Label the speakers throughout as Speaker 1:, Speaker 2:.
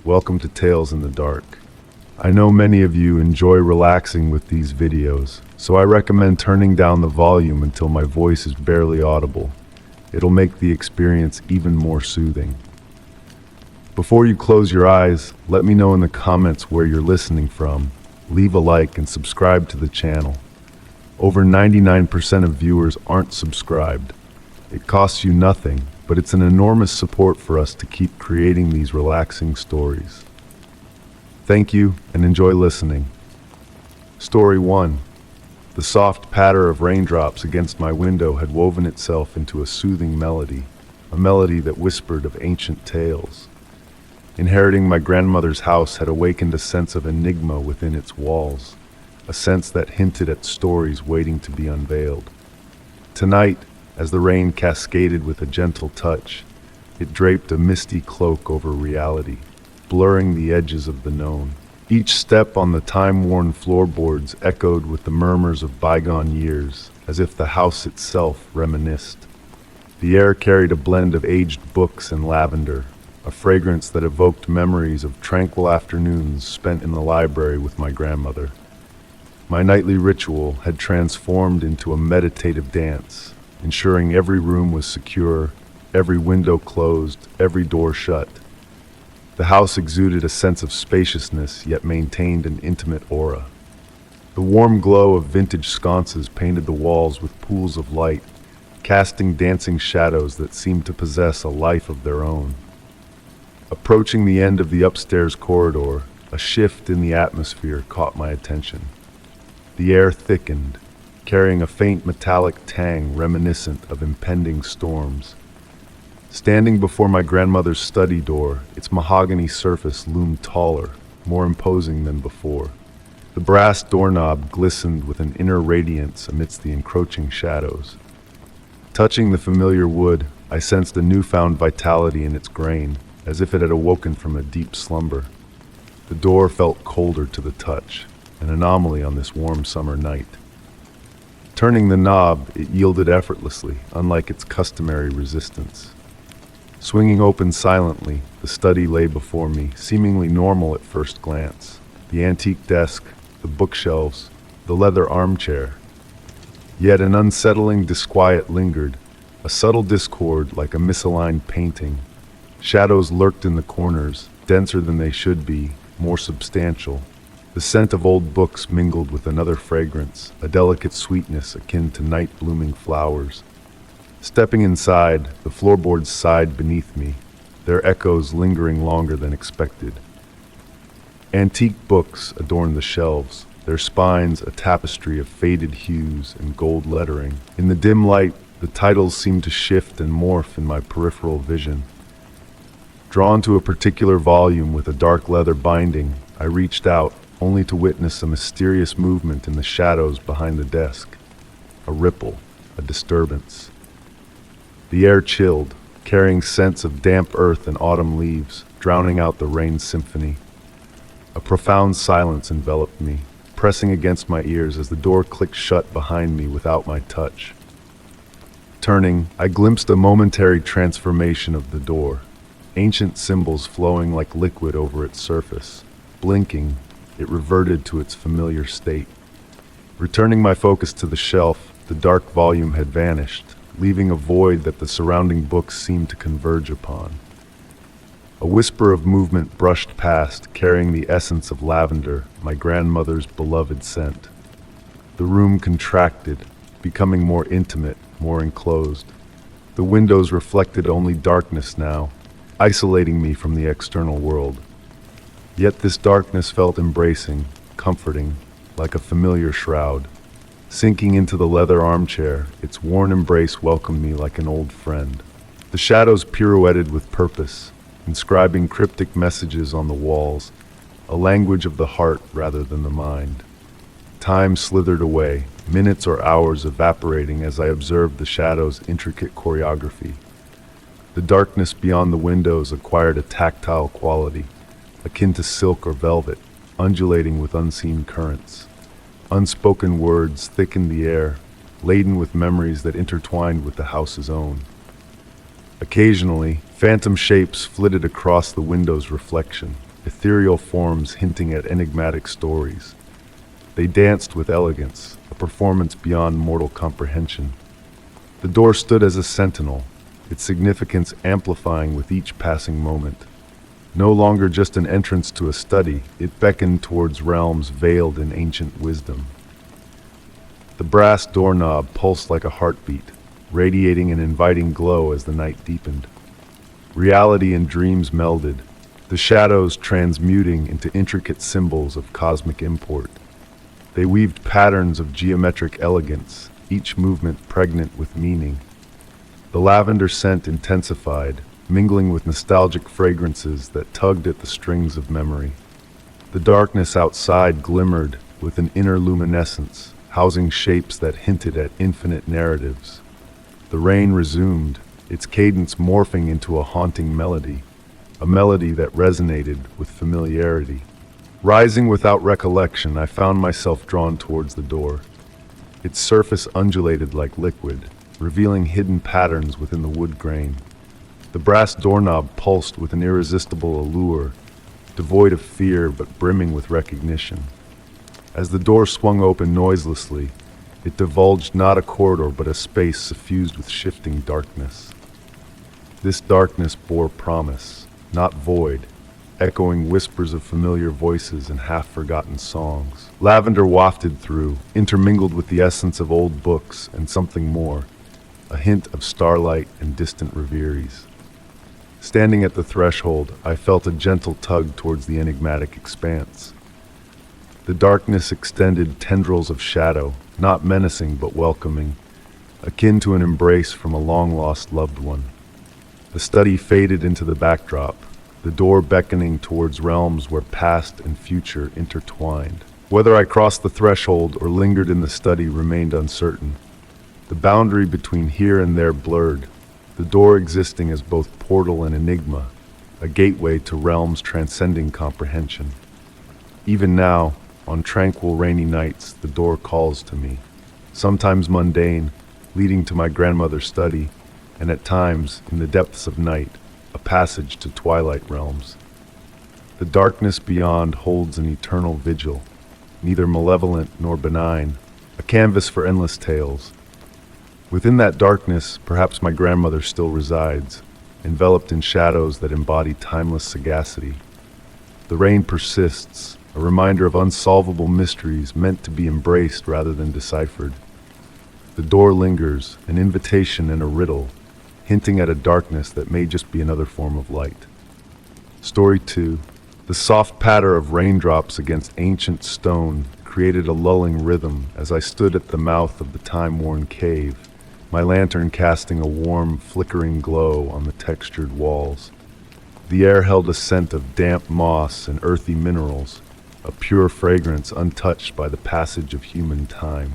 Speaker 1: welcome to Tales in the Dark. I know many of you enjoy relaxing with these videos, so I recommend turning down the volume until my voice is barely audible. It'll make the experience even more soothing. Before you close your eyes, let me know in the comments where you're listening from. Leave a like and subscribe to the channel. Over 99% of viewers aren't subscribed. It costs you nothing, but it's an enormous support for us to keep creating these relaxing stories. Thank you and enjoy listening. Story 1. The soft patter of raindrops against my window had woven itself into a soothing melody, a melody that whispered of ancient tales. Inheriting my grandmother's house had awakened a sense of enigma within its walls, a sense that hinted at stories waiting to be unveiled. Tonight, as the rain cascaded with a gentle touch, it draped a misty cloak over reality, blurring the edges of the known. Each step on the time-worn floorboards echoed with the murmurs of bygone years, as if the house itself reminisced. The air carried a blend of aged books and lavender, a fragrance that evoked memories of tranquil afternoons spent in the library with my grandmother. My nightly ritual had transformed into a meditative dance, ensuring every room was secure, every window closed, every door shut. The house exuded a sense of spaciousness, yet maintained an intimate aura. The warm glow of vintage sconces painted the walls with pools of light, casting dancing shadows that seemed to possess a life of their own. Approaching the end of the upstairs corridor, a shift in the atmosphere caught my attention. The air thickened, carrying a faint metallic tang reminiscent of impending storms. Standing before my grandmother's study door, its mahogany surface loomed taller, more imposing than before. The brass doorknob glistened with an inner radiance amidst the encroaching shadows. Touching the familiar wood, I sensed a newfound vitality in its grain, as if it had awoken from a deep slumber. The door felt colder to the touch, an anomaly on this warm summer night. Turning the knob, it yielded effortlessly, unlike its customary resistance. Swinging open silently, the study lay before me, seemingly normal at first glance. The antique desk, the bookshelves, the leather armchair. Yet an unsettling disquiet lingered, a subtle discord like a misaligned painting. Shadows lurked in the corners, denser than they should be, more substantial. The scent of old books mingled with another fragrance, a delicate sweetness akin to night-blooming flowers. Stepping inside, the floorboards sighed beneath me, their echoes lingering longer than expected. Antique books adorned the shelves, their spines a tapestry of faded hues and gold lettering. In the dim light, the titles seemed to shift and morph in my peripheral vision. Drawn to a particular volume with a dark leather binding, I reached out, only to witness a mysterious movement in the shadows behind the desk. A ripple, a disturbance. The air chilled, carrying scents of damp earth and autumn leaves, drowning out the rain symphony. A profound silence enveloped me, pressing against my ears as the door clicked shut behind me without my touch. Turning, I glimpsed a momentary transformation of the door, ancient symbols flowing like liquid over its surface. Blinking, it reverted to its familiar state. Returning my focus to the shelf, the dark volume had vanished, leaving a void that the surrounding books seemed to converge upon. A whisper of movement brushed past, carrying the essence of lavender, my grandmother's beloved scent. The room contracted, becoming more intimate, more enclosed. The windows reflected only darkness now, isolating me from the external world. Yet this darkness felt embracing, comforting, like a familiar shroud. Sinking into the leather armchair, its worn embrace welcomed me like an old friend. The shadows pirouetted with purpose, inscribing cryptic messages on the walls, a language of the heart rather than the mind. Time slithered away, minutes or hours evaporating as I observed the shadows' intricate choreography. The darkness beyond the windows acquired a tactile quality, akin to silk or velvet, undulating with unseen currents. Unspoken words thickened the air, laden with memories that intertwined with the house's own. Occasionally, phantom shapes flitted across the window's reflection, ethereal forms hinting at enigmatic stories. They danced with elegance, a performance beyond mortal comprehension. The door stood as a sentinel, its significance amplifying with each passing moment. No longer just an entrance to a study, it beckoned towards realms veiled in ancient wisdom. The brass doorknob pulsed like a heartbeat, radiating an inviting glow as the night deepened. Reality and dreams melded, the shadows transmuting into intricate symbols of cosmic import. They weaved patterns of geometric elegance, each movement pregnant with meaning. The lavender scent intensified, mingling with nostalgic fragrances that tugged at the strings of memory. The darkness outside glimmered with an inner luminescence, housing shapes that hinted at infinite narratives. The rain resumed, its cadence morphing into a haunting melody, a melody that resonated with familiarity. Rising without recollection, I found myself drawn towards the door. Its surface undulated like liquid, revealing hidden patterns within the wood grain. The brass doorknob pulsed with an irresistible allure, devoid of fear but brimming with recognition. As the door swung open noiselessly, it divulged not a corridor but a space suffused with shifting darkness. This darkness bore promise, not void, echoing whispers of familiar voices and half-forgotten songs. Lavender wafted through, intermingled with the essence of old books and something more, a hint of starlight and distant reveries. Standing at the threshold, I felt a gentle tug towards the enigmatic expanse. The darkness extended tendrils of shadow, not menacing but welcoming, akin to an embrace from a long-lost loved one. The study faded into the backdrop, the door beckoning towards realms where past and future intertwined. Whether I crossed the threshold or lingered in the study remained uncertain. The boundary between here and there blurred, the door existing as both portal and enigma, a gateway to realms transcending comprehension. Even now, on tranquil rainy nights, the door calls to me, sometimes mundane, leading to my grandmother's study, and at times, in the depths of night, a passage to twilight realms. The darkness beyond holds an eternal vigil, neither malevolent nor benign, a canvas for endless tales. Within that darkness, perhaps my grandmother still resides, enveloped in shadows that embody timeless sagacity. The rain persists, a reminder of unsolvable mysteries meant to be embraced rather than deciphered. The door lingers, an invitation and a riddle, hinting at a darkness that may just be another form of light. Story 2. The soft patter of raindrops against ancient stone created a lulling rhythm as I stood at the mouth of the time-worn cave, my lantern casting a warm, flickering glow on the textured walls. The air held a scent of damp moss and earthy minerals, a pure fragrance untouched by the passage of human time.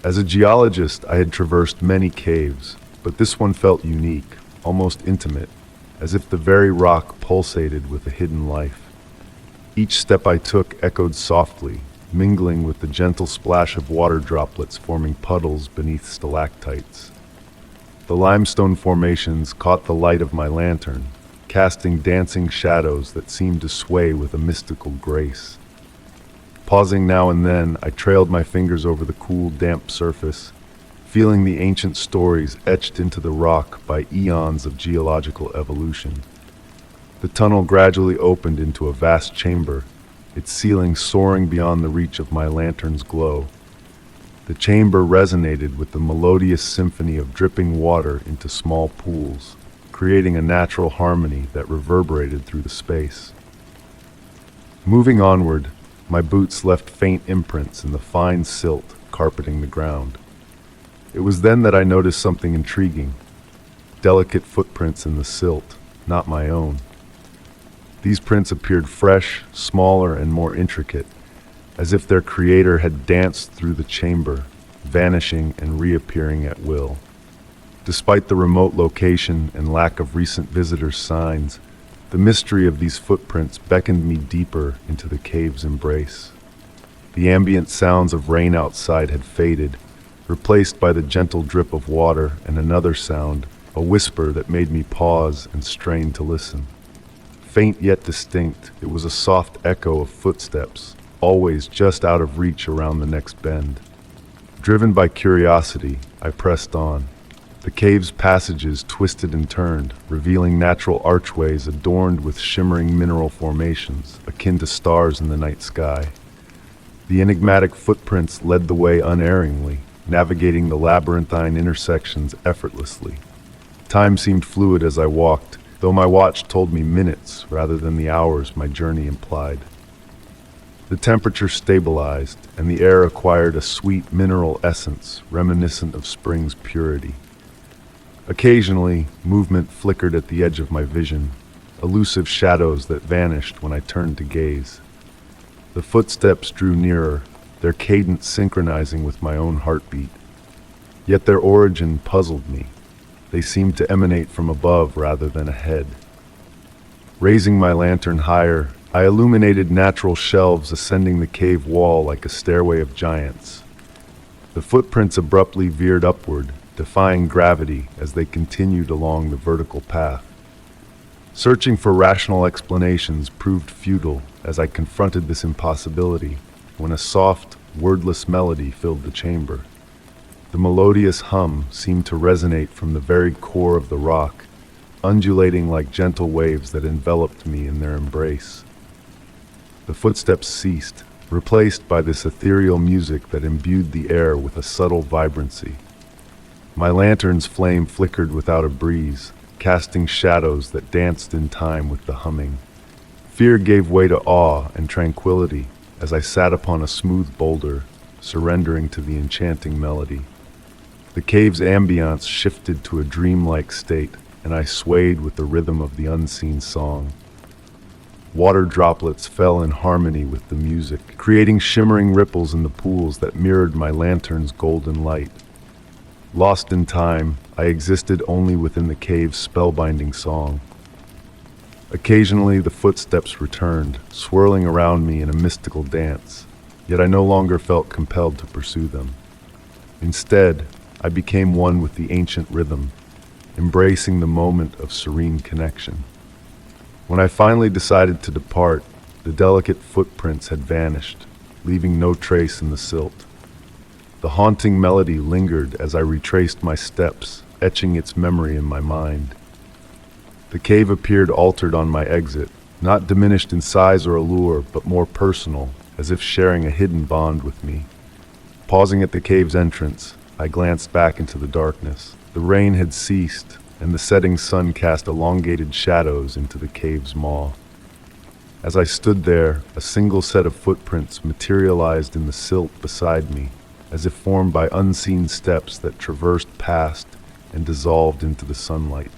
Speaker 1: As a geologist, I had traversed many caves, but this one felt unique, almost intimate, as if the very rock pulsated with a hidden life. Each step I took echoed softly, mingling with the gentle splash of water droplets forming puddles beneath stalactites. The limestone formations caught the light of my lantern, casting dancing shadows that seemed to sway with a mystical grace. Pausing now and then, I trailed my fingers over the cool, damp surface, feeling the ancient stories etched into the rock by eons of geological evolution. The tunnel gradually opened into a vast chamber, its ceiling soaring beyond the reach of my lantern's glow. The chamber resonated with the melodious symphony of dripping water into small pools, creating a natural harmony that reverberated through the space. Moving onward, my boots left faint imprints in the fine silt carpeting the ground. It was then that I noticed something intriguing, delicate footprints in the silt, not my own. These prints appeared fresh, smaller, and more intricate, as if their creator had danced through the chamber, vanishing and reappearing at will. Despite the remote location and lack of recent visitors' signs, the mystery of these footprints beckoned me deeper into the cave's embrace. The ambient sounds of rain outside had faded, replaced by the gentle drip of water and another sound, a whisper that made me pause and strain to listen. Faint yet distinct, it was a soft echo of footsteps, always just out of reach around the next bend. Driven by curiosity, I pressed on. The cave's passages twisted and turned, revealing natural archways adorned with shimmering mineral formations, akin to stars in the night sky. The enigmatic footprints led the way unerringly, navigating the labyrinthine intersections effortlessly. Time seemed fluid as I walked, though my watch told me minutes rather than the hours my journey implied. The temperature stabilized, and the air acquired a sweet mineral essence reminiscent of spring's purity. Occasionally, movement flickered at the edge of my vision, elusive shadows that vanished when I turned to gaze. The footsteps drew nearer, their cadence synchronizing with my own heartbeat. Yet their origin puzzled me. They seemed to emanate from above rather than ahead. Raising my lantern higher, I illuminated natural shelves ascending the cave wall like a stairway of giants. The footprints abruptly veered upward, defying gravity as they continued along the vertical path. Searching for rational explanations proved futile as I confronted this impossibility when a soft, wordless melody filled the chamber. The melodious hum seemed to resonate from the very core of the rock, undulating like gentle waves that enveloped me in their embrace. The footsteps ceased, replaced by this ethereal music that imbued the air with a subtle vibrancy. My lantern's flame flickered without a breeze, casting shadows that danced in time with the humming. Fear gave way to awe and tranquility as I sat upon a smooth boulder, surrendering to the enchanting melody. The cave's ambience shifted to a dreamlike state, and I swayed with the rhythm of the unseen song. Water droplets fell in harmony with the music, creating shimmering ripples in the pools that mirrored my lantern's golden light. Lost in time, I existed only within the cave's spellbinding song. Occasionally, the footsteps returned, swirling around me in a mystical dance, yet I no longer felt compelled to pursue them. Instead, I became one with the ancient rhythm, embracing the moment of serene connection. When I finally decided to depart, the delicate footprints had vanished, leaving no trace in the silt. The haunting melody lingered as I retraced my steps, etching its memory in my mind. The cave appeared altered on my exit, not diminished in size or allure, but more personal, as if sharing a hidden bond with me. Pausing at the cave's entrance, I glanced back into the darkness. The rain had ceased, and the setting sun cast elongated shadows into the cave's maw. As I stood there, a single set of footprints materialized in the silt beside me, as if formed by unseen steps that traversed past and dissolved into the sunlight.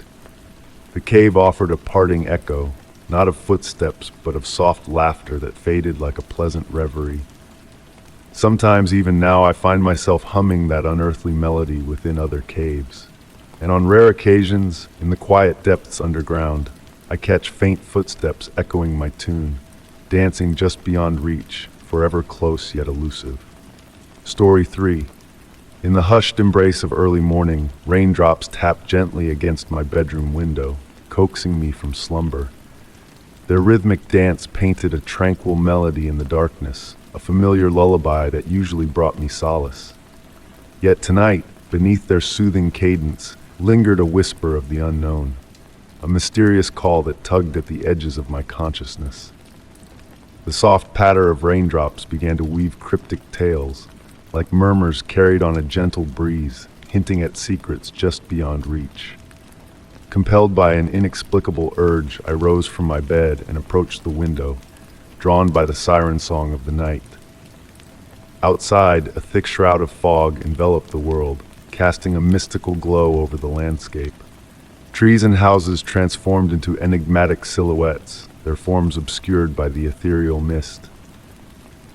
Speaker 1: The cave offered a parting echo, not of footsteps, but of soft laughter that faded like a pleasant reverie. Sometimes, even now, I find myself humming that unearthly melody within other caves. And on rare occasions, in the quiet depths underground, I catch faint footsteps echoing my tune, dancing just beyond reach, forever close yet elusive. Story 3. In the hushed embrace of early morning, raindrops tapped gently against my bedroom window, coaxing me from slumber. Their rhythmic dance painted a tranquil melody in the darkness, a familiar lullaby that usually brought me solace. Yet tonight, beneath their soothing cadence, lingered a whisper of the unknown, a mysterious call that tugged at the edges of my consciousness. The soft patter of raindrops began to weave cryptic tales, like murmurs carried on a gentle breeze, hinting at secrets just beyond reach. Compelled by an inexplicable urge, I rose from my bed and approached the window, drawn by the siren song of the night. Outside, a thick shroud of fog enveloped the world, casting a mystical glow over the landscape. Trees and houses transformed into enigmatic silhouettes, their forms obscured by the ethereal mist.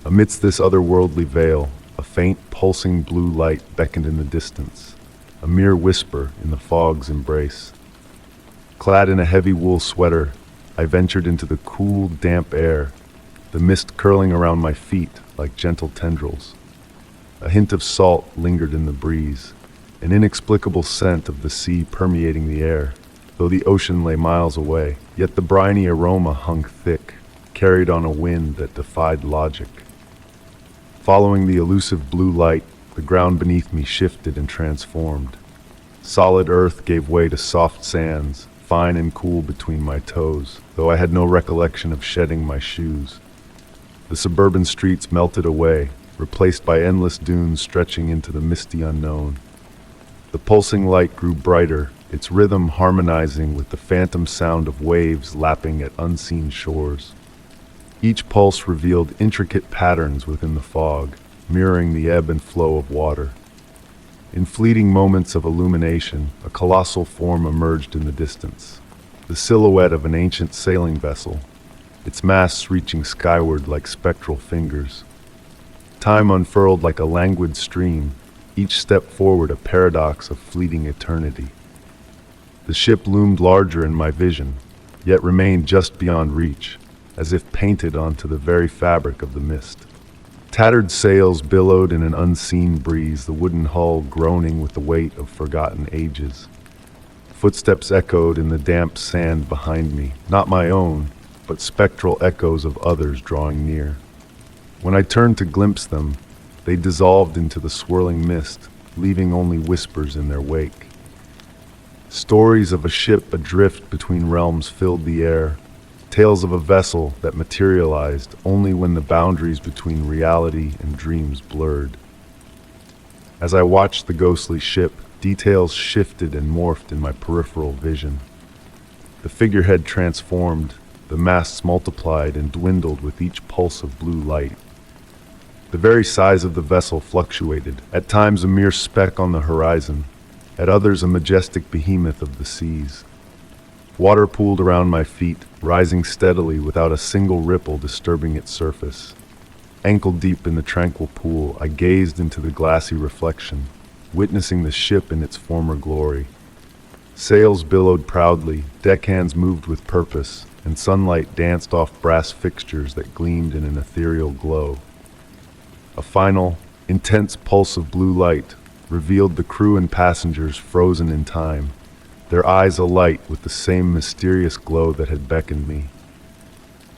Speaker 1: Amidst this otherworldly veil, a faint, pulsing blue light beckoned in the distance, a mere whisper in the fog's embrace. Clad in a heavy wool sweater, I ventured into the cool, damp air, the mist curling around my feet like gentle tendrils. A hint of salt lingered in the breeze, an inexplicable scent of the sea permeating the air. though the ocean lay miles away. Yet the briny aroma hung thick, carried on a wind that defied logic. Following the elusive blue light, the ground beneath me shifted and transformed. Solid earth gave way to soft sands, fine and cool between my toes, though I had no recollection of shedding my shoes. The suburban streets melted away, replaced by endless dunes stretching into the misty unknown. The pulsing light grew brighter, its rhythm harmonizing with the phantom sound of waves lapping at unseen shores. Each pulse revealed intricate patterns within the fog, mirroring the ebb and flow of water. In fleeting moments of illumination, a colossal form emerged in the distance, the silhouette of an ancient sailing vessel, its masts reaching skyward like spectral fingers. Time unfurled like a languid stream, each step forward a paradox of fleeting eternity. The ship loomed larger in my vision, yet remained just beyond reach, as if painted onto the very fabric of the mist. Tattered sails billowed in an unseen breeze, the wooden hull groaning with the weight of forgotten ages. Footsteps echoed in the damp sand behind me, not my own, but spectral echoes of others drawing near. When I turned to glimpse them, they dissolved into the swirling mist, leaving only whispers in their wake. Stories of a ship adrift between realms filled the air, tales of a vessel that materialized only when the boundaries between reality and dreams blurred. As I watched the ghostly ship, details shifted and morphed in my peripheral vision. The figurehead transformed, the masts multiplied and dwindled with each pulse of blue light. The very size of the vessel fluctuated, at times a mere speck on the horizon, at others a majestic behemoth of the seas. Water pooled around my feet, rising steadily without a single ripple disturbing its surface. Ankle deep in the tranquil pool, I gazed into the glassy reflection, witnessing the ship in its former glory. Sails billowed proudly, deckhands moved with purpose, and sunlight danced off brass fixtures that gleamed in an ethereal glow. A final, intense pulse of blue light revealed the crew and passengers frozen in time, their eyes alight with the same mysterious glow that had beckoned me.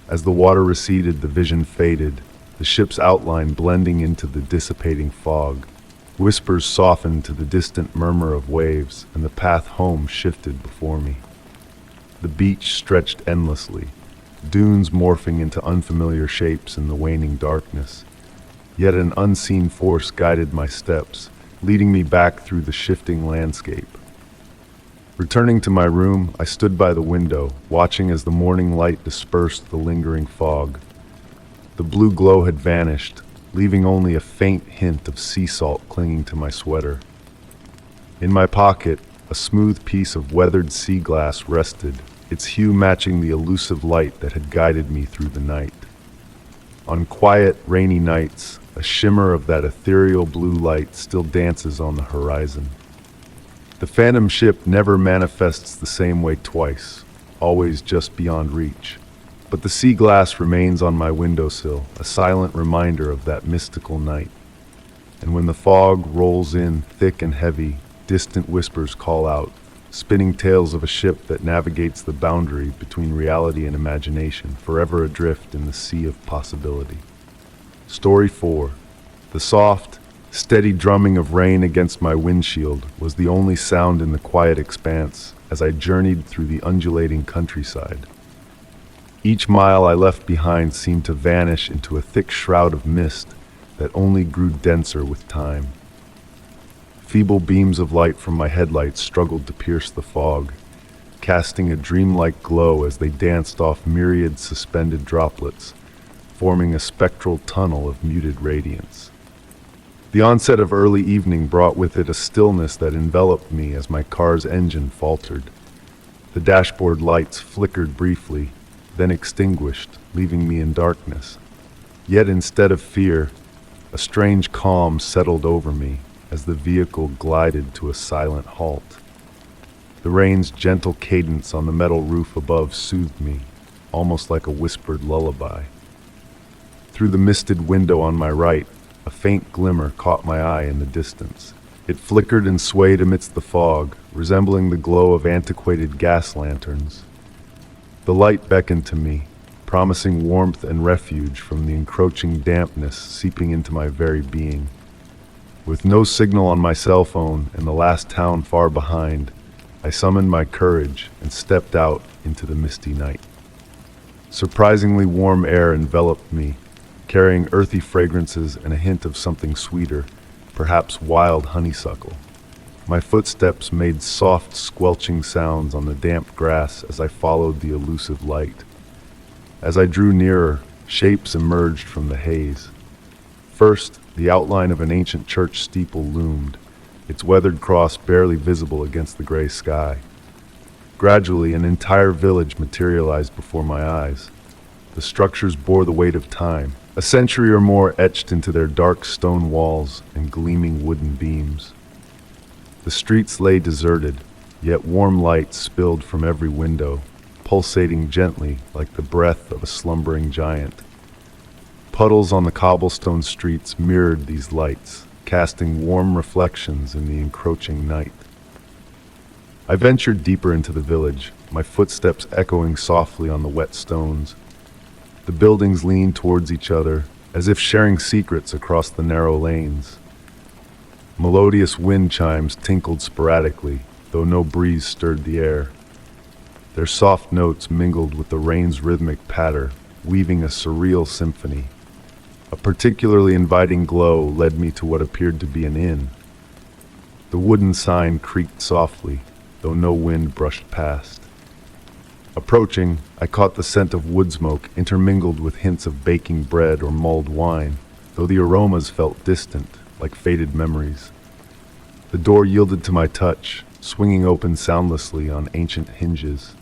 Speaker 1: As the water receded, the vision faded, the ship's outline blending into the dissipating fog. Whispers softened to the distant murmur of waves, and the path home shifted before me. The beach stretched endlessly, dunes morphing into unfamiliar shapes in the waning darkness. Yet an unseen force guided my steps, leading me back through the shifting landscape. Returning to my room, I stood by the window, watching as the morning light dispersed the lingering fog. The blue glow had vanished, leaving only a faint hint of sea salt clinging to my sweater. In my pocket, a smooth piece of weathered sea glass rested, its hue matching the elusive light that had guided me through the night. On quiet, rainy nights, a shimmer of that ethereal blue light still dances on the horizon. The phantom ship never manifests the same way twice, always just beyond reach. But the sea glass remains on my windowsill, a silent reminder of that mystical night. And when the fog rolls in thick and heavy, distant whispers call out, spinning tales of a ship that navigates the boundary between reality and imagination, forever adrift in the sea of possibility. Story 4. The soft, steady drumming of rain against my windshield was the only sound in the quiet expanse as I journeyed through the undulating countryside. Each mile I left behind seemed to vanish into a thick shroud of mist that only grew denser with time. Feeble beams of light from my headlights struggled to pierce the fog, casting a dreamlike glow as they danced off myriad suspended droplets, forming a spectral tunnel of muted radiance. The onset of early evening brought with it a stillness that enveloped me as my car's engine faltered. The dashboard lights flickered briefly, then extinguished, leaving me in darkness. Yet instead of fear, a strange calm settled over me as the vehicle glided to a silent halt. The rain's gentle cadence on the metal roof above soothed me, almost like a whispered lullaby. Through the misted window on my right, a faint glimmer caught my eye in the distance, It flickered and swayed amidst the fog, resembling the glow of antiquated gas lanterns. The light beckoned to me, promising warmth and refuge from the encroaching dampness seeping into my very being. With no signal on my cell phone and the last town far behind, I summoned my courage and stepped out into the misty night. Surprisingly warm air enveloped me, carrying earthy fragrances and a hint of something sweeter, perhaps wild honeysuckle. My footsteps made soft, squelching sounds on the damp grass as I followed the elusive light. As I drew nearer, shapes emerged from the haze. First, the outline of an ancient church steeple loomed, its weathered cross barely visible against the gray sky. Gradually, an entire village materialized before my eyes. The structures bore the weight of time, a century or more etched into their dark stone walls and gleaming wooden beams. The streets lay deserted, yet warm light spilled from every window, pulsating gently like the breath of a slumbering giant. Puddles on the cobblestone streets mirrored these lights, casting warm reflections in the encroaching night. I ventured deeper into the village, my footsteps echoing softly on the wet stones. The buildings leaned towards each other, as if sharing secrets across the narrow lanes. Melodious wind chimes tinkled sporadically, though no breeze stirred the air. Their soft notes mingled with the rain's rhythmic patter, weaving a surreal symphony. A particularly inviting glow led me to what appeared to be an inn. The wooden sign creaked softly, though no wind brushed past. Approaching, I caught the scent of wood smoke intermingled with hints of baking bread or mulled wine, though the aromas felt distant, like faded memories. The door yielded to my touch, swinging open soundlessly on ancient hinges.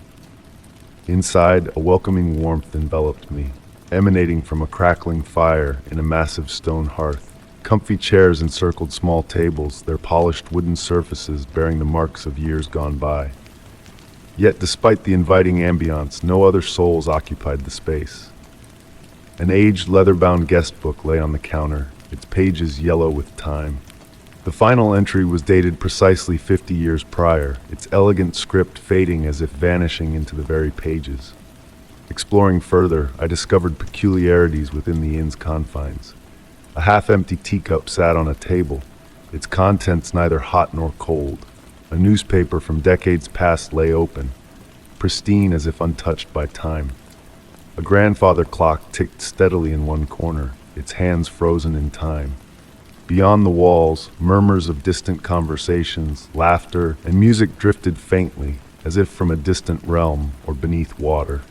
Speaker 1: Inside, a welcoming warmth enveloped me, emanating from a crackling fire in a massive stone hearth. Comfy chairs encircled small tables, their polished wooden surfaces bearing the marks of years gone by. Yet despite the inviting ambiance, no other souls occupied the space. An aged leather-bound guest book lay on the counter, its pages yellow with time. The final entry was dated precisely 50 years prior, its elegant script fading as if vanishing into the very pages. Exploring further, I discovered peculiarities within the inn's confines. A half-empty teacup sat on a table, its contents neither hot nor cold. A newspaper from decades past lay open, pristine as if untouched by time. A grandfather clock ticked steadily in one corner, its hands frozen in time. Beyond the walls, murmurs of distant conversations, laughter, and music drifted faintly, as if from a distant realm or beneath water.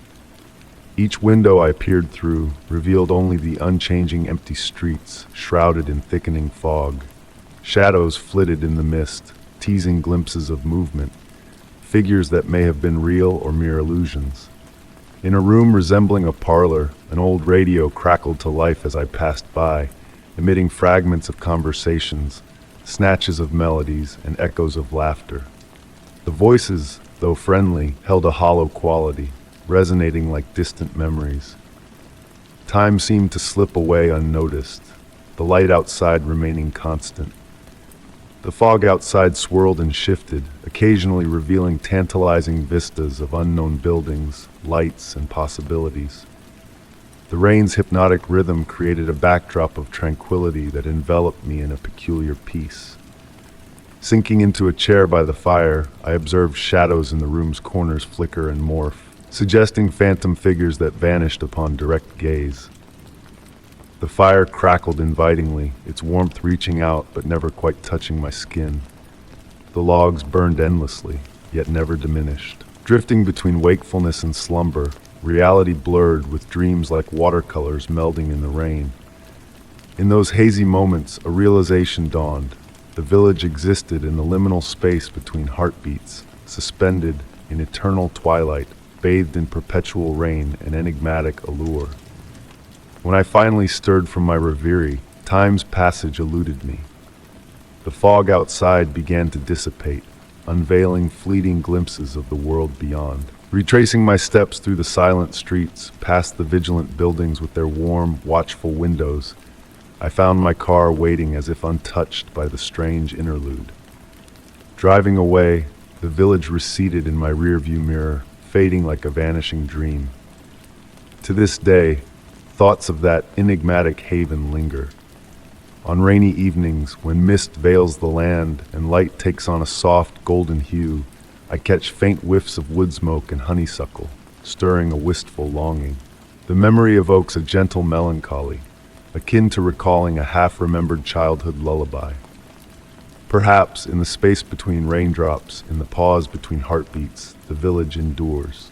Speaker 1: Each window I peered through revealed only the unchanging empty streets, shrouded in thickening fog. Shadows flitted in the mist, teasing glimpses of movement, figures that may have been real or mere illusions. In a room resembling a parlor, an old radio crackled to life as I passed by, emitting fragments of conversations, snatches of melodies, and echoes of laughter. The voices, though friendly, held a hollow quality, resonating like distant memories. Time seemed to slip away unnoticed, the light outside remaining constant. The fog outside swirled and shifted, occasionally revealing tantalizing vistas of unknown buildings, lights, and possibilities. The rain's hypnotic rhythm created a backdrop of tranquility that enveloped me in a peculiar peace. Sinking into a chair by the fire, I observed shadows in the room's corners flicker and morph, suggesting phantom figures that vanished upon direct gaze. The fire crackled invitingly, its warmth reaching out but never quite touching my skin. The logs burned endlessly, yet never diminished. Drifting between wakefulness and slumber, reality blurred with dreams like watercolors melding in the rain. In those hazy moments, a realization dawned. The village existed in the liminal space between heartbeats, suspended in eternal twilight, bathed in perpetual rain and enigmatic allure. When I finally stirred from my reverie, time's passage eluded me. The fog outside began to dissipate, unveiling fleeting glimpses of the world beyond. Retracing my steps through the silent streets, past the vigilant buildings with their warm, watchful windows, I found my car waiting as if untouched by the strange interlude. Driving away, the village receded in my rearview mirror, fading like a vanishing dream. To this day, thoughts of that enigmatic haven linger. On rainy evenings, when mist veils the land and light takes on a soft golden hue, I catch faint whiffs of wood smoke and honeysuckle, stirring a wistful longing. The memory evokes a gentle melancholy, akin to recalling a half-remembered childhood lullaby. Perhaps in the space between raindrops, in the pause between heartbeats, the village endures.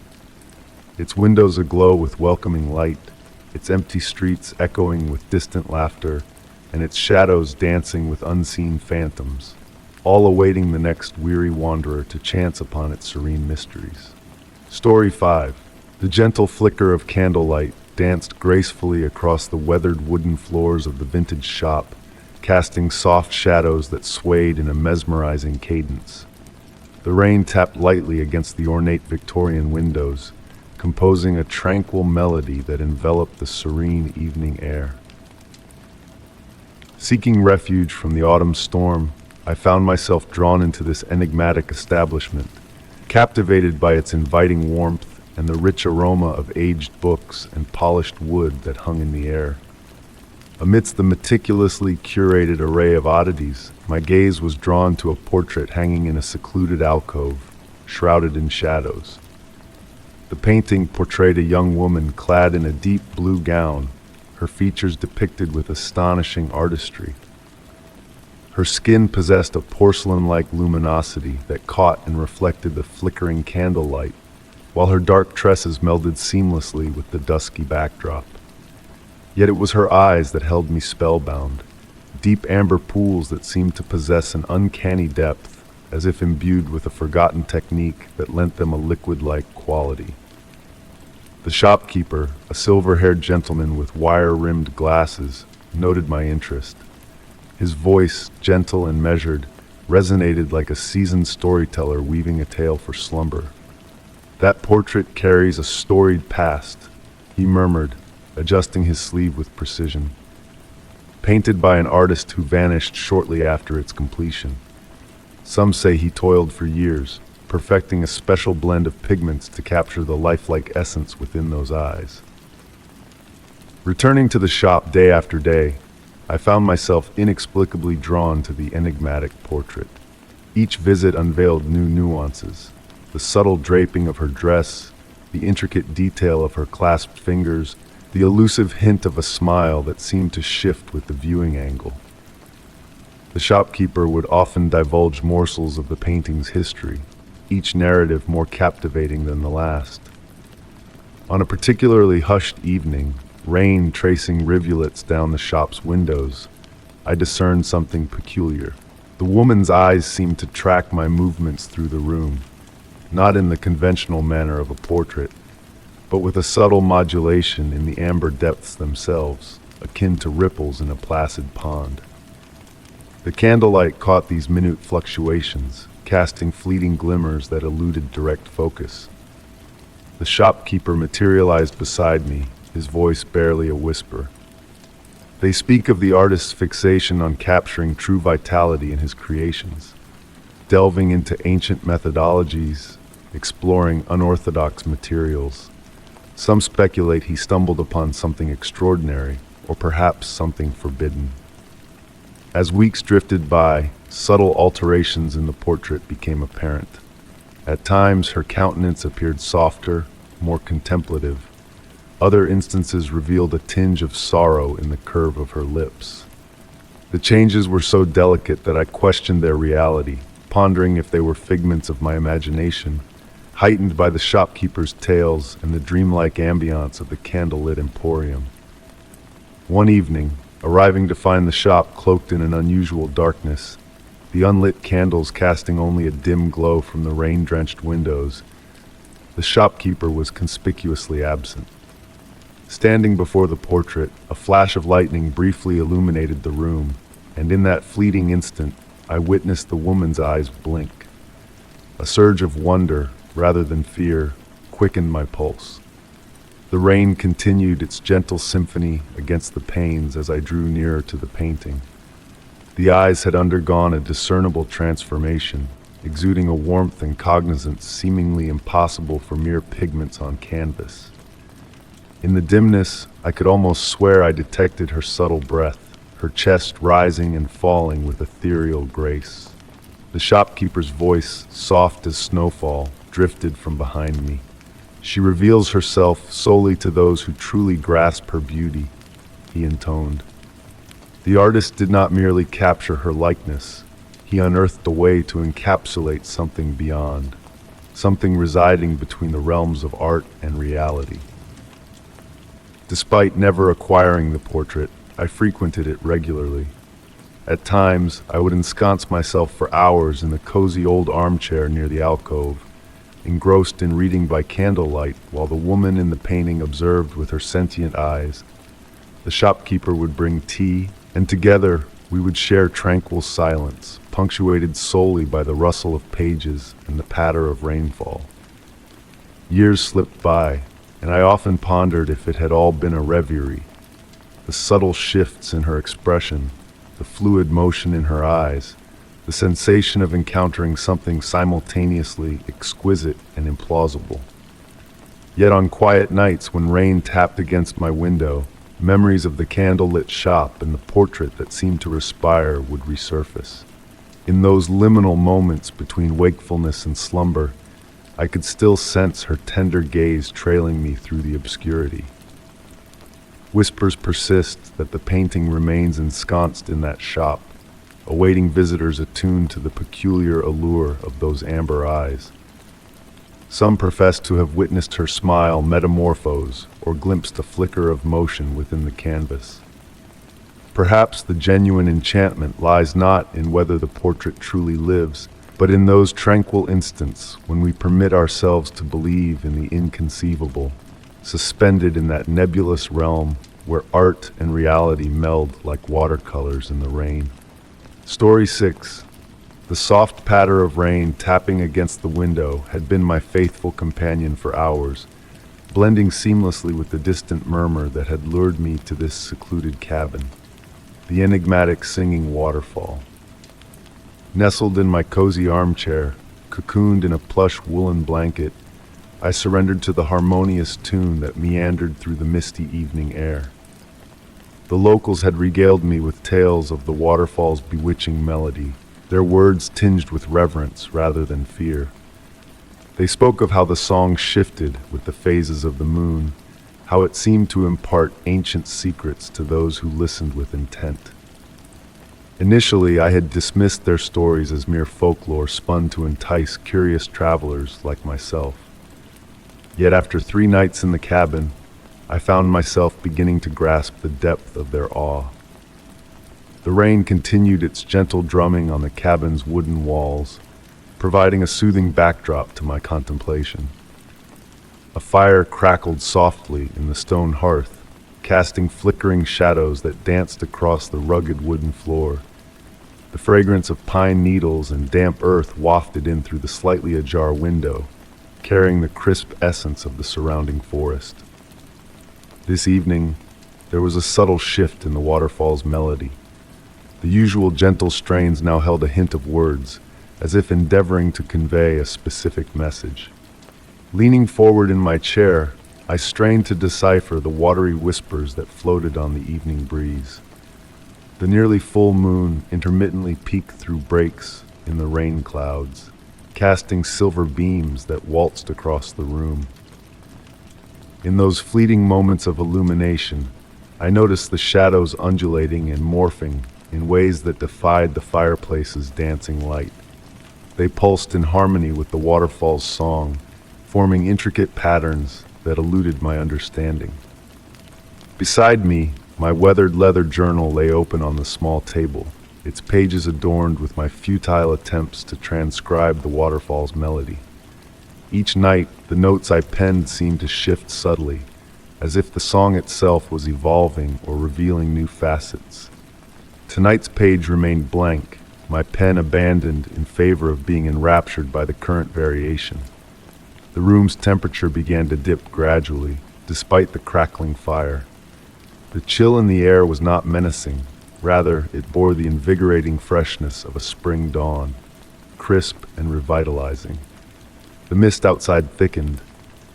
Speaker 1: Its windows aglow with welcoming light, its empty streets echoing with distant laughter, and its shadows dancing with unseen phantoms, all awaiting the next weary wanderer to chance upon its serene mysteries. Story 5. The gentle flicker of candlelight danced gracefully across the weathered wooden floors of the vintage shop, casting soft shadows that swayed in a mesmerizing cadence. The rain tapped lightly against the ornate Victorian windows, composing a tranquil melody that enveloped the serene evening air. Seeking refuge from the autumn storm, I found myself drawn into this enigmatic establishment, captivated by its inviting warmth and the rich aroma of aged books and polished wood that hung in the air. Amidst the meticulously curated array of oddities, my gaze was drawn to a portrait hanging in a secluded alcove, shrouded in shadows. The painting portrayed a young woman clad in a deep blue gown, her features depicted with astonishing artistry. Her skin possessed a porcelain-like luminosity that caught and reflected the flickering candlelight, while her dark tresses melded seamlessly with the dusky backdrop. Yet it was her eyes that held me spellbound, deep amber pools that seemed to possess an uncanny depth, as if imbued with a forgotten technique that lent them a liquid-like quality. The shopkeeper, a silver-haired gentleman with wire-rimmed glasses, noted my interest. His voice, gentle and measured, resonated like a seasoned storyteller weaving a tale for slumber. "That portrait carries a storied past," he murmured, adjusting his sleeve with precision. "Painted by an artist who vanished shortly after its completion. Some say he toiled for years, perfecting a special blend of pigments to capture the lifelike essence within those eyes." Returning to the shop day after day, I found myself inexplicably drawn to the enigmatic portrait. Each visit unveiled new nuances: the subtle draping of her dress, the intricate detail of her clasped fingers, the elusive hint of a smile that seemed to shift with the viewing angle. The shopkeeper would often divulge morsels of the painting's history, each narrative more captivating than the last. On a particularly hushed evening, rain tracing rivulets down the shop's windows, I discerned something peculiar. The woman's eyes seemed to track my movements through the room, not in the conventional manner of a portrait, but with a subtle modulation in the amber depths themselves, akin to ripples in a placid pond. The candlelight caught these minute fluctuations, casting fleeting glimmers that eluded direct focus. The shopkeeper materialized beside me, his voice barely a whisper. They speak of the artist's fixation on capturing true vitality in his creations, delving into ancient methodologies, exploring unorthodox materials. Some speculate he stumbled upon something extraordinary, or perhaps something forbidden. As weeks drifted by, subtle alterations in the portrait became apparent. At times, her countenance appeared softer, more contemplative. Other instances revealed a tinge of sorrow in the curve of her lips. The changes were so delicate that I questioned their reality, pondering if they were figments of my imagination, heightened by the shopkeeper's tales and the dreamlike ambiance of the candlelit emporium. One evening, arriving to find the shop cloaked in an unusual darkness, the unlit candles casting only a dim glow from the rain-drenched windows, the shopkeeper was conspicuously absent. Standing before the portrait, a flash of lightning briefly illuminated the room, and in that fleeting instant, I witnessed the woman's eyes blink. A surge of wonder, rather than fear, quickened my pulse. The rain continued its gentle symphony against the panes as I drew nearer to the painting. The eyes had undergone a discernible transformation, exuding a warmth and cognizance seemingly impossible for mere pigments on canvas. In the dimness, I could almost swear I detected her subtle breath, her chest rising and falling with ethereal grace. The shopkeeper's voice, soft as snowfall, drifted from behind me. "She reveals herself solely to those who truly grasp her beauty," he intoned. The artist did not merely capture her likeness. He unearthed a way to encapsulate something beyond, something residing between the realms of art and reality. Despite never acquiring the portrait, I frequented it regularly. At times, I would ensconce myself for hours in the cozy old armchair near the alcove, engrossed in reading by candlelight while the woman in the painting observed with her sentient eyes. The shopkeeper would bring tea, and together we would share tranquil silence, punctuated solely by the rustle of pages and the patter of rainfall. Years slipped by, and I often pondered if it had all been a reverie. The subtle shifts in her expression, the fluid motion in her eyes, the sensation of encountering something simultaneously exquisite and implausible. Yet on quiet nights when rain tapped against my window, memories of the candlelit shop and the portrait that seemed to respire would resurface. In those liminal moments between wakefulness and slumber, I could still sense her tender gaze trailing me through the obscurity. Whispers persist that the painting remains ensconced in that shop, awaiting visitors attuned to the peculiar allure of those amber eyes. Some profess to have witnessed her smile metamorphose or glimpsed a flicker of motion within the canvas. Perhaps the genuine enchantment lies not in whether the portrait truly lives, but in those tranquil instants when we permit ourselves to believe in the inconceivable, suspended in that nebulous realm where art and reality meld like watercolors in the rain. Story 6. The soft patter of rain tapping against the window had been my faithful companion for hours, blending seamlessly with the distant murmur that had lured me to this secluded cabin, the enigmatic singing waterfall. Nestled in my cozy armchair, cocooned in a plush woolen blanket, I surrendered to the harmonious tune that meandered through the misty evening air. The locals had regaled me with tales of the waterfall's bewitching melody, their words tinged with reverence rather than fear. They spoke of how the song shifted with the phases of the moon, how it seemed to impart ancient secrets to those who listened with intent. Initially, I had dismissed their stories as mere folklore spun to entice curious travelers like myself. Yet after 3 nights in the cabin, I found myself beginning to grasp the depth of their awe. The rain continued its gentle drumming on the cabin's wooden walls, providing a soothing backdrop to my contemplation. A fire crackled softly in the stone hearth, casting flickering shadows that danced across the rugged wooden floor. The fragrance of pine needles and damp earth wafted in through the slightly ajar window, carrying the crisp essence of the surrounding forest. This evening, there was a subtle shift in the waterfall's melody. The usual gentle strains now held a hint of words, as if endeavoring to convey a specific message. Leaning forward in my chair, I strained to decipher the watery whispers that floated on the evening breeze. The nearly full moon intermittently peeked through breaks in the rain clouds, casting silver beams that waltzed across the room. In those fleeting moments of illumination, I noticed the shadows undulating and morphing in ways that defied the fireplace's dancing light. They pulsed in harmony with the waterfall's song, forming intricate patterns that eluded my understanding. Beside me, my weathered leather journal lay open on the small table, its pages adorned with my futile attempts to transcribe the waterfall's melody. Each night, the notes I penned seemed to shift subtly, as if the song itself was evolving or revealing new facets. Tonight's page remained blank, my pen abandoned in favor of being enraptured by the current variation. The room's temperature began to dip gradually, despite the crackling fire. The chill in the air was not menacing. Rather, it bore the invigorating freshness of a spring dawn, crisp and revitalizing. The mist outside thickened,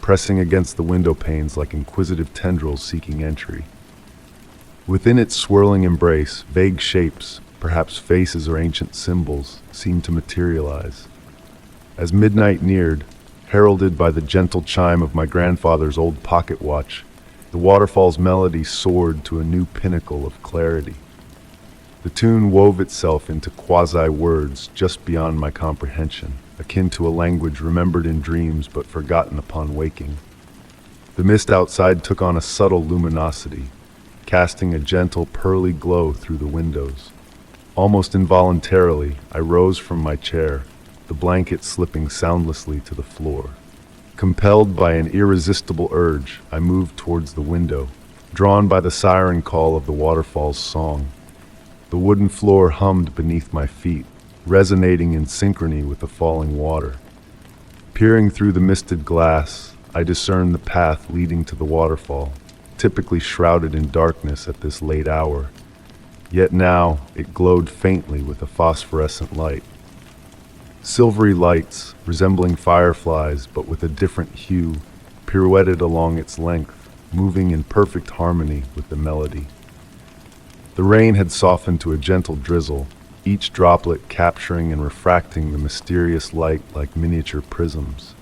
Speaker 1: pressing against the window panes like inquisitive tendrils seeking entry. Within its swirling embrace, vague shapes, perhaps faces or ancient symbols, seemed to materialize. As midnight neared, heralded by the gentle chime of my grandfather's old pocket watch, the waterfall's melody soared to a new pinnacle of clarity. The tune wove itself into quasi-words just beyond my comprehension, akin to a language remembered in dreams but forgotten upon waking. The mist outside took on a subtle luminosity, casting a gentle pearly glow through the windows. Almost involuntarily, I rose from my chair, the blanket slipping soundlessly to the floor. Compelled by an irresistible urge, I moved towards the window, drawn by the siren call of the waterfall's song. The wooden floor hummed beneath my feet, resonating in synchrony with the falling water. Peering through the misted glass, I discerned the path leading to the waterfall, typically shrouded in darkness at this late hour. Yet now it glowed faintly with a phosphorescent light. Silvery lights, resembling fireflies but with a different hue, pirouetted along its length, moving in perfect harmony with the melody. The rain had softened to a gentle drizzle, each droplet capturing and refracting the mysterious light like miniature prisms.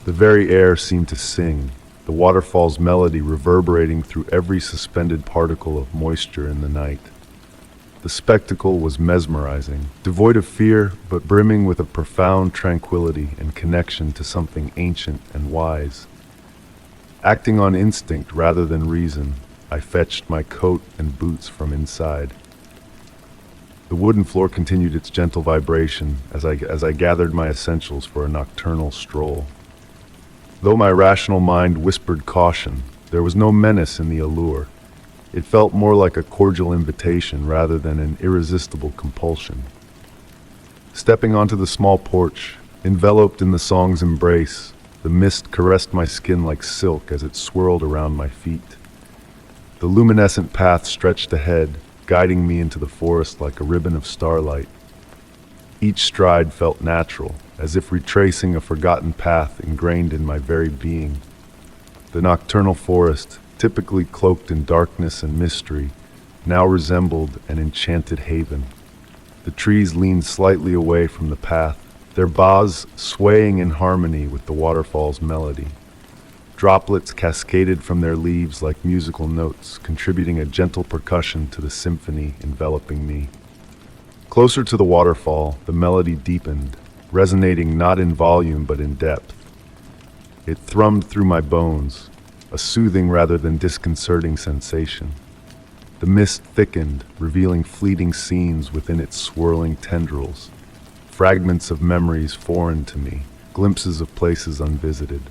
Speaker 1: The very air seemed to sing, the waterfall's melody reverberating through every suspended particle of moisture in the night. The spectacle was mesmerizing, devoid of fear, but brimming with a profound tranquility and connection to something ancient and wise. Acting on instinct rather than reason, I fetched my coat and boots from inside. The wooden floor continued its gentle vibration as I gathered my essentials for a nocturnal stroll. Though my rational mind whispered caution, there was no menace in the allure. It felt more like a cordial invitation rather than an irresistible compulsion. Stepping onto the small porch, enveloped in the song's embrace, the mist caressed my skin like silk as it swirled around my feet. The luminescent path stretched ahead, guiding me into the forest like a ribbon of starlight. Each stride felt natural, as if retracing a forgotten path ingrained in my very being. The nocturnal forest, typically cloaked in darkness and mystery, now resembled an enchanted haven. The trees leaned slightly away from the path, their boughs swaying in harmony with the waterfall's melody. Droplets cascaded from their leaves like musical notes, contributing a gentle percussion to the symphony enveloping me. Closer to the waterfall, the melody deepened, resonating not in volume but in depth. It thrummed through my bones, a soothing rather than disconcerting sensation. The mist thickened, revealing fleeting scenes within its swirling tendrils, fragments of memories foreign to me, glimpses of places unvisited.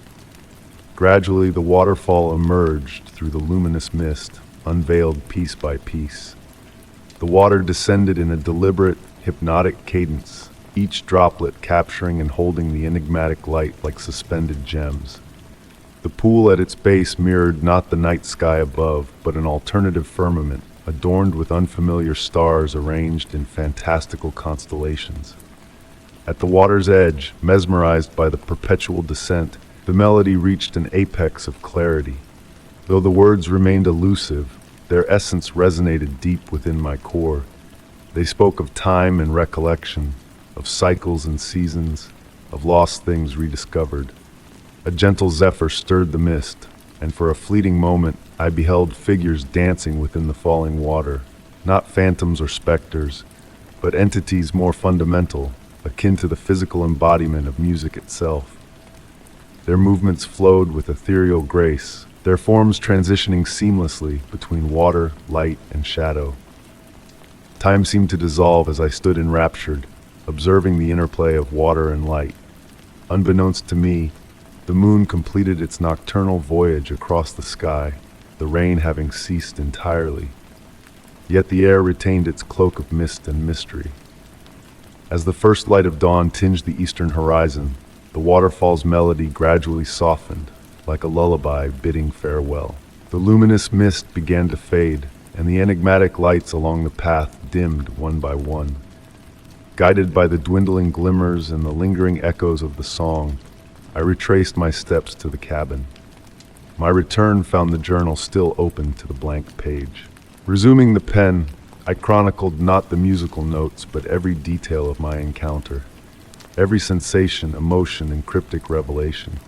Speaker 1: Gradually, the waterfall emerged through the luminous mist, unveiled piece by piece. The water descended in a deliberate, hypnotic cadence, each droplet capturing and holding the enigmatic light like suspended gems. The pool at its base mirrored not the night sky above, but an alternative firmament, adorned with unfamiliar stars arranged in fantastical constellations. At the water's edge, mesmerized by the perpetual descent, the melody reached an apex of clarity. Though the words remained elusive, their essence resonated deep within my core. They spoke of time and recollection, of cycles and seasons, of lost things rediscovered. A gentle zephyr stirred the mist, and for a fleeting moment I beheld figures dancing within the falling water, not phantoms or specters, but entities more fundamental, akin to the physical embodiment of music itself. Their movements flowed with ethereal grace, their forms transitioning seamlessly between water, light, and shadow. Time seemed to dissolve as I stood enraptured, observing the interplay of water and light. Unbeknownst to me, the moon completed its nocturnal voyage across the sky, the rain having ceased entirely. Yet the air retained its cloak of mist and mystery. As the first light of dawn tinged the eastern horizon, the waterfall's melody gradually softened, like a lullaby bidding farewell. The luminous mist began to fade, and the enigmatic lights along the path dimmed one by one. Guided by the dwindling glimmers and the lingering echoes of the song, I retraced my steps to the cabin. My return found the journal still open to the blank page. Resuming the pen, I chronicled not the musical notes, but every detail of my encounter, every sensation, emotion, and cryptic revelation.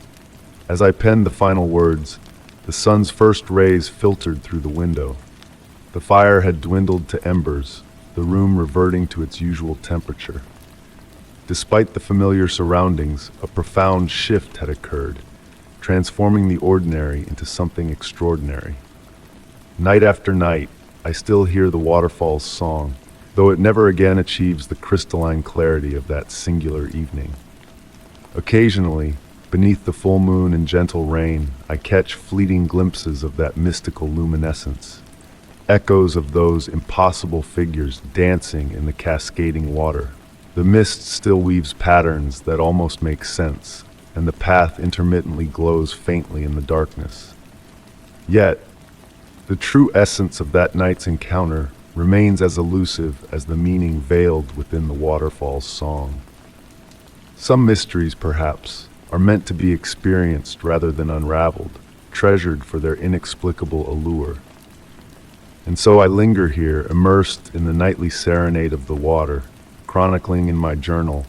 Speaker 1: As I penned the final words, the sun's first rays filtered through the window. The fire had dwindled to embers, the room reverting to its usual temperature. Despite the familiar surroundings, a profound shift had occurred, transforming the ordinary into something extraordinary. Night after night, I still hear the waterfall's song, though it never again achieves the crystalline clarity of that singular evening. Occasionally, beneath the full moon and gentle rain, I catch fleeting glimpses of that mystical luminescence, echoes of those impossible figures dancing in the cascading water. The mist still weaves patterns that almost make sense, and the path intermittently glows faintly in the darkness. Yet, the true essence of that night's encounter remains as elusive as the meaning veiled within the waterfall's song. Some mysteries, perhaps, are meant to be experienced rather than unraveled, treasured for their inexplicable allure. And so I linger here, immersed in the nightly serenade of the water, chronicling in my journal,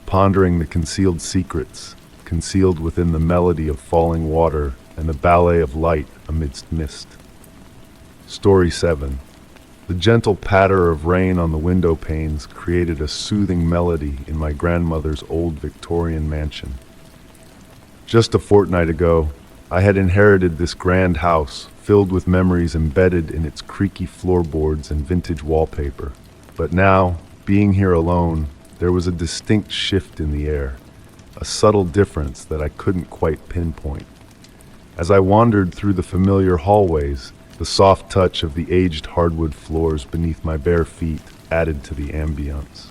Speaker 1: pondering the concealed secrets, concealed within the melody of falling water and the ballet of light amidst mist. Story 7. The gentle patter of rain on the window panes created a soothing melody in my grandmother's old Victorian mansion. Just a fortnight ago, I had inherited this grand house, filled with memories embedded in its creaky floorboards and vintage wallpaper. But now, being here alone, there was a distinct shift in the air, a subtle difference that I couldn't quite pinpoint. As I wandered through the familiar hallways, the soft touch of the aged hardwood floors beneath my bare feet added to the ambience.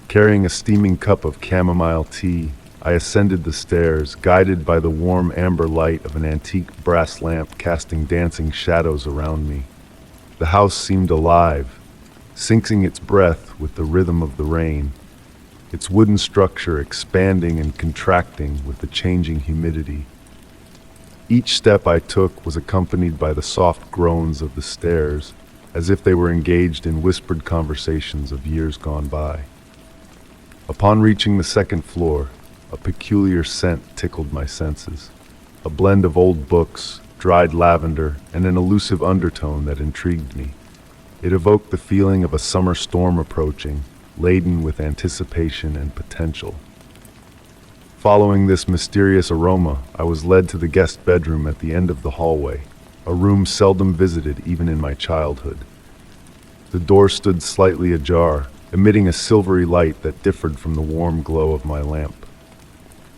Speaker 1: Carrying a steaming cup of chamomile tea, I ascended the stairs, guided by the warm amber light of an antique brass lamp casting dancing shadows around me. The house seemed alive, syncing its breath with the rhythm of the rain, its wooden structure expanding and contracting with the changing humidity. Each step I took was accompanied by the soft groans of the stairs, as if they were engaged in whispered conversations of years gone by. Upon reaching the second floor, a peculiar scent tickled my senses, a blend of old books, dried lavender, and an elusive undertone that intrigued me. It evoked the feeling of a summer storm approaching, laden with anticipation and potential. Following this mysterious aroma, I was led to the guest bedroom at the end of the hallway, a room seldom visited even in my childhood. The door stood slightly ajar, emitting a silvery light that differed from the warm glow of my lamp.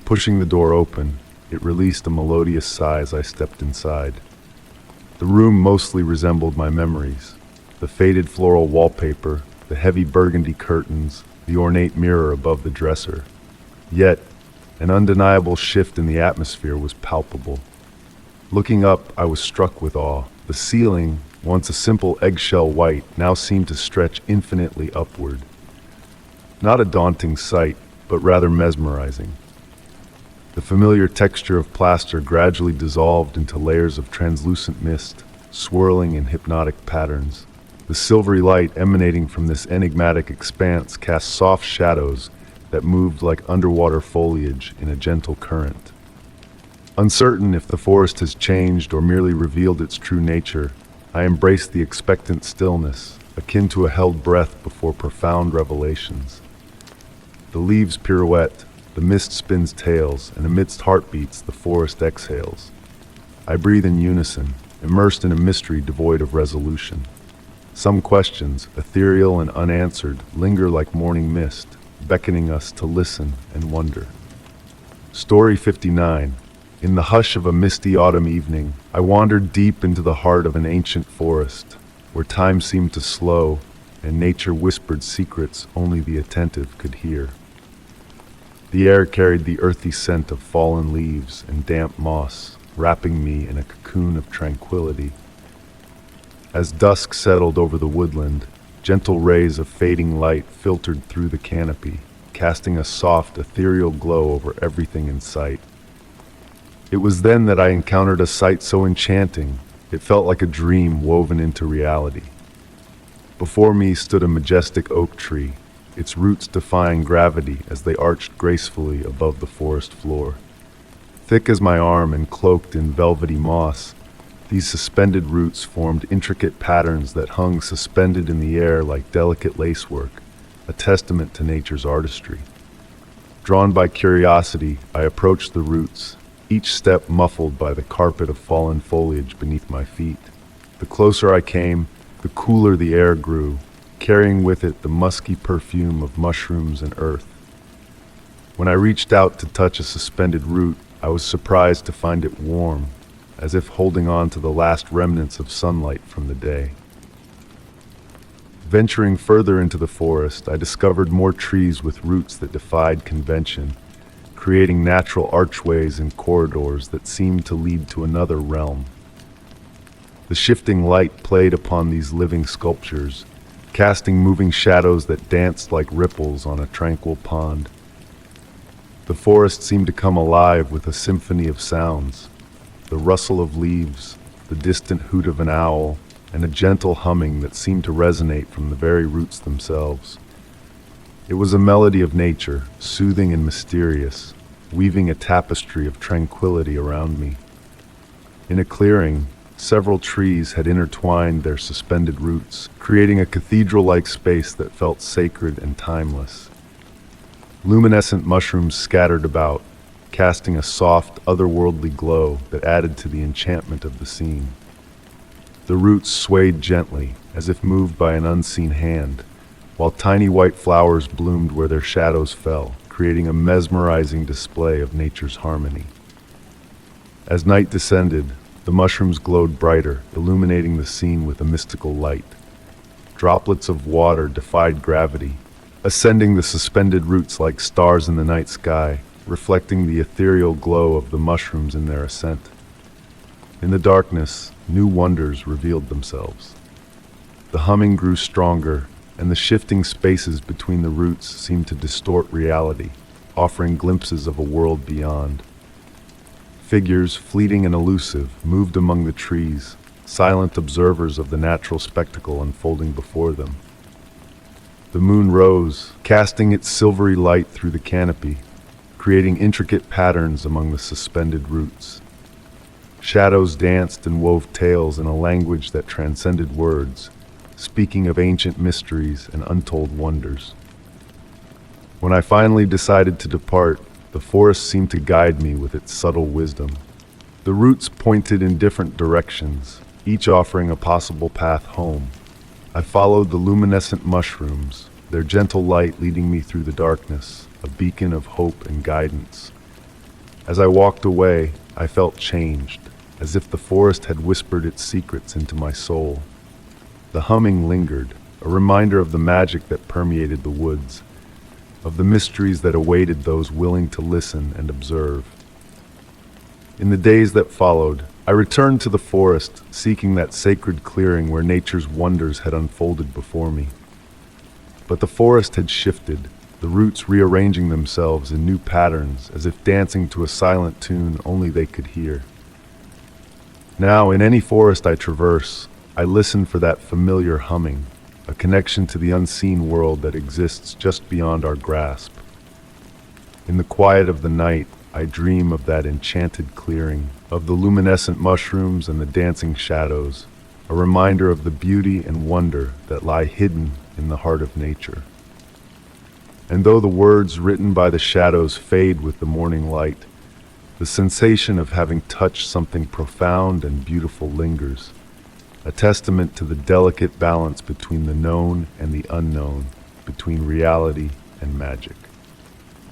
Speaker 1: Pushing the door open, it released a melodious sigh as I stepped inside. The room mostly resembled my memories. The faded floral wallpaper, the heavy burgundy curtains, the ornate mirror above the dresser. Yet, an undeniable shift in the atmosphere was palpable. Looking up, I was struck with awe. The ceiling, once a simple eggshell white, now seemed to stretch infinitely upward. Not a daunting sight, but rather mesmerizing. The familiar texture of plaster gradually dissolved into layers of translucent mist, swirling in hypnotic patterns. The silvery light emanating from this enigmatic expanse cast soft shadows that moved like underwater foliage in a gentle current. Uncertain if the forest has changed or merely revealed its true nature, I embraced the expectant stillness, akin to a held breath before profound revelations. The leaves pirouette, the mist spins tails, and amidst heartbeats the forest exhales. I breathe in unison, immersed in a mystery devoid of resolution. Some questions, ethereal and unanswered, linger like morning mist, beckoning us to listen and wonder. Story 59. In the hush of a misty autumn evening, I wandered deep into the heart of an ancient forest, where time seemed to slow and nature whispered secrets only the attentive could hear. The air carried the earthy scent of fallen leaves and damp moss, wrapping me in a cocoon of tranquility. As dusk settled over the woodland, gentle rays of fading light filtered through the canopy, casting a soft, ethereal glow over everything in sight. It was then that I encountered a sight so enchanting, it felt like a dream woven into reality. Before me stood a majestic oak tree, its roots defying gravity as they arched gracefully above the forest floor. Thick as my arm and cloaked in velvety moss, these suspended roots formed intricate patterns that hung suspended in the air like delicate lacework, a testament to nature's artistry. Drawn by curiosity, I approached the roots, each step muffled by the carpet of fallen foliage beneath my feet. The closer I came, the cooler the air grew, carrying with it the musky perfume of mushrooms and earth. When I reached out to touch a suspended root, I was surprised to find it warm, as if holding on to the last remnants of sunlight from the day. Venturing further into the forest, I discovered more trees with roots that defied convention, creating natural archways and corridors that seemed to lead to another realm. The shifting light played upon these living sculptures, casting moving shadows that danced like ripples on a tranquil pond. The forest seemed to come alive with a symphony of sounds, the rustle of leaves, the distant hoot of an owl, and a gentle humming that seemed to resonate from the very roots themselves. It was a melody of nature, soothing and mysterious, weaving a tapestry of tranquility around me. In a clearing, several trees had intertwined their suspended roots, creating a cathedral-like space that felt sacred and timeless. Luminescent mushrooms scattered about, casting a soft, otherworldly glow that added to the enchantment of the scene. The roots swayed gently, as if moved by an unseen hand, while tiny white flowers bloomed where their shadows fell, creating a mesmerizing display of nature's harmony. As night descended, the mushrooms glowed brighter, illuminating the scene with a mystical light. Droplets of water defied gravity, ascending the suspended roots like stars in the night sky, reflecting the ethereal glow of the mushrooms in their ascent. In the darkness, new wonders revealed themselves. The humming grew stronger, and the shifting spaces between the roots seemed to distort reality, offering glimpses of a world beyond. Figures, fleeting and elusive, moved among the trees, silent observers of the natural spectacle unfolding before them. The moon rose, casting its silvery light through the canopy, creating intricate patterns among the suspended roots. Shadows danced and wove tales in a language that transcended words, speaking of ancient mysteries and untold wonders. When I finally decided to depart, the forest seemed to guide me with its subtle wisdom. The roots pointed in different directions, each offering a possible path home. I followed the luminescent mushrooms, their gentle light leading me through the darkness, a beacon of hope and guidance. As I walked away, I felt changed, as if the forest had whispered its secrets into my soul. The humming lingered, a reminder of the magic that permeated the woods, of the mysteries that awaited those willing to listen and observe. In the days that followed, I returned to the forest, seeking that sacred clearing where nature's wonders had unfolded before me. But the forest had shifted, the roots rearranging themselves in new patterns as if dancing to a silent tune only they could hear. Now, in any forest I traverse, I listen for that familiar humming, a connection to the unseen world that exists just beyond our grasp. In the quiet of the night, I dream of that enchanted clearing, of the luminescent mushrooms and the dancing shadows, a reminder of the beauty and wonder that lie hidden in the heart of nature. And though the words written by the shadows fade with the morning light, the sensation of having touched something profound and beautiful lingers, a testament to the delicate balance between the known and the unknown, between reality and magic.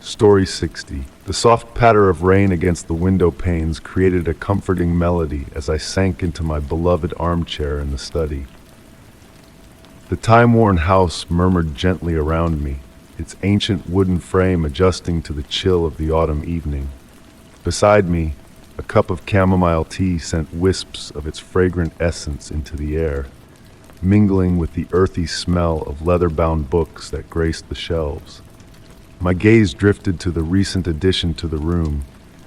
Speaker 1: Story 60. The soft patter of rain against the window panes created a comforting melody as I sank into my beloved armchair in the study. The time-worn house murmured gently around me, its ancient wooden frame adjusting to the chill of the autumn evening. Beside me, A cup of chamomile tea sent wisps of its fragrant essence into the air, mingling with the earthy smell of leather-bound books that graced the shelves. My gaze drifted to the recent addition to the room,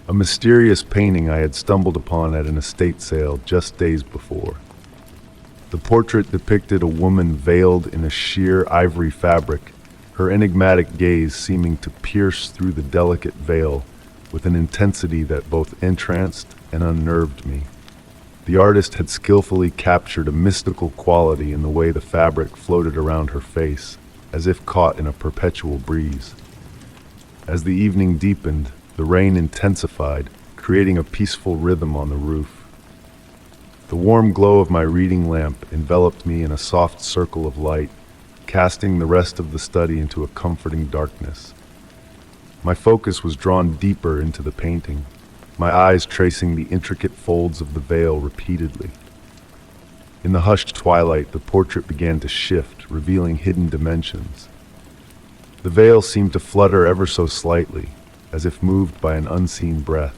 Speaker 1: a mysterious painting I had stumbled upon at an estate sale just days before. The portrait depicted a woman veiled in a sheer ivory fabric, her enigmatic gaze seeming to pierce through the delicate veil with an intensity that both entranced and unnerved me. The artist had skillfully captured a mystical quality in the way the fabric floated around her face, as if caught in a perpetual breeze. As the evening deepened, the rain intensified, creating a peaceful rhythm on the roof. The warm glow of my reading lamp enveloped me in a soft circle of light, casting the rest of the study into a comforting darkness. My focus was drawn deeper into the painting, my eyes tracing the intricate folds of the veil repeatedly. In the hushed twilight, the portrait began to shift, revealing hidden dimensions. The veil seemed to flutter ever so slightly, as if moved by an unseen breath.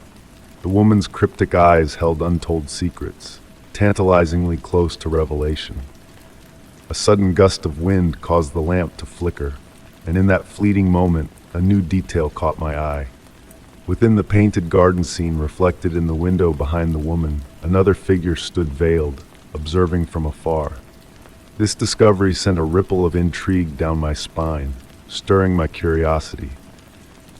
Speaker 1: The woman's cryptic eyes held untold secrets, tantalizingly close to revelation. A sudden gust of wind caused the lamp to flicker, and in that fleeting moment, a new detail caught my eye. Within the painted garden scene reflected in the window behind the woman, another figure stood veiled, observing from afar. This discovery sent a ripple of intrigue down my spine, stirring my curiosity.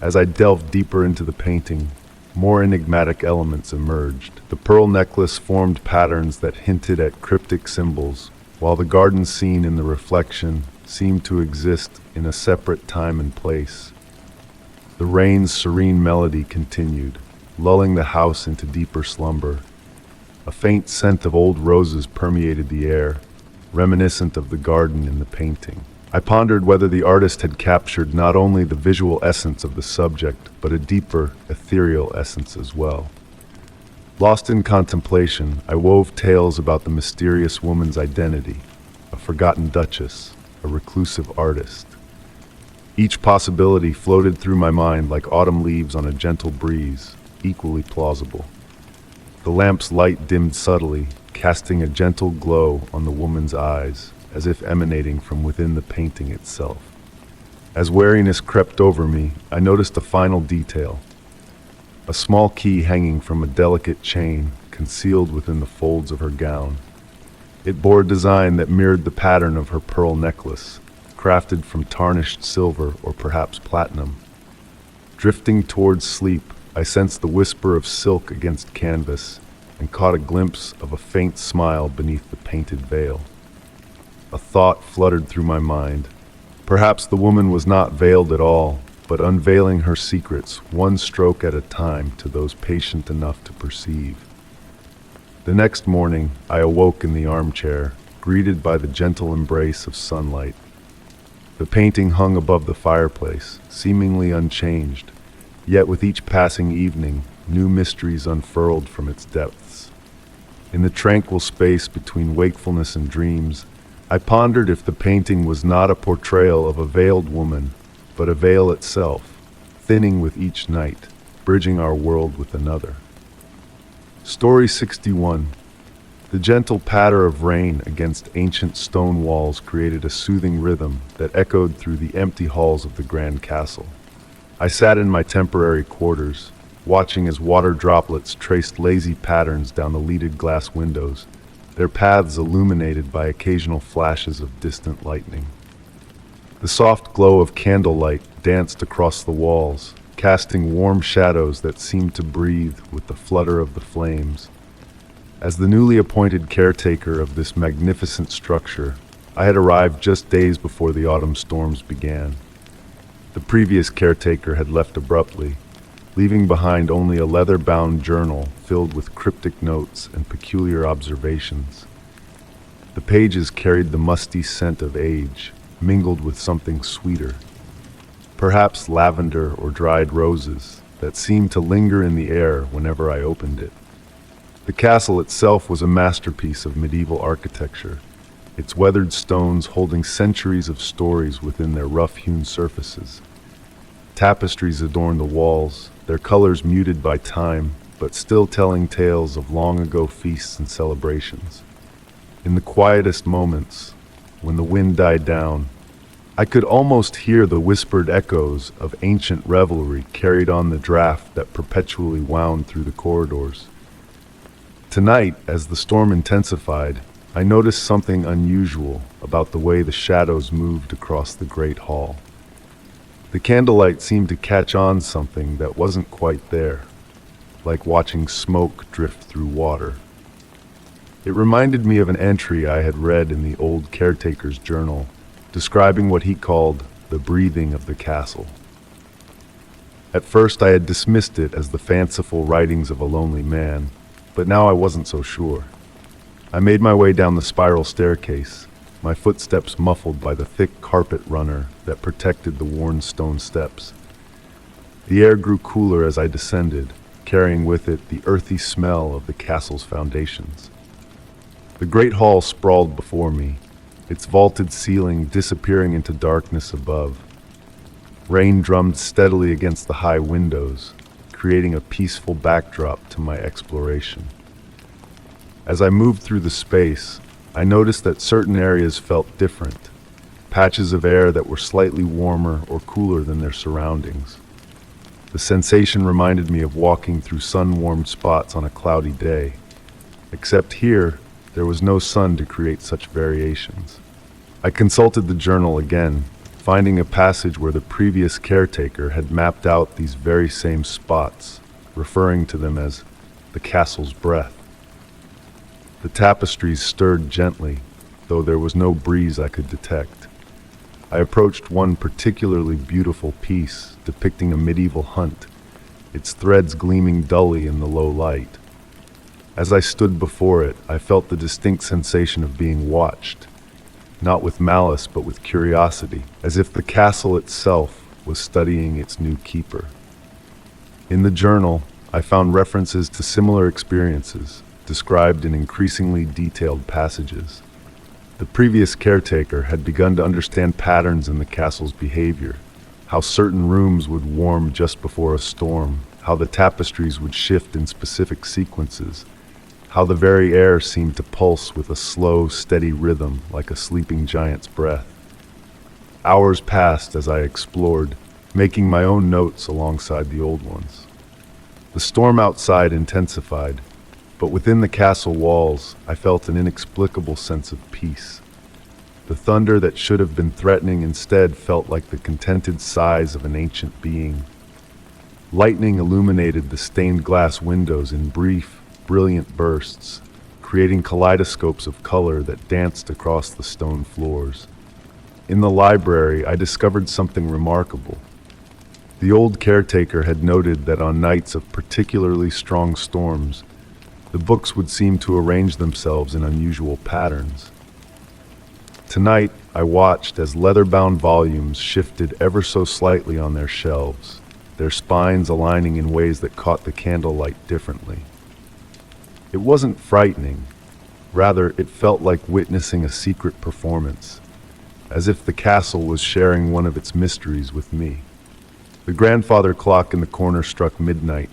Speaker 1: As I delved deeper into the painting, more enigmatic elements emerged. The pearl necklace formed patterns that hinted at cryptic symbols, while the garden scene in the reflection seemed to exist in a separate time and place. The rain's serene melody continued, lulling the house into deeper slumber. A faint scent of old roses permeated the air, reminiscent of the garden in the painting. I pondered whether the artist had captured not only the visual essence of the subject, but a deeper, ethereal essence as well. Lost in contemplation, I wove tales about the mysterious woman's identity, a forgotten duchess, a reclusive artist. Each possibility floated through my mind like autumn leaves on a gentle breeze, equally plausible. The lamp's light dimmed subtly, casting a gentle glow on the woman's eyes, as if emanating from within the painting itself. As wariness crept over me, I noticed a final detail. A small key hanging from a delicate chain, concealed within the folds of her gown. It bore a design that mirrored the pattern of her pearl necklace, crafted from tarnished silver or perhaps platinum. Drifting towards sleep, I sensed the whisper of silk against canvas and caught a glimpse of a faint smile beneath the painted veil. A thought fluttered through my mind. Perhaps the woman was not veiled at all, but unveiling her secrets one stroke at a time to those patient enough to perceive. The next morning, I awoke in the armchair, greeted by the gentle embrace of sunlight. The painting hung above the fireplace, seemingly unchanged, yet with each passing evening, new mysteries unfurled from its depths. In the tranquil space between wakefulness and dreams, I pondered if the painting was not a portrayal of a veiled woman, but a veil itself, thinning with each night, bridging our world with another. Story 61. The gentle patter of rain against ancient stone walls created a soothing rhythm that echoed through the empty halls of the grand castle. I sat in my temporary quarters, watching as water droplets traced lazy patterns down the leaded glass windows, their paths illuminated by occasional flashes of distant lightning. The soft glow of candlelight danced across the walls, casting warm shadows that seemed to breathe with the flutter of the flames. As the newly appointed caretaker of this magnificent structure, I had arrived just days before the autumn storms began. The previous caretaker had left abruptly, leaving behind only a leather-bound journal filled with cryptic notes and peculiar observations. The pages carried the musty scent of age, mingled with something sweeter, perhaps lavender or dried roses, that seemed to linger in the air whenever I opened it. The castle itself was a masterpiece of medieval architecture, its weathered stones holding centuries of stories within their rough-hewn surfaces. Tapestries adorned the walls, their colors muted by time, but still telling tales of long ago feasts and celebrations. In the quietest moments, when the wind died down, I could almost hear the whispered echoes of ancient revelry carried on the draft that perpetually wound through the corridors. Tonight, as the storm intensified, I noticed something unusual about the way the shadows moved across the great hall. The candlelight seemed to catch on something that wasn't quite there, like watching smoke drift through water. It reminded me of an entry I had read in the old caretaker's journal, describing what he called the breathing of the castle. At first I had dismissed it as the fanciful writings of a lonely man, but now I wasn't so sure. I made my way down the spiral staircase, my footsteps muffled by the thick carpet runner that protected the worn stone steps. The air grew cooler as I descended, carrying with it the earthy smell of the castle's foundations. The great hall sprawled before me, its vaulted ceiling disappearing into darkness above. Rain drummed steadily against the high windows, creating a peaceful backdrop to my exploration. As I moved through the space, I noticed that certain areas felt different, patches of air that were slightly warmer or cooler than their surroundings. The sensation reminded me of walking through sun-warmed spots on a cloudy day, except here, there was no sun to create such variations. I consulted the journal again, finding a passage where the previous caretaker had mapped out these very same spots, referring to them as the castle's breath. The tapestries stirred gently, though there was no breeze I could detect. I approached one particularly beautiful piece depicting a medieval hunt, its threads gleaming dully in the low light. As I stood before it, I felt the distinct sensation of being watched, not with malice but with curiosity, as if the castle itself was studying its new keeper. In the journal, I found references to similar experiences, described in increasingly detailed passages. The previous caretaker had begun to understand patterns in the castle's behavior, how certain rooms would warm just before a storm, how the tapestries would shift in specific sequences, how the very air seemed to pulse with a slow, steady rhythm like a sleeping giant's breath. Hours passed as I explored, making my own notes alongside the old ones. The storm outside intensified, but within the castle walls, I felt an inexplicable sense of peace. The thunder that should have been threatening instead felt like the contented sighs of an ancient being. Lightning illuminated the stained glass windows in brief, brilliant bursts, creating kaleidoscopes of color that danced across the stone floors. In the library, I discovered something remarkable. The old caretaker had noted that on nights of particularly strong storms, the books would seem to arrange themselves in unusual patterns. Tonight, I watched as leather-bound volumes shifted ever so slightly on their shelves, their spines aligning in ways that caught the candlelight differently. It wasn't frightening. Rather, it felt like witnessing a secret performance, as if the castle was sharing one of its mysteries with me. The grandfather clock in the corner struck midnight,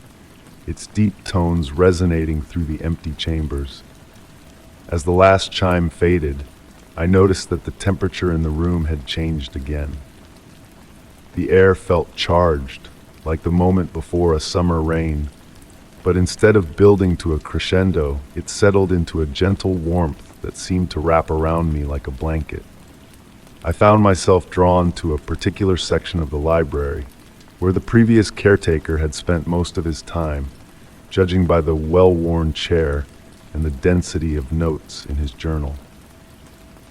Speaker 1: its deep tones resonating through the empty chambers. As the last chime faded, I noticed that the temperature in the room had changed again. The air felt charged, like the moment before a summer rain, but instead of building to a crescendo, it settled into a gentle warmth that seemed to wrap around me like a blanket. I found myself drawn to a particular section of the library, where the previous caretaker had spent most of his time, judging by the well-worn chair and the density of notes in his journal.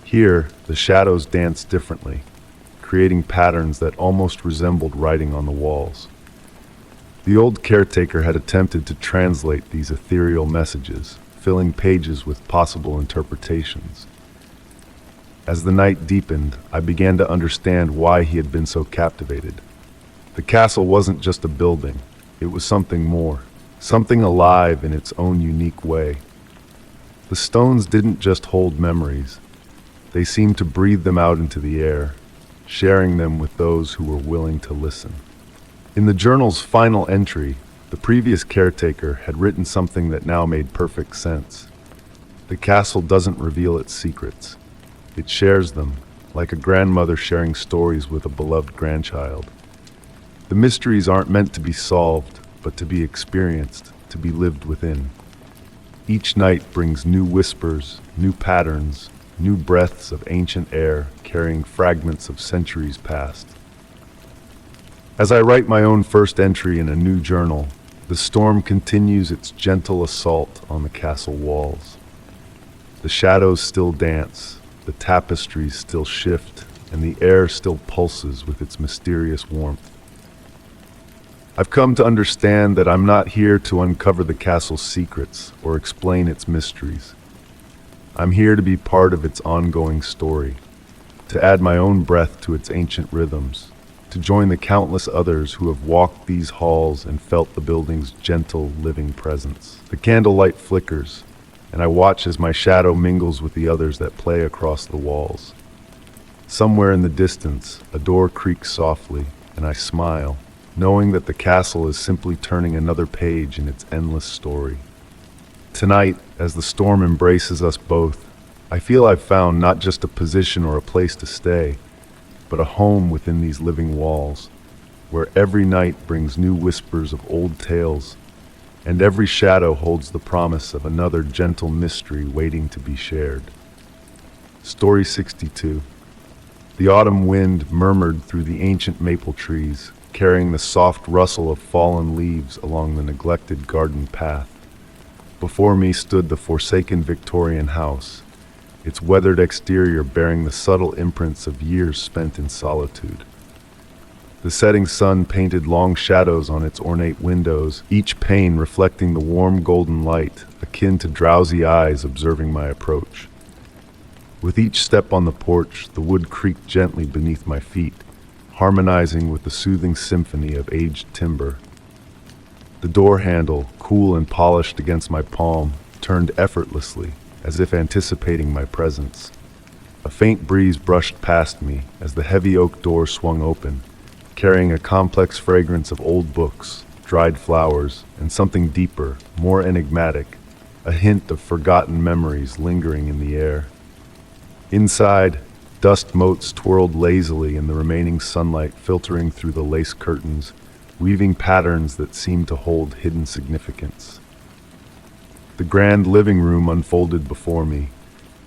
Speaker 1: Here, the shadows danced differently, creating patterns that almost resembled writing on the walls. The old caretaker had attempted to translate these ethereal messages, filling pages with possible interpretations. As the night deepened, I began to understand why he had been so captivated. The castle wasn't just a building, it was something more. Something alive in its own unique way. The stones didn't just hold memories. They seemed to breathe them out into the air, sharing them with those who were willing to listen. In the journal's final entry, The previous caretaker had written something that now made perfect sense. The castle doesn't reveal its secrets. It shares them, like a grandmother sharing stories with a beloved grandchild. The mysteries aren't meant to be solved, but to be experienced, to be lived within. Each night brings new whispers, new patterns, new breaths of ancient air carrying fragments of centuries past. As I write my own first entry in a new journal, the storm continues its gentle assault on the castle walls. The shadows still dance, the tapestries still shift, and the air still pulses with its mysterious warmth. I've come to understand that I'm not here to uncover the castle's secrets or explain its mysteries. I'm here to be part of its ongoing story, to add my own breath to its ancient rhythms, to join the countless others who have walked these halls and felt the building's gentle, living presence. The candlelight flickers, and I watch as my shadow mingles with the others that play across the walls. Somewhere in the distance, a door creaks softly, and I smile, knowing that the castle is simply turning another page in its endless story. Tonight, as the storm embraces us both, I feel I've found not just a position or a place to stay, but a home within these living walls, where every night brings new whispers of old tales, and every shadow holds the promise of another gentle mystery waiting to be shared. Story 62. The autumn wind murmured through the ancient maple trees, carrying the soft rustle of fallen leaves along the neglected garden path. Before me stood the forsaken Victorian house, its weathered exterior bearing the subtle imprints of years spent in solitude. The setting sun painted long shadows on its ornate windows, each pane reflecting the warm golden light, akin to drowsy eyes observing my approach. With each step on the porch, the wood creaked gently beneath my feet, harmonizing with the soothing symphony of aged timber. The door handle, cool and polished against my palm, turned effortlessly, as if anticipating my presence. A faint breeze brushed past me as the heavy oak door swung open, carrying a complex fragrance of old books, dried flowers, and something deeper, more enigmatic, a hint of forgotten memories lingering in the air. Inside, dust motes twirled lazily in the remaining sunlight filtering through the lace curtains, weaving patterns that seemed to hold hidden significance. The grand living room unfolded before me,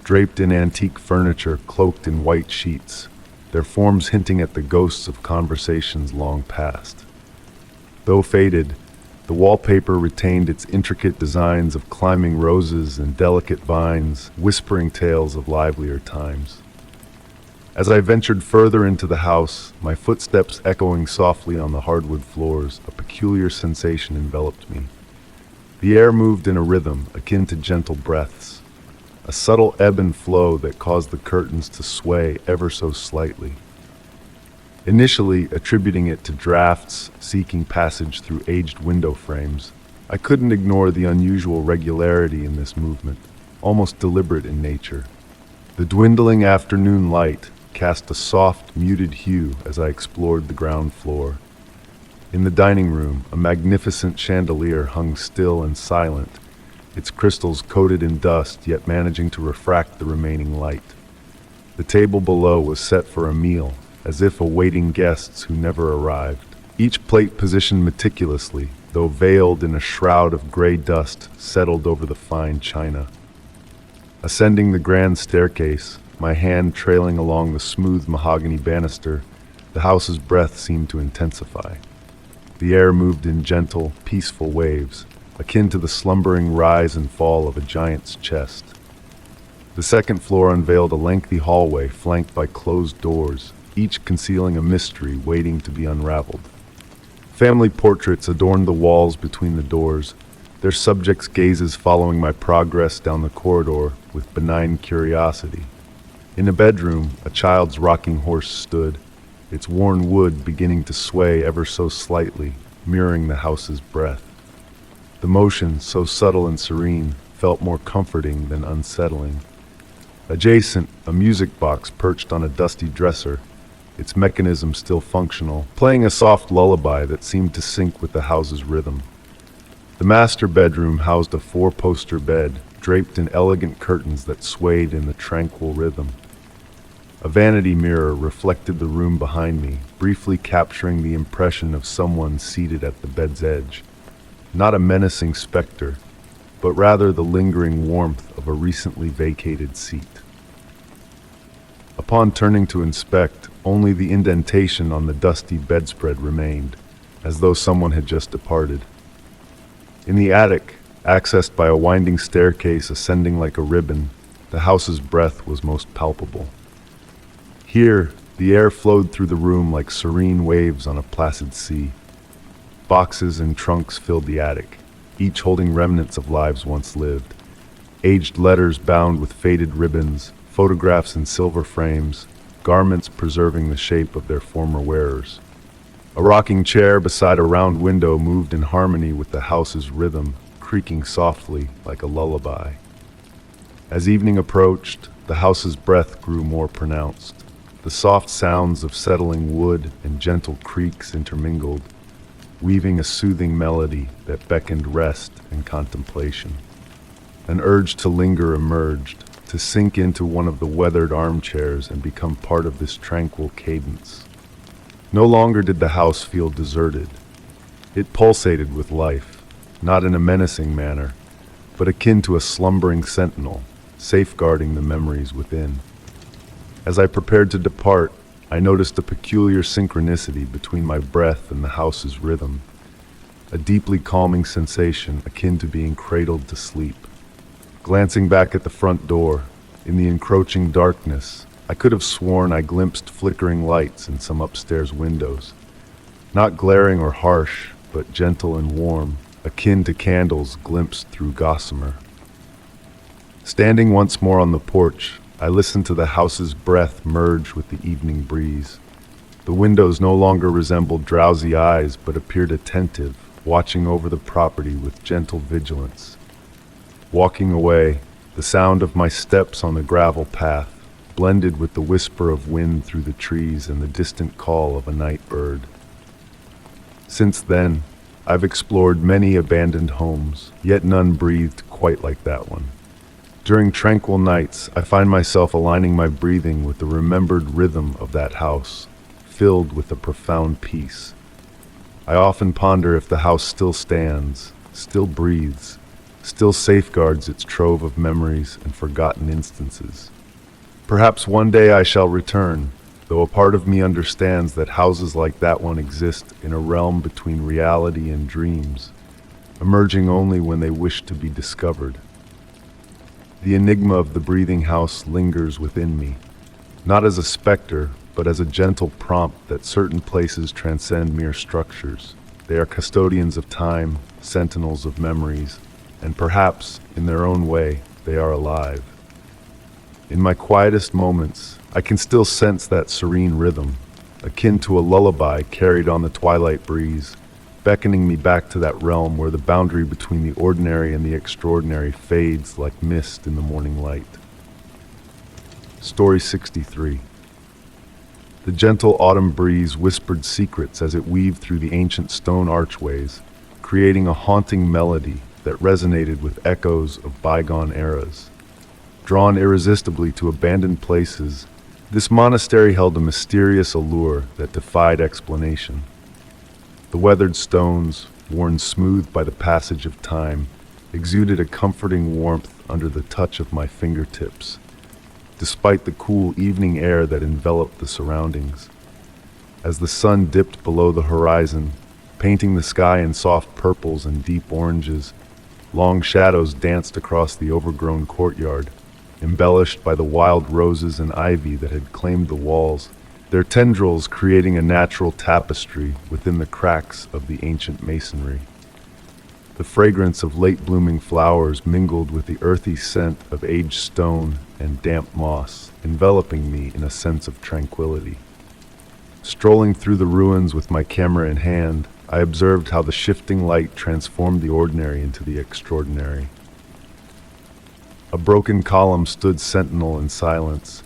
Speaker 1: draped in antique furniture cloaked in white sheets, their forms hinting at the ghosts of conversations long past. Though faded, the wallpaper retained its intricate designs of climbing roses and delicate vines, whispering tales of livelier times. As I ventured further into the house, my footsteps echoing softly on the hardwood floors, a peculiar sensation enveloped me. The air moved in a rhythm akin to gentle breaths, a subtle ebb and flow that caused the curtains to sway ever so slightly. Initially attributing it to drafts seeking passage through aged window frames, I couldn't ignore the unusual regularity in this movement, almost deliberate in nature. The dwindling afternoon light cast a soft, muted hue as I explored the ground floor. In the dining room, a magnificent chandelier hung still and silent, its crystals coated in dust yet managing to refract the remaining light. The table below was set for a meal, as if awaiting guests who never arrived. Each plate positioned meticulously, though veiled in a shroud of gray dust settled over the fine china. Ascending the grand staircase, my hand trailing along the smooth mahogany banister, the house's breath seemed to intensify. The air moved in gentle, peaceful waves, akin to the slumbering rise and fall of a giant's chest. The second floor unveiled a lengthy hallway flanked by closed doors, each concealing a mystery waiting to be unraveled. Family portraits adorned the walls between the doors, their subjects' gazes following my progress down the corridor with benign curiosity. In a bedroom, a child's rocking horse stood, its worn wood beginning to sway ever so slightly, mirroring the house's breath. The motion, so subtle and serene, felt more comforting than unsettling. Adjacent, a music box perched on a dusty dresser, its mechanism still functional, playing a soft lullaby that seemed to sync with the house's rhythm. The master bedroom housed a four-poster bed, draped in elegant curtains that swayed in the tranquil rhythm. A vanity mirror reflected the room behind me, briefly capturing the impression of someone seated at the bed's edge. Not a menacing specter, but rather the lingering warmth of a recently vacated seat. Upon turning to inspect, only the indentation on the dusty bedspread remained, as though someone had just departed. In the attic, accessed by a winding staircase ascending like a ribbon, the house's breath was most palpable. Here, the air flowed through the room like serene waves on a placid sea. Boxes and trunks filled the attic, each holding remnants of lives once lived. Aged letters bound with faded ribbons, photographs in silver frames, garments preserving the shape of their former wearers. A rocking chair beside a round window moved in harmony with the house's rhythm, creaking softly like a lullaby. As evening approached, the house's breath grew more pronounced. The soft sounds of settling wood and gentle creaks intermingled, weaving a soothing melody that beckoned rest and contemplation. An urge to linger emerged, to sink into one of the weathered armchairs and become part of this tranquil cadence. No longer did the house feel deserted. It pulsated with life, not in a menacing manner, but akin to a slumbering sentinel, safeguarding the memories within. As I prepared to depart, I noticed a peculiar synchronicity between my breath and the house's rhythm, a deeply calming sensation akin to being cradled to sleep. Glancing back at the front door, in the encroaching darkness, I could have sworn I glimpsed flickering lights in some upstairs windows. Not glaring or harsh, but gentle and warm, akin to candles glimpsed through gossamer. Standing once more on the porch, I listened to the house's breath merge with the evening breeze. The windows no longer resembled drowsy eyes, but appeared attentive, watching over the property with gentle vigilance. Walking away, the sound of my steps on the gravel path blended with the whisper of wind through the trees and the distant call of a night bird. Since then, I've explored many abandoned homes, yet none breathed quite like that one. During tranquil nights, I find myself aligning my breathing with the remembered rhythm of that house, filled with a profound peace. I often ponder if the house still stands, still breathes, still safeguards its trove of memories and forgotten instances. Perhaps one day I shall return, though a part of me understands that houses like that one exist in a realm between reality and dreams, emerging only when they wish to be discovered. The enigma of the breathing house lingers within me, not as a specter, but as a gentle prompt that certain places transcend mere structures. They are custodians of time, sentinels of memories, and perhaps, in their own way, they are alive. In my quietest moments, I can still sense that serene rhythm, akin to a lullaby carried on the twilight breeze, beckoning me back to that realm where the boundary between the ordinary and the extraordinary fades like mist in the morning light. Story 63. The gentle autumn breeze whispered secrets as it weaved through the ancient stone archways, creating a haunting melody that resonated with echoes of bygone eras. Drawn irresistibly to abandoned places, this monastery held a mysterious allure that defied explanation. The weathered stones, worn smooth by the passage of time, exuded a comforting warmth under the touch of my fingertips, despite the cool evening air that enveloped the surroundings. As the sun dipped below the horizon, painting the sky in soft purples and deep oranges, long shadows danced across the overgrown courtyard, embellished by the wild roses and ivy that had claimed the walls, their tendrils creating a natural tapestry within the cracks of the ancient masonry. The fragrance of late-blooming flowers mingled with the earthy scent of aged stone and damp moss, enveloping me in a sense of tranquility. Strolling through the ruins with my camera in hand, I observed how the shifting light transformed the ordinary into the extraordinary. A broken column stood sentinel in silence,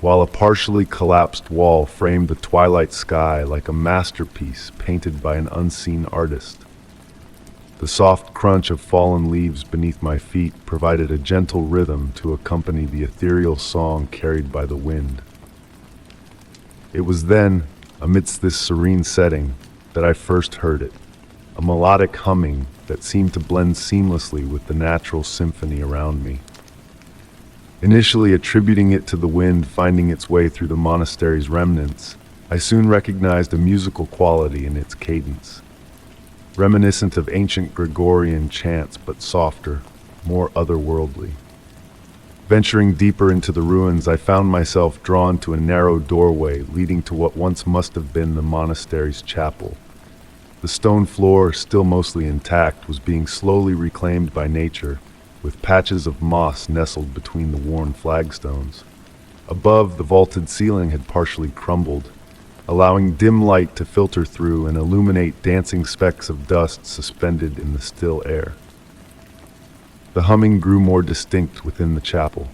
Speaker 1: while a partially collapsed wall framed the twilight sky like a masterpiece painted by an unseen artist. The soft crunch of fallen leaves beneath my feet provided a gentle rhythm to accompany the ethereal song carried by the wind. It was then, amidst this serene setting, that I first heard it, a melodic humming that seemed to blend seamlessly with the natural symphony around me. Initially attributing it to the wind finding its way through the monastery's remnants, I soon recognized a musical quality in its cadence, reminiscent of ancient Gregorian chants but softer, more otherworldly. Venturing deeper into the ruins, I found myself drawn to a narrow doorway leading to what once must have been the monastery's chapel. The stone floor, still mostly intact, was being slowly reclaimed by nature, with patches of moss nestled between the worn flagstones. Above, the vaulted ceiling had partially crumbled, allowing dim light to filter through and illuminate dancing specks of dust suspended in the still air. The humming grew more distinct within the chapel,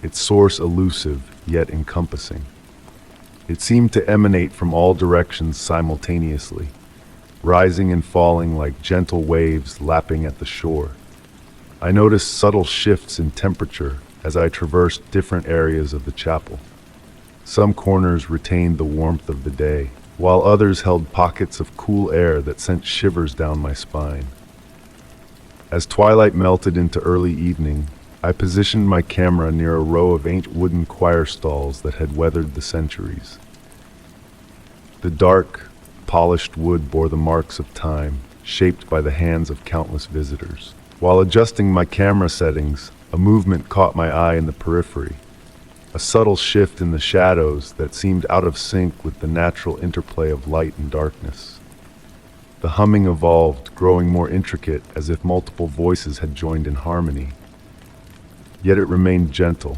Speaker 1: its source elusive yet encompassing. It seemed to emanate from all directions simultaneously, rising and falling like gentle waves lapping at the shore. I noticed subtle shifts in temperature as I traversed different areas of the chapel. Some corners retained the warmth of the day, while others held pockets of cool air that sent shivers down my spine. As twilight melted into early evening, I positioned my camera near a row of ancient wooden choir stalls that had weathered the centuries. The dark, polished wood bore the marks of time, shaped by the hands of countless visitors. While adjusting my camera settings, a movement caught my eye in the periphery, a subtle shift in the shadows that seemed out of sync with the natural interplay of light and darkness. The humming evolved, growing more intricate as if multiple voices had joined in harmony. Yet it remained gentle,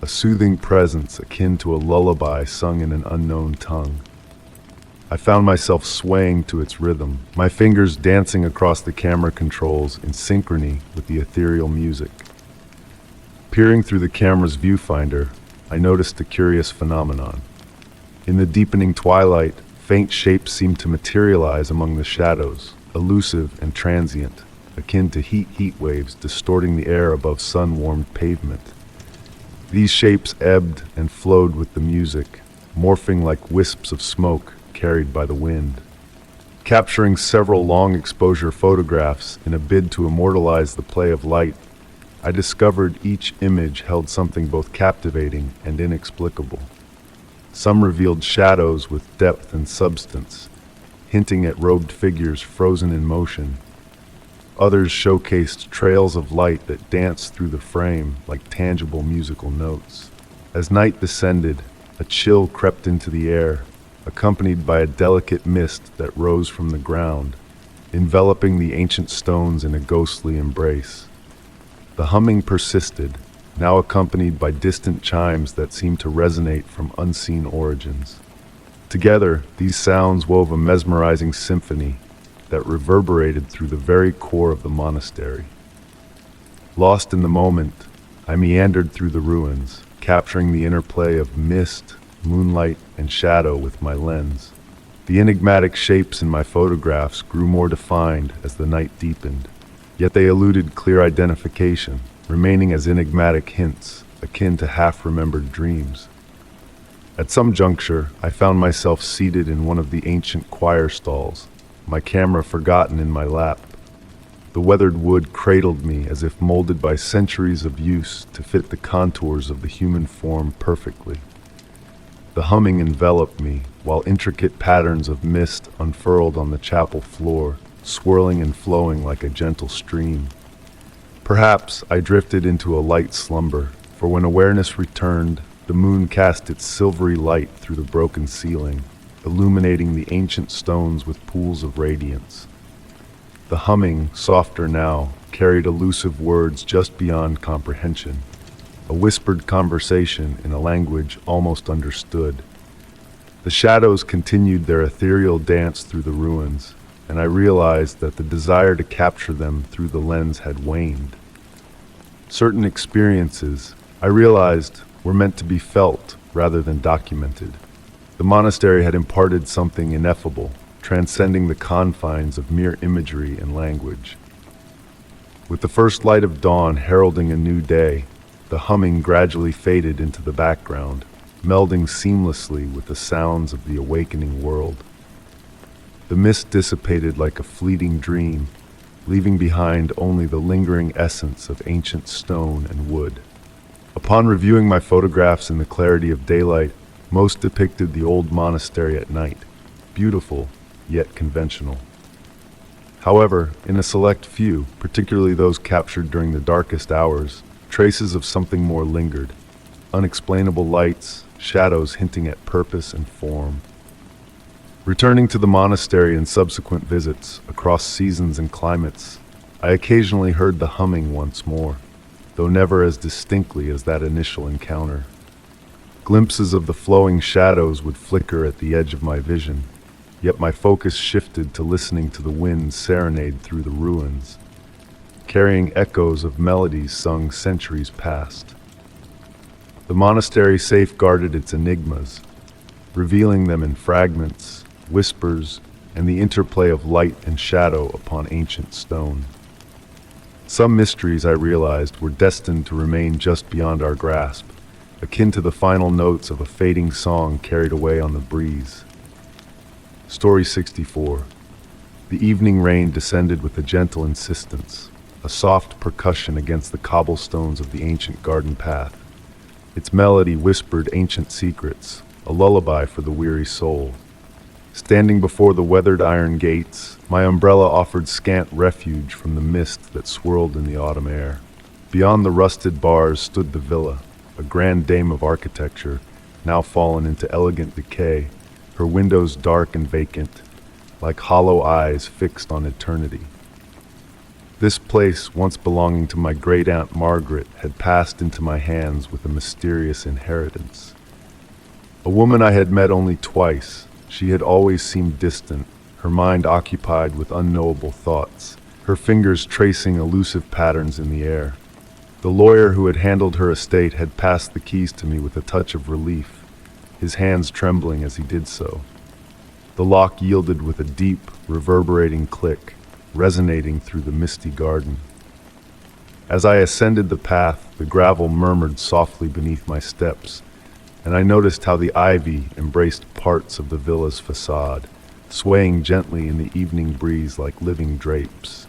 Speaker 1: a soothing presence akin to a lullaby sung in an unknown tongue. I found myself swaying to its rhythm, my fingers dancing across the camera controls in synchrony with the ethereal music. Peering through the camera's viewfinder, I noticed a curious phenomenon. In the deepening twilight, faint shapes seemed to materialize among the shadows, elusive and transient, akin to heat waves distorting the air above sun-warmed pavement. These shapes ebbed and flowed with the music, morphing like wisps of smoke carried by the wind. Capturing several long-exposure photographs in a bid to immortalize the play of light, I discovered each image held something both captivating and inexplicable. Some revealed shadows with depth and substance, hinting at robed figures frozen in motion. Others showcased trails of light that danced through the frame like tangible musical notes. As night descended, a chill crept into the air, accompanied by a delicate mist that rose from the ground, enveloping the ancient stones in a ghostly embrace. The humming persisted, now accompanied by distant chimes that seemed to resonate from unseen origins. Together, these sounds wove a mesmerizing symphony that reverberated through the very core of the monastery. Lost in the moment, I meandered through the ruins, capturing the interplay of mist, moonlight, and shadow with my lens. The enigmatic shapes in my photographs grew more defined as the night deepened, yet they eluded clear identification, remaining as enigmatic hints, akin to half-remembered dreams. At some juncture, I found myself seated in one of the ancient choir stalls, my camera forgotten in my lap. The weathered wood cradled me as if molded by centuries of use to fit the contours of the human form perfectly. The humming enveloped me, while intricate patterns of mist unfurled on the chapel floor, swirling and flowing like a gentle stream. Perhaps I drifted into a light slumber, for when awareness returned, the moon cast its silvery light through the broken ceiling, illuminating the ancient stones with pools of radiance. The humming, softer now, carried elusive words just beyond comprehension, a whispered conversation in a language almost understood. The shadows continued their ethereal dance through the ruins, and I realized that the desire to capture them through the lens had waned. Certain experiences, I realized, were meant to be felt rather than documented. The monastery had imparted something ineffable, transcending the confines of mere imagery and language. With the first light of dawn heralding a new day, the humming gradually faded into the background, melding seamlessly with the sounds of the awakening world. The mist dissipated like a fleeting dream, leaving behind only the lingering essence of ancient stone and wood. Upon reviewing my photographs in the clarity of daylight, most depicted the old monastery at night, beautiful yet conventional. However, in a select few, particularly those captured during the darkest hours, traces of something more lingered, unexplainable lights, shadows hinting at purpose and form. Returning to the monastery in subsequent visits, across seasons and climates, I occasionally heard the humming once more, though never as distinctly as that initial encounter. Glimpses of the flowing shadows would flicker at the edge of my vision, yet my focus shifted to listening to the wind serenade through the ruins, carrying echoes of melodies sung centuries past. The monastery safeguarded its enigmas, revealing them in fragments, whispers, and the interplay of light and shadow upon ancient stone. Some mysteries, I realized, were destined to remain just beyond our grasp, akin to the final notes of a fading song carried away on the breeze. Story 64. The evening rain descended with a gentle insistence, a soft percussion against the cobblestones of the ancient garden path. Its melody whispered ancient secrets, a lullaby for the weary soul. Standing before the weathered iron gates, my umbrella offered scant refuge from the mist that swirled in the autumn air. Beyond the rusted bars stood the villa, a grand dame of architecture, now fallen into elegant decay, her windows dark and vacant, like hollow eyes fixed on eternity. This place, once belonging to my great-aunt Margaret, had passed into my hands with a mysterious inheritance. A woman I had met only twice, she had always seemed distant, her mind occupied with unknowable thoughts, her fingers tracing elusive patterns in the air. The lawyer who had handled her estate had passed the keys to me with a touch of relief, his hands trembling as he did so. The lock yielded with a deep, reverberating click, resonating through the misty garden. As I ascended the path, the gravel murmured softly beneath my steps, and I noticed how the ivy embraced parts of the villa's facade, swaying gently in the evening breeze like living drapes.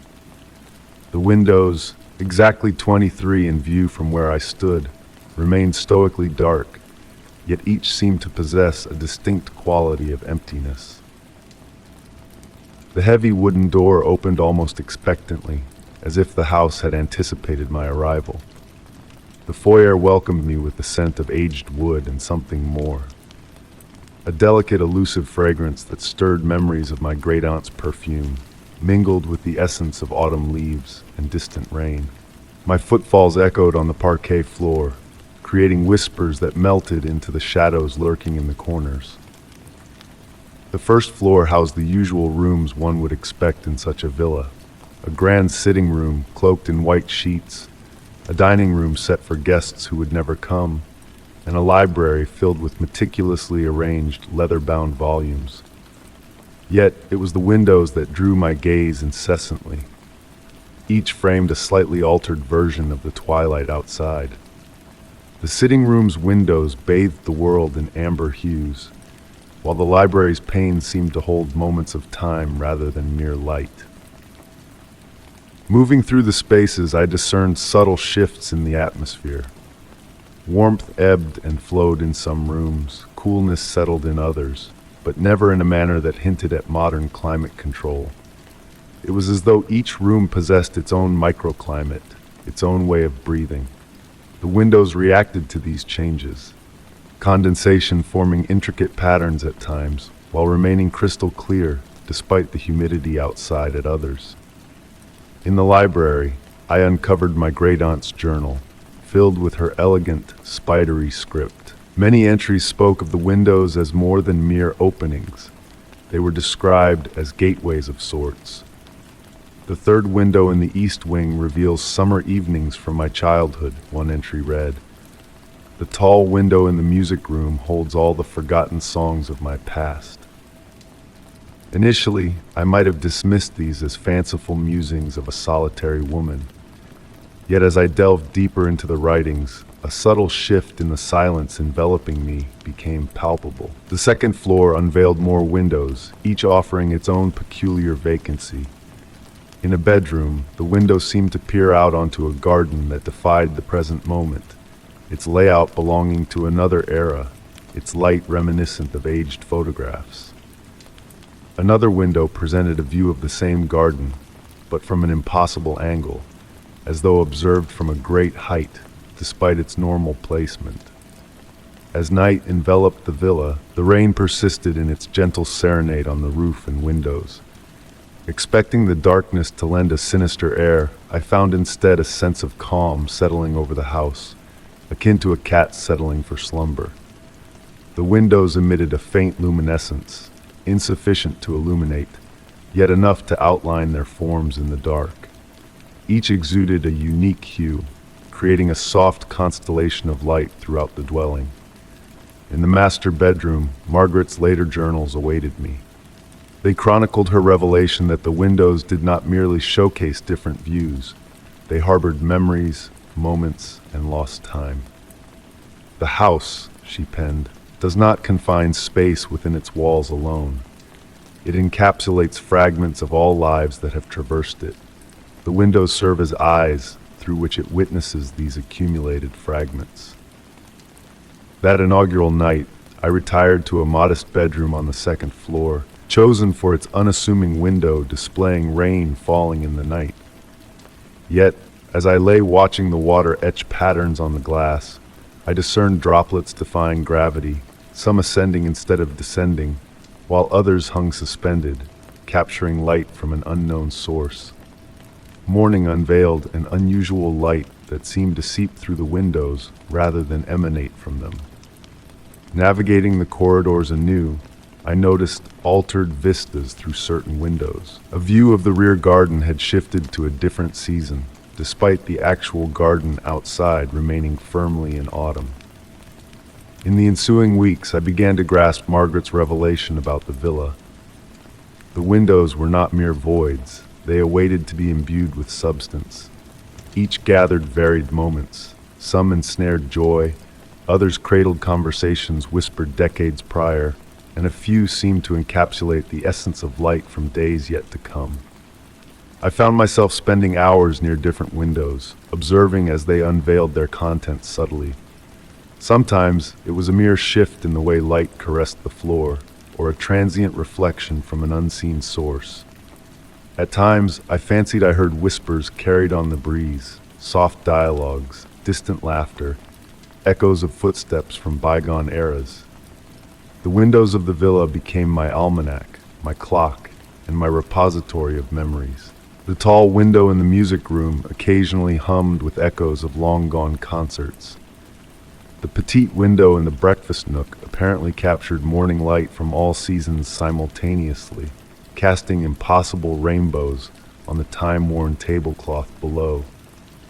Speaker 1: The windows, exactly 23 in view from where I stood, remained stoically dark, yet each seemed to possess a distinct quality of emptiness. The heavy wooden door opened almost expectantly, as if the house had anticipated my arrival. The foyer welcomed me with the scent of aged wood and something more. A delicate, elusive fragrance that stirred memories of my great-aunt's perfume, mingled with the essence of autumn leaves and distant rain. My footfalls echoed on the parquet floor, creating whispers that melted into the shadows lurking in the corners. The first floor housed the usual rooms one would expect in such a villa. A grand sitting room cloaked in white sheets, a dining room set for guests who would never come, and a library filled with meticulously arranged leather-bound volumes. Yet it was the windows that drew my gaze incessantly. Each framed a slightly altered version of the twilight outside. The sitting room's windows bathed the world in amber hues, while the library's panes seemed to hold moments of time rather than mere light. Moving through the spaces, I discerned subtle shifts in the atmosphere. Warmth ebbed and flowed in some rooms, coolness settled in others, but never in a manner that hinted at modern climate control. It was as though each room possessed its own microclimate, its own way of breathing. The windows reacted to these changes, condensation forming intricate patterns at times, while remaining crystal clear despite the humidity outside at others. In the library, I uncovered my great-aunt's journal, filled with her elegant, spidery script. Many entries spoke of the windows as more than mere openings. They were described as gateways of sorts. The third window in the east wing reveals summer evenings from my childhood, one entry read. The tall window in the music room holds all the forgotten songs of my past. Initially, I might have dismissed these as fanciful musings of a solitary woman. Yet as I delved deeper into the writings, a subtle shift in the silence enveloping me became palpable. The second floor unveiled more windows, each offering its own peculiar vacancy. In a bedroom, the window seemed to peer out onto a garden that defied the present moment, its layout belonging to another era, its light reminiscent of aged photographs. Another window presented a view of the same garden, but from an impossible angle, as though observed from a great height, despite its normal placement. As night enveloped the villa, the rain persisted in its gentle serenade on the roof and windows. Expecting the darkness to lend a sinister air, I found instead a sense of calm settling over the house, akin to a cat settling for slumber. The windows emitted a faint luminescence, insufficient to illuminate, yet enough to outline their forms in the dark. Each exuded a unique hue, creating a soft constellation of light throughout the dwelling. In the master bedroom, Margaret's later journals awaited me. They chronicled her revelation that the windows did not merely showcase different views, they harbored memories, moments, and lost time. The house, she penned, does not confine space within its walls alone. It encapsulates fragments of all lives that have traversed it. The windows serve as eyes through which it witnesses these accumulated fragments. That inaugural night, I retired to a modest bedroom on the second floor, chosen for its unassuming window displaying rain falling in the night. Yet, as I lay watching the water etch patterns on the glass, I discerned droplets defying gravity, some ascending instead of descending, while others hung suspended, capturing light from an unknown source. Morning unveiled an unusual light that seemed to seep through the windows rather than emanate from them. Navigating the corridors anew, I noticed altered vistas through certain windows. A view of the rear garden had shifted to a different season, despite the actual garden outside remaining firmly in autumn. In the ensuing weeks, I began to grasp Margaret's revelation about the villa. The windows were not mere voids. They awaited to be imbued with substance. Each gathered varied moments. Some ensnared joy, others cradled conversations whispered decades prior, and a few seemed to encapsulate the essence of light from days yet to come. I found myself spending hours near different windows, observing as they unveiled their contents subtly. Sometimes it was a mere shift in the way light caressed the floor, or a transient reflection from an unseen source. At times, I fancied I heard whispers carried on the breeze, soft dialogues, distant laughter, echoes of footsteps from bygone eras. The windows of the villa became my almanac, my clock, and my repository of memories. The tall window in the music room occasionally hummed with echoes of long-gone concerts. The petite window in the breakfast nook apparently captured morning light from all seasons simultaneously, casting impossible rainbows on the time-worn tablecloth below.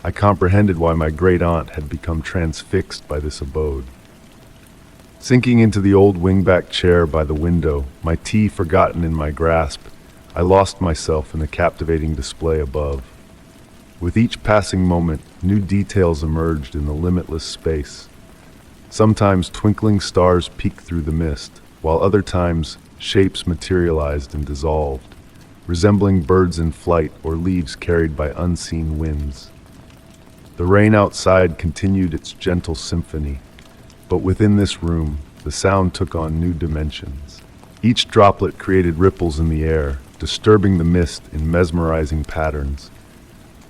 Speaker 1: I comprehended why my great-aunt had become transfixed by this abode. Sinking into the old wingback chair by the window, my tea forgotten in my grasp, I lost myself in the captivating display above. With each passing moment, new details emerged in the limitless space. Sometimes twinkling stars peeked through the mist, while other times shapes materialized and dissolved, resembling birds in flight or leaves carried by unseen winds. The rain outside continued its gentle symphony, but within this room, the sound took on new dimensions. Each droplet created ripples in the air, disturbing the mist in mesmerizing patterns.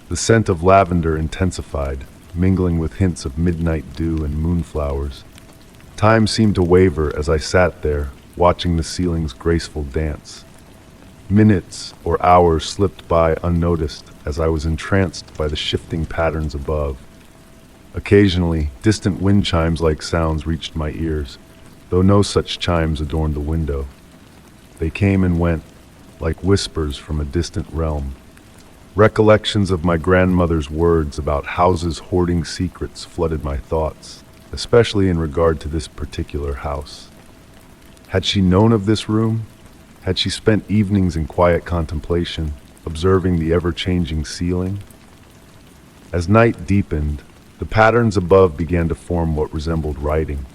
Speaker 1: The scent of lavender intensified, mingling with hints of midnight dew and moonflowers. Time seemed to waver as I sat there, watching the ceiling's graceful dance. Minutes or hours slipped by unnoticed as I was entranced by the shifting patterns above. Occasionally, distant wind chimes-like sounds reached my ears, though no such chimes adorned the window. They came and went, like whispers from a distant realm. Recollections of my grandmother's words about houses hoarding secrets flooded my thoughts, especially in regard to this particular house. Had she known of this room? Had she spent evenings in quiet contemplation, observing the ever-changing ceiling? As night deepened, the patterns above began to form what resembled writing,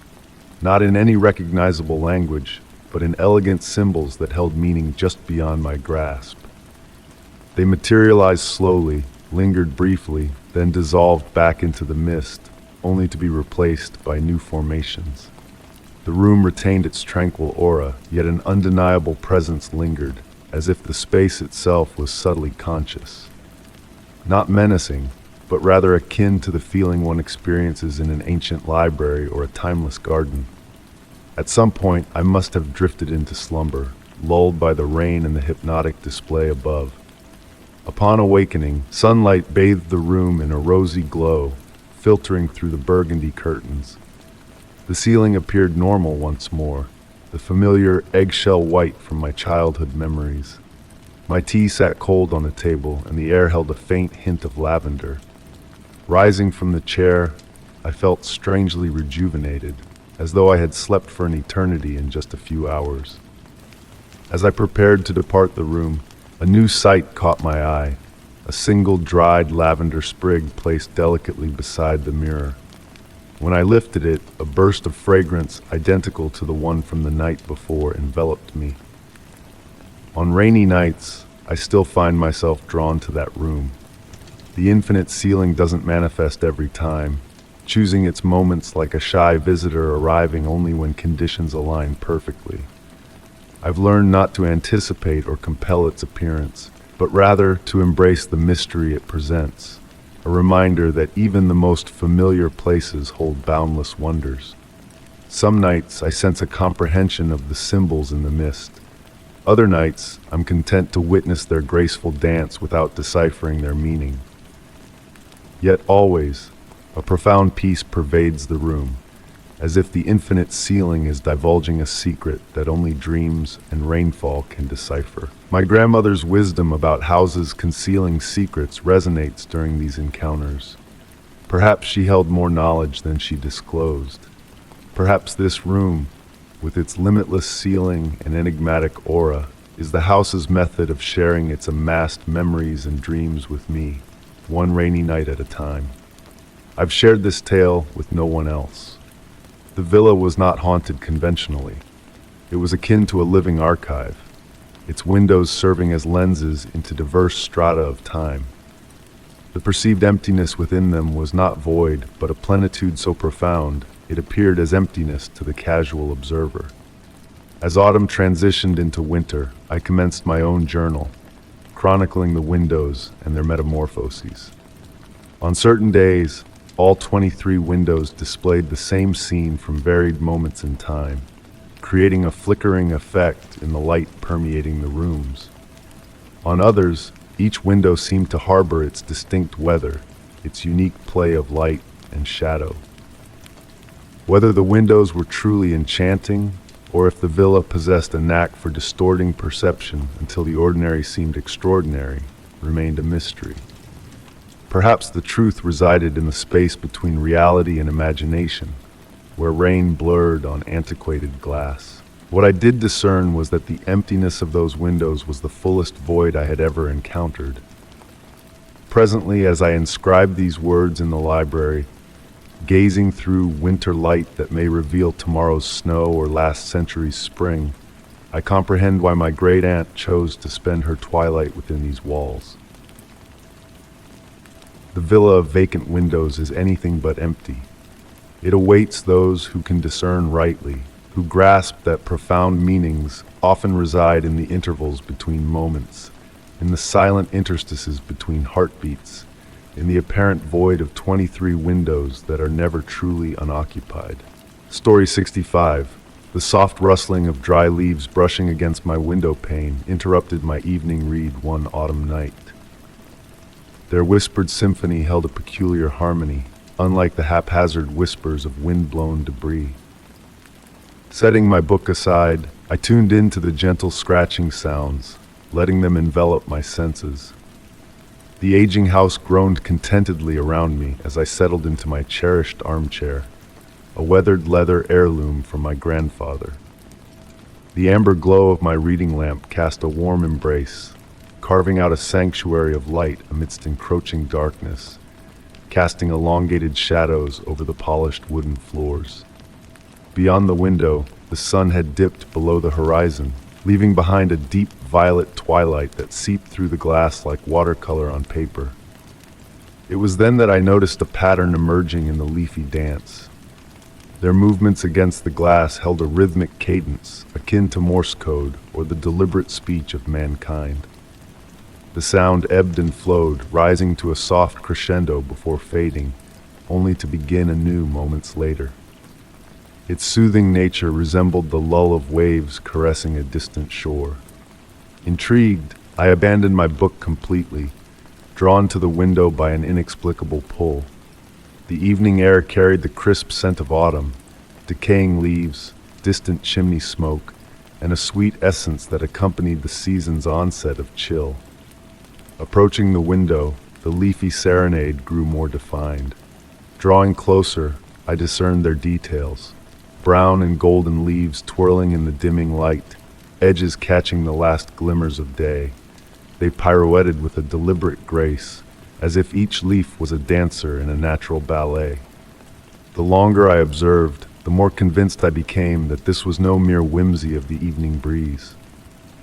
Speaker 1: not in any recognizable language, but in elegant symbols that held meaning just beyond my grasp. They materialized slowly, lingered briefly, then dissolved back into the mist, only to be replaced by new formations. The room retained its tranquil aura, yet an undeniable presence lingered, as if the space itself was subtly conscious. Not menacing, but rather akin to the feeling one experiences in an ancient library or a timeless garden. At some point, I must have drifted into slumber, lulled by the rain and the hypnotic display above. Upon awakening, sunlight bathed the room in a rosy glow, filtering through the burgundy curtains. The ceiling appeared normal once more, the familiar eggshell white from my childhood memories. My tea sat cold on the table, and the air held a faint hint of lavender. Rising from the chair, I felt strangely rejuvenated, as though I had slept for an eternity in just a few hours. As I prepared to depart the room, a new sight caught my eye, a single dried lavender sprig placed delicately beside the mirror. When I lifted it, a burst of fragrance identical to the one from the night before enveloped me. On rainy nights, I still find myself drawn to that room. The infinite ceiling doesn't manifest every time, choosing its moments like a shy visitor arriving only when conditions align perfectly. I've learned not to anticipate or compel its appearance, but rather to embrace the mystery it presents, a reminder that even the most familiar places hold boundless wonders. Some nights I sense a comprehension of the symbols in the mist. Other nights I'm content to witness their graceful dance without deciphering their meaning. Yet always, a profound peace pervades the room, as if the infinite ceiling is divulging a secret that only dreams and rainfall can decipher. My grandmother's wisdom about houses concealing secrets resonates during these encounters. Perhaps she held more knowledge than she disclosed. Perhaps this room, with its limitless ceiling and enigmatic aura, is the house's method of sharing its amassed memories and dreams with me, one rainy night at a time. I've shared this tale with no one else. The villa was not haunted conventionally. It was akin to a living archive, its windows serving as lenses into diverse strata of time. The perceived emptiness within them was not void, but a plenitude so profound it appeared as emptiness to the casual observer. As autumn transitioned into winter, I commenced my own journal, chronicling the windows and their metamorphoses. On certain days, all 23 windows displayed the same scene from varied moments in time, creating a flickering effect in the light permeating the rooms. On others, each window seemed to harbor its distinct weather, its unique play of light and shadow. Whether the windows were truly enchanting, or if the villa possessed a knack for distorting perception until the ordinary seemed extraordinary, remained a mystery. Perhaps the truth resided in the space between reality and imagination, where rain blurred on antiquated glass. What I did discern was that the emptiness of those windows was the fullest void I had ever encountered. Presently, as I inscribed these words in the library, gazing through winter light that may reveal tomorrow's snow or last century's spring, I comprehend why my great-aunt chose to spend her twilight within these walls. The villa of vacant windows is anything but empty. It awaits those who can discern rightly, who grasp that profound meanings often reside in the intervals between moments, in the silent interstices between heartbeats, in the apparent void of 23 windows that are never truly unoccupied. Story 65. The soft rustling of dry leaves brushing against my window pane interrupted my evening read one autumn night. Their whispered symphony held a peculiar harmony, unlike the haphazard whispers of wind-blown debris. Setting my book aside, I tuned in to the gentle scratching sounds, letting them envelop my senses. The aging house groaned contentedly around me as I settled into my cherished armchair, a weathered leather heirloom from my grandfather. The amber glow of my reading lamp cast a warm embrace, carving out a sanctuary of light amidst encroaching darkness, casting elongated shadows over the polished wooden floors. Beyond the window, the sun had dipped below the horizon, leaving behind a deep violet twilight that seeped through the glass like watercolor on paper. It was then that I noticed a pattern emerging in the leafy dance. Their movements against the glass held a rhythmic cadence akin to Morse code or the deliberate speech of mankind. The sound ebbed and flowed, rising to a soft crescendo before fading, only to begin anew moments later. Its soothing nature resembled the lull of waves caressing a distant shore. Intrigued, I abandoned my book completely, drawn to the window by an inexplicable pull. The evening air carried the crisp scent of autumn, decaying leaves, distant chimney smoke, and a sweet essence that accompanied the season's onset of chill. Approaching the window, the leafy serenade grew more defined. Drawing closer, I discerned their details. Brown and golden leaves twirling in the dimming light, edges catching the last glimmers of day. They pirouetted with a deliberate grace, as if each leaf was a dancer in a natural ballet. The longer I observed, the more convinced I became that this was no mere whimsy of the evening breeze.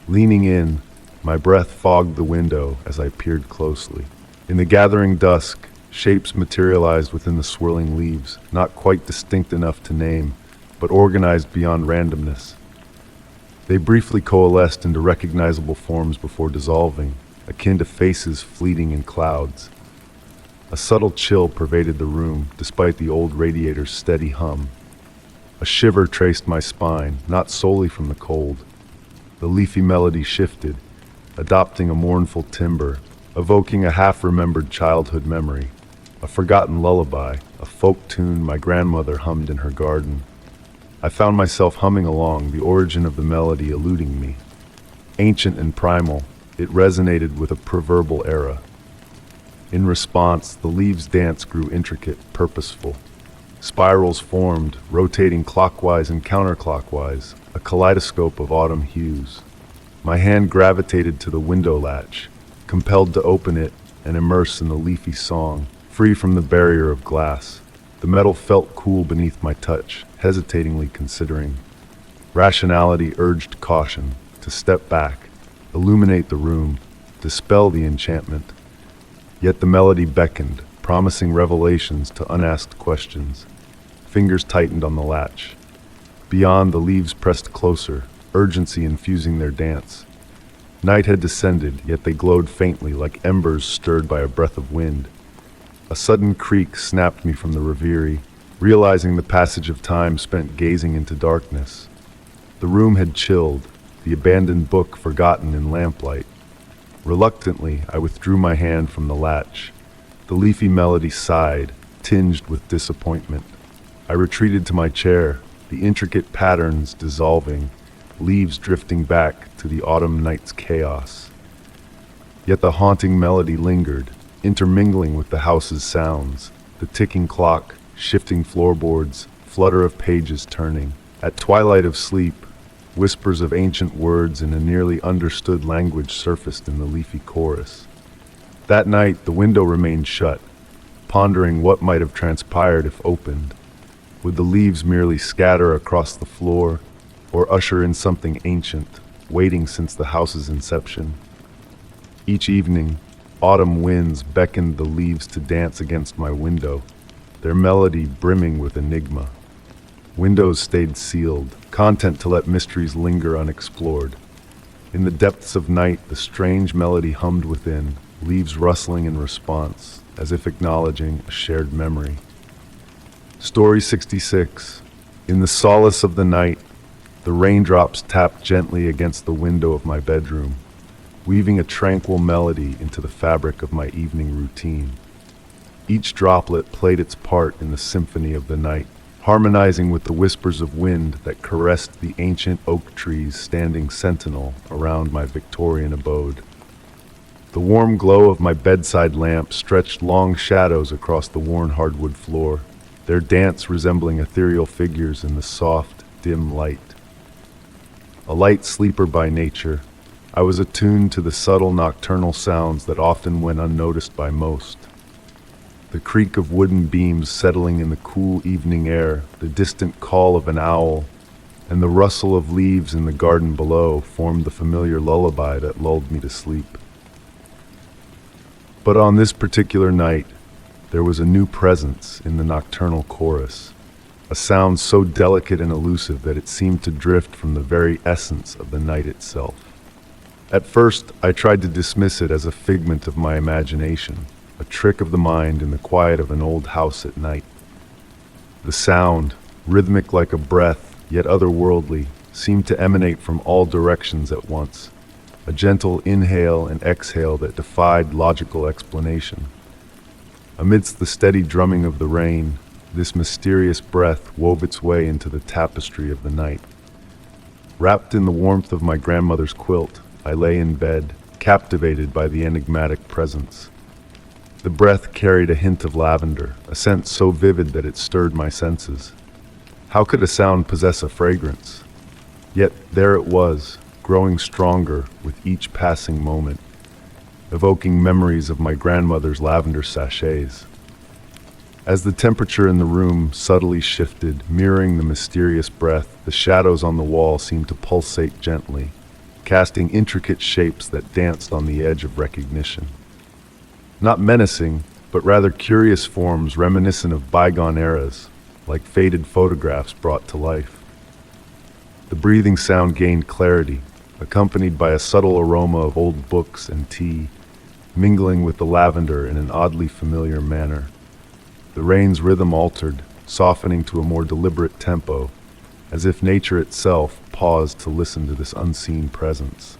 Speaker 1: Leaning in, my breath fogged the window as I peered closely. In the gathering dusk, shapes materialized within the swirling leaves, not quite distinct enough to name, but organized beyond randomness. They briefly coalesced into recognizable forms before dissolving, akin to faces fleeting in clouds. A subtle chill pervaded the room, despite the old radiator's steady hum. A shiver traced my spine, not solely from the cold. The leafy melody shifted, adopting a mournful timbre, evoking a half-remembered childhood memory, a forgotten lullaby, a folk tune my grandmother hummed in her garden. I found myself humming along, the origin of the melody eluding me. Ancient and primal, it resonated with a proverbial era. In response, the leaves' dance grew intricate, purposeful. Spirals formed, rotating clockwise and counterclockwise, a kaleidoscope of autumn hues. My hand gravitated to the window latch, compelled to open it and immerse in the leafy song, free from the barrier of glass. The metal felt cool beneath my touch, hesitatingly considering. Rationality urged caution, to step back, illuminate the room, dispel the enchantment. Yet the melody beckoned, promising revelations to unasked questions. Fingers tightened on the latch. Beyond, the leaves pressed closer, urgency infusing their dance. Night had descended, yet they glowed faintly like embers stirred by a breath of wind. A sudden creak snapped me from the reverie, realizing the passage of time spent gazing into darkness. The room had chilled, the abandoned book forgotten in lamplight. Reluctantly, I withdrew my hand from the latch. The leafy melody sighed, tinged with disappointment. I retreated to my chair, the intricate patterns dissolving, leaves drifting back to the autumn night's chaos. Yet the haunting melody lingered, intermingling with the house's sounds, the ticking clock, shifting floorboards, flutter of pages turning. At twilight of sleep, whispers of ancient words in a nearly understood language surfaced in the leafy chorus. That night, the window remained shut, pondering what might have transpired if opened. Would the leaves merely scatter across the floor, or usher in something ancient, waiting since the house's inception? Each evening, autumn winds beckoned the leaves to dance against my window, their melody brimming with enigma. Windows stayed sealed, content to let mysteries linger unexplored. In the depths of night, the strange melody hummed within, leaves rustling in response, as if acknowledging a shared memory. Story 66. In the solace of the night, the raindrops tapped gently against the window of my bedroom, weaving a tranquil melody into the fabric of my evening routine. Each droplet played its part in the symphony of the night, harmonizing with the whispers of wind that caressed the ancient oak trees standing sentinel around my Victorian abode. The warm glow of my bedside lamp stretched long shadows across the worn hardwood floor, their dance resembling ethereal figures in the soft, dim light. A light sleeper by nature, I was attuned to the subtle nocturnal sounds that often went unnoticed by most. The creak of wooden beams settling in the cool evening air, the distant call of an owl, and the rustle of leaves in the garden below formed the familiar lullaby that lulled me to sleep. But on this particular night, there was a new presence in the nocturnal chorus, a sound so delicate and elusive that it seemed to drift from the very essence of the night itself. At first, I tried to dismiss it as a figment of my imagination, a trick of the mind in the quiet of an old house at night. The sound, rhythmic like a breath, yet otherworldly, seemed to emanate from all directions at once, a gentle inhale and exhale that defied logical explanation. Amidst the steady drumming of the rain, this mysterious breath wove its way into the tapestry of the night. Wrapped in the warmth of my grandmother's quilt, I lay in bed, captivated by the enigmatic presence. The breath carried a hint of lavender, a scent so vivid that it stirred my senses. How could a sound possess a fragrance? Yet there it was, growing stronger with each passing moment, evoking memories of my grandmother's lavender sachets. As the temperature in the room subtly shifted, mirroring the mysterious breath, the shadows on the wall seemed to pulsate gently, casting intricate shapes that danced on the edge of recognition. Not menacing, but rather curious forms reminiscent of bygone eras, like faded photographs brought to life. The breathing sound gained clarity, accompanied by a subtle aroma of old books and tea, mingling with the lavender in an oddly familiar manner. The rain's rhythm altered, softening to a more deliberate tempo, as if nature itself paused to listen to this unseen presence.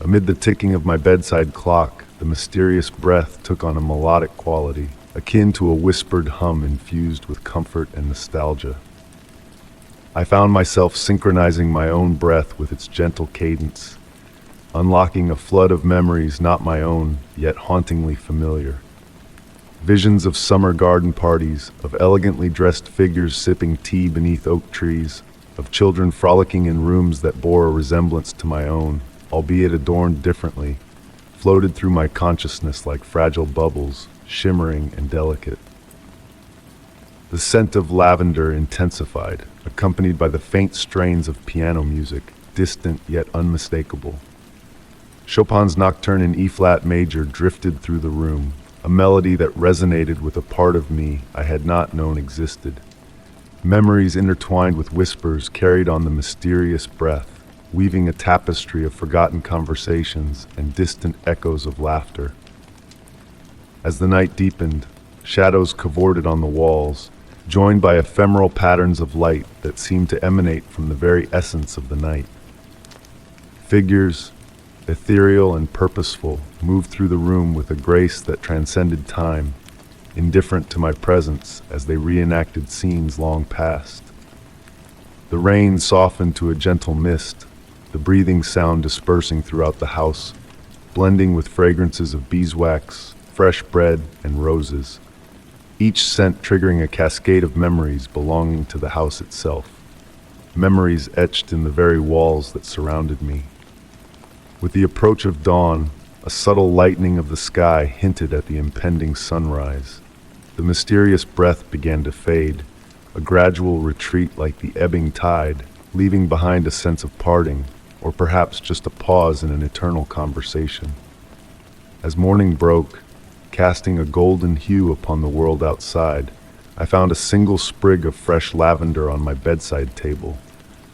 Speaker 1: Amid the ticking of my bedside clock, the mysterious breath took on a melodic quality, akin to a whispered hum infused with comfort and nostalgia. I found myself synchronizing my own breath with its gentle cadence, unlocking a flood of memories not my own, yet hauntingly familiar. Visions of summer garden parties, of elegantly dressed figures sipping tea beneath oak trees, of children frolicking in rooms that bore a resemblance to my own, albeit adorned differently, floated through my consciousness like fragile bubbles, shimmering and delicate. The scent of lavender intensified, accompanied by the faint strains of piano music, distant yet unmistakable. Chopin's Nocturne in E-flat major drifted through the room, a melody that resonated with a part of me I had not known existed. Memories intertwined with whispers carried on the mysterious breath, weaving a tapestry of forgotten conversations and distant echoes of laughter. As the night deepened, shadows cavorted on the walls, joined by ephemeral patterns of light that seemed to emanate from the very essence of the night. Figures, ethereal and purposeful, moved through the room with a grace that transcended time, indifferent to my presence as they reenacted scenes long past. The rain softened to a gentle mist, the breathing sound dispersing throughout the house, blending with fragrances of beeswax, fresh bread, and roses, each scent triggering a cascade of memories belonging to the house itself, memories etched in the very walls that surrounded me. With the approach of dawn, a subtle lightening of the sky hinted at the impending sunrise. The mysterious breath began to fade, a gradual retreat like the ebbing tide, leaving behind a sense of parting, or perhaps just a pause in an eternal conversation. As morning broke, casting a golden hue upon the world outside, I found a single sprig of fresh lavender on my bedside table,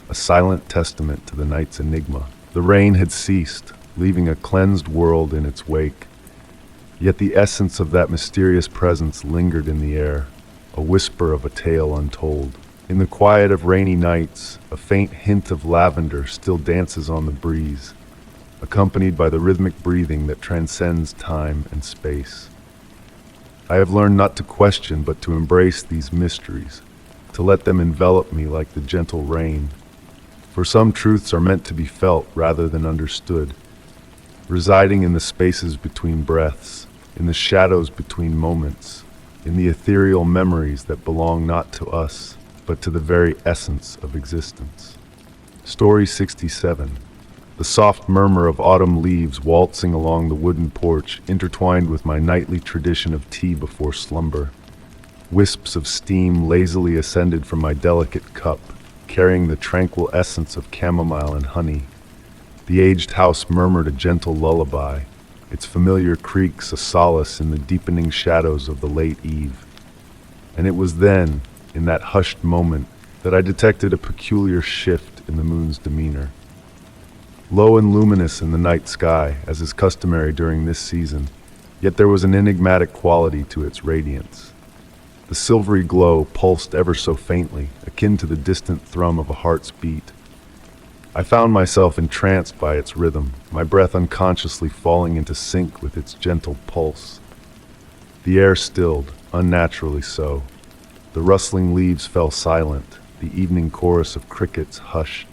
Speaker 1: a silent testament to the night's enigma. The rain had ceased, leaving a cleansed world in its wake. Yet the essence of that mysterious presence lingered in the air, a whisper of a tale untold. In the quiet of rainy nights, a faint hint of lavender still dances on the breeze, accompanied by the rhythmic breathing that transcends time and space. I have learned not to question but to embrace these mysteries, to let them envelop me like the gentle rain. For some truths are meant to be felt rather than understood, residing in the spaces between breaths, in the shadows between moments, in the ethereal memories that belong not to us, but to the very essence of existence. Story 67. The soft murmur of autumn leaves waltzing along the wooden porch intertwined with my nightly tradition of tea before slumber. Wisps of steam lazily ascended from my delicate cup, carrying the tranquil essence of chamomile and honey. The aged house murmured a gentle lullaby, its familiar creaks a solace in the deepening shadows of the late eve. And it was then, in that hushed moment, that I detected a peculiar shift in the moon's demeanor. Low and luminous in the night sky, as is customary during this season, yet there was an enigmatic quality to its radiance. The silvery glow pulsed ever so faintly, akin to the distant thrum of a heart's beat. I found myself entranced by its rhythm, my breath unconsciously falling into sync with its gentle pulse. The air stilled, unnaturally so. The rustling leaves fell silent, the evening chorus of crickets hushed.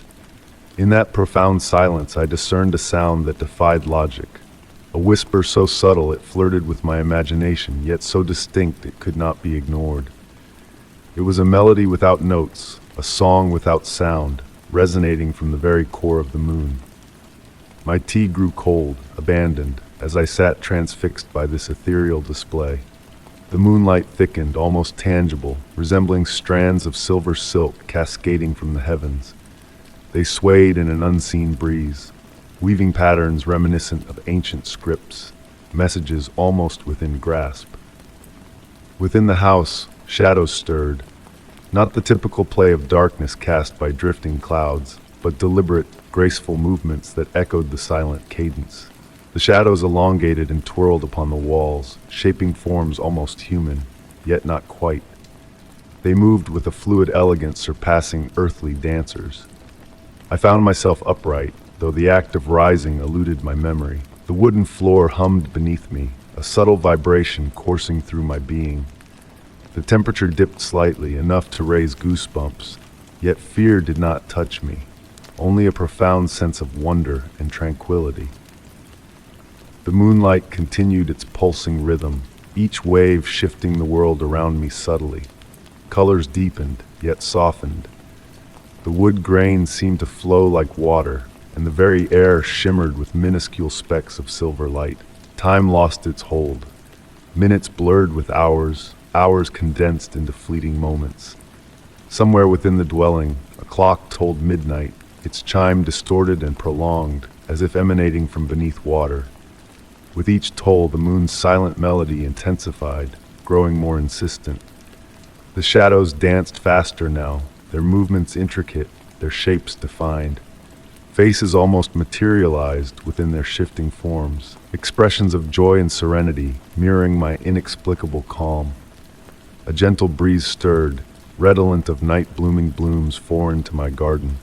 Speaker 1: In that profound silence I discerned a sound that defied logic, a whisper so subtle it flirted with my imagination, yet so distinct it could not be ignored. It was a melody without notes, a song without sound, resonating from the very core of the moon. My tea grew cold, abandoned, as I sat transfixed by this ethereal display. The moonlight thickened, almost tangible, resembling strands of silver silk cascading from the heavens. They swayed in an unseen breeze, weaving patterns reminiscent of ancient scripts, messages almost within grasp. Within the house, shadows stirred, not the typical play of darkness cast by drifting clouds, but deliberate, graceful movements that echoed the silent cadence. The shadows elongated and twirled upon the walls, shaping forms almost human, yet not quite. They moved with a fluid elegance surpassing earthly dancers. I found myself upright, though the act of rising eluded my memory. The wooden floor hummed beneath me, a subtle vibration coursing through my being. The temperature dipped slightly, enough to raise goosebumps, yet fear did not touch me, only a profound sense of wonder and tranquility. The moonlight continued its pulsing rhythm, each wave shifting the world around me subtly. Colors deepened, yet softened. The wood grain seemed to flow like water, and the very air shimmered with minuscule specks of silver light. Time lost its hold. Minutes blurred with hours, hours condensed into fleeting moments. Somewhere within the dwelling, a clock told midnight, its chime distorted and prolonged, as if emanating from beneath water. With each toll, the moon's silent melody intensified, growing more insistent. The shadows danced faster now, their movements intricate, their shapes defined. Faces almost materialized within their shifting forms, expressions of joy and serenity mirroring my inexplicable calm. A gentle breeze stirred, redolent of night-blooming blooms foreign to my garden.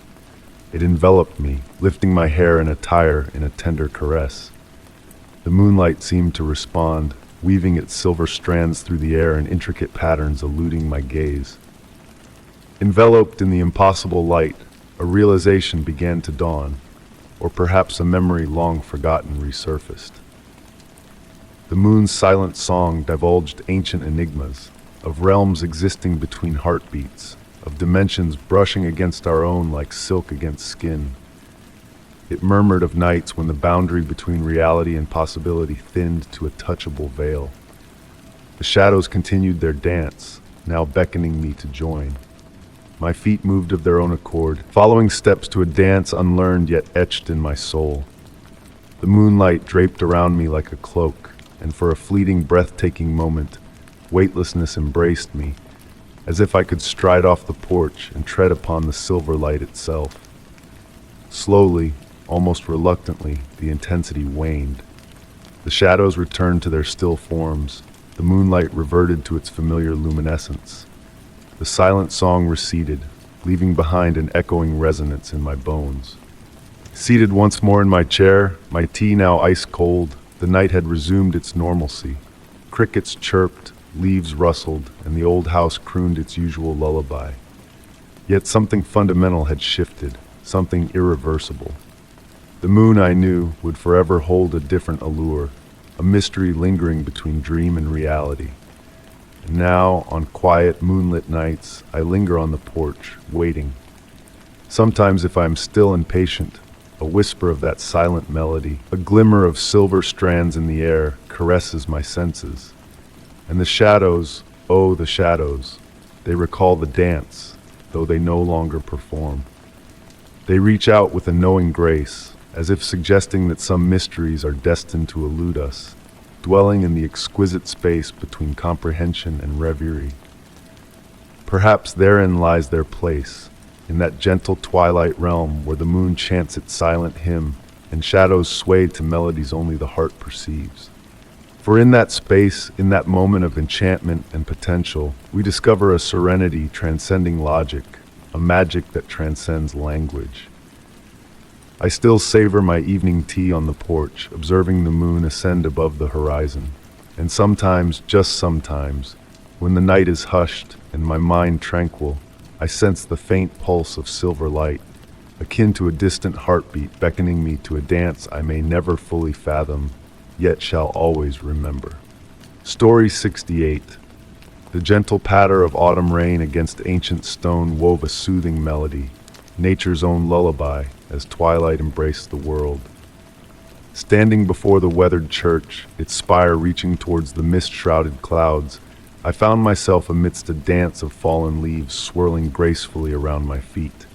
Speaker 1: It enveloped me, lifting my hair and attire in a tender caress. The moonlight seemed to respond, weaving its silver strands through the air in intricate patterns eluding my gaze. Enveloped in the impossible light, a realization began to dawn, or perhaps a memory long forgotten resurfaced. The moon's silent song divulged ancient enigmas, of realms existing between heartbeats, of dimensions brushing against our own like silk against skin. It murmured of nights when the boundary between reality and possibility thinned to a touchable veil. The shadows continued their dance, now beckoning me to join. My feet moved of their own accord, following steps to a dance unlearned yet etched in my soul. The moonlight draped around me like a cloak, and for a fleeting, breathtaking moment, weightlessness embraced me, as if I could stride off the porch and tread upon the silver light itself. Slowly, almost reluctantly, the intensity waned. The shadows returned to their still forms, the moonlight reverted to its familiar luminescence. The silent song receded, leaving behind an echoing resonance in my bones. Seated once more in my chair, my tea now ice cold, the night had resumed its normalcy. Crickets chirped, leaves rustled, and the old house crooned its usual lullaby. Yet something fundamental had shifted, something irreversible. The moon, I knew, would forever hold a different allure, a mystery lingering between dream and reality. Now, on quiet, moonlit nights, I linger on the porch, waiting. Sometimes, if I am still and patient, a whisper of that silent melody, a glimmer of silver strands in the air, caresses my senses. And the shadows, oh, the shadows, they recall the dance, though they no longer perform. They reach out with a knowing grace, as if suggesting that some mysteries are destined to elude us, dwelling in the exquisite space between comprehension and reverie. Perhaps therein lies their place, in that gentle twilight realm where the moon chants its silent hymn and shadows sway to melodies only the heart perceives. For in that space, in that moment of enchantment and potential, we discover a serenity transcending logic, a magic that transcends language. I still savor my evening tea on the porch, observing the moon ascend above the horizon. And sometimes, just sometimes, when the night is hushed and my mind tranquil, I sense the faint pulse of silver light, akin to a distant heartbeat beckoning me to a dance I may never fully fathom, yet shall always remember. Story 68. The gentle patter of autumn rain against ancient stone wove a soothing melody, nature's own lullaby, as twilight embraced the world. Standing before the weathered church, its spire reaching towards the mist-shrouded clouds, I found myself amidst a dance of fallen leaves swirling gracefully around my feet.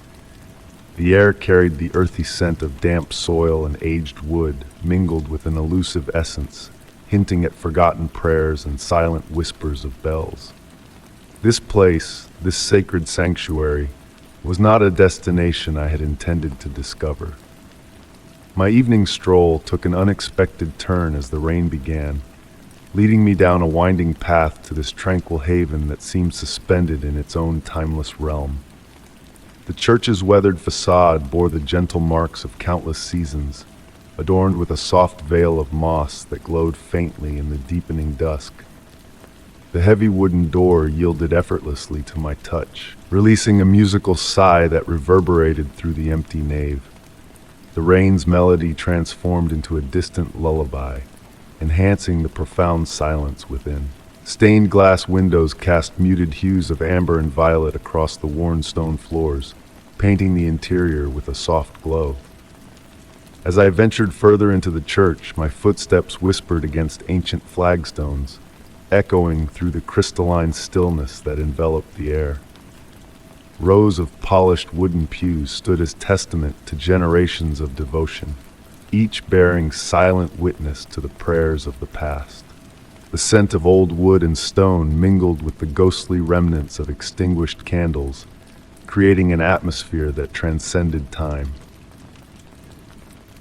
Speaker 1: The air carried the earthy scent of damp soil and aged wood, mingled with an elusive essence, hinting at forgotten prayers and silent whispers of bells. This place, this sacred sanctuary, was not a destination I had intended to discover. My evening stroll took an unexpected turn as the rain began, leading me down a winding path to this tranquil haven that seemed suspended in its own timeless realm. The church's weathered facade bore the gentle marks of countless seasons, adorned with a soft veil of moss that glowed faintly in the deepening dusk. The heavy wooden door yielded effortlessly to my touch, releasing a musical sigh that reverberated through the empty nave. The rain's melody transformed into a distant lullaby, enhancing the profound silence within. Stained glass windows cast muted hues of amber and violet across the worn stone floors, painting the interior with a soft glow. As I ventured further into the church, my footsteps whispered against ancient flagstones, echoing through the crystalline stillness that enveloped the air. Rows of polished wooden pews stood as testament to generations of devotion, each bearing silent witness to the prayers of the past. The scent of old wood and stone mingled with the ghostly remnants of extinguished candles, creating an atmosphere that transcended time.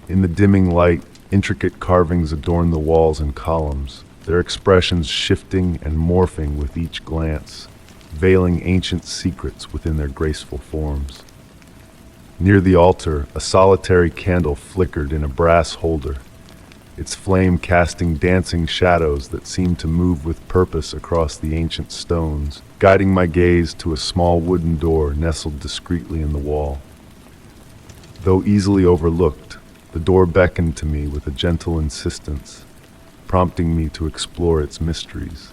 Speaker 1: In the dimming light, intricate carvings adorned the walls and columns, their expressions shifting and morphing with each glance, veiling ancient secrets within their graceful forms. Near the altar, a solitary candle flickered in a brass holder, its flame casting dancing shadows that seemed to move with purpose across the ancient stones, guiding my gaze to a small wooden door nestled discreetly in the wall. Though easily overlooked, the door beckoned to me with a gentle insistence, prompting me to explore its mysteries.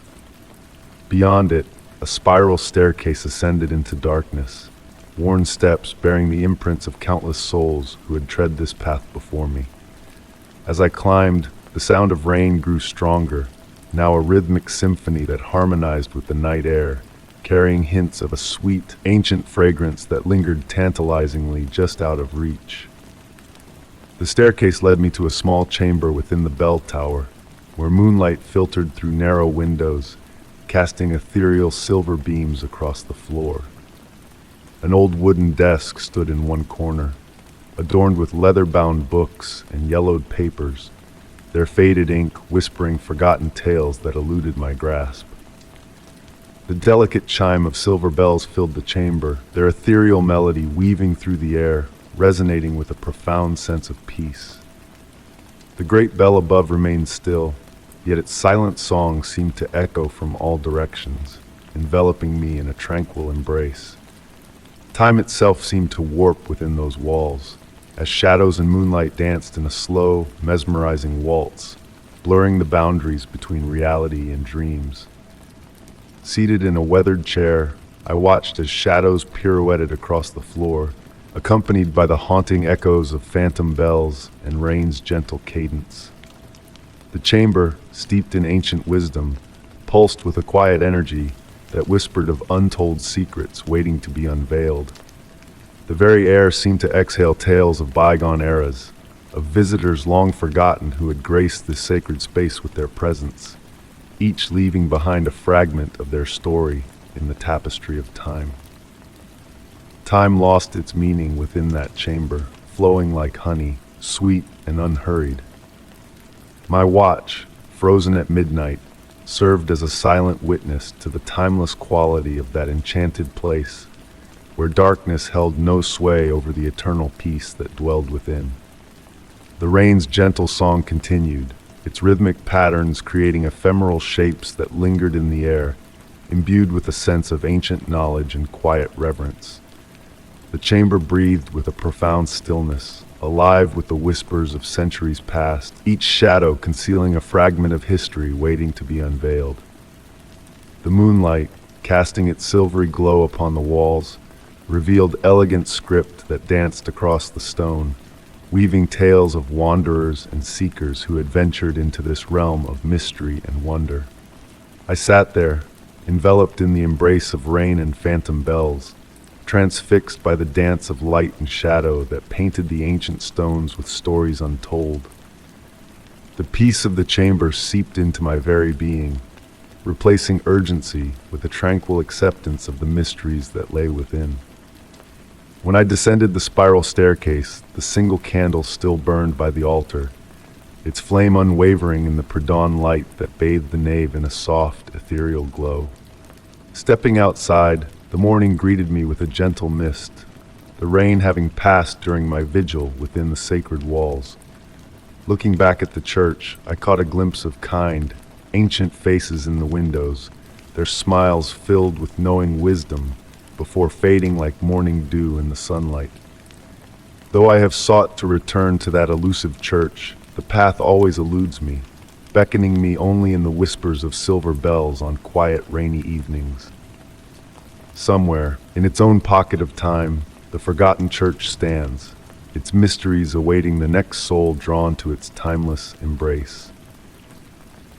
Speaker 1: Beyond it, a spiral staircase ascended into darkness, worn steps bearing the imprints of countless souls who had tread this path before me. As I climbed, the sound of rain grew stronger, now a rhythmic symphony that harmonized with the night air, carrying hints of a sweet, ancient fragrance that lingered tantalizingly just out of reach. The staircase led me to a small chamber within the bell tower, where moonlight filtered through narrow windows, casting ethereal silver beams across the floor. An old wooden desk stood in one corner, adorned with leather-bound books and yellowed papers, their faded ink whispering forgotten tales that eluded my grasp. The delicate chime of silver bells filled the chamber, their ethereal melody weaving through the air, resonating with a profound sense of peace. The great bell above remained still, yet its silent song seemed to echo from all directions, enveloping me in a tranquil embrace. Time itself seemed to warp within those walls, as shadows and moonlight danced in a slow, mesmerizing waltz, blurring the boundaries between reality and dreams. Seated in a weathered chair, I watched as shadows pirouetted across the floor, accompanied by the haunting echoes of phantom bells and rain's gentle cadence. The chamber, steeped in ancient wisdom, pulsed with a quiet energy that whispered of untold secrets waiting to be unveiled. The very air seemed to exhale tales of bygone eras, of visitors long forgotten who had graced this sacred space with their presence, each leaving behind a fragment of their story in the tapestry of time. Time lost its meaning within that chamber, flowing like honey, sweet and unhurried. My watch, frozen at midnight, served as a silent witness to the timeless quality of that enchanted place, where darkness held no sway over the eternal peace that dwelled within. The rain's gentle song continued, its rhythmic patterns creating ephemeral shapes that lingered in the air, imbued with a sense of ancient knowledge and quiet reverence. The chamber breathed with a profound stillness, alive with the whispers of centuries past, each shadow concealing a fragment of history waiting to be unveiled. The moonlight, casting its silvery glow upon the walls, revealed elegant script that danced across the stone, weaving tales of wanderers and seekers who had ventured into this realm of mystery and wonder. I sat there, enveloped in the embrace of rain and phantom bells, transfixed by the dance of light and shadow that painted the ancient stones with stories untold. The peace of the chamber seeped into my very being, replacing urgency with a tranquil acceptance of the mysteries that lay within. When I descended the spiral staircase, the single candle still burned by the altar, its flame unwavering in the pre-dawn light that bathed the nave in a soft, ethereal glow. Stepping outside, the morning greeted me with a gentle mist, the rain having passed during my vigil within the sacred walls. Looking back at the church, I caught a glimpse of kind, ancient faces in the windows, their smiles filled with knowing wisdom before fading like morning dew in the sunlight. Though I have sought to return to that elusive church, the path always eludes me, beckoning me only in the whispers of silver bells on quiet, rainy evenings. Somewhere, in its own pocket of time, the forgotten church stands, its mysteries awaiting the next soul drawn to its timeless embrace.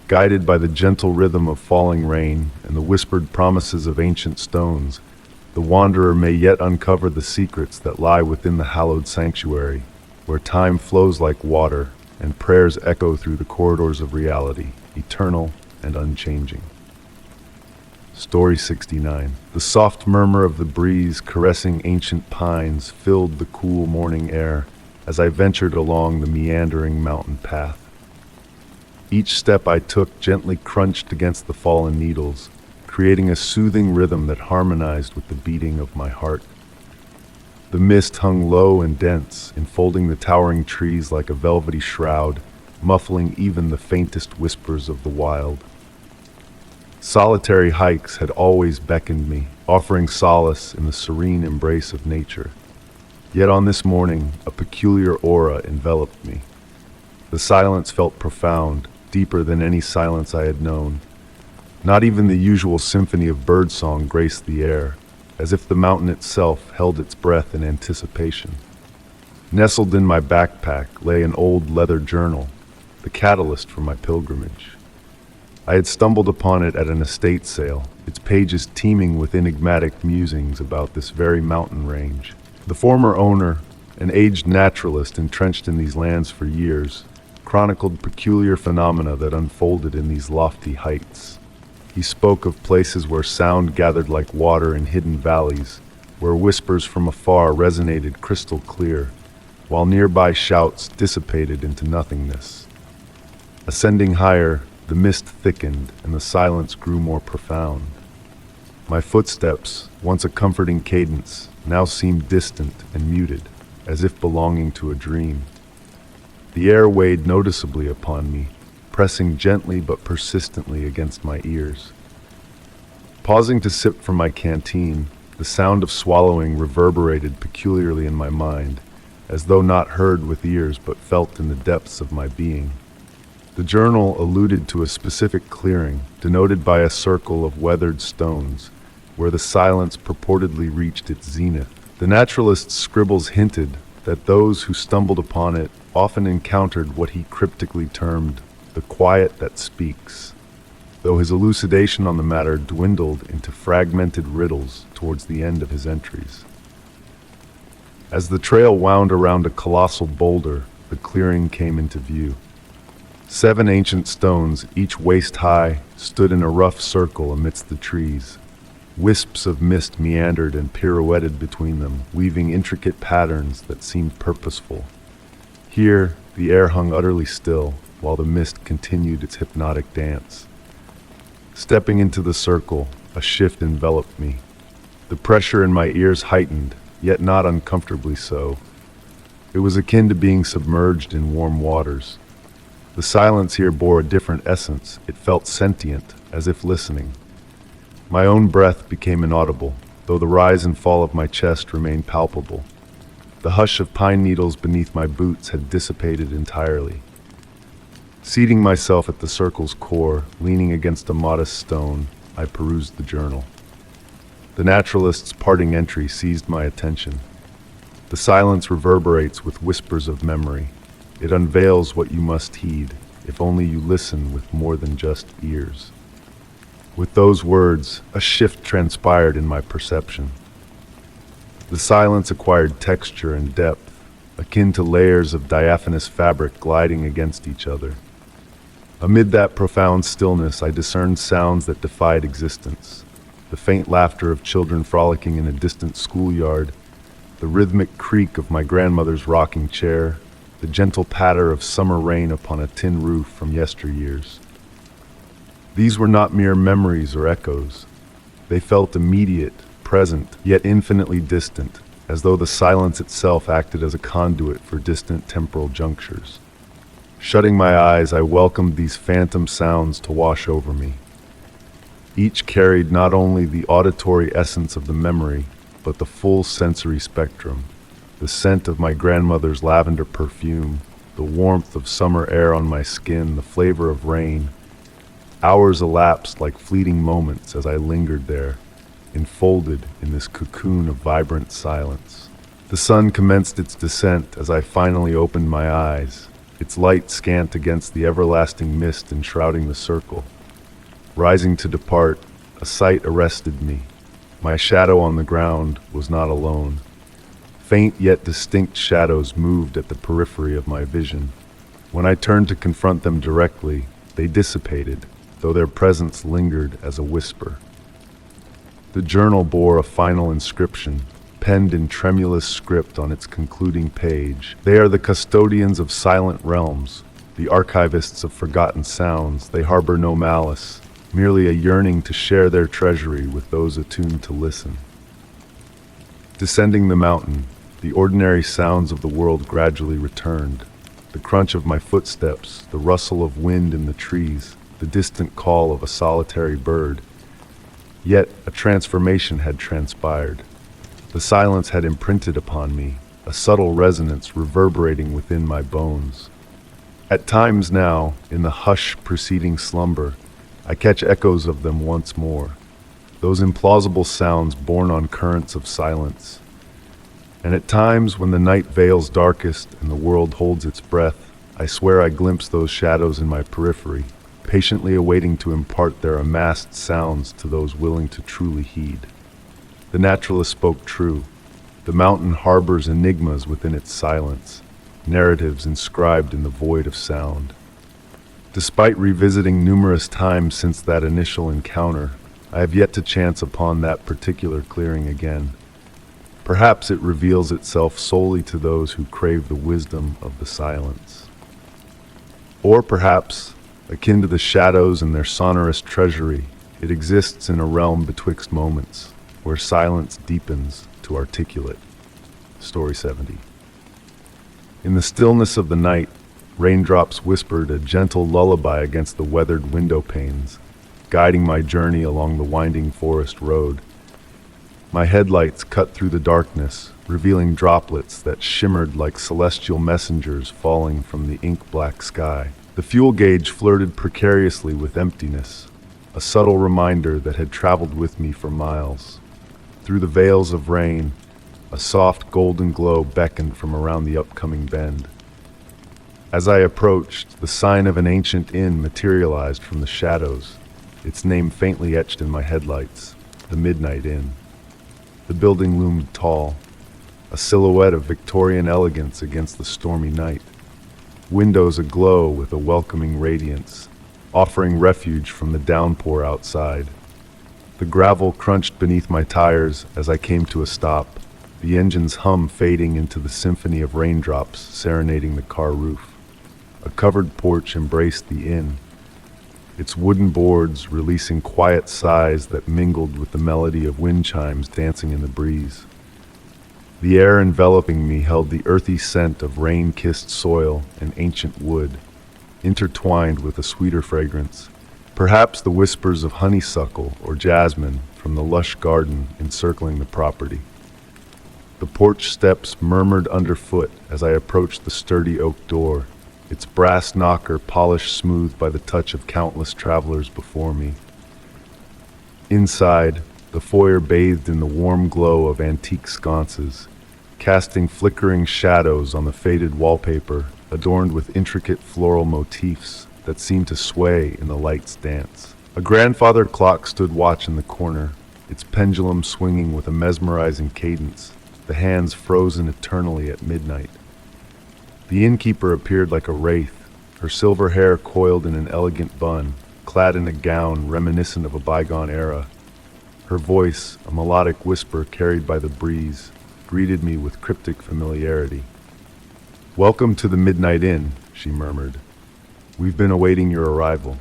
Speaker 1: Guided by the gentle rhythm of falling rain and the whispered promises of ancient stones, the wanderer may yet uncover the secrets that lie within the hallowed sanctuary, where time flows like water and prayers echo through the corridors of reality, eternal and unchanging. Story 69. The soft murmur of the breeze caressing ancient pines filled the cool morning air as I ventured along the meandering mountain path. Each step I took gently crunched against the fallen needles, creating a soothing rhythm that harmonized with the beating of my heart. The mist hung low and dense, enfolding the towering trees like a velvety shroud, muffling even the faintest whispers of the wild. Solitary hikes had always beckoned me, offering solace in the serene embrace of nature. Yet on this morning, a peculiar aura enveloped me. The silence felt profound, deeper than any silence I had known. Not even the usual symphony of birdsong graced the air, as if the mountain itself held its breath in anticipation. Nestled in my backpack lay an old leather journal, the catalyst for my pilgrimage. I had stumbled upon it at an estate sale, its pages teeming with enigmatic musings about this very mountain range. The former owner, an aged naturalist entrenched in these lands for years, chronicled peculiar phenomena that unfolded in these lofty heights. He spoke of places where sound gathered like water in hidden valleys, where whispers from afar resonated crystal clear, while nearby shouts dissipated into nothingness. Ascending higher, the mist thickened and the silence grew more profound. My footsteps, once a comforting cadence, now seemed distant and muted, as if belonging to a dream. The air weighed noticeably upon me, pressing gently but persistently against my ears. Pausing to sip from my canteen, the sound of swallowing reverberated peculiarly in my mind, as though not heard with ears but felt in the depths of my being. The journal alluded to a specific clearing, denoted by a circle of weathered stones, where the silence purportedly reached its zenith, The naturalist's scribbles hinted that those who stumbled upon it often encountered what he cryptically termed the quiet that speaks, though his elucidation on the matter dwindled into fragmented riddles towards the end of his entries. As the trail wound around a colossal boulder, the clearing came into view. 7 ancient stones, each waist-high, stood in a rough circle amidst the trees. Wisps of mist meandered and pirouetted between them, weaving intricate patterns that seemed purposeful. Here, the air hung utterly still, while the mist continued its hypnotic dance. Stepping into the circle, a shift enveloped me. The pressure in my ears heightened, yet not uncomfortably so. It was akin to being submerged in warm waters. The silence here bore a different essence. It felt sentient, as if listening. My own breath became inaudible, though the rise and fall of my chest remained palpable. The hush of pine needles beneath my boots had dissipated entirely. Seating myself at the circle's core, leaning against a modest stone, I perused the journal. The naturalist's parting entry seized my attention. The silence reverberates with whispers of memory. It unveils what you must heed, if only you listen with more than just ears. With those words, a shift transpired in my perception. The silence acquired texture and depth, akin to layers of diaphanous fabric gliding against each other. Amid that profound stillness, I discerned sounds that defied existence. The faint laughter of children frolicking in a distant schoolyard, the rhythmic creak of my grandmother's rocking chair, the gentle patter of summer rain upon a tin roof from yesteryears. These were not mere memories or echoes. They felt immediate, present, yet infinitely distant, as though the silence itself acted as a conduit for distant temporal junctures. Shutting my eyes, I welcomed these phantom sounds to wash over me. Each carried not only the auditory essence of the memory, but the full sensory spectrum. The scent of my grandmother's lavender perfume, the warmth of summer air on my skin, the flavor of rain. Hours elapsed like fleeting moments as I lingered there, enfolded in this cocoon of vibrant silence. The sun commenced its descent as I finally opened my eyes, its light scant against the everlasting mist enshrouding the circle. Rising to depart, a sight arrested me. My shadow on the ground was not alone. Faint yet distinct shadows moved at the periphery of my vision. When I turned to confront them directly, they dissipated, though their presence lingered as a whisper. The journal bore a final inscription, penned in tremulous script on its concluding page. They are the custodians of silent realms, the archivists of forgotten sounds. They harbor no malice, merely a yearning to share their treasury with those attuned to listen. Descending the mountain, the ordinary sounds of the world gradually returned. The crunch of my footsteps, the rustle of wind in the trees, the distant call of a solitary bird. Yet a transformation had transpired. The silence had imprinted upon me, a subtle resonance reverberating within my bones. At times now, in the hush preceding slumber, I catch echoes of them once more, those implausible sounds borne on currents of silence. And at times, when the night veils darkest and the world holds its breath, I swear I glimpse those shadows in my periphery, patiently awaiting to impart their amassed sounds to those willing to truly heed. The naturalist spoke true. The mountain harbors enigmas within its silence, narratives inscribed in the void of sound. Despite revisiting numerous times since that initial encounter, I have yet to chance upon that particular clearing again. Perhaps it reveals itself solely to those who crave the wisdom of the silence. Or perhaps, akin to the shadows and their sonorous treasury, it exists in a realm betwixt moments, where silence deepens to articulate. Story 70. In the stillness of the night, raindrops whispered a gentle lullaby against the weathered window panes, guiding my journey along the winding forest road. My headlights cut through the darkness, revealing droplets that shimmered like celestial messengers falling from the ink-black sky. The fuel gauge flirted precariously with emptiness, a subtle reminder that had traveled with me for miles. Through the veils of rain, A soft golden glow beckoned from around the upcoming bend. As I approached, the sign of an ancient inn materialized from the shadows, its name faintly etched in my headlights, the Midnight Inn. The building loomed tall, a silhouette of Victorian elegance against the stormy night. Windows aglow with a welcoming radiance, offering refuge from the downpour outside. The gravel crunched beneath my tires as I came to a stop, the engine's hum fading into the symphony of raindrops serenading the car roof. A covered porch embraced the inn, its wooden boards releasing quiet sighs that mingled with the melody of wind chimes dancing in the breeze. The air enveloping me held the earthy scent of rain-kissed soil and ancient wood, intertwined with a sweeter fragrance, perhaps the whispers of honeysuckle or jasmine from the lush garden encircling the property. The porch steps murmured underfoot as I approached the sturdy oak door, its brass knocker polished smooth by the touch of countless travelers before me. Inside, the foyer bathed in the warm glow of antique sconces, casting flickering shadows on the faded wallpaper adorned with intricate floral motifs that seemed to sway in the light's dance. A grandfather clock stood watch in the corner, its pendulum swinging with a mesmerizing cadence, the hands frozen eternally at midnight. The innkeeper appeared like a wraith, her silver hair coiled in an elegant bun, clad in a gown reminiscent of a bygone era. Her voice, a melodic whisper carried by the breeze, greeted me with cryptic familiarity. "Welcome to the Midnight Inn," she murmured. "We've been awaiting your arrival."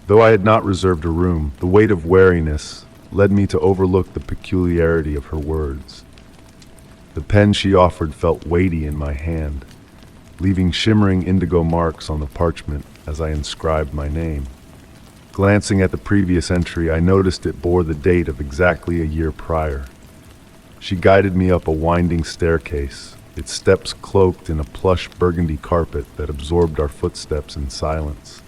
Speaker 1: Though I had not reserved a room, the weight of wariness led me to overlook the peculiarity of her words. The pen she offered felt weighty in my hand, leaving shimmering indigo marks on the parchment as I inscribed my name. Glancing at the previous entry, I noticed it bore the date of exactly a year prior. She guided me up a winding staircase, its steps cloaked in a plush burgundy carpet that absorbed our footsteps in silence.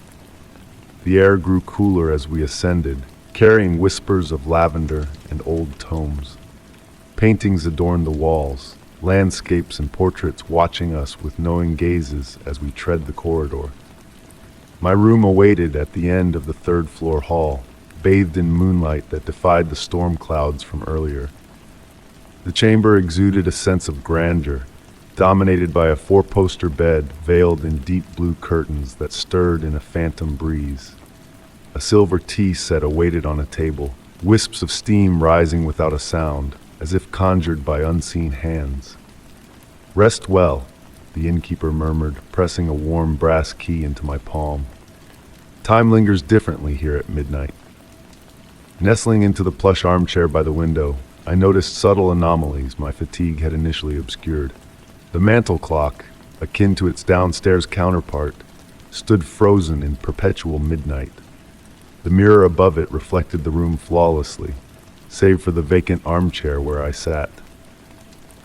Speaker 1: The air grew cooler as we ascended, carrying whispers of lavender and old tomes. Paintings adorned the walls, landscapes and portraits watching us with knowing gazes as we tread the corridor. My room awaited at the end of the third-floor hall, bathed in moonlight that defied the storm clouds from earlier. The chamber exuded a sense of grandeur, dominated by a four-poster bed veiled in deep blue curtains that stirred in a phantom breeze. A silver tea set awaited on a table, wisps of steam rising without a sound, as if conjured by unseen hands. "Rest well," the innkeeper murmured, pressing a warm brass key into my palm. "Time lingers differently here at midnight." Nestling into the plush armchair by the window, I noticed subtle anomalies my fatigue had initially obscured. The mantel clock, akin to its downstairs counterpart, stood frozen in perpetual midnight. The mirror above it reflected the room flawlessly, save for the vacant armchair where I sat.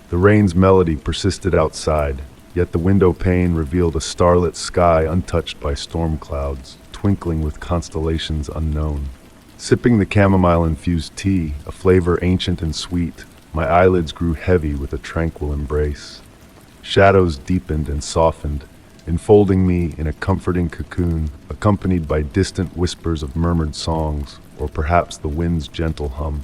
Speaker 1: The rain's melody persisted outside, yet the window pane revealed a starlit sky untouched by storm clouds, twinkling with constellations unknown. Sipping the chamomile-infused tea, a flavor ancient and sweet, my eyelids grew heavy with a tranquil embrace. Shadows deepened and softened, enfolding me in a comforting cocoon, accompanied by distant whispers of murmured songs, or perhaps the wind's gentle hum.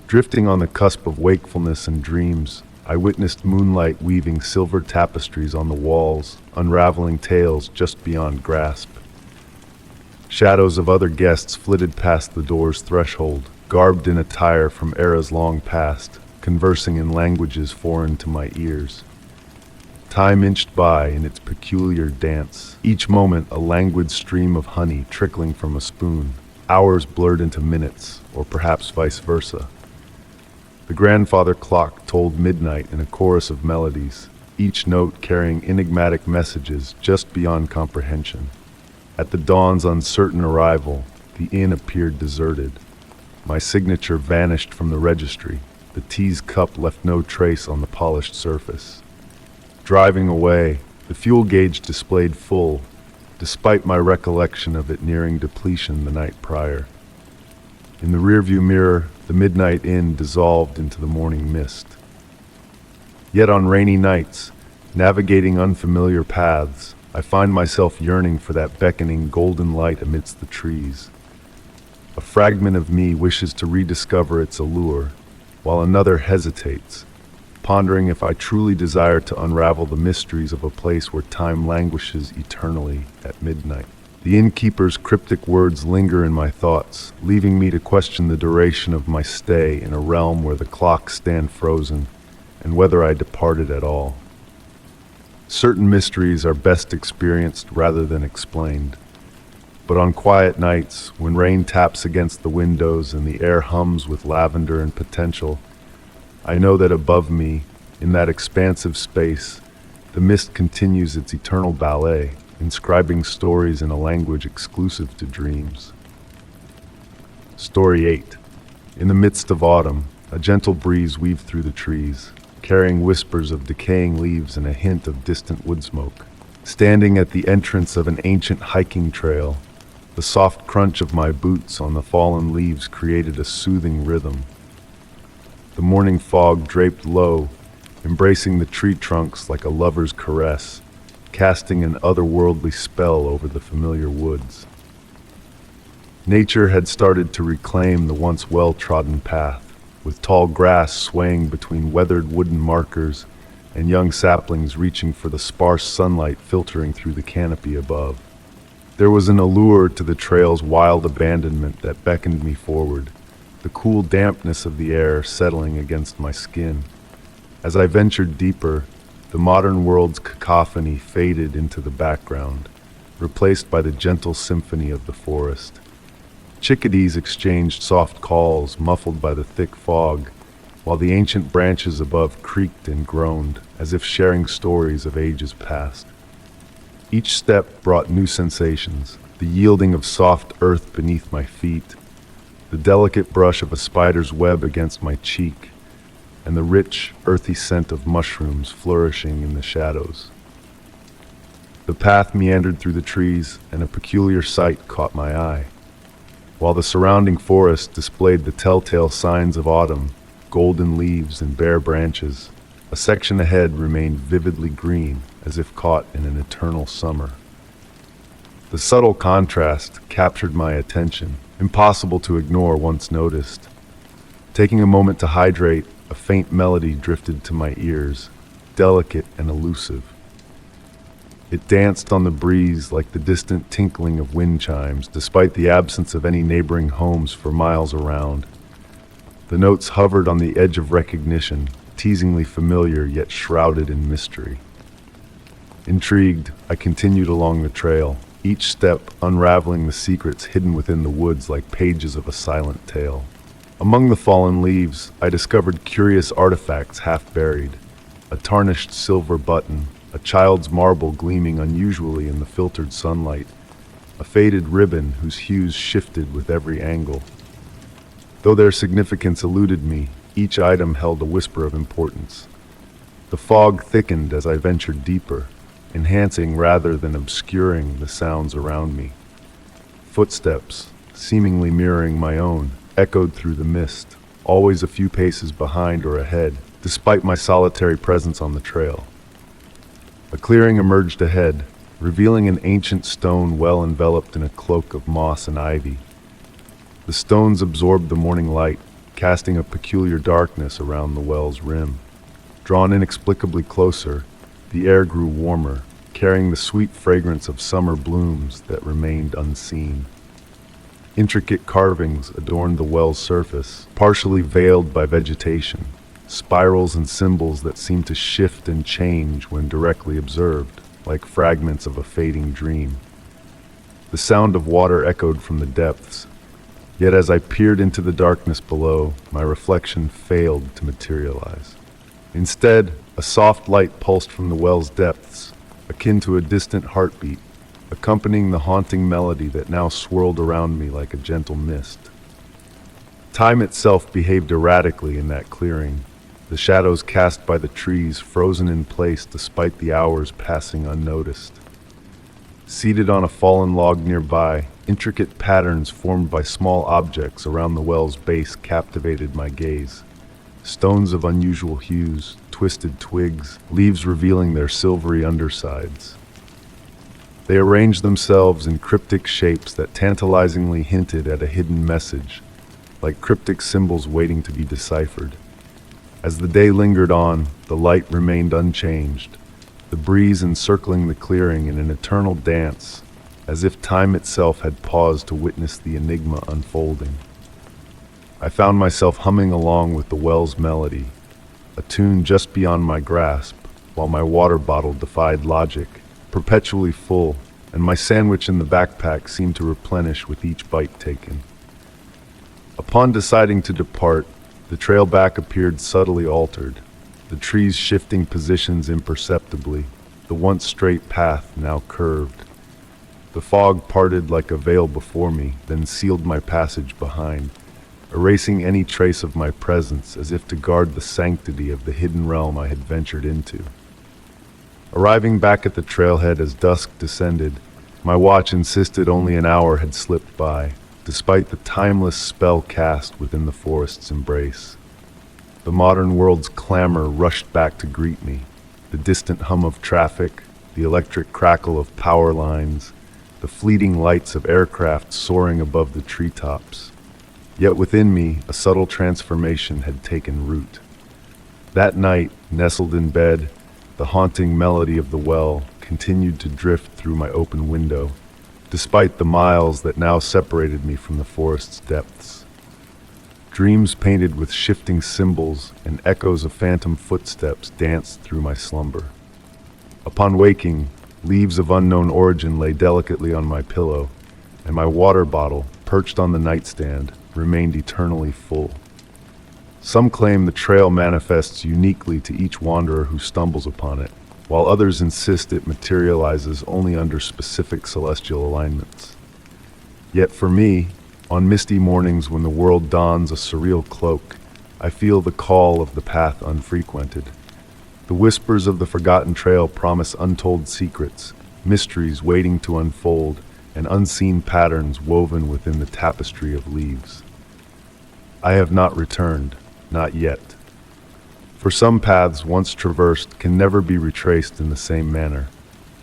Speaker 1: Drifting on the cusp of wakefulness and dreams, I witnessed moonlight weaving silver tapestries on the walls, unraveling tales just beyond grasp. Shadows of other guests flitted past the door's threshold, garbed in attire from eras long past, conversing in languages foreign to my ears. Time inched by in its peculiar dance, each moment a languid stream of honey trickling from a spoon, hours blurred into minutes, or perhaps vice versa. The grandfather clock tolled midnight in a chorus of melodies, each note carrying enigmatic messages just beyond comprehension. At the dawn's uncertain arrival, the inn appeared deserted. My signature vanished from the registry. The tea's cup left no trace on the polished surface. Driving away, the fuel gauge displayed full, despite my recollection of it nearing depletion the night prior. In the rearview mirror, The midnight inn dissolved into the morning mist. Yet on rainy nights, navigating unfamiliar paths, I find myself yearning for that beckoning golden light amidst the trees. A fragment of me wishes to rediscover its allure, while another hesitates, pondering if I truly desire to unravel the mysteries of a place where time languishes eternally at midnight. The innkeeper's cryptic words linger in my thoughts, leaving me to question the duration of my stay in a realm where the clocks stand frozen, and whether I departed at all. Certain mysteries are best experienced rather than explained. But on quiet nights, when rain taps against the windows and the air hums with lavender and potential, I know that above me, in that expansive space, the mist continues its eternal ballet, inscribing stories in a language exclusive to dreams. Story 8. In the midst of autumn, a gentle breeze weaves through the trees, carrying whispers of decaying leaves and a hint of distant wood smoke. Standing at the entrance of an ancient hiking trail, the soft crunch of my boots on the fallen leaves created a soothing rhythm. The morning fog draped low, embracing the tree trunks like a lover's caress, casting an otherworldly spell over the familiar woods. Nature had started to reclaim the once well-trodden path, with tall grass swaying between weathered wooden markers and young saplings reaching for the sparse sunlight filtering through the canopy above. There was an allure to the trail's wild abandonment that beckoned me forward, the cool dampness of the air settling against my skin. As I ventured deeper, the modern world's cacophony faded into the background, replaced by the gentle symphony of the forest. Chickadees exchanged soft calls, muffled by the thick fog, while the ancient branches above creaked and groaned, as if sharing stories of ages past. Each step brought new sensations, the yielding of soft earth beneath my feet, the delicate brush of a spider's web against my cheek, and the rich, earthy scent of mushrooms flourishing in the shadows. The path meandered through the trees, and a peculiar sight caught my eye. While the surrounding forest displayed the telltale signs of autumn, golden leaves and bare branches, a section ahead remained vividly green, as if caught in an eternal summer. The subtle contrast captured my attention, impossible to ignore once noticed. Taking a moment to hydrate, a faint melody drifted to my ears, delicate and elusive. It danced on the breeze like the distant tinkling of wind chimes, despite the absence of any neighboring homes for miles around. The notes hovered on the edge of recognition, teasingly familiar yet shrouded in mystery. Intrigued, I continued along the trail, each step unraveling the secrets hidden within the woods like pages of a silent tale. Among the fallen leaves, I discovered curious artifacts half buried: a tarnished silver button, a child's marble gleaming unusually in the filtered sunlight, a faded ribbon whose hues shifted with every angle. Though their significance eluded me, each item held a whisper of importance. The fog thickened as I ventured deeper, enhancing rather than obscuring the sounds around me. Footsteps, seemingly mirroring my own, echoed through the mist, always a few paces behind or ahead, despite my solitary presence on the trail. A clearing emerged ahead, revealing an ancient stone well enveloped in a cloak of moss and ivy. The stones absorbed the morning light, casting a peculiar darkness around the well's rim. Drawn inexplicably closer, the air grew warmer, carrying the sweet fragrance of summer blooms that remained unseen. Intricate carvings adorned the well's surface, partially veiled by vegetation, spirals and symbols that seemed to shift and change when directly observed, like fragments of a fading dream. The sound of water echoed from the depths, yet as I peered into the darkness below, my reflection failed to materialize. Instead, a soft light pulsed from the well's depths, akin to a distant heartbeat, accompanying the haunting melody that now swirled around me like a gentle mist. Time itself behaved erratically in that clearing, the shadows cast by the trees frozen in place despite the hours passing unnoticed. Seated on a fallen log nearby, Intricate patterns formed by small objects around the well's base captivated my gaze. Stones of unusual hues, twisted twigs, leaves revealing their silvery undersides. They arranged themselves in cryptic shapes that tantalizingly hinted at a hidden message, like cryptic symbols waiting to be deciphered. As the day lingered on, the light remained unchanged, the breeze encircling the clearing in an eternal dance, as if time itself had paused to witness the enigma unfolding. I found myself humming along with the well's melody, a tune just beyond my grasp, while my water bottle defied logic, perpetually full, and my sandwich in the backpack seemed to replenish with each bite taken. Upon deciding to depart, the trail back appeared subtly altered, the trees shifting positions imperceptibly, the once straight path now curved. The fog parted like a veil before me, then sealed my passage behind, erasing any trace of my presence as if to guard the sanctity of the hidden realm I had ventured into. Arriving back at the trailhead as dusk descended, my watch insisted only an hour had slipped by, despite the timeless spell cast within the forest's embrace. The modern world's clamor rushed back to greet me, the distant hum of traffic, the electric crackle of power lines, the fleeting lights of aircraft soaring above the treetops. Yet within me, a subtle transformation had taken root. That night, nestled in bed, the haunting melody of the well continued to drift through my open window, despite the miles that now separated me from the forest's depths. Dreams painted with shifting symbols and echoes of phantom footsteps danced through my slumber. Upon waking, leaves of unknown origin lay delicately on my pillow, and my water bottle, perched on the nightstand, remained eternally full. Some claim the trail manifests uniquely to each wanderer who stumbles upon it, while others insist it materializes only under specific celestial alignments. Yet for me, on misty mornings when the world dons a surreal cloak, I feel the call of the path unfrequented. The whispers of the forgotten trail promise untold secrets, mysteries waiting to unfold, and unseen patterns woven within the tapestry of leaves. I have not returned, not yet. For some paths once traversed can never be retraced in the same manner,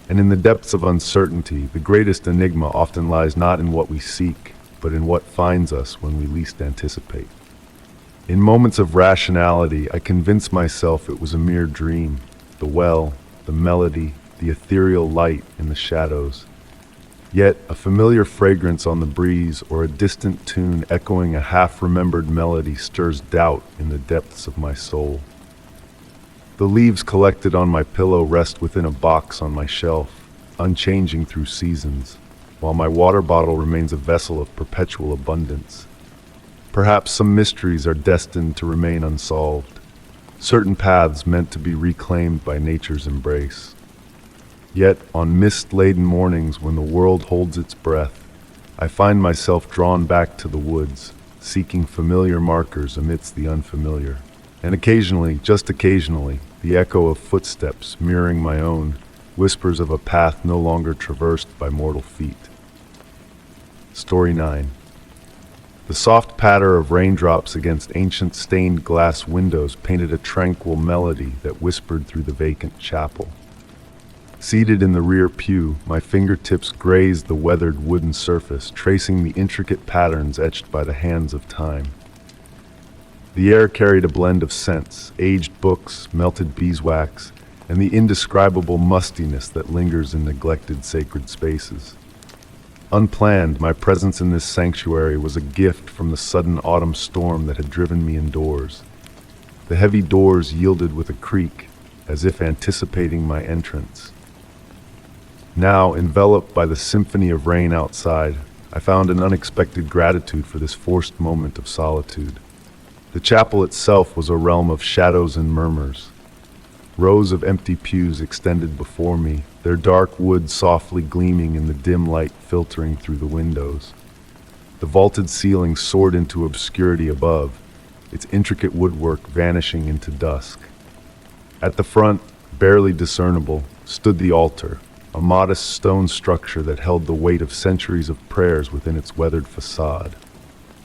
Speaker 1: and in the depths of uncertainty, the greatest enigma often lies not in what we seek, but in what finds us when we least anticipate. In moments of rationality, I convince myself it was a mere dream, the well, the melody, the ethereal light in the shadows. Yet a familiar fragrance on the breeze or a distant tune echoing a half-remembered melody stirs doubt in the depths of my soul. The leaves collected on my pillow rest within a box on my shelf, unchanging through seasons, while my water bottle remains a vessel of perpetual abundance. Perhaps some mysteries are destined to remain unsolved, certain paths meant to be reclaimed by nature's embrace. Yet, on mist-laden mornings when the world holds its breath, I find myself drawn back to the woods, seeking familiar markers amidst the unfamiliar. And occasionally, just occasionally, the echo of footsteps mirroring my own whispers of a path no longer traversed by mortal feet. Story 9. The soft patter of raindrops against ancient stained glass windows painted a tranquil melody that whispered through the vacant chapel. Seated in the rear pew, my fingertips grazed the weathered wooden surface, tracing the intricate patterns etched by the hands of time. The air carried a blend of scents, aged books, melted beeswax, and the indescribable mustiness that lingers in neglected sacred spaces. Unplanned, my presence in this sanctuary was a gift from the sudden autumn storm that had driven me indoors. The heavy doors yielded with a creak, as if anticipating my entrance. Now, enveloped by the symphony of rain outside, I found an unexpected gratitude for this forced moment of solitude. The chapel itself was a realm of shadows and murmurs. Rows of empty pews extended before me, their dark wood softly gleaming in the dim light filtering through the windows. The vaulted ceiling soared into obscurity above, its intricate woodwork vanishing into dusk. At the front, barely discernible, stood the altar, a modest stone structure that held the weight of centuries of prayers within its weathered facade.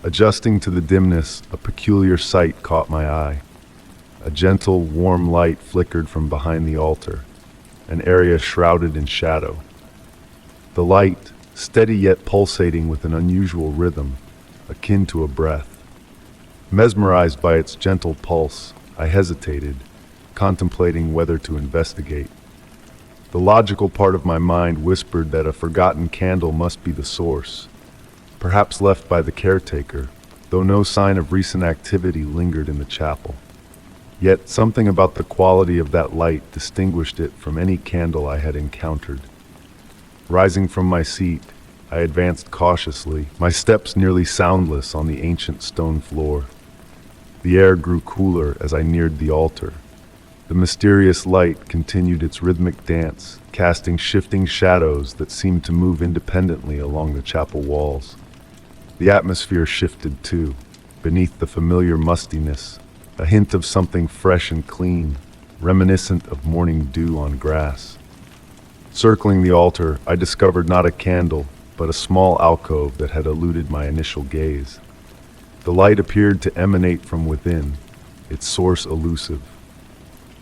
Speaker 1: Adjusting to the dimness, a peculiar sight caught my eye. A gentle, warm light flickered from behind the altar, an area shrouded in shadow. The light, steady yet pulsating with an unusual rhythm, akin to a breath. Mesmerized by its gentle pulse, I hesitated, contemplating whether to investigate. The logical part of my mind whispered that a forgotten candle must be the source, perhaps left by the caretaker, though no sign of recent activity lingered in the chapel. Yet something about the quality of that light distinguished it from any candle I had encountered. Rising from my seat, I advanced cautiously, my steps nearly soundless on the ancient stone floor. The air grew cooler as I neared the altar. The mysterious light continued its rhythmic dance, casting shifting shadows that seemed to move independently along the chapel walls. The atmosphere shifted too. Beneath the familiar mustiness, a hint of something fresh and clean, reminiscent of morning dew on grass. Circling the altar, I discovered not a candle, but a small alcove that had eluded my initial gaze. The light appeared to emanate from within, its source elusive.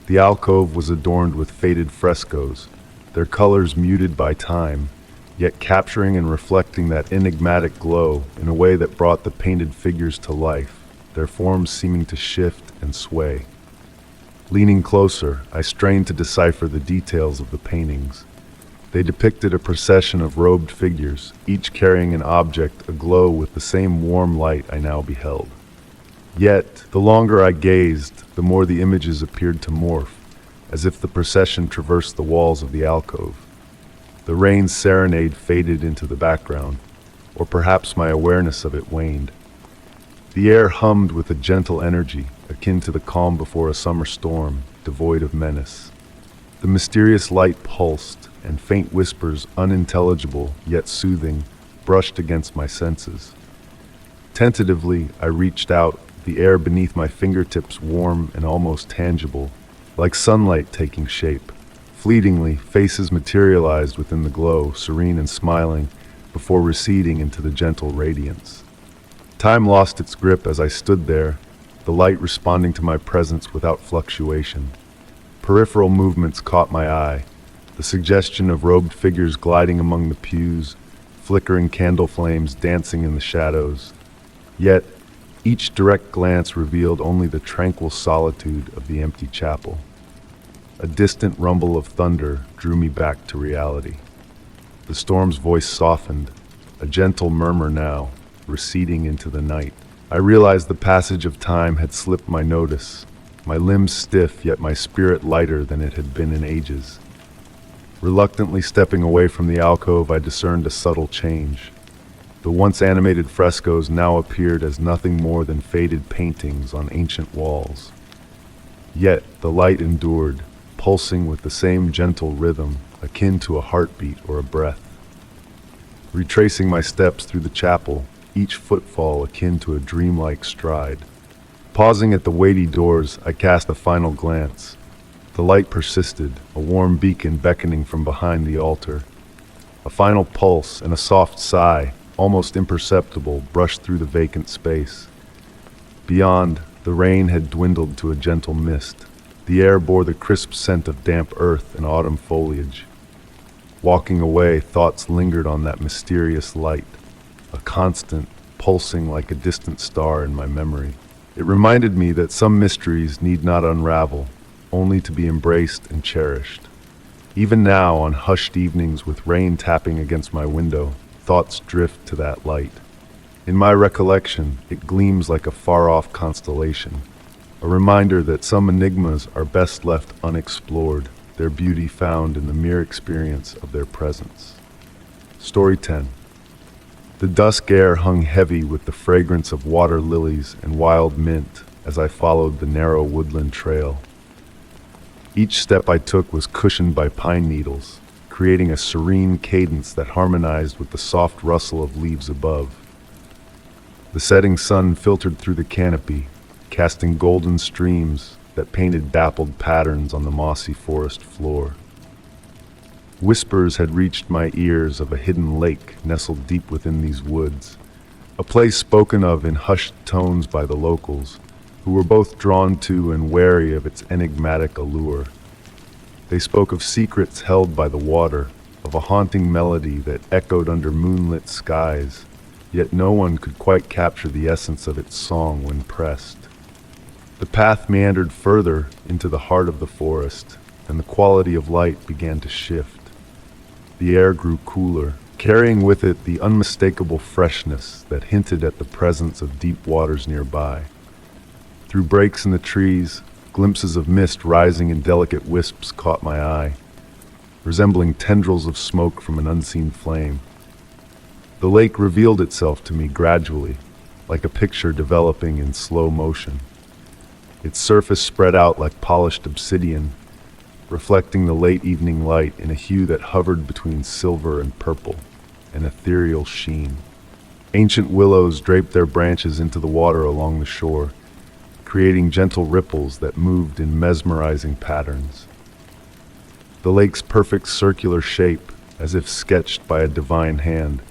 Speaker 1: The alcove was adorned with faded frescoes, their colors muted by time, yet capturing and reflecting that enigmatic glow in a way that brought the painted figures to life, their forms seeming to shift and sway. Leaning closer, I strained to decipher the details of the paintings. They depicted a procession of robed figures, each carrying an object aglow with the same warm light I now beheld. Yet, the longer I gazed, the more the images appeared to morph, as if the procession traversed the walls of the alcove. The rain's serenade faded into the background, or perhaps my awareness of it waned. The air hummed with a gentle energy, akin to the calm before a summer storm, devoid of menace. The mysterious light pulsed, and faint whispers, unintelligible yet soothing, brushed against my senses. Tentatively, I reached out, the air beneath my fingertips warm and almost tangible, like sunlight taking shape. Fleetingly, faces materialized within the glow, serene and smiling, before receding into the gentle radiance. Time lost its grip as I stood there, the light responding to my presence without fluctuation. Peripheral movements caught my eye, the suggestion of robed figures gliding among the pews, flickering candle flames dancing in the shadows. Yet, each direct glance revealed only the tranquil solitude of the empty chapel. A distant rumble of thunder drew me back to reality. The storm's voice softened, a gentle murmur now, receding into the night. I realized the passage of time had slipped my notice, my limbs stiff yet my spirit lighter than it had been in ages. Reluctantly stepping away from the alcove, I discerned a subtle change. The once animated frescoes now appeared as nothing more than faded paintings on ancient walls. Yet the light endured, pulsing with the same gentle rhythm, akin to a heartbeat or a breath. Retracing my steps through the chapel, each footfall akin to a dreamlike stride. Pausing at the weighty doors, I cast a final glance. The light persisted, a warm beacon beckoning from behind the altar. A final pulse and a soft sigh, almost imperceptible, brushed through the vacant space. Beyond, the rain had dwindled to a gentle mist. The air bore the crisp scent of damp earth and autumn foliage. Walking away, thoughts lingered on that mysterious light, a constant, pulsing like a distant star in my memory. It reminded me that some mysteries need not unravel, only to be embraced and cherished. Even now, on hushed evenings with rain tapping against my window, thoughts drift to that light. In my recollection, it gleams like a far-off constellation, a reminder that some enigmas are best left unexplored, their beauty found in the mere experience of their presence. Story 10. The dusk air hung heavy with the fragrance of water lilies and wild mint as I followed the narrow woodland trail. Each step I took was cushioned by pine needles, creating a serene cadence that harmonized with the soft rustle of leaves above. The setting sun filtered through the canopy, casting golden streams that painted dappled patterns on the mossy forest floor. Whispers had reached my ears of a hidden lake nestled deep within these woods, a place spoken of in hushed tones by the locals, who were both drawn to and wary of its enigmatic allure. They spoke of secrets held by the water, of a haunting melody that echoed under moonlit skies, yet no one could quite capture the essence of its song when pressed. The path meandered further into the heart of the forest, and the quality of light began to shift. The air grew cooler, carrying with it the unmistakable freshness that hinted at the presence of deep waters nearby. Through breaks in the trees, glimpses of mist rising in delicate wisps caught my eye, resembling tendrils of smoke from an unseen flame. The lake revealed itself to me gradually, like a picture developing in slow motion. Its surface spread out like polished obsidian, reflecting the late evening light in a hue that hovered between silver and purple, an ethereal sheen. Ancient willows draped their branches into the water along the shore, creating gentle ripples that moved in mesmerizing patterns. The lake's perfect circular shape, as if sketched by a divine hand,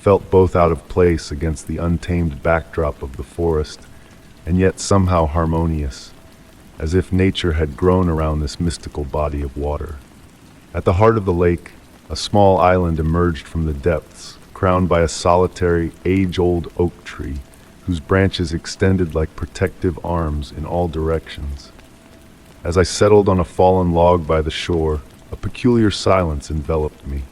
Speaker 1: felt both out of place against the untamed backdrop of the forest, and yet somehow harmonious, as if nature had grown around this mystical body of water. At the heart of the lake, a small island emerged from the depths, crowned by a solitary, age-old oak tree, whose branches extended like protective arms in all directions. As I settled on a fallen log by the shore, a peculiar silence enveloped me.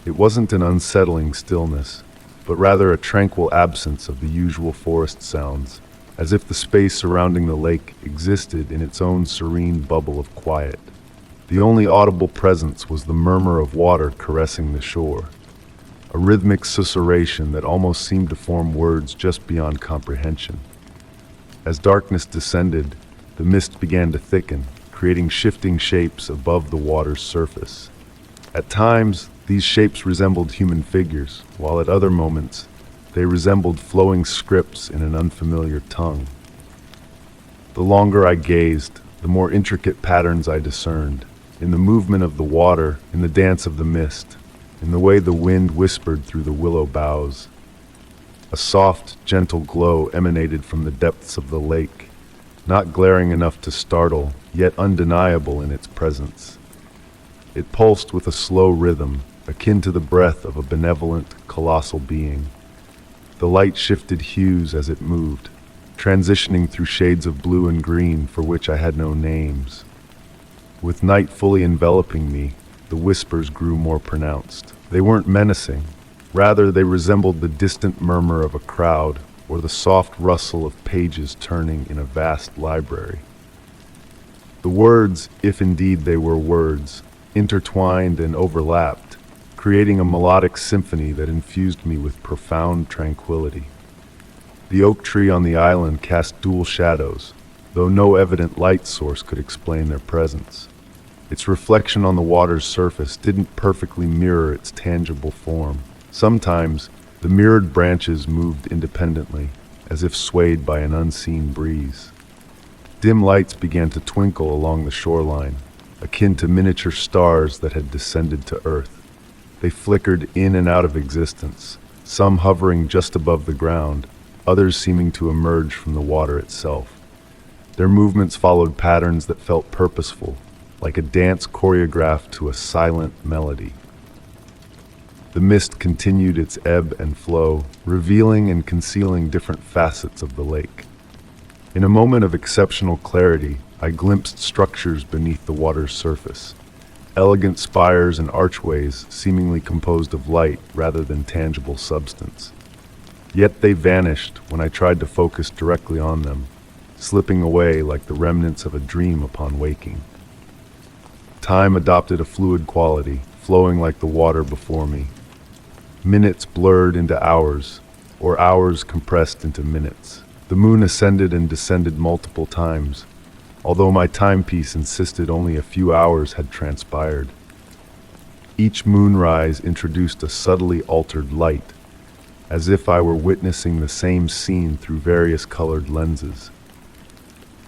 Speaker 1: It wasn't an unsettling stillness, but rather a tranquil absence of the usual forest sounds, as if the space surrounding the lake existed in its own serene bubble of quiet. The only audible presence was the murmur of water caressing the shore, a rhythmic susurration that almost seemed to form words just beyond comprehension. As darkness descended, the mist began to thicken, creating shifting shapes above the water's surface. At times, these shapes resembled human figures, while at other moments, they resembled flowing scripts in an unfamiliar tongue. The longer I gazed, the more intricate patterns I discerned, in the movement of the water, in the dance of the mist, in the way the wind whispered through the willow boughs. A soft, gentle glow emanated from the depths of the lake, not glaring enough to startle, yet undeniable in its presence. It pulsed with a slow rhythm, akin to the breath of a benevolent, colossal being. The light shifted hues as it moved, transitioning through shades of blue and green for which I had no names. With night fully enveloping me, the whispers grew more pronounced. They weren't menacing. Rather, they resembled the distant murmur of a crowd or the soft rustle of pages turning in a vast library. The words, if indeed they were words, intertwined and overlapped, creating a melodic symphony that infused me with profound tranquility. The oak tree on the island cast dual shadows, though no evident light source could explain their presence. Its reflection on the water's surface didn't perfectly mirror its tangible form. Sometimes, the mirrored branches moved independently, as if swayed by an unseen breeze. Dim lights began to twinkle along the shoreline, akin to miniature stars that had descended to Earth. They flickered in and out of existence, some hovering just above the ground, others seeming to emerge from the water itself. Their movements followed patterns that felt purposeful, like a dance choreographed to a silent melody. The mist continued its ebb and flow, revealing and concealing different facets of the lake. In a moment of exceptional clarity, I glimpsed structures beneath the water's surface, elegant spires and archways seemingly composed of light rather than tangible substance. Yet they vanished when I tried to focus directly on them, slipping away like the remnants of a dream upon waking. Time adopted a fluid quality, flowing like the water before me. Minutes blurred into hours, or hours compressed into minutes. The moon ascended and descended multiple times, although my timepiece insisted only a few hours had transpired. Each moonrise introduced a subtly altered light, as if I were witnessing the same scene through various colored lenses.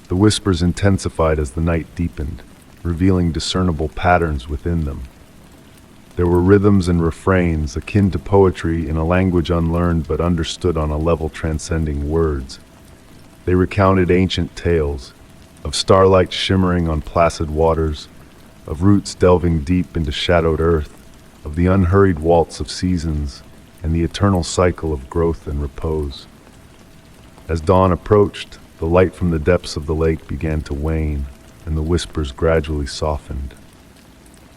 Speaker 1: The whispers intensified as the night deepened, revealing discernible patterns within them. There were rhythms and refrains akin to poetry in a language unlearned but understood on a level transcending words. They recounted ancient tales, of starlight shimmering on placid waters, of roots delving deep into shadowed earth, of the unhurried waltz of seasons, and the eternal cycle of growth and repose. As dawn approached, the light from the depths of the lake began to wane, and the whispers gradually softened.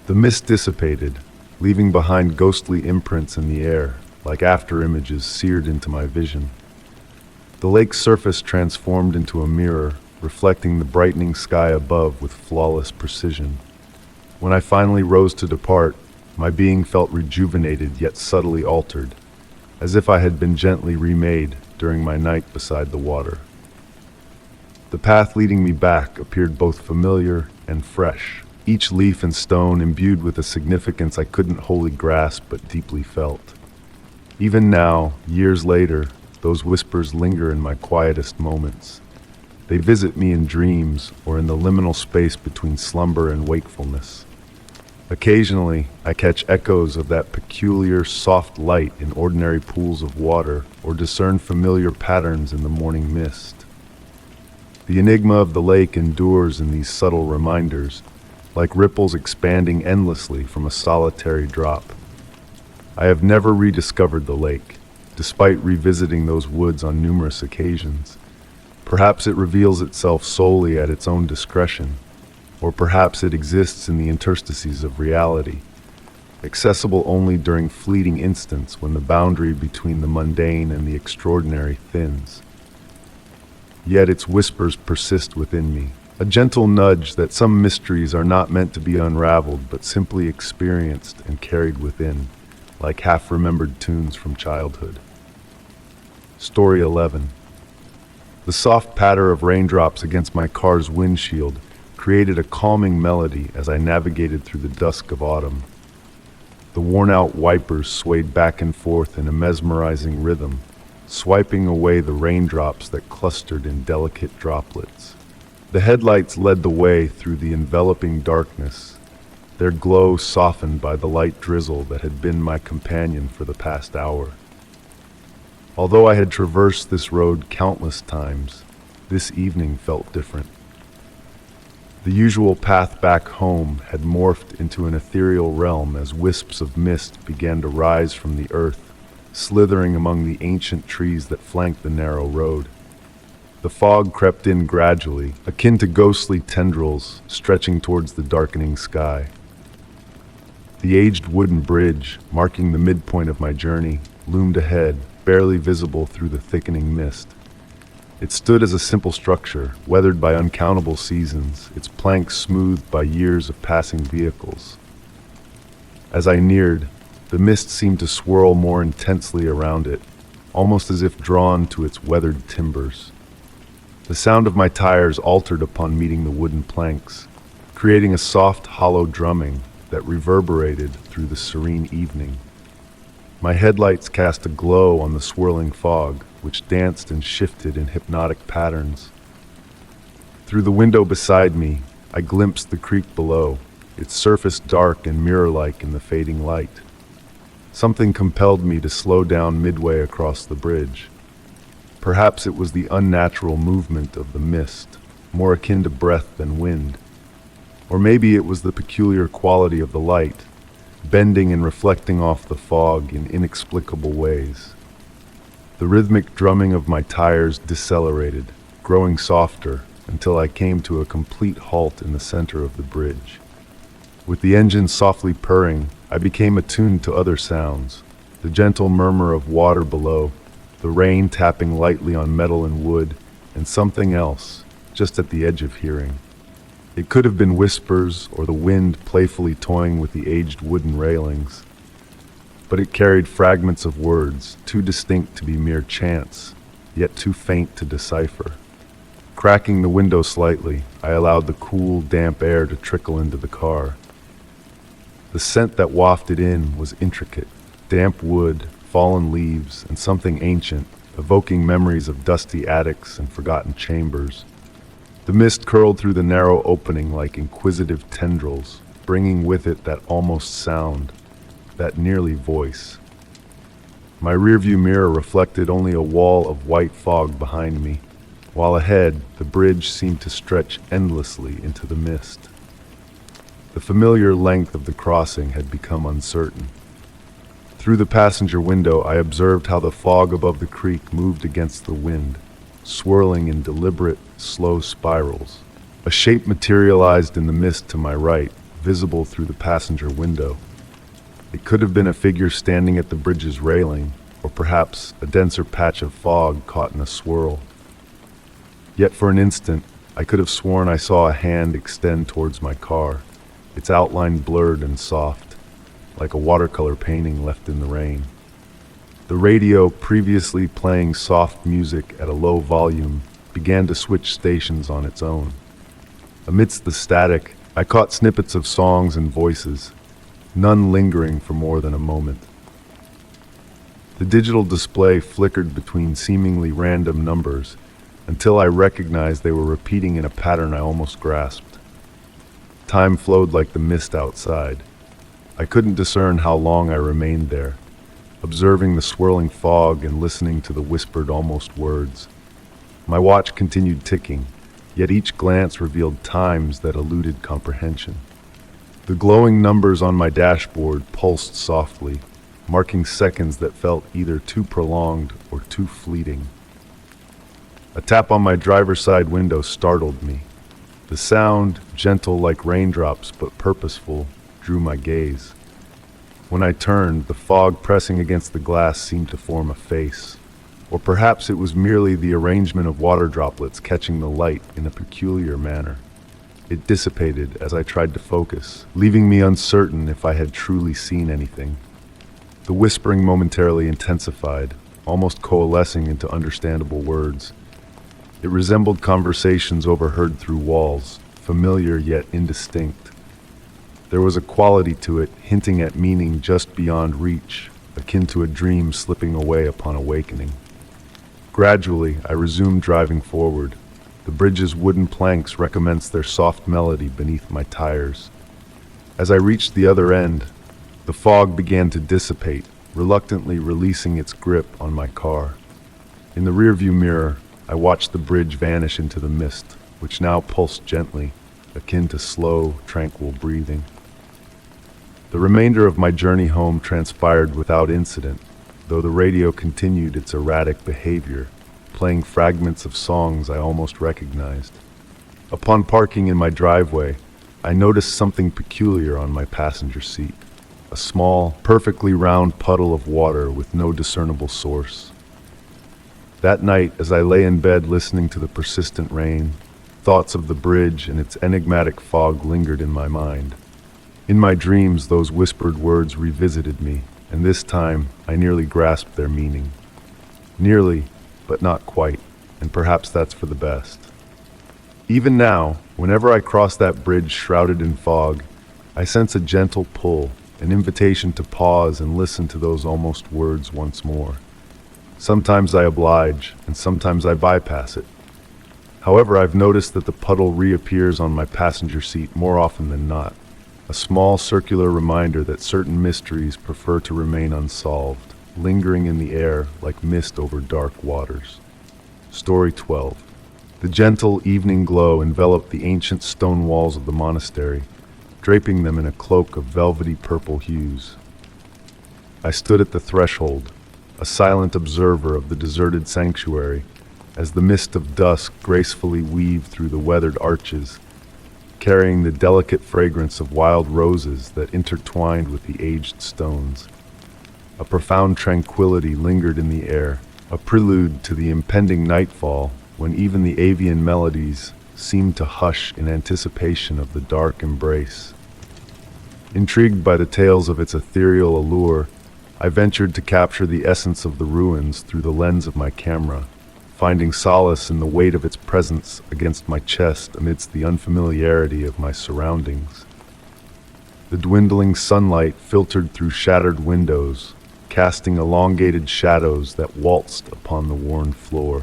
Speaker 1: The mist dissipated, leaving behind ghostly imprints in the air, like after-images seared into my vision. The lake's surface transformed into a mirror, reflecting the brightening sky above with flawless precision. When I finally rose to depart, my being felt rejuvenated yet subtly altered, as if I had been gently remade during my night beside the water. The path leading me back appeared both familiar and fresh, each leaf and stone imbued with a significance I couldn't wholly grasp but deeply felt. Even now, years later, those whispers linger in my quietest moments. They visit me in dreams or in the liminal space between slumber and wakefulness. Occasionally, I catch echoes of that peculiar, soft light in ordinary pools of water or discern familiar patterns in the morning mist. The enigma of the lake endures in these subtle reminders, like ripples expanding endlessly from a solitary drop. I have never rediscovered the lake, despite revisiting those woods on numerous occasions. Perhaps it reveals itself solely at its own discretion, or perhaps it exists in the interstices of reality, accessible only during fleeting instants when the boundary between the mundane and the extraordinary thins. Yet its whispers persist within me, a gentle nudge that some mysteries are not meant to be unraveled but simply experienced and carried within, like half-remembered tunes from childhood. Story 11. The soft patter of raindrops against my car's windshield created a calming melody as I navigated through the dusk of autumn. The worn-out wipers swayed back and forth in a mesmerizing rhythm, swiping away the raindrops that clustered in delicate droplets. The headlights led the way through the enveloping darkness, their glow softened by the light drizzle that had been my companion for the past hour. Although I had traversed this road countless times, this evening felt different. The usual path back home had morphed into an ethereal realm as wisps of mist began to rise from the earth, slithering among the ancient trees that flanked the narrow road. The fog crept in gradually, akin to ghostly tendrils stretching towards the darkening sky. The aged wooden bridge, marking the midpoint of my journey, loomed ahead, barely visible through the thickening mist. It stood as a simple structure, weathered by uncountable seasons, its planks smoothed by years of passing vehicles. As I neared, the mist seemed to swirl more intensely around it, almost as if drawn to its weathered timbers. The sound of my tires altered upon meeting the wooden planks, creating a soft, hollow drumming that reverberated through the serene evening. My headlights cast a glow on the swirling fog, which danced and shifted in hypnotic patterns. Through the window beside me, I glimpsed the creek below, its surface dark and mirror-like in the fading light. Something compelled me to slow down midway across the bridge. Perhaps it was the unnatural movement of the mist, more akin to breath than wind. Or maybe it was the peculiar quality of the light, bending and reflecting off the fog in inexplicable ways. The rhythmic drumming of my tires decelerated, growing softer, until I came to a complete halt in the center of the bridge. With the engine softly purring, I became attuned to other sounds, the gentle murmur of water below, the rain tapping lightly on metal and wood, and something else, just at the edge of hearing. It could have been whispers or the wind playfully toying with the aged wooden railings, but it carried fragments of words, too distinct to be mere chants, yet too faint to decipher. Cracking the window slightly, I allowed the cool, damp air to trickle into the car. The scent that wafted in was intricate, damp wood, fallen leaves, and something ancient, evoking memories of dusty attics and forgotten chambers. The mist curled through the narrow opening like inquisitive tendrils, bringing with it that almost sound, that nearly voice. My rearview mirror reflected only a wall of white fog behind me, while ahead the bridge seemed to stretch endlessly into the mist. The familiar length of the crossing had become uncertain. Through the passenger window, I observed how the fog above the creek moved against the wind, swirling in deliberate, slow spirals. A shape materialized in the mist to my right, visible through the passenger window. It could have been a figure standing at the bridge's railing, or perhaps a denser patch of fog caught in a swirl. Yet for an instant, I could have sworn I saw a hand extend towards my car, its outline blurred and soft, like a watercolor painting left in the rain. The radio, previously playing soft music at a low volume, began to switch stations on its own. Amidst the static, I caught snippets of songs and voices, none lingering for more than a moment. The digital display flickered between seemingly random numbers until I recognized they were repeating in a pattern I almost grasped. Time flowed like the mist outside. I couldn't discern how long I remained there, observing the swirling fog and listening to the whispered almost words. My watch continued ticking, yet each glance revealed times that eluded comprehension. The glowing numbers on my dashboard pulsed softly, marking seconds that felt either too prolonged or too fleeting. A tap on my driver's side window startled me. The sound, gentle like raindrops but purposeful, drew my gaze. When I turned, the fog pressing against the glass seemed to form a face. Or perhaps it was merely the arrangement of water droplets catching the light in a peculiar manner. It dissipated as I tried to focus, leaving me uncertain if I had truly seen anything. The whispering momentarily intensified, almost coalescing into understandable words. It resembled conversations overheard through walls, familiar yet indistinct. There was a quality to it, hinting at meaning just beyond reach, akin to a dream slipping away upon awakening. Gradually, I resumed driving forward. The bridge's wooden planks recommenced their soft melody beneath my tires. As I reached the other end, the fog began to dissipate, reluctantly releasing its grip on my car. In the rearview mirror, I watched the bridge vanish into the mist, which now pulsed gently, akin to slow, tranquil breathing. The remainder of my journey home transpired without incident, though the radio continued its erratic behavior, playing fragments of songs I almost recognized. Upon parking in my driveway, I noticed something peculiar on my passenger seat. A small, perfectly round puddle of water with no discernible source. That night, as I lay in bed listening to the persistent rain, thoughts of the bridge and its enigmatic fog lingered in my mind. In my dreams, those whispered words revisited me, and this time I nearly grasped their meaning. Nearly, but not quite, and perhaps that's for the best. Even now, whenever I cross that bridge shrouded in fog, I sense a gentle pull, an invitation to pause and listen to those almost words once more. Sometimes I oblige, and sometimes I bypass it. However, I've noticed that the puddle reappears on my passenger seat more often than not, a small circular reminder that certain mysteries prefer to remain unsolved, lingering in the air like mist over dark waters. Story 12. The gentle evening glow enveloped the ancient stone walls of the monastery, draping them in a cloak of velvety purple hues. I stood at the threshold, a silent observer of the deserted sanctuary, as the mist of dusk gracefully weaved through the weathered arches, carrying the delicate fragrance of wild roses that intertwined with the aged stones. A profound tranquility lingered in the air, a prelude to the impending nightfall when even the avian melodies seemed to hush in anticipation of the dark embrace. Intrigued by the tales of its ethereal allure, I ventured to capture the essence of the ruins through the lens of my camera, finding solace in the weight of its presence against my chest amidst the unfamiliarity of my surroundings. The dwindling sunlight filtered through shattered windows, casting elongated shadows that waltzed upon the worn floor.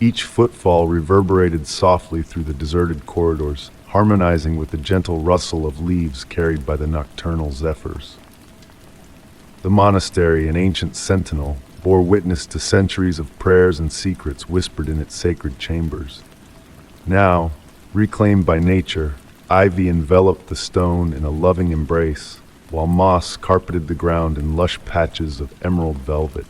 Speaker 1: Each footfall reverberated softly through the deserted corridors, harmonizing with the gentle rustle of leaves carried by the nocturnal zephyrs. The monastery, an ancient sentinel, bore witness to centuries of prayers and secrets whispered in its sacred chambers. Now, reclaimed by nature, ivy enveloped the stone in a loving embrace, while moss carpeted the ground in lush patches of emerald velvet.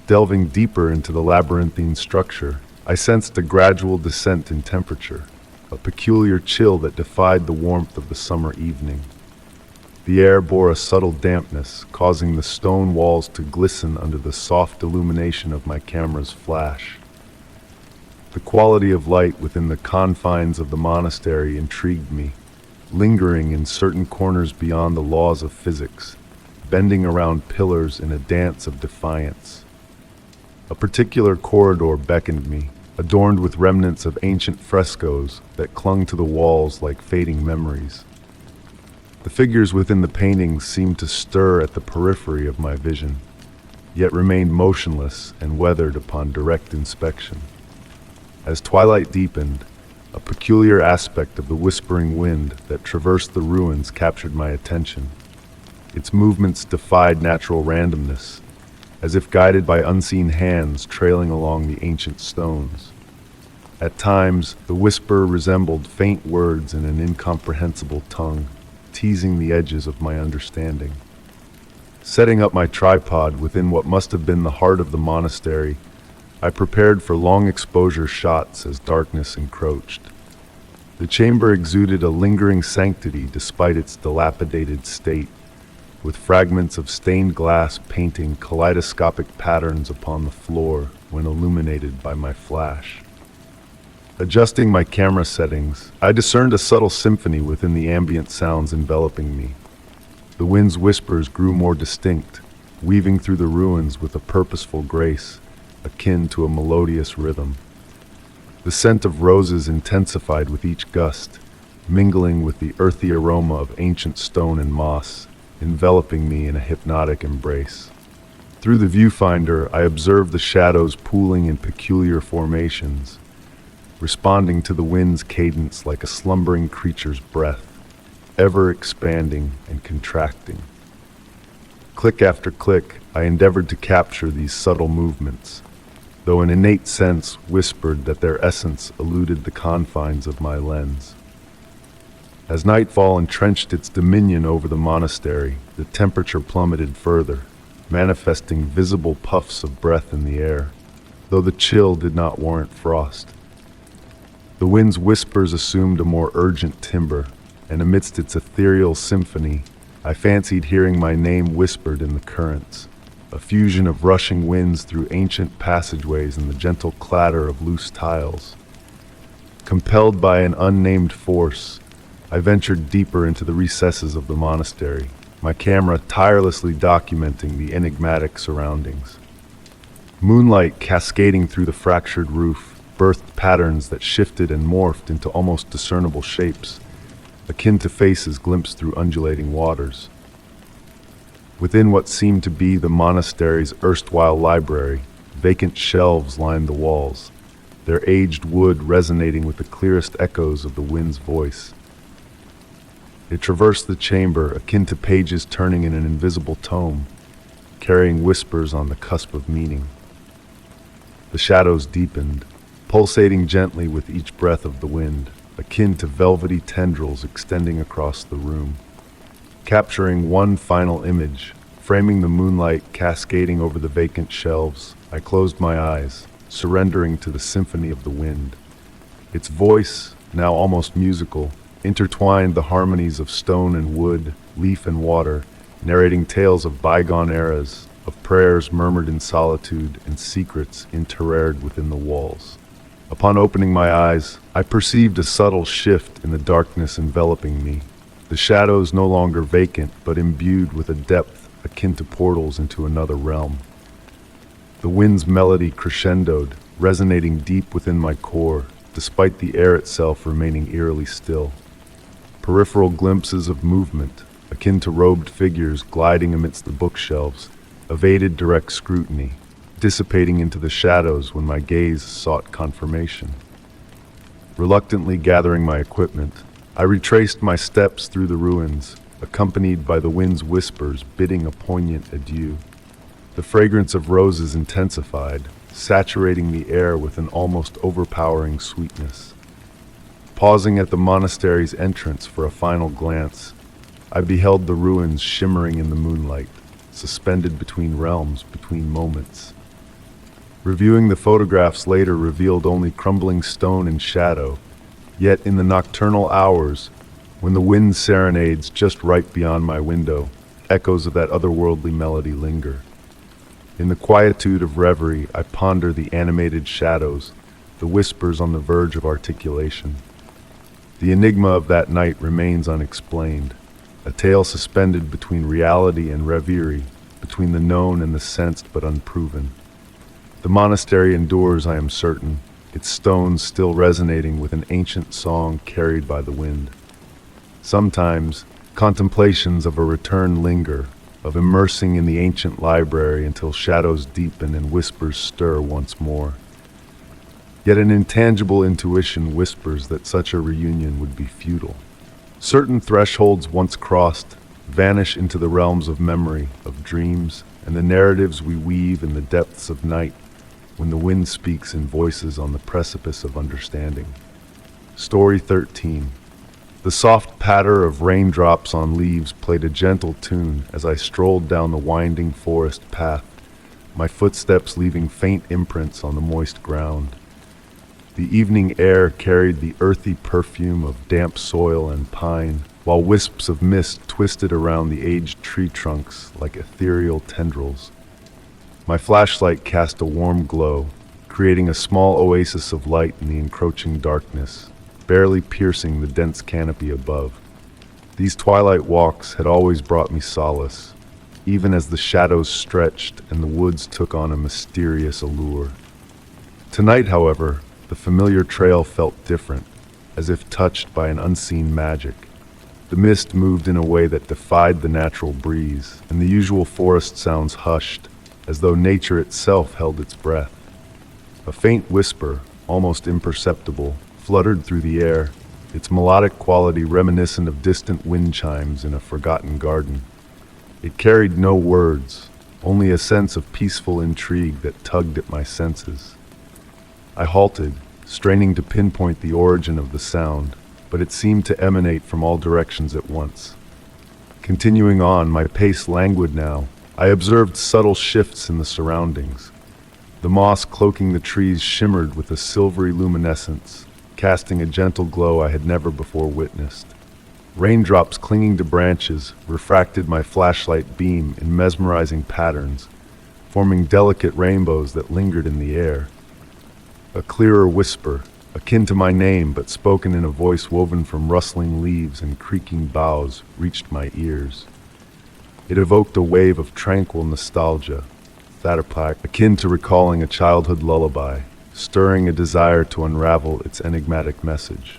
Speaker 1: Delving deeper into the labyrinthine structure, I sensed a gradual descent in temperature, a peculiar chill that defied the warmth of the summer evening. The air bore a subtle dampness, causing the stone walls to glisten under the soft illumination of my camera's flash. The quality of light within the confines of the monastery intrigued me, lingering in certain corners beyond the laws of physics, bending around pillars in a dance of defiance. A particular corridor beckoned me, adorned with remnants of ancient frescoes that clung to the walls like fading memories. The figures within the paintings seemed to stir at the periphery of my vision, yet remained motionless and weathered upon direct inspection. As twilight deepened, a peculiar aspect of the whispering wind that traversed the ruins captured my attention. Its movements defied natural randomness, as if guided by unseen hands trailing along the ancient stones. At times, the whisper resembled faint words in an incomprehensible tongue, teasing the edges of my understanding. Setting up my tripod within what must have been the heart of the monastery, I prepared for long exposure shots as darkness encroached. The chamber exuded a lingering sanctity despite its dilapidated state, with fragments of stained glass painting kaleidoscopic patterns upon the floor when illuminated by my flash. Adjusting my camera settings, I discerned a subtle symphony within the ambient sounds enveloping me. The wind's whispers grew more distinct, weaving through the ruins with a purposeful grace, akin to a melodious rhythm. The scent of roses intensified with each gust, mingling with the earthy aroma of ancient stone and moss, enveloping me in a hypnotic embrace. Through the viewfinder, I observed the shadows pooling in peculiar formations, responding to the wind's cadence like a slumbering creature's breath, ever expanding and contracting. Click after click, I endeavored to capture these subtle movements, though an innate sense whispered that their essence eluded the confines of my lens. As nightfall entrenched its dominion over the monastery, the temperature plummeted further, manifesting visible puffs of breath in the air, though the chill did not warrant frost. The wind's whispers assumed a more urgent timbre, and amidst its ethereal symphony, I fancied hearing my name whispered in the currents, a fusion of rushing winds through ancient passageways and the gentle clatter of loose tiles. Compelled by an unnamed force, I ventured deeper into the recesses of the monastery, my camera tirelessly documenting the enigmatic surroundings. Moonlight cascading through the fractured roof birthed patterns that shifted and morphed into almost discernible shapes, akin to faces glimpsed through undulating waters. Within what seemed to be the monastery's erstwhile library, vacant shelves lined the walls, their aged wood resonating with the clearest echoes of the wind's voice. It traversed the chamber, akin to pages turning in an invisible tome, carrying whispers on the cusp of meaning. The shadows deepened, pulsating gently with each breath of the wind, akin to velvety tendrils extending across the room. Capturing one final image, framing the moonlight cascading over the vacant shelves, I closed my eyes, surrendering to the symphony of the wind. Its voice, now almost musical, intertwined the harmonies of stone and wood, leaf and water, narrating tales of bygone eras, of prayers murmured in solitude and secrets interred within the walls. Upon opening my eyes, I perceived a subtle shift in the darkness enveloping me, the shadows no longer vacant but imbued with a depth akin to portals into another realm. The wind's melody crescendoed, resonating deep within my core, despite the air itself remaining eerily still. Peripheral glimpses of movement, akin to robed figures gliding amidst the bookshelves, evaded direct scrutiny, dissipating into the shadows when my gaze sought confirmation. Reluctantly gathering my equipment, I retraced my steps through the ruins, accompanied by the wind's whispers bidding a poignant adieu. The fragrance of roses intensified, saturating the air with an almost overpowering sweetness. Pausing at the monastery's entrance for a final glance, I beheld the ruins shimmering in the moonlight, suspended between realms, between moments. Reviewing the photographs later revealed only crumbling stone and shadow, yet in the nocturnal hours, when the wind serenades just right beyond my window, echoes of that otherworldly melody linger. In the quietude of reverie, I ponder the animated shadows, the whispers on the verge of articulation. The enigma of that night remains unexplained, a tale suspended between reality and reverie, between the known and the sensed but unproven. The monastery endures, I am certain, its stones still resonating with an ancient song carried by the wind. Sometimes, contemplations of a return linger, of immersing in the ancient library until shadows deepen and whispers stir once more. Yet an intangible intuition whispers that such a reunion would be futile. Certain thresholds once crossed vanish into the realms of memory, of dreams, and the narratives we weave in the depths of night when the wind speaks in voices on the precipice of understanding. Story 13. The soft patter of raindrops on leaves played a gentle tune as I strolled down the winding forest path, my footsteps leaving faint imprints on the moist ground. The evening air carried the earthy perfume of damp soil and pine, while wisps of mist twisted around the aged tree trunks like ethereal tendrils. My flashlight cast a warm glow, creating a small oasis of light in the encroaching darkness, barely piercing the dense canopy above. These twilight walks had always brought me solace, even as the shadows stretched and the woods took on a mysterious allure. Tonight, however, the familiar trail felt different, as if touched by an unseen magic. The mist moved in a way that defied the natural breeze, and the usual forest sounds hushed, as though nature itself held its breath. A faint whisper, almost imperceptible, fluttered through the air, its melodic quality reminiscent of distant wind chimes in a forgotten garden. It carried no words, only a sense of peaceful intrigue that tugged at my senses. I halted, straining to pinpoint the origin of the sound, but it seemed to emanate from all directions at once. Continuing on, my pace languid now, I observed subtle shifts in the surroundings. The moss cloaking the trees shimmered with a silvery luminescence, casting a gentle glow I had never before witnessed. Raindrops clinging to branches refracted my flashlight beam in mesmerizing patterns, forming delicate rainbows that lingered in the air. A clearer whisper, akin to my name but spoken in a voice woven from rustling leaves and creaking boughs, reached my ears. It evoked a wave of tranquil nostalgia, akin to recalling a childhood lullaby, stirring a desire to unravel its enigmatic message.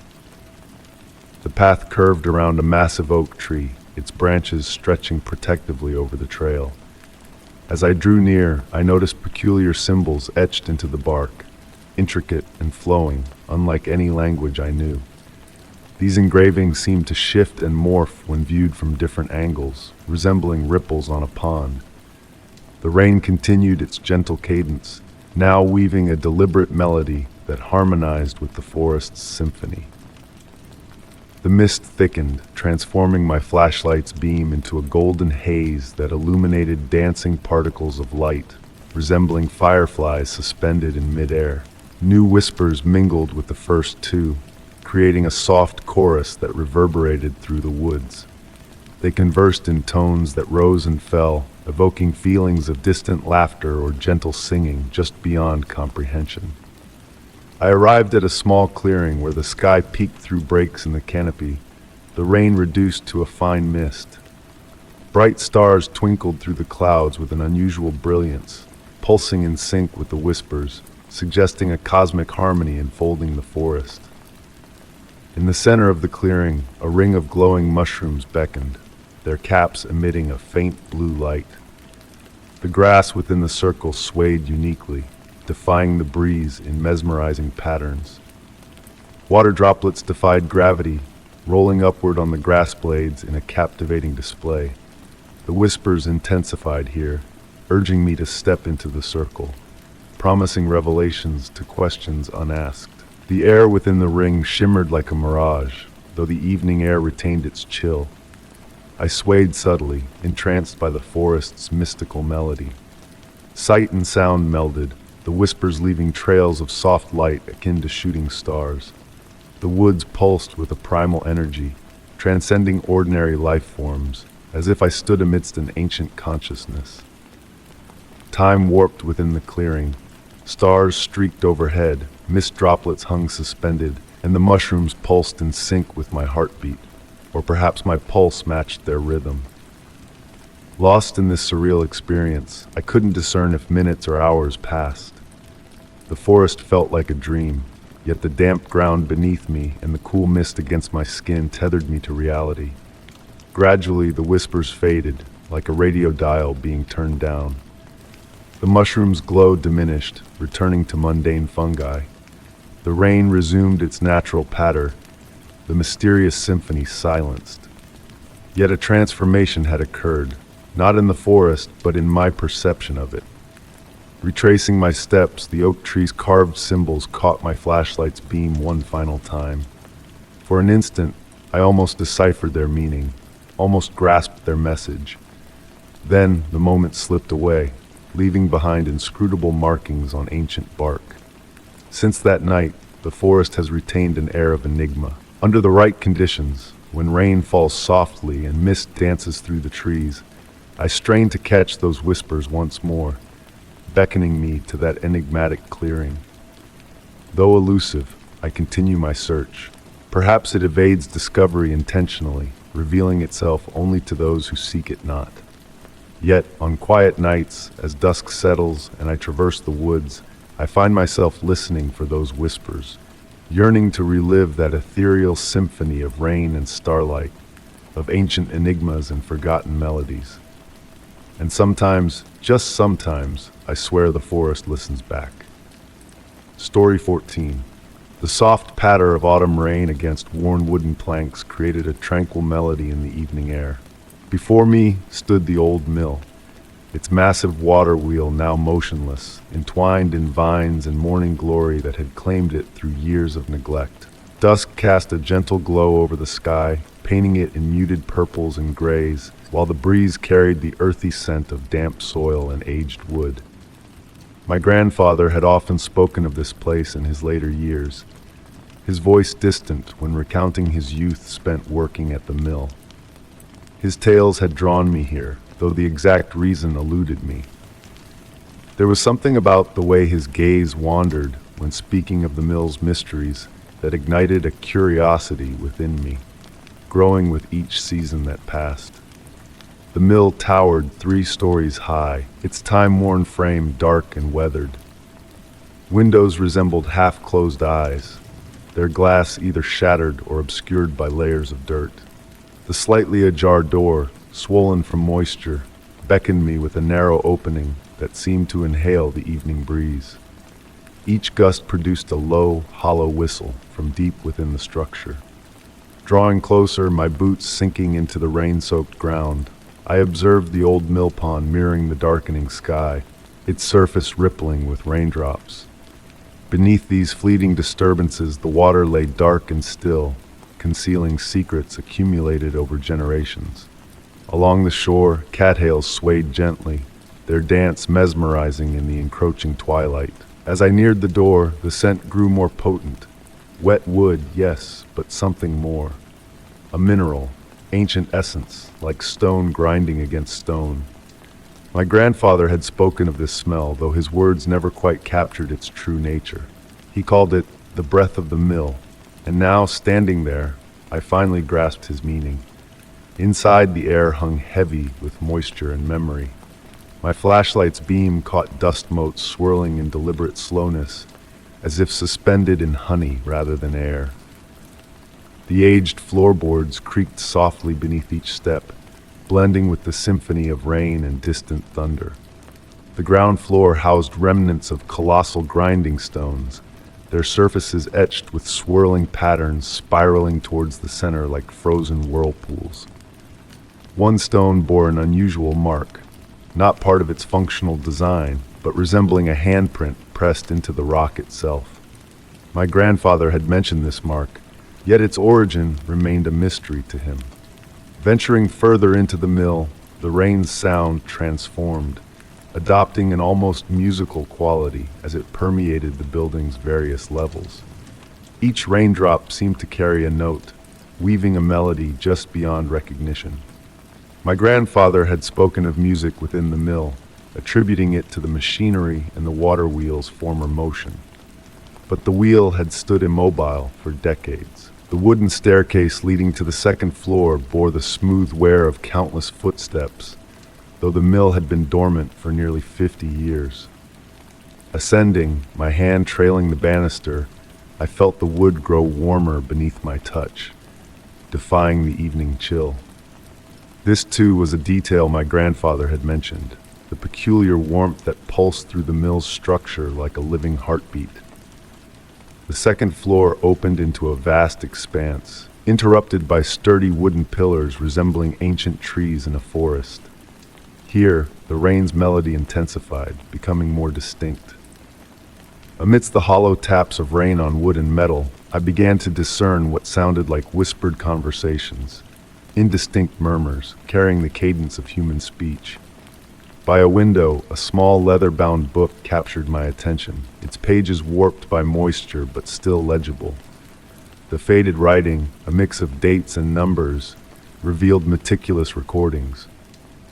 Speaker 1: The path curved around a massive oak tree, its branches stretching protectively over the trail. As I drew near, I noticed peculiar symbols etched into the bark, intricate and flowing, unlike any language I knew. These engravings seemed to shift and morph when viewed from different angles, resembling ripples on a pond. The rain continued its gentle cadence, now weaving a deliberate melody that harmonized with the forest's symphony. The mist thickened, transforming my flashlight's beam into a golden haze that illuminated dancing particles of light, resembling fireflies suspended in midair. New whispers mingled with the first two, creating a soft chorus that reverberated through the woods. They conversed in tones that rose and fell, evoking feelings of distant laughter or gentle singing just beyond comprehension. I arrived at a small clearing where the sky peeked through breaks in the canopy, the rain reduced to a fine mist. Bright stars twinkled through the clouds with an unusual brilliance, pulsing in sync with the whispers, suggesting a cosmic harmony enfolding the forest. In the center of the clearing, a ring of glowing mushrooms beckoned, their caps emitting a faint blue light. The grass within the circle swayed uniquely, defying the breeze in mesmerizing patterns. Water droplets defied gravity, rolling upward on the grass blades in a captivating display. The whispers intensified here, urging me to step into the circle, promising revelations to questions unasked. The air within the ring shimmered like a mirage, though the evening air retained its chill. I swayed subtly, entranced by the forest's mystical melody. Sight and sound melded, the whispers leaving trails of soft light akin to shooting stars. The woods pulsed with a primal energy, transcending ordinary life forms, as if I stood amidst an ancient consciousness. Time warped within the clearing. Stars streaked overhead, mist droplets hung suspended, and the mushrooms pulsed in sync with my heartbeat, or perhaps my pulse matched their rhythm. Lost in this surreal experience, I couldn't discern if minutes or hours passed. The forest felt like a dream, yet the damp ground beneath me and the cool mist against my skin tethered me to reality. Gradually, the whispers faded, like a radio dial being turned down. The mushroom's glow diminished, returning to mundane fungi. The rain resumed its natural patter, the mysterious symphony silenced. Yet a transformation had occurred, not in the forest, but in my perception of it. Retracing my steps, the oak tree's carved symbols caught my flashlight's beam one final time. For an instant, I almost deciphered their meaning, almost grasped their message. Then the moment slipped away, leaving behind inscrutable markings on ancient bark. Since that night, the forest has retained an air of enigma. Under the right conditions, when rain falls softly and mist dances through the trees, I strain to catch those whispers once more, beckoning me to that enigmatic clearing. Though elusive, I continue my search. Perhaps it evades discovery intentionally, revealing itself only to those who seek it not. Yet, on quiet nights, as dusk settles and I traverse the woods, I find myself listening for those whispers, yearning to relive that ethereal symphony of rain and starlight, of ancient enigmas and forgotten melodies. And sometimes, just sometimes, I swear the forest listens back. Story 14. The soft patter of autumn rain against worn wooden planks created a tranquil melody in the evening air. Before me stood the old mill, its massive water wheel now motionless, entwined in vines and morning glory that had claimed it through years of neglect. Dusk cast a gentle glow over the sky, painting it in muted purples and grays, while the breeze carried the earthy scent of damp soil and aged wood. My grandfather had often spoken of this place in his later years, his voice distant when recounting his youth spent working at the mill. His tales had drawn me here, though the exact reason eluded me. There was something about the way his gaze wandered when speaking of the mill's mysteries that ignited a curiosity within me, growing with each season that passed. The mill towered 3 stories high, its time-worn frame dark and weathered. Windows resembled half-closed eyes, their glass either shattered or obscured by layers of dirt. The slightly ajar door, swollen from moisture, beckoned me with a narrow opening that seemed to inhale the evening breeze. Each gust produced a low, hollow whistle from deep within the structure. Drawing closer, my boots sinking into the rain-soaked ground, I observed the old mill pond mirroring the darkening sky, its surface rippling with raindrops. Beneath these fleeting disturbances, the water lay dark and still, concealing secrets accumulated over generations. Along the shore, cattails swayed gently, their dance mesmerizing in the encroaching twilight. As I neared the door, the scent grew more potent. Wet wood, yes, but something more. A mineral, ancient essence, like stone grinding against stone. My grandfather had spoken of this smell, though his words never quite captured its true nature. He called it the breath of the mill, and now, standing there, I finally grasped his meaning. Inside, the air hung heavy with moisture and memory. My flashlight's beam caught dust motes swirling in deliberate slowness, as if suspended in honey rather than air. The aged floorboards creaked softly beneath each step, blending with the symphony of rain and distant thunder. The ground floor housed remnants of colossal grinding stones, their surfaces etched with swirling patterns spiraling towards the center like frozen whirlpools. One stone bore an unusual mark, not part of its functional design, but resembling a handprint pressed into the rock itself. My grandfather had mentioned this mark, yet its origin remained a mystery to him. Venturing further into the mill, the rain's sound transformed, adopting an almost musical quality as it permeated the building's various levels. Each raindrop seemed to carry a note, weaving a melody just beyond recognition. My grandfather had spoken of music within the mill, attributing it to the machinery and the water wheel's former motion. But the wheel had stood immobile for decades. The wooden staircase leading to the second floor bore the smooth wear of countless footsteps, though the mill had been dormant for nearly 50 years. Ascending, my hand trailing the banister, I felt the wood grow warmer beneath my touch, defying the evening chill. This too was a detail my grandfather had mentioned, the peculiar warmth that pulsed through the mill's structure like a living heartbeat. The second floor opened into a vast expanse, interrupted by sturdy wooden pillars resembling ancient trees in a forest. Here, the rain's melody intensified, becoming more distinct. Amidst the hollow taps of rain on wood and metal, I began to discern what sounded like whispered conversations, indistinct murmurs carrying the cadence of human speech. By a window, a small leather-bound book captured my attention, its pages warped by moisture but still legible. The faded writing, a mix of dates and numbers, revealed meticulous recordings.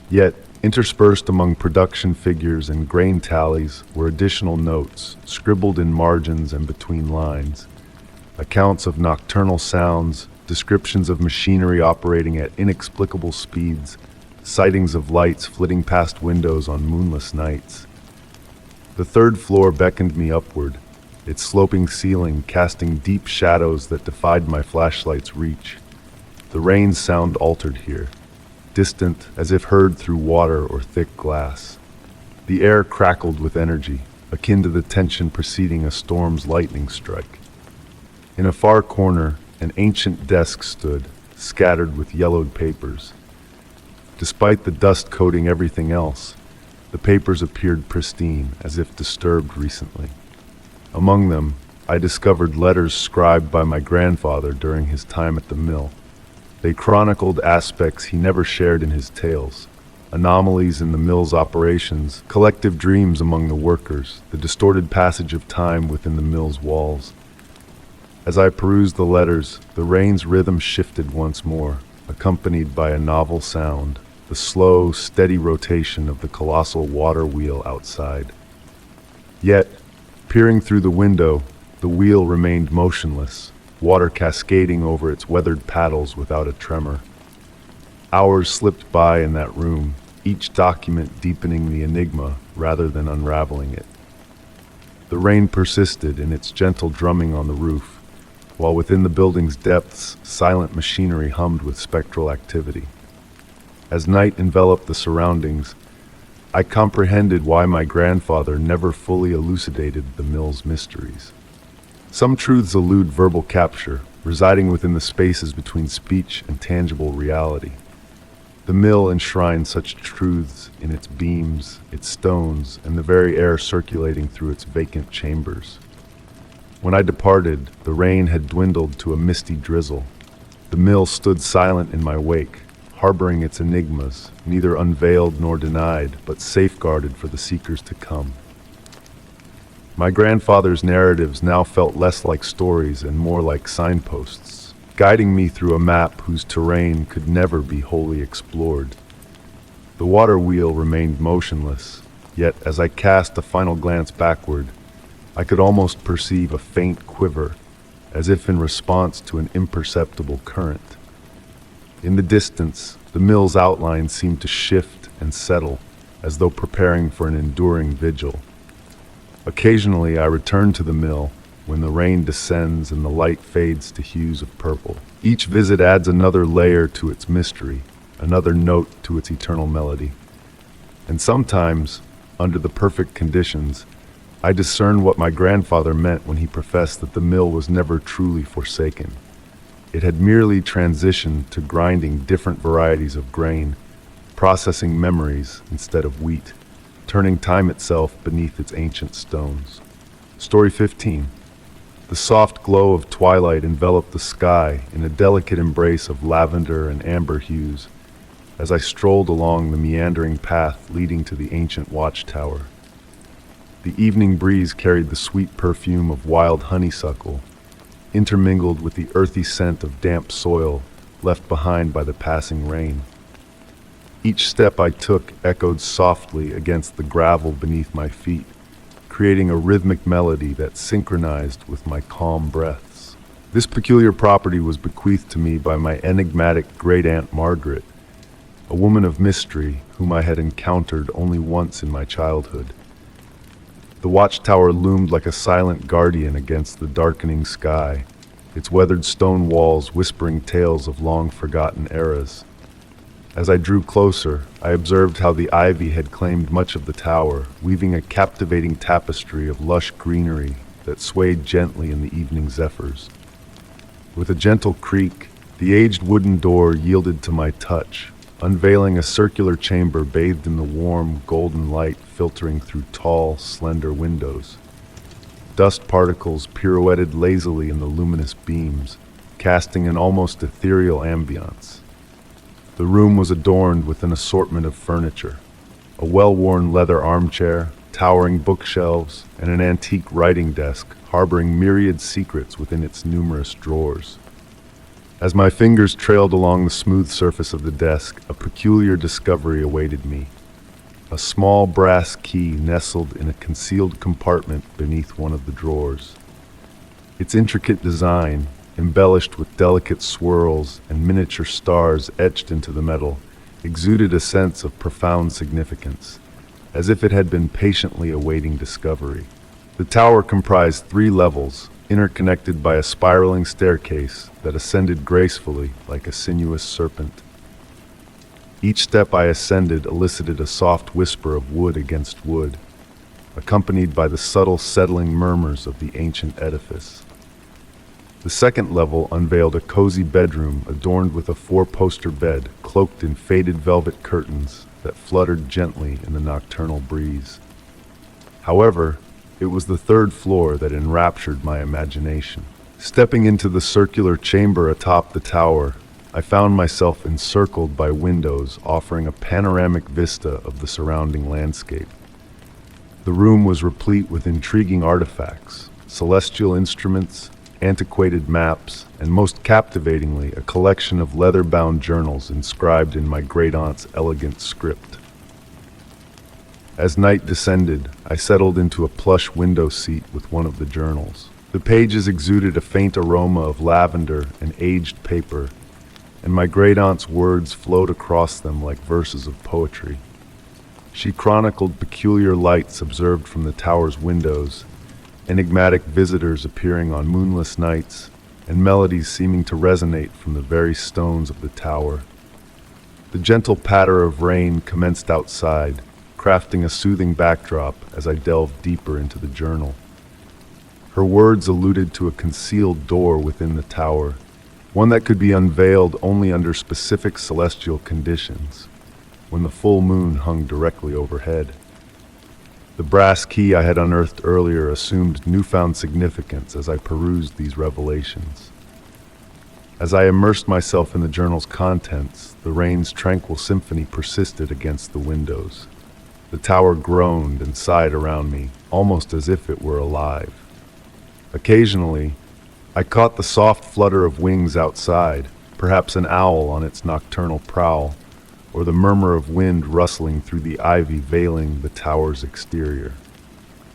Speaker 1: Yet, interspersed among production figures and grain tallies were additional notes, scribbled in margins and between lines. Accounts of nocturnal sounds, descriptions of machinery operating at inexplicable speeds, sightings of lights flitting past windows on moonless nights. The third floor beckoned me upward, its sloping ceiling casting deep shadows that defied my flashlight's reach. The rain's sound altered here, distant as if heard through water or thick glass. The air crackled with energy, akin to the tension preceding a storm's lightning strike. In a far corner, an ancient desk stood, scattered with yellowed papers. Despite the dust coating everything else, the papers appeared pristine, as if disturbed recently. Among them, I discovered letters scribed by my grandfather during his time at the mill. They chronicled aspects he never shared in his tales, anomalies in the mill's operations, collective dreams among the workers, the distorted passage of time within the mill's walls. As I perused the letters, the rain's rhythm shifted once more, accompanied by a novel sound, the slow, steady rotation of the colossal water wheel outside. Yet, peering through the window, the wheel remained motionless, water cascading over its weathered paddles without a tremor. Hours slipped by in that room, each document deepening the enigma rather than unraveling it. The rain persisted in its gentle drumming on the roof, while within the building's depths, silent machinery hummed with spectral activity. As night enveloped the surroundings, I comprehended why my grandfather never fully elucidated the mill's mysteries. Some truths elude verbal capture, residing within the spaces between speech and tangible reality. The mill enshrined such truths in its beams, its stones, and the very air circulating through its vacant chambers. When I departed, the rain had dwindled to a misty drizzle. The mill stood silent in my wake, harboring its enigmas, neither unveiled nor denied, but safeguarded for the seekers to come. My grandfather's narratives now felt less like stories and more like signposts, guiding me through a map whose terrain could never be wholly explored. The water wheel remained motionless, yet as I cast a final glance backward, I could almost perceive a faint quiver, as if in response to an imperceptible current. In the distance, the mill's outline seemed to shift and settle, as though preparing for an enduring vigil. Occasionally, I return to the mill when the rain descends and the light fades to hues of purple. Each visit adds another layer to its mystery, another note to its eternal melody. And sometimes, under the perfect conditions, I discerned what my grandfather meant when he professed that the mill was never truly forsaken. It had merely transitioned to grinding different varieties of grain, processing memories instead of wheat, turning time itself beneath its ancient stones. Story 15. The soft glow of twilight enveloped the sky in a delicate embrace of lavender and amber hues as I strolled along the meandering path leading to the ancient watchtower. The evening breeze carried the sweet perfume of wild honeysuckle, intermingled with the earthy scent of damp soil left behind by the passing rain. Each step I took echoed softly against the gravel beneath my feet, creating a rhythmic melody that synchronized with my calm breaths. This peculiar property was bequeathed to me by my enigmatic great-aunt Margaret, a woman of mystery whom I had encountered only once in my childhood. The watchtower loomed like a silent guardian against the darkening sky, its weathered stone walls whispering tales of long-forgotten eras. As I drew closer, I observed how the ivy had claimed much of the tower, weaving a captivating tapestry of lush greenery that swayed gently in the evening zephyrs. With a gentle creak, the aged wooden door yielded to my touch, unveiling a circular chamber bathed in the warm, golden light filtering through tall, slender windows. Dust particles pirouetted lazily in the luminous beams, casting an almost ethereal ambiance. The room was adorned with an assortment of furniture, a well-worn leather armchair, towering bookshelves, and an antique writing desk harboring myriad secrets within its numerous drawers. As my fingers trailed along the smooth surface of the desk, a peculiar discovery awaited me. A small brass key nestled in a concealed compartment beneath one of the drawers. Its intricate design, embellished with delicate swirls and miniature stars etched into the metal, exuded a sense of profound significance, as if it had been patiently awaiting discovery. The tower comprised 3 levels, interconnected by a spiraling staircase that ascended gracefully like a sinuous serpent. Each step I ascended elicited a soft whisper of wood against wood, accompanied by the subtle settling murmurs of the ancient edifice. The second level unveiled a cozy bedroom adorned with a 4-poster bed cloaked in faded velvet curtains that fluttered gently in the nocturnal breeze. However, it was the 3rd floor that enraptured my imagination. Stepping into the circular chamber atop the tower, I found myself encircled by windows offering a panoramic vista of the surrounding landscape. The room was replete with intriguing artifacts, celestial instruments, antiquated maps, and most captivatingly, a collection of leather-bound journals inscribed in my great-aunt's elegant script. As night descended, I settled into a plush window seat with one of the journals. The pages exuded a faint aroma of lavender and aged paper, and my great-aunt's words flowed across them like verses of poetry. She chronicled peculiar lights observed from the tower's windows, enigmatic visitors appearing on moonless nights, and melodies seeming to resonate from the very stones of the tower. The gentle patter of rain commenced outside, crafting a soothing backdrop as I delved deeper into the journal. Her words alluded to a concealed door within the tower, one that could be unveiled only under specific celestial conditions, when the full moon hung directly overhead. The brass key I had unearthed earlier assumed newfound significance as I perused these revelations. As I immersed myself in the journal's contents, the rain's tranquil symphony persisted against the windows. The tower groaned and sighed around me, almost as if it were alive. Occasionally, I caught the soft flutter of wings outside, perhaps an owl on its nocturnal prowl, or the murmur of wind rustling through the ivy veiling the tower's exterior.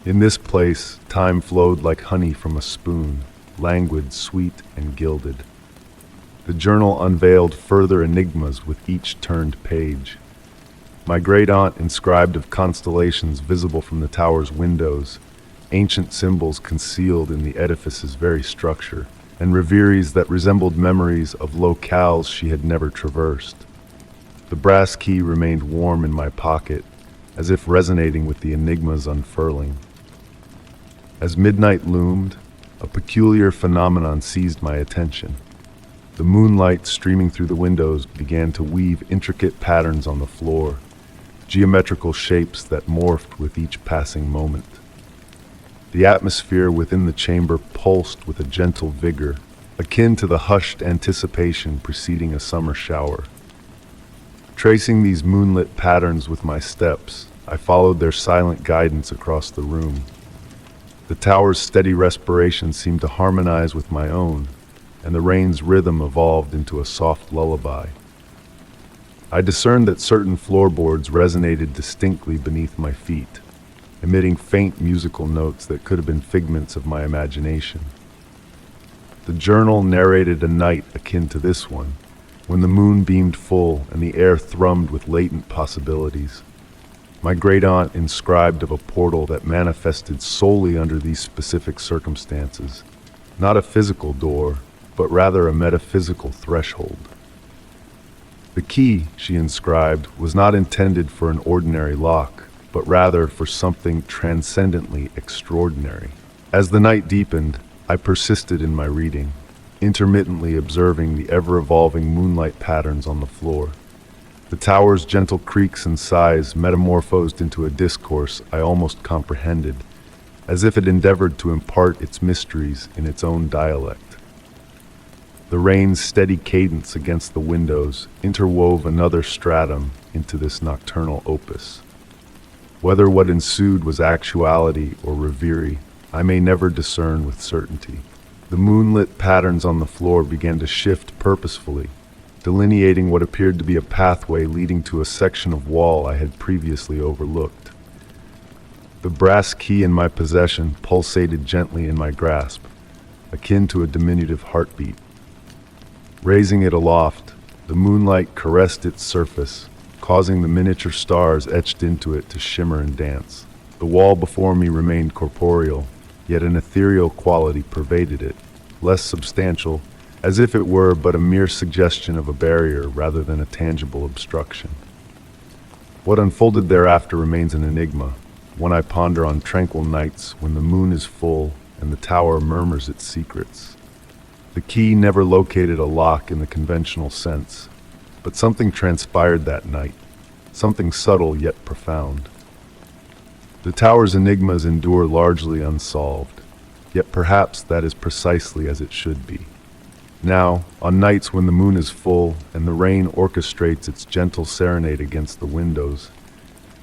Speaker 1: In this place, time flowed like honey from a spoon, languid, sweet, and gilded. The journal unveiled further enigmas with each turned page. My great-aunt inscribed of constellations visible from the tower's windows, ancient symbols concealed in the edifice's very structure, and reveries that resembled memories of locales she had never traversed. The brass key remained warm in my pocket, as if resonating with the enigma's unfurling. As midnight loomed, a peculiar phenomenon seized my attention. The moonlight streaming through the windows began to weave intricate patterns on the floor, geometrical shapes that morphed with each passing moment. The atmosphere within the chamber pulsed with a gentle vigor, akin to the hushed anticipation preceding a summer shower. Tracing these moonlit patterns with my steps, I followed their silent guidance across the room. The tower's steady respiration seemed to harmonize with my own, and the rain's rhythm evolved into a soft lullaby. I discerned that certain floorboards resonated distinctly beneath my feet, emitting faint musical notes that could have been figments of my imagination. The journal narrated a night akin to this one, when the moon beamed full and the air thrummed with latent possibilities. My great-aunt inscribed of a portal that manifested solely under these specific circumstances, not a physical door, but rather a metaphysical threshold. The key, she inscribed, was not intended for an ordinary lock, but rather for something transcendently extraordinary. As the night deepened, I persisted in my reading, intermittently observing the ever-evolving moonlight patterns on the floor. The tower's gentle creaks and sighs metamorphosed into a discourse I almost comprehended, as if it endeavored to impart its mysteries in its own dialect. The rain's steady cadence against the windows interwove another stratum into this nocturnal opus. Whether what ensued was actuality or reverie, I may never discern with certainty. The moonlit patterns on the floor began to shift purposefully, delineating what appeared to be a pathway leading to a section of wall I had previously overlooked. The brass key in my possession pulsated gently in my grasp, akin to a diminutive heartbeat. Raising it aloft, the moonlight caressed its surface, causing the miniature stars etched into it to shimmer and dance. The wall before me remained corporeal, yet an ethereal quality pervaded it, less substantial, as if it were but a mere suggestion of a barrier rather than a tangible obstruction. What unfolded thereafter remains an enigma, one I ponder on tranquil nights when the moon is full and the tower murmurs its secrets. The key never located a lock in the conventional sense, but something transpired that night, something subtle yet profound. The tower's enigmas endure largely unsolved, yet perhaps that is precisely as it should be. Now, on nights when the moon is full and the rain orchestrates its gentle serenade against the windows,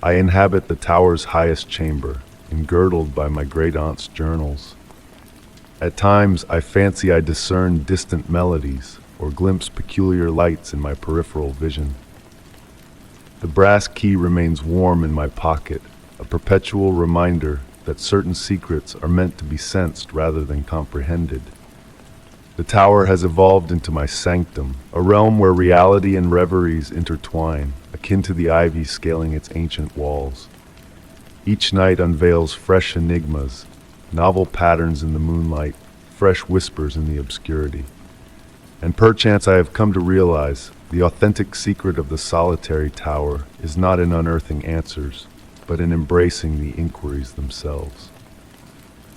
Speaker 1: I inhabit the tower's highest chamber, engirdled by my great-aunt's journals. At times, I fancy I discern distant melodies or glimpse peculiar lights in my peripheral vision. The brass key remains warm in my pocket, a perpetual reminder that certain secrets are meant to be sensed rather than comprehended. The tower has evolved into my sanctum, a realm where reality and reveries intertwine, akin to the ivy scaling its ancient walls. Each night unveils fresh enigmas, novel patterns in the moonlight, fresh whispers in the obscurity. And perchance I have come to realize the authentic secret of the solitary tower is not in unearthing answers, but in embracing the inquiries themselves.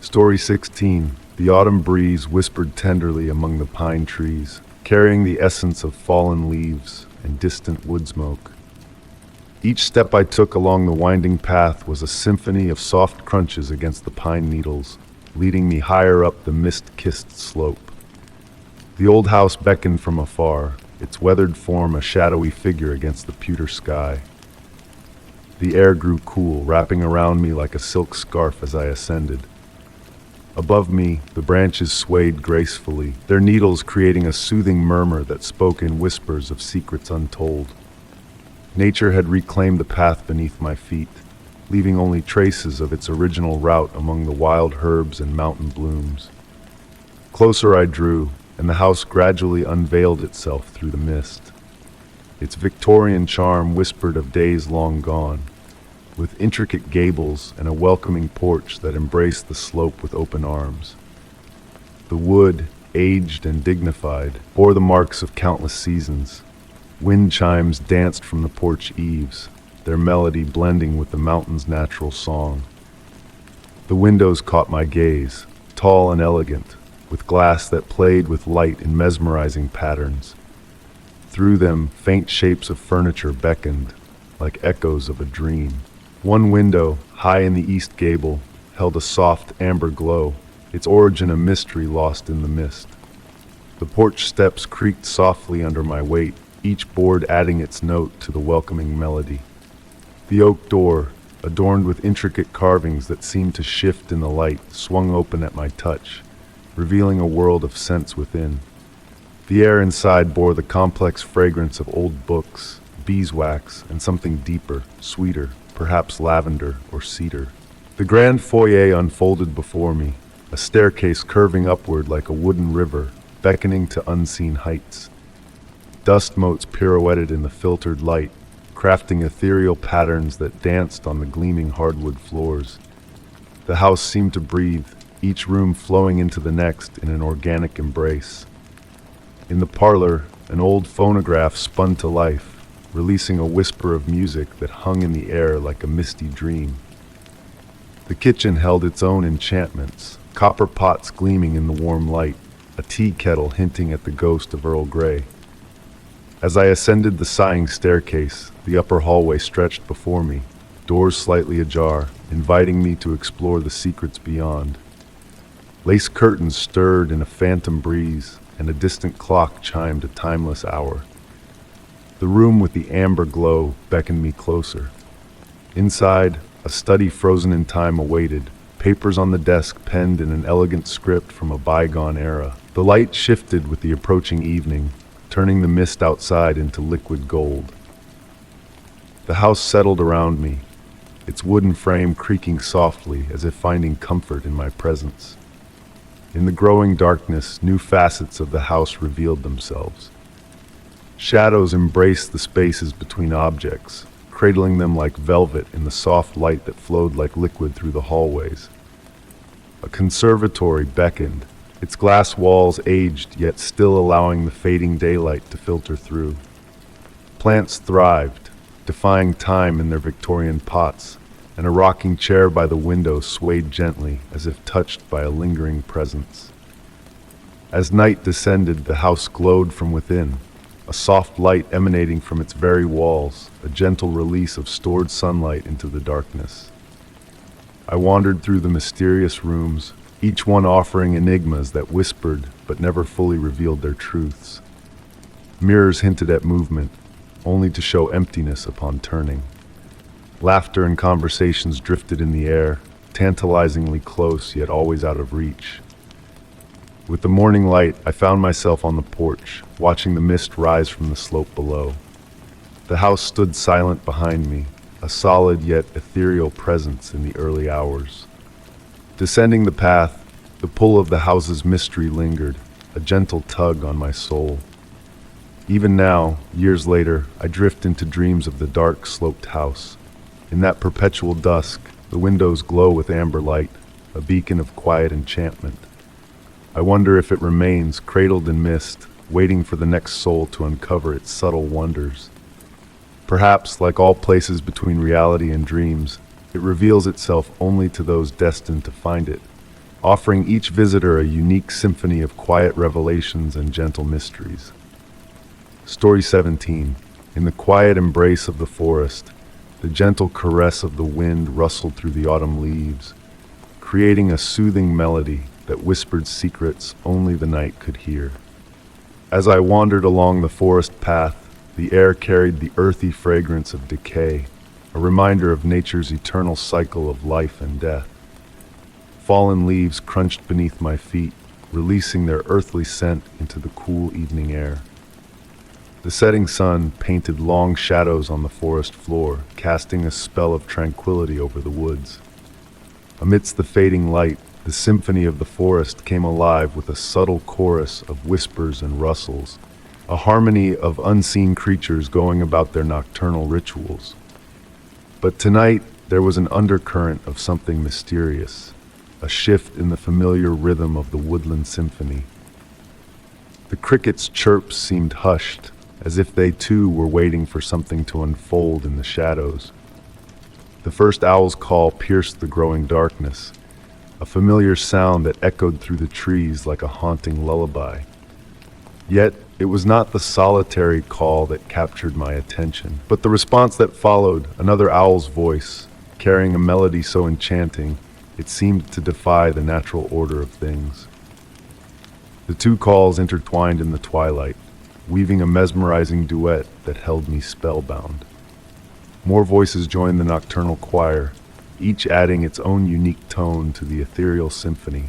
Speaker 1: Story 16. The autumn breeze whispered tenderly among the pine trees, carrying the essence of fallen leaves and distant wood smoke. Each step I took along the winding path was a symphony of soft crunches against the pine needles, leading me higher up the mist-kissed slope. The old house beckoned from afar, its weathered form a shadowy figure against the pewter sky. The air grew cool, wrapping around me like a silk scarf as I ascended. Above me, the branches swayed gracefully, their needles creating a soothing murmur that spoke in whispers of secrets untold. Nature had reclaimed the path beneath my feet, leaving only traces of its original route among the wild herbs and mountain blooms. Closer I drew, and the house gradually unveiled itself through the mist. Its Victorian charm whispered of days long gone, with intricate gables and a welcoming porch that embraced the slope with open arms. The wood, aged and dignified, bore the marks of countless seasons. Wind chimes danced from the porch eaves, their melody blending with the mountain's natural song. The windows caught my gaze, tall and elegant, with glass that played with light in mesmerizing patterns. Through them, faint shapes of furniture beckoned, like echoes of a dream. One window, high in the east gable, held a soft amber glow, its origin a mystery lost in the mist. The porch steps creaked softly under my weight, each board adding its note to the welcoming melody. The oak door, adorned with intricate carvings that seemed to shift in the light, swung open at my touch, revealing a world of scents within. The air inside bore the complex fragrance of old books, beeswax, and something deeper, sweeter, perhaps lavender or cedar. The grand foyer unfolded before me, a staircase curving upward like a wooden river, beckoning to unseen heights. Dust motes pirouetted in the filtered light, crafting ethereal patterns that danced on the gleaming hardwood floors. The house seemed to breathe, each room flowing into the next in an organic embrace. In the parlor, an old phonograph spun to life, releasing a whisper of music that hung in the air like a misty dream. The kitchen held its own enchantments, copper pots gleaming in the warm light, a tea kettle hinting at the ghost of Earl Grey. As I ascended the sighing staircase, the upper hallway stretched before me, doors slightly ajar, inviting me to explore the secrets beyond. Lace curtains stirred in a phantom breeze, and a distant clock chimed a timeless hour. The room with the amber glow beckoned me closer. Inside, a study frozen in time awaited, papers on the desk penned in an elegant script from a bygone era. The light shifted with the approaching evening, turning the mist outside into liquid gold. The house settled around me, its wooden frame creaking softly as if finding comfort in my presence. In the growing darkness, new facets of the house revealed themselves. Shadows embraced the spaces between objects, cradling them like velvet in the soft light that flowed like liquid through the hallways. A conservatory beckoned, its glass walls aged yet still allowing the fading daylight to filter through. Plants thrived, defying time in their Victorian pots, and a rocking chair by the window swayed gently as if touched by a lingering presence. As night descended, the house glowed from within, a soft light emanating from its very walls, a gentle release of stored sunlight into the darkness. I wandered through the mysterious rooms, each one offering enigmas that whispered but never fully revealed their truths. Mirrors hinted at movement, only to show emptiness upon turning. Laughter and conversations drifted in the air, tantalizingly close yet always out of reach. With the morning light, I found myself on the porch, watching the mist rise from the slope below. The house stood silent behind me, a solid yet ethereal presence in the early hours. Descending the path, the pull of the house's mystery lingered, a gentle tug on my soul. Even now, years later, I drift into dreams of the dark, sloped house. In that perpetual dusk, the windows glow with amber light, a beacon of quiet enchantment. I wonder if it remains, cradled in mist, waiting for the next soul to uncover its subtle wonders. Perhaps, like all places between reality and dreams, it reveals itself only to those destined to find it, offering each visitor a unique symphony of quiet revelations and gentle mysteries. Story 17. In the quiet embrace of the forest, the gentle caress of the wind rustled through the autumn leaves, creating a soothing melody that whispered secrets only the night could hear. As I wandered along the forest path, the air carried the earthy fragrance of decay, a reminder of nature's eternal cycle of life and death. Fallen leaves crunched beneath my feet, releasing their earthly scent into the cool evening air. The setting sun painted long shadows on the forest floor, casting a spell of tranquility over the woods. Amidst the fading light, the symphony of the forest came alive with a subtle chorus of whispers and rustles, a harmony of unseen creatures going about their nocturnal rituals. But tonight, there was an undercurrent of something mysterious, a shift in the familiar rhythm of the woodland symphony. The crickets' chirps seemed hushed, as if they too were waiting for something to unfold in the shadows. The first owl's call pierced the growing darkness, a familiar sound that echoed through the trees like a haunting lullaby. Yet, it was not the solitary call that captured my attention, but the response that followed, another owl's voice, carrying a melody so enchanting, it seemed to defy the natural order of things. The two calls intertwined in the twilight, weaving a mesmerizing duet that held me spellbound. More voices joined the nocturnal choir, each adding its own unique tone to the ethereal symphony.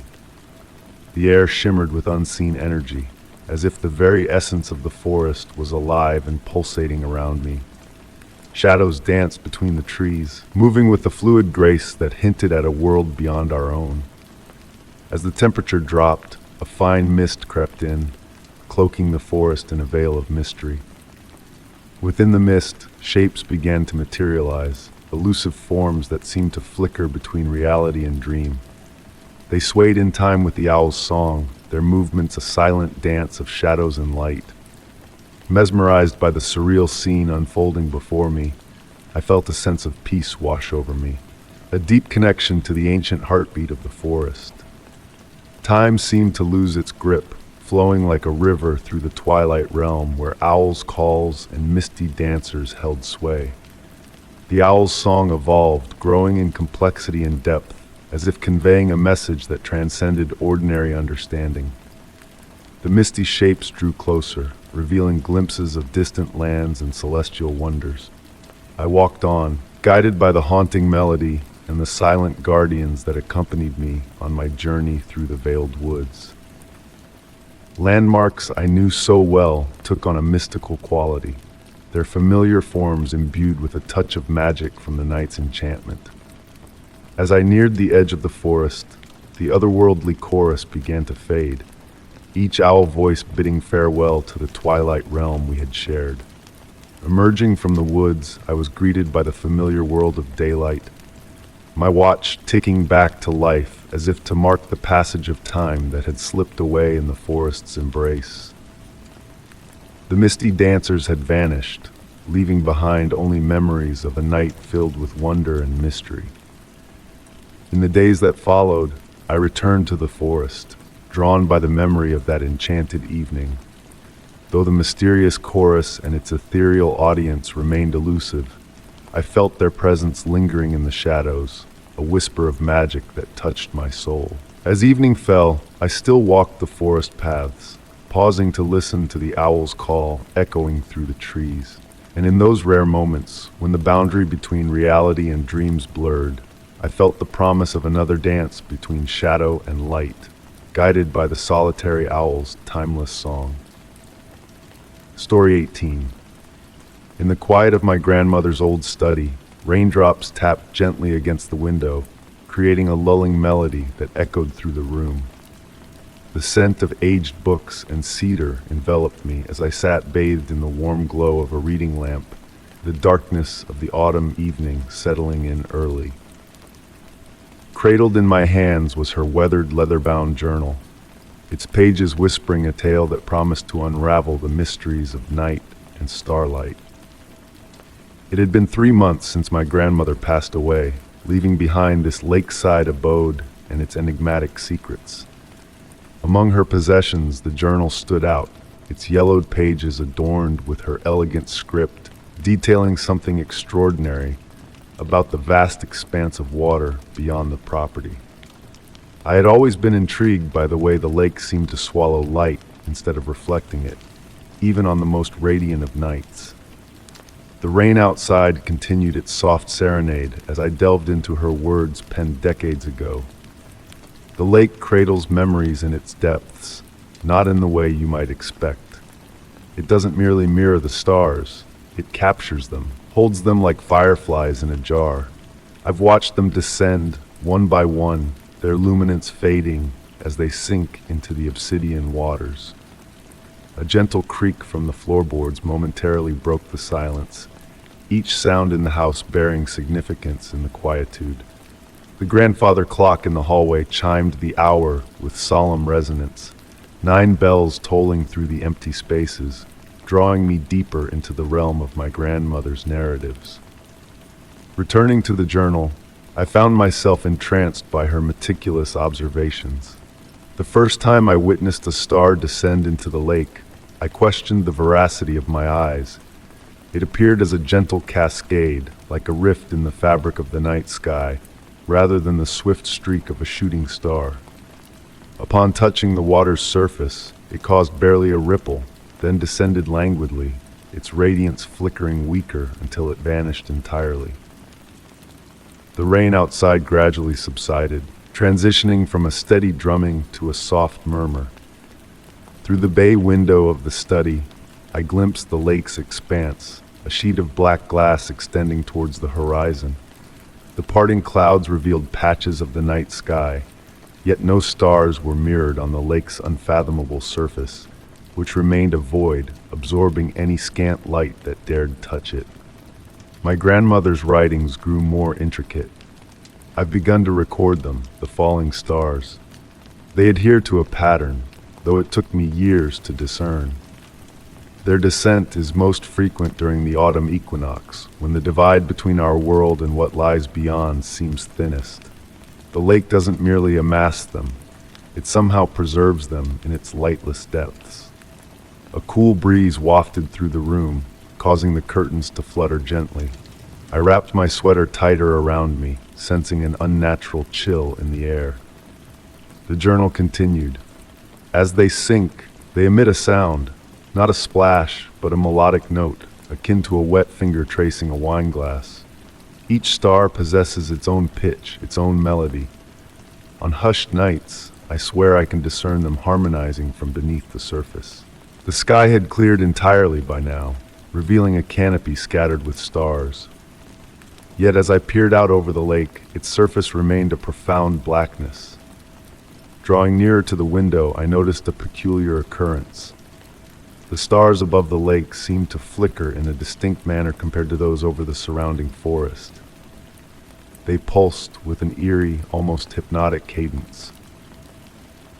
Speaker 1: The air shimmered with unseen energy, as if the very essence of the forest was alive and pulsating around me. Shadows danced between the trees, moving with a fluid grace that hinted at a world beyond our own. As the temperature dropped, a fine mist crept in, cloaking the forest in a veil of mystery. Within the mist, shapes began to materialize, elusive forms that seemed to flicker between reality and dream. They swayed in time with the owl's song, their movements a silent dance of shadows and light. Mesmerized by the surreal scene unfolding before me, I felt a sense of peace wash over me, a deep connection to the ancient heartbeat of the forest. Time seemed to lose its grip, flowing like a river through the twilight realm where owls' calls and misty dancers held sway. The owl's song evolved, growing in complexity and depth, as if conveying a message that transcended ordinary understanding. The misty shapes drew closer, revealing glimpses of distant lands and celestial wonders. I walked on, guided by the haunting melody and the silent guardians that accompanied me on my journey through the veiled woods. Landmarks I knew so well took on a mystical quality, their familiar forms imbued with a touch of magic from the night's enchantment. As I neared the edge of the forest, the otherworldly chorus began to fade, each owl voice bidding farewell to the twilight realm we had shared. Emerging from the woods, I was greeted by the familiar world of daylight, my watch ticking back to life as if to mark the passage of time that had slipped away in the forest's embrace. The misty dancers had vanished, leaving behind only memories of a night filled with wonder and mystery. In the days that followed, I returned to the forest, drawn by the memory of that enchanted evening. Though the mysterious chorus and its ethereal audience remained elusive, I felt their presence lingering in the shadows, a whisper of magic that touched my soul. As evening fell, I still walked the forest paths, pausing to listen to the owl's call echoing through the trees. And in those rare moments, when the boundary between reality and dreams blurred, I felt the promise of another dance between shadow and light, guided by the solitary owl's timeless song. Story 18. In the quiet of my grandmother's old study, raindrops tapped gently against the window, creating a lulling melody that echoed through the room. The scent of aged books and cedar enveloped me as I sat bathed in the warm glow of a reading lamp, the darkness of the autumn evening settling in early. Cradled in my hands was her weathered leather-bound journal, its pages whispering a tale that promised to unravel the mysteries of night and starlight. It had been 3 months since my grandmother passed away, leaving behind this lakeside abode and its enigmatic secrets. Among her possessions, the journal stood out, its yellowed pages adorned with her elegant script, detailing something extraordinary about the vast expanse of water beyond the property. I had always been intrigued by the way the lake seemed to swallow light instead of reflecting it, even on the most radiant of nights. The rain outside continued its soft serenade as I delved into her words penned decades ago. The lake cradles memories in its depths, not in the way you might expect. It doesn't merely mirror the stars, it captures them, holds them like fireflies in a jar. I've watched them descend, one by one, their luminance fading as they sink into the obsidian waters. A gentle creak from the floorboards momentarily broke the silence, each sound in the house bearing significance in the quietude. The grandfather clock in the hallway chimed the hour with solemn resonance, 9 bells tolling through the empty spaces, drawing me deeper into the realm of my grandmother's narratives. Returning to the journal, I found myself entranced by her meticulous observations. The first time I witnessed a star descend into the lake, I questioned the veracity of my eyes. It appeared as a gentle cascade, like a rift in the fabric of the night sky, rather than the swift streak of a shooting star. Upon touching the water's surface, it caused barely a ripple, then descended languidly, its radiance flickering weaker until it vanished entirely. The rain outside gradually subsided, transitioning from a steady drumming to a soft murmur. Through the bay window of the study, I glimpsed the lake's expanse, a sheet of black glass extending towards the horizon. The parting clouds revealed patches of the night sky, yet no stars were mirrored on the lake's unfathomable surface, which remained a void, absorbing any scant light that dared touch it. My grandmother's writings grew more intricate. I've begun to record them, the falling stars. They adhere to a pattern, though it took me years to discern. Their descent is most frequent during the autumn equinox, when the divide between our world and what lies beyond seems thinnest. The lake doesn't merely amass them, it somehow preserves them in its lightless depths. A cool breeze wafted through the room, causing the curtains to flutter gently. I wrapped my sweater tighter around me, sensing an unnatural chill in the air. The journal continued. As they sink, they emit a sound, not a splash, but a melodic note, akin to a wet finger tracing a wine glass. Each star possesses its own pitch, its own melody. On hushed nights, I swear I can discern them harmonizing from beneath the surface. The sky had cleared entirely by now, revealing a canopy scattered with stars. Yet as I peered out over the lake, its surface remained a profound blackness. Drawing nearer to the window, I noticed a peculiar occurrence. The stars above the lake seemed to flicker in a distinct manner compared to those over the surrounding forest. They pulsed with an eerie, almost hypnotic cadence.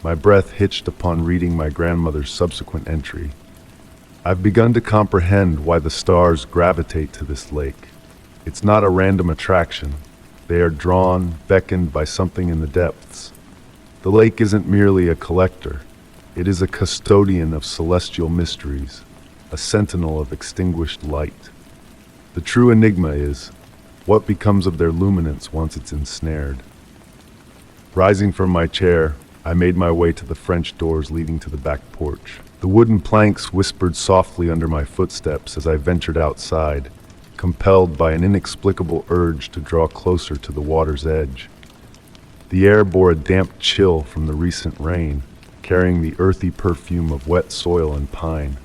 Speaker 1: My breath hitched upon reading my grandmother's subsequent entry. I've begun to comprehend why the stars gravitate to this lake. It's not a random attraction. They are drawn, beckoned by something in the depths. The lake isn't merely a collector. It is a custodian of celestial mysteries, a sentinel of extinguished light. The true enigma is, what becomes of their luminance once it's ensnared? Rising from my chair, I made my way to the French doors leading to the back porch. The wooden planks whispered softly under my footsteps as I ventured outside, compelled by an inexplicable urge to draw closer to the water's edge. The air bore a damp chill from the recent rain, carrying the earthy perfume of wet soil and pine.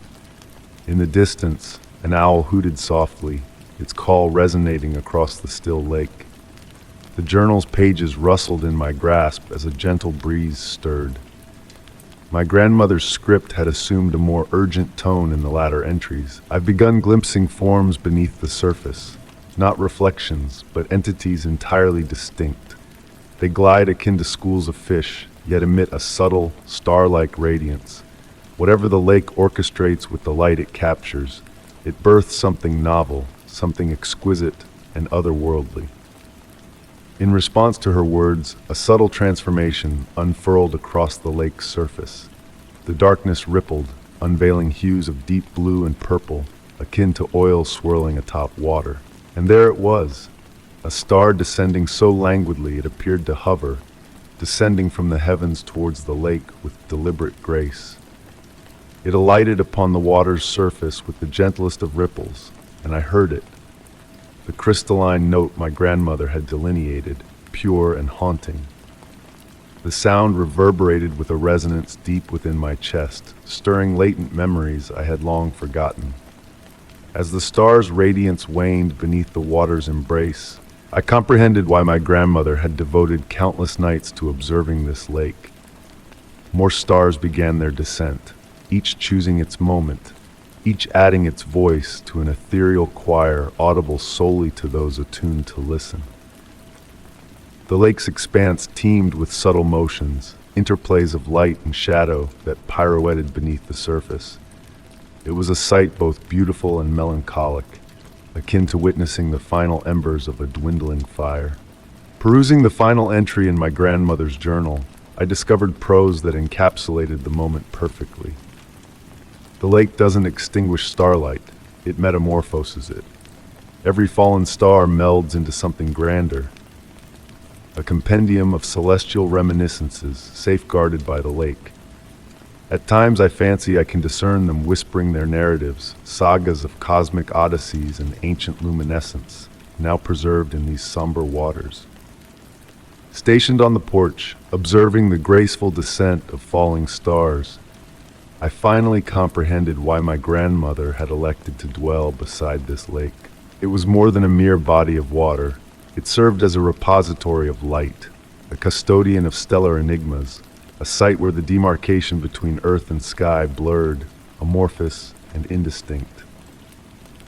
Speaker 1: In the distance, an owl hooted softly, its call resonating across the still lake. The journal's pages rustled in my grasp as a gentle breeze stirred. My grandmother's script had assumed a more urgent tone in the latter entries. I've begun glimpsing forms beneath the surface, not reflections, but entities entirely distinct. They glide akin to schools of fish, yet emit a subtle, star-like radiance. Whatever the lake orchestrates with the light it captures, it births something novel, something exquisite and otherworldly. In response to her words, a subtle transformation unfurled across the lake's surface. The darkness rippled, unveiling hues of deep blue and purple, akin to oil swirling atop water. And there it was, a star descending so languidly it appeared to hover, descending from the heavens towards the lake with deliberate grace. It alighted upon the water's surface with the gentlest of ripples, and I heard it. The crystalline note my grandmother had delineated, pure and haunting. The sound reverberated with a resonance deep within my chest, stirring latent memories I had long forgotten. As the star's radiance waned beneath the water's embrace, I comprehended why my grandmother had devoted countless nights to observing this lake. More stars began their descent, each choosing its moment, each adding its voice to an ethereal choir audible solely to those attuned to listen. The lake's expanse teemed with subtle motions, interplays of light and shadow that pirouetted beneath the surface. It was a sight both beautiful and melancholic, akin to witnessing the final embers of a dwindling fire. Perusing the final entry in my grandmother's journal, I discovered prose that encapsulated the moment perfectly. The lake doesn't extinguish starlight, it metamorphoses it. Every fallen star melds into something grander, a compendium of celestial reminiscences safeguarded by the lake. At times I fancy I can discern them whispering their narratives, sagas of cosmic odysseys and ancient luminescence, now preserved in these somber waters. Stationed on the porch, observing the graceful descent of falling stars, I finally comprehended why my grandmother had elected to dwell beside this lake. It was more than a mere body of water. It served as a repository of light, a custodian of stellar enigmas, a site where the demarcation between earth and sky blurred, amorphous and indistinct.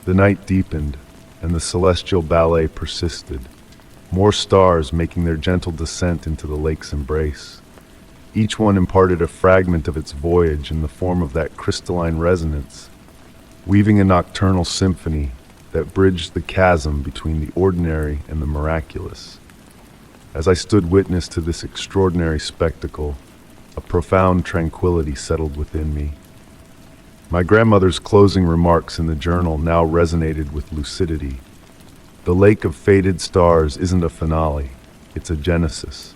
Speaker 1: The night deepened, and the celestial ballet persisted, more stars making their gentle descent into the lake's embrace. Each one imparted a fragment of its voyage in the form of that crystalline resonance, weaving a nocturnal symphony that bridged the chasm between the ordinary and the miraculous. As I stood witness to this extraordinary spectacle, a profound tranquility settled within me. My grandmother's closing remarks in the journal now resonated with lucidity. The lake of faded stars isn't a finale, it's a genesis.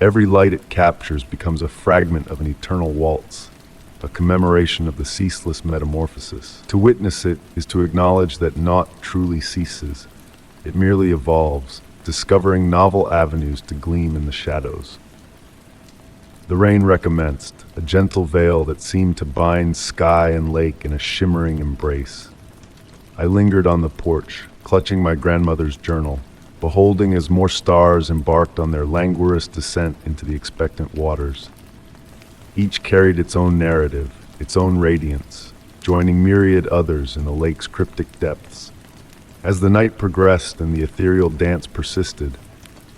Speaker 1: Every light it captures becomes a fragment of an eternal waltz, a commemoration of the ceaseless metamorphosis. To witness it is to acknowledge that naught truly ceases. It merely evolves, discovering novel avenues to gleam in the shadows. The rain recommenced, a gentle veil that seemed to bind sky and lake in a shimmering embrace. I lingered on the porch, clutching my grandmother's journal, beholding as more stars embarked on their languorous descent into the expectant waters. Each carried its own narrative, its own radiance, joining myriad others in the lake's cryptic depths. As the night progressed and the ethereal dance persisted,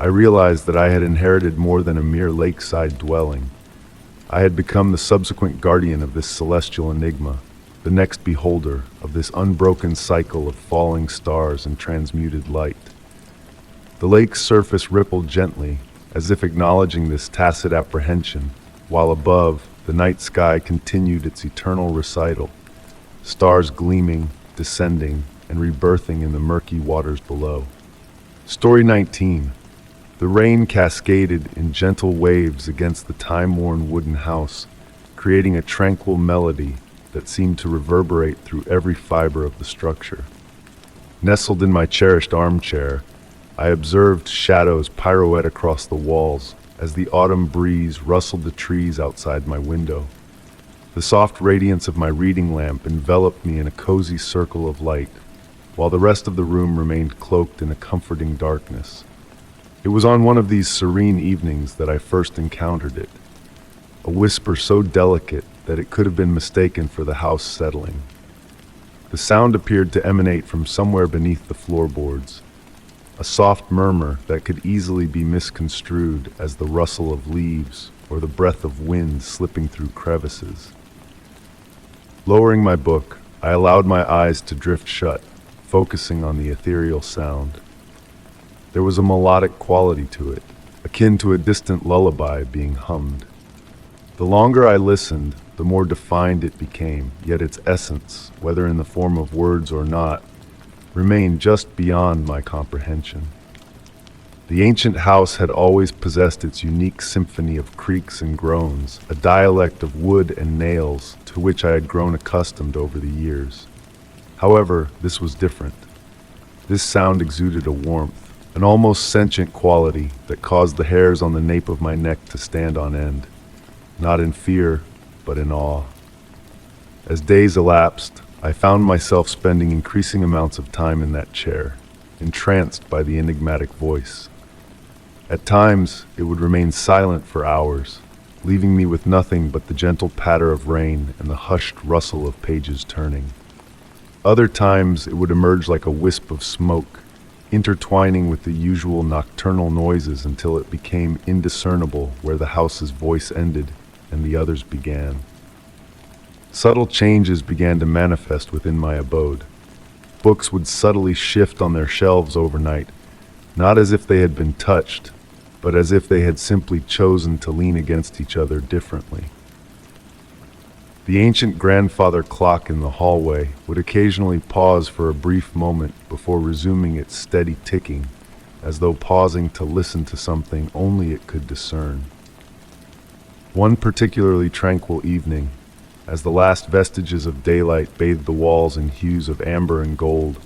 Speaker 1: I realized that I had inherited more than a mere lakeside dwelling. I had become the subsequent guardian of this celestial enigma, the next beholder of this unbroken cycle of falling stars and transmuted light. The lake's surface rippled gently, as if acknowledging this tacit apprehension, while above, the night sky continued its eternal recital, stars gleaming, descending, and rebirthing in the murky waters below. Story 19. The rain cascaded in gentle waves against the time-worn wooden house, creating a tranquil melody that seemed to reverberate through every fiber of the structure. Nestled in my cherished armchair, I observed shadows pirouette across the walls as the autumn breeze rustled the trees outside my window. The soft radiance of my reading lamp enveloped me in a cozy circle of light, while the rest of the room remained cloaked in a comforting darkness. It was on one of these serene evenings that I first encountered it, a whisper so delicate that it could have been mistaken for the house settling. The sound appeared to emanate from somewhere beneath the floorboards, a soft murmur that could easily be misconstrued as the rustle of leaves or the breath of wind slipping through crevices. Lowering my book, I allowed my eyes to drift shut, focusing on the ethereal sound. There was a melodic quality to it, akin to a distant lullaby being hummed. The longer I listened, the more defined it became, yet its essence, whether in the form of words or not, remained just beyond my comprehension. The ancient house had always possessed its unique symphony of creaks and groans, a dialect of wood and nails to which I had grown accustomed over the years. However, this was different. This sound exuded a warmth, an almost sentient quality that caused the hairs on the nape of my neck to stand on end, not in fear, but in awe. As days elapsed, I found myself spending increasing amounts of time in that chair, entranced by the enigmatic voice. At times, it would remain silent for hours, leaving me with nothing but the gentle patter of rain and the hushed rustle of pages turning. Other times, it would emerge like a wisp of smoke, intertwining with the usual nocturnal noises until it became indiscernible where the house's voice ended and the others began. Subtle changes began to manifest within my abode. Books would subtly shift on their shelves overnight, not as if they had been touched, but as if they had simply chosen to lean against each other differently. The ancient grandfather clock in the hallway would occasionally pause for a brief moment before resuming its steady ticking, as though pausing to listen to something only it could discern. One particularly tranquil evening, as the last vestiges of daylight bathed the walls in hues of amber and gold,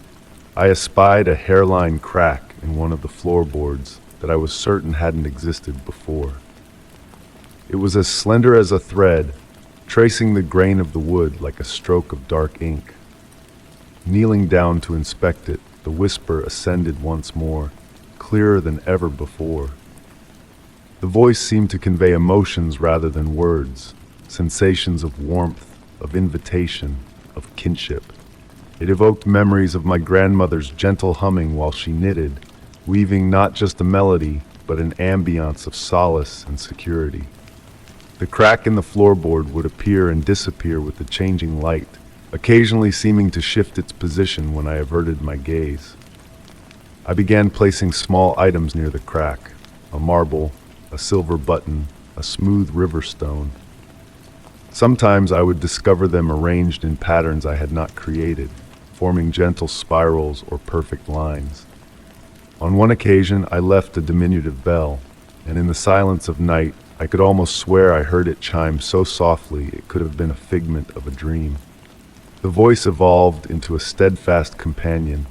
Speaker 1: I espied a hairline crack in one of the floorboards that I was certain hadn't existed before. It was as slender as a thread, tracing the grain of the wood like a stroke of dark ink. Kneeling down to inspect it, the whisper ascended once more, clearer than ever before. The voice seemed to convey emotions rather than words, sensations of warmth, of invitation, of kinship. It evoked memories of my grandmother's gentle humming while she knitted, weaving not just a melody, but an ambiance of solace and security. The crack in the floorboard would appear and disappear with the changing light, occasionally seeming to shift its position when I averted my gaze. I began placing small items near the crack, a marble, a silver button, a smooth river stone. Sometimes I would discover them arranged in patterns I had not created, forming gentle spirals or perfect lines. On one occasion, I left a diminutive bell, and in the silence of night, I could almost swear I heard it chime so softly it could have been a figment of a dream. The voice evolved into a steadfast companion,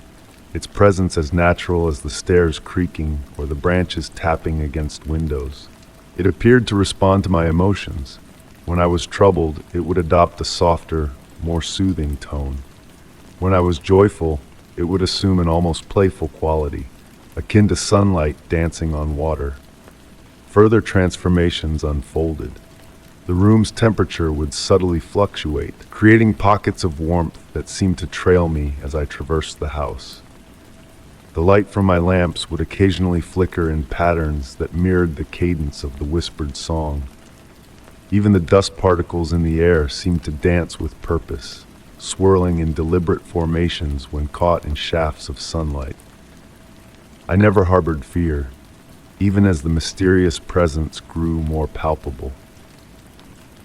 Speaker 1: its presence as natural as the stairs creaking or the branches tapping against windows. It appeared to respond to my emotions. When I was troubled, it would adopt a softer, more soothing tone. When I was joyful, it would assume an almost playful quality, akin to sunlight dancing on water. Further transformations unfolded. The room's temperature would subtly fluctuate, creating pockets of warmth that seemed to trail me as I traversed the house. The light from my lamps would occasionally flicker in patterns that mirrored the cadence of the whispered song. Even the dust particles in the air seemed to dance with purpose, swirling in deliberate formations when caught in shafts of sunlight. I never harbored fear, even as the mysterious presence grew more palpable.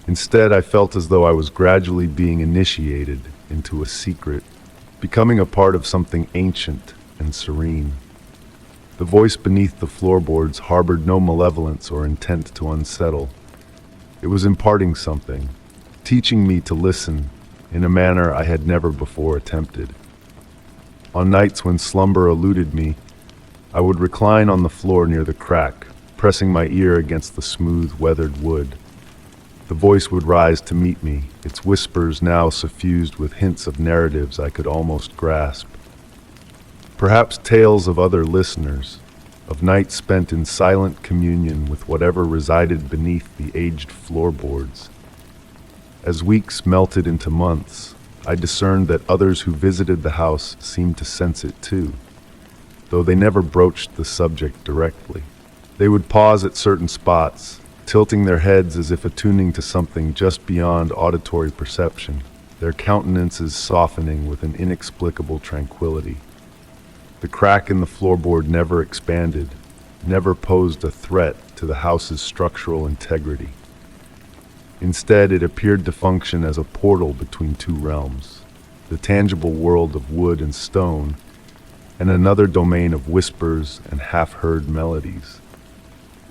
Speaker 1: Instead, I felt as though I was gradually being initiated into a secret, becoming a part of something ancient and serene. The voice beneath the floorboards harbored no malevolence or intent to unsettle. It was imparting something, teaching me to listen in a manner I had never before attempted. On nights when slumber eluded me, I would recline on the floor near the crack, pressing my ear against the smooth, weathered wood. The voice would rise to meet me, its whispers now suffused with hints of narratives I could almost grasp. Perhaps tales of other listeners, of nights spent in silent communion with whatever resided beneath the aged floorboards. As weeks melted into months, I discerned that others who visited the house seemed to sense it too, though they never broached the subject directly. They would pause at certain spots, tilting their heads as if attuning to something just beyond auditory perception, their countenances softening with an inexplicable tranquility. The crack in the floorboard never expanded, never posed a threat to the house's structural integrity. Instead, it appeared to function as a portal between two realms, the tangible world of wood and stone, and another domain of whispers and half-heard melodies.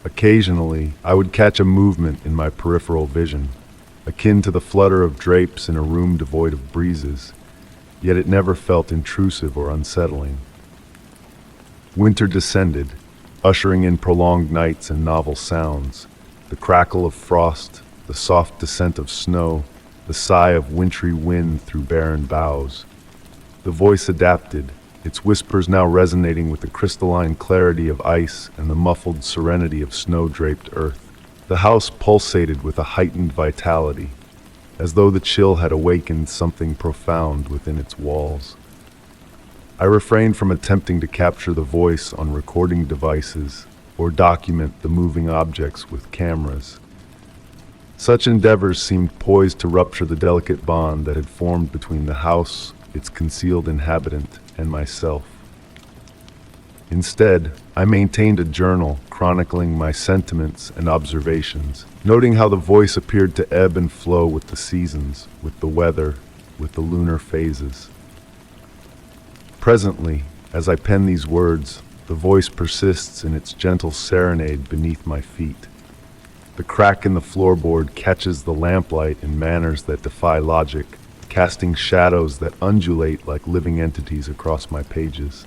Speaker 1: Occasionally, I would catch a movement in my peripheral vision, akin to the flutter of drapes in a room devoid of breezes, yet it never felt intrusive or unsettling. Winter descended, ushering in prolonged nights and novel sounds, the crackle of frost, the soft descent of snow, the sigh of wintry wind through barren boughs. The voice adapted, its whispers now resonating with the crystalline clarity of ice and the muffled serenity of snow-draped earth. The house pulsated with a heightened vitality, as though the chill had awakened something profound within its walls. I refrained from attempting to capture the voice on recording devices or document the moving objects with cameras. Such endeavors seemed poised to rupture the delicate bond that had formed between the house, its concealed inhabitant, and myself. Instead, I maintained a journal chronicling my sentiments and observations, noting how the voice appeared to ebb and flow with the seasons, with the weather, with the lunar phases. Presently, as I pen these words, the voice persists in its gentle serenade beneath my feet. The crack in the floorboard catches the lamplight in manners that defy logic, casting shadows that undulate like living entities across my pages.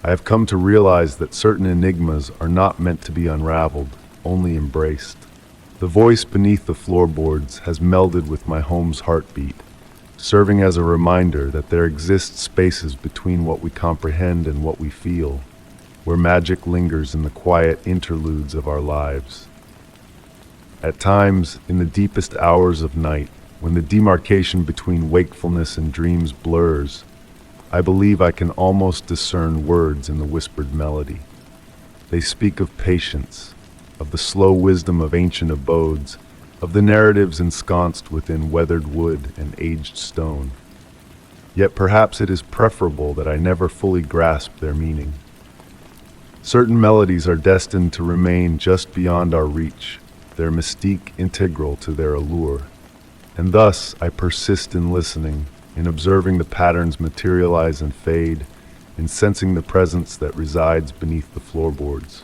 Speaker 1: I have come to realize that certain enigmas are not meant to be unraveled, only embraced. The voice beneath the floorboards has melded with my home's heartbeat, serving as a reminder that there exist spaces between what we comprehend and what we feel, where magic lingers in the quiet interludes of our lives. At times, in the deepest hours of night, when the demarcation between wakefulness and dreams blurs, I believe I can almost discern words in the whispered melody. They speak of patience, of the slow wisdom of ancient abodes, of the narratives ensconced within weathered wood and aged stone. Yet perhaps it is preferable that I never fully grasp their meaning. Certain melodies are destined to remain just beyond our reach, their mystique integral to their allure. And thus I persist in listening, in observing the patterns materialize and fade, in sensing the presence that resides beneath the floorboards.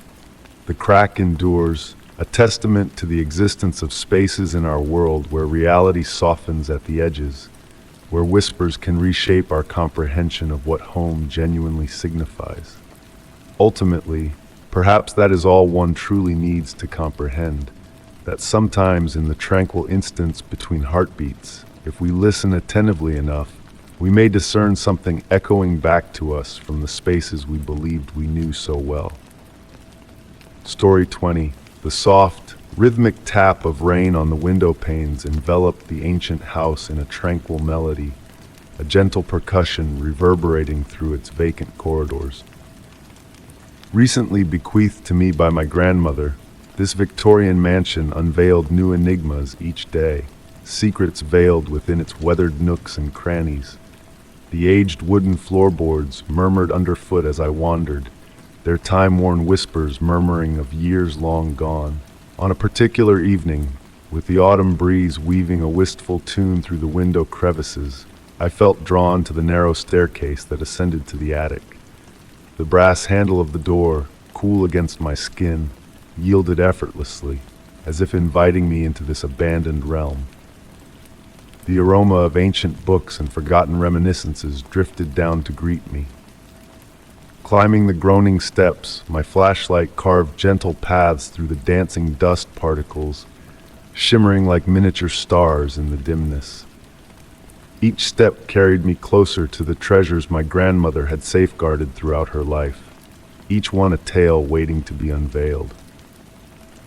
Speaker 1: The crack endures, a testament to the existence of spaces in our world where reality softens at the edges, where whispers can reshape our comprehension of what home genuinely signifies. Ultimately, perhaps that is all one truly needs to comprehend, that sometimes in the tranquil instance between heartbeats, if we listen attentively enough, we may discern something echoing back to us from the spaces we believed we knew so well. Story 20. The soft, rhythmic tap of rain on the window panes enveloped the ancient house in a tranquil melody, a gentle percussion reverberating through its vacant corridors. Recently bequeathed to me by my grandmother, this Victorian mansion unveiled new enigmas each day, secrets veiled within its weathered nooks and crannies. The aged wooden floorboards murmured underfoot as I wandered, their time-worn whispers murmuring of years long gone. On a particular evening, with the autumn breeze weaving a wistful tune through the window crevices, I felt drawn to the narrow staircase that ascended to the attic. The brass handle of the door, cool against my skin, yielded effortlessly, as if inviting me into this abandoned realm. The aroma of ancient books and forgotten reminiscences drifted down to greet me. Climbing the groaning steps, my flashlight carved gentle paths through the dancing dust particles, shimmering like miniature stars in the dimness. Each step carried me closer to the treasures my grandmother had safeguarded throughout her life, each one a tale waiting to be unveiled.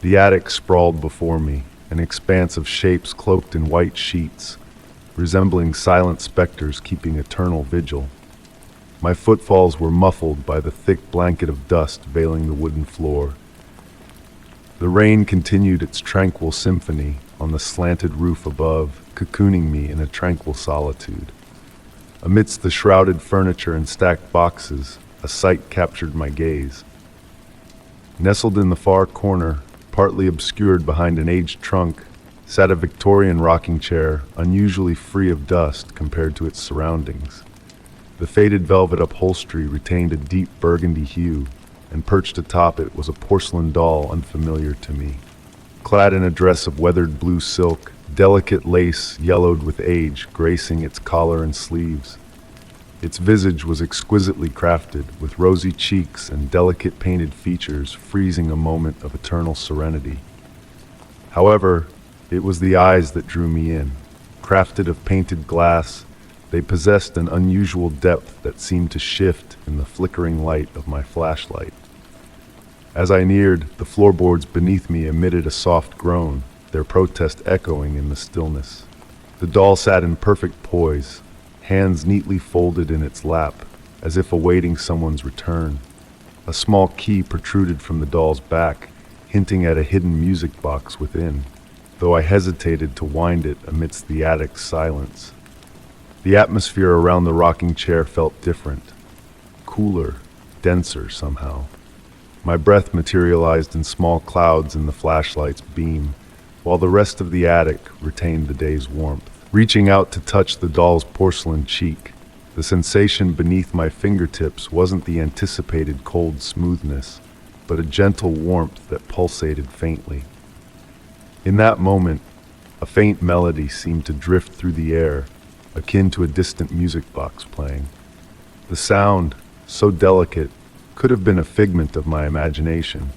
Speaker 1: The attic sprawled before me, an expanse of shapes cloaked in white sheets, resembling silent specters keeping eternal vigil. My footfalls were muffled by the thick blanket of dust veiling the wooden floor. The rain continued its tranquil symphony on the slanted roof above, cocooning me in a tranquil solitude. Amidst the shrouded furniture and stacked boxes, a sight captured my gaze. Nestled in the far corner, partly obscured behind an aged trunk, sat a Victorian rocking chair, unusually free of dust compared to its surroundings. The faded velvet upholstery retained a deep burgundy hue, and perched atop it was a porcelain doll unfamiliar to me. Clad in a dress of weathered blue silk, delicate lace yellowed with age gracing its collar and sleeves. Its visage was exquisitely crafted, with rosy cheeks and delicate painted features freezing a moment of eternal serenity. However, it was the eyes that drew me in. Crafted of painted glass, they possessed an unusual depth that seemed to shift in the flickering light of my flashlight. As I neared, the floorboards beneath me emitted a soft groan, their protest echoing in the stillness. The doll sat in perfect poise, hands neatly folded in its lap, as if awaiting someone's return. A small key protruded from the doll's back, hinting at a hidden music box within, though I hesitated to wind it amidst the attic's silence. The atmosphere around the rocking chair felt different, cooler, denser somehow. My breath materialized in small clouds in the flashlight's beam, while the rest of the attic retained the day's warmth. Reaching out to touch the doll's porcelain cheek, the sensation beneath my fingertips wasn't the anticipated cold smoothness, but a gentle warmth that pulsated faintly. In that moment, a faint melody seemed to drift through the air, akin to a distant music box playing. The sound, so delicate, could have been a figment of my imagination,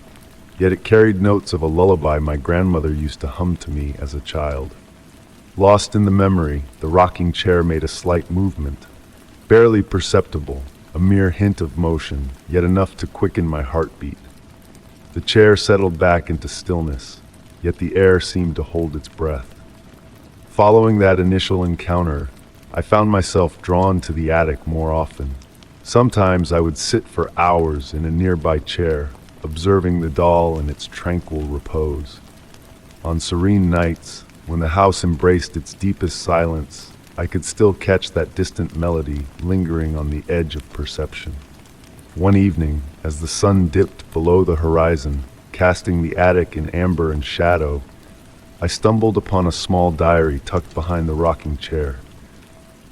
Speaker 1: yet it carried notes of a lullaby my grandmother used to hum to me as a child. Lost in the memory, the rocking chair made a slight movement, barely perceptible, a mere hint of motion, yet enough to quicken my heartbeat. The chair settled back into stillness, yet the air seemed to hold its breath. Following that initial encounter, I found myself drawn to the attic more often. Sometimes I would sit for hours in a nearby chair, observing the doll in its tranquil repose. On serene nights, when the house embraced its deepest silence, I could still catch that distant melody lingering on the edge of perception. One evening, as the sun dipped below the horizon, casting the attic in amber and shadow, I stumbled upon a small diary tucked behind the rocking chair.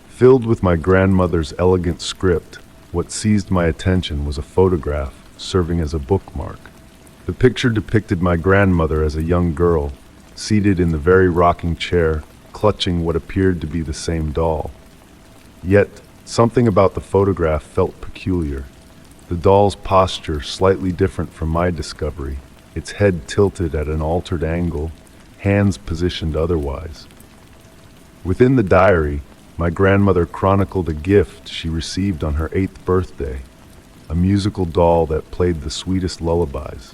Speaker 1: Filled with my grandmother's elegant script, what seized my attention was a photograph serving as a bookmark. The picture depicted my grandmother as a young girl, seated in the very rocking chair, clutching what appeared to be the same doll. Yet, something about the photograph felt peculiar. The doll's posture slightly different from my discovery, its head tilted at an altered angle, hands positioned otherwise. Within the diary, my grandmother chronicled a gift she received on her 8th birthday, a musical doll that played the sweetest lullabies.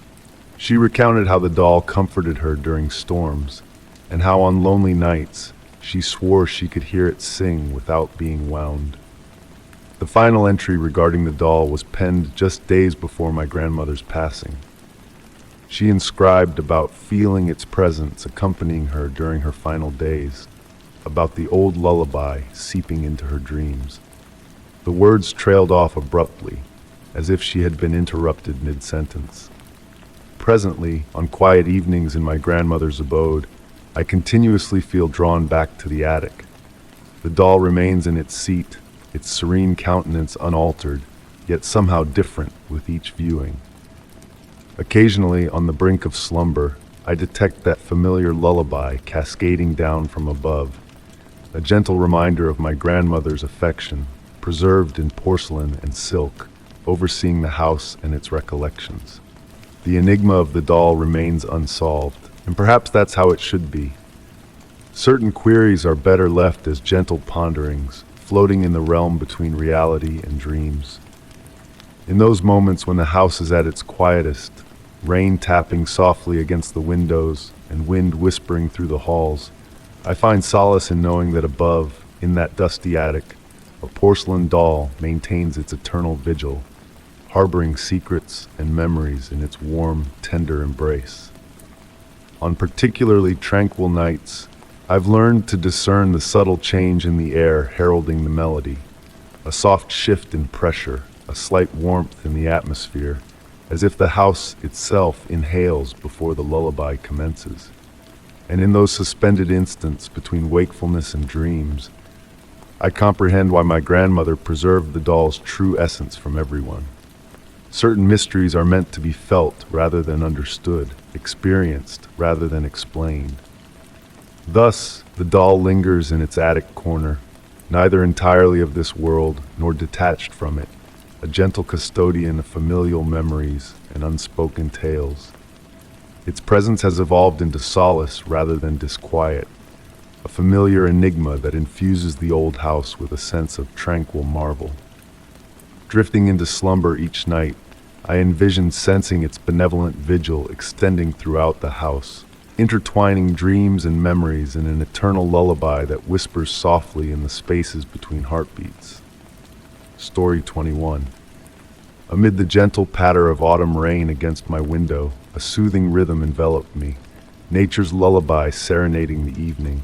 Speaker 1: She recounted how the doll comforted her during storms, and how on lonely nights she swore she could hear it sing without being wound. The final entry regarding the doll was penned just days before my grandmother's passing. She inscribed about feeling its presence accompanying her during her final days, about the old lullaby seeping into her dreams. The words trailed off abruptly, as if she had been interrupted mid-sentence. Presently, on quiet evenings in my grandmother's abode, I continuously feel drawn back to the attic. The doll remains in its seat, its serene countenance unaltered, yet somehow different with each viewing. Occasionally, on the brink of slumber, I detect that familiar lullaby cascading down from above, a gentle reminder of my grandmother's affection, preserved in porcelain and silk, overseeing the house and its recollections. The enigma of the doll remains unsolved, and perhaps that's how it should be. Certain queries are better left as gentle ponderings, floating in the realm between reality and dreams. In those moments when the house is at its quietest, rain tapping softly against the windows and wind whispering through the halls, I find solace in knowing that above, in that dusty attic, a porcelain doll maintains its eternal vigil, harboring secrets and memories in its warm, tender embrace. On particularly tranquil nights, I've learned to discern the subtle change in the air heralding the melody, a soft shift in pressure, a slight warmth in the atmosphere, as if the house itself inhales before the lullaby commences. And in those suspended instants between wakefulness and dreams, I comprehend why my grandmother preserved the doll's true essence from everyone. Certain mysteries are meant to be felt rather than understood, experienced rather than explained. Thus, the doll lingers in its attic corner, neither entirely of this world nor detached from it, a gentle custodian of familial memories and unspoken tales. Its presence has evolved into solace rather than disquiet, a familiar enigma that infuses the old house with a sense of tranquil marvel. Drifting into slumber each night, I envision sensing its benevolent vigil extending throughout the house, intertwining dreams and memories in an eternal lullaby that whispers softly in the spaces between heartbeats. Story 21. Amid the gentle patter of autumn rain against my window, a soothing rhythm enveloped me, nature's lullaby serenading the evening.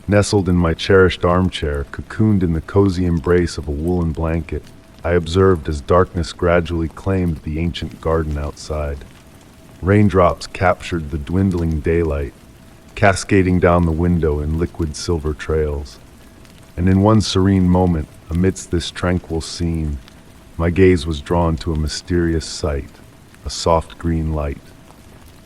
Speaker 1: Nestled in my cherished armchair, cocooned in the cozy embrace of a woolen blanket, I observed as darkness gradually claimed the ancient garden outside. Raindrops captured the dwindling daylight, cascading down the window in liquid silver trails. And in one serene moment, amidst this tranquil scene, my gaze was drawn to a mysterious sight, a soft green light.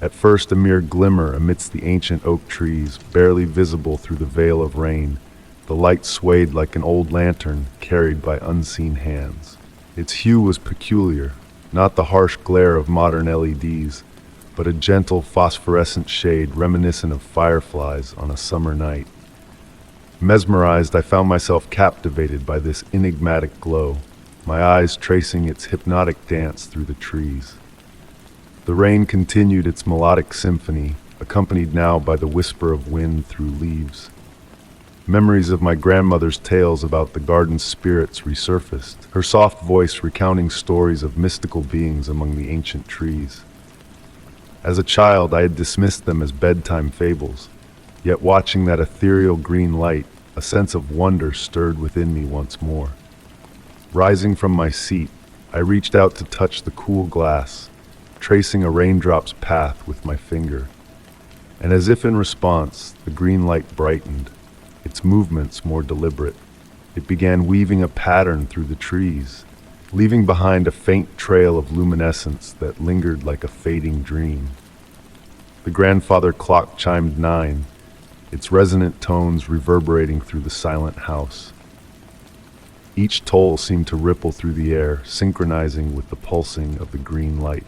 Speaker 1: At first a mere glimmer amidst the ancient oak trees, barely visible through the veil of rain, the light swayed like an old lantern carried by unseen hands. Its hue was peculiar, not the harsh glare of modern LEDs, but a gentle phosphorescent shade reminiscent of fireflies on a summer night. Mesmerized, I found myself captivated by this enigmatic glow, my eyes tracing its hypnotic dance through the trees. The rain continued its melodic symphony, accompanied now by the whisper of wind through leaves. Memories of my grandmother's tales about the garden's spirits resurfaced, her soft voice recounting stories of mystical beings among the ancient trees. As a child, I had dismissed them as bedtime fables, yet watching that ethereal green light, a sense of wonder stirred within me once more. Rising from my seat, I reached out to touch the cool glass, tracing a raindrop's path with my finger. And as if in response, the green light brightened, its movements more deliberate. It began weaving a pattern through the trees, leaving behind a faint trail of luminescence that lingered like a fading dream. The grandfather clock chimed 9, its resonant tones reverberating through the silent house. Each toll seemed to ripple through the air, synchronizing with the pulsing of the green light.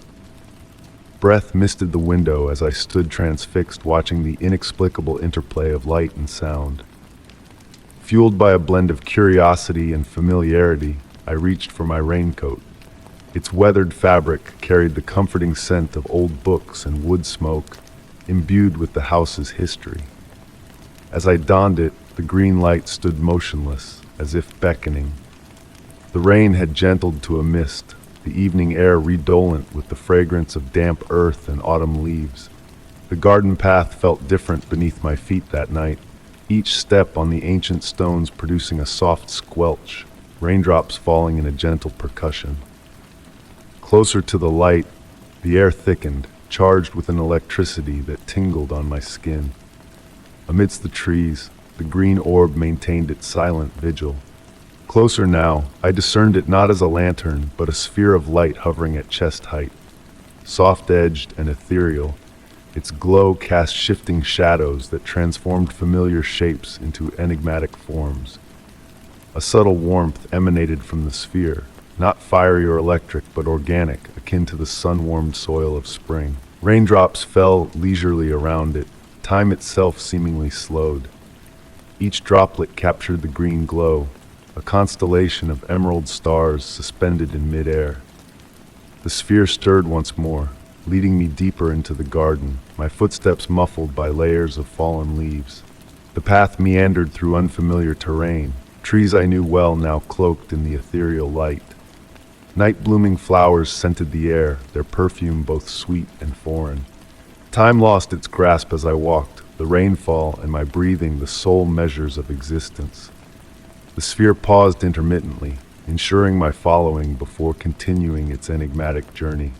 Speaker 1: Breath misted the window as I stood transfixed, watching the inexplicable interplay of light and sound. Fueled by a blend of curiosity and familiarity, I reached for my raincoat. Its weathered fabric carried the comforting scent of old books and wood smoke, imbued with the house's history. As I donned it, the green light stood motionless, as if beckoning. The rain had gentled to a mist, the evening air redolent with the fragrance of damp earth and autumn leaves. The garden path felt different beneath my feet that night, each step on the ancient stones producing a soft squelch, raindrops falling in a gentle percussion. Closer to the light, the air thickened, charged with an electricity that tingled on my skin. Amidst the trees, the green orb maintained its silent vigil. Closer now, I discerned it not as a lantern, but a sphere of light hovering at chest height. Soft-edged and ethereal, its glow cast shifting shadows that transformed familiar shapes into enigmatic forms. A subtle warmth emanated from the sphere, not fiery or electric, but organic, akin to the sun-warmed soil of spring. Raindrops fell leisurely around it, time itself seemingly slowed. Each droplet captured the green glow, a constellation of emerald stars suspended in midair. The sphere stirred once more, leading me deeper into the garden, my footsteps muffled by layers of fallen leaves. The path meandered through unfamiliar terrain, trees I knew well now cloaked in the ethereal light. Night-blooming flowers scented the air, their perfume both sweet and foreign. Time lost its grasp as I walked, the rainfall and my breathing the sole measures of existence. The sphere paused intermittently, ensuring my following before continuing its enigmatic journey.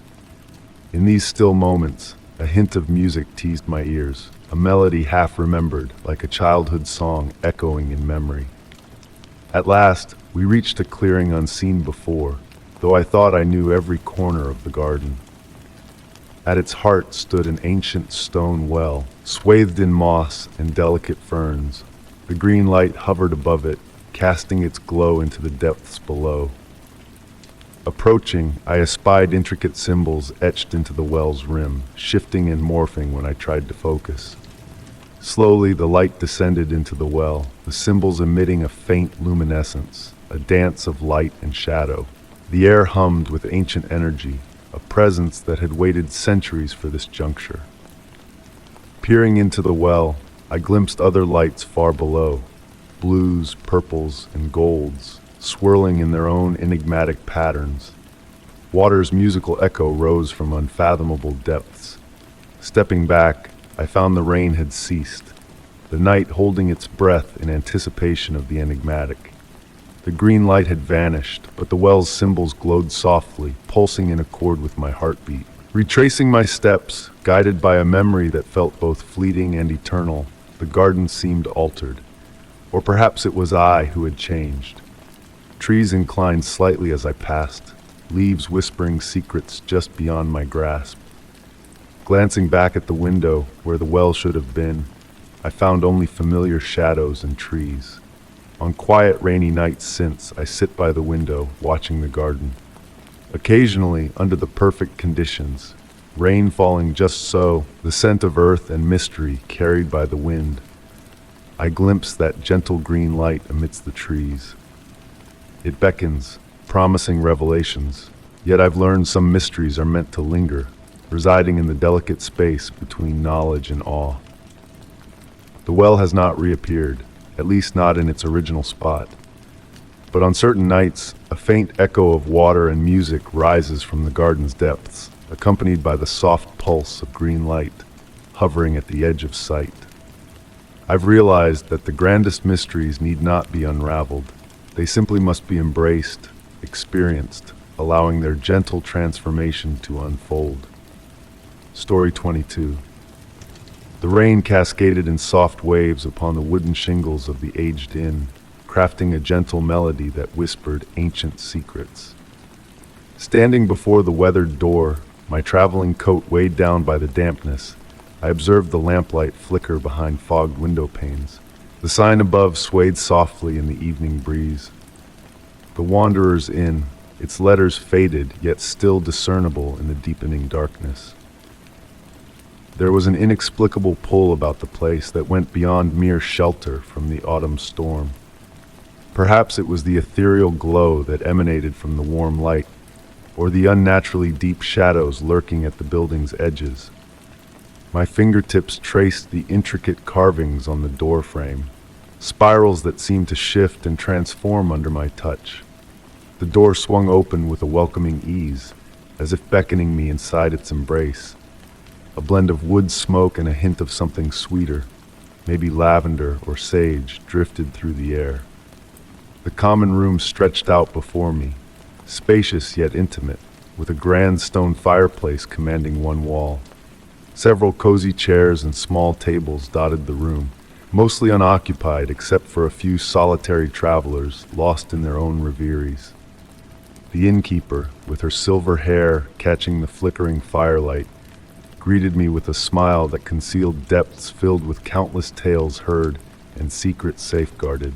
Speaker 1: In these still moments, a hint of music teased my ears, a melody half remembered, like a childhood song echoing in memory. At last, we reached a clearing unseen before, though I thought I knew every corner of the garden. At its heart stood an ancient stone well, swathed in moss and delicate ferns. The green light hovered above it, casting its glow into the depths below. Approaching, I espied intricate symbols etched into the well's rim, shifting and morphing when I tried to focus. Slowly, the light descended into the well, the symbols emitting a faint luminescence, a dance of light and shadow. The air hummed with ancient energy, a presence that had waited centuries for this juncture. Peering into the well, I glimpsed other lights far below, blues, purples, and golds, swirling in their own enigmatic patterns. Water's musical echo rose from unfathomable depths. Stepping back, I found the rain had ceased, the night holding its breath in anticipation of the enigmatic. The green light had vanished, but the well's symbols glowed softly, pulsing in accord with my heartbeat. Retracing my steps, guided by a memory that felt both fleeting and eternal, the garden seemed altered. Or perhaps it was I who had changed. Trees inclined slightly as I passed, leaves whispering secrets just beyond my grasp. Glancing back at the window where the well should have been, I found only familiar shadows and trees. On quiet, rainy nights since, I sit by the window, watching the garden. Occasionally, under the perfect conditions, rain falling just so, the scent of earth and mystery carried by the wind, I glimpse that gentle green light amidst the trees. It beckons, promising revelations, yet I've learned some mysteries are meant to linger, residing in the delicate space between knowledge and awe. The well has not reappeared, at least not in its original spot. But on certain nights, a faint echo of water and music rises from the garden's depths, accompanied by the soft pulse of green light, hovering at the edge of sight. I've realized that the grandest mysteries need not be unraveled. They simply must be embraced, experienced, allowing their gentle transformation to unfold. Story 22. The rain cascaded in soft waves upon the wooden shingles of the aged inn, crafting a gentle melody that whispered ancient secrets. Standing before the weathered door, my traveling coat weighed down by the dampness, I observed the lamplight flicker behind fogged window panes. The sign above swayed softly in the evening breeze. The Wanderer's Inn, its letters faded yet still discernible in the deepening darkness. There was an inexplicable pull about the place that went beyond mere shelter from the autumn storm. Perhaps it was the ethereal glow that emanated from the warm light, or the unnaturally deep shadows lurking at the building's edges. My fingertips traced the intricate carvings on the door frame, spirals that seemed to shift and transform under my touch. The door swung open with a welcoming ease, as if beckoning me inside its embrace. A blend of wood smoke and a hint of something sweeter, maybe lavender or sage, drifted through the air. The common room stretched out before me, spacious yet intimate, with a grand stone fireplace commanding one wall. Several cozy chairs and small tables dotted the room, mostly unoccupied except for a few solitary travelers lost in their own reveries. The innkeeper, with her silver hair catching the flickering firelight, greeted me with a smile that concealed depths filled with countless tales heard and secrets safeguarded.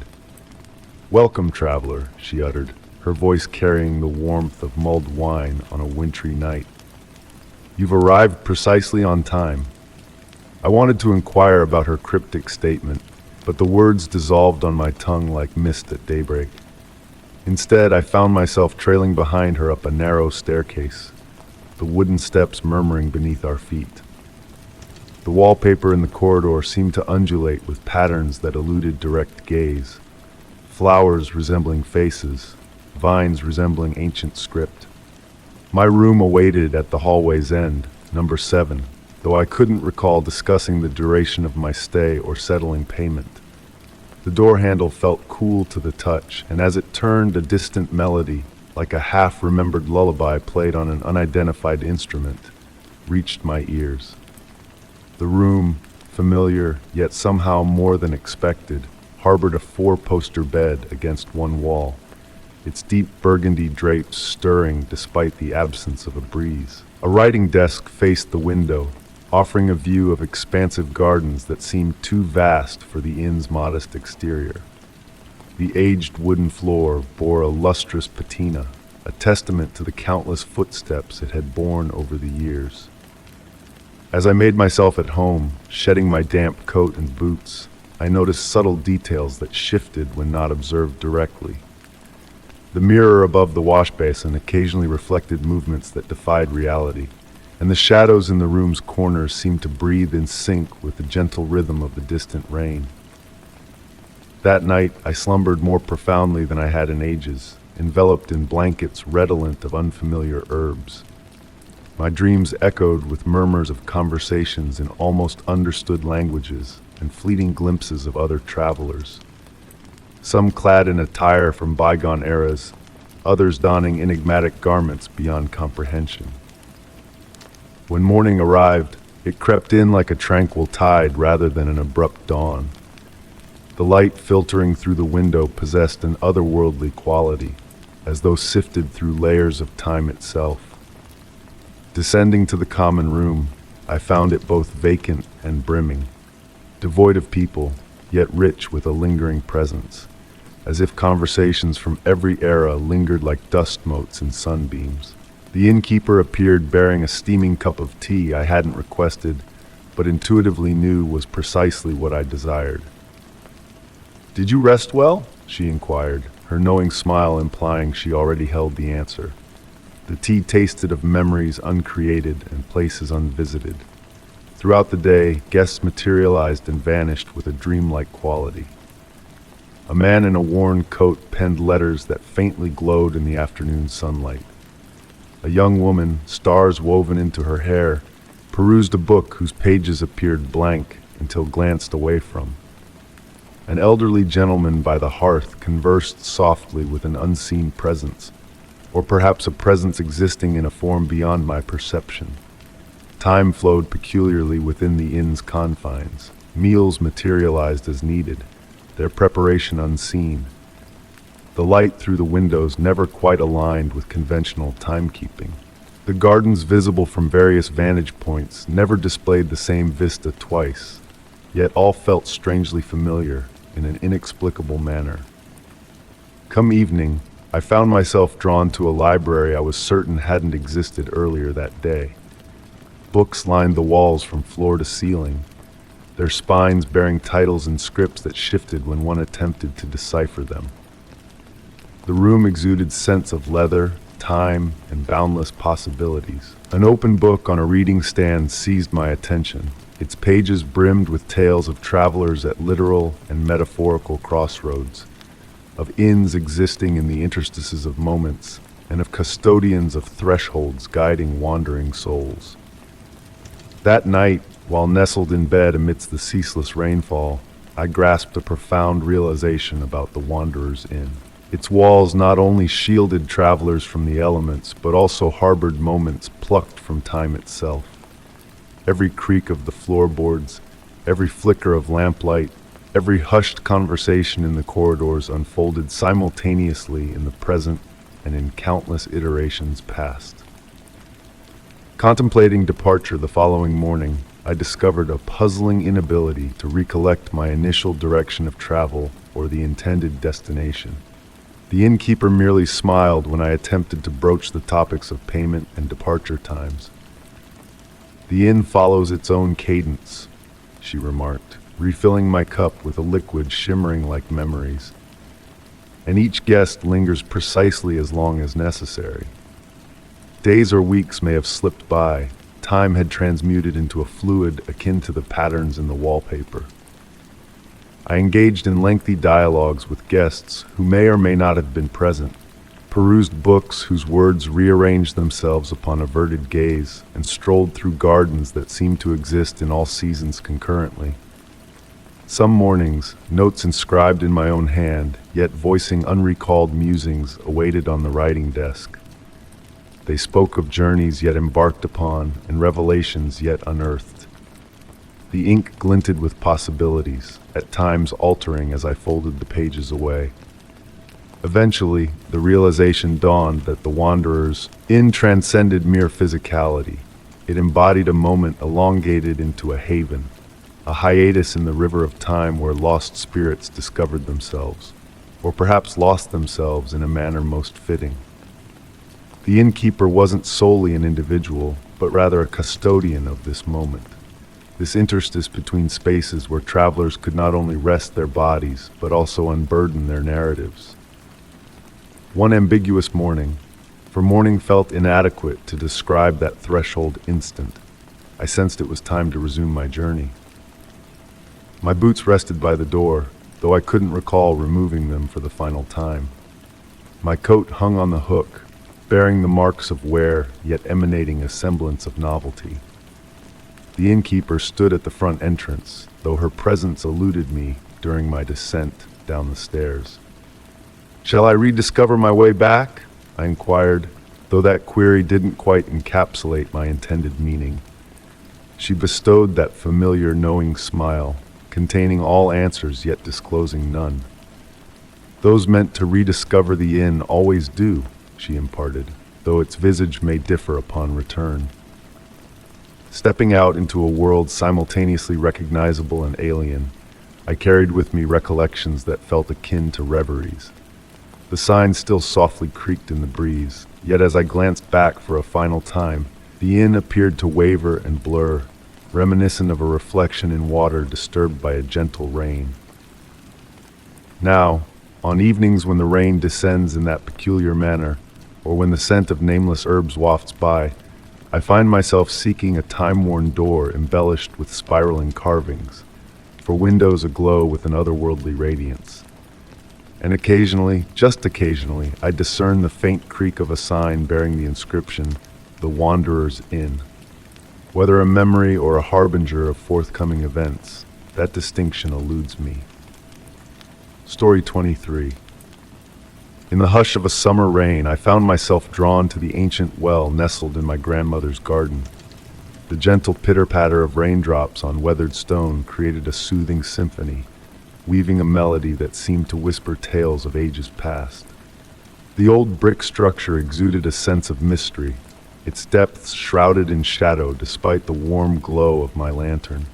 Speaker 1: "Welcome, traveler," she uttered, her voice carrying the warmth of mulled wine on a wintry night. "You've arrived precisely on time." I wanted to inquire about her cryptic statement, but the words dissolved on my tongue like mist at daybreak. Instead, I found myself trailing behind her up a narrow staircase, the wooden steps murmuring beneath our feet. The wallpaper in the corridor seemed to undulate with patterns that eluded direct gaze. Flowers resembling faces, vines resembling ancient script. My room awaited at the hallway's end, number 7, though I couldn't recall discussing the duration of my stay or settling payment. The door handle felt cool to the touch, and as it turned, a distant melody, like a half-remembered lullaby played on an unidentified instrument, reached my ears. The room, familiar yet somehow more than expected, harbored a 4-poster bed against one wall, its deep burgundy drapes stirring despite the absence of a breeze. A writing desk faced the window, offering a view of expansive gardens that seemed too vast for the inn's modest exterior. The aged wooden floor bore a lustrous patina, a testament to the countless footsteps it had borne over the years. As I made myself at home, shedding my damp coat and boots, I noticed subtle details that shifted when not observed directly. The mirror above the wash basin occasionally reflected movements that defied reality, and the shadows in the room's corners seemed to breathe in sync with the gentle rhythm of the distant rain. That night, I slumbered more profoundly than I had in ages, enveloped in blankets redolent of unfamiliar herbs. My dreams echoed with murmurs of conversations in almost understood languages and fleeting glimpses of other travelers. some clad in attire from bygone eras, others donning enigmatic garments beyond comprehension. When morning arrived, it crept in like a tranquil tide rather than an abrupt dawn. The light filtering through the window possessed an otherworldly quality, as though sifted through layers of time itself. Descending to the common room, I found it both vacant and brimming, devoid of people, yet rich with a lingering presence, as if conversations from every era lingered like dust motes in sunbeams. The innkeeper appeared bearing a steaming cup of tea I hadn't requested, but intuitively knew was precisely what I desired. "Did you rest well?" she inquired, her knowing smile implying she already held the answer. The tea tasted of memories uncreated and places unvisited. Throughout the day, guests materialized and vanished with a dreamlike quality. A man in a worn coat penned letters that faintly glowed in the afternoon sunlight. A young woman, stars woven into her hair, perused a book whose pages appeared blank until glanced away from. An elderly gentleman by the hearth conversed softly with an unseen presence, or perhaps a presence existing in a form beyond my perception. Time flowed peculiarly within the inn's confines. Meals materialized as needed, their preparation unseen. The light through the windows never quite aligned with conventional timekeeping. The gardens visible from various vantage points never displayed the same vista twice, yet all felt strangely familiar in an inexplicable manner. Come evening, I found myself drawn to a library I was certain hadn't existed earlier that day. Books lined the walls from floor to ceiling, their spines bearing titles and scripts that shifted when one attempted to decipher them. The room exuded scents of leather, time, and boundless possibilities. An open book on a reading stand seized my attention, its pages brimmed with tales of travelers at literal and metaphorical crossroads, of inns existing in the interstices of moments, and of custodians of thresholds guiding wandering souls. That night, while nestled in bed amidst the ceaseless rainfall, I grasped a profound realization about the Wanderer's Inn. Its walls not only shielded travelers from the elements, but also harbored moments plucked from time itself. Every creak of the floorboards, every flicker of lamplight, every hushed conversation in the corridors unfolded simultaneously in the present and in countless iterations past. Contemplating departure the following morning, I discovered a puzzling inability to recollect my initial direction of travel or the intended destination. The innkeeper merely smiled when I attempted to broach the topics of payment and departure times. "The inn follows its own cadence," she remarked, refilling my cup with a liquid shimmering like memories. "And each guest lingers precisely as long as necessary. Days or weeks may have slipped by. Time had transmuted into a fluid akin to the patterns in the wallpaper. I engaged in lengthy dialogues with guests who may or may not have been present, perused books whose words rearranged themselves upon averted gaze, and strolled through gardens that seemed to exist in all seasons concurrently. Some mornings, notes inscribed in my own hand, yet voicing unrecalled musings, awaited on the writing desk. They spoke of journeys yet embarked upon, and revelations yet unearthed. The ink glinted with possibilities, at times altering as I folded the pages away. Eventually, the realization dawned that the Wanderer's Inn transcended mere physicality. It embodied a moment elongated into a haven, a hiatus in the river of time where lost spirits discovered themselves, or perhaps lost themselves in a manner most fitting. The innkeeper wasn't solely an individual, but rather a custodian of this moment, this interstice between spaces where travelers could not only rest their bodies, but also unburden their narratives. One ambiguous morning, for morning felt inadequate to describe that threshold instant, I sensed it was time to resume my journey. My boots rested by the door, though I couldn't recall removing them for the final time. My coat hung on the hook, bearing the marks of wear, yet emanating a semblance of novelty. The innkeeper stood at the front entrance, though her presence eluded me during my descent. down the stairs. "Shall I rediscover my way back?" I inquired, though that query didn't quite encapsulate my intended meaning. She bestowed that familiar knowing smile, containing all answers yet disclosing none. "Those meant to rediscover the inn always do," she imparted, though its visage may differ upon return. Stepping out into a world simultaneously recognizable and alien, I carried with me recollections that felt akin to reveries. The sign still softly creaked in the breeze, yet as I glanced back for a final time, the inn appeared to waver and blur, reminiscent of a reflection in water disturbed by a gentle rain. Now, on evenings when the rain descends in that peculiar manner, or when the scent of nameless herbs wafts by, I find myself seeking a time-worn door embellished with spiraling carvings, for windows aglow with an otherworldly radiance. And occasionally, just occasionally, I discern the faint creak of a sign bearing the inscription, "The Wanderer's Inn." Whether a memory or a harbinger of forthcoming events, that distinction eludes me. Story 23. In the hush of a summer rain, I found myself drawn to the ancient well nestled in my grandmother's garden. The gentle pitter-patter of raindrops on weathered stone created a soothing symphony, weaving a melody that seemed to whisper tales of ages past. The old brick structure exuded a sense of mystery, its depths shrouded in shadow despite the warm glow of my lantern.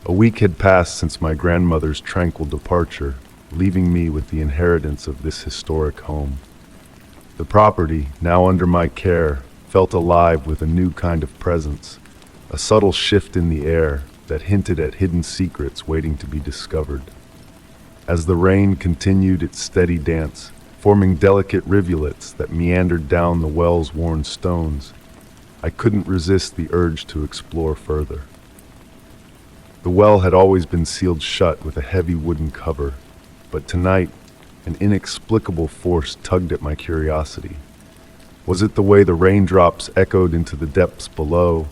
Speaker 1: A week had passed since my grandmother's tranquil departure, leaving me with the inheritance of this historic home. The property, now under my care, felt alive with a new kind of presence, a subtle shift in the air that hinted at hidden secrets waiting to be discovered. As the rain continued its steady dance, forming delicate rivulets that meandered down the well's worn stones, I couldn't resist the urge to explore further. The well had always been sealed shut with a heavy wooden cover, but tonight, an inexplicable force tugged at my curiosity. Was it the way the raindrops echoed into the depths below,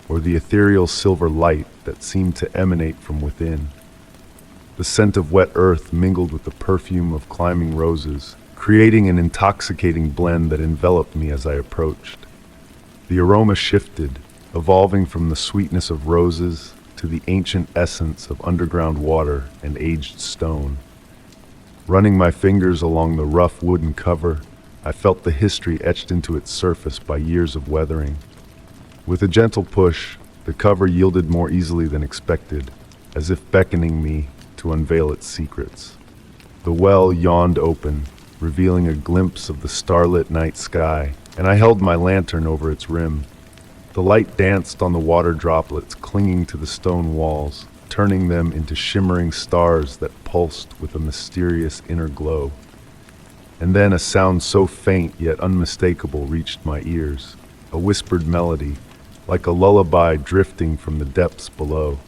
Speaker 1: or the ethereal silver light that seemed to emanate from within? The scent of wet earth mingled with the perfume of climbing roses, creating an intoxicating blend that enveloped me as I approached. The aroma shifted, evolving from the sweetness of roses to the ancient essence of underground water and aged stone. Running my fingers along the rough wooden cover, I felt the history etched into its surface by years of weathering. With a gentle push, the cover yielded more easily than expected, as if beckoning me to unveil its secrets. The well yawned open, revealing a glimpse of the starlit night sky, and I held my lantern over its rim. The light danced on the water droplets clinging to the stone walls, turning them into shimmering stars that pulsed with a mysterious inner glow. And then a sound so faint yet unmistakable reached my ears, a whispered melody, like a lullaby drifting from the depths below.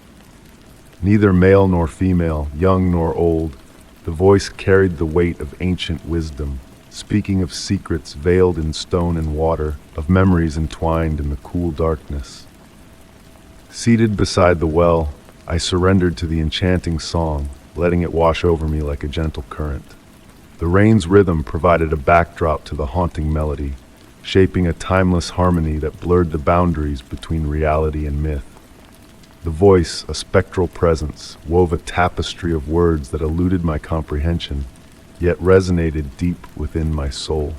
Speaker 1: Neither male nor female, young nor old, the voice carried the weight of ancient wisdom, speaking of secrets veiled in stone and water, of memories entwined in the cool darkness. Seated beside the well, I surrendered to the enchanting song, letting it wash over me like a gentle current. The rain's rhythm provided a backdrop to the haunting melody, shaping a timeless harmony that blurred the boundaries between reality and myth. The voice, a spectral presence, wove a tapestry of words that eluded my comprehension, yet resonated deep within my soul.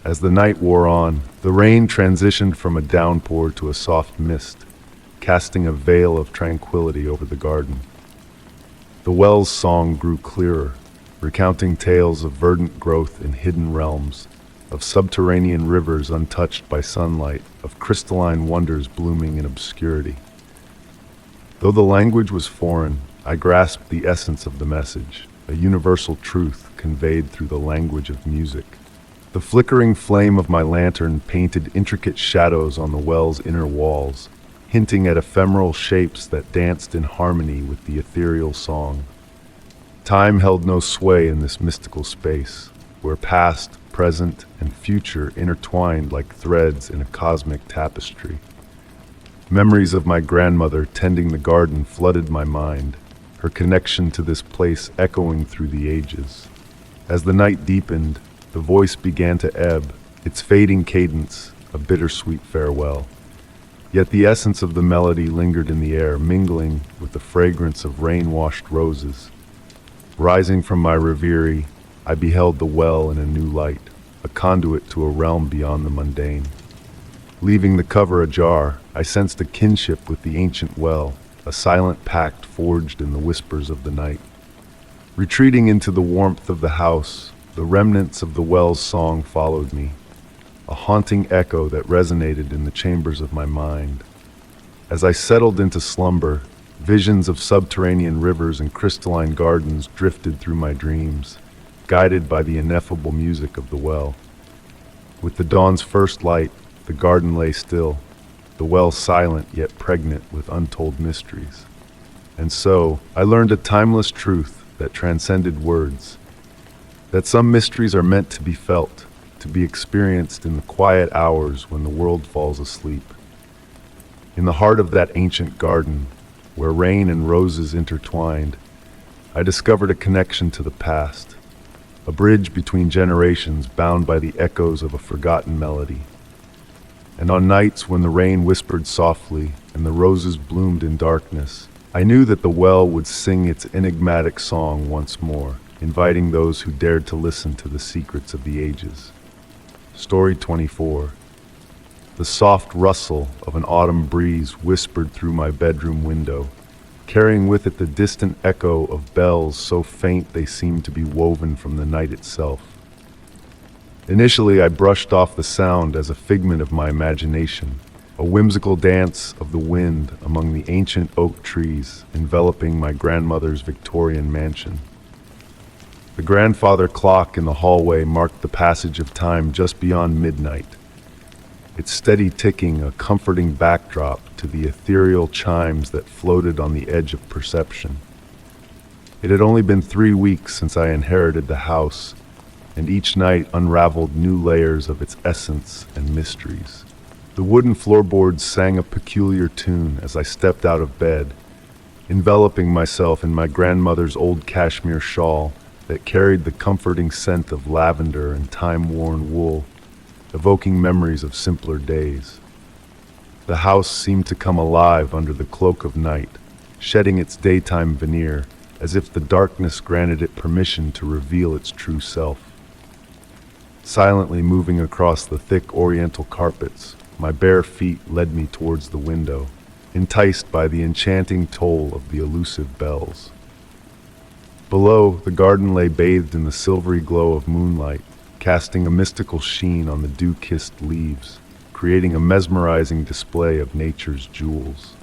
Speaker 1: As the night wore on, the rain transitioned from a downpour to a soft mist, casting a veil of tranquility over the garden. The well's song grew clearer, recounting tales of verdant growth in hidden realms, of subterranean rivers untouched by sunlight, of crystalline wonders blooming in obscurity. Though the language was foreign, I grasped the essence of the message, a universal truth conveyed through the language of music. The flickering flame of my lantern painted intricate shadows on the well's inner walls, hinting at ephemeral shapes that danced in harmony with the ethereal song. Time held no sway in this mystical space, where past, present, and future intertwined like threads in a cosmic tapestry. Memories of my grandmother tending the garden flooded my mind, her connection to this place echoing through the ages. As the night deepened, the voice began to ebb, its fading cadence a bittersweet farewell. Yet the essence of the melody lingered in the air, mingling with the fragrance of rain-washed roses. Rising from my reverie, I beheld the well in a new light, a conduit to a realm beyond the mundane. Leaving the cover ajar, I sensed a kinship with the ancient well, a silent pact forged in the whispers of the night. Retreating into the warmth of the house, the remnants of the well's song followed me, a haunting echo that resonated in the chambers of my mind. As I settled into slumber, visions of subterranean rivers and crystalline gardens drifted through my dreams, guided by the ineffable music of the well. With the dawn's first light, the garden lay still, the well silent yet pregnant with untold mysteries. And so, I learned a timeless truth that transcended words, that some mysteries are meant to be felt, to be experienced in the quiet hours when the world falls asleep. In the heart of that ancient garden, where rain and roses intertwined, I discovered a connection to the past, a bridge between generations bound by the echoes of a forgotten melody. And on nights when the rain whispered softly and the roses bloomed in darkness, I knew that the well would sing its enigmatic song once more, inviting those who dared to listen to the secrets of the ages. Story 24. The soft rustle of an autumn breeze whispered through my bedroom window, carrying with it the distant echo of bells so faint they seemed to be woven from the night itself. Initially, I brushed off the sound as a figment of my imagination, a whimsical dance of the wind among the ancient oak trees enveloping my grandmother's Victorian mansion. The grandfather clock in the hallway marked the passage of time just beyond midnight, its steady ticking a comforting backdrop to the ethereal chimes that floated on the edge of perception. It had only been 3 weeks since I inherited the house, and each night unraveled new layers of its essence and mysteries. The wooden floorboards sang a peculiar tune as I stepped out of bed, enveloping myself in my grandmother's old cashmere shawl that carried the comforting scent of lavender and time-worn wool, evoking memories of simpler days. The house seemed to come alive under the cloak of night, shedding its daytime veneer, as if the darkness granted it permission to reveal its true self. Silently moving across the thick oriental carpets, my bare feet led me towards the window, enticed by the enchanting toll of the elusive bells. Below, the garden lay bathed in the silvery glow of moonlight, casting a mystical sheen on the dew-kissed leaves, creating a mesmerizing display of nature's jewels.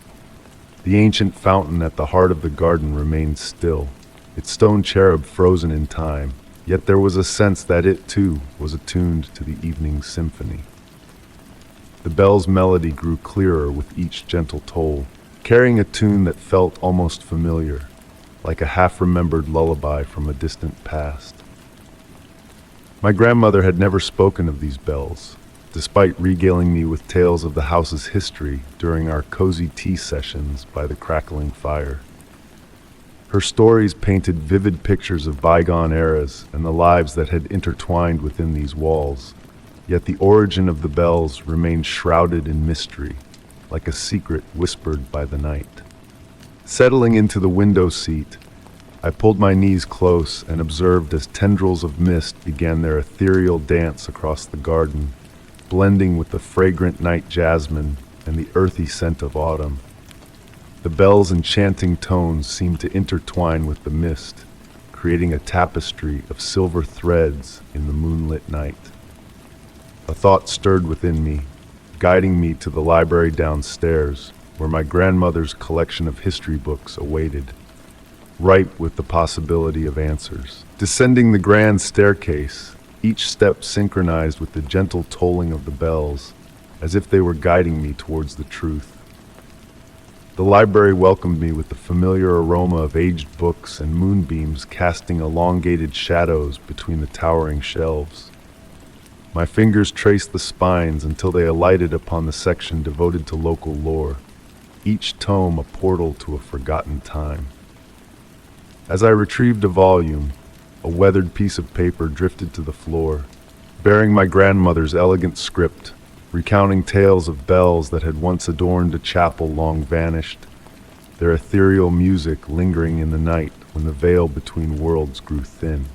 Speaker 1: The ancient fountain at the heart of the garden remained still, its stone cherub frozen in time, yet there was a sense that it, too, was attuned to the evening's symphony. The bell's melody grew clearer with each gentle toll, carrying a tune that felt almost familiar, like a half-remembered lullaby from a distant past. My grandmother had never spoken of these bells, despite regaling me with tales of the house's history during our cozy tea sessions by the crackling fire. Her stories painted vivid pictures of bygone eras and the lives that had intertwined within these walls, yet the origin of the bells remained shrouded in mystery, like a secret whispered by the night. Settling into the window seat, I pulled my knees close and observed as tendrils of mist began their ethereal dance across the garden, blending with the fragrant night jasmine and the earthy scent of autumn. The bell's enchanting tones seemed to intertwine with the mist, creating a tapestry of silver threads in the moonlit night. A thought stirred within me, guiding me to the library downstairs, where my grandmother's collection of history books awaited, ripe with the possibility of answers. Descending the grand staircase, each step synchronized with the gentle tolling of the bells, as if they were guiding me towards the truth. The library welcomed me with the familiar aroma of aged books and moonbeams casting elongated shadows between the towering shelves. My fingers traced the spines until they alighted upon the section devoted to local lore, each tome a portal to a forgotten time. As I retrieved a volume, a weathered piece of paper drifted to the floor, bearing my grandmother's elegant script, recounting tales of bells that had once adorned a chapel long vanished, their ethereal music lingering in the night when the veil between worlds grew thin.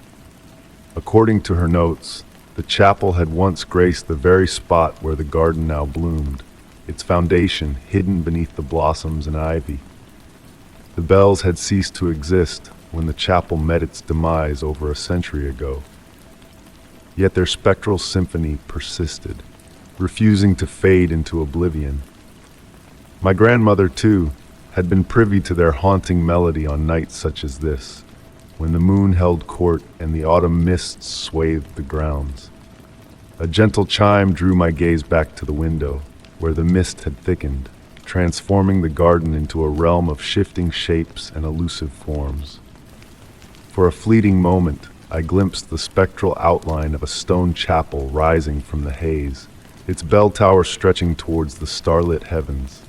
Speaker 1: According to her notes, the chapel had once graced the very spot where the garden now bloomed, its foundation hidden beneath the blossoms and ivy. The bells had ceased to exist when the chapel met its demise over a century ago. Yet their spectral symphony persisted, refusing to fade into oblivion. My grandmother, too, had been privy to their haunting melody on nights such as this, when the moon held court and the autumn mists swathed the grounds. A gentle chime drew my gaze back to the window, where the mist had thickened, transforming the garden into a realm of shifting shapes and elusive forms. For a fleeting moment, I glimpsed the spectral outline of a stone chapel rising from the haze, its bell tower stretching towards the starlit heavens.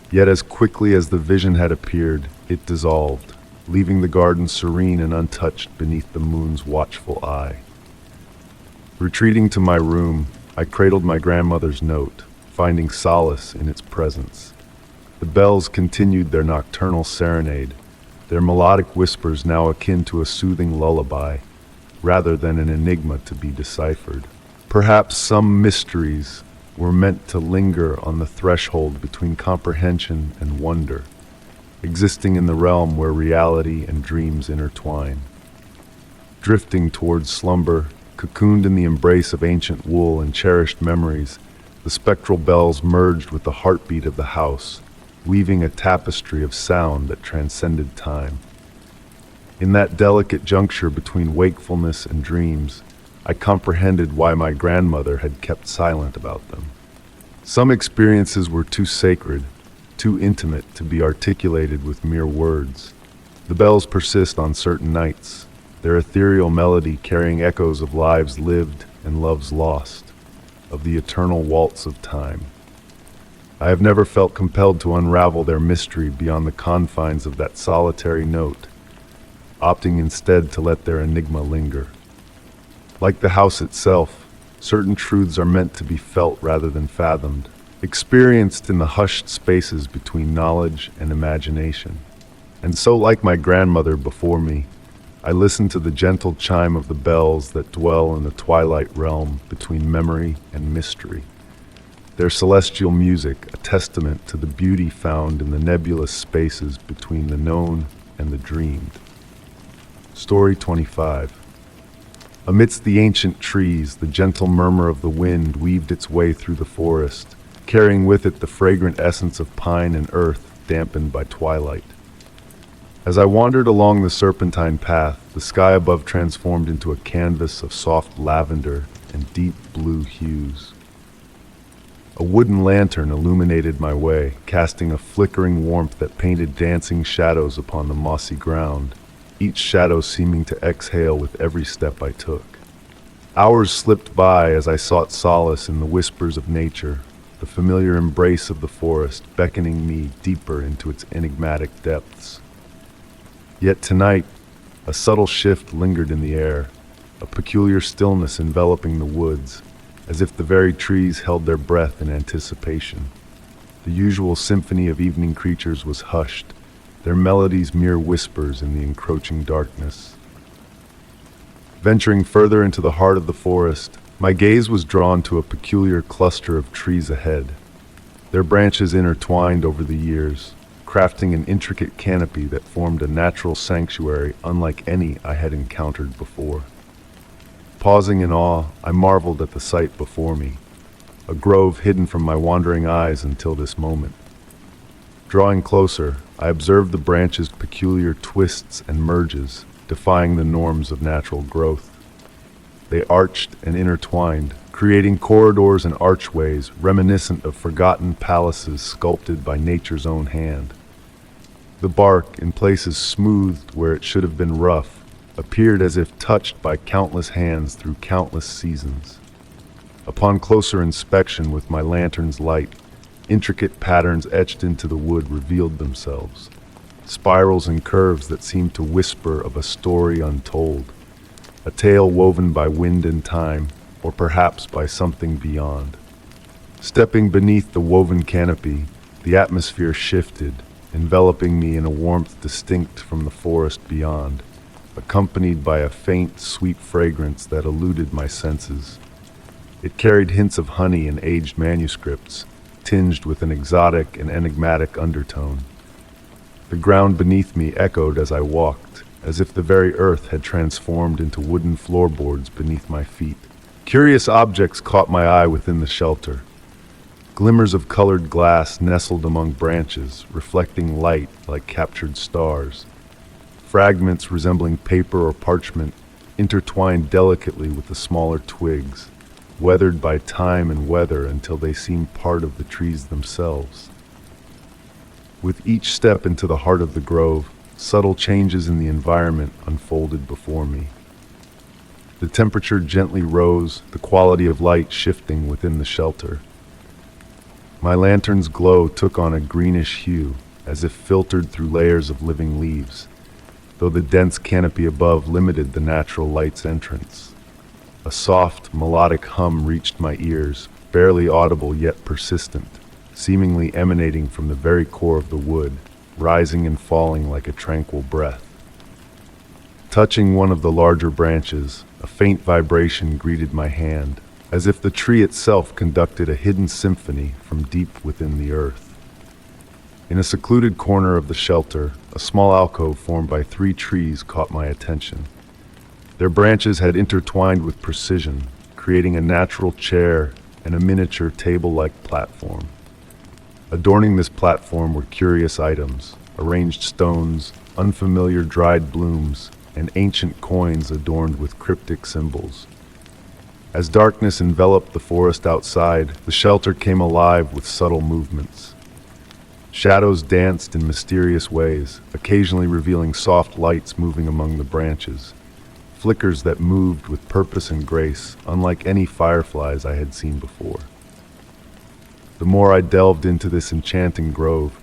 Speaker 1: Yet as quickly as the vision had appeared, it dissolved, leaving the garden serene and untouched beneath the moon's watchful eye. Retreating to my room, I cradled my grandmother's note, finding solace in its presence. The bells continued their nocturnal serenade, their melodic whispers now akin to a soothing lullaby, rather than an enigma to be deciphered. Perhaps some mysteries were meant to linger on the threshold between comprehension and wonder, existing in the realm where reality and dreams intertwine. Drifting towards slumber, cocooned in the embrace of ancient wool and cherished memories, the spectral bells merged with the heartbeat of the house, weaving a tapestry of sound that transcended time. In that delicate juncture between wakefulness and dreams, I comprehended why my grandmother had kept silent about them. Some experiences were too sacred, too intimate to be articulated with mere words. The bells persist on certain nights, their ethereal melody carrying echoes of lives lived and loves lost, of the eternal waltz of time. I have never felt compelled to unravel their mystery beyond the confines of that solitary note, opting instead to let their enigma linger. Like the house itself, certain truths are meant to be felt rather than fathomed, experienced in the hushed spaces between knowledge and imagination. And so, like my grandmother before me, I listen to the gentle chime of the bells that dwell in the twilight realm between memory and mystery. Their celestial music, a testament to the beauty found in the nebulous spaces between the known and the dreamed. Story 25. Amidst the ancient trees, the gentle murmur of the wind weaved its way through the forest, carrying with it the fragrant essence of pine and earth dampened by twilight. As I wandered along the serpentine path, the sky above transformed into a canvas of soft lavender and deep blue hues. A wooden lantern illuminated my way, casting a flickering warmth that painted dancing shadows upon the mossy ground, each shadow seeming to exhale with every step I took. Hours slipped by as I sought solace in the whispers of nature, the familiar embrace of the forest beckoning me deeper into its enigmatic depths. Yet tonight, a subtle shift lingered in the air, a peculiar stillness enveloping the woods, as if the very trees held their breath in anticipation. The usual symphony of evening creatures was hushed, their melodies mere whispers in the encroaching darkness. Venturing further into the heart of the forest, my gaze was drawn to a peculiar cluster of trees ahead. Their branches intertwined over the years, crafting an intricate canopy that formed a natural sanctuary unlike any I had encountered before. Pausing in awe, I marveled at the sight before me, a grove hidden from my wandering eyes until this moment. Drawing closer, I observed the branches' peculiar twists and merges, defying the norms of natural growth. They arched and intertwined, creating corridors and archways reminiscent of forgotten palaces sculpted by nature's own hand. The bark, in places smoothed where it should have been rough, appeared as if touched by countless hands through countless seasons. Upon closer inspection with my lantern's light, intricate patterns etched into the wood revealed themselves. spirals and curves that seemed to whisper of a story untold, a tale woven by wind and time, or perhaps by something beyond. Stepping beneath the woven canopy, the atmosphere shifted, enveloping me in a warmth distinct from the forest beyond, accompanied by a faint, sweet fragrance that eluded my senses. It carried hints of honey and aged manuscripts, tinged with an exotic and enigmatic undertone. The ground beneath me echoed as I walked, as if the very earth had transformed into wooden floorboards beneath my feet. Curious objects caught my eye within the shelter. Glimmers of colored glass nestled among branches, reflecting light like captured stars. Fragments resembling paper or parchment intertwined delicately with the smaller twigs, weathered by time and weather until they seemed part of the trees themselves. With each step into the heart of the grove, subtle changes in the environment unfolded before me. The temperature gently rose, the quality of light shifting within the shelter. My lantern's glow took on a greenish hue, as if filtered through layers of living leaves, though the dense canopy above limited the natural light's entrance. A soft, melodic hum reached my ears, barely audible yet persistent, seemingly emanating from the very core of the wood, rising and falling like a tranquil breath. Touching one of the larger branches, a faint vibration greeted my hand, as if the tree itself conducted a hidden symphony from deep within the earth. In a secluded corner of the shelter, a small alcove formed by 3 trees caught my attention. Their branches had intertwined with precision, creating a natural chair and a miniature table-like platform. Adorning this platform were curious items, arranged stones, unfamiliar dried blooms, and ancient coins adorned with cryptic symbols. As darkness enveloped the forest outside, the shelter came alive with subtle movements. Shadows danced in mysterious ways, occasionally revealing soft lights moving among the branches, flickers that moved with purpose and grace, unlike any fireflies I had seen before. The more I delved into this enchanting grove,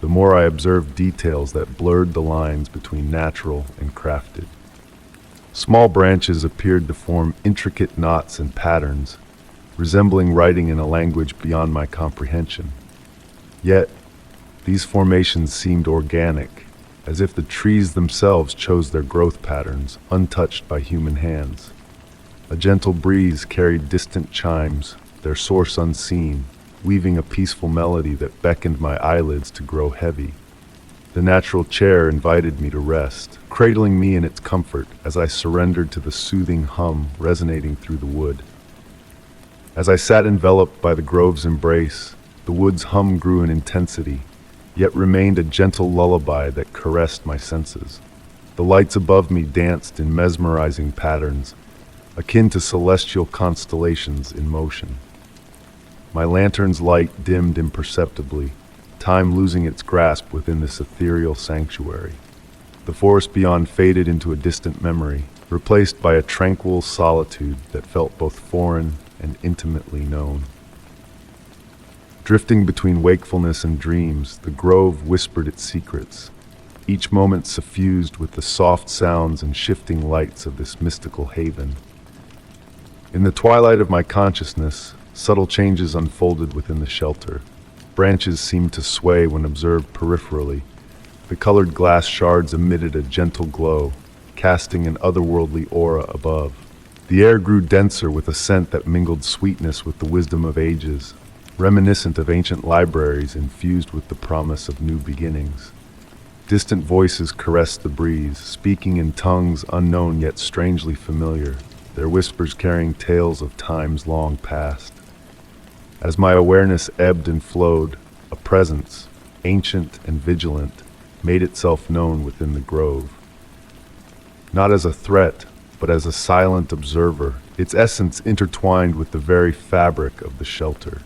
Speaker 1: the more I observed details that blurred the lines between natural and crafted. Small branches appeared to form intricate knots and patterns, resembling writing in a language beyond my comprehension. Yet, these formations seemed organic, as if the trees themselves chose their growth patterns, untouched by human hands. A gentle breeze carried distant chimes, their source unseen, weaving a peaceful melody that beckoned my eyelids to grow heavy. The natural chair invited me to rest, cradling me in its comfort as I surrendered to the soothing hum resonating through the wood. As I sat enveloped by the grove's embrace, the wood's hum grew in intensity, yet remained a gentle lullaby that caressed my senses. The lights above me danced in mesmerizing patterns, akin to celestial constellations in motion. My lantern's light dimmed imperceptibly, time losing its grasp within this ethereal sanctuary. The forest beyond faded into a distant memory, replaced by a tranquil solitude that felt both foreign and intimately known. Drifting between wakefulness and dreams, the grove whispered its secrets, each moment suffused with the soft sounds and shifting lights of this mystical haven. In the twilight of my consciousness, subtle changes unfolded within the shelter. Branches seemed to sway when observed peripherally. The colored glass shards emitted a gentle glow, casting an otherworldly aura above. The air grew denser with a scent that mingled sweetness with the wisdom of ages, reminiscent of ancient libraries infused with the promise of new beginnings. Distant voices caressed the breeze, speaking in tongues unknown yet strangely familiar, their whispers carrying tales of times long past. As my awareness ebbed and flowed, a presence, ancient and vigilant, made itself known within the grove. Not as a threat, but as a silent observer, its essence intertwined with the very fabric of the shelter.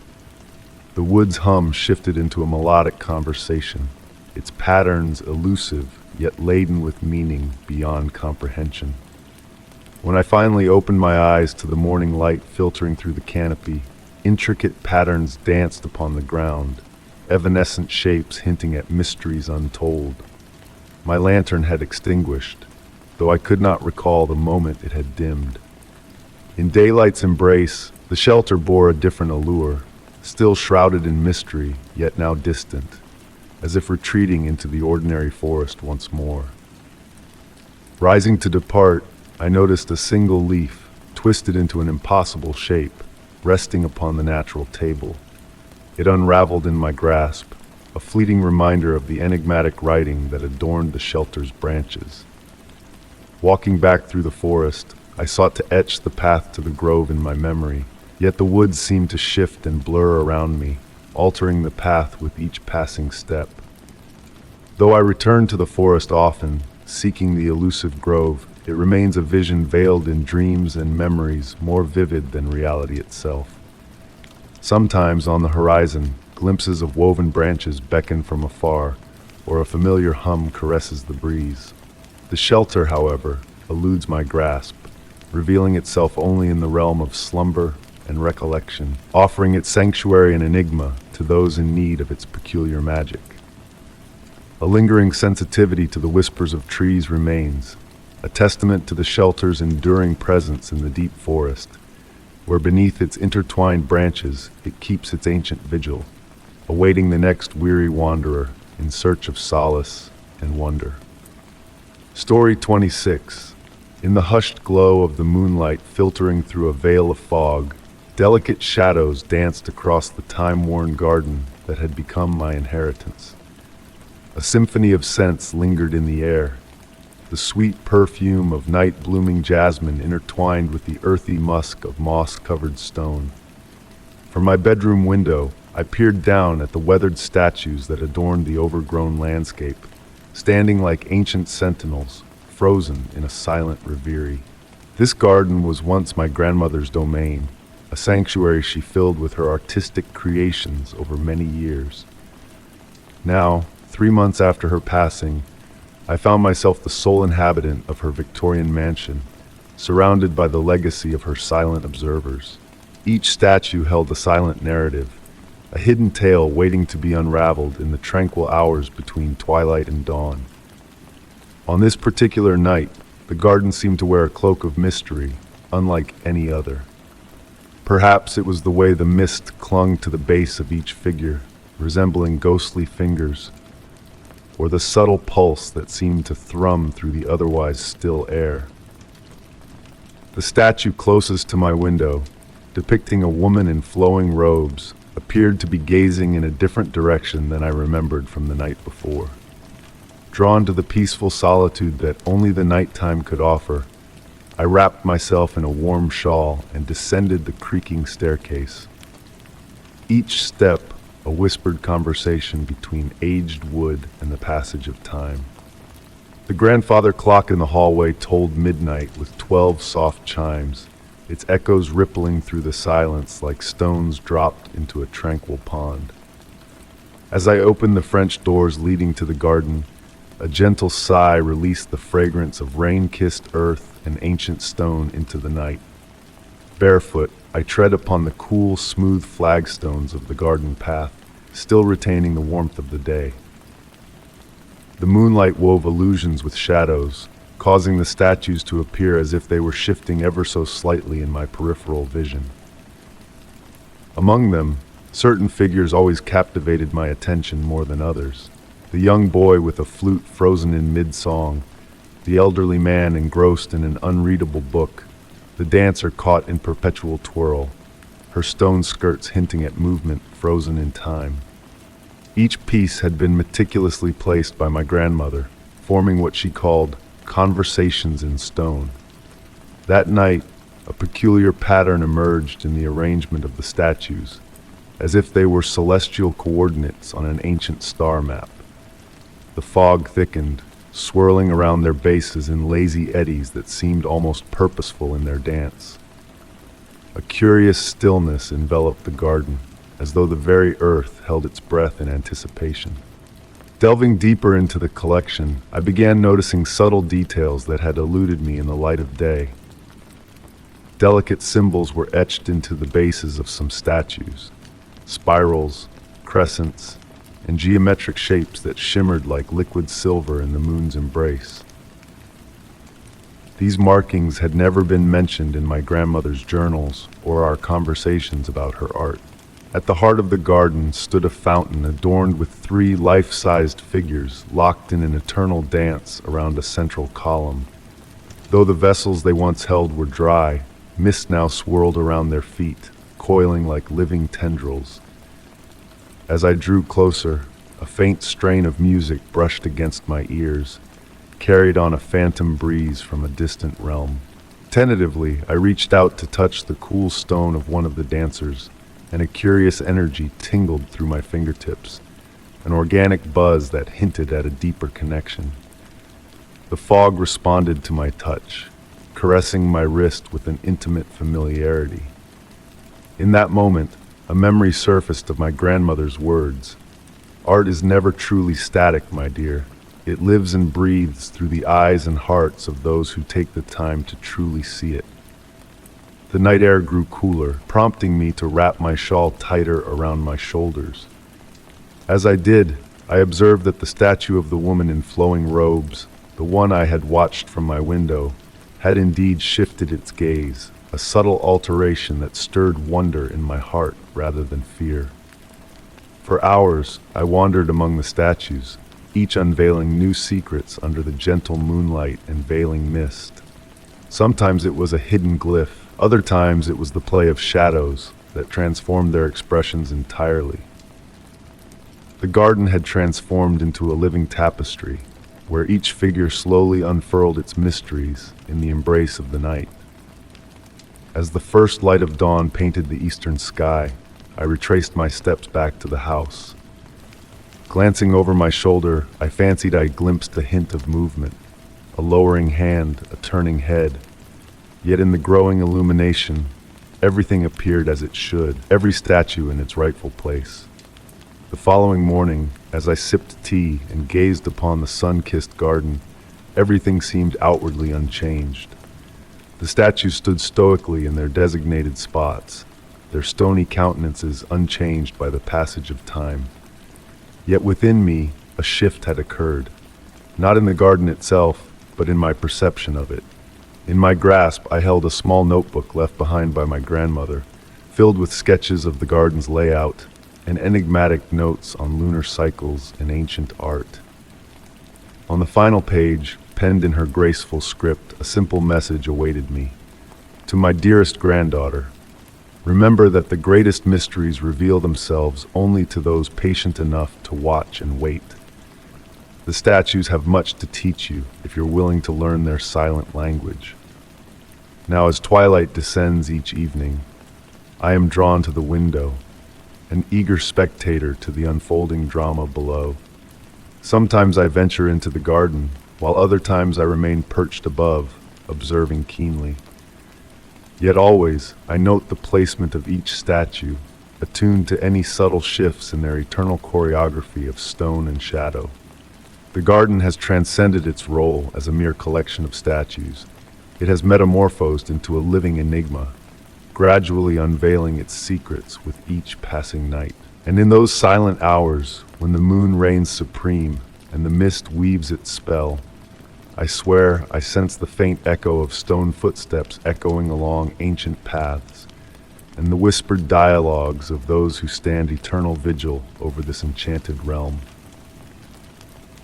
Speaker 1: The wood's hum shifted into a melodic conversation, its patterns elusive yet laden with meaning beyond comprehension. When I finally opened my eyes to the morning light filtering through the canopy, intricate patterns danced upon the ground, evanescent shapes hinting at mysteries untold. My lantern had extinguished, though I could not recall the moment it had dimmed. In daylight's embrace, the shelter bore a different allure, still shrouded in mystery, yet now distant, as if retreating into the ordinary forest once more. Rising to depart, I noticed a single leaf, twisted into an impossible shape, resting upon the natural table. It unraveled in my grasp, a fleeting reminder of the enigmatic writing that adorned the shelter's branches. Walking back through the forest, I sought to etch the path to the grove in my memory, yet the woods seemed to shift and blur around me, altering the path with each passing step. Though I return to the forest often, seeking the elusive grove, it remains a vision veiled in dreams and memories more vivid than reality itself. Sometimes on the horizon, glimpses of woven branches beckon from afar, or a familiar hum caresses the breeze. The shelter, however, eludes my grasp, revealing itself only in the realm of slumber and recollection, offering its sanctuary and enigma to those in need of its peculiar magic. A lingering sensitivity to the whispers of trees remains, a testament to the shelter's enduring presence in the deep forest, where beneath its intertwined branches it keeps its ancient vigil, awaiting the next weary wanderer in search of solace and wonder. Story 26. In the hushed glow of the moonlight filtering through a veil of fog, delicate shadows danced across the time-worn garden that had become my inheritance. A symphony of scents lingered in the air, the sweet perfume of night-blooming jasmine intertwined with the earthy musk of moss-covered stone. From my bedroom window, I peered down at the weathered statues that adorned the overgrown landscape, standing like ancient sentinels, frozen in a silent reverie. This garden was once my grandmother's domain, a sanctuary she filled with her artistic creations over many years. Now, 3 months after her passing, I found myself the sole inhabitant of her Victorian mansion, surrounded by the legacy of her silent observers. Each statue held a silent narrative, a hidden tale waiting to be unraveled in the tranquil hours between twilight and dawn. On this particular night, the garden seemed to wear a cloak of mystery, unlike any other. Perhaps it was the way the mist clung to the base of each figure, resembling ghostly fingers, or the subtle pulse that seemed to thrum through the otherwise still air. The statue closest to my window, depicting a woman in flowing robes, appeared to be gazing in a different direction than I remembered from the night before. Drawn to the peaceful solitude that only the nighttime could offer, I wrapped myself in a warm shawl and descended the creaking staircase. Each step a whispered conversation between aged wood and the passage of time. The grandfather clock in the hallway tolled midnight with 12 soft chimes, its echoes rippling through the silence like stones dropped into a tranquil pond. As I opened the French doors leading to the garden, a gentle sigh released the fragrance of rain-kissed earth and ancient stone into the night. Barefoot, I tread upon the cool, smooth flagstones of the garden path, still retaining the warmth of the day. The moonlight wove illusions with shadows, causing the statues to appear as if they were shifting ever so slightly in my peripheral vision. Among them, certain figures always captivated my attention more than others. The young boy with a flute frozen in mid-song, the elderly man engrossed in an unreadable book, the dancer caught in perpetual twirl, her stone skirts hinting at movement frozen in time. Each piece had been meticulously placed by my grandmother, forming what she called conversations in stone. That night, a peculiar pattern emerged in the arrangement of the statues, as if they were celestial coordinates on an ancient star map. The fog thickened, swirling around their bases in lazy eddies that seemed almost purposeful in their dance. A curious stillness enveloped the garden, as though the very earth held its breath in anticipation. Delving deeper into the collection, I began noticing subtle details that had eluded me in the light of day. Delicate symbols were etched into the bases of some statues, spirals, crescents, and geometric shapes that shimmered like liquid silver in the moon's embrace. These markings had never been mentioned in my grandmother's journals or our conversations about her art. At the heart of the garden stood a fountain adorned with 3 life-sized figures locked in an eternal dance around a central column. Though the vessels they once held were dry, mist now swirled around their feet, coiling like living tendrils. As I drew closer, a faint strain of music brushed against my ears, carried on a phantom breeze from a distant realm. Tentatively, I reached out to touch the cool stone of one of the dancers, and a curious energy tingled through my fingertips, an organic buzz that hinted at a deeper connection. The fog responded to my touch, caressing my wrist with an intimate familiarity. In that moment, a memory surfaced of my grandmother's words. Art is never truly static, my dear. It lives and breathes through the eyes and hearts of those who take the time to truly see it. The night air grew cooler, prompting me to wrap my shawl tighter around my shoulders. As I did, I observed that the statue of the woman in flowing robes, the one I had watched from my window, had indeed shifted its gaze, a subtle alteration that stirred wonder in my heart rather than fear. For hours, I wandered among the statues, each unveiling new secrets under the gentle moonlight and veiling mist. Sometimes it was a hidden glyph, other times it was the play of shadows that transformed their expressions entirely. The garden had transformed into a living tapestry, where each figure slowly unfurled its mysteries in the embrace of the night. As the first light of dawn painted the eastern sky, I retraced my steps back to the house. Glancing over my shoulder, I fancied I glimpsed a hint of movement, a lowering hand, a turning head. Yet in the growing illumination, everything appeared as it should, every statue in its rightful place. The following morning, as I sipped tea and gazed upon the sun-kissed garden, everything seemed outwardly unchanged. The statues stood stoically in their designated spots, their stony countenances unchanged by the passage of time. Yet within me, a shift had occurred, not in the garden itself, but in my perception of it. In my grasp, I held a small notebook left behind by my grandmother, filled with sketches of the garden's layout and enigmatic notes on lunar cycles and ancient art. On the final page, penned in her graceful script, a simple message awaited me. To my dearest granddaughter, remember that the greatest mysteries reveal themselves only to those patient enough to watch and wait. The statues have much to teach you if you're willing to learn their silent language. Now, as twilight descends each evening, I am drawn to the window, an eager spectator to the unfolding drama below. Sometimes I venture into the garden, while other times I remain perched above, observing keenly. Yet always, I note the placement of each statue, attuned to any subtle shifts in their eternal choreography of stone and shadow. The garden has transcended its role as a mere collection of statues. It has metamorphosed into a living enigma, gradually unveiling its secrets with each passing night. And in those silent hours, when the moon reigns supreme and the mist weaves its spell, I swear I sense the faint echo of stone footsteps echoing along ancient paths, and the whispered dialogues of those who stand eternal vigil over this enchanted realm.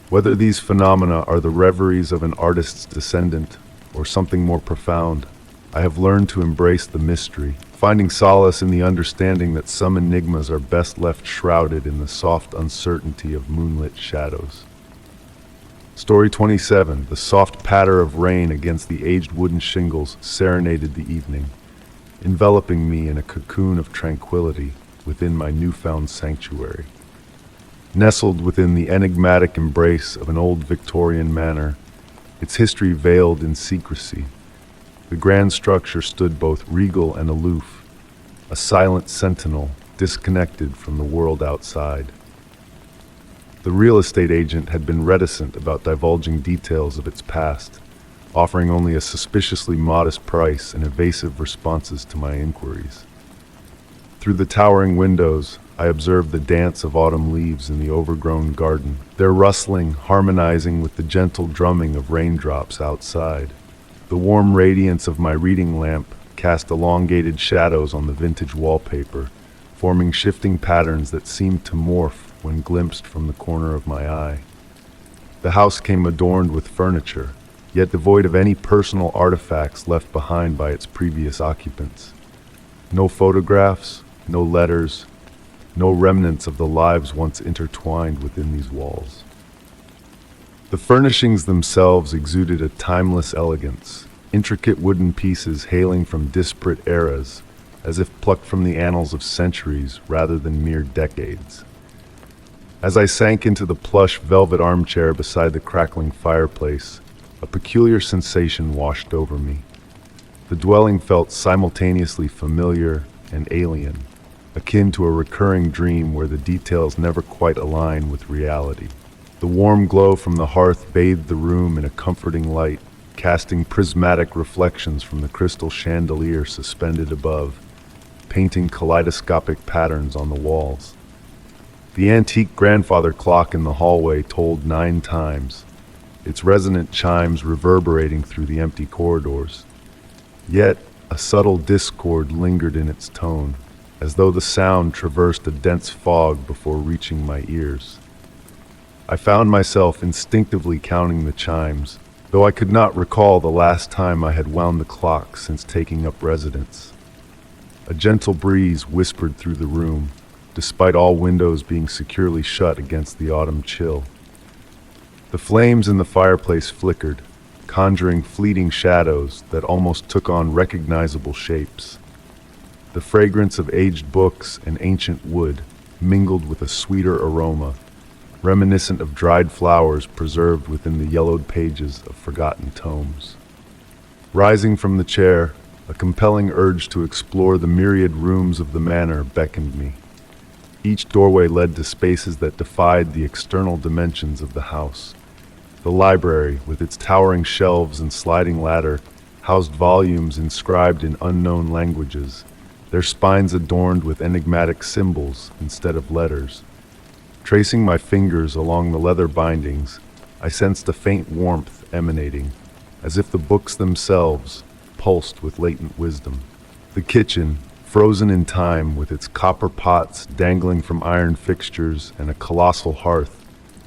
Speaker 1: Whether these phenomena are the reveries of an artist's descendant or something more profound, I have learned to embrace the mystery, finding solace in the understanding that some enigmas are best left shrouded in the soft uncertainty of moonlit shadows. Story 27, the soft patter of rain against the aged wooden shingles serenaded the evening, enveloping me in a cocoon of tranquility within my newfound sanctuary. Nestled within the enigmatic embrace of an old Victorian manor, its history veiled in secrecy, the grand structure stood both regal and aloof, a silent sentinel disconnected from the world outside. The real estate agent had been reticent about divulging details of its past, offering only a suspiciously modest price and evasive responses to my inquiries. Through the towering windows, I observed the dance of autumn leaves in the overgrown garden, their rustling harmonizing with the gentle drumming of raindrops outside. The warm radiance of my reading lamp cast elongated shadows on the vintage wallpaper, forming shifting patterns that seemed to morph when glimpsed from the corner of my eye. The house came adorned with furniture, yet devoid of any personal artifacts left behind by its previous occupants. No photographs, no letters, no remnants of the lives once intertwined within these walls. The furnishings themselves exuded a timeless elegance, intricate wooden pieces hailing from disparate eras, as if plucked from the annals of centuries rather than mere decades. As I sank into the plush velvet armchair beside the crackling fireplace, a peculiar sensation washed over me. The dwelling felt simultaneously familiar and alien, akin to a recurring dream where the details never quite align with reality. The warm glow from the hearth bathed the room in a comforting light, casting prismatic reflections from the crystal chandelier suspended above, painting kaleidoscopic patterns on the walls. The antique grandfather clock in the hallway tolled 9 times, its resonant chimes reverberating through the empty corridors. Yet, a subtle discord lingered in its tone, as though the sound traversed a dense fog before reaching my ears. I found myself instinctively counting the chimes, though I could not recall the last time I had wound the clock since taking up residence. A gentle breeze whispered through the room, despite all windows being securely shut against the autumn chill. The flames in the fireplace flickered, conjuring fleeting shadows that almost took on recognizable shapes. The fragrance of aged books and ancient wood mingled with a sweeter aroma, reminiscent of dried flowers preserved within the yellowed pages of forgotten tomes. Rising from the chair, a compelling urge to explore the myriad rooms of the manor beckoned me. Each doorway led to spaces that defied the external dimensions of the house. The library, with its towering shelves and sliding ladder, housed volumes inscribed in unknown languages, their spines adorned with enigmatic symbols instead of letters. Tracing my fingers along the leather bindings, I sensed a faint warmth emanating, as if the books themselves pulsed with latent wisdom. The kitchen, frozen in time with its copper pots dangling from iron fixtures and a colossal hearth,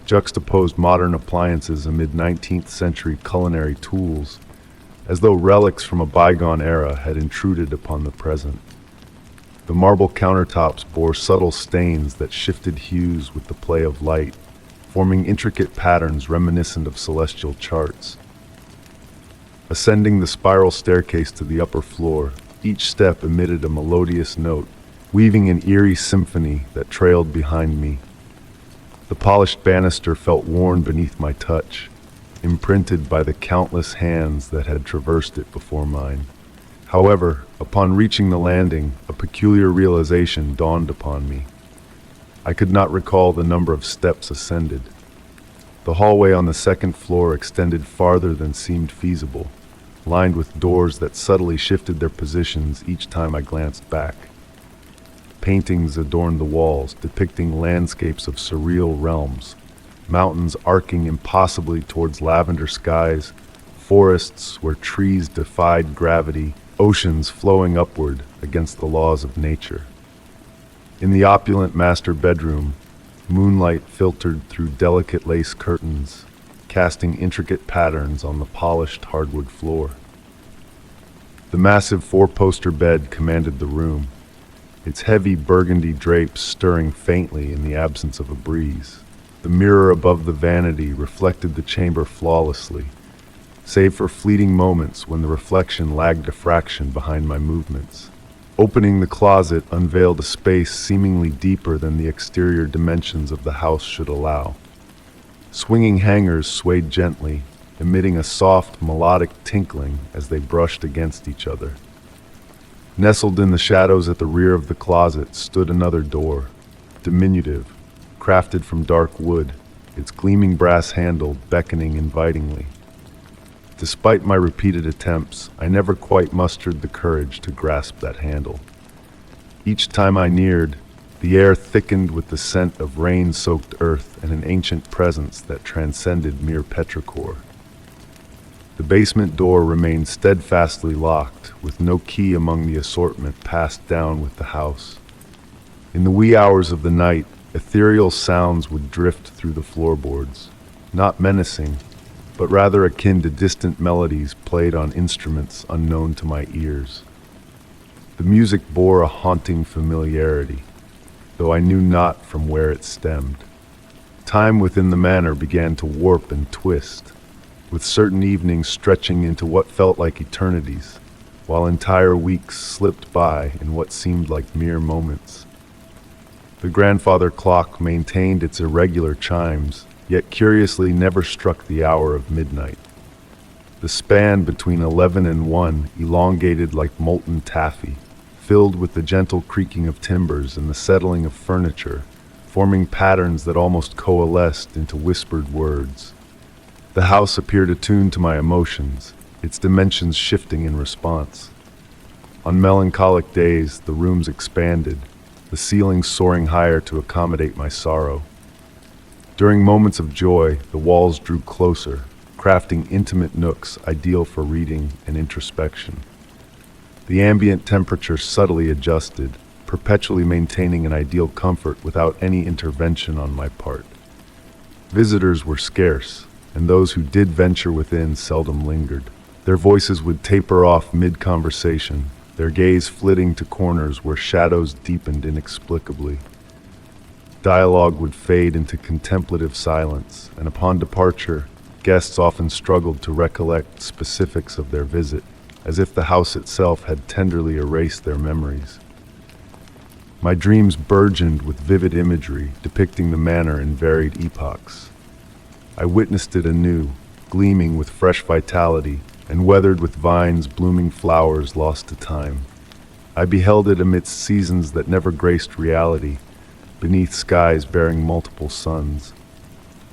Speaker 1: juxtaposed modern appliances amid 19th century culinary tools, as though relics from a bygone era had intruded upon the present. The marble countertops bore subtle stains that shifted hues with the play of light, forming intricate patterns reminiscent of celestial charts. Ascending the spiral staircase to the upper floor, each step emitted a melodious note, weaving an eerie symphony that trailed behind me. The polished banister felt worn beneath my touch, imprinted by the countless hands that had traversed it before mine. However, upon reaching the landing, a peculiar realization dawned upon me. I could not recall the number of steps ascended. The hallway on the second floor extended farther than seemed feasible, lined with doors that subtly shifted their positions each time I glanced back. Paintings adorned the walls, depicting landscapes of surreal realms, mountains arcing impossibly towards lavender skies, forests where trees defied gravity, oceans flowing upward against the laws of nature. In the opulent master bedroom, moonlight filtered through delicate lace curtains, casting intricate patterns on the polished hardwood floor. The massive 4-poster bed commanded the room, its heavy burgundy drapes stirring faintly in the absence of a breeze. The mirror above the vanity reflected the chamber flawlessly, save for fleeting moments when the reflection lagged a fraction behind my movements. Opening the closet unveiled a space seemingly deeper than the exterior dimensions of the house should allow. Swinging hangers swayed gently, emitting a soft, melodic tinkling as they brushed against each other. Nestled in the shadows at the rear of the closet stood another door, diminutive, crafted from dark wood, its gleaming brass handle beckoning invitingly. Despite my repeated attempts, I never quite mustered the courage to grasp that handle. Each time I neared, The air thickened with the scent of rain-soaked earth and an ancient presence that transcended mere petrichor. The basement door remained steadfastly locked, with no key among the assortment passed down with the house. In the wee hours of the night, ethereal sounds would drift through the floorboards, not menacing, but rather akin to distant melodies played on instruments unknown to my ears. The music bore a haunting familiarity, though I knew not from where it stemmed. Time within the manor began to warp and twist, with certain evenings stretching into what felt like eternities, while entire weeks slipped by in what seemed like mere moments. The grandfather clock maintained its irregular chimes, yet curiously never struck the hour of midnight. The span between 11 and 1 elongated like molten taffy, filled with the gentle creaking of timbers and the settling of furniture, forming patterns that almost coalesced into whispered words. The house appeared attuned to my emotions, its dimensions shifting in response. On melancholic days, the rooms expanded, the ceilings soaring higher to accommodate my sorrow. During moments of joy, the walls drew closer, crafting intimate nooks ideal for reading and introspection. The ambient temperature subtly adjusted, perpetually maintaining an ideal comfort without any intervention on my part. Visitors were scarce, and those who did venture within seldom lingered. Their voices would taper off mid-conversation, their gaze flitting to corners where shadows deepened inexplicably. Dialogue would fade into contemplative silence, and upon departure, guests often struggled to recollect specifics of their visit, as if the house itself had tenderly erased their memories. My dreams burgeoned with vivid imagery depicting the manor in varied epochs. I witnessed it anew, gleaming with fresh vitality and weathered with vines blooming flowers lost to time. I beheld it amidst seasons that never graced reality, beneath skies bearing multiple suns.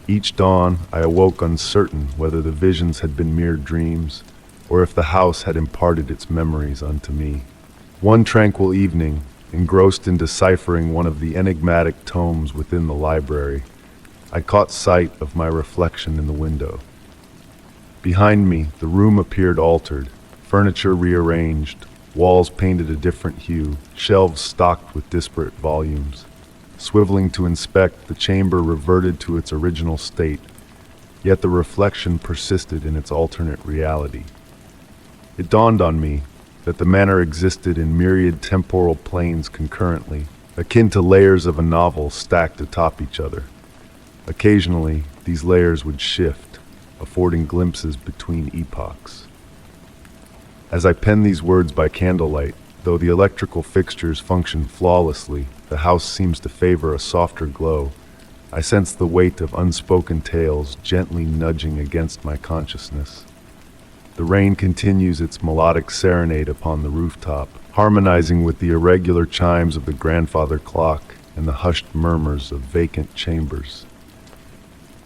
Speaker 1: Each dawn, I awoke uncertain whether the visions had been mere dreams, or if the house had imparted its memories unto me. One tranquil evening, engrossed in deciphering one of the enigmatic tomes within the library, I caught sight of my reflection in the window. Behind me, the room appeared altered, furniture rearranged, walls painted a different hue, shelves stocked with disparate volumes. Swiveling to inspect, the chamber reverted to its original state, yet the reflection persisted in its alternate reality. It dawned on me that the manor existed in myriad temporal planes concurrently, akin to layers of a novel stacked atop each other. Occasionally, these layers would shift, affording glimpses between epochs. As I pen these words by candlelight, though the electrical fixtures function flawlessly, the house seems to favor a softer glow. I sense the weight of unspoken tales gently nudging against my consciousness. The rain continues its melodic serenade upon the rooftop, harmonizing with the irregular chimes of the grandfather clock and the hushed murmurs of vacant chambers.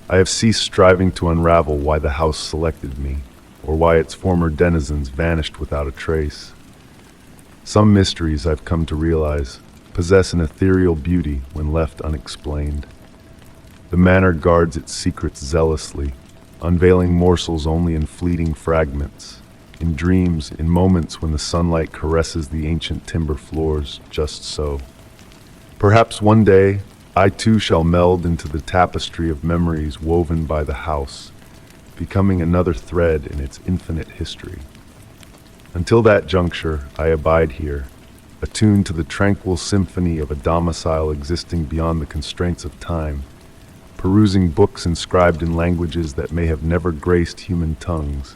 Speaker 1: I have ceased striving to unravel why the house selected me, or why its former denizens vanished without a trace. Some mysteries, I've come to realize, possess an ethereal beauty when left unexplained. The manor guards its secrets zealously, unveiling morsels only in fleeting fragments, in dreams, in moments when the sunlight caresses the ancient timber floors just so. Perhaps one day, I too shall meld into the tapestry of memories woven by the house, becoming another thread in its infinite history. Until that juncture, I abide here, attuned to the tranquil symphony of a domicile existing beyond the constraints of time, perusing books inscribed in languages that may have never graced human tongues,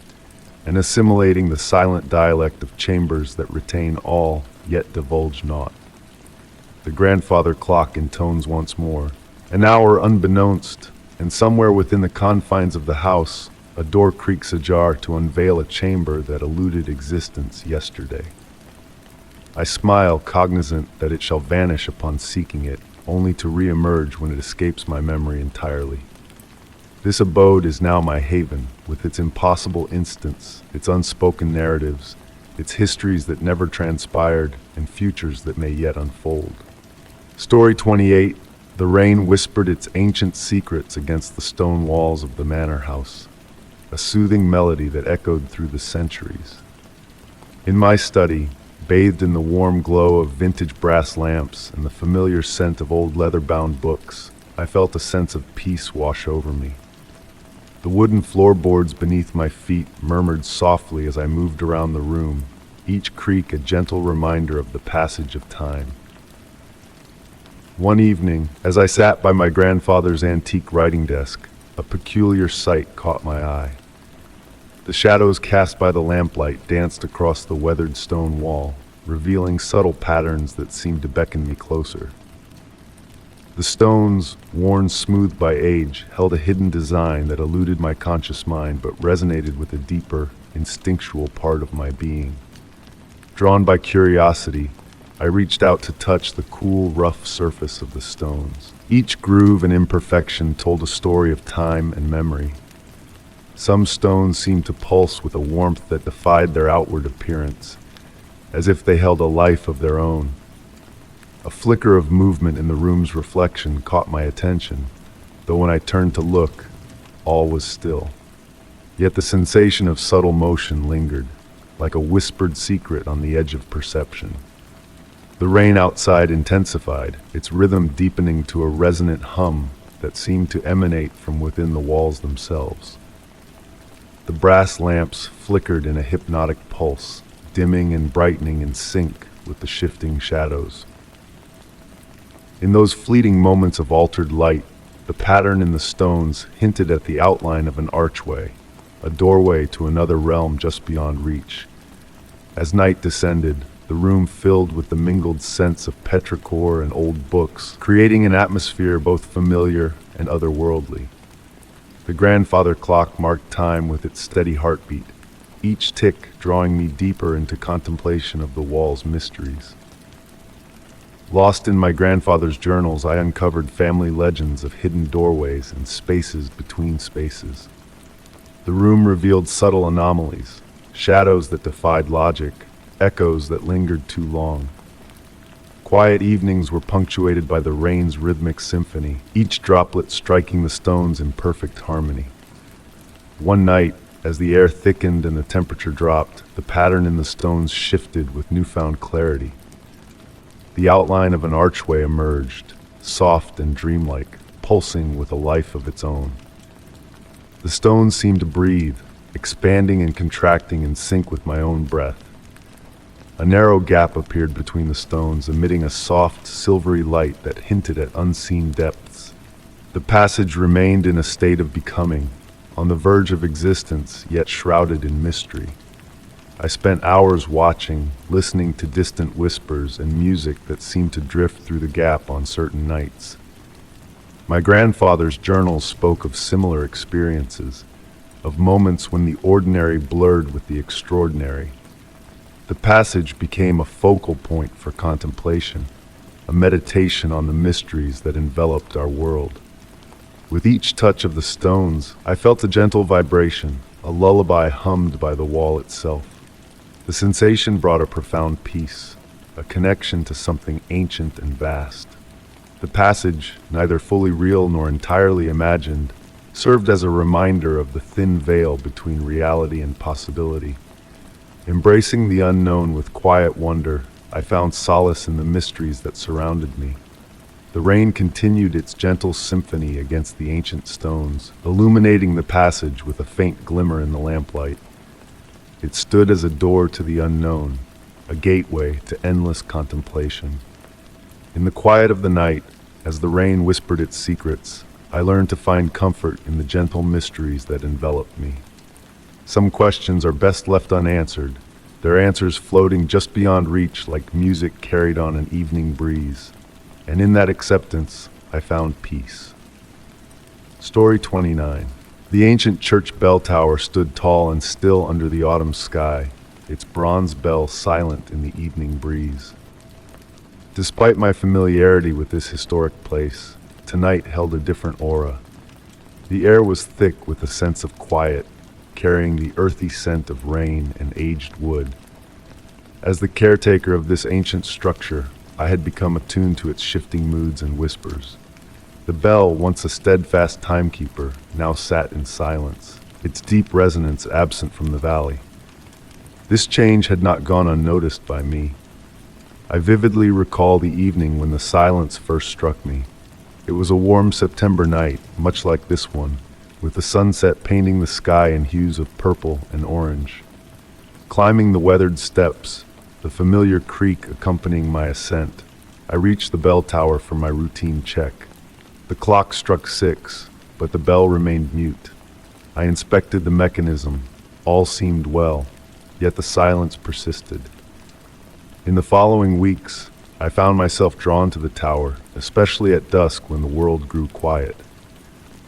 Speaker 1: and assimilating the silent dialect of chambers that retain all, yet divulge naught. The grandfather clock intones once more, an hour unbeknownst, and somewhere within the confines of the house, a door creaks ajar to unveil a chamber that eluded existence yesterday. I smile, cognizant that it shall vanish upon seeking it, only to re-emerge when it escapes my memory entirely. This abode is now my haven, with its impossible instants, its unspoken narratives, its histories that never transpired, and futures that may yet unfold. Story 28. The rain whispered its ancient secrets against the stone walls of the manor house, a soothing melody that echoed through the centuries. In my study, bathed in the warm glow of vintage brass lamps and the familiar scent of old leather-bound books, I felt a sense of peace wash over me. The wooden floorboards beneath my feet murmured softly as I moved around the room, each creak a gentle reminder of the passage of time. One evening, as I sat by my grandfather's antique writing desk, a peculiar sight caught my eye. The shadows cast by the lamplight danced across the weathered stone wall, revealing subtle patterns that seemed to beckon me closer. The stones, worn smooth by age, held a hidden design that eluded my conscious mind but resonated with a deeper, instinctual part of my being. Drawn by curiosity, I reached out to touch the cool, rough surface of the stones. Each groove and imperfection told a story of time and memory. Some stones seemed to pulse with a warmth that defied their outward appearance, as if they held a life of their own. A flicker of movement in the room's reflection caught my attention, though when I turned to look, all was still. Yet the sensation of subtle motion lingered, like a whispered secret on the edge of perception. The rain outside intensified, its rhythm deepening to a resonant hum that seemed to emanate from within the walls themselves. The brass lamps flickered in a hypnotic pulse, dimming and brightening in sync with the shifting shadows. In those fleeting moments of altered light, the pattern in the stones hinted at the outline of an archway, a doorway to another realm just beyond reach. As night descended, the room filled with the mingled scents of petrichor and old books, creating an atmosphere both familiar and otherworldly. The grandfather clock marked time with its steady heartbeat, each tick drawing me deeper into contemplation of the wall's mysteries. Lost in my grandfather's journals, I uncovered family legends of hidden doorways and spaces between spaces. The room revealed subtle anomalies, shadows that defied logic, echoes that lingered too long. Quiet evenings were punctuated by the rain's rhythmic symphony, each droplet striking the stones in perfect harmony. One night, as the air thickened and the temperature dropped, the pattern in the stones shifted with newfound clarity. The outline of an archway emerged, soft and dreamlike, pulsing with a life of its own. The stones seemed to breathe, expanding and contracting in sync with my own breath. A narrow gap appeared between the stones, emitting a soft, silvery light that hinted at unseen depths. The passage remained in a state of becoming, on the verge of existence, yet shrouded in mystery. I spent hours watching, listening to distant whispers and music that seemed to drift through the gap on certain nights. My grandfather's journals spoke of similar experiences, of moments when the ordinary blurred with the extraordinary. The passage became a focal point for contemplation, a meditation on the mysteries that enveloped our world. With each touch of the stones, I felt a gentle vibration, a lullaby hummed by the wall itself. The sensation brought a profound peace, a connection to something ancient and vast. The passage, neither fully real nor entirely imagined, served as a reminder of the thin veil between reality and possibility. Embracing the unknown with quiet wonder, I found solace in the mysteries that surrounded me. The rain continued its gentle symphony against the ancient stones, illuminating the passage with a faint glimmer in the lamplight. It stood as a door to the unknown, a gateway to endless contemplation. In the quiet of the night, as the rain whispered its secrets, I learned to find comfort in the gentle mysteries that enveloped me. Some questions are best left unanswered, their answers floating just beyond reach like music carried on an evening breeze. And in that acceptance, I found peace. Story 29. The ancient church bell tower stood tall and still under the autumn sky, its bronze bell silent in the evening breeze. Despite my familiarity with this historic place, tonight held a different aura. The air was thick with a sense of quiet, carrying the earthy scent of rain and aged wood. As the caretaker of this ancient structure, I had become attuned to its shifting moods and whispers. The bell, once a steadfast timekeeper, now sat in silence, its deep resonance absent from the valley. This change had not gone unnoticed by me. I vividly recall the evening when the silence first struck me. It was a warm September night, much like this one, with the sunset painting the sky in hues of purple and orange. Climbing the weathered steps, the familiar creak accompanying my ascent, I reached the bell tower for my routine check. The clock struck 6, but the bell remained mute. I inspected the mechanism. All seemed well, yet the silence persisted. In the following weeks, I found myself drawn to the tower, especially at dusk when the world grew quiet.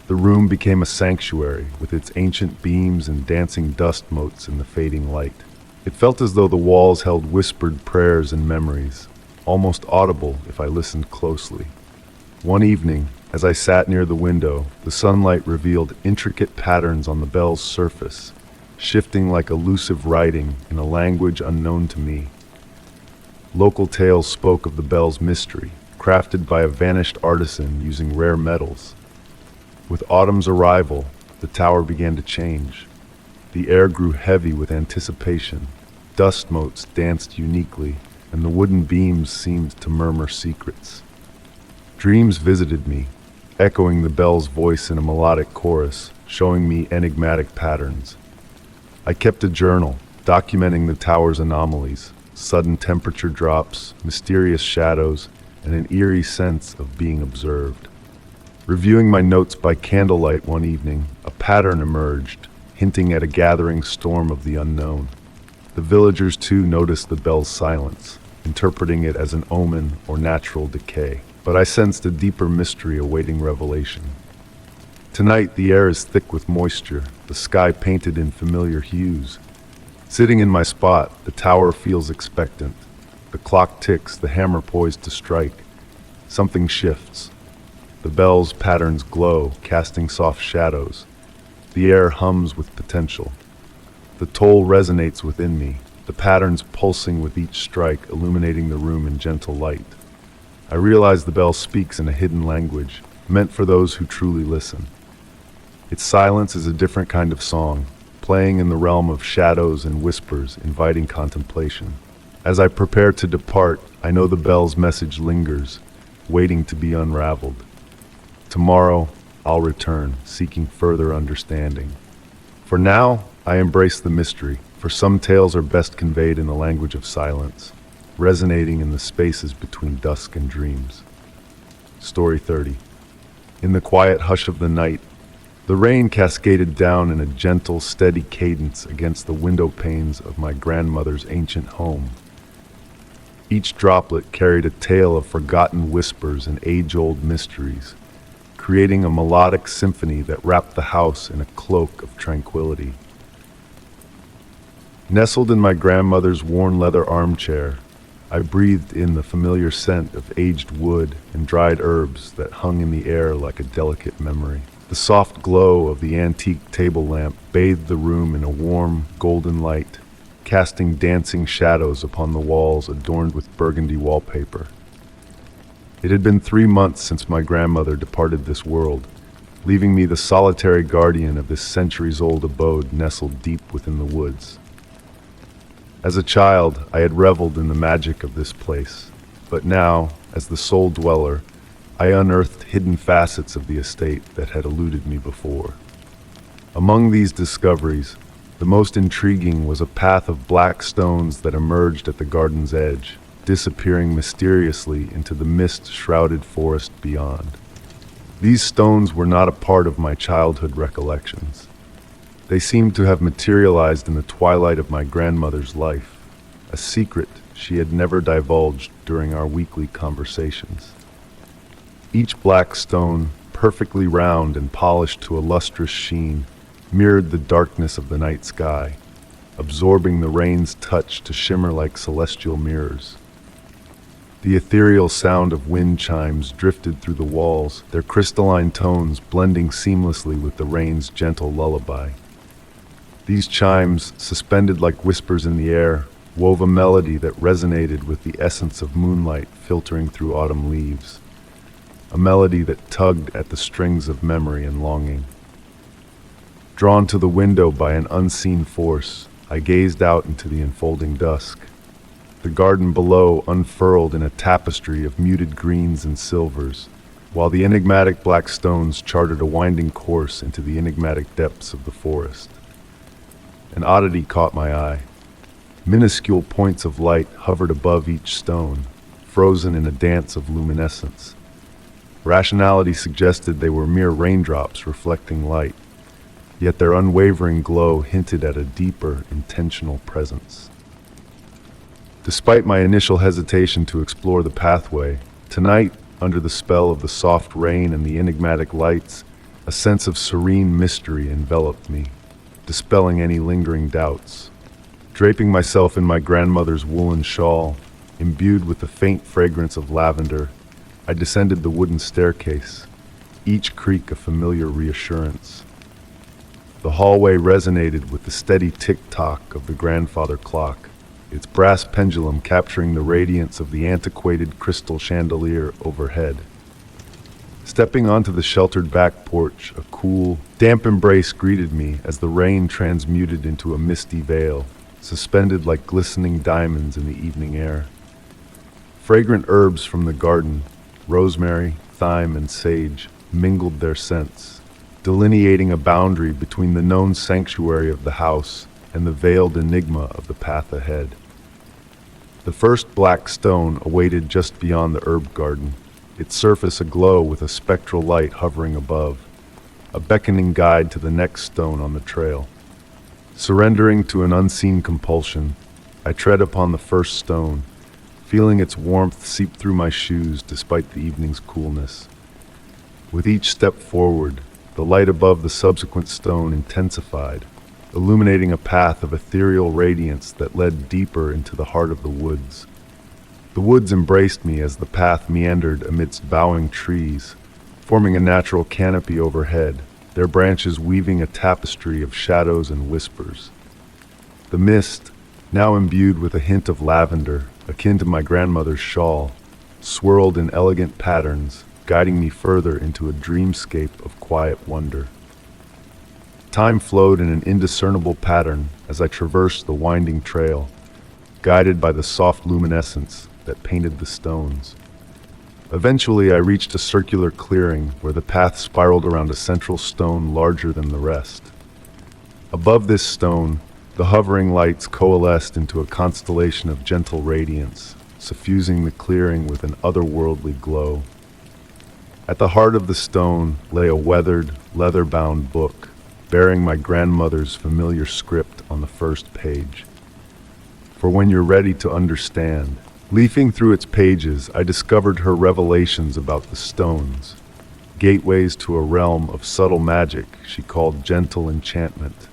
Speaker 1: The room became a sanctuary, with its ancient beams and dancing dust motes in the fading light. It felt as though the walls held whispered prayers and memories, almost audible if I listened closely. One evening, as I sat near the window, the sunlight revealed intricate patterns on the bell's surface, shifting like elusive writing in a language unknown to me. Local tales spoke of the bell's mystery, crafted by a vanished artisan using rare metals. With autumn's arrival, the tower began to change. The air grew heavy with anticipation. Dust motes danced uniquely, and the wooden beams seemed to murmur secrets. Dreams visited me, echoing the bell's voice in a melodic chorus, showing me enigmatic patterns. I kept a journal, documenting the tower's anomalies, sudden temperature drops, mysterious shadows, and an eerie sense of being observed. Reviewing my notes by candlelight one evening, a pattern emerged, hinting at a gathering storm of the unknown. The villagers too noticed the bell's silence, interpreting it as an omen or natural decay. But I sensed a deeper mystery awaiting revelation. Tonight the air is thick with moisture, the sky painted in familiar hues. Sitting in my spot, the tower feels expectant. The clock ticks, the hammer poised to strike. Something shifts. The bell's patterns glow, casting soft shadows. The air hums with potential. The toll resonates within me, the patterns pulsing with each strike, illuminating the room in gentle light. I realize the bell speaks in a hidden language, meant for those who truly listen. Its silence is a different kind of song, playing in the realm of shadows and whispers, inviting contemplation. As I prepare to depart, I know the bell's message lingers, waiting to be unraveled. Tomorrow, I'll return, seeking further understanding. For now, I embrace the mystery, for some tales are best conveyed in the language of silence, resonating in the spaces between dusk and dreams. Story 30. In the quiet hush of the night, the rain cascaded down in a gentle, steady cadence against the window panes of my grandmother's ancient home. Each droplet carried a tale of forgotten whispers and age-old mysteries, creating a melodic symphony that wrapped the house in a cloak of tranquility. Nestled in my grandmother's worn leather armchair, I breathed in the familiar scent of aged wood and dried herbs that hung in the air like a delicate memory. The soft glow of the antique table lamp bathed the room in a warm, golden light, casting dancing shadows upon the walls adorned with burgundy wallpaper. It had been 3 months since my grandmother departed this world, leaving me the solitary guardian of this centuries-old abode nestled deep within the woods. As a child, I had reveled in the magic of this place, but now, as the sole dweller, I unearthed hidden facets of the estate that had eluded me before. Among these discoveries, the most intriguing was a path of black stones that emerged at the garden's edge, disappearing mysteriously into the mist-shrouded forest beyond. These stones were not a part of my childhood recollections. They seemed to have materialized in the twilight of my grandmother's life, a secret she had never divulged during our weekly conversations. Each black stone, perfectly round and polished to a lustrous sheen, mirrored the darkness of the night sky, absorbing the rain's touch to shimmer like celestial mirrors. The ethereal sound of wind chimes drifted through the walls, their crystalline tones blending seamlessly with the rain's gentle lullaby. These chimes, suspended like whispers in the air, wove a melody that resonated with the essence of moonlight filtering through autumn leaves, a melody that tugged at the strings of memory and longing. Drawn to the window by an unseen force, I gazed out into the enfolding dusk. The garden below unfurled in a tapestry of muted greens and silvers, while the enigmatic black stones charted a winding course into the enigmatic depths of the forest. An oddity caught my eye. Minuscule points of light hovered above each stone, frozen in a dance of luminescence. Rationality suggested they were mere raindrops reflecting light, yet their unwavering glow hinted at a deeper, intentional presence. Despite my initial hesitation to explore the pathway, tonight, under the spell of the soft rain and the enigmatic lights, a sense of serene mystery enveloped me, dispelling any lingering doubts. Draping myself in my grandmother's woolen shawl, imbued with the faint fragrance of lavender, I descended the wooden staircase, each creak a familiar reassurance. The hallway resonated with the steady tick-tock of the grandfather clock, its brass pendulum capturing the radiance of the antiquated crystal chandelier overhead. Stepping onto the sheltered back porch, a cool, damp embrace greeted me as the rain transmuted into a misty veil, suspended like glistening diamonds in the evening air. Fragrant herbs from the garden, rosemary, thyme, and sage, mingled their scents, delineating a boundary between the known sanctuary of the house and the veiled enigma of the path ahead. The first black stone awaited just beyond the herb garden, its surface aglow with a spectral light hovering above, a beckoning guide to the next stone on the trail. Surrendering to an unseen compulsion, I tread upon the first stone, feeling its warmth seep through my shoes despite the evening's coolness. With each step forward, the light above the subsequent stone intensified, illuminating a path of ethereal radiance that led deeper into the heart of the woods. The woods embraced me as the path meandered amidst bowing trees, forming a natural canopy overhead, their branches weaving a tapestry of shadows and whispers. The mist, now imbued with a hint of lavender, akin to my grandmother's shawl, swirled in elegant patterns, guiding me further into a dreamscape of quiet wonder. Time flowed in an indiscernible pattern as I traversed the winding trail, guided by the soft luminescence that painted the stones. Eventually, I reached a circular clearing where the path spiraled around a central stone larger than the rest. Above this stone, the hovering lights coalesced into a constellation of gentle radiance, suffusing the clearing with an otherworldly glow. At the heart of the stone lay a weathered, leather-bound book, bearing my grandmother's familiar script on the first page. For when you're ready to understand, leafing through its pages, I discovered her revelations about the stones, gateways to a realm of subtle magic she called gentle enchantment,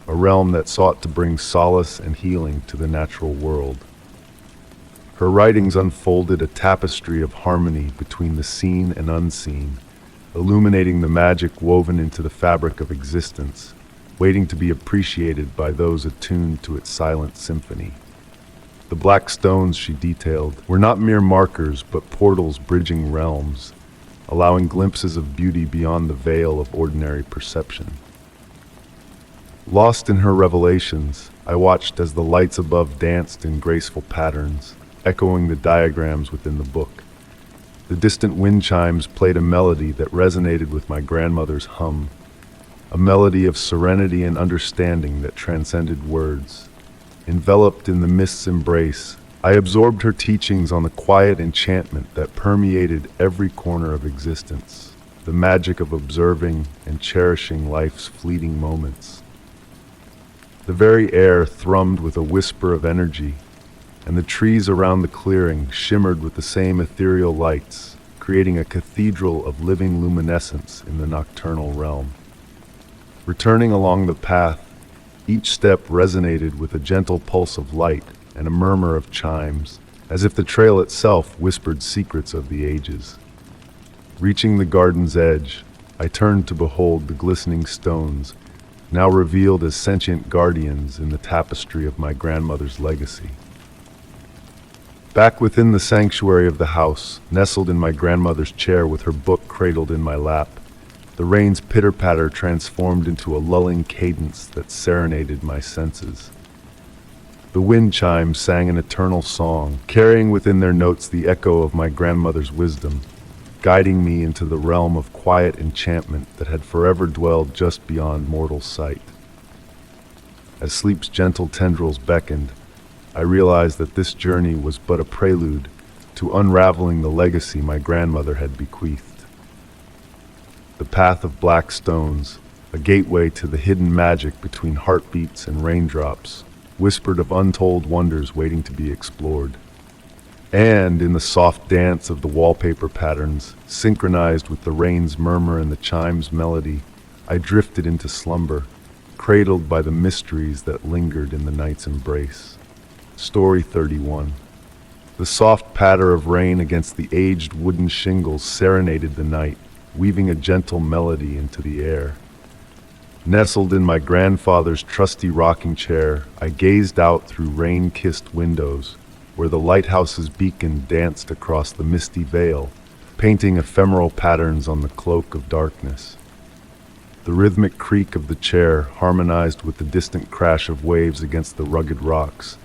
Speaker 1: a realm that sought to bring solace and healing to the natural world. Her writings unfolded a tapestry of harmony between the seen and unseen, illuminating the magic woven into the fabric of existence, waiting to be appreciated by those attuned to its silent symphony. The black stones she detailed were not mere markers but portals bridging realms, allowing glimpses of beauty beyond the veil of ordinary perception. Lost in her revelations, I watched as the lights above danced in graceful patterns, echoing the diagrams within the book. The distant wind chimes played a melody that resonated with my grandmother's hum, a melody of serenity and understanding that transcended words. Enveloped in the mist's embrace, I absorbed her teachings on the quiet enchantment that permeated every corner of existence, the magic of observing and cherishing life's fleeting moments. The very air thrummed with a whisper of energy, and the trees around the clearing shimmered with the same ethereal lights, creating a cathedral of living luminescence in the nocturnal realm. Returning along the path, each step resonated with a gentle pulse of light and a murmur of chimes, as if the trail itself whispered secrets of the ages. Reaching the garden's edge, I turned to behold the glistening stones, now revealed as sentient guardians in the tapestry of my grandmother's legacy. Back within the sanctuary of the house, nestled in my grandmother's chair with her book cradled in my lap, the rain's pitter-patter transformed into a lulling cadence that serenaded my senses. The wind chimes sang an eternal song, carrying within their notes the echo of my grandmother's wisdom, guiding me into the realm of quiet enchantment that had forever dwelled just beyond mortal sight. As sleep's gentle tendrils beckoned, I realized that this journey was but a prelude to unraveling the legacy my grandmother had bequeathed. The path of black stones, a gateway to the hidden magic between heartbeats and raindrops, whispered of untold wonders waiting to be explored. And in the soft dance of the wallpaper patterns, synchronized with the rain's murmur and the chime's melody, I drifted into slumber, cradled by the mysteries that lingered in the night's embrace. Story 31. The soft patter of rain against the aged wooden shingles serenaded the night, weaving a gentle melody into the air. Nestled in my grandfather's trusty rocking chair, I gazed out through rain-kissed windows, where the lighthouse's beacon danced across the misty veil, painting ephemeral patterns on the cloak of darkness. The rhythmic creak of the chair harmonized with the distant crash of waves against the rugged rocks,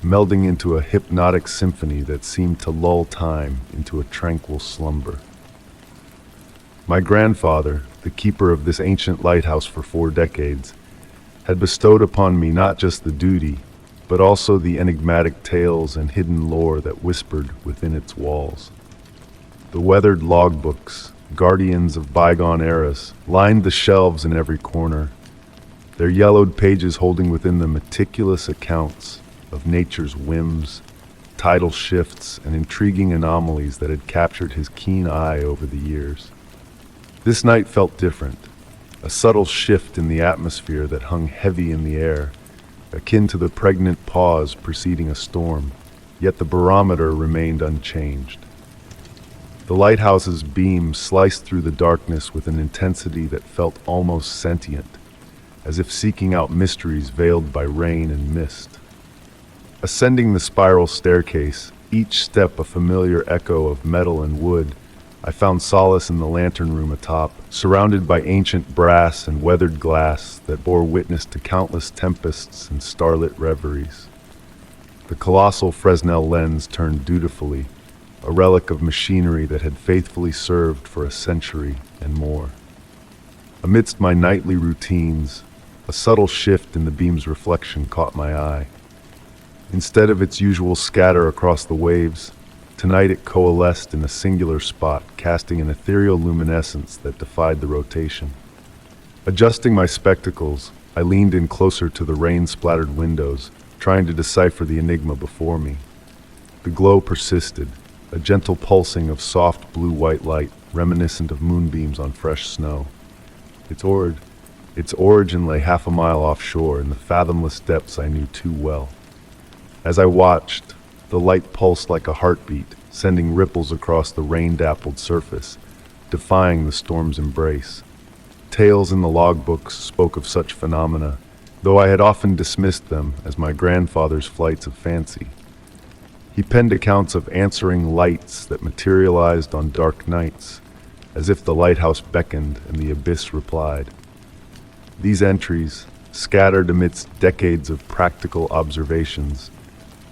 Speaker 1: melding into a hypnotic symphony that seemed to lull time into a tranquil slumber. My grandfather, the keeper of this ancient lighthouse for 4 decades, had bestowed upon me not just the duty, but also the enigmatic tales and hidden lore that whispered within its walls. The weathered logbooks, guardians of bygone eras, lined the shelves in every corner, their yellowed pages holding within them meticulous accounts of nature's whims, tidal shifts, and intriguing anomalies that had captured his keen eye over the years. This night felt different, a subtle shift in the atmosphere that hung heavy in the air, akin to the pregnant pause preceding a storm, yet the barometer remained unchanged. The lighthouse's beams sliced through the darkness with an intensity that felt almost sentient, as if seeking out mysteries veiled by rain and mist. Ascending the spiral staircase, each step a familiar echo of metal and wood, I found solace in the lantern room atop, surrounded by ancient brass and weathered glass that bore witness to countless tempests and starlit reveries. The colossal Fresnel lens turned dutifully, a relic of machinery that had faithfully served for a century and more. Amidst my nightly routines, a subtle shift in the beam's reflection caught my eye. Instead of its usual scatter across the waves, tonight it coalesced in a singular spot, casting an ethereal luminescence that defied the rotation. Adjusting my spectacles, I leaned in closer to the rain-splattered windows, trying to decipher the enigma before me. The glow persisted, a gentle pulsing of soft blue-white light, reminiscent of moonbeams on fresh snow. Its origin lay half a mile offshore in the fathomless depths I knew too well. As I watched, the light pulsed like a heartbeat, sending ripples across the rain-dappled surface, defying the storm's embrace. Tales in the logbooks spoke of such phenomena, though I had often dismissed them as my grandfather's flights of fancy. He penned accounts of answering lights that materialized on dark nights, as if the lighthouse beckoned and the abyss replied. These entries, scattered amidst decades of practical observations,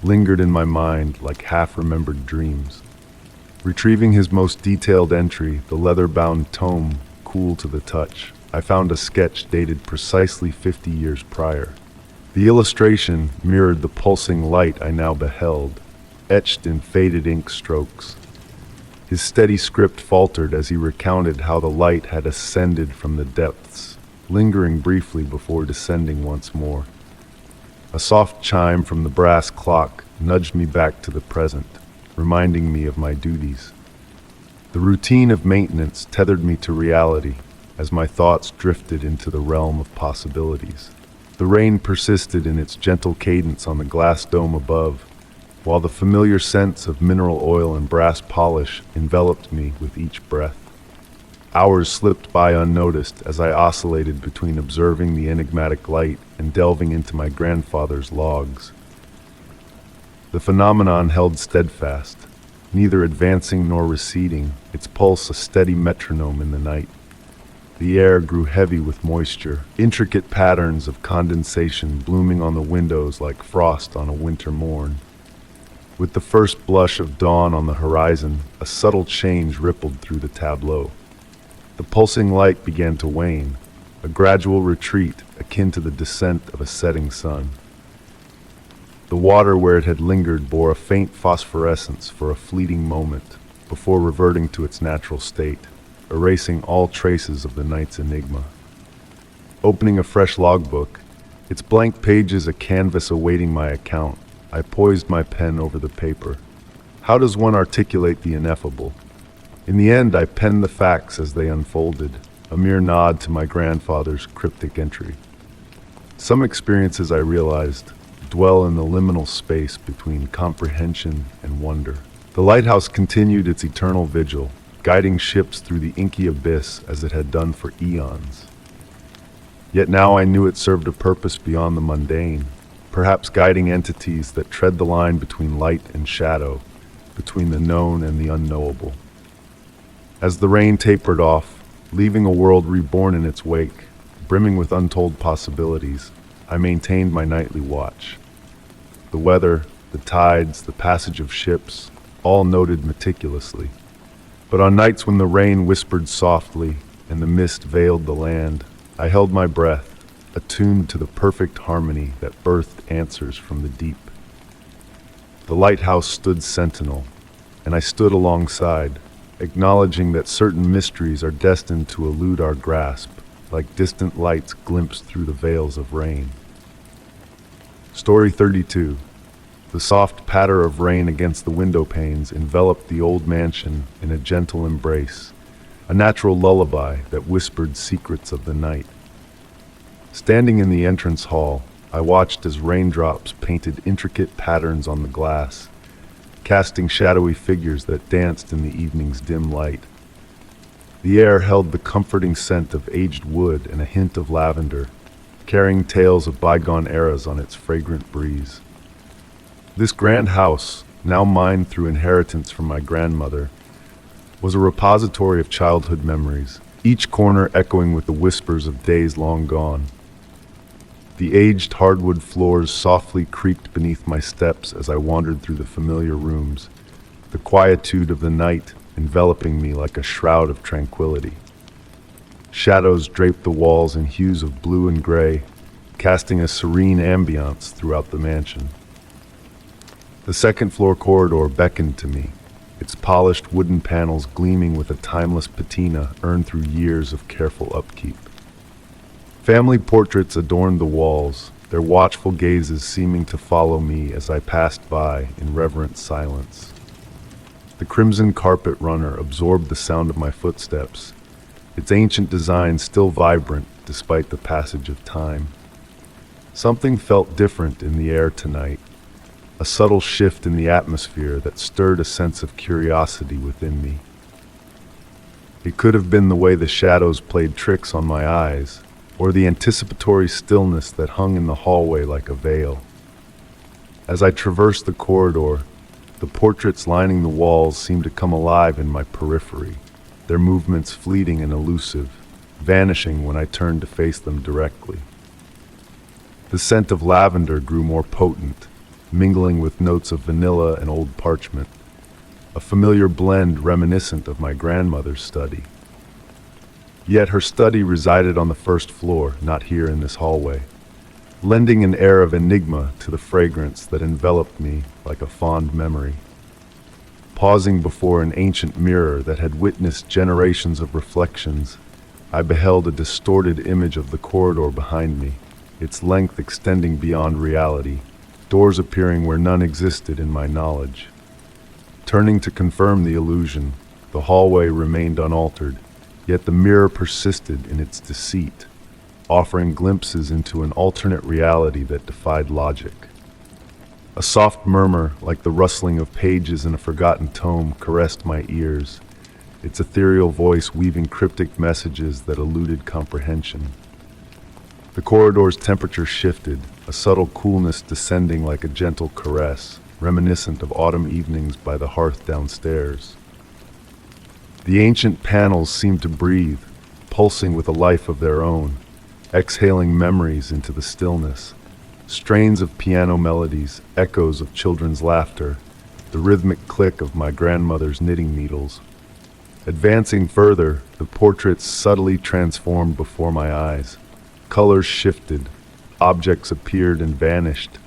Speaker 1: lingered in my mind like half-remembered dreams. Retrieving his most detailed entry, the leather-bound tome, cool to the touch, I found a sketch dated precisely 50 years prior. The illustration mirrored the pulsing light I now beheld, etched in faded ink strokes. His steady script faltered as he recounted how the light had ascended from the depths, lingering briefly before descending once more. A soft chime from the brass clock nudged me back to the present, reminding me of my duties. The routine of maintenance tethered me to reality as my thoughts drifted into the realm of possibilities. The rain persisted in its gentle cadence on the glass dome above, while the familiar scents of mineral oil and brass polish enveloped me with each breath. Hours slipped by unnoticed as I oscillated between observing the enigmatic light and delving into my grandfather's logs. The phenomenon held steadfast, neither advancing nor receding, its pulse a steady metronome in the night. The air grew heavy with moisture, intricate patterns of condensation blooming on the windows like frost on a winter morn. With the first blush of dawn on the horizon, a subtle change rippled through the tableau. The pulsing light began to wane, a gradual retreat akin to the descent of a setting sun. The water where it had lingered bore a faint phosphorescence for a fleeting moment, before reverting to its natural state, erasing all traces of the night's enigma. Opening a fresh logbook, its blank pages a canvas awaiting my account, I poised my pen over the paper. How does one articulate the ineffable? In the end, I penned the facts as they unfolded, a mere nod to my grandfather's cryptic entry. Some experiences, I realized, dwell in the liminal space between comprehension and wonder. The lighthouse continued its eternal vigil, guiding ships through the inky abyss as it had done for eons. Yet now I knew it served a purpose beyond the mundane, perhaps guiding entities that tread the line between light and shadow, between the known and the unknowable. As the rain tapered off, leaving a world reborn in its wake, brimming with untold possibilities, I maintained my nightly watch. The weather, the tides, the passage of ships, all noted meticulously. But on nights when the rain whispered softly and the mist veiled the land, I held my breath, attuned to the perfect harmony that birthed answers from the deep. The lighthouse stood sentinel, and I stood alongside, acknowledging that certain mysteries are destined to elude our grasp, like distant lights glimpsed through the veils of rain. Story 32. The soft patter of rain against the window panes enveloped the old mansion in a gentle embrace, a natural lullaby that whispered secrets of the night. Standing in the entrance hall, I watched as raindrops painted intricate patterns on the glass, casting shadowy figures that danced in the evening's dim light. The air held the comforting scent of aged wood and a hint of lavender, carrying tales of bygone eras on its fragrant breeze. This grand house, now mine through inheritance from my grandmother, was a repository of childhood memories, each corner echoing with the whispers of days long gone. The aged hardwood floors softly creaked beneath my steps as I wandered through the familiar rooms, the quietude of the night enveloping me like a shroud of tranquility. Shadows draped the walls in hues of blue and gray, casting a serene ambiance throughout the mansion. The second-floor corridor beckoned to me, its polished wooden panels gleaming with a timeless patina earned through years of careful upkeep. Family portraits adorned the walls, their watchful gazes seeming to follow me as I passed by in reverent silence. The crimson carpet runner absorbed the sound of my footsteps, its ancient design still vibrant despite the passage of time. Something felt different in the air tonight, a subtle shift in the atmosphere that stirred a sense of curiosity within me. It could have been the way the shadows played tricks on my eyes, or the anticipatory stillness that hung in the hallway like a veil. As I traversed the corridor, the portraits lining the walls seemed to come alive in my periphery, their movements fleeting and elusive, vanishing when I turned to face them directly. The scent of lavender grew more potent, mingling with notes of vanilla and old parchment, a familiar blend reminiscent of my grandmother's study. Yet her study resided on the first floor, not here in this hallway, lending an air of enigma to the fragrance that enveloped me like a fond memory. Pausing before an ancient mirror that had witnessed generations of reflections, I beheld a distorted image of the corridor behind me, its length extending beyond reality, doors appearing where none existed in my knowledge. Turning to confirm the illusion, the hallway remained unaltered, yet the mirror persisted in its deceit, offering glimpses into an alternate reality that defied logic. A soft murmur, like the rustling of pages in a forgotten tome, caressed my ears, its ethereal voice weaving cryptic messages that eluded comprehension. The corridor's temperature shifted, a subtle coolness descending like a gentle caress, reminiscent of autumn evenings by the hearth downstairs. The ancient panels seemed to breathe, pulsing with a life of their own, exhaling memories into the stillness. Strains of piano melodies, echoes of children's laughter, the rhythmic click of my grandmother's knitting needles. Advancing further, the portraits subtly transformed before my eyes. Colors shifted, objects appeared and vanished,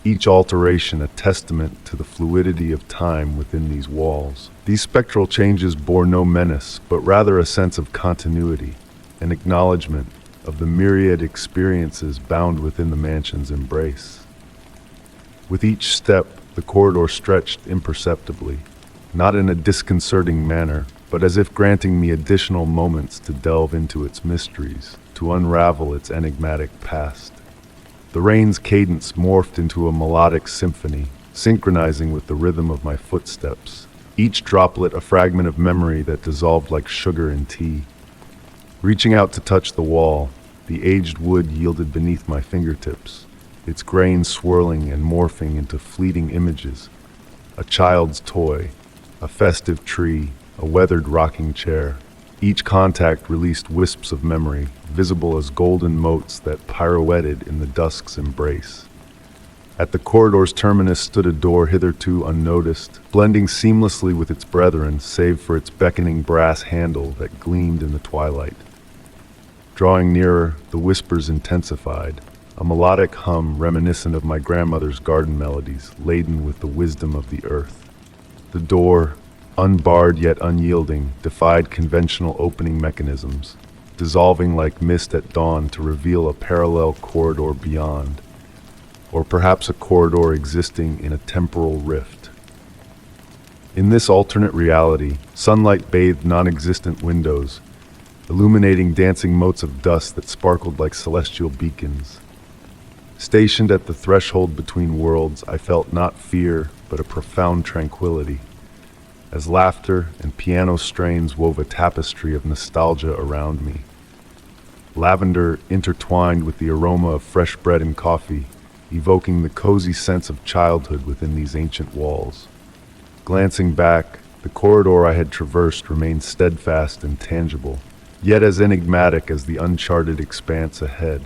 Speaker 1: each alteration a testament to the fluidity of time within these walls. These spectral changes bore no menace, but rather a sense of continuity, an acknowledgement of the myriad experiences bound within the mansion's embrace. With each step, the corridor stretched imperceptibly, not in a disconcerting manner, but as if granting me additional moments to delve into its mysteries, to unravel its enigmatic past. The rain's cadence morphed into a melodic symphony, synchronizing with the rhythm of my footsteps, each droplet a fragment of memory that dissolved like sugar in tea. Reaching out to touch the wall, the aged wood yielded beneath my fingertips, its grain swirling and morphing into fleeting images. A child's toy, a festive tree, a weathered rocking chair. Each contact released wisps of memory, visible as golden motes that pirouetted in the dusk's embrace. At the corridor's terminus stood a door hitherto unnoticed, blending seamlessly with its brethren, save for its beckoning brass handle that gleamed in the twilight. Drawing nearer, the whispers intensified, a melodic hum reminiscent of my grandmother's garden melodies, laden with the wisdom of the earth. The door, unbarred yet unyielding, defied conventional opening mechanisms, dissolving like mist at dawn to reveal a parallel corridor beyond, or perhaps a corridor existing in a temporal rift. In this alternate reality, sunlight bathed non-existent windows, illuminating dancing motes of dust that sparkled like celestial beacons. Stationed at the threshold between worlds, I felt not fear, but a profound tranquility, as laughter and piano strains wove a tapestry of nostalgia around me. Lavender intertwined with the aroma of fresh bread and coffee, evoking the cozy sense of childhood within these ancient walls. Glancing back, the corridor I had traversed remained steadfast and tangible, yet as enigmatic as the uncharted expanse ahead.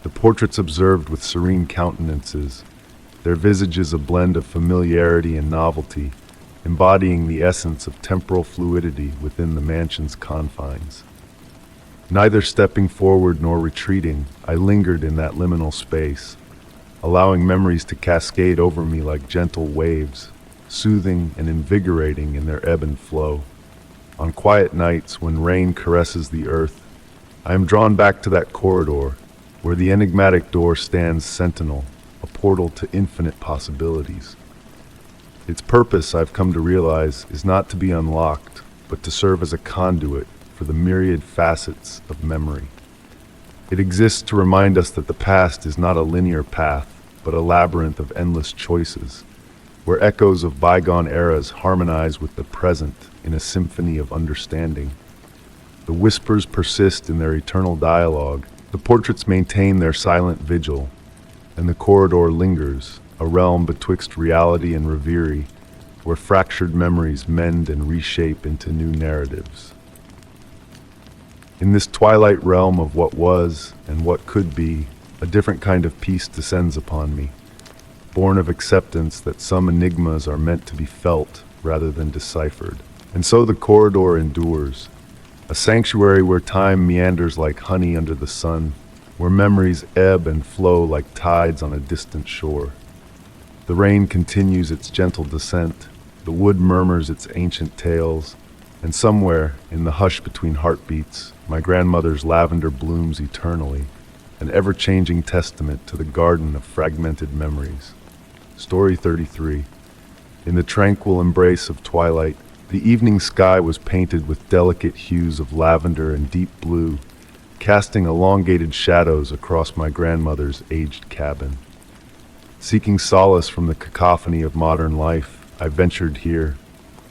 Speaker 1: The portraits observed with serene countenances, their visages a blend of familiarity and novelty, embodying the essence of temporal fluidity within the mansion's confines. Neither stepping forward nor retreating, I lingered in that liminal space, allowing memories to cascade over me like gentle waves, soothing and invigorating in their ebb and flow. On quiet nights when rain caresses the earth, I am drawn back to that corridor where the enigmatic door stands sentinel, a portal to infinite possibilities. Its purpose, I've come to realize, is not to be unlocked, but to serve as a conduit for the myriad facets of memory. It exists to remind us that the past is not a linear path, but a labyrinth of endless choices, where echoes of bygone eras harmonize with the present in a symphony of understanding. The whispers persist in their eternal dialogue, the portraits maintain their silent vigil, and the corridor lingers, a realm betwixt reality and reverie, where fractured memories mend and reshape into new narratives. In this twilight realm of what was and what could be, a different kind of peace descends upon me, born of acceptance that some enigmas are meant to be felt rather than deciphered. And so the corridor endures, a sanctuary where time meanders like honey under the sun, where memories ebb and flow like tides on a distant shore. The rain continues its gentle descent, the wood murmurs its ancient tales, and somewhere, in the hush between heartbeats, my grandmother's lavender blooms eternally, an ever-changing testament to the garden of fragmented memories. Story 33. In the tranquil embrace of twilight, the evening sky was painted with delicate hues of lavender and deep blue, casting elongated shadows across my grandmother's aged cabin. Seeking solace from the cacophony of modern life, I ventured here,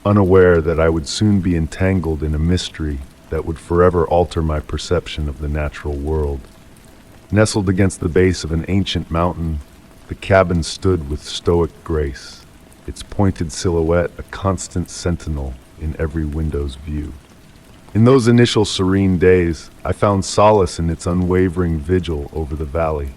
Speaker 1: unaware that I would soon be entangled in a mystery that would forever alter my perception of the natural world. Nestled against the base of an ancient mountain, the cabin stood with stoic grace, its pointed silhouette a constant sentinel in every window's view. In those initial serene days, I found solace in its unwavering vigil over the valley.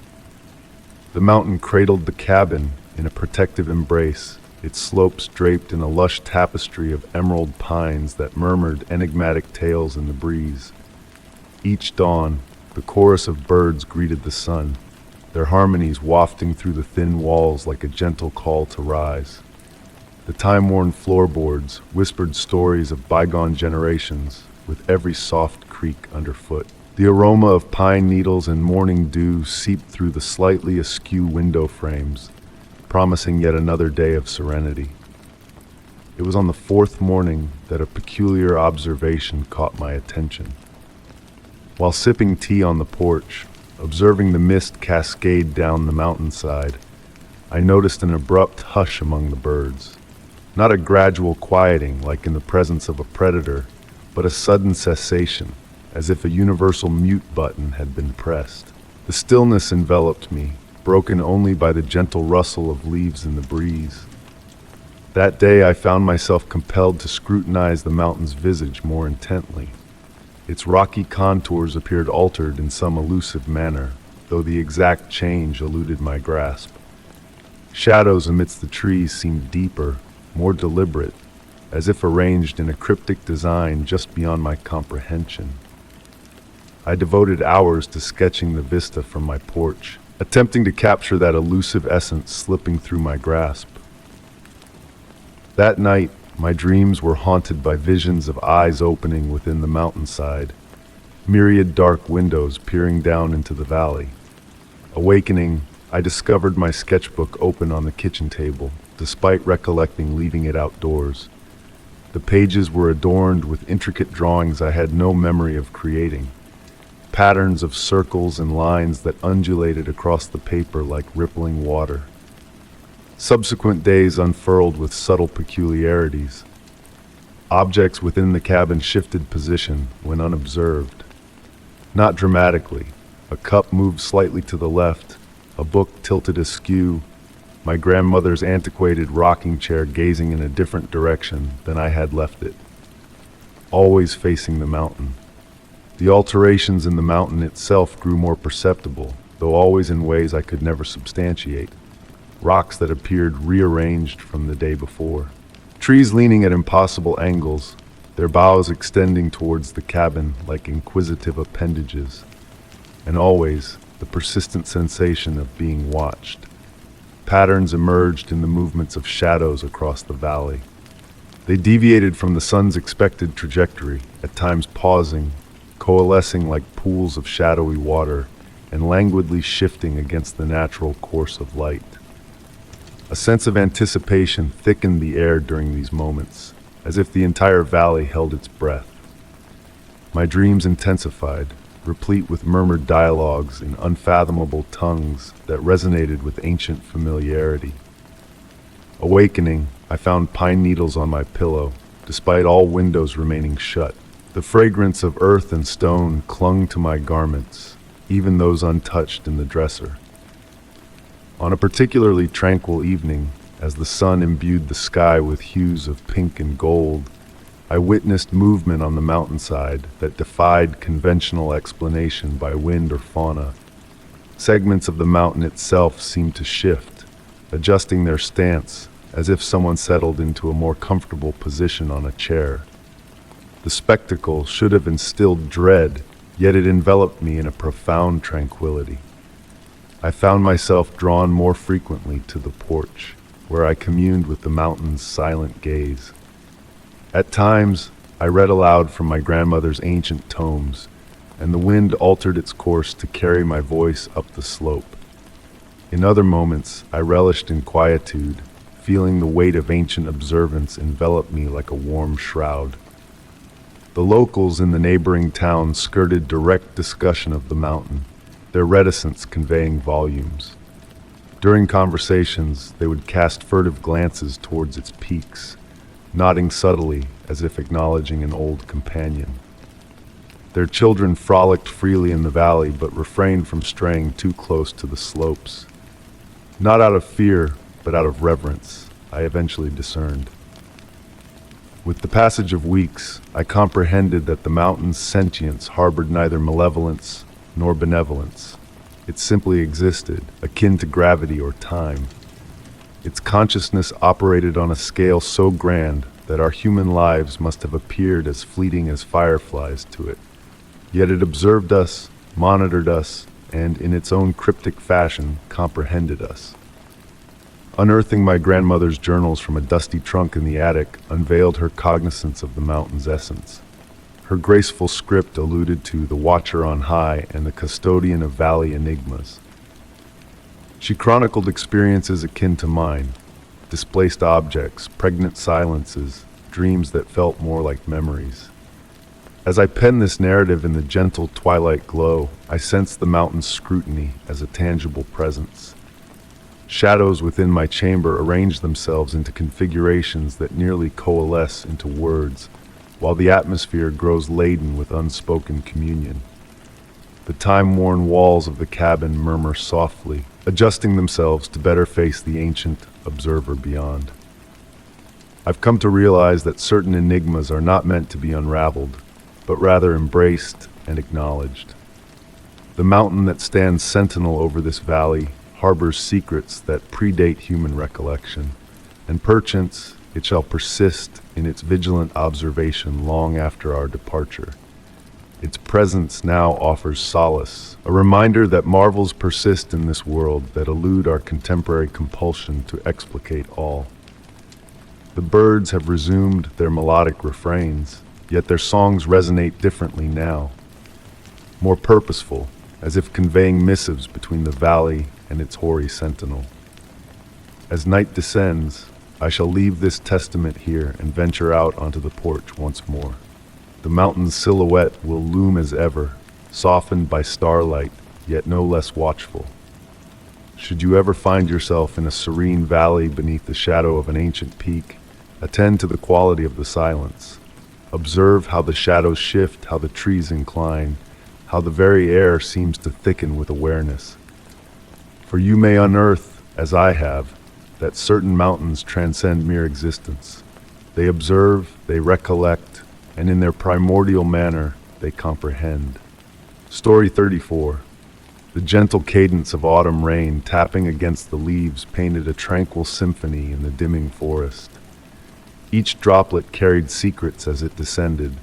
Speaker 1: The mountain cradled the cabin in a protective embrace, its slopes draped in a lush tapestry of emerald pines that murmured enigmatic tales in the breeze. Each dawn, the chorus of birds greeted the sun, their harmonies wafting through the thin walls like a gentle call to rise. The time-worn floorboards whispered stories of bygone generations, with every soft creak underfoot. The aroma of pine needles and morning dew seeped through the slightly askew window frames, promising yet another day of serenity. It was on the fourth morning that a peculiar observation caught my attention. While sipping tea on the porch, observing the mist cascade down the mountainside, I noticed an abrupt hush among the birds. Not a gradual quieting like in the presence of a predator, but a sudden cessation, as if a universal mute button had been pressed. The stillness enveloped me, broken only by the gentle rustle of leaves in the breeze. That day I found myself compelled to scrutinize the mountain's visage more intently. Its rocky contours appeared altered in some elusive manner, though the exact change eluded my grasp. Shadows amidst the trees seemed deeper, more deliberate, as if arranged in a cryptic design just beyond my comprehension. I devoted hours to sketching the vista from my porch, attempting to capture that elusive essence slipping through my grasp. That night, my dreams were haunted by visions of eyes opening within the mountainside, myriad dark windows peering down into the valley. Awakening, I discovered my sketchbook open on the kitchen table, despite recollecting leaving it outdoors. The pages were adorned with intricate drawings I had no memory of creating, patterns of circles and lines that undulated across the paper like rippling water. Subsequent days unfurled with subtle peculiarities. Objects within the cabin shifted position when unobserved. Not dramatically. A cup moved slightly to the left, a book tilted askew, my grandmother's antiquated rocking chair gazing in a different direction than I had left it, always facing the mountain. The alterations in the mountain itself grew more perceptible, though always in ways I could never substantiate. Rocks that appeared rearranged from the day before. Trees leaning at impossible angles, their boughs extending towards the cabin like inquisitive appendages. And always, the persistent sensation of being watched. Patterns emerged in the movements of shadows across the valley. They deviated from the sun's expected trajectory, at times pausing, coalescing like pools of shadowy water, and languidly shifting against the natural course of light. A sense of anticipation thickened the air during these moments, as if the entire valley held its breath. My dreams intensified, replete with murmured dialogues in unfathomable tongues that resonated with ancient familiarity. Awakening, I found pine needles on my pillow, despite all windows remaining shut. The fragrance of earth and stone clung to my garments, even those untouched in the dresser. On a particularly tranquil evening, as the sun imbued the sky with hues of pink and gold, I witnessed movement on the mountainside that defied conventional explanation by wind or fauna. Segments of the mountain itself seemed to shift, adjusting their stance as if someone settled into a more comfortable position on a chair. The spectacle should have instilled dread, yet it enveloped me in a profound tranquility. I found myself drawn more frequently to the porch, where I communed with the mountain's silent gaze. At times, I read aloud from my grandmother's ancient tomes, and the wind altered its course to carry my voice up the slope. In other moments, I relished in quietude, feeling the weight of ancient observance envelop me like a warm shroud. The locals in the neighboring town skirted direct discussion of the mountain, their reticence conveying volumes. During conversations, they would cast furtive glances towards its peaks, nodding subtly as if acknowledging an old companion. Their children frolicked freely in the valley but refrained from straying too close to the slopes. Not out of fear, but out of reverence, I eventually discerned. With the passage of weeks, I comprehended that the mountain's sentience harbored neither malevolence nor benevolence. It simply existed, akin to gravity or time. Its consciousness operated on a scale so grand that our human lives must have appeared as fleeting as fireflies to it. Yet it observed us, monitored us, and in its own cryptic fashion, comprehended us. Unearthing my grandmother's journals from a dusty trunk in the attic unveiled her cognizance of the mountain's essence. Her graceful script alluded to the watcher on high and the custodian of valley enigmas. She chronicled experiences akin to mine, displaced objects, pregnant silences, dreams that felt more like memories. As I penned this narrative in the gentle twilight glow, I sensed the mountain's scrutiny as a tangible presence. Shadows within my chamber arranged themselves into configurations that nearly coalesce into words, while the atmosphere grows laden with unspoken communion. The time-worn walls of the cabin murmur softly, adjusting themselves to better face the ancient observer beyond. I've come to realize that certain enigmas are not meant to be unraveled, but rather embraced and acknowledged. The mountain that stands sentinel over this valley harbors secrets that predate human recollection, and perchance it shall persist in its vigilant observation long after our departure. Its presence now offers solace, a reminder that marvels persist in this world that elude our contemporary compulsion to explicate all. The birds have resumed their melodic refrains, yet their songs resonate differently now, more purposeful, as if conveying missives between the valley and its hoary sentinel. As night descends, I shall leave this testament here and venture out onto the porch once more. The mountain's silhouette will loom as ever, softened by starlight, yet no less watchful. Should you ever find yourself in a serene valley beneath the shadow of an ancient peak, attend to the quality of the silence. Observe how the shadows shift, how the trees incline, how the very air seems to thicken with awareness. For you may unearth, as I have, that certain mountains transcend mere existence. They observe, they recollect, and in their primordial manner, they comprehend. Story 34. The gentle cadence of autumn rain tapping against the leaves painted a tranquil symphony in the dimming forest. Each droplet carried secrets as it descended,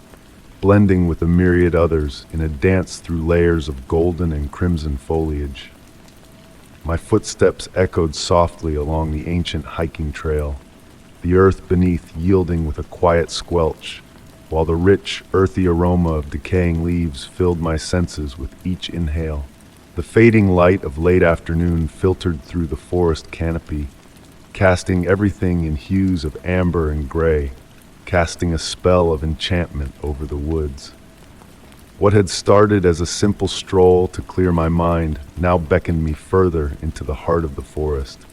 Speaker 1: blending with a myriad others in a dance through layers of golden and crimson foliage. My footsteps echoed softly along the ancient hiking trail, the earth beneath yielding with a quiet squelch, while the rich, earthy aroma of decaying leaves filled my senses with each inhale. The fading light of late afternoon filtered through the forest canopy, casting everything in hues of amber and gray, casting a spell of enchantment over the woods. What had started as a simple stroll to clear my mind now beckoned me further into the heart of the forest,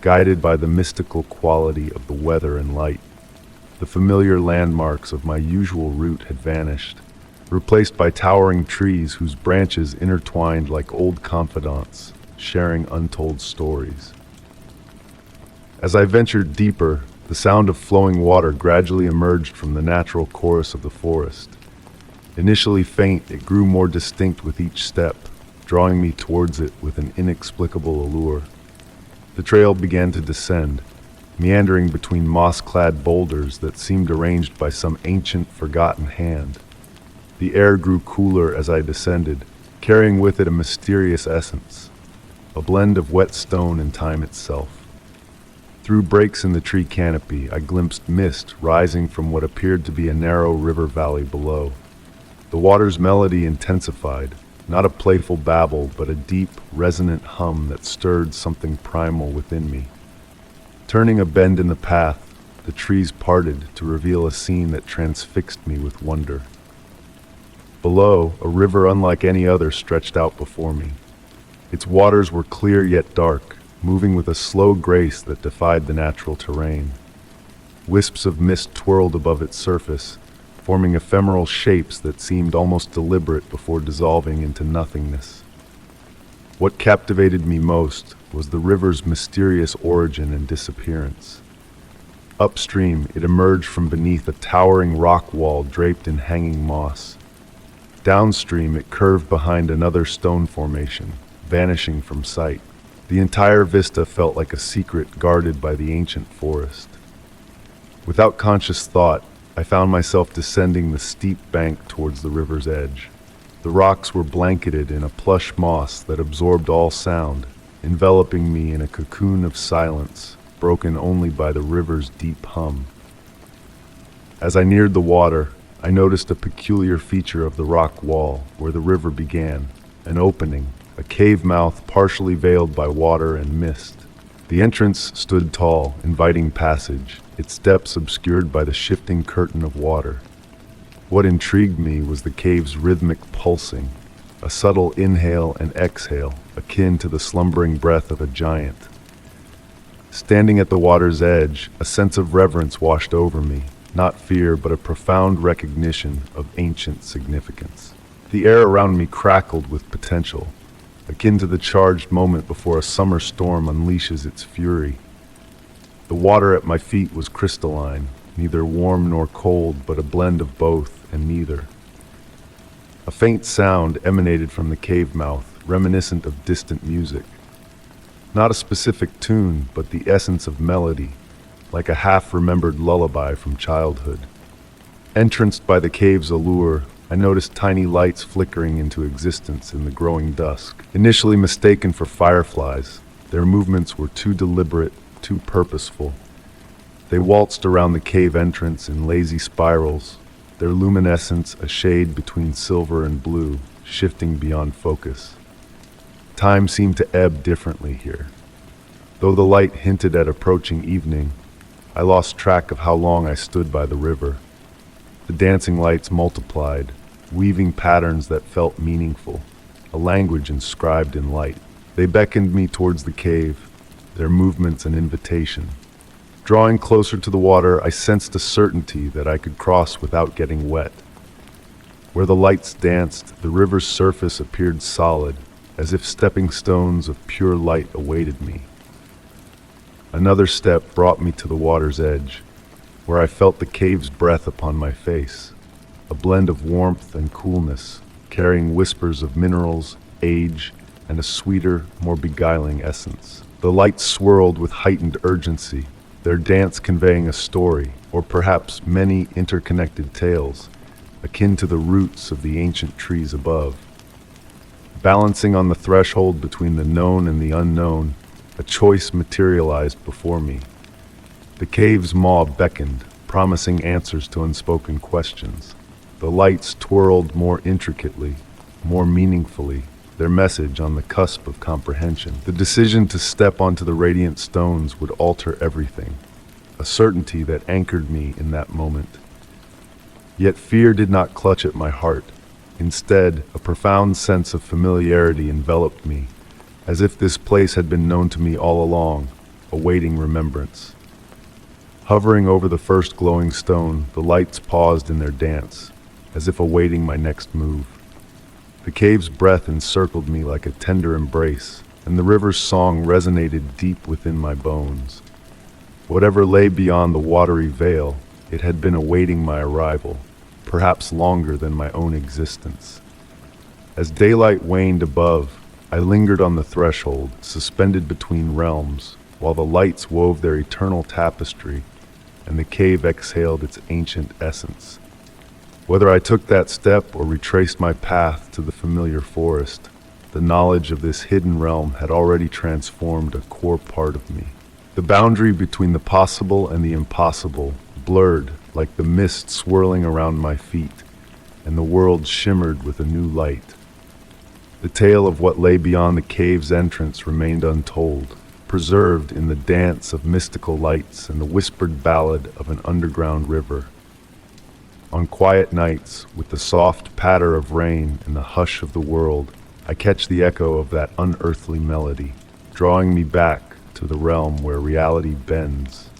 Speaker 1: guided by the mystical quality of the weather and light. The familiar landmarks of my usual route had vanished, replaced by towering trees whose branches intertwined like old confidants, sharing untold stories. As I ventured deeper, the sound of flowing water gradually emerged from the natural chorus of the forest. Initially faint, it grew more distinct with each step, drawing me towards it with an inexplicable allure. The trail began to descend, meandering between moss-clad boulders that seemed arranged by some ancient, forgotten hand. The air grew cooler as I descended, carrying with it a mysterious essence, a blend of wet stone and time itself. Through breaks in the tree canopy, I glimpsed mist rising from what appeared to be a narrow river valley below. The water's melody intensified, not a playful babble, but a deep, resonant hum that stirred something primal within me. Turning a bend in the path, the trees parted to reveal a scene that transfixed me with wonder. Below, a river unlike any other stretched out before me. Its waters were clear yet dark, moving with a slow grace that defied the natural terrain. Wisps of mist twirled above its surface, forming ephemeral shapes that seemed almost deliberate before dissolving into nothingness. What captivated me most was the river's mysterious origin and disappearance. Upstream, it emerged from beneath a towering rock wall draped in hanging moss. Downstream, it curved behind another stone formation, vanishing from sight. The entire vista felt like a secret guarded by the ancient forest. Without conscious thought, I found myself descending the steep bank towards the river's edge. The rocks were blanketed in a plush moss that absorbed all sound, enveloping me in a cocoon of silence, broken only by the river's deep hum. As I neared the water, I noticed a peculiar feature of the rock wall where the river began, an opening, a cave mouth partially veiled by water and mist. The entrance stood tall, inviting passage, its depths obscured by the shifting curtain of water. What intrigued me was the cave's rhythmic pulsing, a subtle inhale and exhale, akin to the slumbering breath of a giant. Standing at the water's edge, a sense of reverence washed over me, not fear but a profound recognition of ancient significance. The air around me crackled with potential, akin to the charged moment before a summer storm unleashes its fury. The water at my feet was crystalline, neither warm nor cold, but a blend of both and neither. A faint sound emanated from the cave mouth, reminiscent of distant music. Not a specific tune, but the essence of melody, like a half-remembered lullaby from childhood. Entranced by the cave's allure, I noticed tiny lights flickering into existence in the growing dusk. Initially mistaken for fireflies, their movements were too deliberate, too purposeful. They waltzed around the cave entrance in lazy spirals, their luminescence a shade between silver and blue, shifting beyond focus. Time seemed to ebb differently here. Though the light hinted at approaching evening, I lost track of how long I stood by the river. The dancing lights multiplied, weaving patterns that felt meaningful, a language inscribed in light. They beckoned me towards the cave, their movements an invitation. Drawing closer to the water, I sensed a certainty that I could cross without getting wet. Where the lights danced, the river's surface appeared solid, as if stepping stones of pure light awaited me. Another step brought me to the water's edge, where I felt the cave's breath upon my face, a blend of warmth and coolness, carrying whispers of minerals, age, and a sweeter, more beguiling essence. The lights swirled with heightened urgency, their dance conveying a story, or perhaps many interconnected tales, akin to the roots of the ancient trees above. Balancing on the threshold between the known and the unknown, a choice materialized before me. The cave's maw beckoned, promising answers to unspoken questions. The lights twirled more intricately, more meaningfully, their message on the cusp of comprehension. The decision to step onto the radiant stones would alter everything, a certainty that anchored me in that moment. Yet fear did not clutch at my heart. Instead, a profound sense of familiarity enveloped me, as if this place had been known to me all along, awaiting remembrance. Hovering over the first glowing stone, the lights paused in their dance, as if awaiting my next move. The cave's breath encircled me like a tender embrace, and the river's song resonated deep within my bones. Whatever lay beyond the watery veil, it had been awaiting my arrival, perhaps longer than my own existence. As daylight waned above, I lingered on the threshold, suspended between realms, while the lights wove their eternal tapestry, and the cave exhaled its ancient essence. Whether I took that step or retraced my path to the familiar forest, the knowledge of this hidden realm had already transformed a core part of me. The boundary between the possible and the impossible blurred like the mist swirling around my feet, and the world shimmered with a new light. The tale of what lay beyond the cave's entrance remained untold, preserved in the dance of mystical lights and the whispered ballad of an underground river. On quiet nights, with the soft patter of rain and the hush of the world, I catch the echo of that unearthly melody, drawing me back to the realm where reality bends.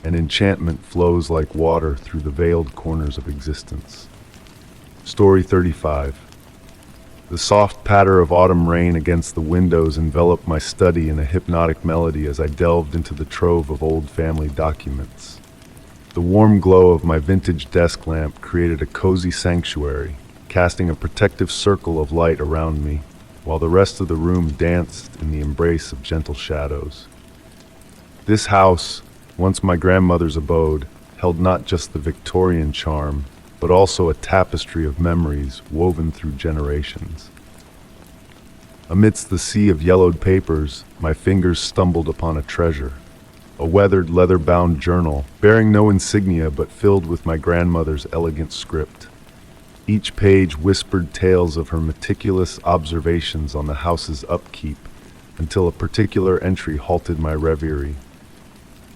Speaker 1: and enchantment flows like water through the veiled corners of existence. Story 35. The soft patter of autumn rain against the windows enveloped my study in a hypnotic melody as I delved into the trove of old family documents. The warm glow of my vintage desk lamp created a cozy sanctuary, casting a protective circle of light around me, while the rest of the room danced in the embrace of gentle shadows. This house, once my grandmother's abode, held not just the Victorian charm, but also a tapestry of memories woven through generations. Amidst the sea of yellowed papers, my fingers stumbled upon a treasure, a weathered leather-bound journal bearing no insignia but filled with my grandmother's elegant script. Each page whispered tales of her meticulous observations on the house's upkeep until a particular entry halted my reverie.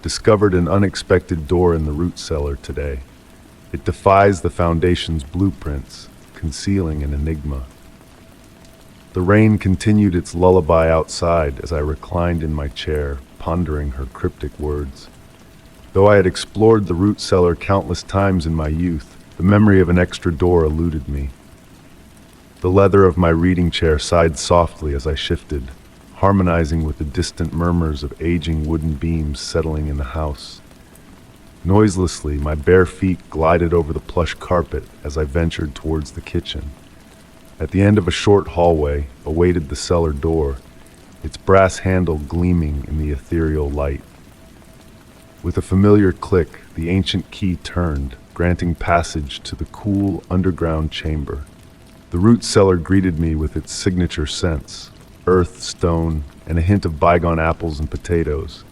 Speaker 1: Discovered an unexpected door in the root cellar today. It defies the foundation's blueprints, concealing an enigma. The rain continued its lullaby outside as I reclined in my chair, pondering her cryptic words. Though I had explored the root cellar countless times in my youth, the memory of an extra door eluded me. The leather of my reading chair sighed softly as I shifted, harmonizing with the distant murmurs of aging wooden beams settling in the house. Noiselessly, my bare feet glided over the plush carpet as I ventured towards the kitchen. At the end of a short hallway awaited the cellar door, its brass handle gleaming in the ethereal light. With a familiar click, the ancient key turned, granting passage to the cool, underground chamber. The root cellar greeted me with its signature scents, earth, stone, and a hint of bygone apples and potatoes.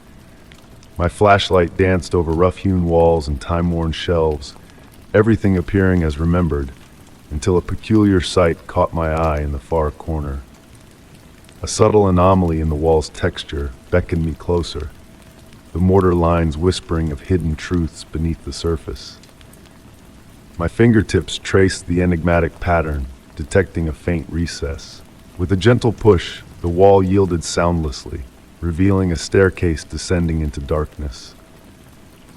Speaker 1: My flashlight danced over rough-hewn walls and time-worn shelves, everything appearing as remembered, until a peculiar sight caught my eye in the far corner. A subtle anomaly in the wall's texture beckoned me closer, the mortar lines whispering of hidden truths beneath the surface. My fingertips traced the enigmatic pattern, detecting a faint recess. With a gentle push, the wall yielded soundlessly, revealing a staircase descending into darkness.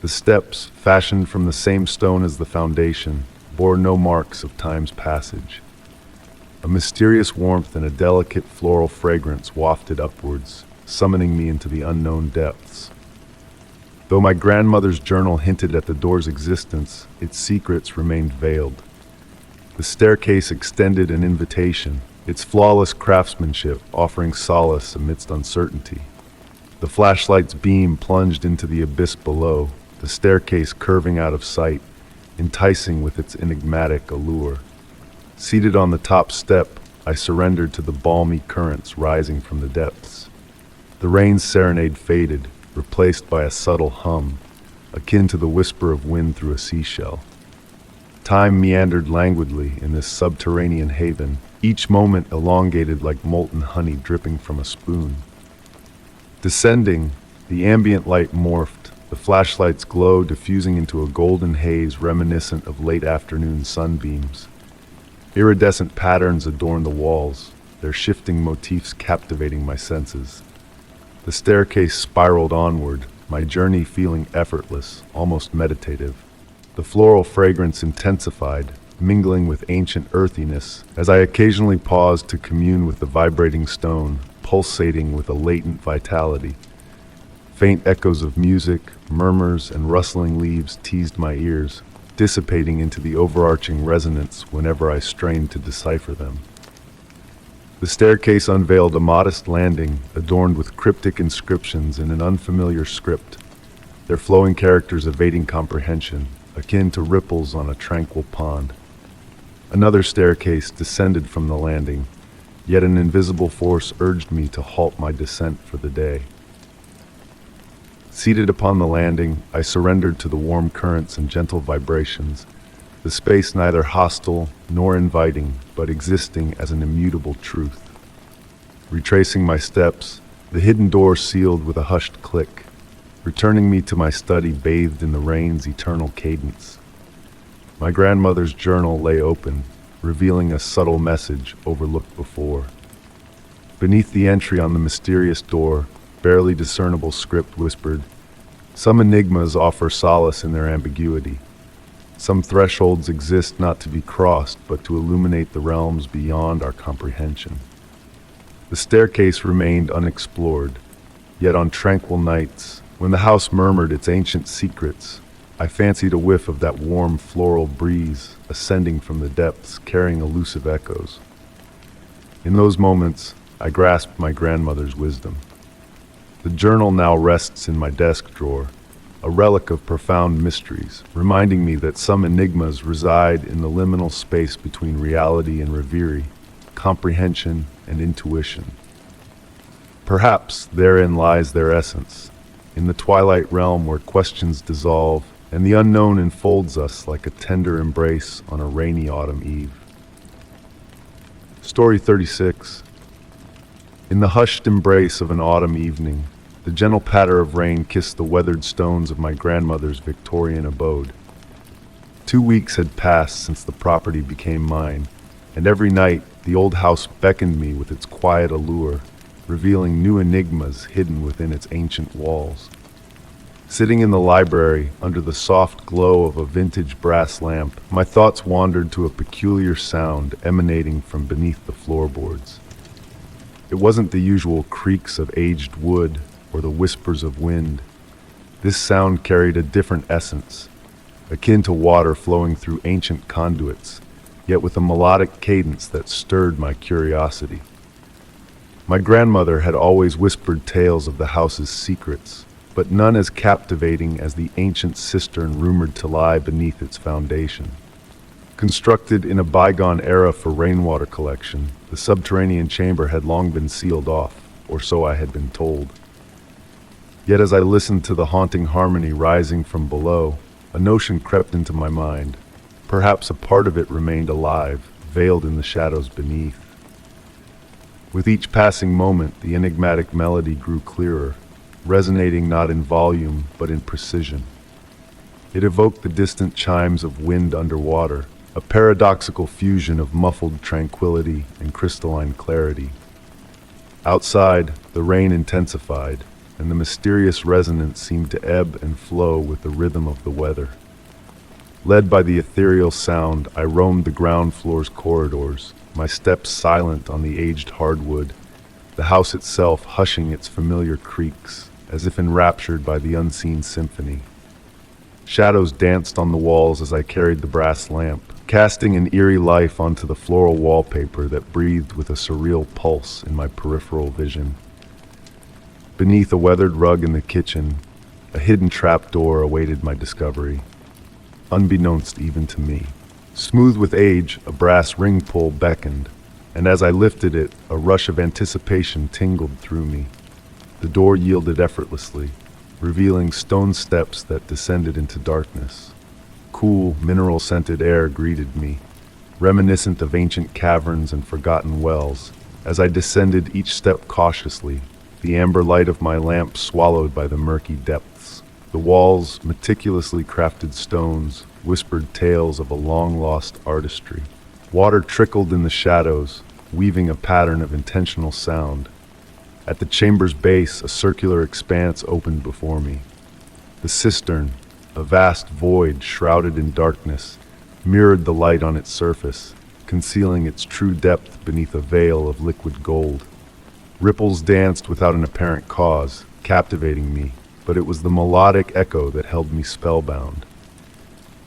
Speaker 1: The steps, fashioned from the same stone as the foundation, bore no marks of time's passage. A mysterious warmth and a delicate floral fragrance wafted upwards, summoning me into the unknown depths. Though my grandmother's journal hinted at the door's existence, its secrets remained veiled. The staircase extended an invitation, its flawless craftsmanship offering solace amidst uncertainty. The flashlight's beam plunged into the abyss below, the staircase curving out of sight, enticing with its enigmatic allure. Seated on the top step, I surrendered to the balmy currents rising from the depths. The rain's serenade faded, replaced by a subtle hum, akin to the whisper of wind through a seashell. Time meandered languidly in this subterranean haven, each moment elongated like molten honey dripping from a spoon. Descending, the ambient light morphed, the flashlight's glow diffusing into a golden haze reminiscent of late afternoon sunbeams. Iridescent patterns adorned the walls, their shifting motifs captivating my senses. The staircase spiraled onward, my journey feeling effortless, almost meditative. The floral fragrance intensified, mingling with ancient earthiness, as I occasionally paused to commune with the vibrating stone, pulsating with a latent vitality. Faint echoes of music, murmurs, and rustling leaves teased my ears, dissipating into the overarching resonance whenever I strained to decipher them. The staircase unveiled a modest landing, adorned with cryptic inscriptions in an unfamiliar script, their flowing characters evading comprehension, akin to ripples on a tranquil pond. Another staircase descended from the landing, yet an invisible force urged me to halt my descent for the day. Seated upon the landing, I surrendered to the warm currents and gentle vibrations, the space neither hostile nor inviting, but existing as an immutable truth. Retracing my steps, the hidden door sealed with a hushed click, returning me to my study bathed in the rain's eternal cadence. My grandmother's journal lay open, revealing a subtle message overlooked before. Beneath the entry on the mysterious door, barely discernible script whispered, Some enigmas offer solace in their ambiguity. Some thresholds exist not to be crossed, but to illuminate the realms beyond our comprehension. The staircase remained unexplored, yet on tranquil nights, when the house murmured its ancient secrets, I fancied a whiff of that warm floral breeze ascending from the depths, carrying elusive echoes. In those moments, I grasped my grandmother's wisdom. The journal now rests in my desk drawer, a relic of profound mysteries, reminding me that some enigmas reside in the liminal space between reality and reverie, comprehension and intuition. Perhaps therein lies their essence, in the twilight realm where questions dissolve and the unknown enfolds us like a tender embrace on a rainy autumn eve. Story 36. In the hushed embrace of an autumn evening, the gentle patter of rain kissed the weathered stones of my grandmother's Victorian abode. 2 weeks had passed since the property became mine, and every night the old house beckoned me with its quiet allure, revealing new enigmas hidden within its ancient walls. Sitting in the library, under the soft glow of a vintage brass lamp, my thoughts wandered to a peculiar sound emanating from beneath the floorboards. It wasn't the usual creaks of aged wood or the whispers of wind. This sound carried a different essence, akin to water flowing through ancient conduits, yet with a melodic cadence that stirred my curiosity. My grandmother had always whispered tales of the house's secrets, but none as captivating as the ancient cistern rumored to lie beneath its foundation. Constructed in a bygone era for rainwater collection, the subterranean chamber had long been sealed off, or so I had been told. Yet as I listened to the haunting harmony rising from below, a notion crept into my mind. Perhaps a part of it remained alive, veiled in the shadows beneath. With each passing moment, the enigmatic melody grew clearer, resonating not in volume, but in precision. It evoked the distant chimes of wind underwater, a paradoxical fusion of muffled tranquility and crystalline clarity. Outside, the rain intensified, and the mysterious resonance seemed to ebb and flow with the rhythm of the weather. Led by the ethereal sound, I roamed the ground floor's corridors, my steps silent on the aged hardwood, the house itself hushing its familiar creaks, as if enraptured by the unseen symphony. Shadows danced on the walls as I carried the brass lamp, casting an eerie life onto the floral wallpaper that breathed with a surreal pulse in my peripheral vision. Beneath a weathered rug in the kitchen, a hidden trapdoor awaited my discovery, unbeknownst even to me. Smooth with age, a brass ring pull beckoned, and as I lifted it, a rush of anticipation tingled through me. The door yielded effortlessly, revealing stone steps that descended into darkness. Cool, mineral-scented air greeted me, reminiscent of ancient caverns and forgotten wells. As I descended each step cautiously, the amber light of my lamp swallowed by the murky depths. The walls, meticulously crafted stones, whispered tales of a long-lost artistry. Water trickled in the shadows, weaving a pattern of intentional sound. At the chamber's base, a circular expanse opened before me. The cistern, a vast void shrouded in darkness, mirrored the light on its surface, concealing its true depth beneath a veil of liquid gold. Ripples danced without an apparent cause, captivating me, but it was the melodic echo that held me spellbound.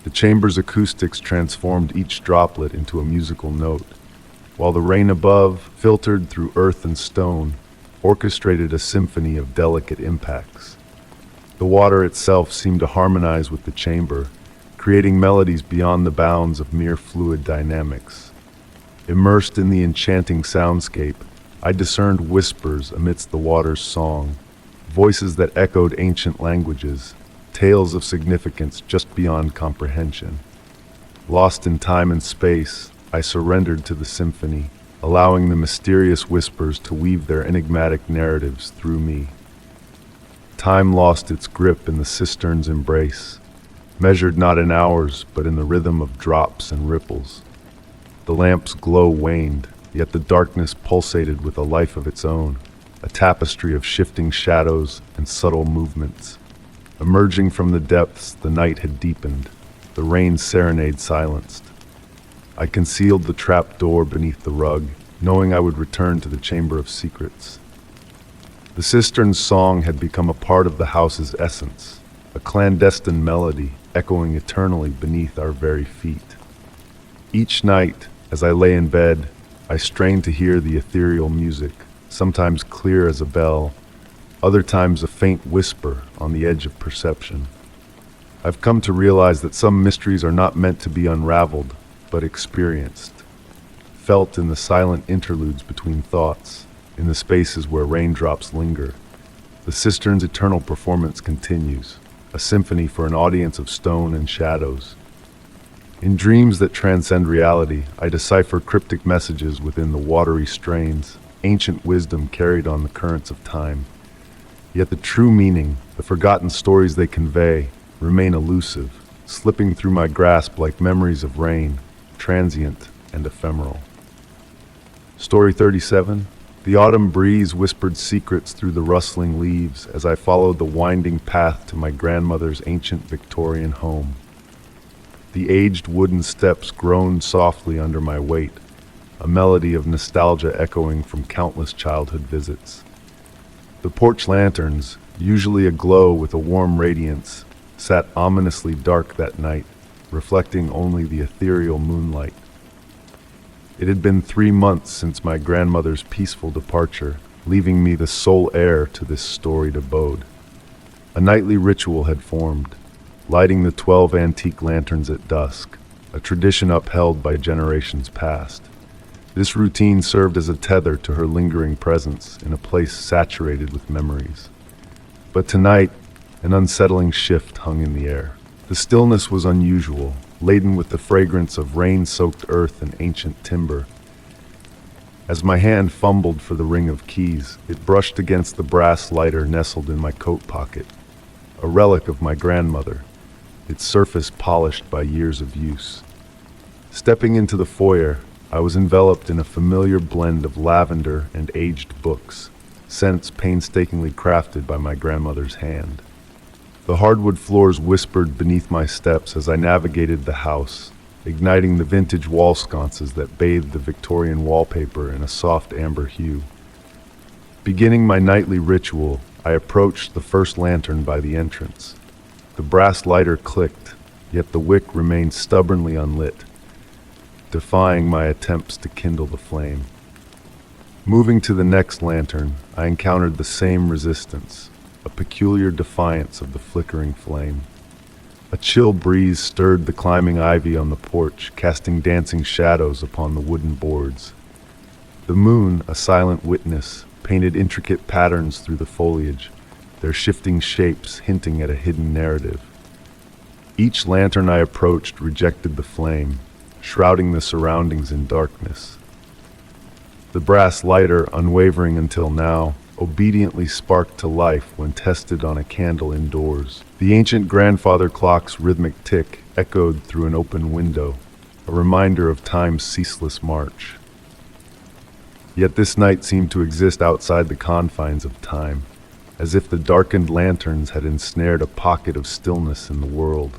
Speaker 1: The chamber's acoustics transformed each droplet into a musical note, while the rain above, filtered through earth and stone, orchestrated a symphony of delicate impacts. The water itself seemed to harmonize with the chamber, creating melodies beyond the bounds of mere fluid dynamics. Immersed in the enchanting soundscape, I discerned whispers amidst the water's song, voices that echoed ancient languages, tales of significance just beyond comprehension. Lost in time and space, I surrendered to the symphony, allowing the mysterious whispers to weave their enigmatic narratives through me. Time lost its grip in the cistern's embrace, measured not in hours but in the rhythm of drops and ripples. The lamp's glow waned, yet the darkness pulsated with a life of its own, a tapestry of shifting shadows and subtle movements. Emerging from the depths, the night had deepened, the rain's serenade silenced. I concealed the trap door beneath the rug, knowing I would return to the Chamber of Secrets. The cistern's song had become a part of the house's essence, a clandestine melody echoing eternally beneath our very feet. Each night, as I lay in bed, I strained to hear the ethereal music, sometimes clear as a bell, other times a faint whisper on the edge of perception. I've come to realize that some mysteries are not meant to be unraveled, but experienced, felt in the silent interludes between thoughts, in the spaces where raindrops linger. The cistern's eternal performance continues, a symphony for an audience of stone and shadows. In dreams that transcend reality, I decipher cryptic messages within the watery strains, ancient wisdom carried on the currents of time. Yet the true meaning, the forgotten stories they convey, remain elusive, slipping through my grasp like memories of rain, transient and ephemeral. Story 37. The autumn breeze whispered secrets through the rustling leaves as I followed the winding path to my grandmother's ancient Victorian home. The aged wooden steps groaned softly under my weight, a melody of nostalgia echoing from countless childhood visits. The porch lanterns, usually aglow with a warm radiance, sat ominously dark that night, reflecting only the ethereal moonlight. It had been 3 months since my grandmother's peaceful departure, leaving me the sole heir to this storied abode. A nightly ritual had formed, lighting the 12 antique lanterns at dusk, a tradition upheld by generations past. This routine served as a tether to her lingering presence in a place saturated with memories. But tonight, an unsettling shift hung in the air. The stillness was unusual, laden with the fragrance of rain-soaked earth and ancient timber. As my hand fumbled for the ring of keys, it brushed against the brass lighter nestled in my coat pocket, a relic of my grandmother, its surface polished by years of use. Stepping into the foyer, I was enveloped in a familiar blend of lavender and aged books, scents painstakingly crafted by my grandmother's hand. The hardwood floors whispered beneath my steps as I navigated the house, igniting the vintage wall sconces that bathed the Victorian wallpaper in a soft amber hue. Beginning my nightly ritual, I approached the first lantern by the entrance. The brass lighter clicked, yet the wick remained stubbornly unlit, defying my attempts to kindle the flame. Moving to the next lantern, I encountered the same resistance, a peculiar defiance of the flickering flame. A chill breeze stirred the climbing ivy on the porch, casting dancing shadows upon the wooden boards. The moon, a silent witness, painted intricate patterns through the foliage, their shifting shapes hinting at a hidden narrative. Each lantern I approached rejected the flame, shrouding the surroundings in darkness. The brass lighter, unwavering until now, obediently sparked to life when tested on a candle indoors. The ancient grandfather clock's rhythmic tick echoed through an open window, a reminder of time's ceaseless march. Yet this night seemed to exist outside the confines of time, as if the darkened lanterns had ensnared a pocket of stillness in the world.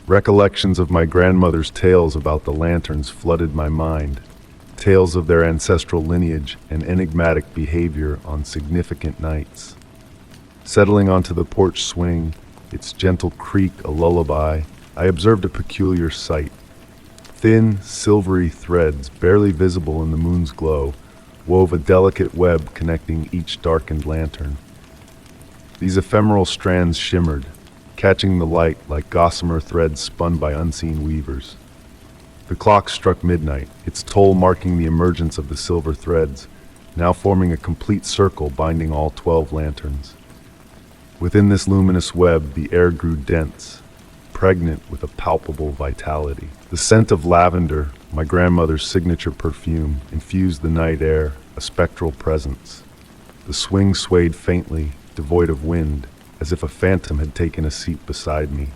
Speaker 1: Recollections of my grandmother's tales about the lanterns flooded my mind, tales of their ancestral lineage and enigmatic behavior on significant nights. Settling onto the porch swing, its gentle creak a lullaby, I observed a peculiar sight. Thin, silvery threads, barely visible in the moon's glow, wove a delicate web connecting each darkened lantern. These ephemeral strands shimmered, catching the light like gossamer threads spun by unseen weavers. The clock struck midnight, its toll marking the emergence of the silver threads, now forming a complete circle binding all 12 lanterns. Within this luminous web, the air grew dense, pregnant with a palpable vitality. The scent of lavender, my grandmother's signature perfume, infused the night air, a spectral presence. The swing swayed faintly, devoid of wind, as if a phantom had taken a seat beside me.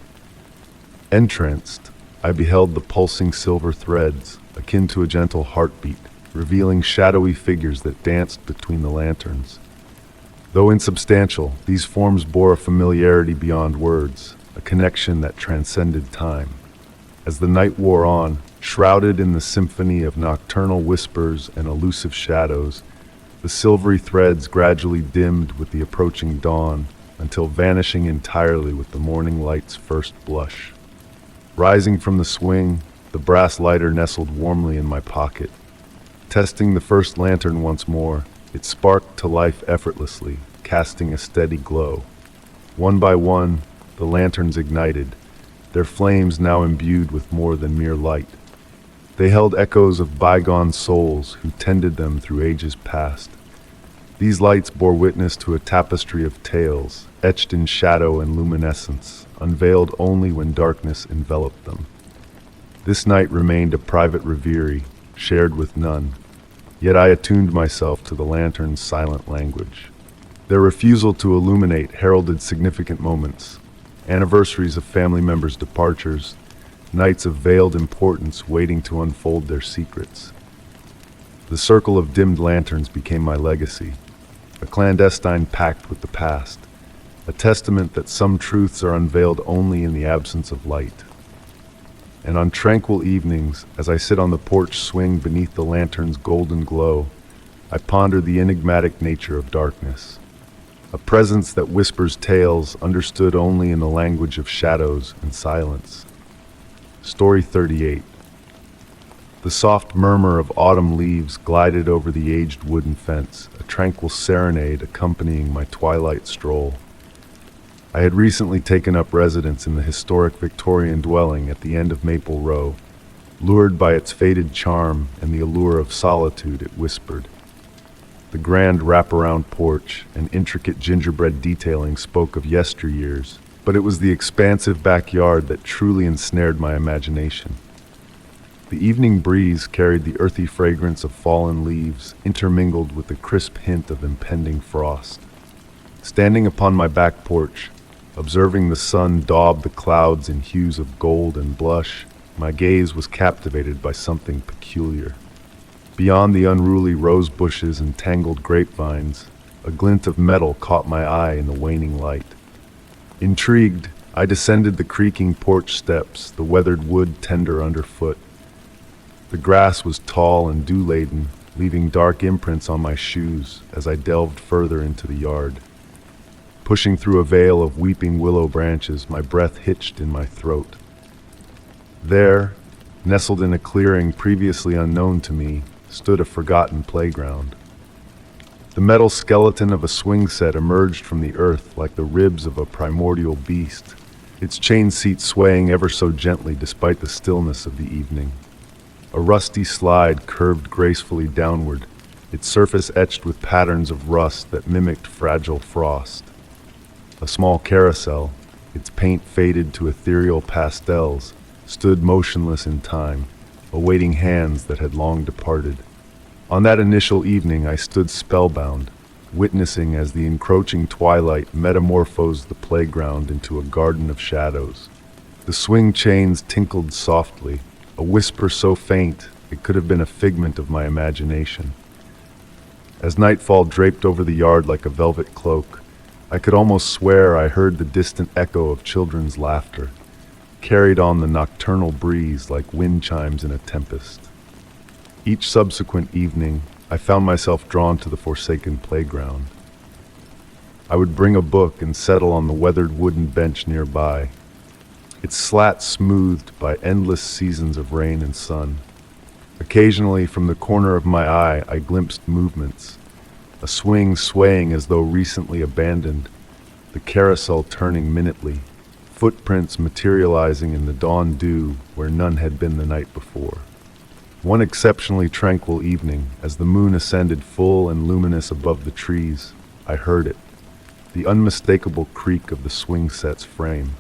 Speaker 1: Entranced, I beheld the pulsing silver threads, akin to a gentle heartbeat, revealing shadowy figures that danced between the lanterns. Though insubstantial, these forms bore a familiarity beyond words, a connection that transcended time. As the night wore on, shrouded in the symphony of nocturnal whispers and elusive shadows, the silvery threads gradually dimmed with the approaching dawn until vanishing entirely with the morning light's first blush. Rising from the swing, the brass lighter nestled warmly in my pocket. Testing the first lantern once more, it sparked to life effortlessly, casting a steady glow. One by one, the lanterns ignited, their flames now imbued with more than mere light. They held echoes of bygone souls who tended them through ages past. These lights bore witness to a tapestry of tales, etched in shadow and luminescence, unveiled only when darkness enveloped them. This night remained a private reverie, shared with none, yet I attuned myself to the lantern's silent language. Their refusal to illuminate heralded significant moments, anniversaries of family members' departures, nights of veiled importance waiting to unfold their secrets. The circle of dimmed lanterns became my legacy, a clandestine pact with the past, a testament that some truths are unveiled only in the absence of light. And on tranquil evenings, as I sit on the porch swing beneath the lantern's golden glow, I ponder the enigmatic nature of darkness, a presence that whispers tales understood only in the language of shadows and silence. Story 38. The soft murmur of autumn leaves glided over the aged wooden fence, a tranquil serenade accompanying my twilight stroll. I had recently taken up residence in the historic Victorian dwelling at the end of Maple Row. Lured by its faded charm and the allure of solitude, it whispered. The grand wraparound porch and intricate gingerbread detailing spoke of yesteryears, but it was the expansive backyard that truly ensnared my imagination. The evening breeze carried the earthy fragrance of fallen leaves, intermingled with the crisp hint of impending frost. Standing upon my back porch, observing the sun daub the clouds in hues of gold and blush, my gaze was captivated by something peculiar. Beyond the unruly rose bushes and tangled grapevines, a glint of metal caught my eye in the waning light. Intrigued, I descended the creaking porch steps, the weathered wood tender underfoot. The grass was tall and dew-laden, leaving dark imprints on my shoes as I delved further into the yard. Pushing through a veil of weeping willow branches, my breath hitched in my throat. There, nestled in a clearing previously unknown to me, stood a forgotten playground. The metal skeleton of a swing set emerged from the earth like the ribs of a primordial beast, its chain seat swaying ever so gently despite the stillness of the evening. A rusty slide curved gracefully downward, its surface etched with patterns of rust that mimicked fragile frost. A small carousel, its paint faded to ethereal pastels, stood motionless in time, awaiting hands that had long departed. On that initial evening I stood spellbound, witnessing as the encroaching twilight metamorphosed the playground into a garden of shadows. The swing chains tinkled softly, a whisper so faint it could have been a figment of my imagination. As nightfall draped over the yard like a velvet cloak, I could almost swear I heard the distant echo of children's laughter, carried on the nocturnal breeze like wind chimes in a tempest. Each subsequent evening, I found myself drawn to the forsaken playground. I would bring a book and settle on the weathered wooden bench nearby, its slats smoothed by endless seasons of rain and sun. Occasionally, from the corner of my eye, I glimpsed movements, a swing swaying as though recently abandoned, the carousel turning minutely, footprints materializing in the dawn dew where none had been the night before. One exceptionally tranquil evening, as the moon ascended full and luminous above the trees, I heard it, the unmistakable creak of the swing set's frame.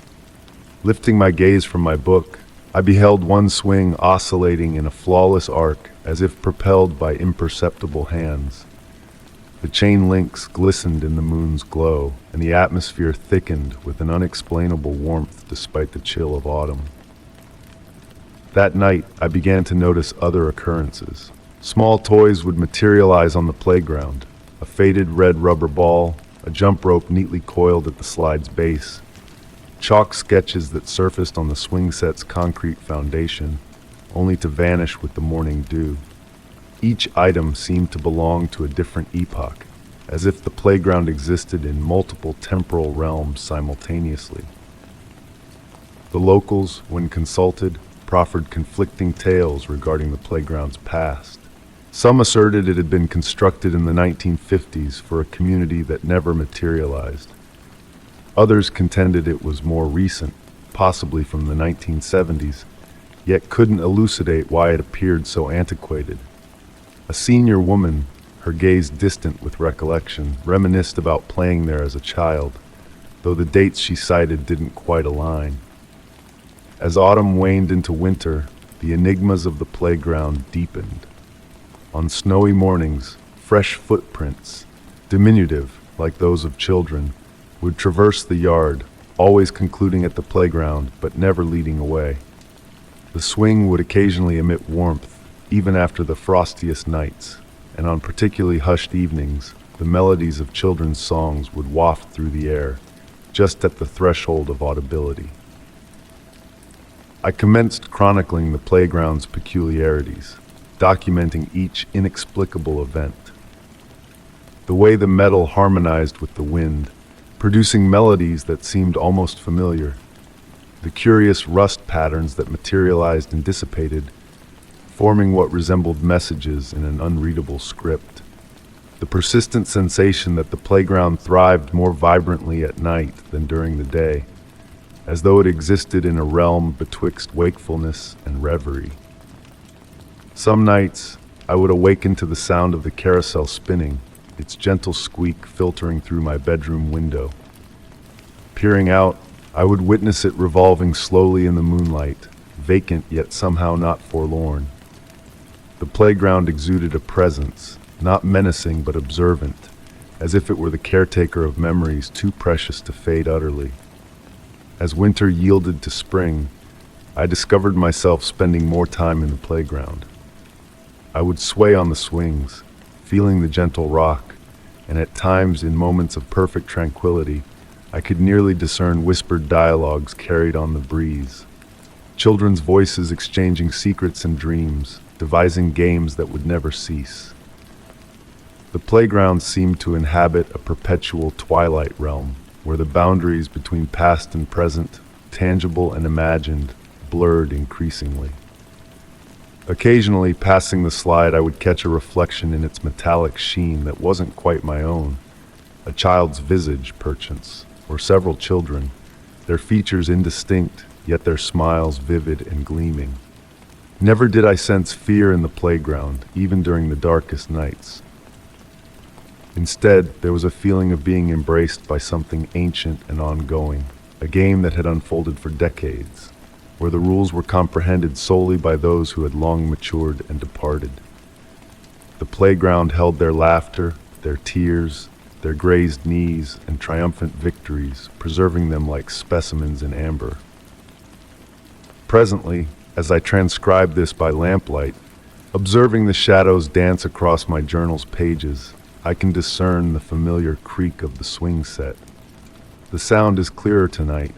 Speaker 1: Lifting my gaze from my book, I beheld one swing oscillating in a flawless arc as if propelled by imperceptible hands. The chain links glistened in the moon's glow, and the atmosphere thickened with an unexplainable warmth despite the chill of autumn. That night, I began to notice other occurrences. Small toys would materialize on the playground, a faded red rubber ball, a jump rope neatly coiled at the slide's base, chalk sketches that surfaced on the swing set's concrete foundation, only to vanish with the morning dew. Each item seemed to belong to a different epoch, as if the playground existed in multiple temporal realms simultaneously. The locals, when consulted, proffered conflicting tales regarding the playground's past. Some asserted it had been constructed in the 1950s for a community that never materialized. Others contended it was more recent, possibly from the 1970s, yet couldn't elucidate why it appeared so antiquated. A senior woman, her gaze distant with recollection, reminisced about playing there as a child, though the dates she cited didn't quite align. As autumn waned into winter, the enigmas of the playground deepened. On snowy mornings, fresh footprints, diminutive like those of children, would traverse the yard, always concluding at the playground but never leading away. The swing would occasionally emit warmth, even after the frostiest nights, and on particularly hushed evenings, the melodies of children's songs would waft through the air, just at the threshold of audibility. I commenced chronicling the playground's peculiarities, documenting each inexplicable event. The way the metal harmonized with the wind, producing melodies that seemed almost familiar. The curious rust patterns that materialized and dissipated, forming what resembled messages in an unreadable script. The persistent sensation that the playground thrived more vibrantly at night than during the day, as though it existed in a realm betwixt wakefulness and reverie. Some nights, I would awaken to the sound of the carousel spinning, its gentle squeak filtering through my bedroom window. Peering out, I would witness it revolving slowly in the moonlight, vacant yet somehow not forlorn. The playground exuded a presence, not menacing but observant, as if it were the caretaker of memories too precious to fade utterly. As winter yielded to spring, I discovered myself spending more time in the playground. I would sway on the swings, feeling the gentle rock, and at times, in moments of perfect tranquility, I could nearly discern whispered dialogues carried on the breeze. Children's voices exchanging secrets and dreams, devising games that would never cease. The playground seemed to inhabit a perpetual twilight realm, where the boundaries between past and present, tangible and imagined, blurred increasingly. Occasionally, passing the slide, I would catch a reflection in its metallic sheen that wasn't quite my own. A child's visage, perchance, or several children, their features indistinct, yet their smiles vivid and gleaming. Never did I sense fear in the playground, even during the darkest nights. Instead, there was a feeling of being embraced by something ancient and ongoing, a game that had unfolded for decades, where the rules were comprehended solely by those who had long matured and departed. The playground held their laughter, their tears, their grazed knees, and triumphant victories, preserving them like specimens in amber. Presently, as I transcribe this by lamplight, observing the shadows dance across my journal's pages, I can discern the familiar creak of the swing set. The sound is clearer tonight,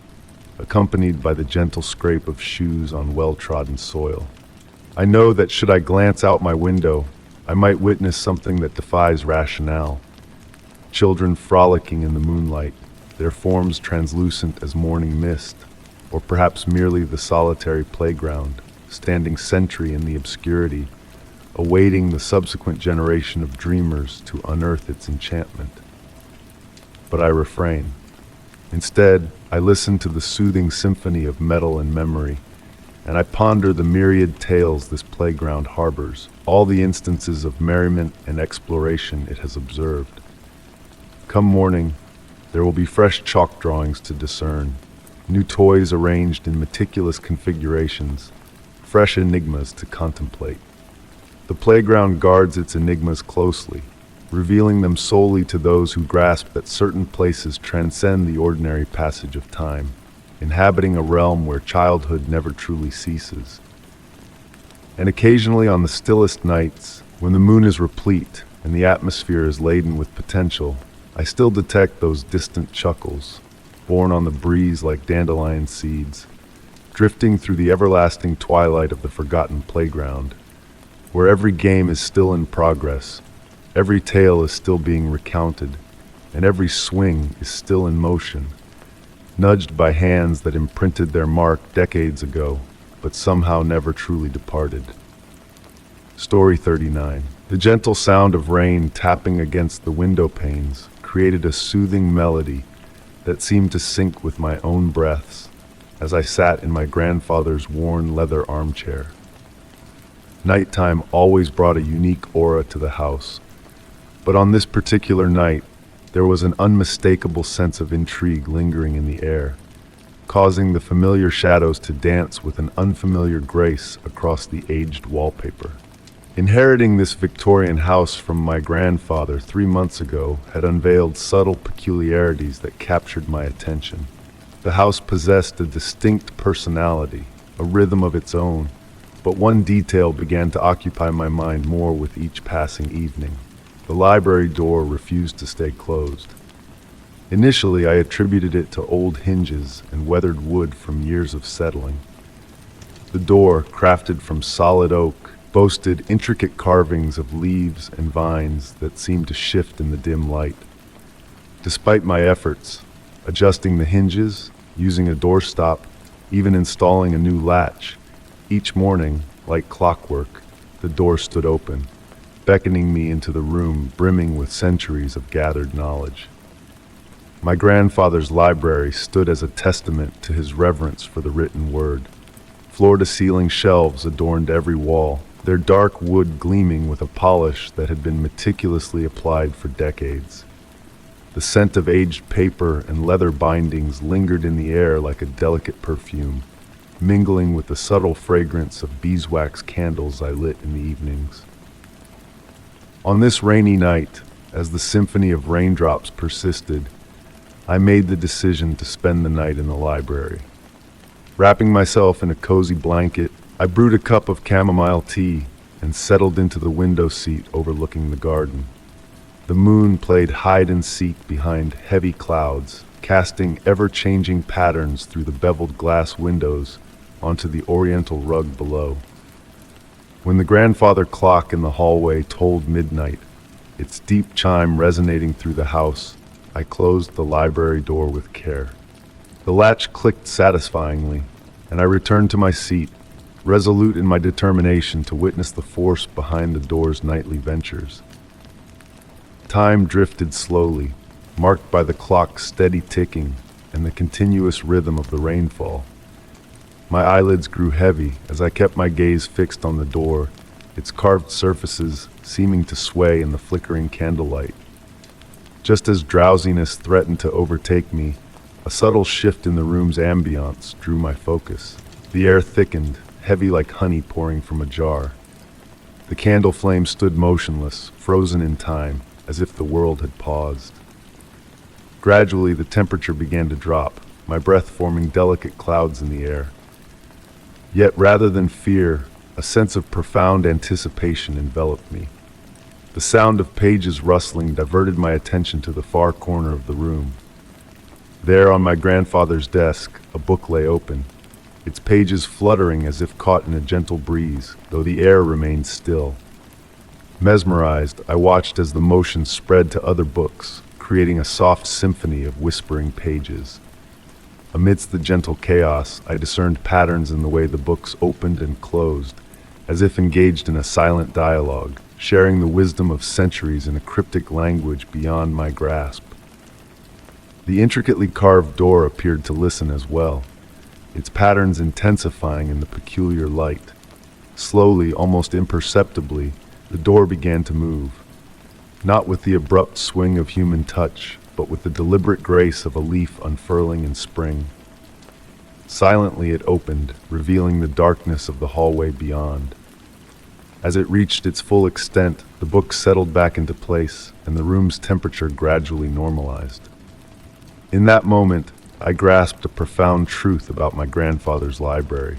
Speaker 1: accompanied by the gentle scrape of shoes on well-trodden soil. I know that should I glance out my window, I might witness something that defies rationale. Children frolicking in the moonlight, their forms translucent as morning mist, or perhaps merely the solitary playground, standing sentry in the obscurity, awaiting the subsequent generation of dreamers to unearth its enchantment. But I refrain. Instead, I listen to the soothing symphony of metal and memory, and I ponder the myriad tales this playground harbors, all the instances of merriment and exploration it has observed. Come morning, there will be fresh chalk drawings to discern, new toys arranged in meticulous configurations, fresh enigmas to contemplate. The playground guards its enigmas closely, revealing them solely to those who grasp that certain places transcend the ordinary passage of time, inhabiting a realm where childhood never truly ceases. And occasionally on the stillest nights, when the moon is replete and the atmosphere is laden with potential, I still detect those distant chuckles, born on the breeze like dandelion seeds, drifting through the everlasting twilight of the forgotten playground, where every game is still in progress, every tale is still being recounted, and every swing is still in motion, nudged by hands that imprinted their mark decades ago, but somehow never truly departed. Story 39. The gentle sound of rain tapping against the window panes created a soothing melody that seemed to sync with my own breaths as I sat in my grandfather's worn leather armchair. Nighttime always brought a unique aura to the house, but on this particular night, there was an unmistakable sense of intrigue lingering in the air, causing the familiar shadows to dance with an unfamiliar grace across the aged wallpaper. Inheriting this Victorian house from my grandfather 3 months ago had unveiled subtle peculiarities that captured my attention. The house possessed a distinct personality, a rhythm of its own, but one detail began to occupy my mind more with each passing evening. The library door refused to stay closed. Initially, I attributed it to old hinges and weathered wood from years of settling. The door, crafted from solid oak, boasted intricate carvings of leaves and vines that seemed to shift in the dim light. Despite my efforts, adjusting the hinges, using a doorstop, even installing a new latch, each morning, like clockwork, the door stood open, beckoning me into the room brimming with centuries of gathered knowledge. My grandfather's library stood as a testament to his reverence for the written word. Floor-to-ceiling shelves adorned every wall, their dark wood gleaming with a polish that had been meticulously applied for decades. The scent of aged paper and leather bindings lingered in the air like a delicate perfume, mingling with the subtle fragrance of beeswax candles I lit in the evenings. On this rainy night, as the symphony of raindrops persisted, I made the decision to spend the night in the library. Wrapping myself in a cozy blanket, I brewed a cup of chamomile tea and settled into the window seat overlooking the garden. The moon played hide and seek behind heavy clouds, casting ever-changing patterns through the beveled glass windows onto the oriental rug below. When the grandfather clock in the hallway tolled midnight, its deep chime resonating through the house, I closed the library door with care. The latch clicked satisfyingly, and I returned to my seat, resolute in my determination to witness the force behind the door's nightly ventures. Time drifted slowly, marked by the clock's steady ticking and the continuous rhythm of the rainfall. My eyelids grew heavy as I kept my gaze fixed on the door, its carved surfaces seeming to sway in the flickering candlelight. Just as drowsiness threatened to overtake me, a subtle shift in the room's ambiance drew my focus. The air thickened, heavy like honey pouring from a jar. The candle flame stood motionless, frozen in time, as if the world had paused. Gradually, the temperature began to drop, my breath forming delicate clouds in the air. Yet rather than fear, a sense of profound anticipation enveloped me. The sound of pages rustling diverted my attention to the far corner of the room. There on my grandfather's desk, a book lay open, its pages fluttering as if caught in a gentle breeze, though the air remained still. Mesmerized, I watched as the motion spread to other books, creating a soft symphony of whispering pages. Amidst the gentle chaos, I discerned patterns in the way the books opened and closed, as if engaged in a silent dialogue, sharing the wisdom of centuries in a cryptic language beyond my grasp. The intricately carved door appeared to listen as well, its patterns intensifying in the peculiar light. Slowly, almost imperceptibly, the door began to move, not with the abrupt swing of human touch, but with the deliberate grace of a leaf unfurling in spring. Silently it opened, revealing the darkness of the hallway beyond. As it reached its full extent, the book settled back into place, and the room's temperature gradually normalized. In that moment, I grasped a profound truth about my grandfather's library.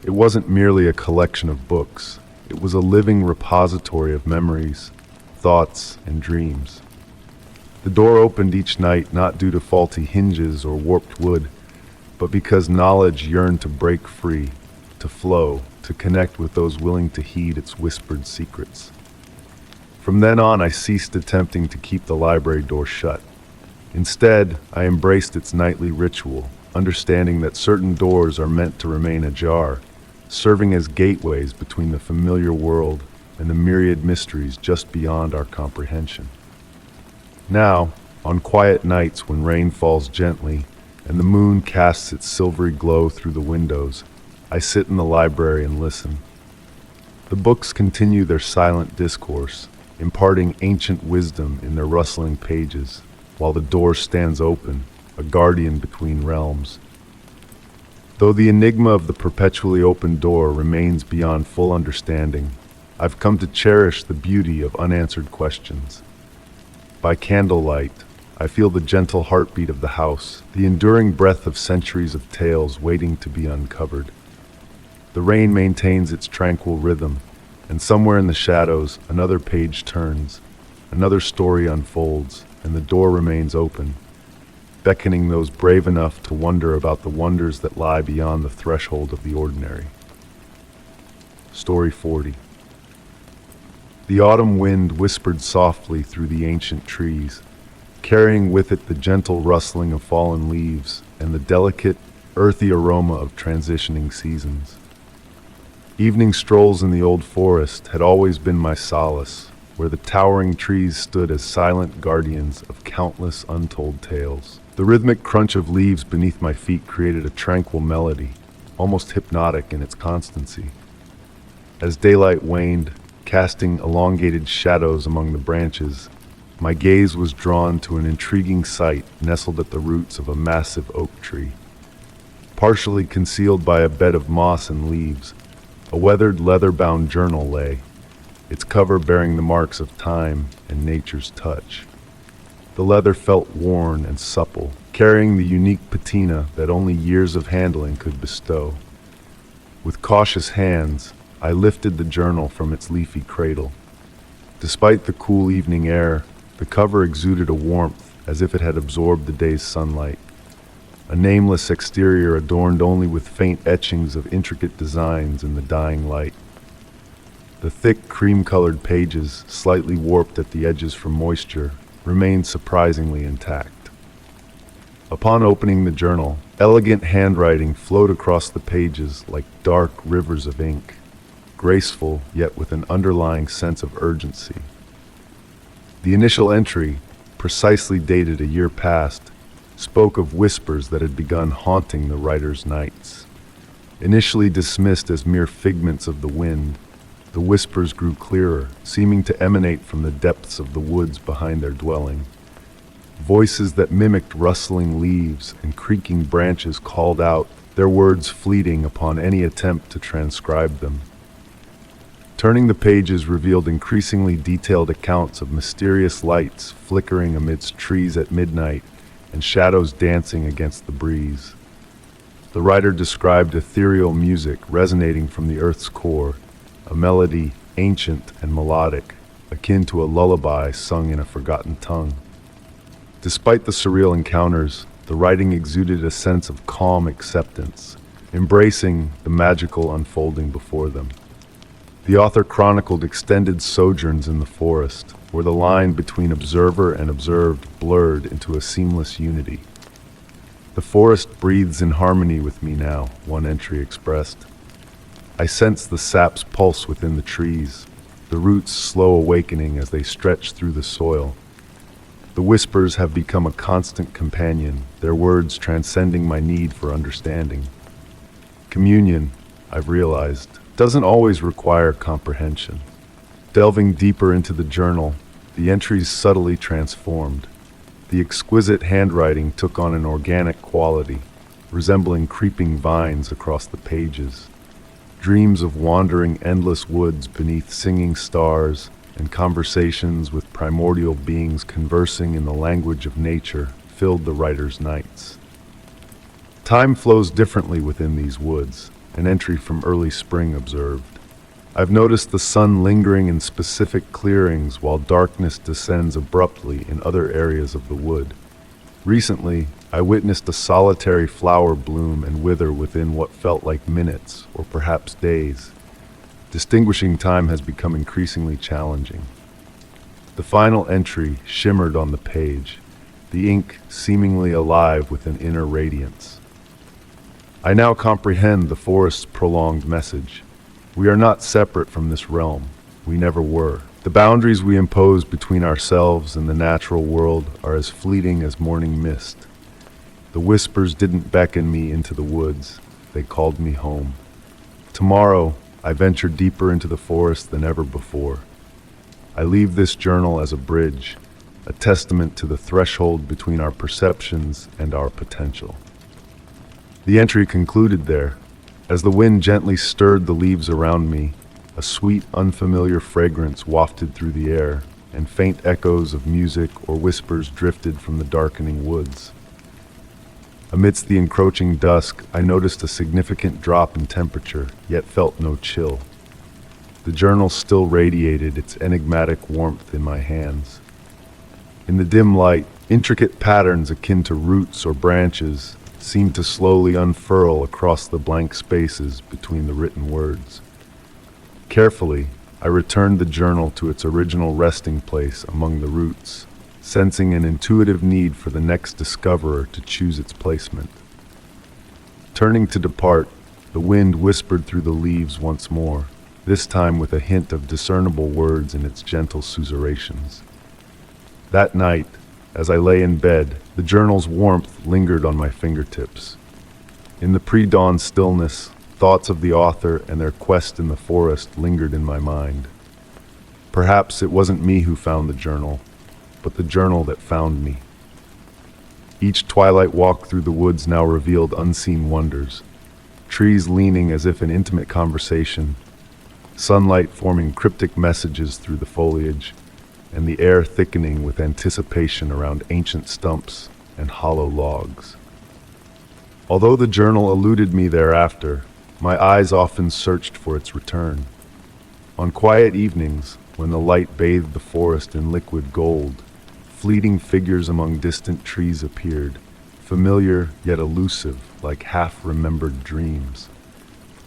Speaker 1: It wasn't merely a collection of books. It was a living repository of memories, thoughts, and dreams. The door opened each night not due to faulty hinges or warped wood, but because knowledge yearned to break free, to flow, to connect with those willing to heed its whispered secrets. From then on, I ceased attempting to keep the library door shut. Instead, I embraced its nightly ritual, understanding that certain doors are meant to remain ajar, serving as gateways between the familiar world and the myriad mysteries just beyond our comprehension. Now, on quiet nights when rain falls gently and the moon casts its silvery glow through the windows, I sit in the library and listen. The books continue their silent discourse, imparting ancient wisdom in their rustling pages, while the door stands open, a guardian between realms. Though the enigma of the perpetually open door remains beyond full understanding, I've come to cherish the beauty of unanswered questions. By candlelight, I feel the gentle heartbeat of the house, the enduring breath of centuries of tales waiting to be uncovered. The rain maintains its tranquil rhythm, and somewhere in the shadows, another page turns, another story unfolds, and the door remains open, beckoning those brave enough to wonder about the wonders that lie beyond the threshold of the ordinary. Story 40. The autumn wind whispered softly through the ancient trees, carrying with it the gentle rustling of fallen leaves and the delicate, earthy aroma of transitioning seasons. Evening strolls in the old forest had always been my solace, where the towering trees stood as silent guardians of countless untold tales. The rhythmic crunch of leaves beneath my feet created a tranquil melody, almost hypnotic in its constancy. As daylight waned, casting elongated shadows among the branches, my gaze was drawn to an intriguing sight nestled at the roots of a massive oak tree. Partially concealed by a bed of moss and leaves, a weathered leather-bound journal lay, its cover bearing the marks of time and nature's touch. The leather felt worn and supple, carrying the unique patina that only years of handling could bestow. With cautious hands, I lifted the journal from its leafy cradle. Despite the cool evening air, the cover exuded a warmth as if it had absorbed the day's sunlight. A nameless exterior adorned only with faint etchings of intricate designs in the dying light. The thick, cream-colored pages, slightly warped at the edges from moisture, remained surprisingly intact. Upon opening the journal, elegant handwriting flowed across the pages like dark rivers of ink, graceful yet with an underlying sense of urgency. The initial entry, precisely dated a year past, spoke of whispers that had begun haunting the writer's nights. Initially dismissed as mere figments of the wind, the whispers grew clearer, seeming to emanate from the depths of the woods behind their dwelling. Voices that mimicked rustling leaves and creaking branches called out, their words fleeting upon any attempt to transcribe them. Turning the pages revealed increasingly detailed accounts of mysterious lights flickering amidst trees at midnight and shadows dancing against the breeze. The writer described ethereal music resonating from the earth's core, a melody ancient and melodic, akin to a lullaby sung in a forgotten tongue. Despite the surreal encounters, the writing exuded a sense of calm acceptance, embracing the magical unfolding before them. The author chronicled extended sojourns in the forest, where the line between observer and observed blurred into a seamless unity. "The forest breathes in harmony with me now," one entry expressed. "I sense the sap's pulse within the trees, the roots slow awakening as they stretch through the soil. The whispers have become a constant companion, their words transcending my need for understanding. Communion, I've realized, doesn't always require comprehension." Delving deeper into the journal, the entries subtly transformed. The exquisite handwriting took on an organic quality, resembling creeping vines across the pages. Dreams of wandering endless woods beneath singing stars and conversations with primordial beings conversing in the language of nature filled the writer's nights. Time flows differently within these woods, an entry from early spring observed. I've noticed the sun lingering in specific clearings while darkness descends abruptly in other areas of the wood. Recently, I witnessed a solitary flower bloom and wither within what felt like minutes or perhaps days. Distinguishing time has become increasingly challenging. The final entry shimmered on the page, the ink seemingly alive with an inner radiance. I now comprehend the forest's prolonged message. We are not separate from this realm. We never were. The boundaries we impose between ourselves and the natural world are as fleeting as morning mist. The whispers didn't beckon me into the woods. They called me home. Tomorrow, I venture deeper into the forest than ever before. I leave this journal as a bridge, a testament to the threshold between our perceptions and our potential. The entry concluded there. As the wind gently stirred the leaves around me, a sweet, unfamiliar fragrance wafted through the air, and faint echoes of music or whispers drifted from the darkening woods. Amidst the encroaching dusk, I noticed a significant drop in temperature, yet felt no chill. The journal still radiated its enigmatic warmth in my hands. In the dim light, intricate patterns akin to roots or branches seemed to slowly unfurl across the blank spaces between the written words. Carefully, I returned the journal to its original resting place among the roots, sensing an intuitive need for the next discoverer to choose its placement. Turning to depart, the wind whispered through the leaves once more, this time with a hint of discernible words in its gentle susurrations. That night, as I lay in bed, the journal's warmth lingered on my fingertips. In the pre-dawn stillness, thoughts of the author and their quest in the forest lingered in my mind. Perhaps it wasn't me who found the journal, but the journal that found me. Each twilight walk through the woods now revealed unseen wonders, trees leaning as if in intimate conversation, sunlight forming cryptic messages through the foliage, and the air thickening with anticipation around ancient stumps and hollow logs. Although the journal eluded me thereafter, my eyes often searched for its return. On quiet evenings, when the light bathed the forest in liquid gold, fleeting figures among distant trees appeared, familiar yet elusive, like half-remembered dreams.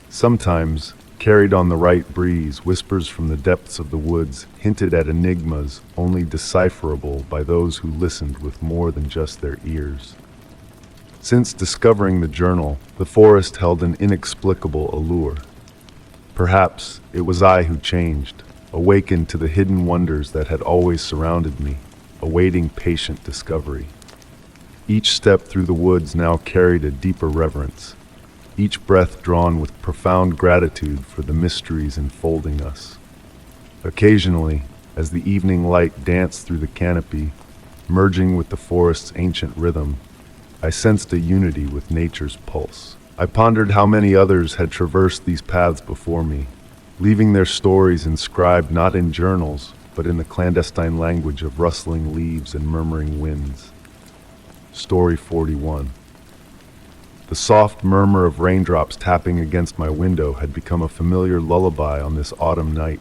Speaker 1: Sometimes, carried on the right breeze, whispers from the depths of the woods hinted at enigmas only decipherable by those who listened with more than just their ears. Since discovering the journal, the forest held an inexplicable allure. Perhaps it was I who changed, awakened to the hidden wonders that had always surrounded me, awaiting patient discovery. Each step through the woods now carried a deeper reverence, each breath drawn with profound gratitude for the mysteries enfolding us. Occasionally, as the evening light danced through the canopy, merging with the forest's ancient rhythm, I sensed a unity with nature's pulse. I pondered how many others had traversed these paths before me, leaving their stories inscribed not in journals, but in the clandestine language of rustling leaves and murmuring winds. Story 41. The soft murmur of raindrops tapping against my window had become a familiar lullaby on this autumn night,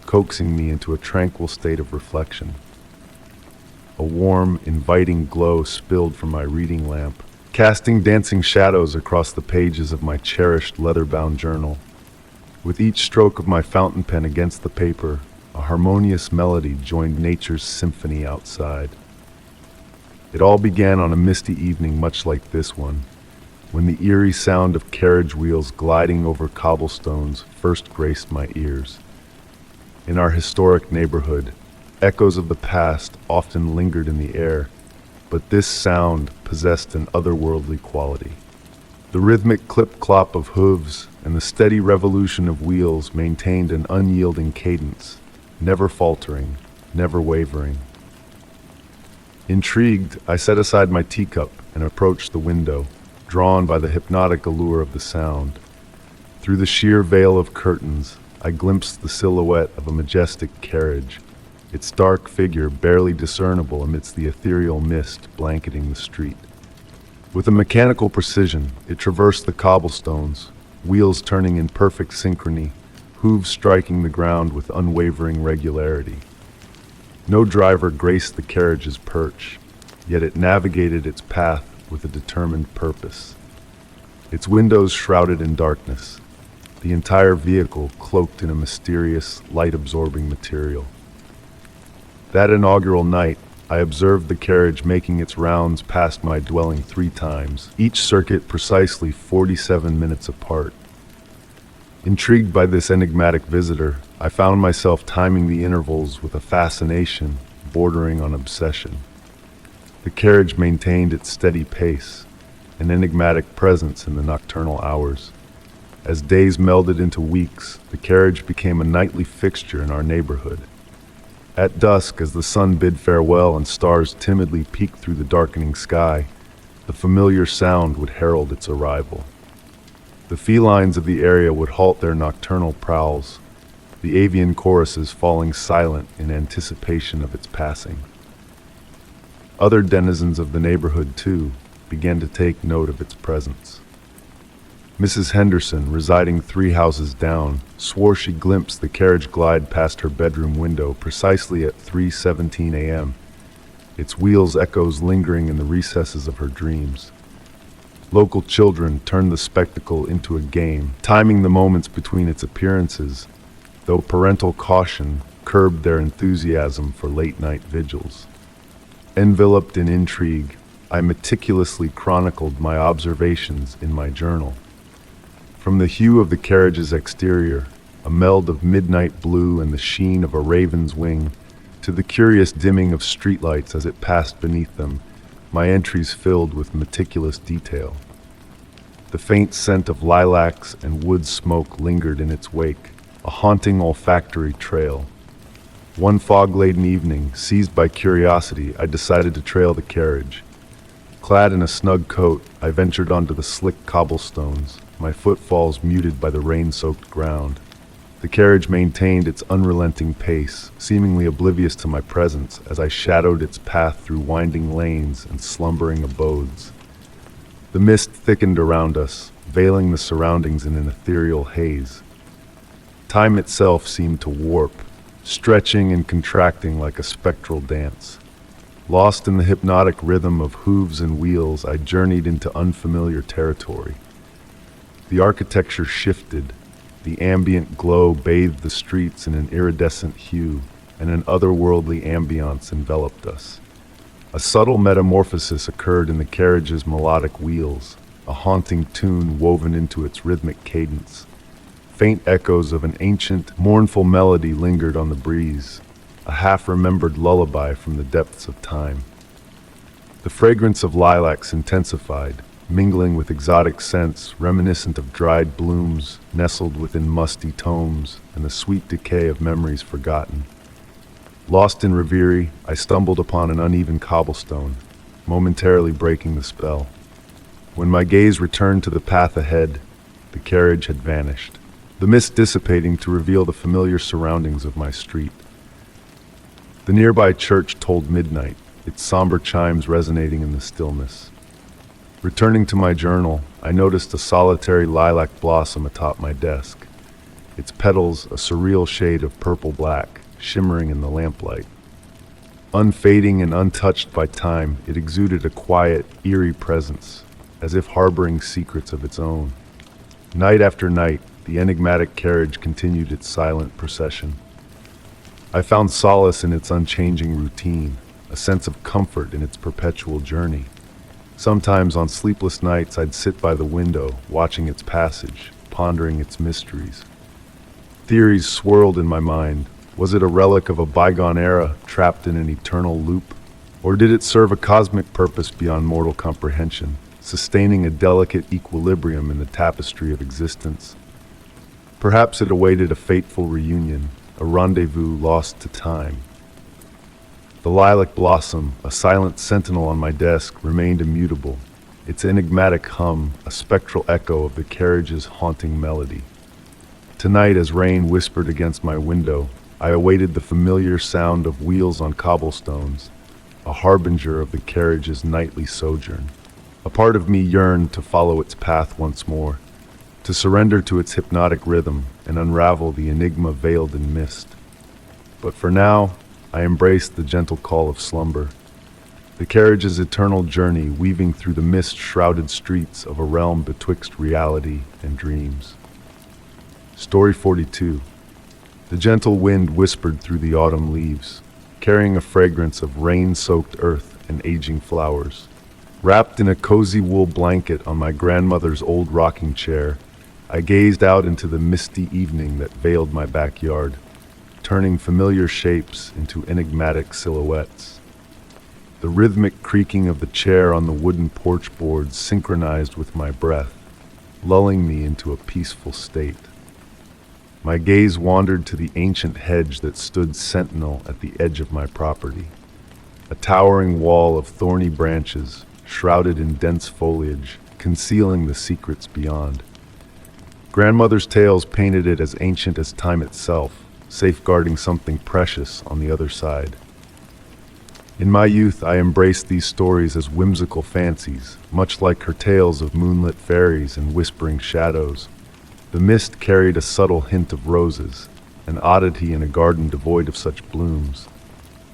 Speaker 1: coaxing me into a tranquil state of reflection. A warm, inviting glow spilled from my reading lamp, casting dancing shadows across the pages of my cherished leather-bound journal. With each stroke of my fountain pen against the paper, a harmonious melody joined nature's symphony outside. It all began on a misty evening much like this one, when the eerie sound of carriage wheels gliding over cobblestones first graced my ears. In our historic neighborhood, echoes of the past often lingered in the air, but this sound possessed an otherworldly quality. The rhythmic clip-clop of hooves and the steady revolution of wheels maintained an unyielding cadence, never faltering, never wavering. Intrigued, I set aside my teacup and approached the window, drawn by the hypnotic allure of the sound. Through the sheer veil of curtains, I glimpsed the silhouette of a majestic carriage, its dark figure barely discernible amidst the ethereal mist blanketing the street. With a mechanical precision, it traversed the cobblestones, wheels turning in perfect synchrony, hooves striking the ground with unwavering regularity. No driver graced the carriage's perch, yet it navigated its path with a determined purpose. Its windows shrouded in darkness, the entire vehicle cloaked in a mysterious, light-absorbing material. That inaugural night, I observed the carriage making its rounds past my dwelling 3 times, each circuit precisely 47 minutes apart. Intrigued by this enigmatic visitor, I found myself timing the intervals with a fascination bordering on obsession. The carriage maintained its steady pace, an enigmatic presence in the nocturnal hours. As days melded into weeks, the carriage became a nightly fixture in our neighborhood. At dusk, as the sun bid farewell and stars timidly peeked through the darkening sky, the familiar sound would herald its arrival. The felines of the area would halt their nocturnal prowls, the avian choruses falling silent in anticipation of its passing. Other denizens of the neighborhood, too, began to take note of its presence. Mrs. Henderson, residing 3 houses down, swore she glimpsed the carriage glide past her bedroom window precisely at 3:17 a.m., its wheels echoes lingering in the recesses of her dreams. Local children turned the spectacle into a game, timing the moments between its appearances, though parental caution curbed their enthusiasm for late-night vigils. Enveloped in intrigue, I meticulously chronicled my observations in my journal. From the hue of the carriage's exterior, a meld of midnight blue and the sheen of a raven's wing, to the curious dimming of streetlights as it passed beneath them, my entries filled with meticulous detail. The faint scent of lilacs and wood smoke lingered in its wake, a haunting olfactory trail. One fog-laden evening, seized by curiosity, I decided to trail the carriage. Clad in a snug coat, I ventured onto the slick cobblestones, my footfalls muted by the rain-soaked ground. The carriage maintained its unrelenting pace, seemingly oblivious to my presence as I shadowed its path through winding lanes and slumbering abodes. The mist thickened around us, veiling the surroundings in an ethereal haze. Time itself seemed to warp, stretching and contracting like a spectral dance. Lost in the hypnotic rhythm of hooves and wheels, I journeyed into unfamiliar territory. The architecture shifted, the ambient glow bathed the streets in an iridescent hue, and an otherworldly ambiance enveloped us. A subtle metamorphosis occurred in the carriage's melodic wheels, a haunting tune woven into its rhythmic cadence. Faint echoes of an ancient, mournful melody lingered on the breeze, a half-remembered lullaby from the depths of time. The fragrance of lilacs intensified, mingling with exotic scents reminiscent of dried blooms nestled within musty tomes and the sweet decay of memories forgotten. Lost in reverie, I stumbled upon an uneven cobblestone, momentarily breaking the spell. When my gaze returned to the path ahead, the carriage had vanished, the mist dissipating to reveal the familiar surroundings of my street. The nearby church tolled midnight, its somber chimes resonating in the stillness. Returning to my journal, I noticed a solitary lilac blossom atop my desk, its petals a surreal shade of purple-black, shimmering in the lamplight. Unfading and untouched by time, it exuded a quiet, eerie presence, as if harboring secrets of its own. Night after night, the enigmatic carriage continued its silent procession. I found solace in its unchanging routine, a sense of comfort in its perpetual journey. Sometimes on sleepless nights I'd sit by the window, watching its passage, pondering its mysteries. Theories swirled in my mind. Was it a relic of a bygone era, trapped in an eternal loop? Or did it serve a cosmic purpose beyond mortal comprehension, sustaining a delicate equilibrium in the tapestry of existence? Perhaps it awaited a fateful reunion, a rendezvous lost to time. The lilac blossom, a silent sentinel on my desk, remained immutable, its enigmatic hum a spectral echo of the carriage's haunting melody. Tonight, as rain whispered against my window, I awaited the familiar sound of wheels on cobblestones, a harbinger of the carriage's nightly sojourn. A part of me yearned to follow its path once more, to surrender to its hypnotic rhythm and unravel the enigma veiled in mist. But for now, I embrace the gentle call of slumber. The carriage's eternal journey weaving through the mist-shrouded streets of a realm betwixt reality and dreams. Story 42. The gentle wind whispered through the autumn leaves, carrying a fragrance of rain-soaked earth and aging flowers. Wrapped in a cozy wool blanket on my grandmother's old rocking chair, I gazed out into the misty evening that veiled my backyard, turning familiar shapes into enigmatic silhouettes. The rhythmic creaking of the chair on the wooden porch boards synchronized with my breath, lulling me into a peaceful state. My gaze wandered to the ancient hedge that stood sentinel at the edge of my property, a towering wall of thorny branches, shrouded in dense foliage, concealing the secrets beyond. Grandmother's tales painted it as ancient as time itself, safeguarding something precious on the other side. In my youth, I embraced these stories as whimsical fancies, much like her tales of moonlit fairies and whispering shadows. The mist carried a subtle hint of roses, an oddity in a garden devoid of such blooms.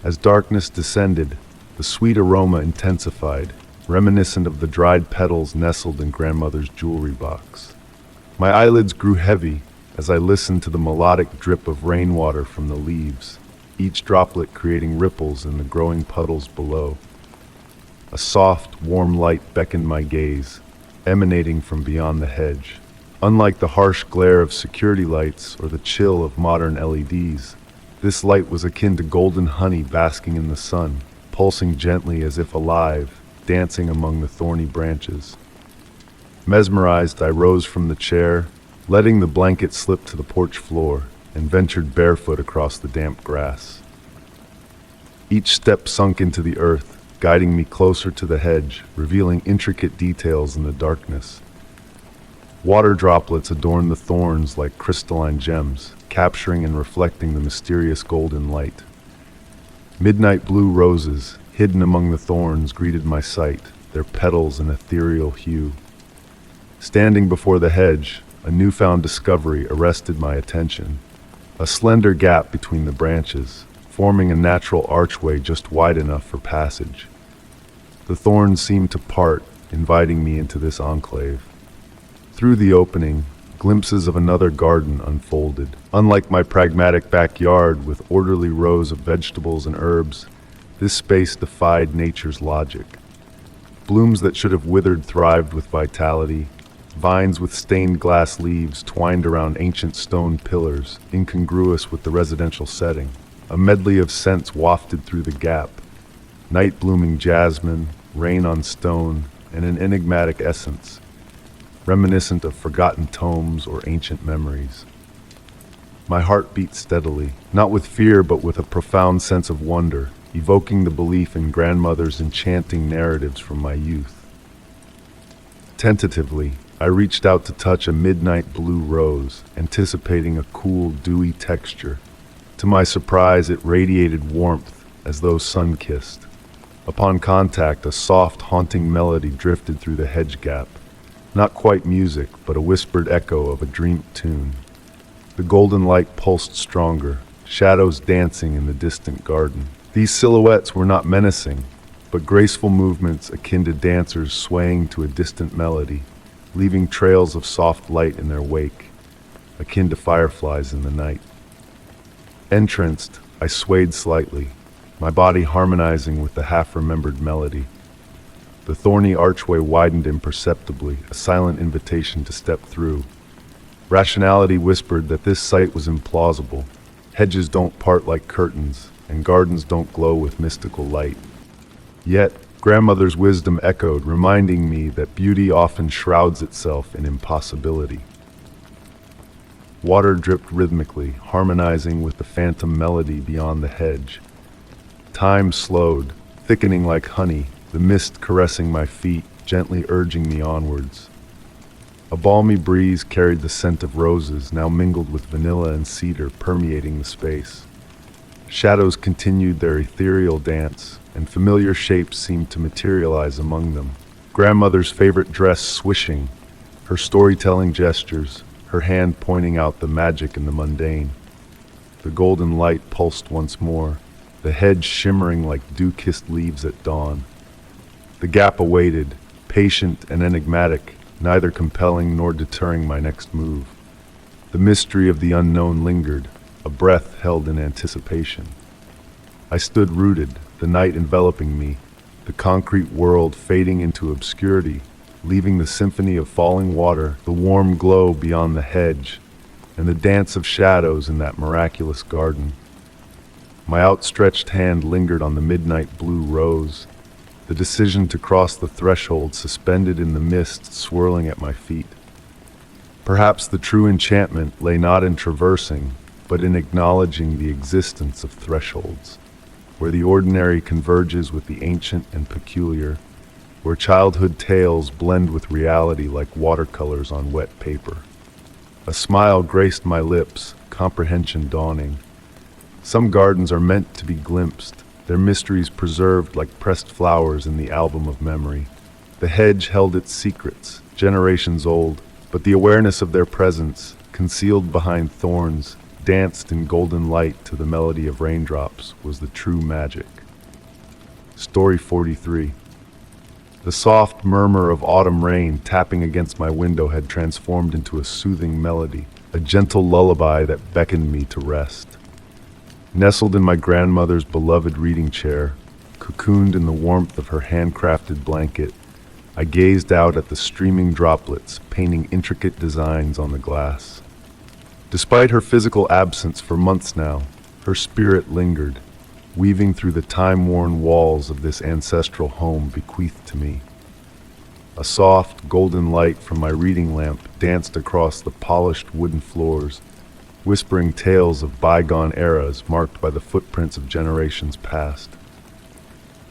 Speaker 1: As darkness descended, the sweet aroma intensified, reminiscent of the dried petals nestled in grandmother's jewelry box. My eyelids grew heavy as I listened to the melodic drip of rainwater from the leaves, each droplet creating ripples in the growing puddles below. A soft, warm light beckoned my gaze, emanating from beyond the hedge. Unlike the harsh glare of security lights or the chill of modern LEDs, this light was akin to golden honey basking in the sun, pulsing gently as if alive, dancing among the thorny branches. Mesmerized, I rose from the chair, letting the blanket slip to the porch floor, and ventured barefoot across the damp grass. Each step sunk into the earth, guiding me closer to the hedge, revealing intricate details in the darkness. Water droplets adorned the thorns like crystalline gems, capturing and reflecting the mysterious golden light. Midnight blue roses, hidden among the thorns, greeted my sight, their petals an ethereal hue. Standing before the hedge, a newfound discovery arrested my attention. A slender gap between the branches, forming a natural archway just wide enough for passage. The thorns seemed to part, inviting me into this enclave. Through the opening, glimpses of another garden unfolded. Unlike my pragmatic backyard with orderly rows of vegetables and herbs, this space defied nature's logic. Blooms that should have withered thrived with vitality. Vines with stained glass leaves twined around ancient stone pillars, incongruous with the residential setting. A medley of scents wafted through the gap. Night-blooming jasmine, rain on stone, and an enigmatic essence, reminiscent of forgotten tomes or ancient memories. My heart beat steadily, not with fear but with a profound sense of wonder, evoking the belief in grandmother's enchanting narratives from my youth. Tentatively, I reached out to touch a midnight blue rose, anticipating a cool, dewy texture. To my surprise, it radiated warmth as though sun-kissed. Upon contact, a soft, haunting melody drifted through the hedge gap. Not quite music, but a whispered echo of a dreamed tune. The golden light pulsed stronger, shadows dancing in the distant garden. These silhouettes were not menacing, but graceful movements akin to dancers swaying to a distant melody, leaving trails of soft light in their wake, akin to fireflies in the night. Entranced, I swayed slightly, my body harmonizing with the half-remembered melody. The thorny archway widened imperceptibly, a silent invitation to step through. Rationality whispered that this sight was implausible. Hedges don't part like curtains, and gardens don't glow with mystical light. Yet, grandmother's wisdom echoed, reminding me that beauty often shrouds itself in impossibility. Water dripped rhythmically, harmonizing with the phantom melody beyond the hedge. Time slowed, thickening like honey, the mist caressing my feet, gently urging me onwards. A balmy breeze carried the scent of roses, now mingled with vanilla and cedar, permeating the space. Shadows continued their ethereal dance, and familiar shapes seemed to materialize among them. Grandmother's favorite dress swishing, her storytelling gestures, her hand pointing out the magic in the mundane. The golden light pulsed once more, the hedge shimmering like dew-kissed leaves at dawn. The gap awaited, patient and enigmatic, neither compelling nor deterring my next move. The mystery of the unknown lingered, a breath held in anticipation. I stood rooted, the night enveloping me, the concrete world fading into obscurity, leaving the symphony of falling water, the warm glow beyond the hedge, and the dance of shadows in that miraculous garden. My outstretched hand lingered on the midnight blue rose, the decision to cross the threshold suspended in the mist swirling at my feet. Perhaps the true enchantment lay not in traversing, but in acknowledging the existence of thresholds, where the ordinary converges with the ancient and peculiar, where childhood tales blend with reality like watercolors on wet paper. A smile graced my lips, comprehension dawning. Some gardens are meant to be glimpsed, their mysteries preserved like pressed flowers in the album of memory. The hedge held its secrets, generations old, but the awareness of their presence, concealed behind thorns, danced in golden light to the melody of raindrops, was the true magic. Story 43. The soft murmur of autumn rain tapping against my window had transformed into a soothing melody, a gentle lullaby that beckoned me to rest. Nestled in my grandmother's beloved reading chair, cocooned in the warmth of her handcrafted blanket, I gazed out at the streaming droplets painting intricate designs on the glass. Despite her physical absence for months now, her spirit lingered, weaving through the time-worn walls of this ancestral home bequeathed to me. A soft, golden light from my reading lamp danced across the polished wooden floors, whispering tales of bygone eras marked by the footprints of generations past.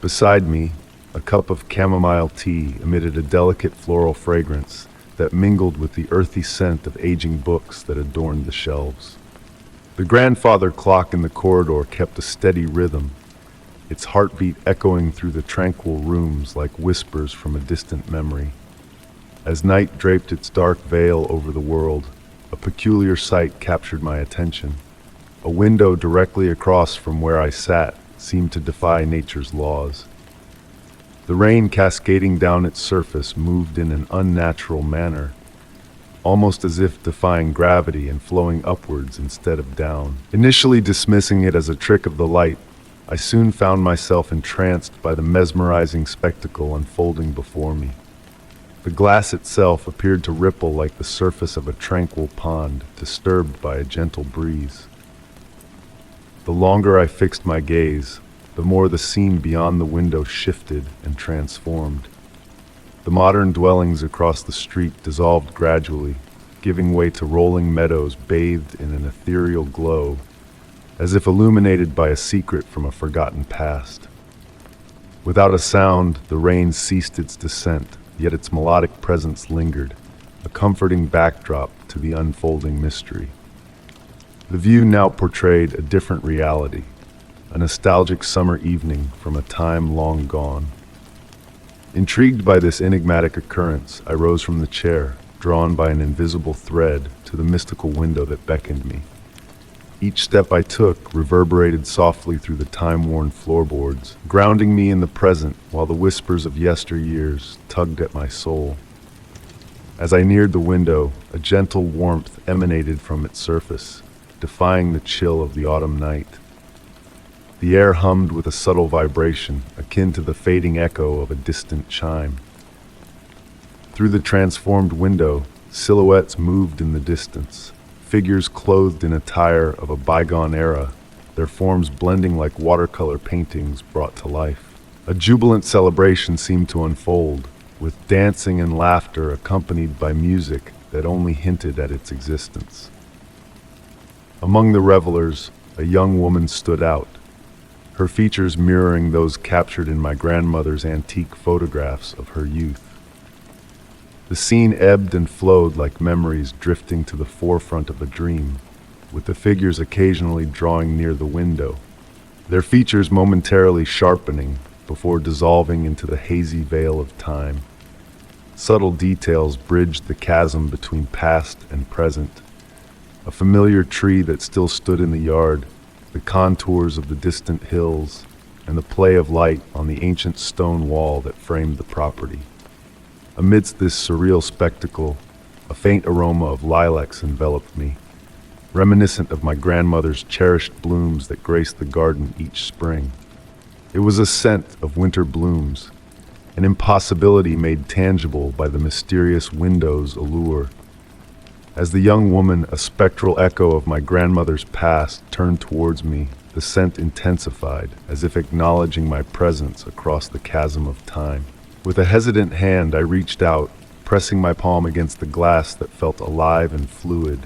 Speaker 1: Beside me, a cup of chamomile tea emitted a delicate floral fragrance that mingled with the earthy scent of aging books that adorned the shelves. The grandfather clock in the corridor kept a steady rhythm, its heartbeat echoing through the tranquil rooms like whispers from a distant memory. As night draped its dark veil over the world, a peculiar sight captured my attention. A window directly across from where I sat seemed to defy nature's laws. The rain cascading down its surface moved in an unnatural manner, almost as if defying gravity and flowing upwards instead of down. Initially dismissing it as a trick of the light, I soon found myself entranced by the mesmerizing spectacle unfolding before me. The glass itself appeared to ripple like the surface of a tranquil pond, disturbed by a gentle breeze. The longer I fixed my gaze, the more the scene beyond the window shifted and transformed. The modern dwellings across the street dissolved gradually, giving way to rolling meadows bathed in an ethereal glow, as if illuminated by a secret from a forgotten past. Without a sound, the rain ceased its descent, yet its melodic presence lingered, a comforting backdrop to the unfolding mystery. The view now portrayed a different reality, a nostalgic summer evening from a time long gone. Intrigued by this enigmatic occurrence, I rose from the chair, drawn by an invisible thread to the mystical window that beckoned me. Each step I took reverberated softly through the time-worn floorboards, grounding me in the present while the whispers of yesteryears tugged at my soul. As I neared the window, a gentle warmth emanated from its surface, defying the chill of the autumn night. The air hummed with a subtle vibration, akin to the fading echo of a distant chime. Through the transformed window, silhouettes moved in the distance, figures clothed in attire of a bygone era, their forms blending like watercolor paintings brought to life. A jubilant celebration seemed to unfold, with dancing and laughter accompanied by music that only hinted at its existence. Among the revelers, a young woman stood out, her features mirroring those captured in my grandmother's antique photographs of her youth. The scene ebbed and flowed like memories drifting to the forefront of a dream, with the figures occasionally drawing near the window, their features momentarily sharpening before dissolving into the hazy veil of time. Subtle details bridged the chasm between past and present. A familiar tree that still stood in the yard, the contours of the distant hills, and the play of light on the ancient stone wall that framed the property. Amidst this surreal spectacle, a faint aroma of lilacs enveloped me, reminiscent of my grandmother's cherished blooms that graced the garden each spring. It was a scent of winter blooms, an impossibility made tangible by the mysterious window's allure. As the young woman, a spectral echo of my grandmother's past, turned towards me, the scent intensified, as if acknowledging my presence across the chasm of time. With a hesitant hand, I reached out, pressing my palm against the glass that felt alive and fluid,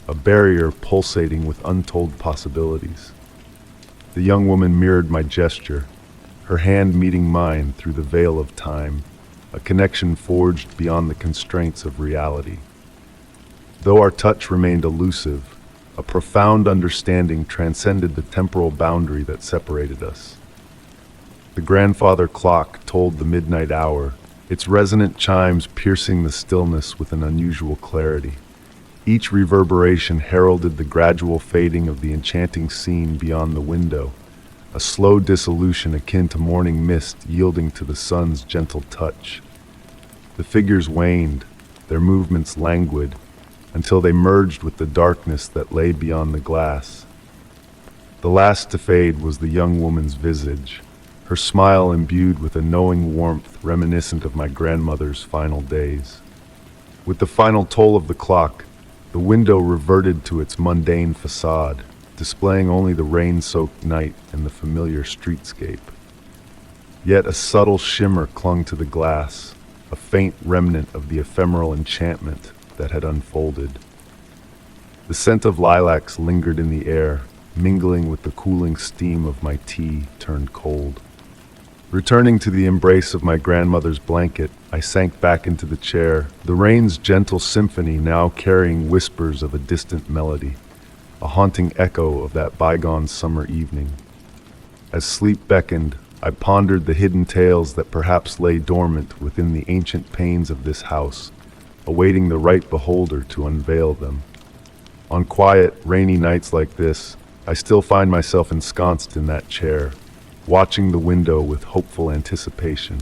Speaker 1: a barrier pulsating with untold possibilities. The young woman mirrored my gesture, her hand meeting mine through the veil of time, a connection forged beyond the constraints of reality. Though our touch remained elusive, a profound understanding transcended the temporal boundary that separated us. The grandfather clock told the midnight hour, its resonant chimes piercing the stillness with an unusual clarity. Each reverberation heralded the gradual fading of the enchanting scene beyond the window, a slow dissolution akin to morning mist yielding to the sun's gentle touch. The figures waned, their movements languid, until they merged with the darkness that lay beyond the glass. The last to fade was the young woman's visage, her smile imbued with a knowing warmth reminiscent of my grandmother's final days. With the final toll of the clock, the window reverted to its mundane facade, displaying only the rain-soaked night and the familiar streetscape. Yet a subtle shimmer clung to the glass, a faint remnant of the ephemeral enchantment that had unfolded. The scent of lilacs lingered in the air, mingling with the cooling steam of my tea turned cold. Returning to the embrace of my grandmother's blanket, I sank back into the chair, the rain's gentle symphony now carrying whispers of a distant melody, a haunting echo of that bygone summer evening. As sleep beckoned, I pondered the hidden tales that perhaps lay dormant within the ancient panes of this house, awaiting the right beholder to unveil them. On quiet, rainy nights like this, I still find myself ensconced in that chair, watching the window with hopeful anticipation,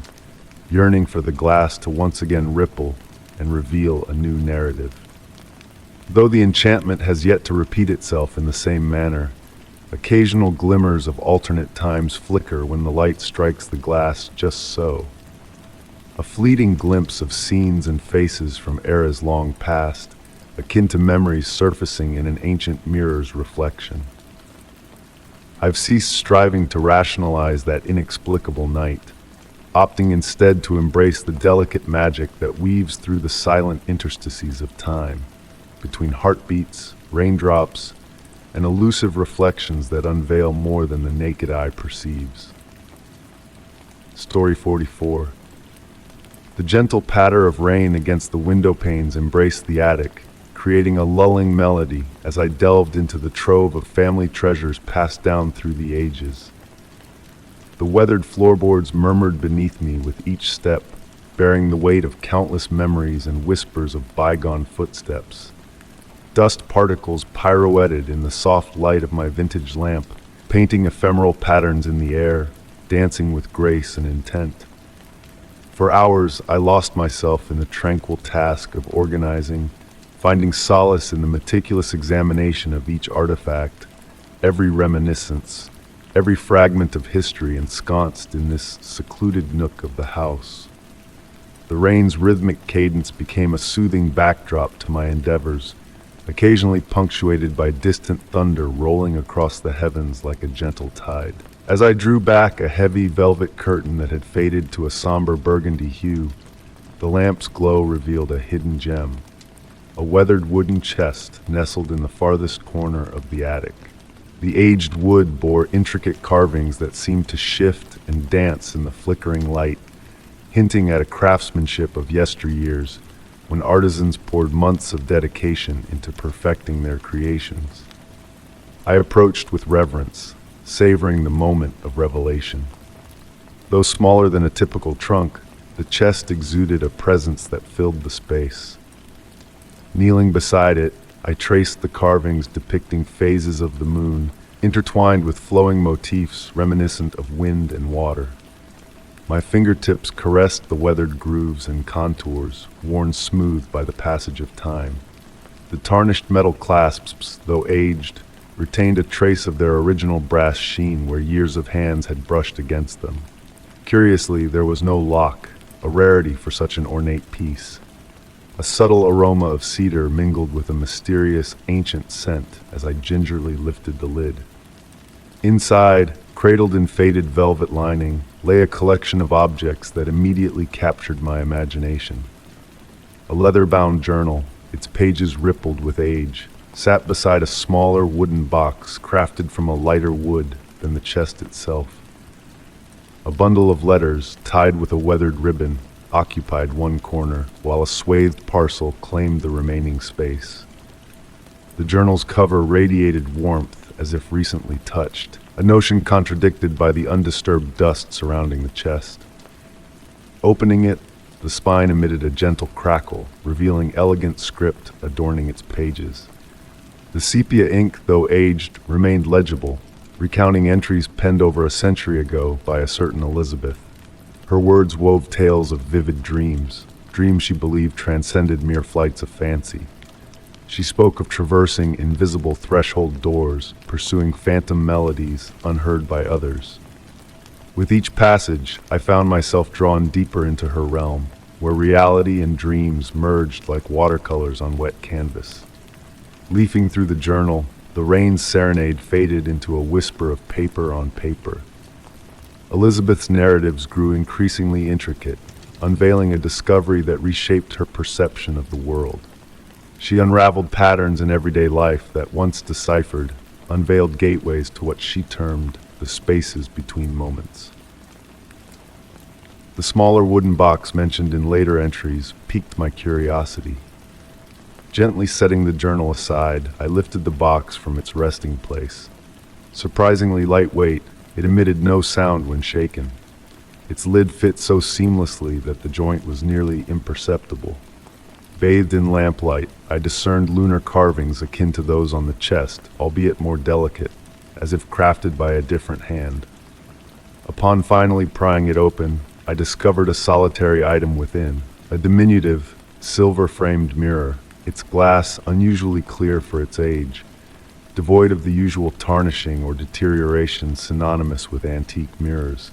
Speaker 1: yearning for the glass to once again ripple and reveal a new narrative. Though the enchantment has yet to repeat itself in the same manner, occasional glimmers of alternate times flicker when the light strikes the glass just so. A fleeting glimpse of scenes and faces from eras long past, akin to memories surfacing in an ancient mirror's reflection. I've ceased striving to rationalize that inexplicable night, opting instead to embrace the delicate magic that weaves through the silent interstices of time, between heartbeats, raindrops, and elusive reflections that unveil more than the naked eye perceives. Story 44. The gentle patter of rain against the window panes embraced the attic, creating a lulling melody as I delved into the trove of family treasures passed down through the ages. The weathered floorboards murmured beneath me with each step, bearing the weight of countless memories and whispers of bygone footsteps. Dust particles pirouetted in the soft light of my vintage lamp, painting ephemeral patterns in the air, dancing with grace and intent. For hours, I lost myself in the tranquil task of organizing, finding solace in the meticulous examination of each artifact, every reminiscence, every fragment of history ensconced in this secluded nook of the house. The rain's rhythmic cadence became a soothing backdrop to my endeavors, occasionally punctuated by distant thunder rolling across the heavens like a gentle tide. As I drew back a heavy velvet curtain that had faded to a somber burgundy hue, the lamp's glow revealed a hidden gem, a weathered wooden chest nestled in the farthest corner of the attic. The aged wood bore intricate carvings that seemed to shift and dance in the flickering light, hinting at a craftsmanship of yesteryears when artisans poured months of dedication into perfecting their creations. I approached with reverence, savoring the moment of revelation. Though smaller than a typical trunk, The chest exuded a presence that filled the space. Kneeling beside it, I traced the carvings depicting phases of the moon, intertwined with flowing motifs reminiscent of wind and water. My fingertips caressed the weathered grooves and contours, worn smooth by the passage of time. The tarnished metal clasps, though aged, retained a trace of their original brass sheen where years of hands had brushed against them. Curiously, there was no lock, a rarity for such an ornate piece. A subtle aroma of cedar mingled with a mysterious, ancient scent as I gingerly lifted the lid. Inside, cradled in faded velvet lining, lay a collection of objects that immediately captured my imagination. A leather-bound journal, its pages rippled with age, sat beside a smaller wooden box crafted from a lighter wood than the chest itself. A bundle of letters, tied with a weathered ribbon, occupied one corner, while a swathed parcel claimed the remaining space. The journal's cover radiated warmth as if recently touched, a notion contradicted by the undisturbed dust surrounding the chest. Opening it, the spine emitted a gentle crackle, revealing elegant script adorning its pages. The sepia ink, though aged, remained legible, recounting entries penned over a century ago by a certain Elizabeth. Her words wove tales of vivid dreams, dreams she believed transcended mere flights of fancy. She spoke of traversing invisible threshold doors, pursuing phantom melodies unheard by others. With each passage, I found myself drawn deeper into her realm, where reality and dreams merged like watercolors on wet canvas. Leafing through the journal, the rain's serenade faded into a whisper of paper on paper. Elizabeth's narratives grew increasingly intricate, unveiling a discovery that reshaped her perception of the world. She unraveled patterns in everyday life that, once deciphered, unveiled gateways to what she termed the spaces between moments. The smaller wooden box mentioned in later entries piqued my curiosity. Gently setting the journal aside, I lifted the box from its resting place. Surprisingly lightweight, it emitted no sound when shaken. Its lid fit so seamlessly that the joint was nearly imperceptible. Bathed in lamplight, I discerned lunar carvings akin to those on the chest, albeit more delicate, as if crafted by a different hand. Upon finally prying it open, I discovered a solitary item within, a diminutive, silver-framed mirror, its glass unusually clear for its age, devoid of the usual tarnishing or deterioration synonymous with antique mirrors.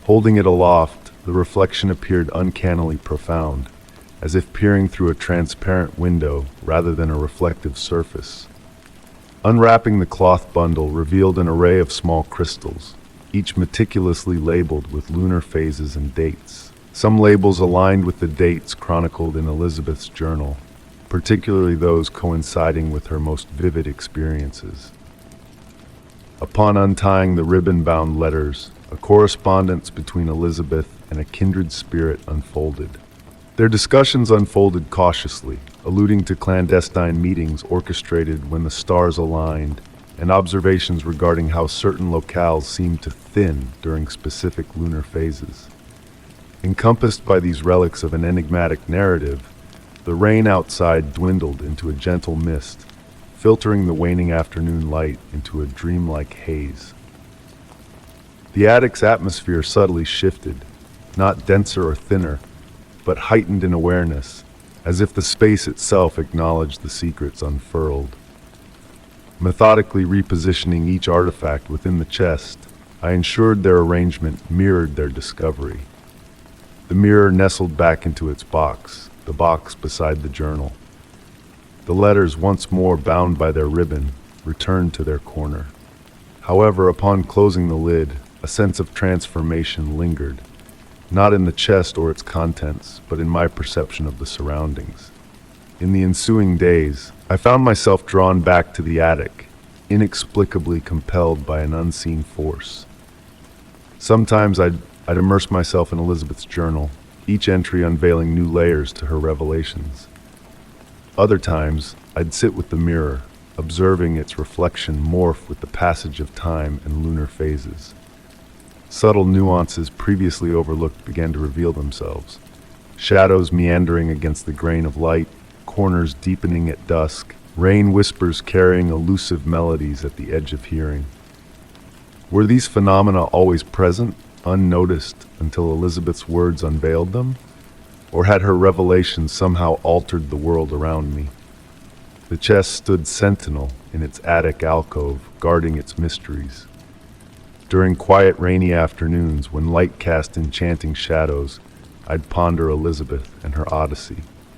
Speaker 1: Holding it aloft, the reflection appeared uncannily profound, as if peering through a transparent window rather than a reflective surface. Unwrapping the cloth bundle revealed an array of small crystals, each meticulously labeled with lunar phases and dates. Some labels aligned with the dates chronicled in Elizabeth's journal, particularly those coinciding with her most vivid experiences. Upon untying the ribbon-bound letters, a correspondence between Elizabeth and a kindred spirit unfolded. Their discussions unfolded cautiously, alluding to clandestine meetings orchestrated when the stars aligned, and observations regarding how certain locales seemed to thin during specific lunar phases. Encompassed by these relics of an enigmatic narrative, the rain outside dwindled into a gentle mist, filtering the waning afternoon light into a dreamlike haze. The attic's atmosphere subtly shifted, not denser or thinner, but heightened in awareness, as if the space itself acknowledged the secrets unfurled. Methodically repositioning each artifact within the chest, I ensured their arrangement mirrored their discovery. The mirror nestled back into its box, the box beside the journal. The letters, once more bound by their ribbon, returned to their corner. However, upon closing the lid, a sense of transformation lingered, not in the chest or its contents, but in my perception of the surroundings. In the ensuing days, I found myself drawn back to the attic, inexplicably compelled by an unseen force. Sometimes I'd immerse myself in Elizabeth's journal, each entry unveiling new layers to her revelations. Other times, I'd sit with the mirror, observing its reflection morph with the passage of time and lunar phases. Subtle nuances previously overlooked began to reveal themselves. Shadows meandering against the grain of light, corners deepening at dusk, rain whispers carrying elusive melodies at the edge of hearing. Were these phenomena always present, unnoticed, until Elizabeth's words unveiled them? Or had her revelation somehow altered the world around me? The chest stood sentinel in its attic alcove, guarding its mysteries. During quiet, rainy afternoons, when light cast enchanting shadows, I'd ponder Elizabeth and her odyssey.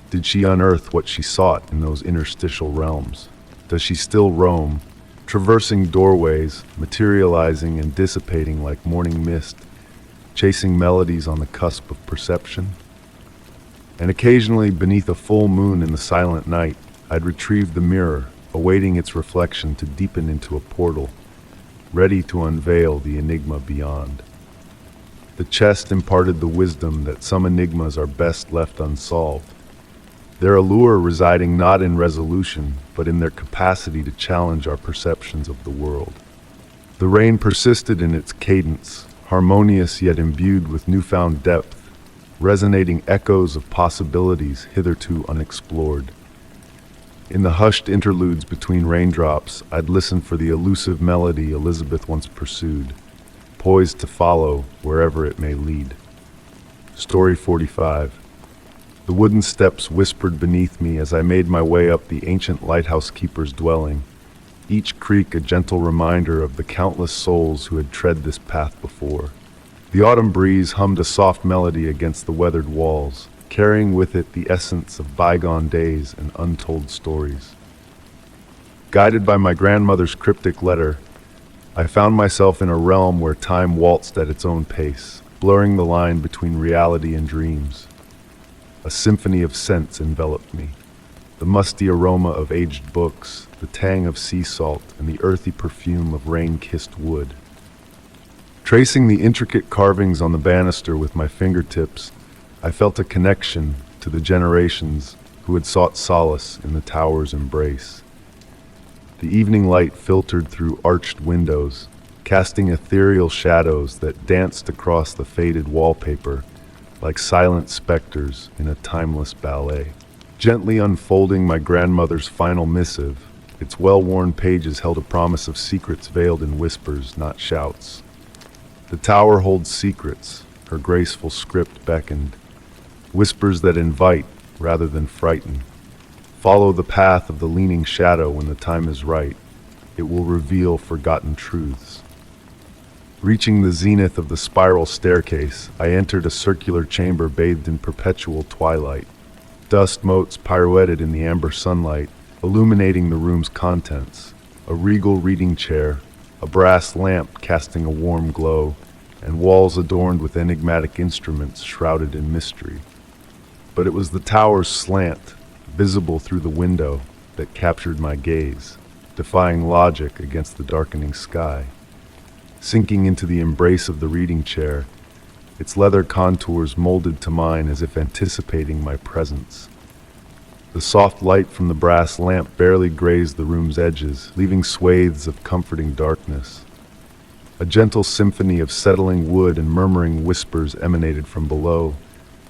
Speaker 1: Did she unearth what she sought in those interstitial realms? Does she still roam, traversing doorways, materializing and dissipating like morning mist, chasing melodies on the cusp of perception? And occasionally, beneath a full moon in the silent night, I'd retrieve the mirror, awaiting its reflection to deepen into a portal, ready to unveil the enigma beyond. The chest imparted the wisdom that some enigmas are best left unsolved, their allure residing not in resolution, but in their capacity to challenge our perceptions of the world. The rain persisted in its cadence, harmonious yet imbued with newfound depth, resonating echoes of possibilities hitherto unexplored. In the hushed interludes between raindrops, I'd listen for the elusive melody Elizabeth once pursued, poised to follow wherever it may lead. Story 45. The wooden steps whispered beneath me as I made my way up the ancient lighthouse keeper's dwelling, each creak a gentle reminder of the countless souls who had tread this path before. The autumn breeze hummed a soft melody against the weathered walls, carrying with it the essence of bygone days and untold stories. Guided by my grandmother's cryptic letter, I found myself in a realm where time waltzed at its own pace, blurring the line between reality and dreams. A symphony of scents enveloped me. The musty aroma of aged books, the tang of sea salt, and the earthy perfume of rain-kissed wood. Tracing the intricate carvings on the banister with my fingertips, I felt a connection to the generations who had sought solace in the tower's embrace. The evening light filtered through arched windows, casting ethereal shadows that danced across the faded wallpaper like silent specters in a timeless ballet. Gently unfolding my grandmother's final missive, its well-worn pages held a promise of secrets veiled in whispers, not shouts. The tower holds secrets, her graceful script beckoned, whispers that invite rather than frighten. Follow the path of the leaning shadow when the time is right. It will reveal forgotten truths. Reaching the zenith of the spiral staircase, I entered a circular chamber bathed in perpetual twilight. Dust motes pirouetted in the amber sunlight, illuminating the room's contents. A regal reading chair, a brass lamp casting a warm glow, and walls adorned with enigmatic instruments shrouded in mystery. But it was the tower's slant, visible through the window, that captured my gaze, defying logic against the darkening sky. Sinking into the embrace of the reading chair, its leather contours molded to mine as if anticipating my presence. The soft light from the brass lamp barely grazed the room's edges, leaving swathes of comforting darkness. A gentle symphony of settling wood and murmuring whispers emanated from below,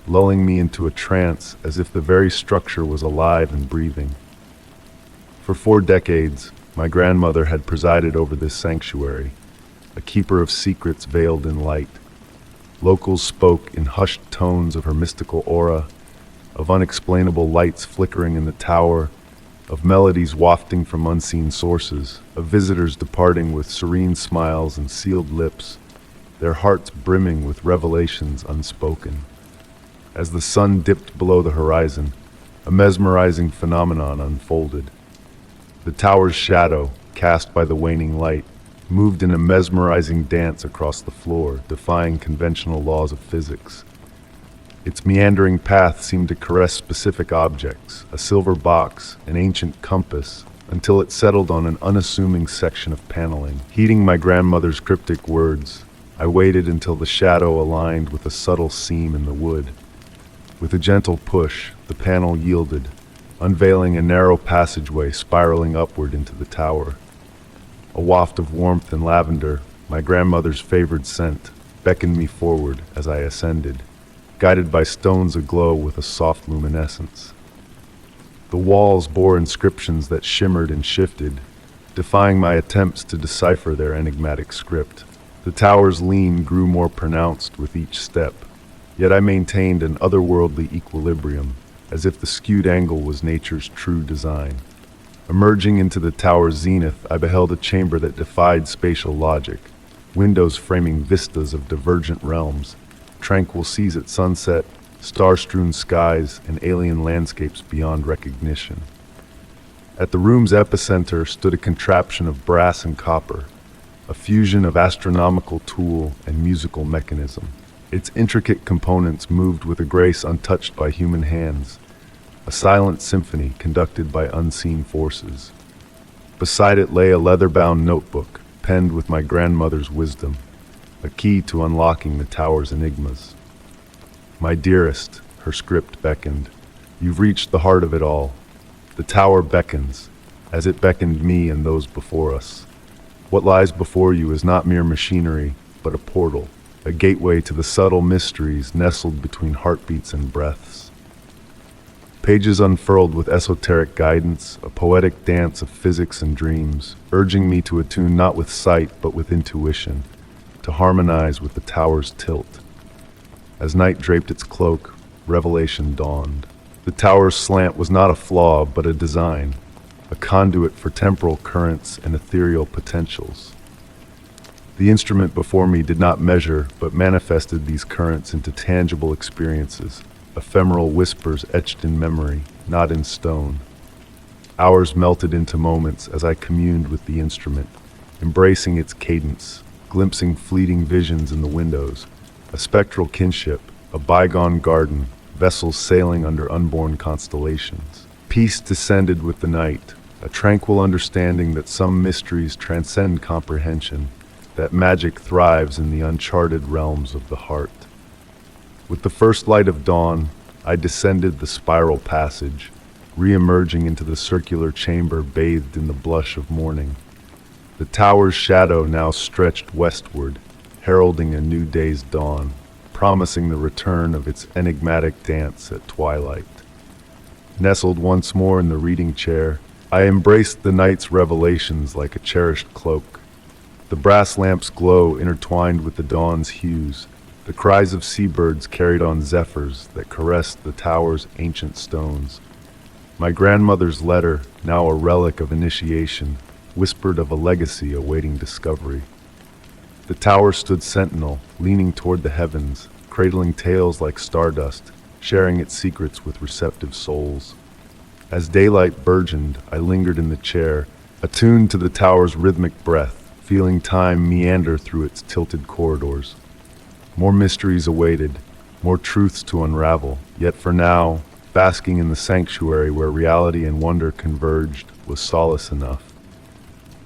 Speaker 1: lulling me into a trance as if the very structure was alive and breathing. For 4 decades, my grandmother had presided over this sanctuary, a keeper of secrets veiled in light. Locals spoke in hushed tones of her mystical aura, of unexplainable lights flickering in the tower, of melodies wafting from unseen sources, of visitors departing with serene smiles and sealed lips, their hearts brimming with revelations unspoken. As the sun dipped below the horizon, a mesmerizing phenomenon unfolded. The tower's shadow, cast by the waning light, moved in a mesmerizing dance across the floor, defying conventional laws of physics. Its meandering path seemed to caress specific objects, a silver box, an ancient compass, until it settled on an unassuming section of paneling. Heeding my grandmother's cryptic words, I waited until the shadow aligned with a subtle seam in the wood. With a gentle push, the panel yielded, unveiling a narrow passageway spiraling upward into the tower. A waft of warmth and lavender, my grandmother's favored scent, beckoned me forward as I ascended, guided by stones aglow with a soft luminescence. The walls bore inscriptions that shimmered and shifted, defying my attempts to decipher their enigmatic script. The tower's lean grew more pronounced with each step, yet I maintained an otherworldly equilibrium, as if the skewed angle was nature's true design. Emerging into the tower's zenith, I beheld a chamber that defied spatial logic, windows framing vistas of divergent realms, tranquil seas at sunset, star-strewn skies, and alien landscapes beyond recognition. At the room's epicenter stood a contraption of brass and copper, a fusion of astronomical tool and musical mechanism. Its intricate components moved with a grace untouched by human hands, a silent symphony conducted by unseen forces. Beside it lay a leather-bound notebook, penned with my grandmother's wisdom, a key to unlocking the tower's enigmas. "My dearest," her script beckoned, "you've reached the heart of it all. The tower beckons, as it beckoned me and those before us. What lies before you is not mere machinery, but a portal, a gateway to the subtle mysteries nestled between heartbeats and breaths." Pages unfurled with esoteric guidance, a poetic dance of physics and dreams, urging me to attune not with sight but with intuition, to harmonize with the tower's tilt. As night draped its cloak, revelation dawned. The tower's slant was not a flaw, but a design, a conduit for temporal currents and ethereal potentials. The instrument before me did not measure, but manifested these currents into tangible experiences, ephemeral whispers etched in memory, not in stone. Hours melted into moments as I communed with the instrument, embracing its cadence, glimpsing fleeting visions in the windows, a spectral kinship, a bygone garden, vessels sailing under unborn constellations. Peace descended with the night, a tranquil understanding that some mysteries transcend comprehension, that magic thrives in the uncharted realms of the heart. With the first light of dawn, I descended the spiral passage, re-emerging into the circular chamber bathed in the blush of morning. The tower's shadow now stretched westward, heralding a new day's dawn, promising the return of its enigmatic dance at twilight. Nestled once more in the reading chair, I embraced the night's revelations like a cherished cloak. The brass lamp's glow intertwined with the dawn's hues, the cries of seabirds carried on zephyrs that caressed the tower's ancient stones. My grandmother's letter, now a relic of initiation, whispered of a legacy awaiting discovery. The tower stood sentinel, leaning toward the heavens, cradling tales like stardust, sharing its secrets with receptive souls. As daylight burgeoned, I lingered in the chair, attuned to the tower's rhythmic breath, feeling time meander through its tilted corridors. More mysteries awaited, more truths to unravel, yet for now, basking in the sanctuary where reality and wonder converged was solace enough.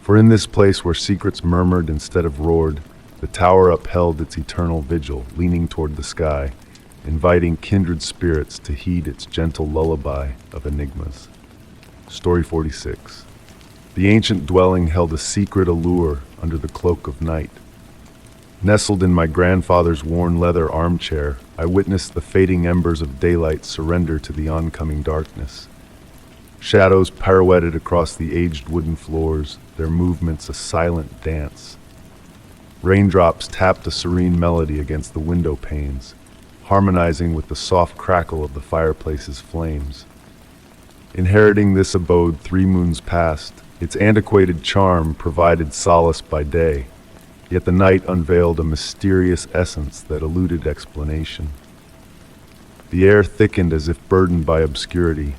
Speaker 1: For in this place where secrets murmured instead of roared, the tower upheld its eternal vigil, leaning toward the sky, inviting kindred spirits to heed its gentle lullaby of enigmas. Story 46. The ancient dwelling held a secret allure under the cloak of night. Nestled in my grandfather's worn leather armchair, I witnessed the fading embers of daylight surrender to the oncoming darkness. Shadows pirouetted across the aged wooden floors, their movements a silent dance. Raindrops tapped a serene melody against the window panes, harmonizing with the soft crackle of the fireplace's flames. Inheriting this abode 3 moons past, its antiquated charm provided solace by day, yet the night unveiled a mysterious essence that eluded explanation. The air thickened as if burdened by obscurity,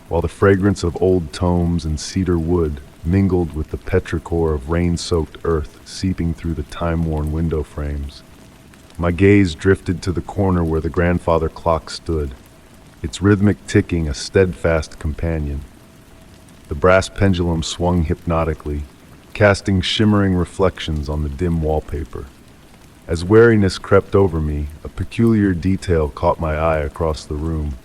Speaker 1: while the fragrance of old tomes and cedar wood mingled with the petrichor of rain-soaked earth seeping through the time-worn window frames. My gaze drifted to the corner where the grandfather clock stood, its rhythmic ticking a steadfast companion. The brass pendulum swung hypnotically, casting shimmering reflections on the dim wallpaper. As wariness crept over me, a peculiar detail caught my eye across the room,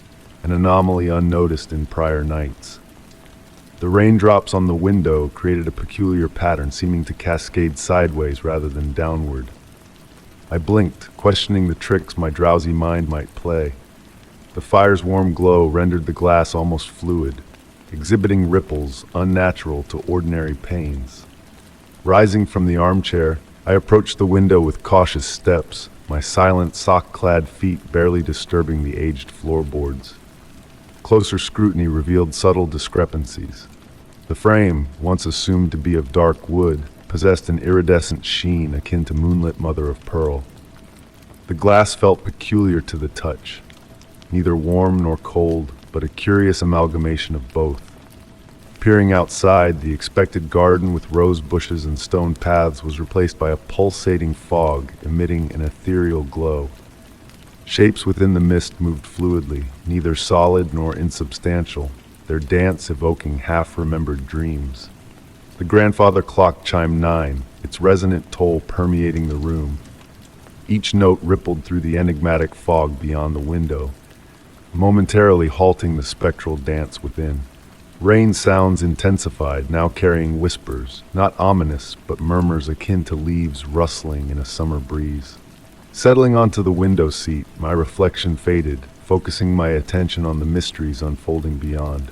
Speaker 1: an anomaly unnoticed in prior nights. The raindrops on the window created a peculiar pattern seeming to cascade sideways rather than downward. I blinked, questioning the tricks my drowsy mind might play. The fire's warm glow rendered the glass almost fluid, exhibiting ripples unnatural to ordinary panes. Rising from the armchair, I approached the window with cautious steps, my silent, sock-clad feet barely disturbing the aged floorboards. Closer scrutiny revealed subtle discrepancies. The frame, once assumed to be of dark wood, possessed an iridescent sheen akin to moonlit mother of pearl. The glass felt peculiar to the touch, neither warm nor cold, but a curious amalgamation of both. Peering outside, the expected garden with rose bushes and stone paths was replaced by a pulsating fog emitting an ethereal glow. Shapes within the mist moved fluidly, neither solid nor insubstantial, their dance evoking half-remembered dreams. The grandfather clock chimed 9, its resonant toll permeating the room. Each note rippled through the enigmatic fog beyond the window, momentarily halting the spectral dance within. Rain sounds intensified, now carrying whispers, not ominous, but murmurs akin to leaves rustling in a summer breeze. Settling onto the window seat, my reflection faded, focusing my attention on the mysteries unfolding beyond.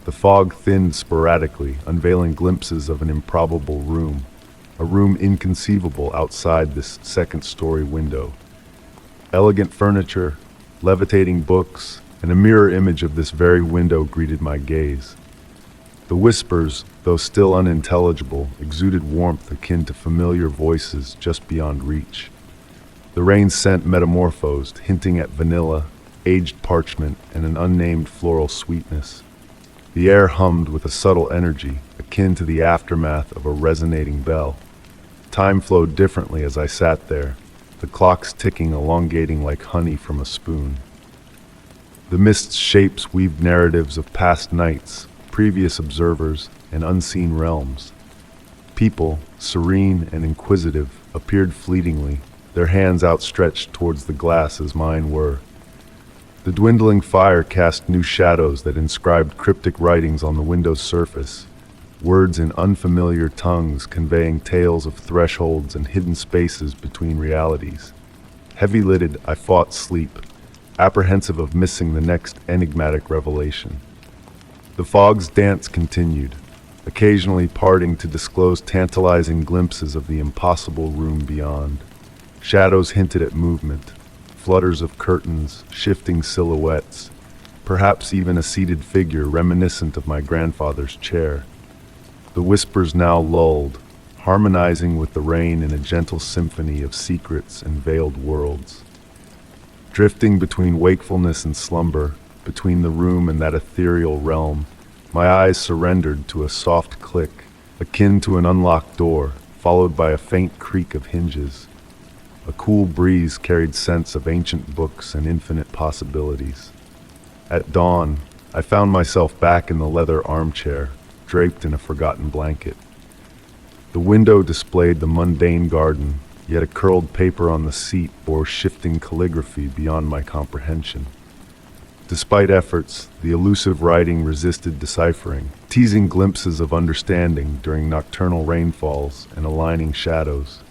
Speaker 1: The fog thinned sporadically, unveiling glimpses of an improbable room, a room inconceivable outside this second-story window. Elegant furniture, levitating books, and a mirror image of this very window greeted my gaze. The whispers, though still unintelligible, exuded warmth akin to familiar voices just beyond reach. The rain scent metamorphosed, hinting at vanilla, aged parchment, and an unnamed floral sweetness. The air hummed with a subtle energy, akin to the aftermath of a resonating bell. Time flowed differently as I sat there, the clocks ticking, elongating like honey from a spoon. The mist's shapes weaved narratives of past nights, previous observers, and unseen realms. People, serene and inquisitive, appeared fleetingly, their hands outstretched towards the glass as mine were. The dwindling fire cast new shadows that inscribed cryptic writings on the window's surface, words in unfamiliar tongues conveying tales of thresholds and hidden spaces between realities. Heavy-lidded, I fought sleep, apprehensive of missing the next enigmatic revelation. The fog's dance continued, occasionally parting to disclose tantalizing glimpses of the impossible room beyond. Shadows hinted at movement, flutters of curtains, shifting silhouettes, perhaps even a seated figure reminiscent of my grandfather's chair. The whispers now lulled, harmonizing with the rain in a gentle symphony of secrets and veiled worlds. Drifting between wakefulness and slumber, between the room and that ethereal realm, my eyes surrendered to a soft click, akin to an unlocked door, followed by a faint creak of hinges. A cool breeze carried scents of ancient books and infinite possibilities. At dawn, I found myself back in the leather armchair, draped in a forgotten blanket. The window displayed the mundane garden, yet a curled paper on the seat bore shifting calligraphy beyond my comprehension. Despite efforts, the elusive writing resisted deciphering, teasing glimpses of understanding during nocturnal rainfalls and aligning shadows.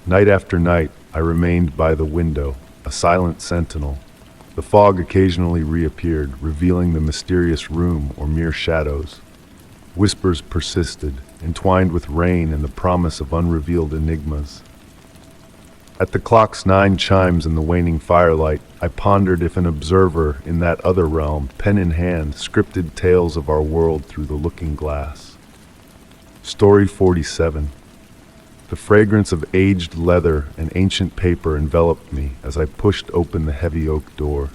Speaker 1: Night after night, I remained by the window, a silent sentinel. The fog occasionally reappeared, revealing the mysterious room or mere shadows. Whispers persisted, entwined with rain and the promise of unrevealed enigmas. At the clock's 9 chimes in the waning firelight, I pondered if an observer in that other realm, pen in hand, scripted tales of our world through the looking glass. Story 47. The fragrance of aged leather and ancient paper enveloped me as I pushed open the heavy oak door.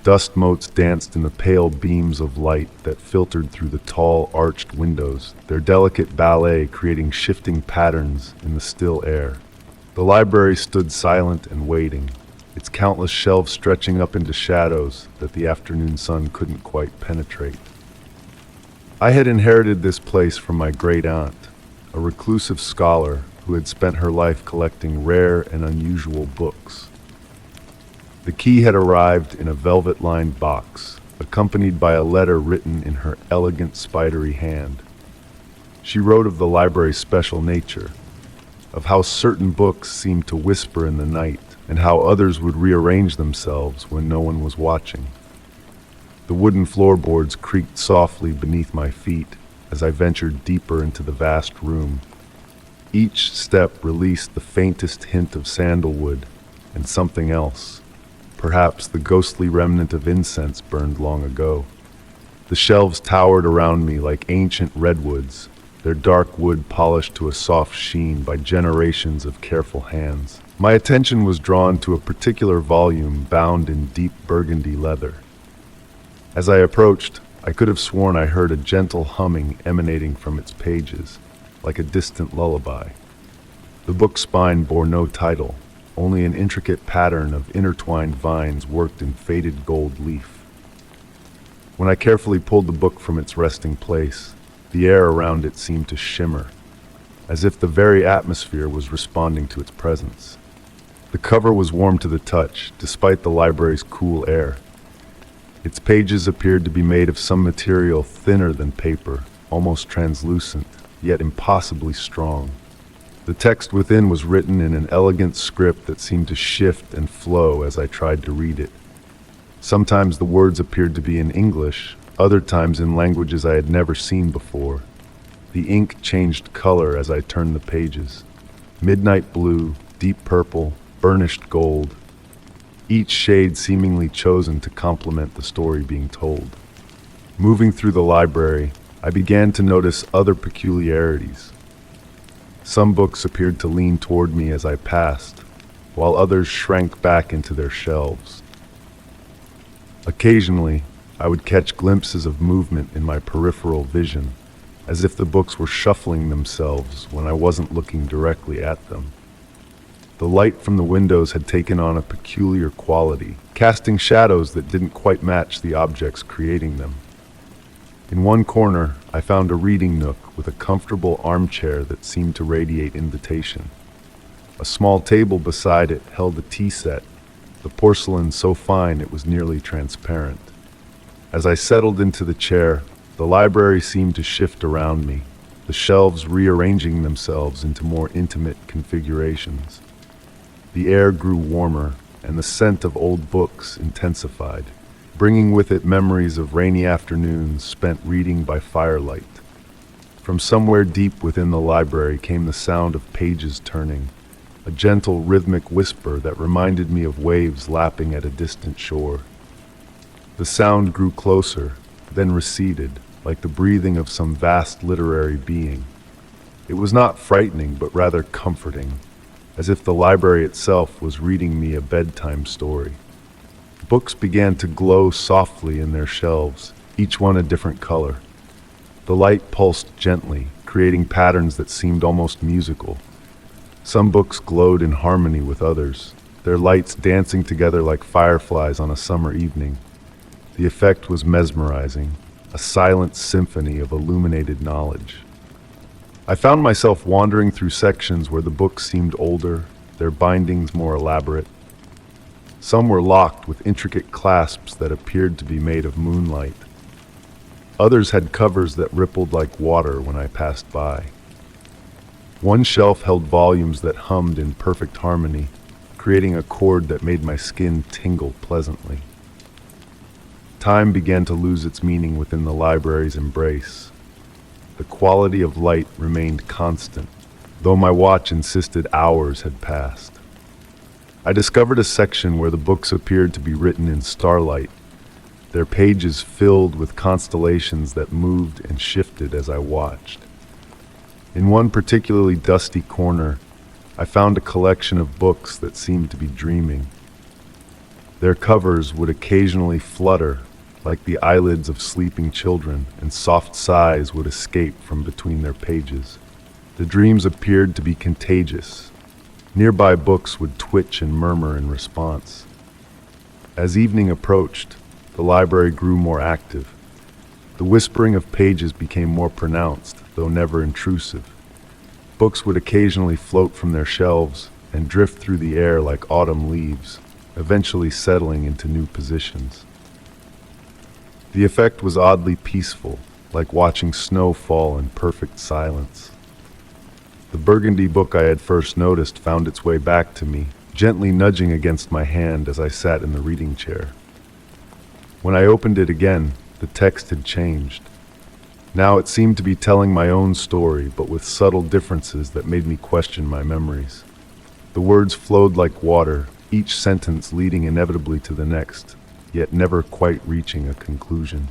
Speaker 1: Dust motes danced in the pale beams of light that filtered through the tall, arched windows, their delicate ballet creating shifting patterns in the still air. The library stood silent and waiting, its countless shelves stretching up into shadows that the afternoon sun couldn't quite penetrate. I had inherited this place from my great-aunt, a reclusive scholar who had spent her life collecting rare and unusual books. The key had arrived in a velvet-lined box, accompanied by a letter written in her elegant, spidery hand. She wrote of the library's special nature, of how certain books seemed to whisper in the night, and how others would rearrange themselves when no one was watching. The wooden floorboards creaked softly beneath my feet as I ventured deeper into the vast room. Each step released the faintest hint of sandalwood and something else, perhaps the ghostly remnant of incense burned long ago. The shelves towered around me like ancient redwoods, their dark wood polished to a soft sheen by generations of careful hands. My attention was drawn to a particular volume bound in deep burgundy leather. As I approached, I could have sworn I heard a gentle humming emanating from its pages, like a distant lullaby. The book's spine bore no title, only an intricate pattern of intertwined vines worked in faded gold leaf. When I carefully pulled the book from its resting place, the air around it seemed to shimmer, as if the very atmosphere was responding to its presence. The cover was warm to the touch, despite the library's cool air. Its pages appeared to be made of some material thinner than paper, almost translucent, yet impossibly strong. The text within was written in an elegant script that seemed to shift and flow as I tried to read it. Sometimes the words appeared to be in English, other times in languages I had never seen before. The ink changed color as I turned the pages. Midnight blue, deep purple, burnished gold, each shade seemingly chosen to complement the story being told. Moving through the library, I began to notice other peculiarities. Some books appeared to lean toward me as I passed, while others shrank back into their shelves. Occasionally, I would catch glimpses of movement in my peripheral vision, as if the books were shuffling themselves when I wasn't looking directly at them. The light from the windows had taken on a peculiar quality, casting shadows that didn't quite match the objects creating them. In one corner, I found a reading nook with a comfortable armchair that seemed to radiate invitation. A small table beside it held a tea set, the porcelain so fine it was nearly transparent. As I settled into the chair, the library seemed to shift around me, the shelves rearranging themselves into more intimate configurations. The air grew warmer, and the scent of old books intensified, bringing with it memories of rainy afternoons spent reading by firelight. From somewhere deep within the library came the sound of pages turning, a gentle rhythmic whisper that reminded me of waves lapping at a distant shore. The sound grew closer, then receded, like the breathing of some vast literary being. It was not frightening, but rather comforting, as if the library itself was reading me a bedtime story. Books began to glow softly in their shelves, each one a different color. The light pulsed gently, creating patterns that seemed almost musical. Some books glowed in harmony with others, their lights dancing together like fireflies on a summer evening. The effect was mesmerizing, a silent symphony of illuminated knowledge. I found myself wandering through sections where the books seemed older, their bindings more elaborate. Some were locked with intricate clasps that appeared to be made of moonlight. Others had covers that rippled like water when I passed by. One shelf held volumes that hummed in perfect harmony, creating a chord that made my skin tingle pleasantly. Time began to lose its meaning within the library's embrace. The quality of light remained constant, though my watch insisted hours had passed. I discovered a section where the books appeared to be written in starlight, their pages filled with constellations that moved and shifted as I watched. In one particularly dusty corner, I found a collection of books that seemed to be dreaming. Their covers would occasionally flutter, like the eyelids of sleeping children, and soft sighs would escape from between their pages. The dreams appeared to be contagious. Nearby books would twitch and murmur in response. As evening approached, the library grew more active. The whispering of pages became more pronounced, though never intrusive. Books would occasionally float from their shelves and drift through the air like autumn leaves, eventually settling into new positions. The effect was oddly peaceful, like watching snow fall in perfect silence. The burgundy book I had first noticed found its way back to me, gently nudging against my hand as I sat in the reading chair. When I opened it again, the text had changed. Now it seemed to be telling my own story, but with subtle differences that made me question my memories. The words flowed like water, each sentence leading inevitably to the next, yet never quite reaching a conclusion.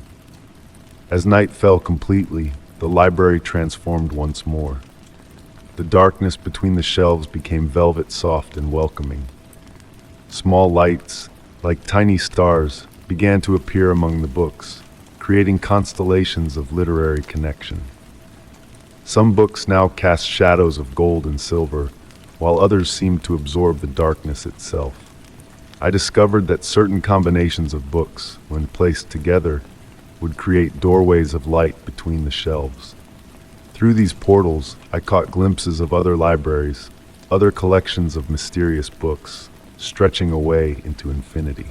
Speaker 1: As night fell completely, the library transformed once more. The darkness between the shelves became velvet soft and welcoming. Small lights, like tiny stars, began to appear among the books, creating constellations of literary connection. Some books now cast shadows of gold and silver, while others seemed to absorb the darkness itself. I discovered that certain combinations of books, when placed together, would create doorways of light between the shelves. Through these portals, I caught glimpses of other libraries, other collections of mysterious books, stretching away into infinity.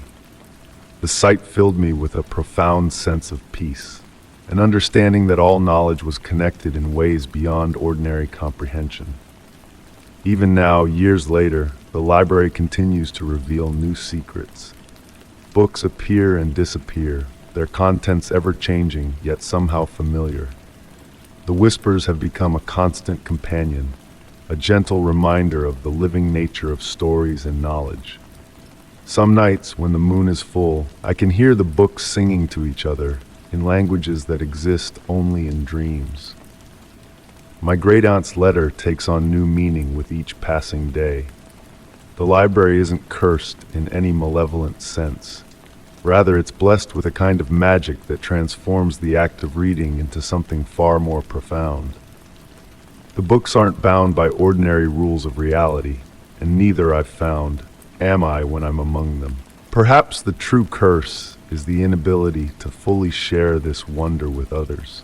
Speaker 1: The sight filled me with a profound sense of peace, an understanding that all knowledge was connected in ways beyond ordinary comprehension. Even now, years later, the library continues to reveal new secrets. Books appear and disappear, their contents ever-changing, yet somehow familiar. The whispers have become a constant companion, a gentle reminder of the living nature of stories and knowledge. Some nights, when the moon is full, I can hear the books singing to each other in languages that exist only in dreams. My great-aunt's letter takes on new meaning with each passing day. The library isn't cursed in any malevolent sense. Rather, it's blessed with a kind of magic that transforms the act of reading into something far more profound. The books aren't bound by ordinary rules of reality, and neither, I've found, am I when I'm among them. Perhaps the true curse is the inability to fully share this wonder with others.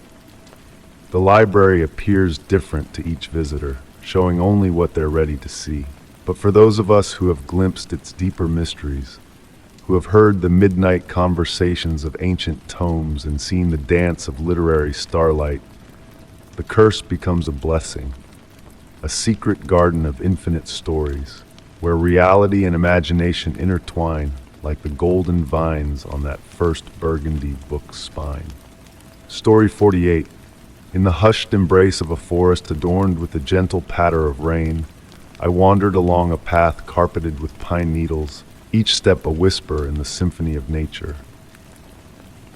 Speaker 1: The library appears different to each visitor, showing only what they're ready to see. But for those of us who have glimpsed its deeper mysteries, who have heard the midnight conversations of ancient tomes and seen the dance of literary starlight, the curse becomes a blessing, a secret garden of infinite stories, where reality and imagination intertwine like the golden vines on that first burgundy book's spine. Story 48. In the hushed embrace of a forest adorned with the gentle patter of rain, I wandered along a path carpeted with pine needles, each step a whisper in the symphony of nature.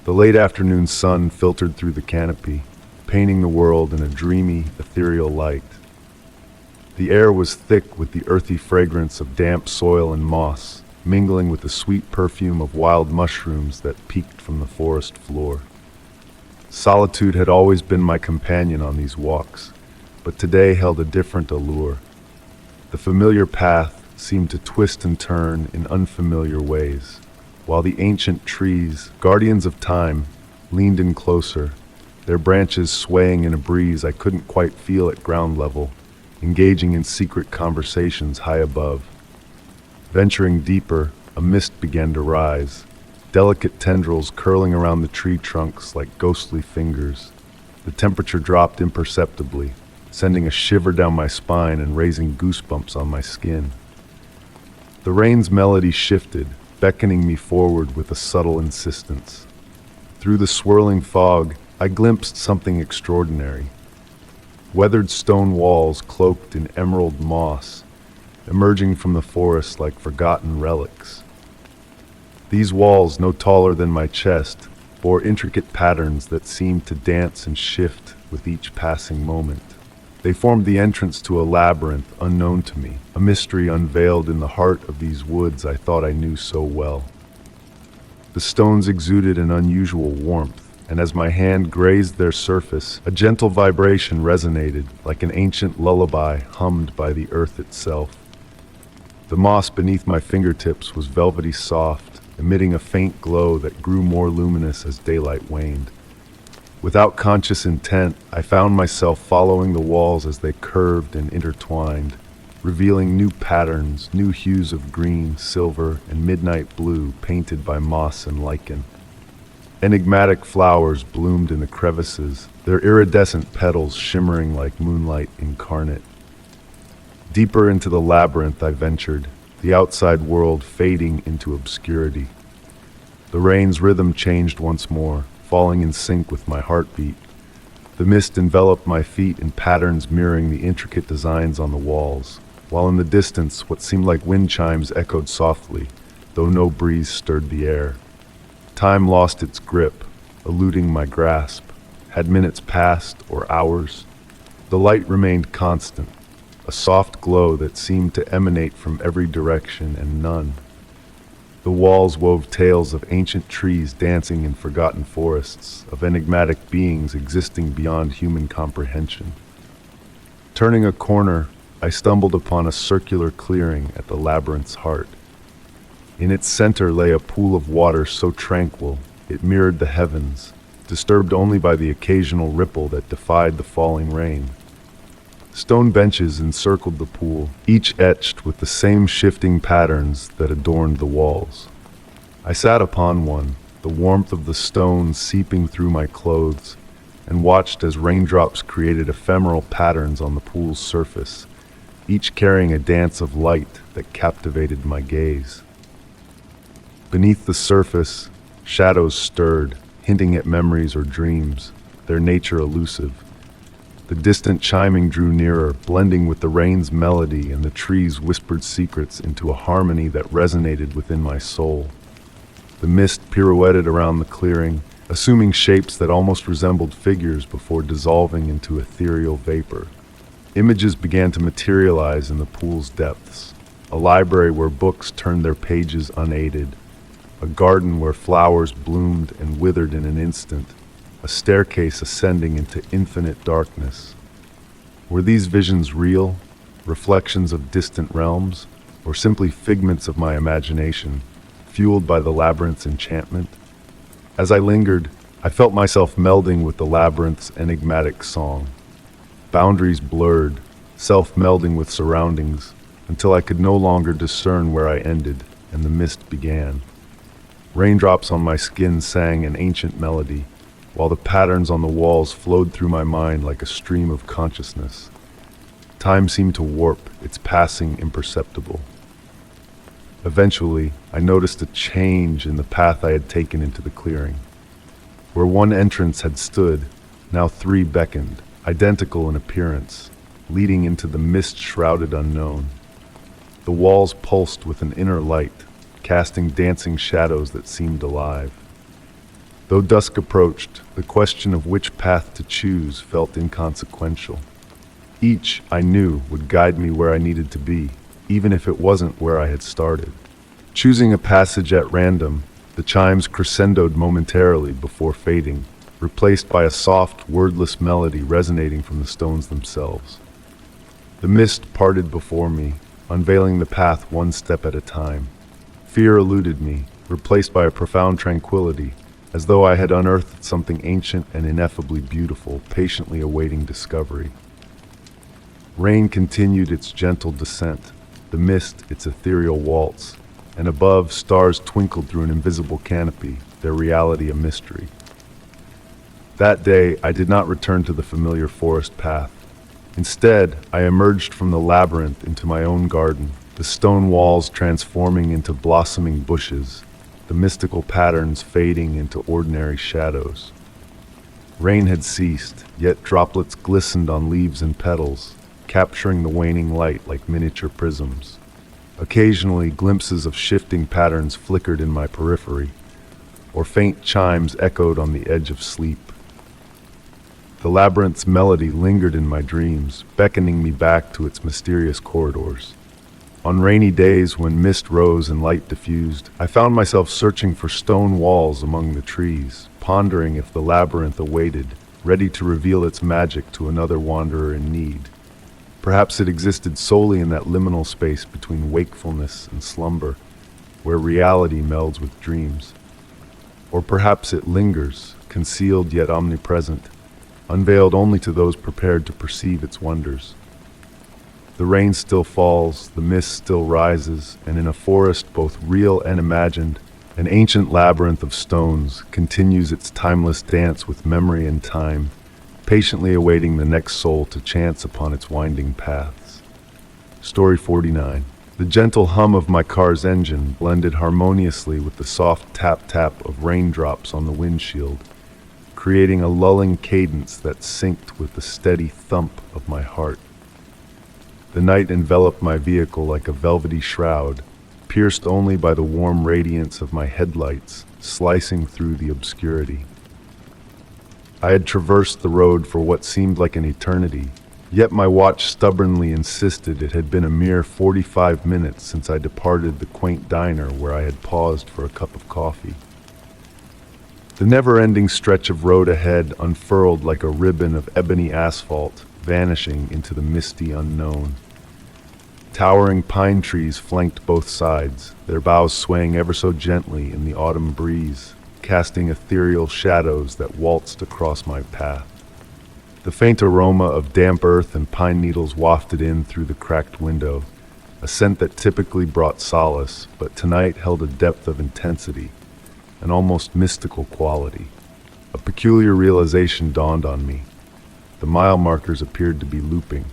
Speaker 1: The late afternoon sun filtered through the canopy, painting the world in a dreamy, ethereal light. The air was thick with the earthy fragrance of damp soil and moss, mingling with the sweet perfume of wild mushrooms that peeked from the forest floor. Solitude had always been my companion on these walks, but today held a different allure. The familiar path seemed to twist and turn in unfamiliar ways, while the ancient trees, guardians of time, leaned in closer, their branches swaying in a breeze I couldn't quite feel at ground level, engaging in secret conversations high above. Venturing deeper, a mist began to rise, delicate tendrils curling around the tree trunks like ghostly fingers. The temperature dropped imperceptibly, sending a shiver down my spine and raising goosebumps on my skin. The rain's melody shifted, beckoning me forward with a subtle insistence. Through the swirling fog, I glimpsed something extraordinary. Weathered stone walls cloaked in emerald moss, emerging from the forest like forgotten relics. These walls, no taller than my chest, bore intricate patterns that seemed to dance and shift with each passing moment. They formed the entrance to a labyrinth unknown to me, a mystery unveiled in the heart of these woods I thought I knew so well. The stones exuded an unusual warmth, and as my hand grazed their surface, a gentle vibration resonated like an ancient lullaby hummed by the earth itself. The moss beneath my fingertips was velvety soft, emitting a faint glow that grew more luminous as daylight waned. Without conscious intent, I found myself following the walls as they curved and intertwined, revealing new patterns, new hues of green, silver, and midnight blue painted by moss and lichen. Enigmatic flowers bloomed in the crevices, their iridescent petals shimmering like moonlight incarnate. Deeper into the labyrinth I ventured, the outside world fading into obscurity. The rain's rhythm changed once more, falling in sync with my heartbeat. The mist enveloped my feet in patterns mirroring the intricate designs on the walls, while in the distance what seemed like wind chimes echoed softly, though no breeze stirred the air. Time lost its grip, eluding my grasp. Had minutes passed, or hours? The light remained constant, a soft glow that seemed to emanate from every direction and none. The walls wove tales of ancient trees dancing in forgotten forests, of enigmatic beings existing beyond human comprehension. Turning a corner, I stumbled upon a circular clearing at the labyrinth's heart. In its center lay a pool of water so tranquil it mirrored the heavens, disturbed only by the occasional ripple that defied the falling rain. Stone benches encircled the pool, each etched with the same shifting patterns that adorned the walls. I sat upon one, the warmth of the stone seeping through my clothes, and watched as raindrops created ephemeral patterns on the pool's surface, each carrying a dance of light that captivated my gaze. Beneath the surface, shadows stirred, hinting at memories or dreams, their nature elusive. The distant chiming drew nearer, blending with the rain's melody and the trees' whispered secrets into a harmony that resonated within my soul. The mist pirouetted around the clearing, assuming shapes that almost resembled figures before dissolving into ethereal vapor. Images began to materialize in the pool's depths, a library where books turned their pages unaided, a garden where flowers bloomed and withered in an instant, a staircase ascending into infinite darkness. Were these visions real, reflections of distant realms, or simply figments of my imagination, fueled by the labyrinth's enchantment? As I lingered, I felt myself melding with the labyrinth's enigmatic song. Boundaries blurred, self-melding with surroundings, until I could no longer discern where I ended and the mist began. Raindrops on my skin sang an ancient melody, while the patterns on the walls flowed through my mind like a stream of consciousness. Time seemed to warp, its passing imperceptible. Eventually, I noticed a change in the path I had taken into the clearing. Where one entrance had stood, now three beckoned, identical in appearance, leading into the mist-shrouded unknown. The walls pulsed with an inner light, casting dancing shadows that seemed alive. Though dusk approached, the question of which path to choose felt inconsequential. Each, I knew, would guide me where I needed to be, even if it wasn't where I had started. Choosing a passage at random, the chimes crescendoed momentarily before fading, replaced by a soft, wordless melody resonating from the stones themselves. The mist parted before me, unveiling the path one step at a time. Fear eluded me, replaced by a profound tranquility, as though I had unearthed something ancient and ineffably beautiful, patiently awaiting discovery. Rain continued its gentle descent, the mist its ethereal waltz, and above, stars twinkled through an invisible canopy, their reality a mystery. That day, I did not return to the familiar forest path. Instead, I emerged from the labyrinth into my own garden, the stone walls transforming into blossoming bushes, the mystical patterns fading into ordinary shadows. Rain had ceased, yet droplets glistened on leaves and petals, capturing the waning light like miniature prisms. Occasionally, glimpses of shifting patterns flickered in my periphery, or faint chimes echoed on the edge of sleep. The labyrinth's melody lingered in my dreams, beckoning me back to its mysterious corridors. On rainy days when mist rose and light diffused, I found myself searching for stone walls among the trees, pondering if the labyrinth awaited, ready to reveal its magic to another wanderer in need. Perhaps it existed solely in that liminal space between wakefulness and slumber, where reality melds with dreams. Or perhaps it lingers, concealed yet omnipresent, unveiled only to those prepared to perceive its wonders. The rain still falls, the mist still rises, and in a forest both real and imagined, an ancient labyrinth of stones continues its timeless dance with memory and time, patiently awaiting the next soul to chance upon its winding paths. Story 49. The gentle hum of my car's engine blended harmoniously with the soft tap-tap of raindrops on the windshield, creating a lulling cadence that synced with the steady thump of my heart. The night enveloped my vehicle like a velvety shroud, pierced only by the warm radiance of my headlights slicing through the obscurity. I had traversed the road for what seemed like an eternity, yet my watch stubbornly insisted it had been a mere 45 minutes since I departed the quaint diner where I had paused for a cup of coffee. The never-ending stretch of road ahead unfurled like a ribbon of ebony asphalt, vanishing into the misty unknown. Towering pine trees flanked both sides, their boughs swaying ever so gently in the autumn breeze, casting ethereal shadows that waltzed across my path. The faint aroma of damp earth and pine needles wafted in through the cracked window, a scent that typically brought solace, but tonight held a depth of intensity, an almost mystical quality. A peculiar realization dawned on me. The mile markers appeared to be looping.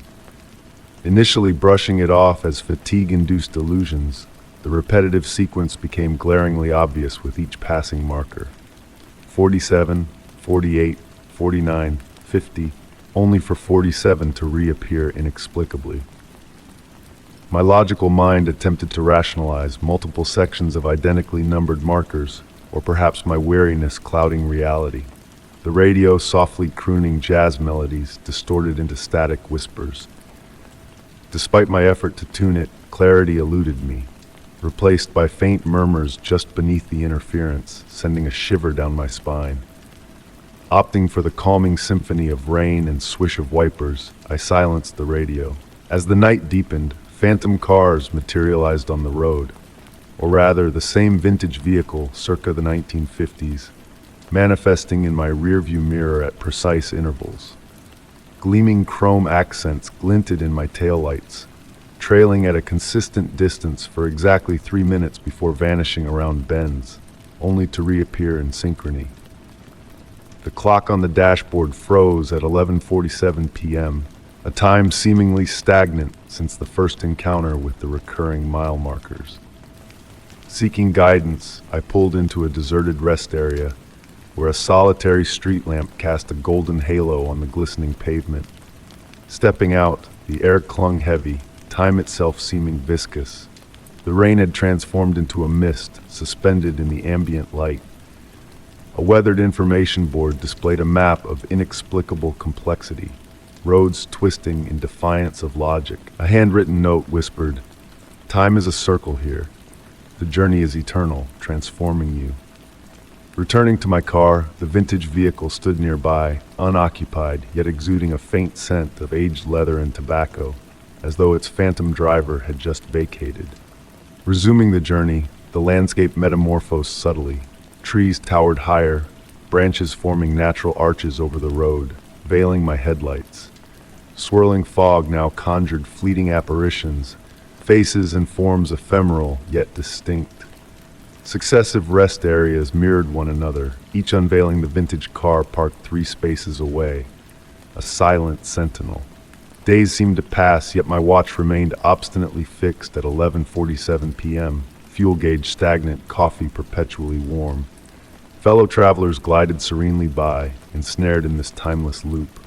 Speaker 1: Initially brushing it off as fatigue-induced illusions, the repetitive sequence became glaringly obvious with each passing marker. 47, 48, 49, 50, only for 47 to reappear inexplicably. My logical mind attempted to rationalize multiple sections of identically numbered markers, or perhaps my weariness clouding reality. The radio softly crooning jazz melodies distorted into static whispers. Despite my effort to tune it, clarity eluded me, replaced by faint murmurs just beneath the interference, sending a shiver down my spine. Opting for the calming symphony of rain and swish of wipers, I silenced the radio. As the night deepened, phantom cars materialized on the road, or rather the same vintage vehicle circa the 1950s, manifesting in my rearview mirror at precise intervals. Gleaming chrome accents glinted in my taillights, trailing at a consistent distance for exactly 3 minutes before vanishing around bends, only to reappear in synchrony. The clock on the dashboard froze at 11:47 p.m., a time seemingly stagnant since the first encounter with the recurring mile markers. Seeking guidance, I pulled into a deserted rest area, where a solitary street lamp cast a golden halo on the glistening pavement. Stepping out, the air clung heavy, time itself seeming viscous. The rain had transformed into a mist, suspended in the ambient light. A weathered information board displayed a map of inexplicable complexity, roads twisting in defiance of logic. A handwritten note whispered, "Time is a circle here. The journey is eternal, transforming you." Returning to my car, the vintage vehicle stood nearby, unoccupied, yet exuding a faint scent of aged leather and tobacco, as though its phantom driver had just vacated. Resuming the journey, the landscape metamorphosed subtly. Trees towered higher, branches forming natural arches over the road, veiling my headlights. Swirling fog now conjured fleeting apparitions, faces and forms ephemeral yet distinct. Successive rest areas mirrored one another, each unveiling the vintage car parked 3 spaces away, a silent sentinel. Days seemed to pass, yet my watch remained obstinately fixed at 11:47 p.m., fuel gauge stagnant, coffee perpetually warm. Fellow travelers glided serenely by, ensnared in this timeless loop.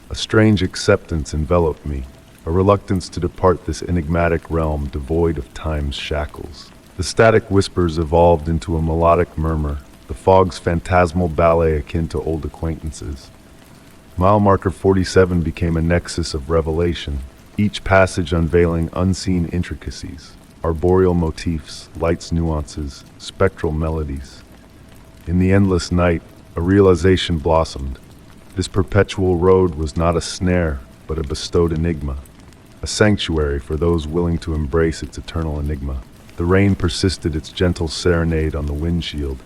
Speaker 1: A strange acceptance enveloped me, a reluctance to depart this enigmatic realm devoid of time's shackles. The static whispers evolved into a melodic murmur, the fog's phantasmal ballet akin to old acquaintances. Mile marker 47 became a nexus of revelation, each passage unveiling unseen intricacies, arboreal motifs, light's nuances, spectral melodies. In the endless night, a realization blossomed. This perpetual road was not a snare, but a bestowed enigma, a sanctuary for those willing to embrace its eternal enigma. The rain persisted its gentle serenade on the windshield,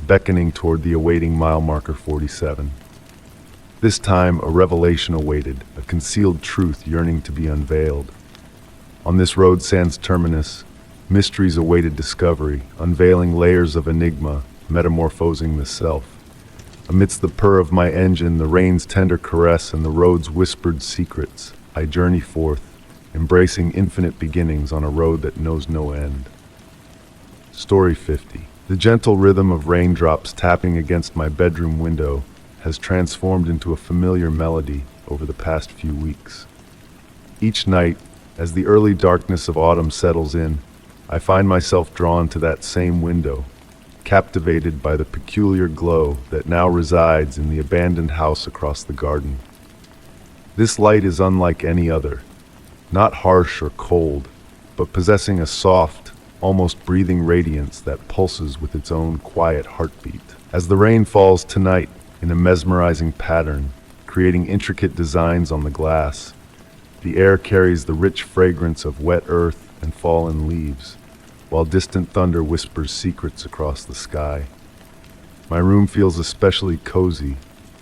Speaker 1: beckoning toward the awaiting mile marker 47. This time, a revelation awaited, a concealed truth yearning to be unveiled. On this road sans terminus, mysteries awaited discovery, unveiling layers of enigma, metamorphosing the self. Amidst the purr of my engine, the rain's tender caress, and the road's whispered secrets, I journey forth, embracing infinite beginnings on a road that knows no end. Story 50. The gentle rhythm of raindrops tapping against my bedroom window has transformed into a familiar melody over the past few weeks. Each night, as the early darkness of autumn settles in, I find myself drawn to that same window, captivated by the peculiar glow that now resides in the abandoned house across the garden. This light is unlike any other, not harsh or cold, but possessing a soft, almost breathing radiance that pulses with its own quiet heartbeat. As the rain falls tonight in a mesmerizing pattern, creating intricate designs on the glass, the air carries the rich fragrance of wet earth and fallen leaves, while distant thunder whispers secrets across the sky. My room feels especially cozy,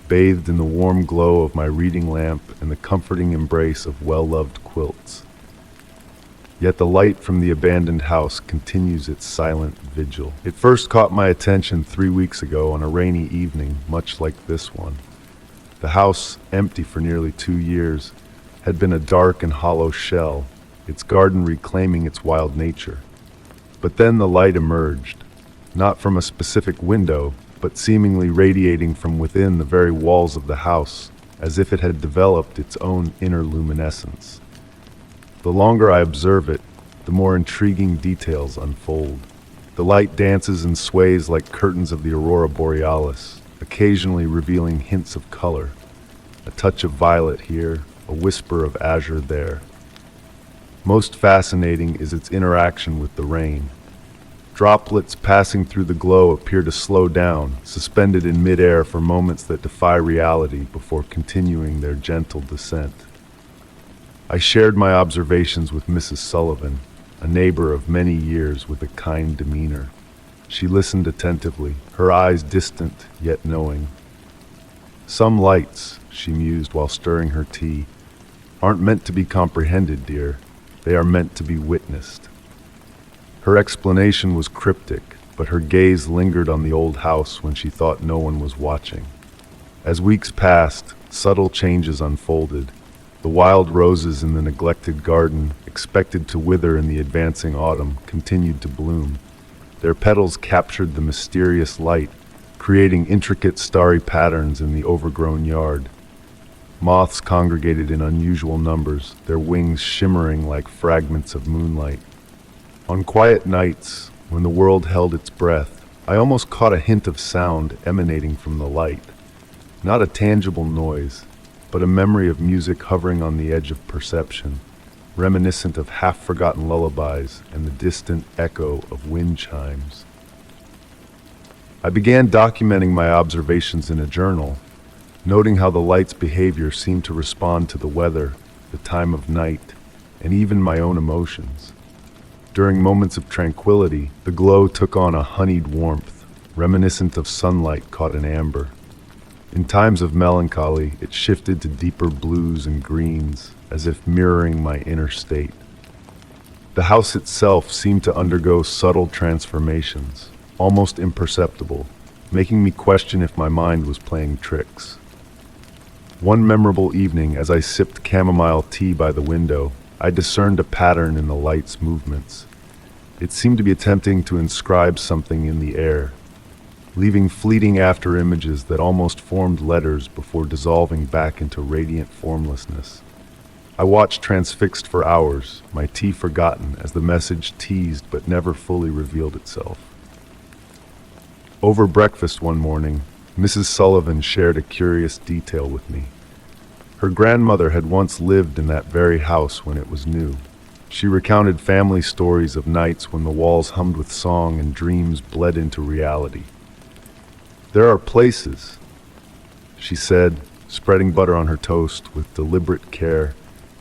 Speaker 1: bathed in the warm glow of my reading lamp and the comforting embrace of well-loved quilts. Yet the light from the abandoned house continues its silent vigil. It first caught my attention 3 weeks ago on a rainy evening, much like this one. The house, empty for nearly 2 years, had been a dark and hollow shell, its garden reclaiming its wild nature. But then the light emerged, not from a specific window, but seemingly radiating from within the very walls of the house, as if it had developed its own inner luminescence. The longer I observe it, the more intriguing details unfold. The light dances and sways like curtains of the aurora borealis, occasionally revealing hints of color, a touch of violet here, a whisper of azure there. Most fascinating is its interaction with the rain. Droplets passing through the glow appear to slow down, suspended in midair for moments that defy reality before continuing their gentle descent. I shared my observations with Mrs. Sullivan, a neighbor of many years with a kind demeanor. She listened attentively, her eyes distant yet knowing. "Some lights," she mused while stirring her tea, "aren't meant to be comprehended, dear. They are meant to be witnessed." Her explanation was cryptic, but her gaze lingered on the old house when she thought no one was watching. As weeks passed, subtle changes unfolded. The wild roses in the neglected garden, expected to wither in the advancing autumn, continued to bloom. Their petals captured the mysterious light, creating intricate starry patterns in the overgrown yard. Moths congregated in unusual numbers, their wings shimmering like fragments of moonlight. On quiet nights, when the world held its breath, I almost caught a hint of sound emanating from the light. Not a tangible noise, but a memory of music hovering on the edge of perception, reminiscent of half-forgotten lullabies and the distant echo of wind chimes. I began documenting my observations in a journal, noting how the light's behavior seemed to respond to the weather, the time of night, and even my own emotions. During moments of tranquility, the glow took on a honeyed warmth, reminiscent of sunlight caught in amber. In times of melancholy, it shifted to deeper blues and greens, as if mirroring my inner state. The house itself seemed to undergo subtle transformations, almost imperceptible, making me question if my mind was playing tricks. One memorable evening, as I sipped chamomile tea by the window, I discerned a pattern in the light's movements. It seemed to be attempting to inscribe something in the air, leaving fleeting after images that almost formed letters before dissolving back into radiant formlessness. I watched transfixed for hours, my tea forgotten as the message teased but never fully revealed itself. Over breakfast one morning, Mrs. Sullivan shared a curious detail with me. Her grandmother had once lived in that very house when it was new. She recounted family stories of nights when the walls hummed with song and dreams bled into reality. "There are places," she said, spreading butter on her toast with deliberate care,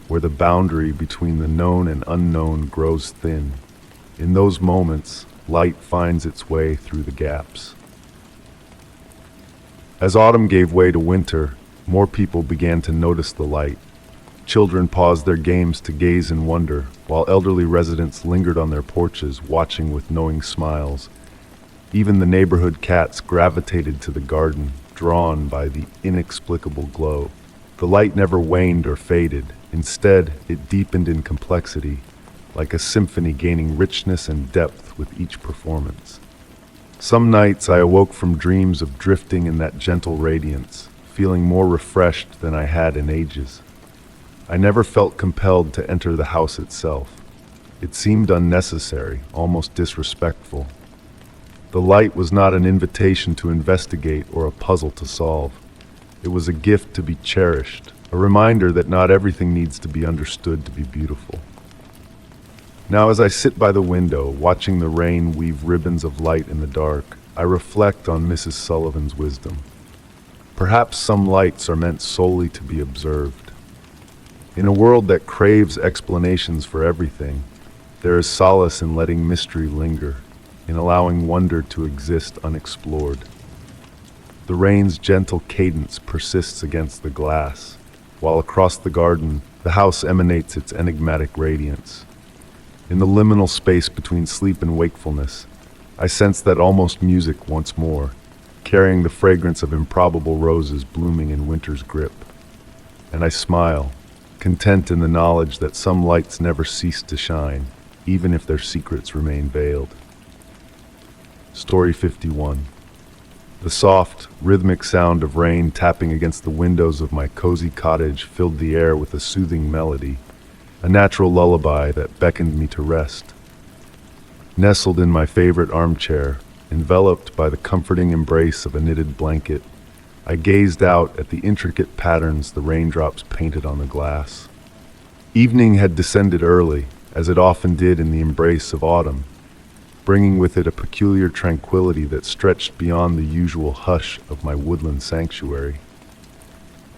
Speaker 1: "where the boundary between the known and unknown grows thin. In those moments, light finds its way through the gaps." As autumn gave way to winter, more people began to notice the light. Children paused their games to gaze in wonder, while elderly residents lingered on their porches, watching with knowing smiles. Even the neighborhood cats gravitated to the garden, drawn by the inexplicable glow. The light never waned or faded. Instead, it deepened in complexity, like a symphony gaining richness and depth with each performance. Some nights I awoke from dreams of drifting in that gentle radiance, feeling more refreshed than I had in ages. I never felt compelled to enter the house itself. It seemed unnecessary, almost disrespectful. The light was not an invitation to investigate or a puzzle to solve. It was a gift to be cherished, a reminder that not everything needs to be understood to be beautiful. Now, as I sit by the window, watching the rain weave ribbons of light in the dark, I reflect on Mrs. Sullivan's wisdom. Perhaps some lights are meant solely to be observed. In a world that craves explanations for everything, there is solace in letting mystery linger, in allowing wonder to exist unexplored. The rain's gentle cadence persists against the glass, while across the garden, the house emanates its enigmatic radiance. In the liminal space between sleep and wakefulness, I sense that almost music once more, carrying the fragrance of improbable roses blooming in winter's grip. And I smile, content in the knowledge that some lights never cease to shine, even if their secrets remain veiled. Story 51. The soft, rhythmic sound of rain tapping against the windows of my cozy cottage filled the air with a soothing melody, a natural lullaby that beckoned me to rest. Nestled in my favorite armchair, enveloped by the comforting embrace of a knitted blanket, I gazed out at the intricate patterns the raindrops painted on the glass. Evening had descended early, as it often did in the embrace of autumn, bringing with it a peculiar tranquility that stretched beyond the usual hush of my woodland sanctuary.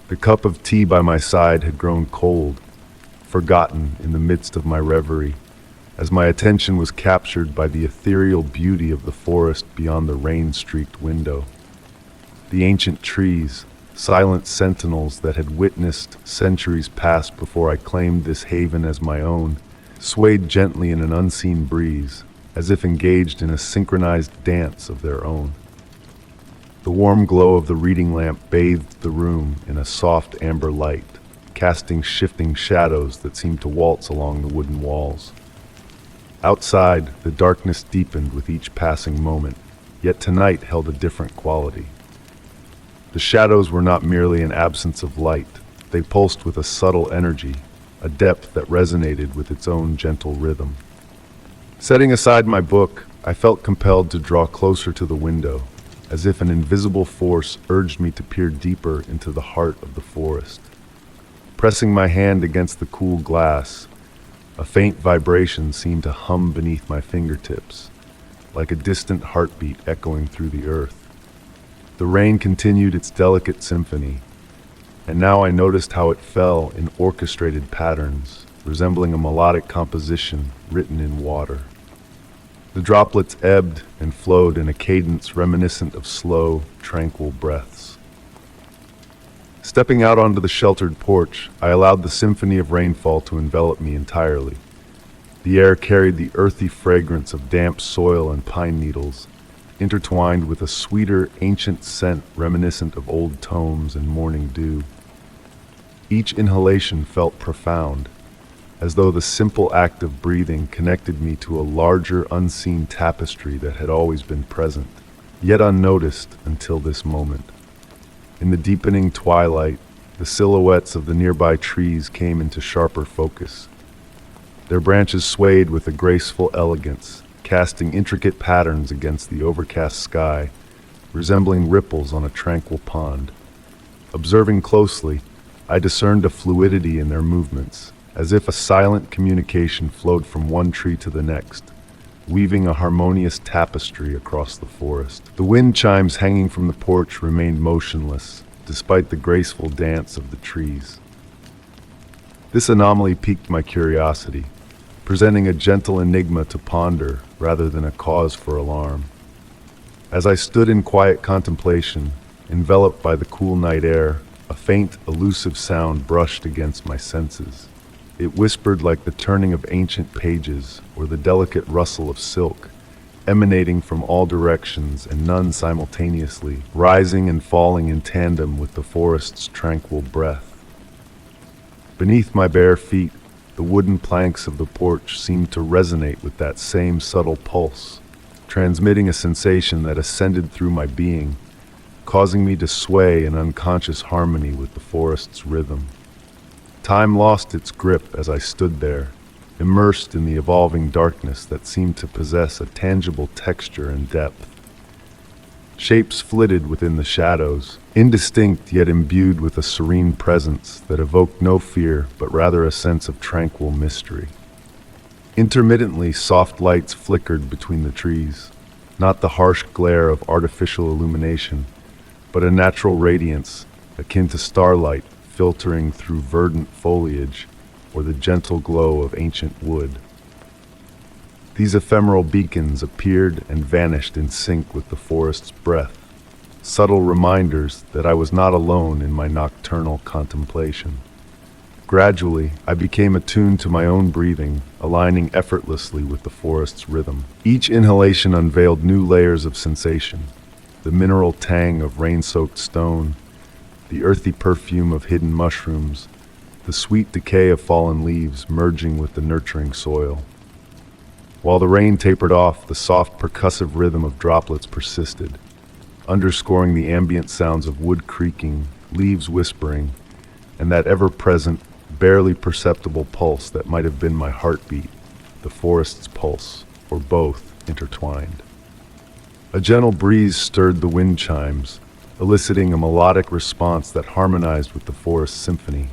Speaker 1: The cup of tea by my side had grown cold, forgotten in the midst of my reverie, as my attention was captured by the ethereal beauty of the forest beyond the rain-streaked window. The ancient trees, silent sentinels that had witnessed centuries pass before I claimed this haven as my own, swayed gently in an unseen breeze, as if engaged in a synchronized dance of their own. The warm glow of the reading lamp bathed the room in a soft amber light, casting shifting shadows that seemed to waltz along the wooden walls. Outside, the darkness deepened with each passing moment, yet tonight held a different quality. The shadows were not merely an absence of light, they pulsed with a subtle energy, a depth that resonated with its own gentle rhythm. Setting aside my book, I felt compelled to draw closer to the window, as if an invisible force urged me to peer deeper into the heart of the forest. Pressing my hand against the cool glass, a faint vibration seemed to hum beneath my fingertips, like a distant heartbeat echoing through the earth. The rain continued its delicate symphony, and now I noticed how it fell in orchestrated patterns, resembling a melodic composition written in water. The droplets ebbed and flowed in a cadence reminiscent of slow, tranquil breaths. Stepping out onto the sheltered porch, I allowed the symphony of rainfall to envelop me entirely. The air carried the earthy fragrance of damp soil and pine needles, intertwined with a sweeter, ancient scent reminiscent of old tomes and morning dew. Each inhalation felt profound, as though the simple act of breathing connected me to a larger, unseen tapestry that had always been present, yet unnoticed until this moment. In the deepening twilight, the silhouettes of the nearby trees came into sharper focus. Their branches swayed with a graceful elegance, casting intricate patterns against the overcast sky, resembling ripples on a tranquil pond. Observing closely, I discerned a fluidity in their movements, as if a silent communication flowed from one tree to the next, weaving a harmonious tapestry across the forest. The wind chimes hanging from the porch remained motionless, despite the graceful dance of the trees. This anomaly piqued my curiosity, presenting a gentle enigma to ponder rather than a cause for alarm. As I stood in quiet contemplation, enveloped by the cool night air, a faint, elusive sound brushed against my senses. It whispered like the turning of ancient pages or the delicate rustle of silk, emanating from all directions and none simultaneously, rising and falling in tandem with the forest's tranquil breath. Beneath my bare feet, the wooden planks of the porch seemed to resonate with that same subtle pulse, transmitting a sensation that ascended through my being, causing me to sway in unconscious harmony with the forest's rhythm. Time lost its grip as I stood there, immersed in the evolving darkness that seemed to possess a tangible texture and depth. Shapes flitted within the shadows, indistinct yet imbued with a serene presence that evoked no fear but rather a sense of tranquil mystery. Intermittently, soft lights flickered between the trees, not the harsh glare of artificial illumination, but a natural radiance akin to starlight filtering through verdant foliage or the gentle glow of ancient wood. These ephemeral beacons appeared and vanished in sync with the forest's breath, subtle reminders that I was not alone in my nocturnal contemplation. Gradually, I became attuned to my own breathing, aligning effortlessly with the forest's rhythm. Each inhalation unveiled new layers of sensation: the mineral tang of rain-soaked stone, the earthy perfume of hidden mushrooms, the sweet decay of fallen leaves merging with the nurturing soil. While the rain tapered off, the soft percussive rhythm of droplets persisted, underscoring the ambient sounds of wood creaking, leaves whispering, and that ever-present, barely perceptible pulse that might have been my heartbeat, the forest's pulse, or both intertwined. A gentle breeze stirred the wind chimes, eliciting a melodic response that harmonized with the forest's symphony.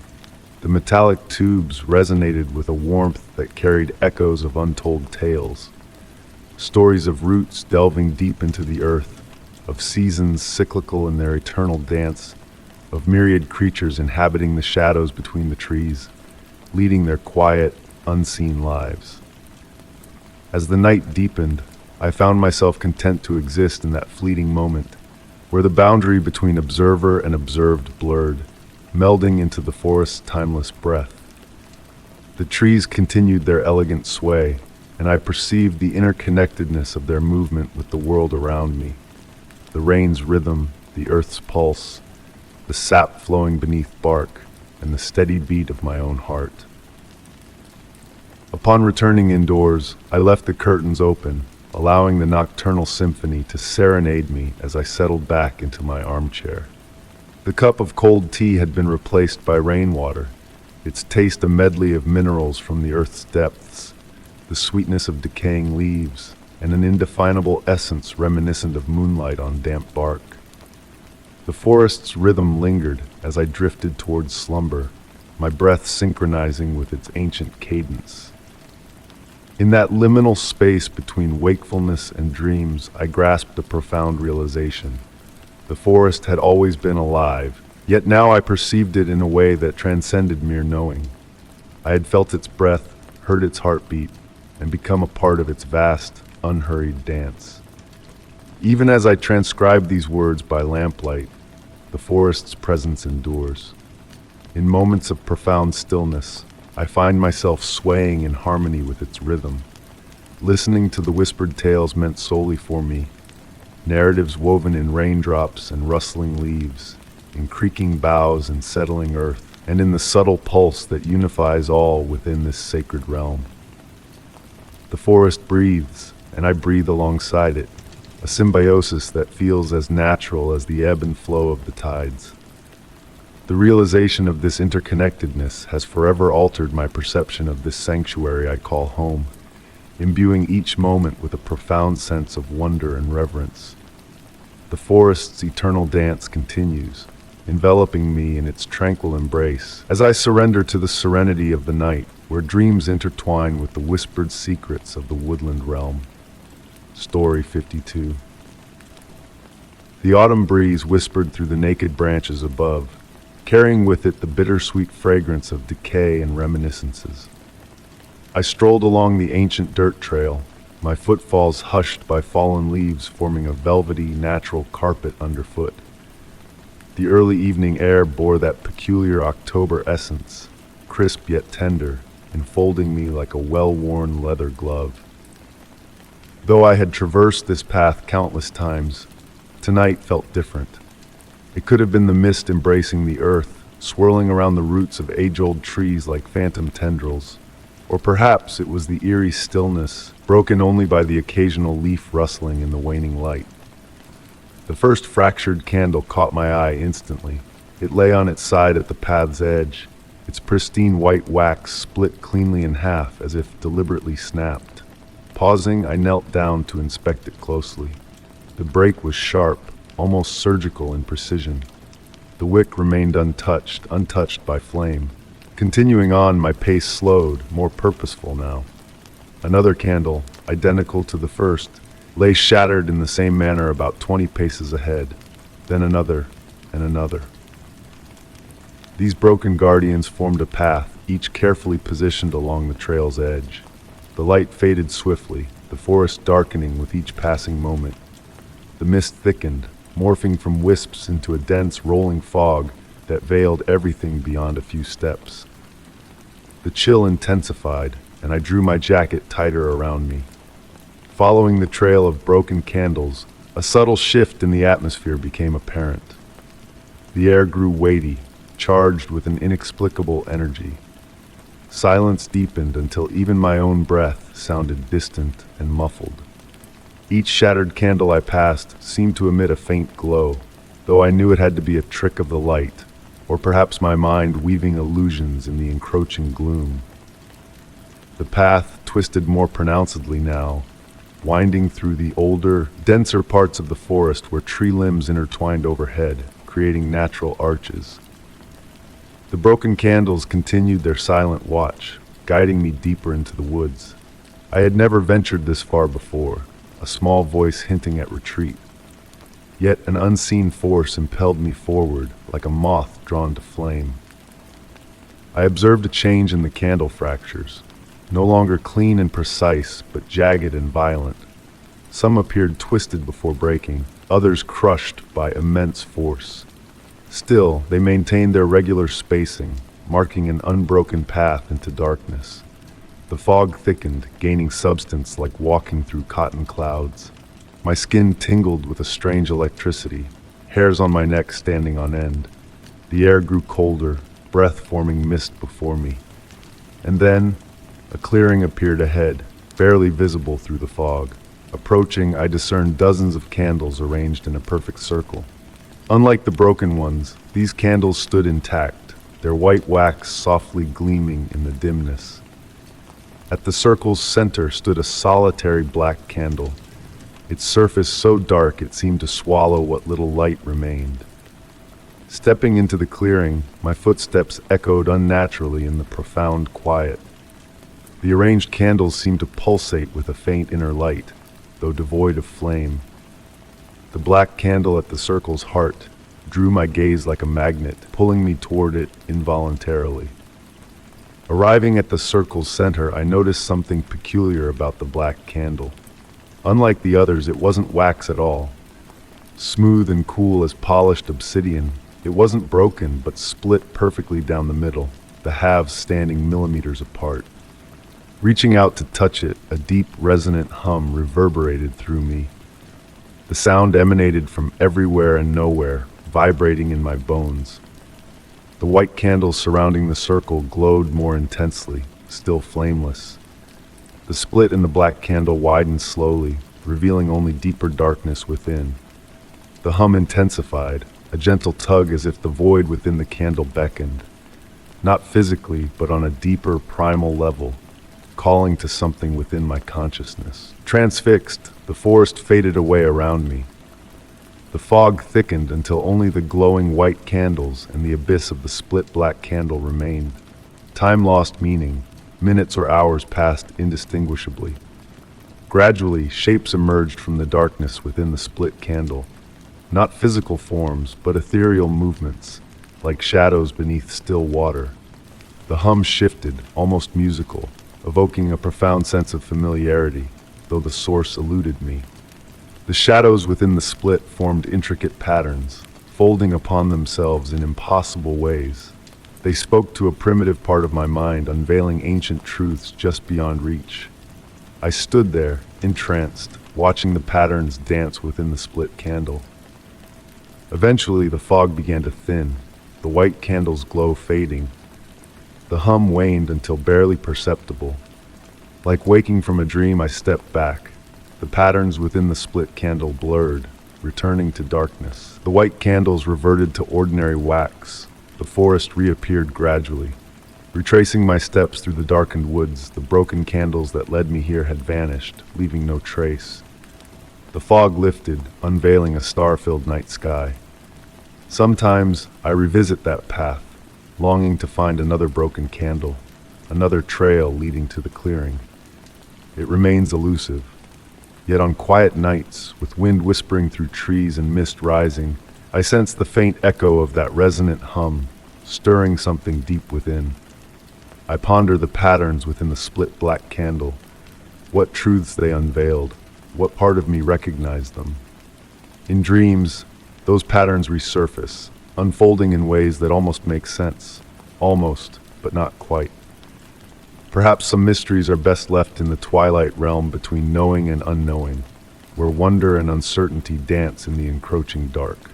Speaker 1: The metallic tubes resonated with a warmth that carried echoes of untold tales, stories of roots delving deep into the earth, of seasons cyclical in their eternal dance, of myriad creatures inhabiting the shadows between the trees, leading their quiet, unseen lives. As the night deepened, I found myself content to exist in that fleeting moment, where the boundary between observer and observed blurred, melding into the forest's timeless breath. The trees continued their elegant sway, and I perceived the interconnectedness of their movement with the world around me. The rain's rhythm, the earth's pulse, the sap flowing beneath bark, and the steady beat of my own heart. Upon returning indoors, I left the curtains open, allowing the nocturnal symphony to serenade me as I settled back into my armchair. The cup of cold tea had been replaced by rainwater, its taste a medley of minerals from the earth's depths, the sweetness of decaying leaves, and an indefinable essence reminiscent of moonlight on damp bark. The forest's rhythm lingered as I drifted towards slumber, my breath synchronizing with its ancient cadence. In that liminal space between wakefulness and dreams, I grasped a profound realization. The forest had always been alive, yet now I perceived it in a way that transcended mere knowing. I had felt its breath, heard its heartbeat, and become a part of its vast, unhurried dance. Even as I transcribed these words by lamplight, the forest's presence endures. In moments of profound stillness, I find myself swaying in harmony with its rhythm, listening to the whispered tales meant solely for me, narratives woven in raindrops and rustling leaves, in creaking boughs and settling earth, and in the subtle pulse that unifies all within this sacred realm. The forest breathes, and I breathe alongside it, a symbiosis that feels as natural as the ebb and flow of the tides. The realization of this interconnectedness has forever altered my perception of this sanctuary I call home, imbuing each moment with a profound sense of wonder and reverence. The forest's eternal dance continues, enveloping me in its tranquil embrace, as I surrender to the serenity of the night, where dreams intertwine with the whispered secrets of the woodland realm. Story 52. The autumn breeze whispered through the naked branches above, carrying with it the bittersweet fragrance of decay and reminiscences. I strolled along the ancient dirt trail, my footfalls hushed by fallen leaves forming a velvety, natural carpet underfoot. The early evening air bore that peculiar October essence, crisp yet tender, enfolding me like a well-worn leather glove. Though I had traversed this path countless times, tonight felt different. It could have been the mist embracing the earth, swirling around the roots of age-old trees like phantom tendrils. Or perhaps it was the eerie stillness, broken only by the occasional leaf rustling in the waning light. The first fractured candle caught my eye instantly. It lay on its side at the path's edge, its pristine white wax split cleanly in half as if deliberately snapped. Pausing, I knelt down to inspect it closely. The break was sharp, almost surgical in precision. The wick remained untouched by flame. Continuing on, my pace slowed, more purposeful now. Another candle, identical to the first, lay shattered in the same manner about 20 paces ahead. Then another, and another. These broken guardians formed a path, each carefully positioned along the trail's edge. The light faded swiftly, the forest darkening with each passing moment. The mist thickened, morphing from wisps into a dense, rolling fog that veiled everything beyond a few steps. The chill intensified, and I drew my jacket tighter around me. Following the trail of broken candles, a subtle shift in the atmosphere became apparent. The air grew weighty, charged with an inexplicable energy. Silence deepened until even my own breath sounded distant and muffled. Each shattered candle I passed seemed to emit a faint glow, though I knew it had to be a trick of the light, or perhaps my mind weaving illusions in the encroaching gloom. The path twisted more pronouncedly now, winding through the older, denser parts of the forest where tree limbs intertwined overhead, creating natural arches. The broken candles continued their silent watch, guiding me deeper into the woods. I had never ventured this far before, a small voice hinting at retreat. Yet an unseen force impelled me forward, like a moth drawn to flame. I observed a change in the candle fractures, no longer clean and precise, but jagged and violent. Some appeared twisted before breaking, others crushed by immense force. Still, they maintained their regular spacing, marking an unbroken path into darkness. The fog thickened, gaining substance like walking through cotton clouds. My skin tingled with a strange electricity, hairs on my neck standing on end. The air grew colder, breath forming mist before me. And then, a clearing appeared ahead, barely visible through the fog. Approaching, I discerned dozens of candles arranged in a perfect circle. Unlike the broken ones, these candles stood intact, their white wax softly gleaming in the dimness. At the circle's center stood a solitary black candle, its surface so dark it seemed to swallow what little light remained. Stepping into the clearing, my footsteps echoed unnaturally in the profound quiet. The arranged candles seemed to pulsate with a faint inner light, though devoid of flame. The black candle at the circle's heart drew my gaze like a magnet, pulling me toward it involuntarily. Arriving at the circle's center, I noticed something peculiar about the black candle. Unlike the others, it wasn't wax at all. Smooth and cool as polished obsidian, it wasn't broken but split perfectly down the middle, the halves standing millimeters apart. Reaching out to touch it, a deep, resonant hum reverberated through me. The sound emanated from everywhere and nowhere, vibrating in my bones. The white candles surrounding the circle glowed more intensely, still flameless. The split in the black candle widened slowly, revealing only deeper darkness within. The hum intensified, a gentle tug as if the void within the candle beckoned. Not physically, but on a deeper, primal level, calling to something within my consciousness. Transfixed, the forest faded away around me. The fog thickened until only the glowing white candles and the abyss of the split black candle remained. Time lost meaning. Minutes or hours passed indistinguishably. Gradually, shapes emerged from the darkness within the split candle. Not physical forms, but ethereal movements, like shadows beneath still water. The hum shifted, almost musical, evoking a profound sense of familiarity, though the source eluded me. The shadows within the split formed intricate patterns, folding upon themselves in impossible ways. They spoke to a primitive part of my mind, unveiling ancient truths just beyond reach. I stood there, entranced, watching the patterns dance within the split candle. Eventually, the fog began to thin, the white candle's glow fading. The hum waned until barely perceptible. Like waking from a dream, I stepped back. The patterns within the split candle blurred, returning to darkness. The white candles reverted to ordinary wax. The forest reappeared gradually. Retracing my steps through the darkened woods, the broken candles that led me here had vanished, leaving no trace. The fog lifted, unveiling a star-filled night sky. Sometimes I revisit that path, longing to find another broken candle, another trail leading to the clearing. It remains elusive. Yet on quiet nights, with wind whispering through trees and mist rising, I sense the faint echo of that resonant hum, stirring something deep within. I ponder the patterns within the split black candle. What truths they unveiled, what part of me recognized them. In dreams, those patterns resurface, unfolding in ways that almost make sense. Almost, but not quite. Perhaps some mysteries are best left in the twilight realm between knowing and unknowing, where wonder and uncertainty dance in the encroaching dark.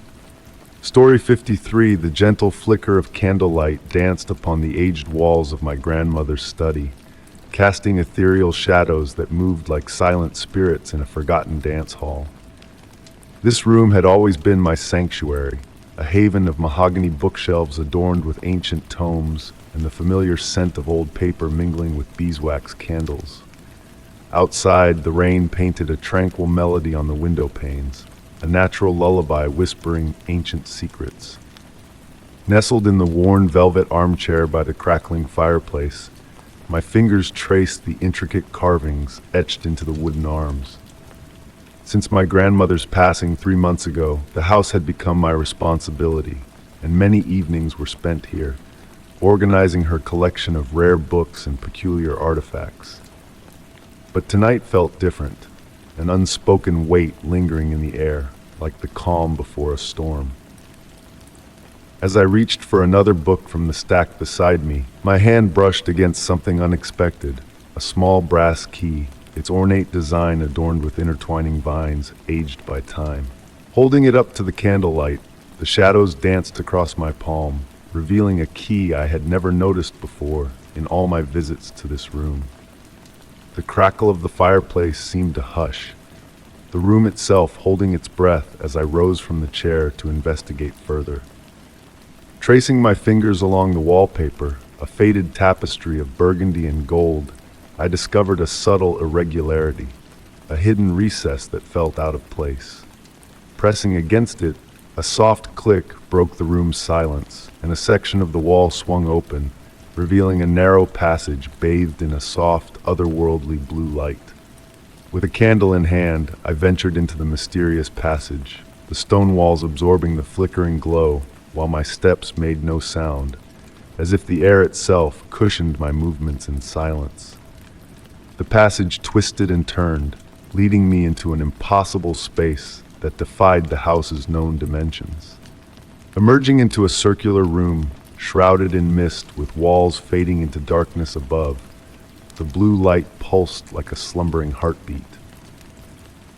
Speaker 1: Story 53, the gentle flicker of candlelight danced upon the aged walls of my grandmother's study, casting ethereal shadows that moved like silent spirits in a forgotten dance hall. This room had always been my sanctuary, a haven of mahogany bookshelves adorned with ancient tomes and the familiar scent of old paper mingling with beeswax candles. Outside, the rain painted a tranquil melody on the window panes, a natural lullaby whispering ancient secrets. Nestled in the worn velvet armchair by the crackling fireplace, my fingers traced the intricate carvings etched into the wooden arms. Since my grandmother's passing 3 months ago, the house had become my responsibility, and many evenings were spent here, organizing her collection of rare books and peculiar artifacts. But tonight felt different, an unspoken weight lingering in the air, like the calm before a storm. As I reached for another book from the stack beside me, my hand brushed against something unexpected, a small brass key, its ornate design adorned with intertwining vines aged by time. Holding it up to the candlelight, the shadows danced across my palm, revealing a key I had never noticed before in all my visits to this room. The crackle of the fireplace seemed to hush, the room itself holding its breath as I rose from the chair to investigate further. Tracing my fingers along the wallpaper, a faded tapestry of burgundy and gold, I discovered a subtle irregularity, a hidden recess that felt out of place. Pressing against it, a soft click broke the room's silence, and a section of the wall swung open, revealing a narrow passage bathed in a soft, otherworldly blue light. With a candle in hand, I ventured into the mysterious passage, the stone walls absorbing the flickering glow, while my steps made no sound, as if the air itself cushioned my movements in silence. The passage twisted and turned, leading me into an impossible space that defied the house's known dimensions. Emerging into a circular room, shrouded in mist with walls fading into darkness above, the blue light pulsed like a slumbering heartbeat.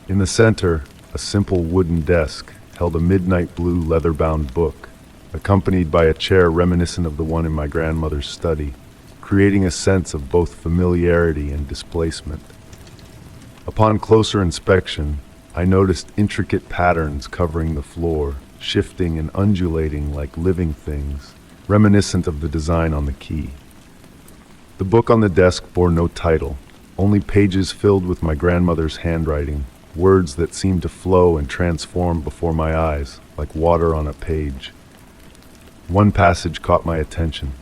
Speaker 1: In the center, a simple wooden desk held a midnight blue leather-bound book, accompanied by a chair reminiscent of the one in my grandmother's study, creating a sense of both familiarity and displacement. Upon closer inspection, I noticed intricate patterns covering the floor, shifting and undulating like living things, reminiscent of the design on the key. The book on the desk bore no title, only pages filled with my grandmother's handwriting, words that seemed to flow and transform before my eyes, like water on a page. One passage caught my attention.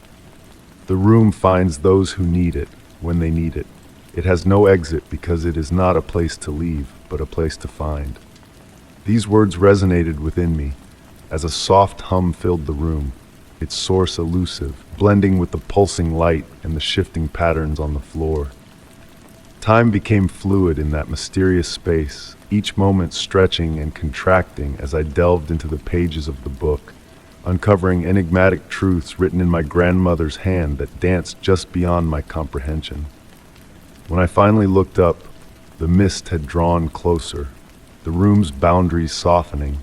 Speaker 1: The room finds those who need it, when they need it. It has no exit because it is not a place to leave, but a place to find. These words resonated within me, as a soft hum filled the room, its source elusive, blending with the pulsing light and the shifting patterns on the floor. Time became fluid in that mysterious space, each moment stretching and contracting as I delved into the pages of the book, uncovering enigmatic truths written in my grandmother's hand that danced just beyond my comprehension. When I finally looked up, the mist had drawn closer, the room's boundaries softening,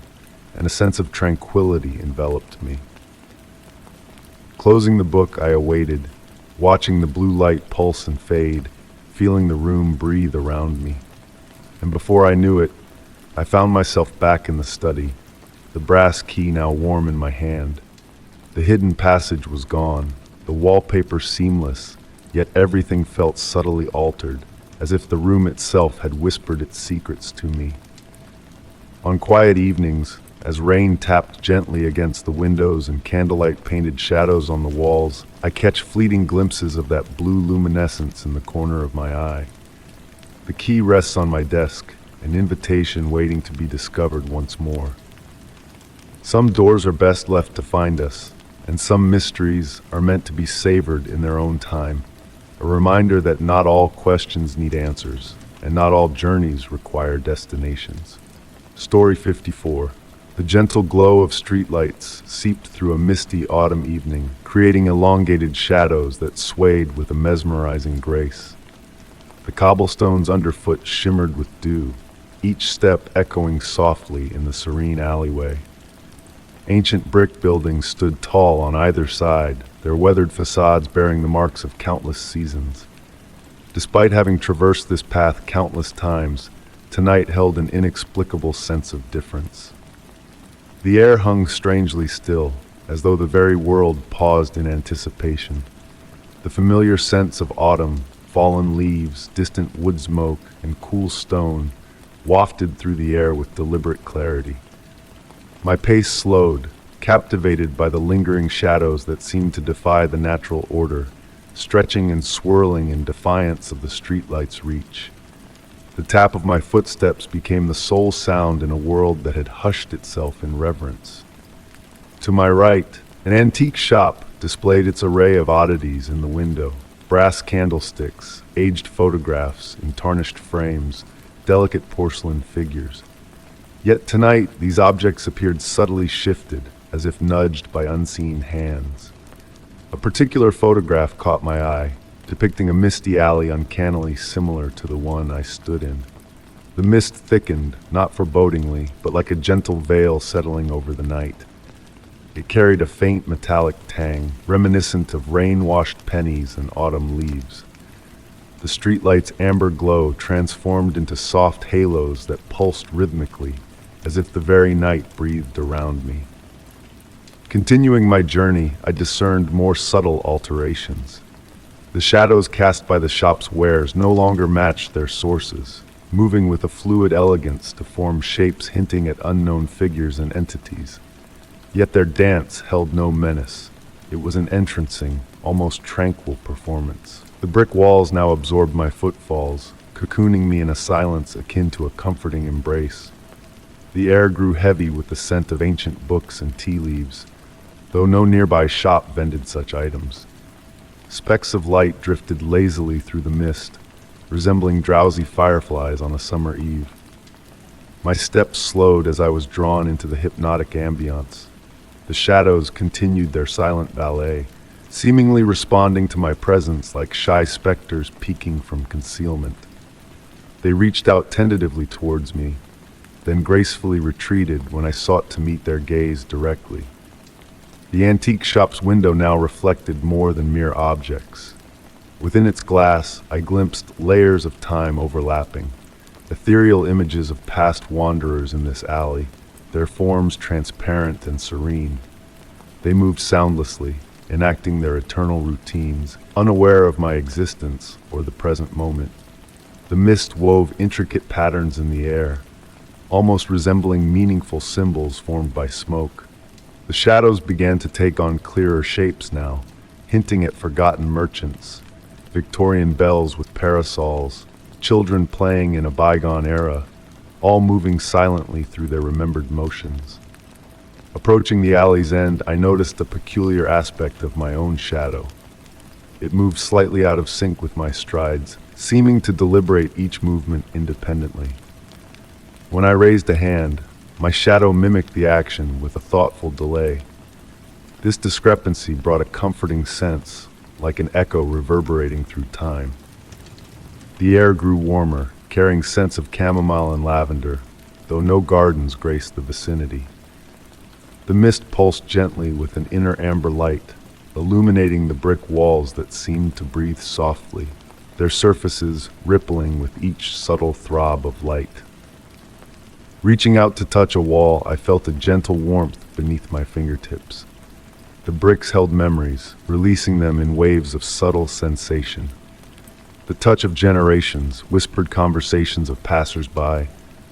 Speaker 1: and a sense of tranquility enveloped me. Closing the book, I awaited, watching the blue light pulse and fade, feeling the room breathe around me. And before I knew it, I found myself back in the study, the brass key now warm in my hand. The hidden passage was gone, the wallpaper seamless, yet everything felt subtly altered, as if the room itself had whispered its secrets to me. On quiet evenings, as rain tapped gently against the windows and candlelight painted shadows on the walls, I catch fleeting glimpses of that blue luminescence in the corner of my eye. The key rests on my desk, an invitation waiting to be discovered once more. Some doors are best left to find us, and some mysteries are meant to be savored in their own time. A reminder that not all questions need answers, and not all journeys require destinations. Story 54. The gentle glow of streetlights seeped through a misty autumn evening, creating elongated shadows that swayed with a mesmerizing grace. The cobblestones underfoot shimmered with dew, each step echoing softly in the serene alleyway. Ancient brick buildings stood tall on either side, their weathered facades bearing the marks of countless seasons. Despite having traversed this path countless times, tonight held an inexplicable sense of difference. The air hung strangely still, as though the very world paused in anticipation. The familiar scents of autumn, fallen leaves, distant wood smoke, and cool stone wafted through the air with deliberate clarity. My pace slowed, captivated by the lingering shadows that seemed to defy the natural order, stretching and swirling in defiance of the streetlight's reach. The tap of my footsteps became the sole sound in a world that had hushed itself in reverence. To my right, an antique shop displayed its array of oddities in the window: brass candlesticks, aged photographs in tarnished frames, delicate porcelain figures. Yet tonight, these objects appeared subtly shifted, as if nudged by unseen hands. A particular photograph caught my eye, depicting a misty alley uncannily similar to the one I stood in. The mist thickened, not forebodingly, but like a gentle veil settling over the night. It carried a faint metallic tang, reminiscent of rain-washed pennies and autumn leaves. The streetlight's amber glow transformed into soft halos that pulsed rhythmically, as if the very night breathed around me. Continuing my journey, I discerned more subtle alterations. The shadows cast by the shop's wares no longer matched their sources, moving with a fluid elegance to form shapes hinting at unknown figures and entities. Yet their dance held no menace. It was an entrancing, almost tranquil performance. The brick walls now absorbed my footfalls, cocooning me in a silence akin to a comforting embrace. The air grew heavy with the scent of ancient books and tea leaves, though no nearby shop vended such items. Specks of light drifted lazily through the mist, resembling drowsy fireflies on a summer eve. My steps slowed as I was drawn into the hypnotic ambience. The shadows continued their silent ballet, seemingly responding to my presence like shy specters peeking from concealment. They reached out tentatively towards me, then gracefully retreated when I sought to meet their gaze directly. The antique shop's window now reflected more than mere objects. Within its glass, I glimpsed layers of time overlapping, ethereal images of past wanderers in this alley, their forms transparent and serene. They moved soundlessly, enacting their eternal routines, unaware of my existence or the present moment. The mist wove intricate patterns in the air, almost resembling meaningful symbols formed by smoke. The shadows began to take on clearer shapes now, hinting at forgotten merchants, Victorian belles with parasols, children playing in a bygone era, all moving silently through their remembered motions. Approaching the alley's end, I noticed a peculiar aspect of my own shadow. It moved slightly out of sync with my strides, seeming to deliberate each movement independently. When I raised a hand, my shadow mimicked the action with a thoughtful delay. This discrepancy brought a comforting sense, like an echo reverberating through time. The air grew warmer, carrying scents of chamomile and lavender, though no gardens graced the vicinity. The mist pulsed gently with an inner amber light, illuminating the brick walls that seemed to breathe softly, their surfaces rippling with each subtle throb of light. Reaching out to touch a wall, I felt a gentle warmth beneath my fingertips. The bricks held memories, releasing them in waves of subtle sensation. The touch of generations, whispered conversations of passers-by,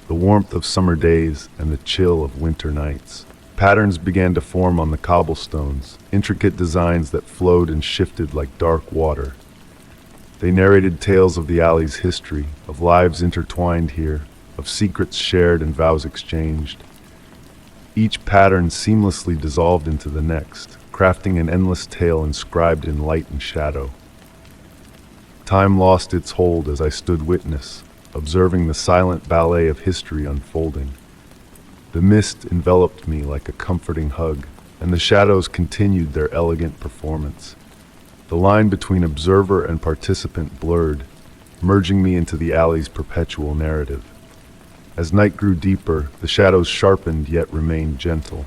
Speaker 1: the warmth of summer days, and the chill of winter nights. Patterns began to form on the cobblestones, intricate designs that flowed and shifted like dark water. They narrated tales of the alley's history, of lives intertwined here, of secrets shared and vows exchanged. Each pattern seamlessly dissolved into the next, crafting an endless tale inscribed in light and shadow. Time lost its hold as I stood witness, observing the silent ballet of history unfolding. The mist enveloped me like a comforting hug, and the shadows continued their elegant performance. The line between observer and participant blurred, merging me into the alley's perpetual narrative. As night grew deeper, the shadows sharpened yet remained gentle.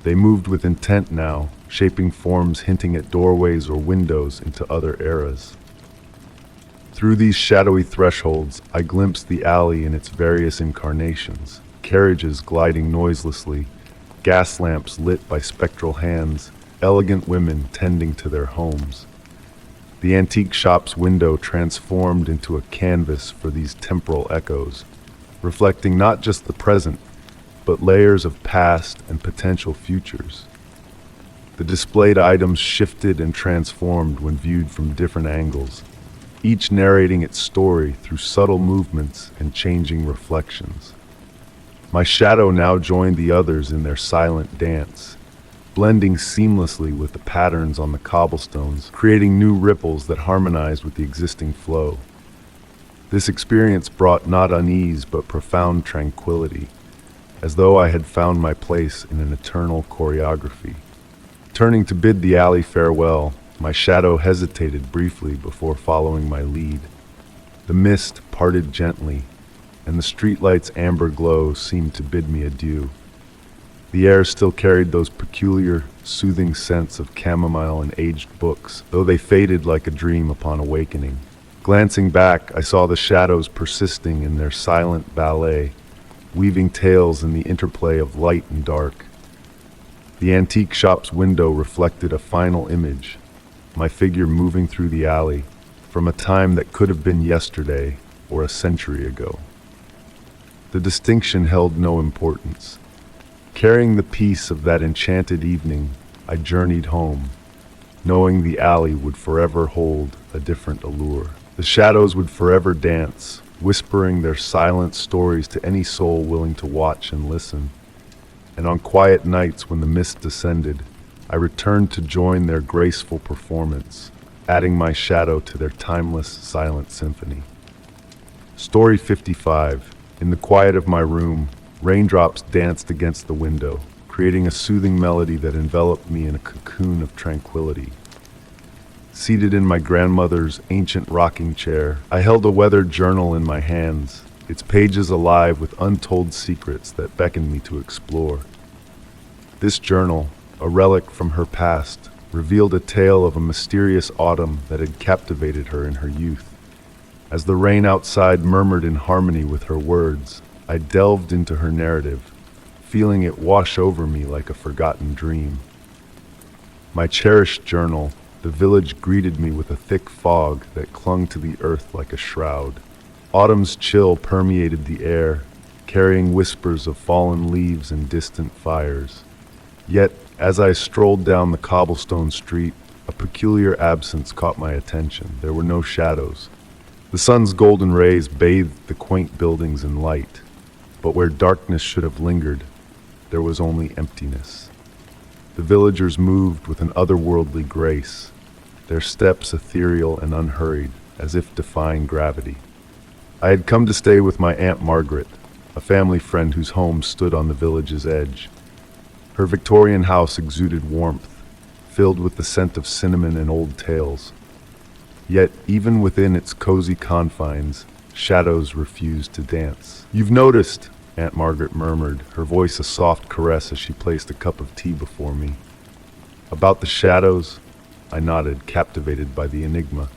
Speaker 1: They moved with intent now, shaping forms hinting at doorways or windows into other eras. Through these shadowy thresholds, I glimpsed the alley in its various incarnations, carriages gliding noiselessly, gas lamps lit by spectral hands, elegant women tending to their homes. The antique shop's window transformed into a canvas for these temporal echoes, reflecting not just the present, but layers of past and potential futures. The displayed items shifted and transformed when viewed from different angles, each narrating its story through subtle movements and changing reflections. My shadow now joined the others in their silent dance, blending seamlessly with the patterns on the cobblestones, creating new ripples that harmonized with the existing flow. This experience brought not unease but profound tranquility, as though I had found my place in an eternal choreography. Turning to bid the alley farewell, my shadow hesitated briefly before following my lead. The mist parted gently, and the streetlight's amber glow seemed to bid me adieu. The air still carried those peculiar, soothing scents of chamomile and aged books, though they faded like a dream upon awakening. Glancing back, I saw the shadows persisting in their silent ballet, weaving tales in the interplay of light and dark. The antique shop's window reflected a final image, my figure moving through the alley, from a time that could have been yesterday or a century ago. The distinction held no importance. Carrying the peace of that enchanted evening, I journeyed home, knowing the alley would forever hold a different allure. The shadows would forever dance, whispering their silent stories to any soul willing to watch and listen. And on quiet nights when the mist descended, I returned to join their graceful performance, adding my shadow to their timeless, silent symphony. Story 55. In the quiet of my room, raindrops danced against the window, creating a soothing melody that enveloped me in a cocoon of tranquility. Seated in my grandmother's ancient rocking chair, I held a weathered journal in my hands, its pages alive with untold secrets that beckoned me to explore. This journal, a relic from her past, revealed a tale of a mysterious autumn that had captivated her in her youth. As the rain outside murmured in harmony with her words, I delved into her narrative, feeling it wash over me like a forgotten dream. My cherished journal, the village greeted me with a thick fog that clung to the earth like a shroud. Autumn's chill permeated the air, carrying whispers of fallen leaves and distant fires. Yet, as I strolled down the cobblestone street, a peculiar absence caught my attention. There were no shadows. The sun's golden rays bathed the quaint buildings in light, but where darkness should have lingered, there was only emptiness. The villagers moved with an otherworldly grace, their steps ethereal and unhurried, as if defying gravity. I had come to stay with my Aunt Margaret, a family friend whose home stood on the village's edge. Her Victorian house exuded warmth, filled with the scent of cinnamon and old tales. Yet, even within its cozy confines, shadows refused to dance. "You've noticed," Aunt Margaret murmured, her voice a soft caress as she placed a cup of tea before me. About the shadows? I nodded, captivated by the enigma.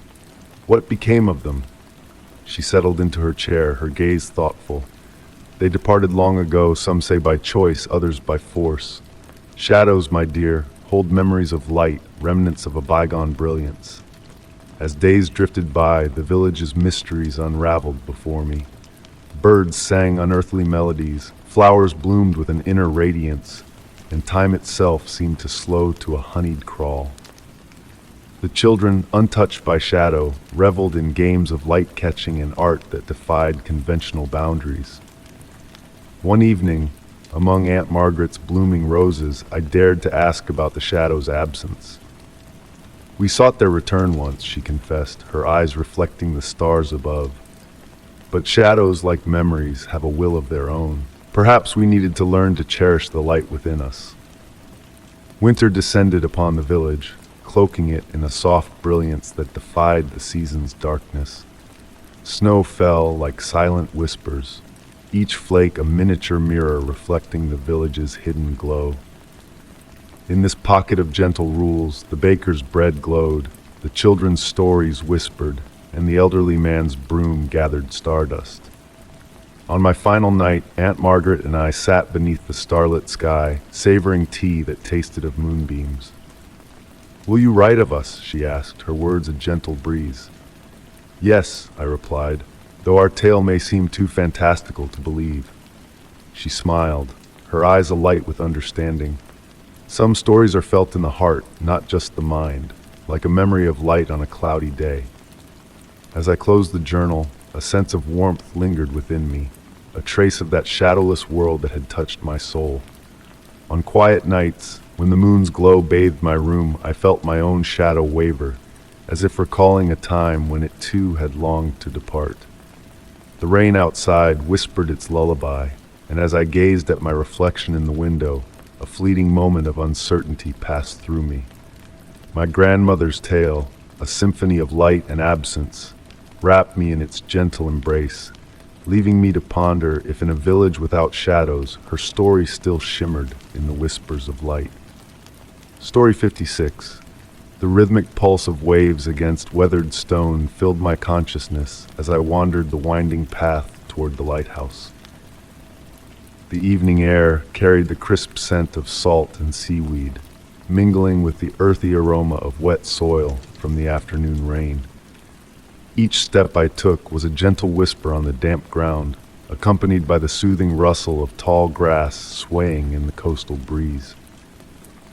Speaker 1: What became of them? She settled into her chair, her gaze thoughtful. They departed long ago, some say by choice, others by force. Shadows, my dear, hold memories of light, remnants of a bygone brilliance. As days drifted by, the village's mysteries unraveled before me. Birds sang unearthly melodies, flowers bloomed with an inner radiance, and time itself seemed to slow to a honeyed crawl. The children, untouched by shadow, reveled in games of light-catching and art that defied conventional boundaries. One evening, among Aunt Margaret's blooming roses, I dared to ask about the shadow's absence. We sought their return once, she confessed, her eyes reflecting the stars above. But shadows, like memories, have a will of their own. Perhaps we needed to learn to cherish the light within us. Winter descended upon the village, cloaking it in a soft brilliance that defied the season's darkness. Snow fell like silent whispers, each flake a miniature mirror reflecting the village's hidden glow. In this pocket of gentle rules, the baker's bread glowed, the children's stories whispered, and the elderly man's broom gathered stardust. On my final night, Aunt Margaret and I sat beneath the starlit sky, savoring tea that tasted of moonbeams. "Will you write of us?" she asked, her words a gentle breeze. "Yes," I replied, "though our tale may seem too fantastical to believe." She smiled, her eyes alight with understanding. Some stories are felt in the heart, not just the mind, like a memory of light on a cloudy day. As I closed the journal, a sense of warmth lingered within me, a trace of that shadowless world that had touched my soul. On quiet nights, when the moon's glow bathed my room, I felt my own shadow waver, as if recalling a time when it too had longed to depart. The rain outside whispered its lullaby, and as I gazed at my reflection in the window, a fleeting moment of uncertainty passed through me. My grandmother's tale, a symphony of light and absence, wrapped me in its gentle embrace, leaving me to ponder if in a village without shadows, her story still shimmered in the whispers of light. Story 56. The rhythmic pulse of waves against weathered stone filled my consciousness as I wandered the winding path toward the lighthouse. The evening air carried the crisp scent of salt and seaweed, mingling with the earthy aroma of wet soil from the afternoon rain. Each step I took was a gentle whisper on the damp ground, accompanied by the soothing rustle of tall grass swaying in the coastal breeze.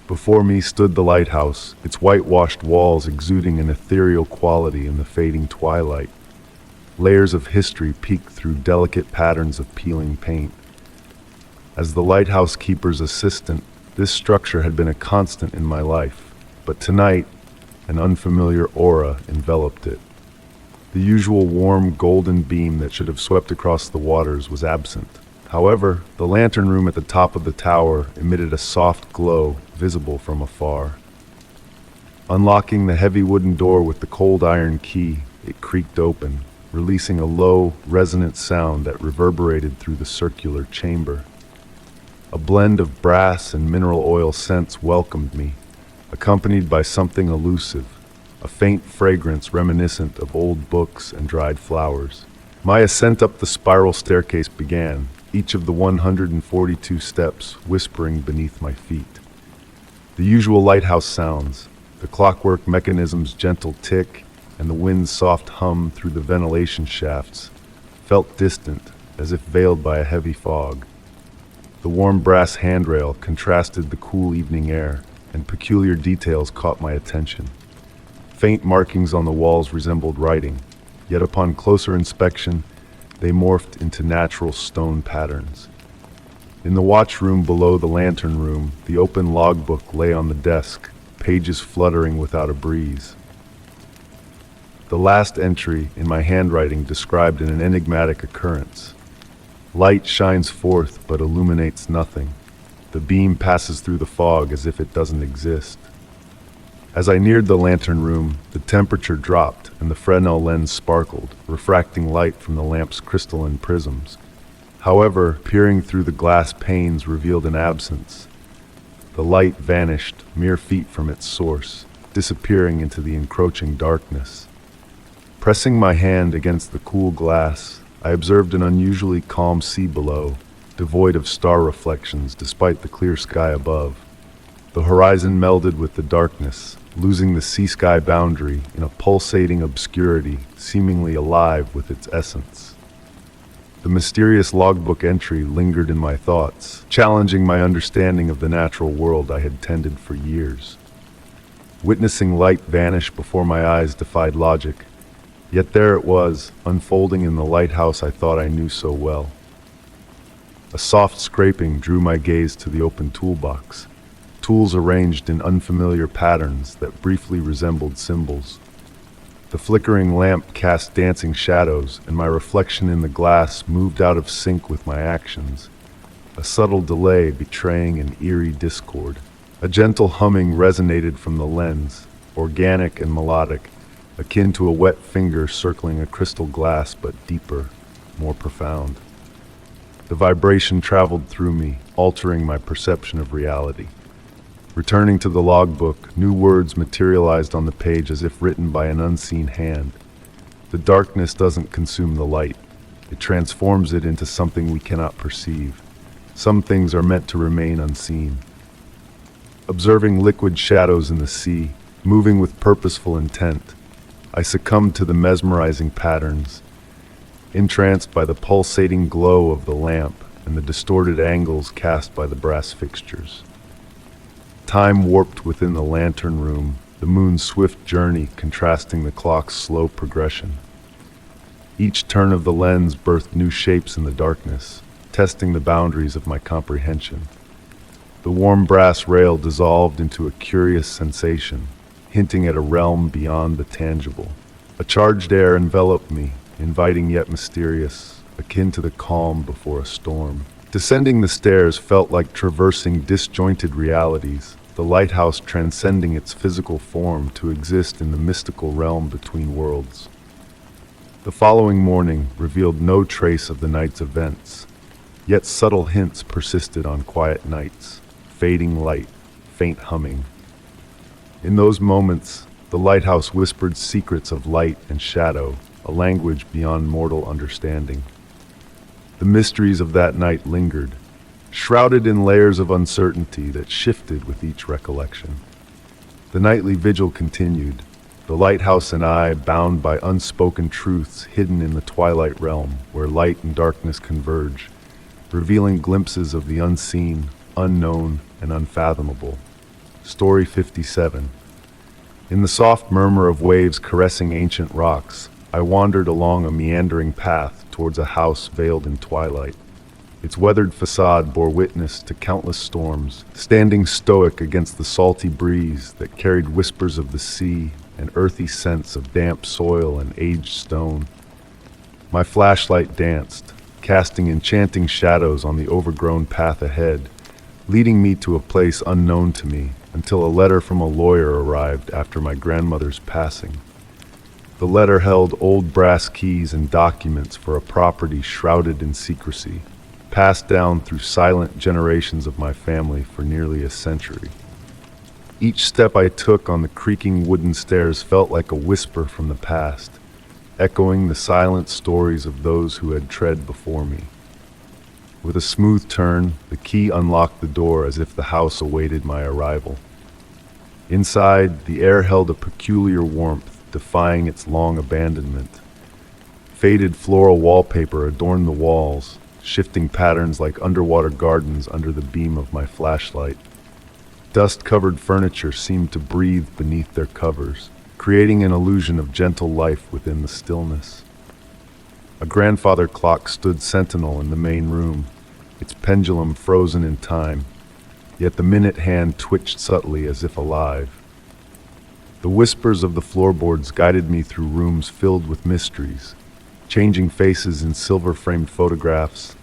Speaker 1: Before me stood the lighthouse, its whitewashed walls exuding an ethereal quality in the fading twilight. Layers of history peeked through delicate patterns of peeling paint. As the lighthouse keeper's assistant, this structure had been a constant in my life, but tonight, an unfamiliar aura enveloped it. The usual warm golden beam that should have swept across the waters was absent. However, the lantern room at the top of the tower emitted a soft glow visible from afar. Unlocking the heavy wooden door with the cold iron key, it creaked open, releasing a low, resonant sound that reverberated through the circular chamber. A blend of brass and mineral oil scents welcomed me, accompanied by something elusive, a faint fragrance reminiscent of old books and dried flowers. My ascent up the spiral staircase began, each of the 142 steps whispering beneath my feet. The usual lighthouse sounds, the clockwork mechanism's gentle tick and the wind's soft hum through the ventilation shafts, felt distant, as if veiled by a heavy fog. The warm brass handrail contrasted the cool evening air, and peculiar details caught my attention. Faint markings on the walls resembled writing, yet upon closer inspection, they morphed into natural stone patterns. In the watchroom below the lantern room, the open logbook lay on the desk, pages fluttering without a breeze. The last entry in my handwriting described an enigmatic occurrence. Light shines forth but illuminates nothing. The beam passes through the fog as if it doesn't exist. As I neared the lantern room, the temperature dropped and the Fresnel lens sparkled, refracting light from the lamp's crystalline prisms. However, peering through the glass panes revealed an absence. The light vanished mere feet from its source, disappearing into the encroaching darkness. Pressing my hand against the cool glass, I observed an unusually calm sea below, devoid of star reflections despite the clear sky above. The horizon melded with the darkness, losing the sea-sky boundary in a pulsating obscurity seemingly alive with its essence. The mysterious logbook entry lingered in my thoughts, challenging my understanding of the natural world I had tended for years. Witnessing light vanish before my eyes defied logic, yet there it was, unfolding in the lighthouse I thought I knew so well. A soft scraping drew my gaze to the open toolbox, tools arranged in unfamiliar patterns that briefly resembled symbols. The flickering lamp cast dancing shadows, and my reflection in the glass moved out of sync with my actions, a subtle delay betraying an eerie discord. A gentle humming resonated from the lens, organic and melodic, akin to a wet finger circling a crystal glass, but deeper, more profound. The vibration traveled through me, altering my perception of reality. Returning to the logbook, new words materialized on the page as if written by an unseen hand. The darkness doesn't consume the light. It transforms it into something we cannot perceive. Some things are meant to remain unseen. Observing liquid shadows in the sea, moving with purposeful intent, I succumbed to the mesmerizing patterns, entranced by the pulsating glow of the lamp and the distorted angles cast by the brass fixtures. Time warped within the lantern room, the moon's swift journey contrasting the clock's slow progression. Each turn of the lens birthed new shapes in the darkness, testing the boundaries of my comprehension. The warm brass rail dissolved into a curious sensation, hinting at a realm beyond the tangible. A charged air enveloped me, inviting yet mysterious, akin to the calm before a storm. Descending the stairs felt like traversing disjointed realities, the lighthouse transcending its physical form to exist in the mystical realm between worlds. The following morning revealed no trace of the night's events, yet subtle hints persisted on quiet nights, fading light, faint humming. In those moments, the lighthouse whispered secrets of light and shadow, a language beyond mortal understanding. The mysteries of that night lingered, shrouded in layers of uncertainty that shifted with each recollection. The nightly vigil continued, the lighthouse and I bound by unspoken truths hidden in the twilight realm where light and darkness converge, revealing glimpses of the unseen, unknown, and unfathomable. Story 57. In the soft murmur of waves caressing ancient rocks, I wandered along a meandering path towards a house veiled in twilight. Its weathered facade bore witness to countless storms, standing stoic against the salty breeze that carried whispers of the sea and earthy scents of damp soil and aged stone. My flashlight danced, casting enchanting shadows on the overgrown path ahead, leading me to a place unknown to me until a letter from a lawyer arrived after my grandmother's passing. The letter held old brass keys and documents for a property shrouded in secrecy, passed down through silent generations of my family for nearly a century. Each step I took on the creaking wooden stairs felt like a whisper from the past, echoing the silent stories of those who had tread before me. With a smooth turn, the key unlocked the door as if the house awaited my arrival. Inside, the air held a peculiar warmth, defying its long abandonment. Faded floral wallpaper adorned the walls, shifting patterns like underwater gardens under the beam of my flashlight. Dust-covered furniture seemed to breathe beneath their covers, creating an illusion of gentle life within the stillness. A grandfather clock stood sentinel in the main room, its pendulum frozen in time, yet the minute hand twitched subtly as if alive. The whispers of the floorboards guided me through rooms filled with mysteries, changing faces in silver-framed photographs,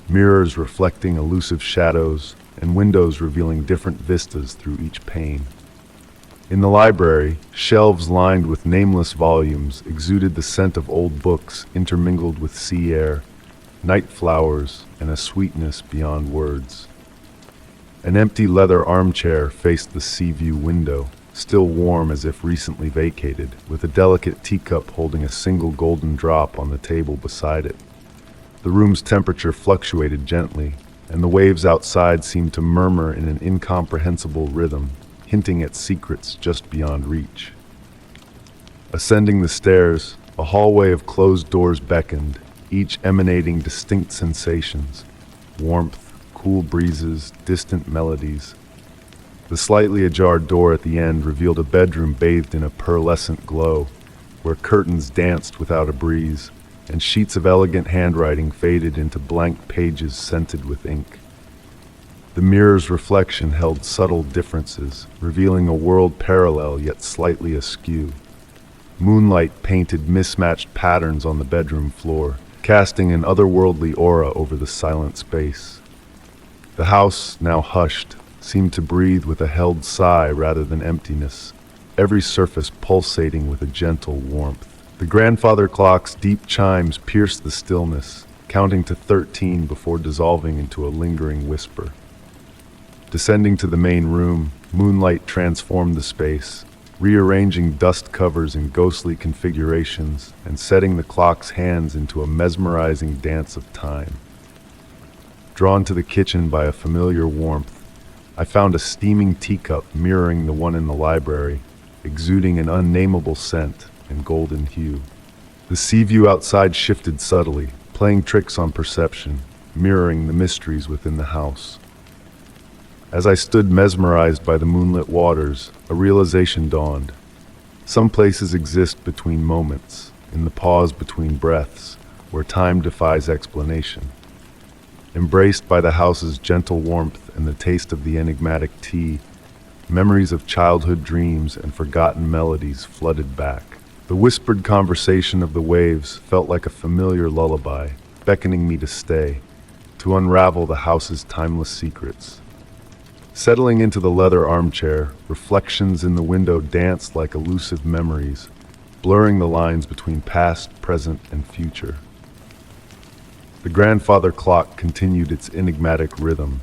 Speaker 1: mirrors reflecting elusive shadows, and windows revealing different vistas through each pane. In the library, shelves lined with nameless volumes exuded the scent of old books intermingled with sea air, night flowers, and a sweetness beyond words. An empty leather armchair faced the sea view window, still warm as if recently vacated, with a delicate teacup holding a single golden drop on the table beside it. The room's temperature fluctuated gently, and the waves outside seemed to murmur in an incomprehensible rhythm, hinting at secrets just beyond reach. Ascending the stairs, a hallway of closed doors beckoned, each emanating distinct sensations: warmth, cool breezes, distant melodies. The slightly ajar door at the end revealed a bedroom bathed in a pearlescent glow, where curtains danced without a breeze, and sheets of elegant handwriting faded into blank pages scented with ink. The mirror's reflection held subtle differences, revealing a world parallel yet slightly askew. Moonlight painted mismatched patterns on the bedroom floor, casting an otherworldly aura over the silent space. The house, now hushed, seemed to breathe with a held sigh rather than emptiness, every surface pulsating with a gentle warmth. The grandfather clock's deep chimes pierced the stillness, counting to 13 before dissolving into a lingering whisper. Descending to the main room, moonlight transformed the space, rearranging dust covers in ghostly configurations and setting the clock's hands into a mesmerizing dance of time. Drawn to the kitchen by a familiar warmth, I found a steaming teacup mirroring the one in the library, exuding an unnameable scent and golden hue. The sea view outside shifted subtly, playing tricks on perception, mirroring the mysteries within the house. As I stood mesmerized by the moonlit waters, a realization dawned. Some places exist between moments, in the pause between breaths, where time defies explanation. Embraced by the house's gentle warmth and the taste of the enigmatic tea, memories of childhood dreams and forgotten melodies flooded back. The whispered conversation of the waves felt like a familiar lullaby, beckoning me to stay, to unravel the house's timeless secrets. Settling into the leather armchair, reflections in the window danced like elusive memories, blurring the lines between past, present, and future. The grandfather clock continued its enigmatic rhythm,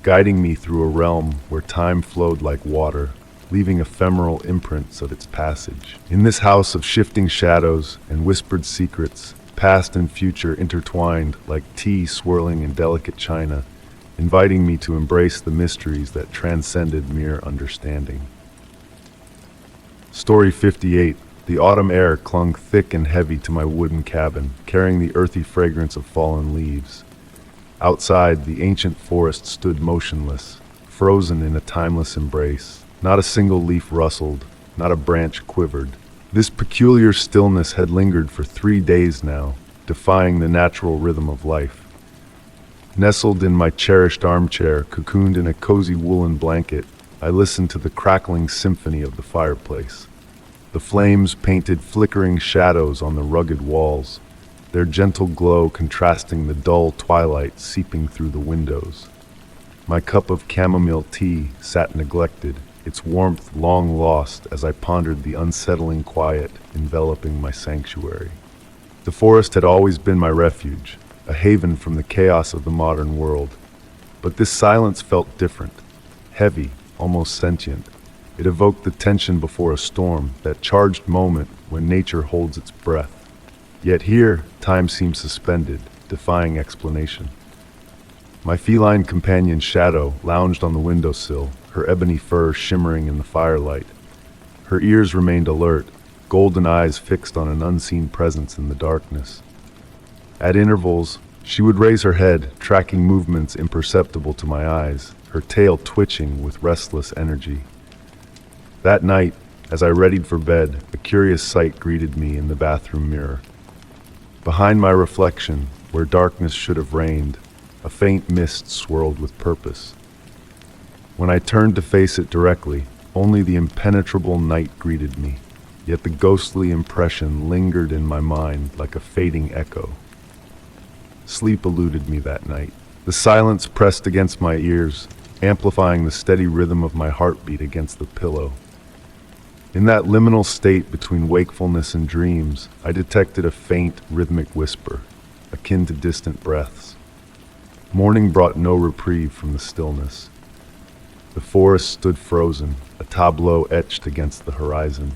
Speaker 1: guiding me through a realm where time flowed like water, leaving ephemeral imprints of its passage. In this house of shifting shadows and whispered secrets, past and future intertwined like tea swirling in delicate china, inviting me to embrace the mysteries that transcended mere understanding. Story 58. The autumn air clung thick and heavy to my wooden cabin, carrying the earthy fragrance of fallen leaves. Outside, the ancient forest stood motionless, frozen in a timeless embrace. Not a single leaf rustled, not a branch quivered. This peculiar stillness had lingered for 3 days now, defying the natural rhythm of life. Nestled in my cherished armchair, cocooned in a cozy woolen blanket, I listened to the crackling symphony of the fireplace. The flames painted flickering shadows on the rugged walls, their gentle glow contrasting the dull twilight seeping through the windows. My cup of chamomile tea sat neglected, its warmth long lost as I pondered the unsettling quiet enveloping my sanctuary. The forest had always been my refuge, a haven from the chaos of the modern world. But this silence felt different, heavy, almost sentient. It evoked the tension before a storm, that charged moment when nature holds its breath. Yet here, time seemed suspended, defying explanation. My feline companion Shadow lounged on the windowsill, her ebony fur shimmering in the firelight. Her ears remained alert, golden eyes fixed on an unseen presence in the darkness. At intervals, she would raise her head, tracking movements imperceptible to my eyes, her tail twitching with restless energy. That night, as I readied for bed, a curious sight greeted me in the bathroom mirror. Behind my reflection, where darkness should have reigned, a faint mist swirled with purpose. When I turned to face it directly, only the impenetrable night greeted me, yet the ghostly impression lingered in my mind like a fading echo. Sleep eluded me that night. The silence pressed against my ears, amplifying the steady rhythm of my heartbeat against the pillow. In that liminal state between wakefulness and dreams, I detected a faint, rhythmic whisper, akin to distant breaths. Morning brought no reprieve from the stillness. The forest stood frozen, a tableau etched against the horizon.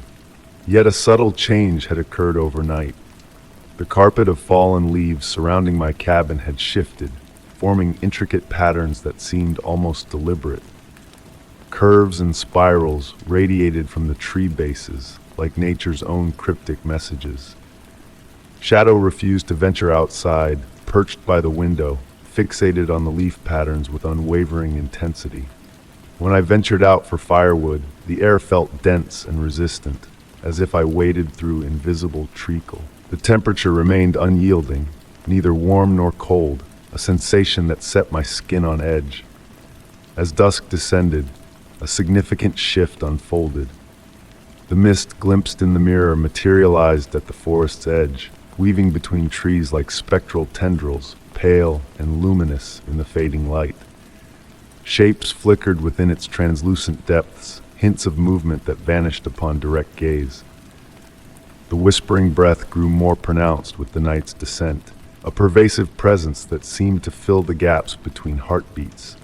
Speaker 1: Yet a subtle change had occurred overnight. The carpet of fallen leaves surrounding my cabin had shifted, forming intricate patterns that seemed almost deliberate. Curves and spirals radiated from the tree bases, like nature's own cryptic messages. Shadow refused to venture outside, perched by the window, fixated on the leaf patterns with unwavering intensity. When I ventured out for firewood, the air felt dense and resistant, as if I waded through invisible treacle. The temperature remained unyielding, neither warm nor cold, a sensation that set my skin on edge. As dusk descended, a significant shift unfolded. The mist glimpsed in the mirror materialized at the forest's edge, weaving between trees like spectral tendrils, pale and luminous in the fading light. Shapes flickered within its translucent depths, hints of movement that vanished upon direct gaze. The whispering breath grew more pronounced with the night's descent, a pervasive presence that seemed to fill the gaps between heartbeats.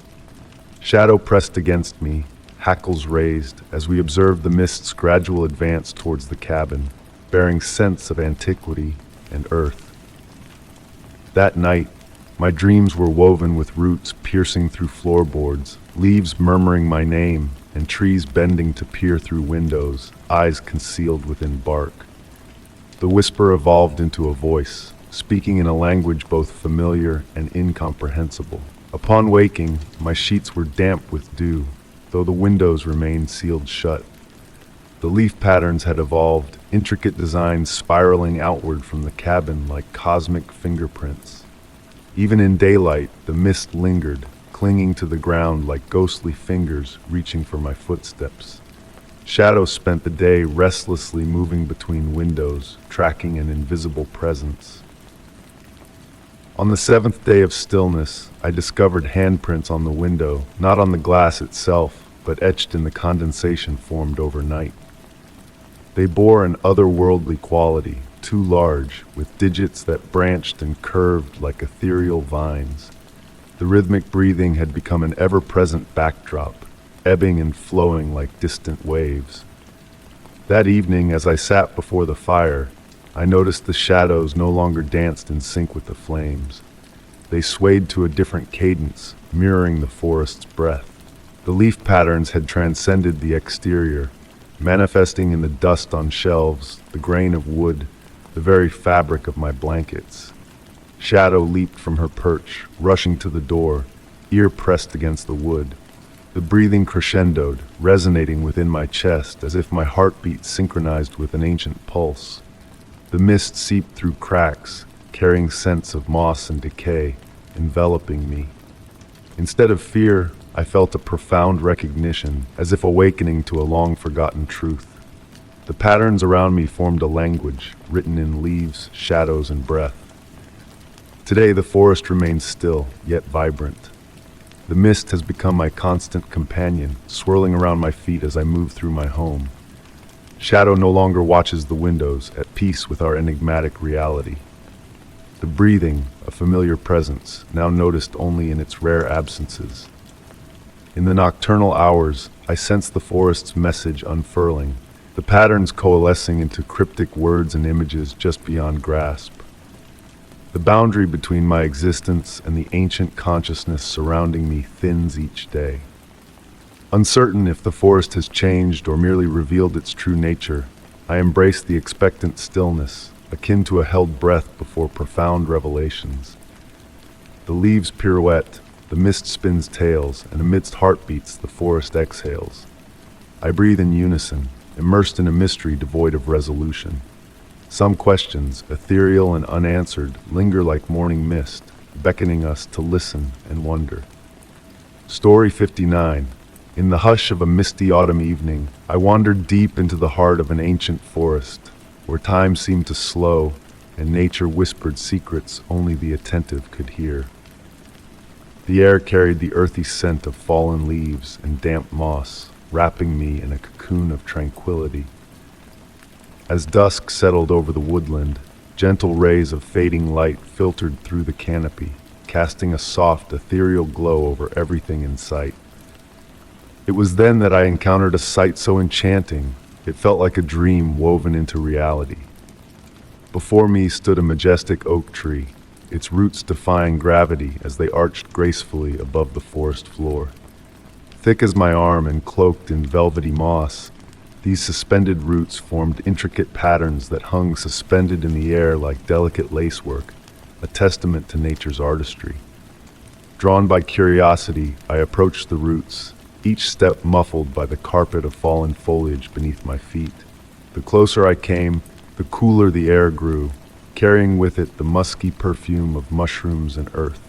Speaker 1: Shadow pressed against me, hackles raised, as we observed the mist's gradual advance towards the cabin, bearing scents of antiquity and earth. That night, my dreams were woven with roots piercing through floorboards, leaves murmuring my name, and trees bending to peer through windows, eyes concealed within bark. The whisper evolved into a voice, speaking in a language both familiar and incomprehensible. Upon waking, my sheets were damp with dew, though the windows remained sealed shut. The leaf patterns had evolved, intricate designs spiraling outward from the cabin like cosmic fingerprints. Even in daylight, the mist lingered, clinging to the ground like ghostly fingers reaching for my footsteps. Shadow spent the day restlessly moving between windows, tracking an invisible presence. On the seventh day of stillness, I discovered handprints on the window, not on the glass itself, but etched in the condensation formed overnight. They bore an otherworldly quality, too large, with digits that branched and curved like ethereal vines. The rhythmic breathing had become an ever-present backdrop, ebbing and flowing like distant waves. That evening, as I sat before the fire, I noticed the shadows no longer danced in sync with the flames. They swayed to a different cadence, mirroring the forest's breath. The leaf patterns had transcended the exterior, manifesting in the dust on shelves, the grain of wood, the very fabric of my blankets. Shadow leaped from her perch, rushing to the door, ear pressed against the wood. The breathing crescendoed, resonating within my chest as if my heartbeat synchronized with an ancient pulse. The mist seeped through cracks, carrying scents of moss and decay, enveloping me. Instead of fear, I felt a profound recognition, as if awakening to a long-forgotten truth. The patterns around me formed a language, written in leaves, shadows, and breath. Today the forest remains still, yet vibrant. The mist has become my constant companion, swirling around my feet as I move through my home. Shadow no longer watches the windows, at peace with our enigmatic reality. The breathing, a familiar presence, now noticed only in its rare absences. In the nocturnal hours, I sense the forest's message unfurling, the patterns coalescing into cryptic words and images just beyond grasp. The boundary between my existence and the ancient consciousness surrounding me thins each day. Uncertain if the forest has changed or merely revealed its true nature, I embrace the expectant stillness, akin to a held breath before profound revelations. The leaves pirouette, the mist spins tails, and amidst heartbeats the forest exhales. I breathe in unison, immersed in a mystery devoid of resolution. Some questions, ethereal and unanswered, linger like morning mist, beckoning us to listen and wonder. Story 59. In the hush of a misty autumn evening, I wandered deep into the heart of an ancient forest, where time seemed to slow and nature whispered secrets only the attentive could hear. The air carried the earthy scent of fallen leaves and damp moss, wrapping me in a cocoon of tranquility. As dusk settled over the woodland, gentle rays of fading light filtered through the canopy, casting a soft, ethereal glow over everything in sight. It was then that I encountered a sight so enchanting, it felt like a dream woven into reality. Before me stood a majestic oak tree, its roots defying gravity as they arched gracefully above the forest floor. Thick as my arm and cloaked in velvety moss, these suspended roots formed intricate patterns that hung suspended in the air like delicate lacework, a testament to nature's artistry. Drawn by curiosity, I approached the roots, each step muffled by the carpet of fallen foliage beneath my feet. The closer I came, the cooler the air grew, carrying with it the musky perfume of mushrooms and earth.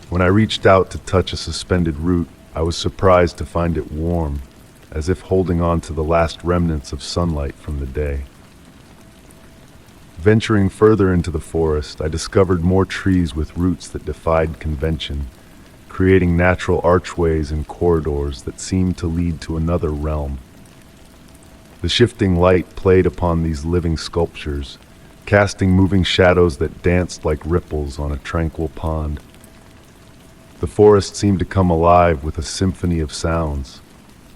Speaker 1: When I reached out to touch a suspended root, I was surprised to find it warm, as if holding on to the last remnants of sunlight from the day. Venturing further into the forest, I discovered more trees with roots that defied convention, creating natural archways and corridors that seemed to lead to another realm. The shifting light played upon these living sculptures, casting moving shadows that danced like ripples on a tranquil pond. The forest seemed to come alive with a symphony of sounds,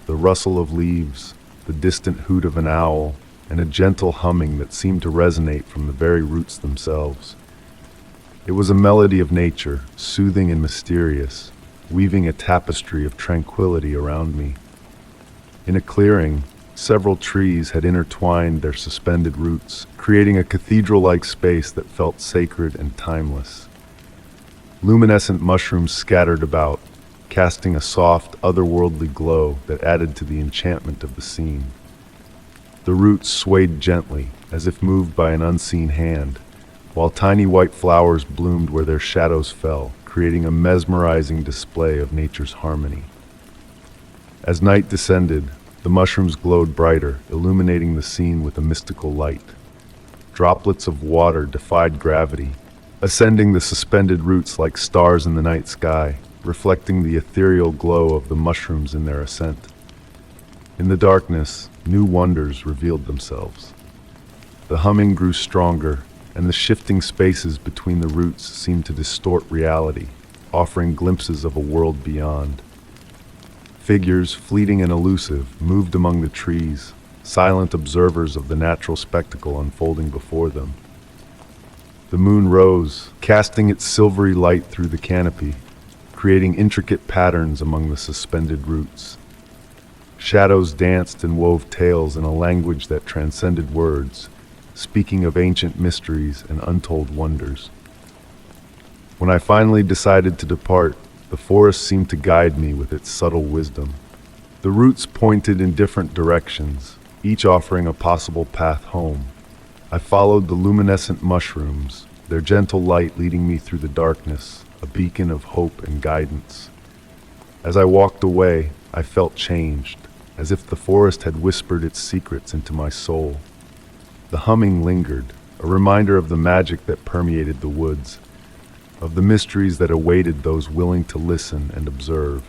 Speaker 1: the rustle of leaves, the distant hoot of an owl, and a gentle humming that seemed to resonate from the very roots themselves. It was a melody of nature, soothing and mysterious, weaving a tapestry of tranquility around me. In a clearing, several trees had intertwined their suspended roots, creating a cathedral-like space that felt sacred and timeless. Luminescent mushrooms scattered about, casting a soft, otherworldly glow that added to the enchantment of the scene. The roots swayed gently, as if moved by an unseen hand, while tiny white flowers bloomed where their shadows fell, creating a mesmerizing display of nature's harmony. As night descended, the mushrooms glowed brighter, illuminating the scene with a mystical light. Droplets of water defied gravity, ascending the suspended roots like stars in the night sky, reflecting the ethereal glow of the mushrooms in their ascent. In the darkness, new wonders revealed themselves. The humming grew stronger, and the shifting spaces between the roots seemed to distort reality, offering glimpses of a world beyond. Figures, fleeting and elusive, moved among the trees, silent observers of the natural spectacle unfolding before them. The moon rose, casting its silvery light through the canopy, creating intricate patterns among the suspended roots. Shadows danced and wove tales in a language that transcended words, speaking of ancient mysteries and untold wonders. When I finally decided to depart, the forest seemed to guide me with its subtle wisdom. The roots pointed in different directions, each offering a possible path home. I followed the luminescent mushrooms, their gentle light leading me through the darkness, a beacon of hope and guidance. As I walked away, I felt changed, as if the forest had whispered its secrets into my soul. The humming lingered, a reminder of the magic that permeated the woods, of the mysteries that awaited those willing to listen and observe.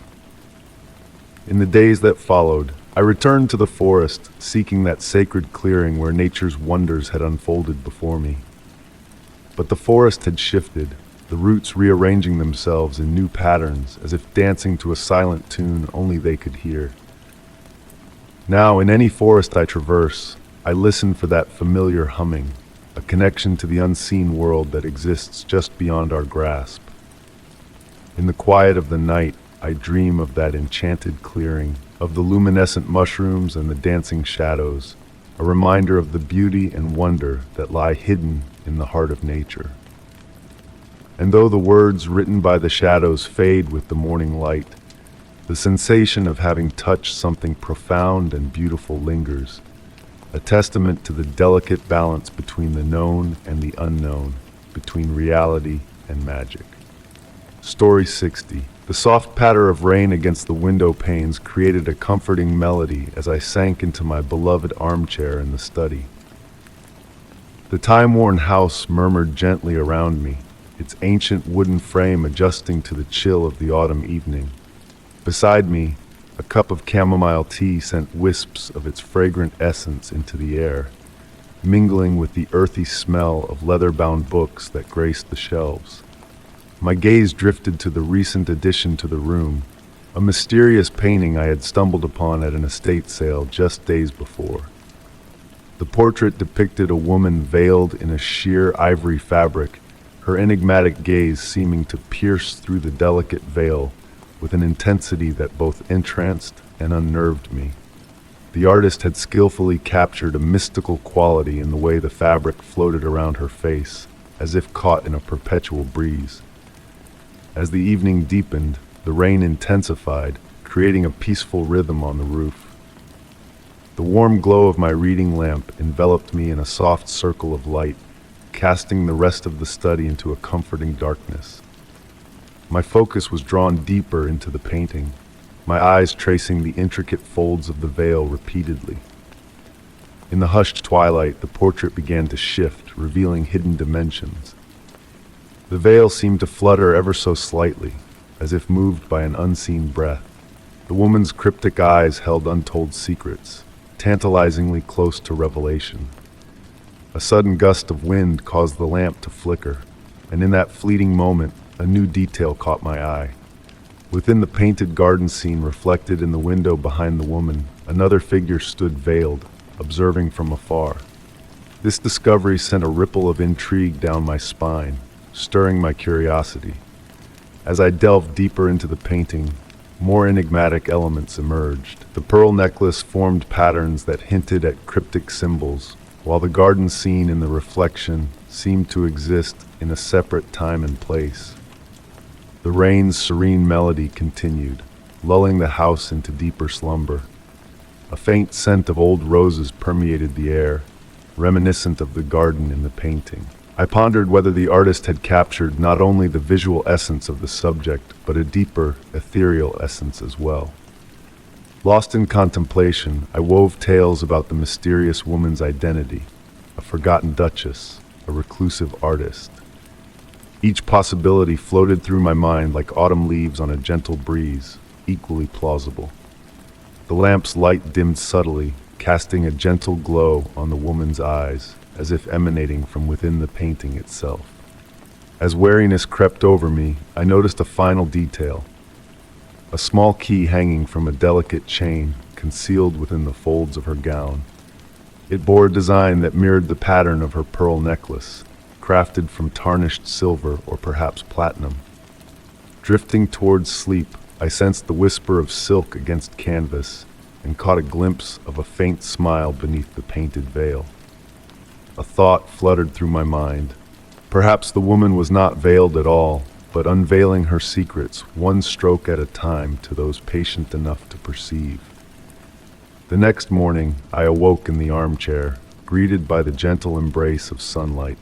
Speaker 1: In the days that followed, I returned to the forest, seeking that sacred clearing where nature's wonders had unfolded before me. But the forest had shifted, the roots rearranging themselves in new patterns, as if dancing to a silent tune only they could hear. Now, in any forest I traverse, I listen for that familiar humming, a connection to the unseen world that exists just beyond our grasp. In the quiet of the night, I dream of that enchanted clearing, of the luminescent mushrooms and the dancing shadows, a reminder of the beauty and wonder that lie hidden in the heart of nature. And though the words written by the shadows fade with the morning light, the sensation of having touched something profound and beautiful lingers, a testament to the delicate balance between the known and the unknown, between reality and magic. Story 60. The soft patter of rain against the window panes created a comforting melody as I sank into my beloved armchair in the study. The time-worn house murmured gently around me, its ancient wooden frame adjusting to the chill of the autumn evening. Beside me, a cup of chamomile tea sent wisps of its fragrant essence into the air, mingling with the earthy smell of leather-bound books that graced the shelves. My gaze drifted to the recent addition to the room, a mysterious painting I had stumbled upon at an estate sale just days before. The portrait depicted a woman veiled in a sheer ivory fabric, her enigmatic gaze seeming to pierce through the delicate veil with an intensity that both entranced and unnerved me. The artist had skillfully captured a mystical quality in the way the fabric floated around her face, as if caught in a perpetual breeze. As the evening deepened, the rain intensified, creating a peaceful rhythm on the roof. The warm glow of my reading lamp enveloped me in a soft circle of light, casting the rest of the study into a comforting darkness. My focus was drawn deeper into the painting, my eyes tracing the intricate folds of the veil repeatedly. In the hushed twilight, the portrait began to shift, revealing hidden dimensions. The veil seemed to flutter ever so slightly, as if moved by an unseen breath. The woman's cryptic eyes held untold secrets, tantalizingly close to revelation. A sudden gust of wind caused the lamp to flicker, and in that fleeting moment, a new detail caught my eye. Within the painted garden scene reflected in the window behind the woman, another figure stood veiled, observing from afar. This discovery sent a ripple of intrigue down my spine, stirring my curiosity. As I delved deeper into the painting, more enigmatic elements emerged. The pearl necklace formed patterns that hinted at cryptic symbols, while the garden scene in the reflection seemed to exist in a separate time and place. The rain's serene melody continued, lulling the house into deeper slumber. A faint scent of old roses permeated the air, reminiscent of the garden in the painting. I pondered whether the artist had captured not only the visual essence of the subject, but a deeper, ethereal essence as well. Lost in contemplation, I wove tales about the mysterious woman's identity, a forgotten duchess, a reclusive artist. Each possibility floated through my mind like autumn leaves on a gentle breeze, equally plausible. The lamp's light dimmed subtly, casting a gentle glow on the woman's eyes, as if emanating from within the painting itself. As wariness crept over me, I noticed a final detail. A small key hanging from a delicate chain, concealed within the folds of her gown. It bore a design that mirrored the pattern of her pearl necklace, crafted from tarnished silver or perhaps platinum. Drifting towards sleep, I sensed the whisper of silk against canvas and caught a glimpse of a faint smile beneath the painted veil. A thought fluttered through my mind. Perhaps the woman was not veiled at all, but unveiling her secrets one stroke at a time to those patient enough to perceive. The next morning, I awoke in the armchair, greeted by the gentle embrace of sunlight.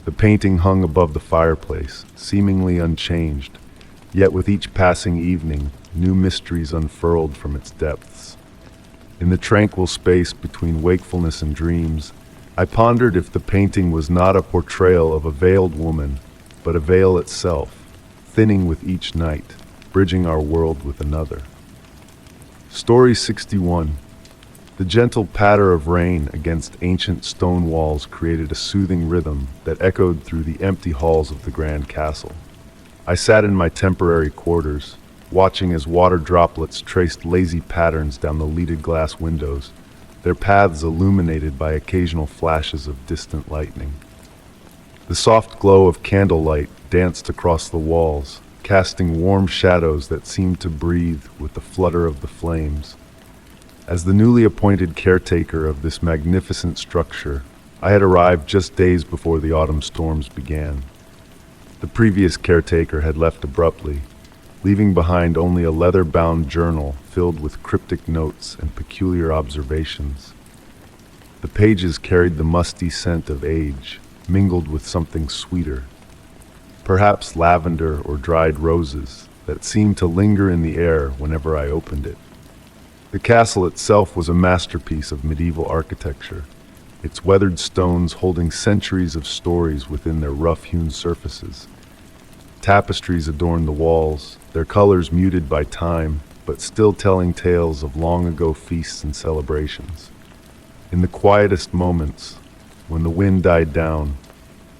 Speaker 1: The painting hung above the fireplace, seemingly unchanged, yet with each passing evening, new mysteries unfurled from its depths. In the tranquil space between wakefulness and dreams, I pondered if the painting was not a portrayal of a veiled woman, but a veil itself, thinning with each night, bridging our world with another. Story 61. The gentle patter of rain against ancient stone walls created a soothing rhythm that echoed through the empty halls of the grand castle. I sat in my temporary quarters, watching as water droplets traced lazy patterns down the leaded glass windows, their paths illuminated by occasional flashes of distant lightning. The soft glow of candlelight danced across the walls, casting warm shadows that seemed to breathe with the flutter of the flames. As the newly appointed caretaker of this magnificent structure, I had arrived just days before the autumn storms began. The previous caretaker had left abruptly, leaving behind only a leather-bound journal filled with cryptic notes and peculiar observations. The pages carried the musty scent of age, mingled with something sweeter, perhaps lavender or dried roses, that seemed to linger in the air whenever I opened it. The castle itself was a masterpiece of medieval architecture, its weathered stones holding centuries of stories within their rough-hewn surfaces. Tapestries adorned the walls, their colors muted by time, but still telling tales of long-ago feasts and celebrations. In the quietest moments, when the wind died down,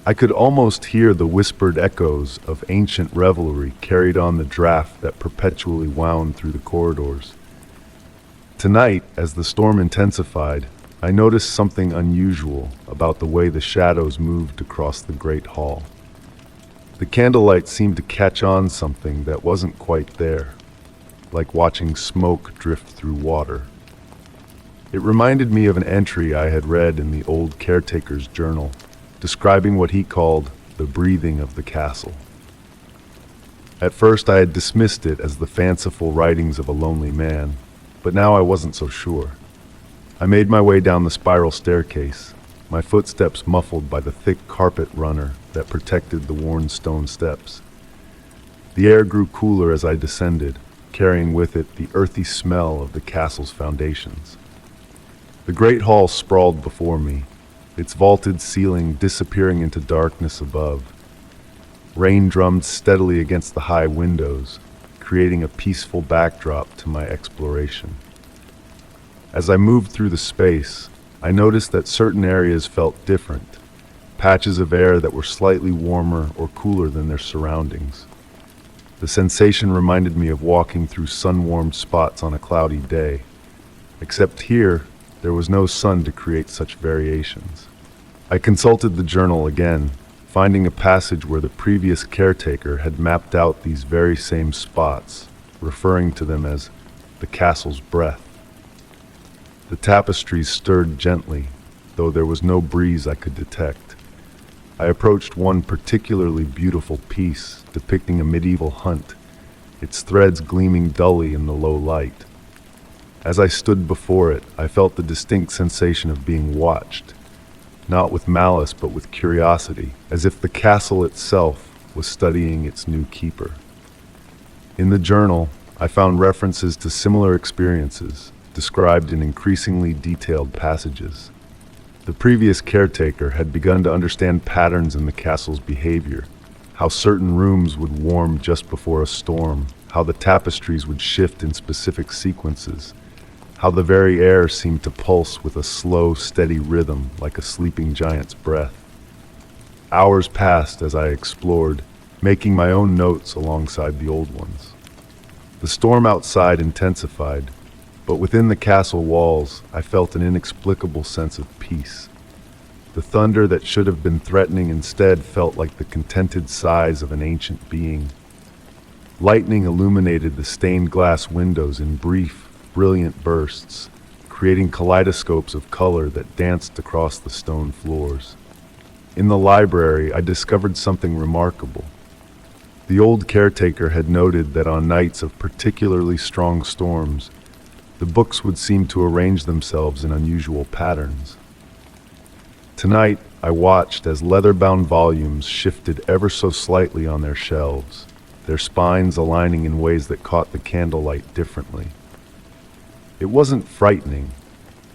Speaker 1: I could almost hear the whispered echoes of ancient revelry carried on the draft that perpetually wound through the corridors. Tonight, as the storm intensified, I noticed something unusual about the way the shadows moved across the great hall. The candlelight seemed to catch on something that wasn't quite there, like watching smoke drift through water. It reminded me of an entry I had read in the old caretaker's journal, describing what he called the breathing of the castle. At first I had dismissed it as the fanciful writings of a lonely man, but now I wasn't so sure. I made my way down the spiral staircase, my footsteps muffled by the thick carpet runner that protected the worn stone steps. The air grew cooler as I descended, carrying with it the earthy smell of the castle's foundations. The great hall sprawled before me, its vaulted ceiling disappearing into darkness above. Rain drummed steadily against the high windows, creating a peaceful backdrop to my exploration. As I moved through the space, I noticed that certain areas felt different, patches of air that were slightly warmer or cooler than their surroundings. The sensation reminded me of walking through sun-warmed spots on a cloudy day, except here, there was no sun to create such variations. I consulted the journal again, finding a passage where the previous caretaker had mapped out these very same spots, referring to them as the castle's breath. The tapestries stirred gently, though there was no breeze I could detect. I approached one particularly beautiful piece depicting a medieval hunt, its threads gleaming dully in the low light. As I stood before it, I felt the distinct sensation of being watched, not with malice but with curiosity, as if the castle itself was studying its new keeper. In the journal, I found references to similar experiences, described in increasingly detailed passages. The previous caretaker had begun to understand patterns in the castle's behavior, how certain rooms would warm just before a storm, how the tapestries would shift in specific sequences, how the very air seemed to pulse with a slow, steady rhythm like a sleeping giant's breath. Hours passed as I explored, making my own notes alongside the old ones. The storm outside intensified, but within the castle walls, I felt an inexplicable sense of peace. The thunder that should have been threatening instead felt like the contented sighs of an ancient being. Lightning illuminated the stained glass windows in brief, brilliant bursts, creating kaleidoscopes of color that danced across the stone floors. In the library, I discovered something remarkable. The old caretaker had noted that on nights of particularly strong storms, the books would seem to arrange themselves in unusual patterns. Tonight, I watched as leather-bound volumes shifted ever so slightly on their shelves, their spines aligning in ways that caught the candlelight differently. It wasn't frightening.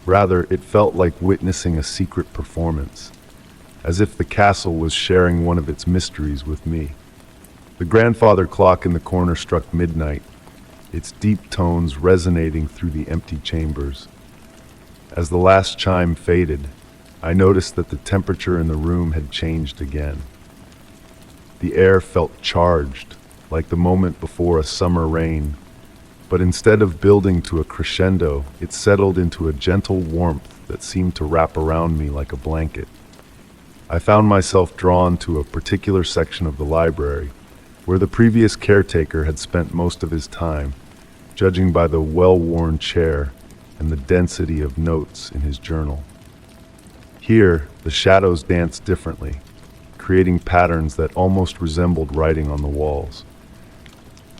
Speaker 1: Rather, it felt like witnessing a secret performance, as if the castle was sharing one of its mysteries with me. The grandfather clock in the corner struck midnight, its deep tones resonating through the empty chambers. As the last chime faded, I noticed that the temperature in the room had changed again. The air felt charged, like the moment before a summer rain, but instead of building to a crescendo, it settled into a gentle warmth that seemed to wrap around me like a blanket. I found myself drawn to a particular section of the library, where the previous caretaker had spent most of his time, judging by the well-worn chair and the density of notes in his journal. Here, the shadows danced differently, creating patterns that almost resembled writing on the walls.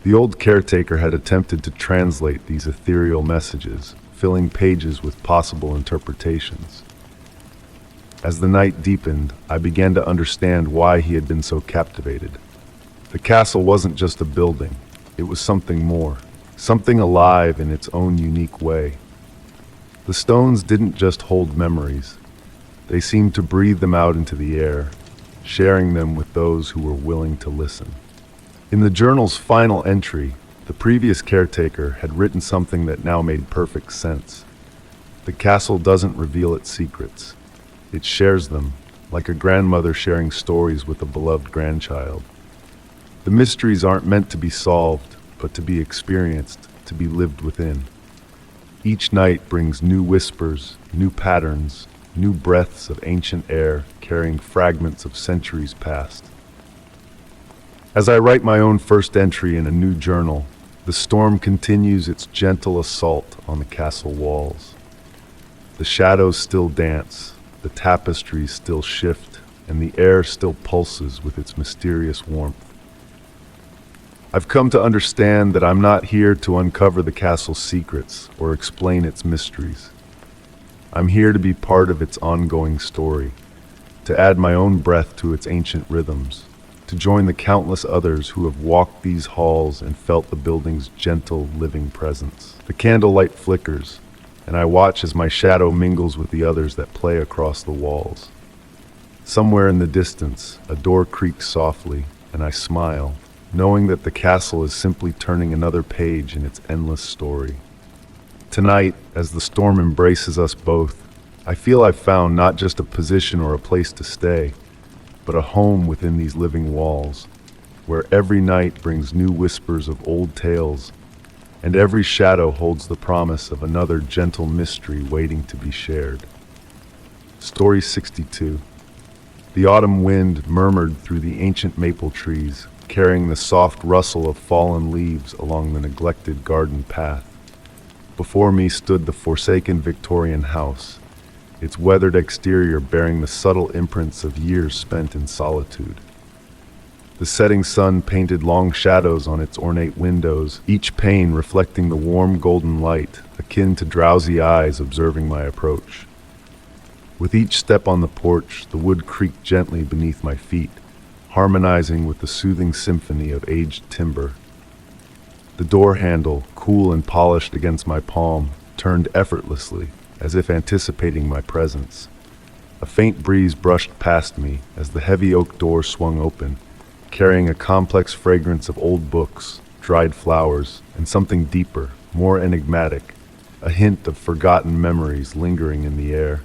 Speaker 1: The old caretaker had attempted to translate these ethereal messages, filling pages with possible interpretations. As the night deepened, I began to understand why he had been so captivated. The castle wasn't just a building, it was something more, something alive in its own unique way. The stones didn't just hold memories, they seemed to breathe them out into the air, sharing them with those who were willing to listen. In the journal's final entry, the previous caretaker had written something that now made perfect sense. The castle doesn't reveal its secrets. It shares them, like a grandmother sharing stories with a beloved grandchild. The mysteries aren't meant to be solved, but to be experienced, to be lived within. Each night brings new whispers, new patterns, new breaths of ancient air carrying fragments of centuries past. As I write my own first entry in a new journal, the storm continues its gentle assault on the castle walls. The shadows still dance, the tapestries still shift, and the air still pulses with its mysterious warmth. I've come to understand that I'm not here to uncover the castle's secrets or explain its mysteries. I'm here to be part of its ongoing story, to add my own breath to its ancient rhythms, to join the countless others who have walked these halls and felt the building's gentle, living presence. The candlelight flickers, and I watch as my shadow mingles with the others that play across the walls. Somewhere in the distance, a door creaks softly, and I smile, knowing that the castle is simply turning another page in its endless story. Tonight, as the storm embraces us both, I feel I've found not just a position or a place to stay, but a home within these living walls, where every night brings new whispers of old tales, and every shadow holds the promise of another gentle mystery waiting to be shared. Story 62. The autumn wind murmured through the ancient maple trees, carrying the soft rustle of fallen leaves along the neglected garden path. Before me stood the forsaken Victorian house, its weathered exterior bearing the subtle imprints of years spent in solitude. The setting sun painted long shadows on its ornate windows, each pane reflecting the warm golden light, akin to drowsy eyes observing my approach. With each step on the porch, the wood creaked gently beneath my feet, harmonizing with the soothing symphony of aged timber. The door handle, cool and polished against my palm, turned effortlessly, as if anticipating my presence. A faint breeze brushed past me as the heavy oak door swung open, carrying a complex fragrance of old books, dried flowers, and something deeper, more enigmatic, a hint of forgotten memories lingering in the air.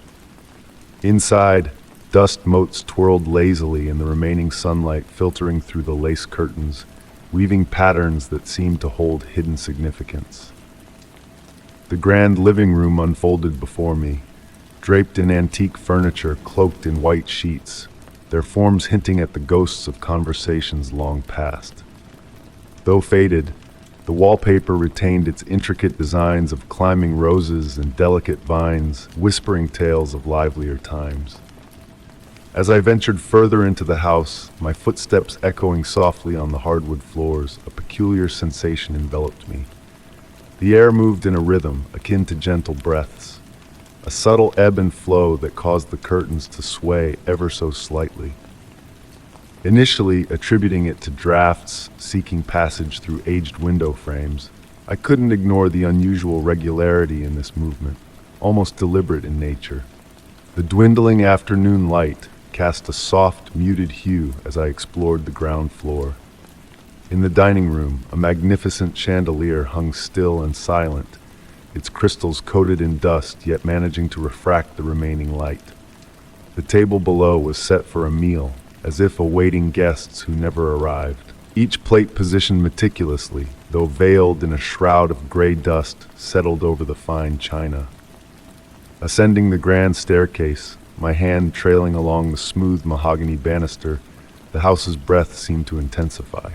Speaker 1: Inside, dust motes twirled lazily in the remaining sunlight filtering through the lace curtains, weaving patterns that seemed to hold hidden significance. The grand living room unfolded before me, draped in antique furniture cloaked in white sheets, their forms hinting at the ghosts of conversations long past. Though faded, the wallpaper retained its intricate designs of climbing roses and delicate vines, whispering tales of livelier times. As I ventured further into the house, my footsteps echoing softly on the hardwood floors, a peculiar sensation enveloped me. The air moved in a rhythm akin to gentle breaths, a subtle ebb and flow that caused the curtains to sway ever so slightly. Initially attributing it to drafts seeking passage through aged window frames, I couldn't ignore the unusual regularity in this movement, almost deliberate in nature. The dwindling afternoon light cast a soft, muted hue as I explored the ground floor. In the dining room, a magnificent chandelier hung still and silent, its crystals coated in dust yet managing to refract the remaining light. The table below was set for a meal, as if awaiting guests who never arrived. Each plate positioned meticulously, though veiled in a shroud of gray dust settled over the fine china. Ascending the grand staircase, my hand trailing along the smooth mahogany banister, the house's breath seemed to intensify.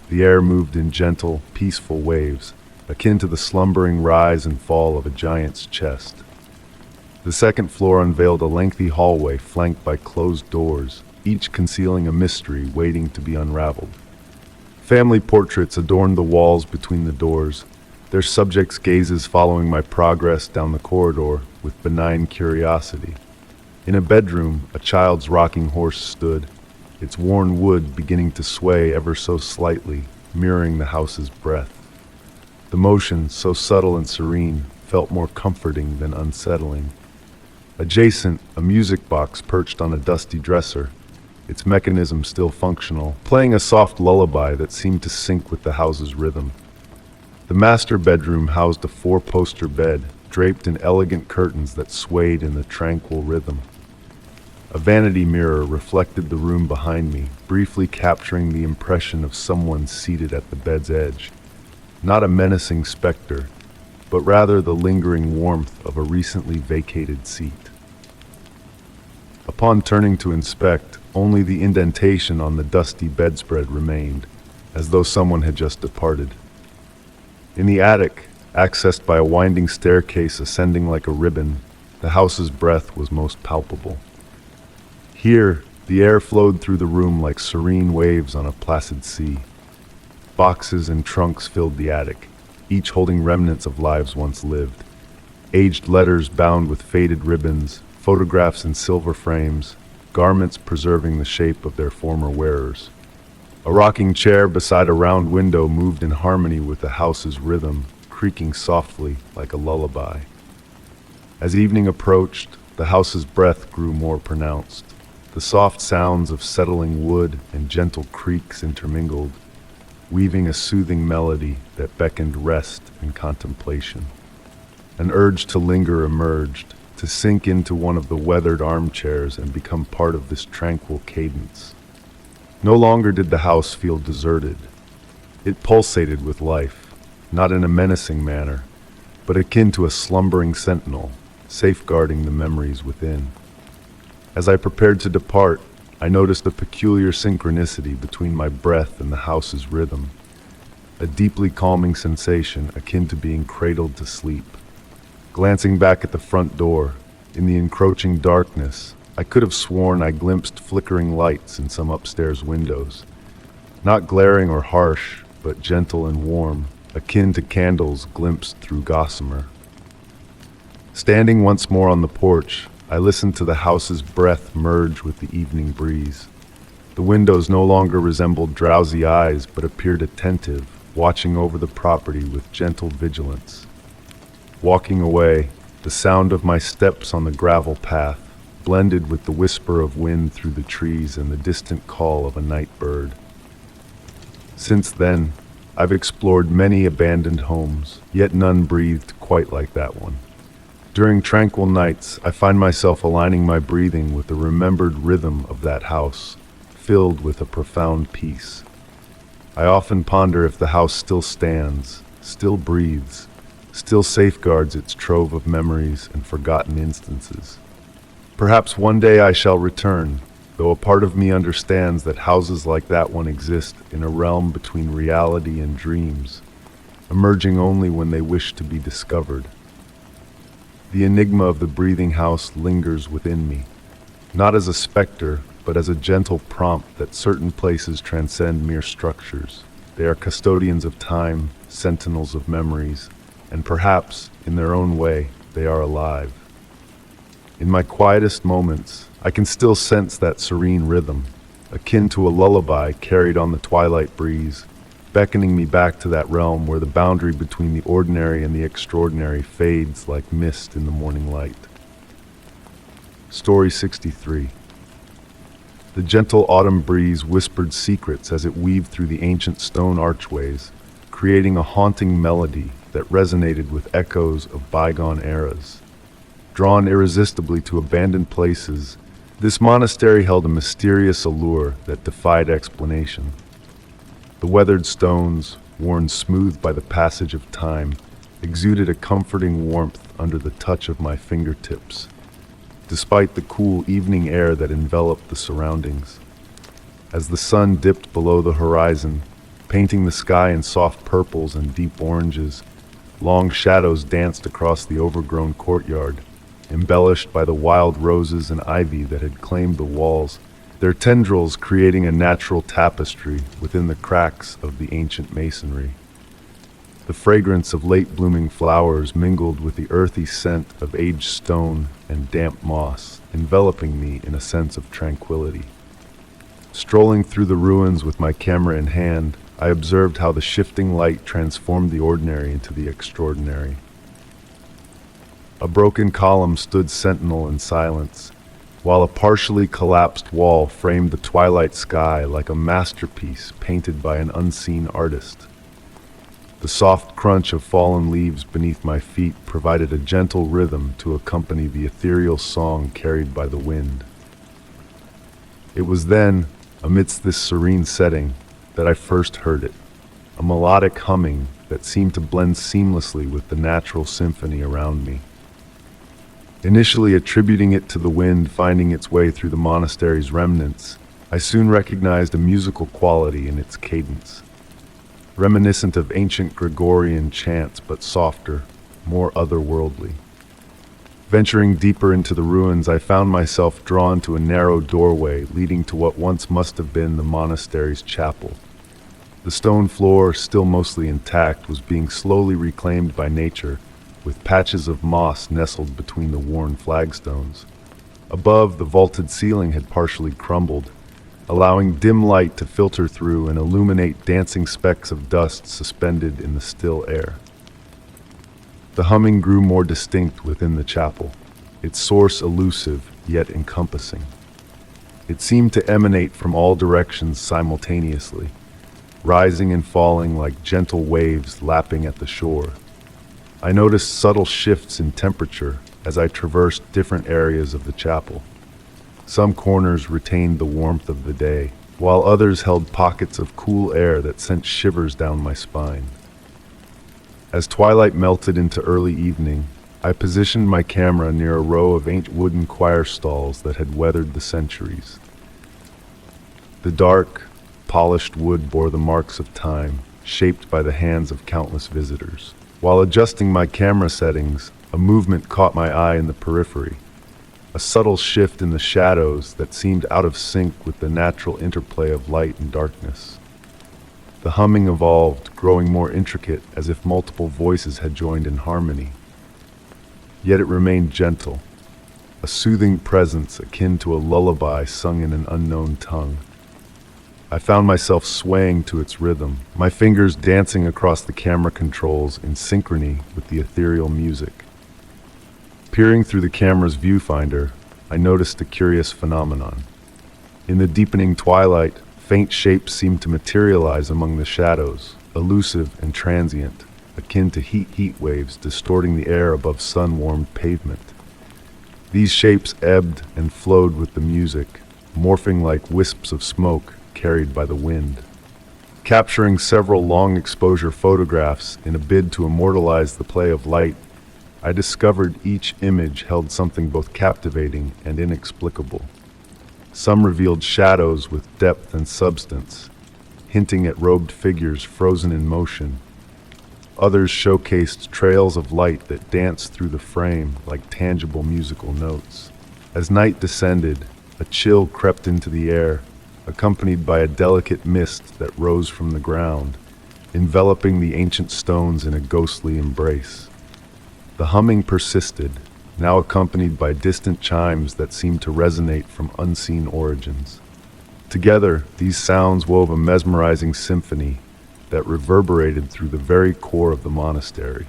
Speaker 1: The air moved in gentle, peaceful waves, akin to the slumbering rise and fall of a giant's chest. The second floor unveiled a lengthy hallway flanked by closed doors, each concealing a mystery waiting to be unraveled. Family portraits adorned the walls between the doors, their subjects' gazes following my progress down the corridor with benign curiosity. In a bedroom, a child's rocking horse stood, its worn wood beginning to sway ever so slightly, mirroring the house's breath. The motion, so subtle and serene, felt more comforting than unsettling. Adjacent, a music box perched on a dusty dresser, its mechanism still functional, playing a soft lullaby that seemed to sync with the house's rhythm. The master bedroom housed a four-poster bed, draped in elegant curtains that swayed in the tranquil rhythm. A vanity mirror reflected the room behind me, briefly capturing the impression of someone seated at the bed's edge. Not a menacing specter, but rather the lingering warmth of a recently vacated seat. Upon turning to inspect, only the indentation on the dusty bedspread remained, as though someone had just departed. In the attic, accessed by a winding staircase ascending like a ribbon, the house's breath was most palpable. Here, the air flowed through the room like serene waves on a placid sea. Boxes and trunks filled the attic, each holding remnants of lives once lived. Aged letters bound with faded ribbons, photographs in silver frames, garments preserving the shape of their former wearers. A rocking chair beside a round window moved in harmony with the house's rhythm, creaking softly like a lullaby. As evening approached, the house's breath grew more pronounced. The soft sounds of settling wood and gentle creaks intermingled, weaving a soothing melody that beckoned rest and contemplation. An urge to linger emerged, to sink into one of the weathered armchairs and become part of this tranquil cadence. No longer did the house feel deserted. It pulsated with life, not in a menacing manner, but akin to a slumbering sentinel, safeguarding the memories within. As I prepared to depart, I noticed a peculiar synchronicity between my breath and the house's rhythm, a deeply calming sensation akin to being cradled to sleep. Glancing back at the front door, in the encroaching darkness, I could have sworn I glimpsed flickering lights in some upstairs windows. Not glaring or harsh, but gentle and warm, akin to candles glimpsed through gossamer. Standing once more on the porch, I listened to the house's breath merge with the evening breeze. The windows no longer resembled drowsy eyes, but appeared attentive, watching over the property with gentle vigilance. Walking away, the sound of my steps on the gravel path blended with the whisper of wind through the trees and the distant call of a night bird. Since then, I've explored many abandoned homes, yet none breathed quite like that one. During tranquil nights, I find myself aligning my breathing with the remembered rhythm of that house, filled with a profound peace. I often ponder if the house still stands, still breathes, still safeguards its trove of memories and forgotten instances. Perhaps one day I shall return, though a part of me understands that houses like that one exist in a realm between reality and dreams, emerging only when they wish to be discovered. The enigma of the breathing house lingers within me, not as a specter, but as a gentle prompt that certain places transcend mere structures. They are custodians of time, sentinels of memories, and perhaps, in their own way, they are alive. In my quietest moments, I can still sense that serene rhythm, akin to a lullaby carried on the twilight breeze, beckoning me back to that realm where the boundary between the ordinary and the extraordinary fades like mist in the morning light. Story 63. The gentle autumn breeze whispered secrets as it weaved through the ancient stone archways, creating a haunting melody that resonated with echoes of bygone eras. Drawn irresistibly to abandoned places, this monastery held a mysterious allure that defied explanation. The weathered stones, worn smooth by the passage of time, exuded a comforting warmth under the touch of my fingertips, despite the cool evening air that enveloped the surroundings. As the sun dipped below the horizon, painting the sky in soft purples and deep oranges, long shadows danced across the overgrown courtyard, embellished by the wild roses and ivy that had claimed the walls, their tendrils creating a natural tapestry within the cracks of the ancient masonry. The fragrance of late-blooming flowers mingled with the earthy scent of aged stone and damp moss, enveloping me in a sense of tranquility. Strolling through the ruins with my camera in hand, I observed how the shifting light transformed the ordinary into the extraordinary. A broken column stood sentinel in silence, while a partially collapsed wall framed the twilight sky like a masterpiece painted by an unseen artist. The soft crunch of fallen leaves beneath my feet provided a gentle rhythm to accompany the ethereal song carried by the wind. It was then, amidst this serene setting, that I first heard it, a melodic humming that seemed to blend seamlessly with the natural symphony around me. Initially attributing it to the wind finding its way through the monastery's remnants, I soon recognized a musical quality in its cadence, reminiscent of ancient Gregorian chants but softer, more otherworldly. Venturing deeper into the ruins, I found myself drawn to a narrow doorway leading to what once must have been the monastery's chapel. The stone floor, still mostly intact, was being slowly reclaimed by nature, with patches of moss nestled between the worn flagstones. Above, the vaulted ceiling had partially crumbled, allowing dim light to filter through and illuminate dancing specks of dust suspended in the still air. The humming grew more distinct within the chapel, its source elusive yet encompassing. It seemed to emanate from all directions simultaneously, rising and falling like gentle waves lapping at the shore. I noticed subtle shifts in temperature as I traversed different areas of the chapel. Some corners retained the warmth of the day, while others held pockets of cool air that sent shivers down my spine. As twilight melted into early evening, I positioned my camera near a row of ancient wooden choir stalls that had weathered the centuries. The dark, polished wood bore the marks of time, shaped by the hands of countless visitors. While adjusting my camera settings, a movement caught my eye in the periphery, a subtle shift in the shadows that seemed out of sync with the natural interplay of light and darkness. The humming evolved, growing more intricate as if multiple voices had joined in harmony. Yet it remained gentle, a soothing presence akin to a lullaby sung in an unknown tongue. I found myself swaying to its rhythm, my fingers dancing across the camera controls in synchrony with the ethereal music. Peering through the camera's viewfinder, I noticed a curious phenomenon. In the deepening twilight, faint shapes seemed to materialize among the shadows, elusive and transient, akin to heat waves distorting the air above sun-warmed pavement. These shapes ebbed and flowed with the music, morphing like wisps of smoke carried by the wind. Capturing several long-exposure photographs in a bid to immortalize the play of light, I discovered each image held something both captivating and inexplicable. Some revealed shadows with depth and substance, hinting at robed figures frozen in motion. Others showcased trails of light that danced through the frame like tangible musical notes. As night descended, a chill crept into the air, accompanied by a delicate mist that rose from the ground, enveloping the ancient stones in a ghostly embrace. The humming persisted, now accompanied by distant chimes that seemed to resonate from unseen origins. Together, these sounds wove a mesmerizing symphony that reverberated through the very core of the monastery.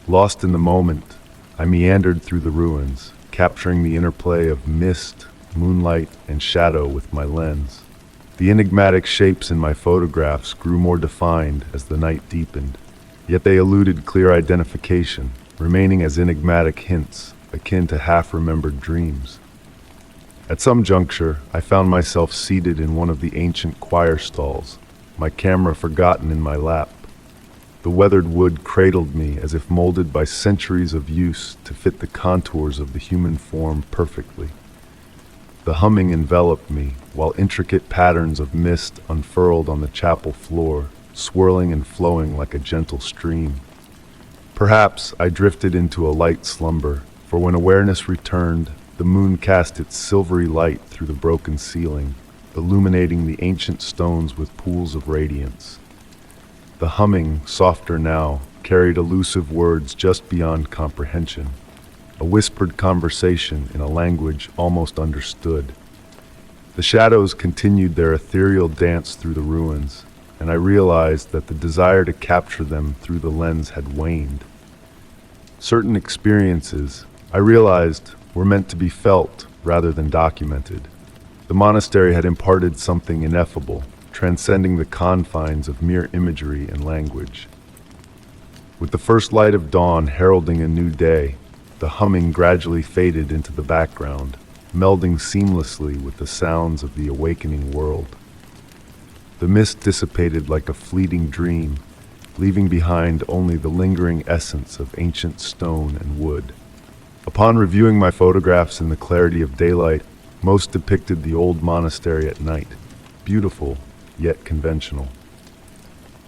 Speaker 1: Lost in the moment, I meandered through the ruins, capturing the interplay of mist, moonlight, and shadow with my lens. The enigmatic shapes in my photographs grew more defined as the night deepened, yet they eluded clear identification, remaining as enigmatic hints, akin to half-remembered dreams. At some juncture, I found myself seated in one of the ancient choir stalls, my camera forgotten in my lap. The weathered wood cradled me as if molded by centuries of use to fit the contours of the human form perfectly. The humming enveloped me, while intricate patterns of mist unfurled on the chapel floor, swirling and flowing like a gentle stream. Perhaps I drifted into a light slumber, for when awareness returned, the moon cast its silvery light through the broken ceiling, illuminating the ancient stones with pools of radiance. The humming, softer now, carried elusive words just beyond comprehension, a whispered conversation in a language almost understood. The shadows continued their ethereal dance through the ruins, and I realized that the desire to capture them through the lens had waned. Certain experiences, I realized, were meant to be felt rather than documented. The monastery had imparted something ineffable, transcending the confines of mere imagery and language. With the first light of dawn heralding a new day, the humming gradually faded into the background, melding seamlessly with the sounds of the awakening world. The mist dissipated like a fleeting dream, leaving behind only the lingering essence of ancient stone and wood. Upon reviewing my photographs in the clarity of daylight, most depicted the old monastery at night, beautiful yet conventional.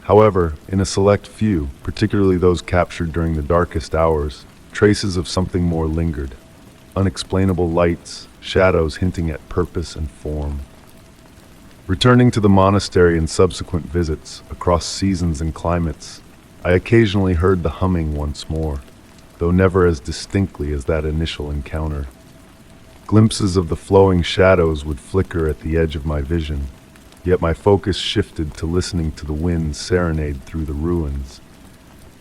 Speaker 1: However, in a select few, particularly those captured during the darkest hours, traces of something more lingered. Unexplainable lights, shadows hinting at purpose and form. Returning to the monastery in subsequent visits, across seasons and climates, I occasionally heard the humming once more, though never as distinctly as that initial encounter. Glimpses of the flowing shadows would flicker at the edge of my vision, yet my focus shifted to listening to the wind serenade through the ruins,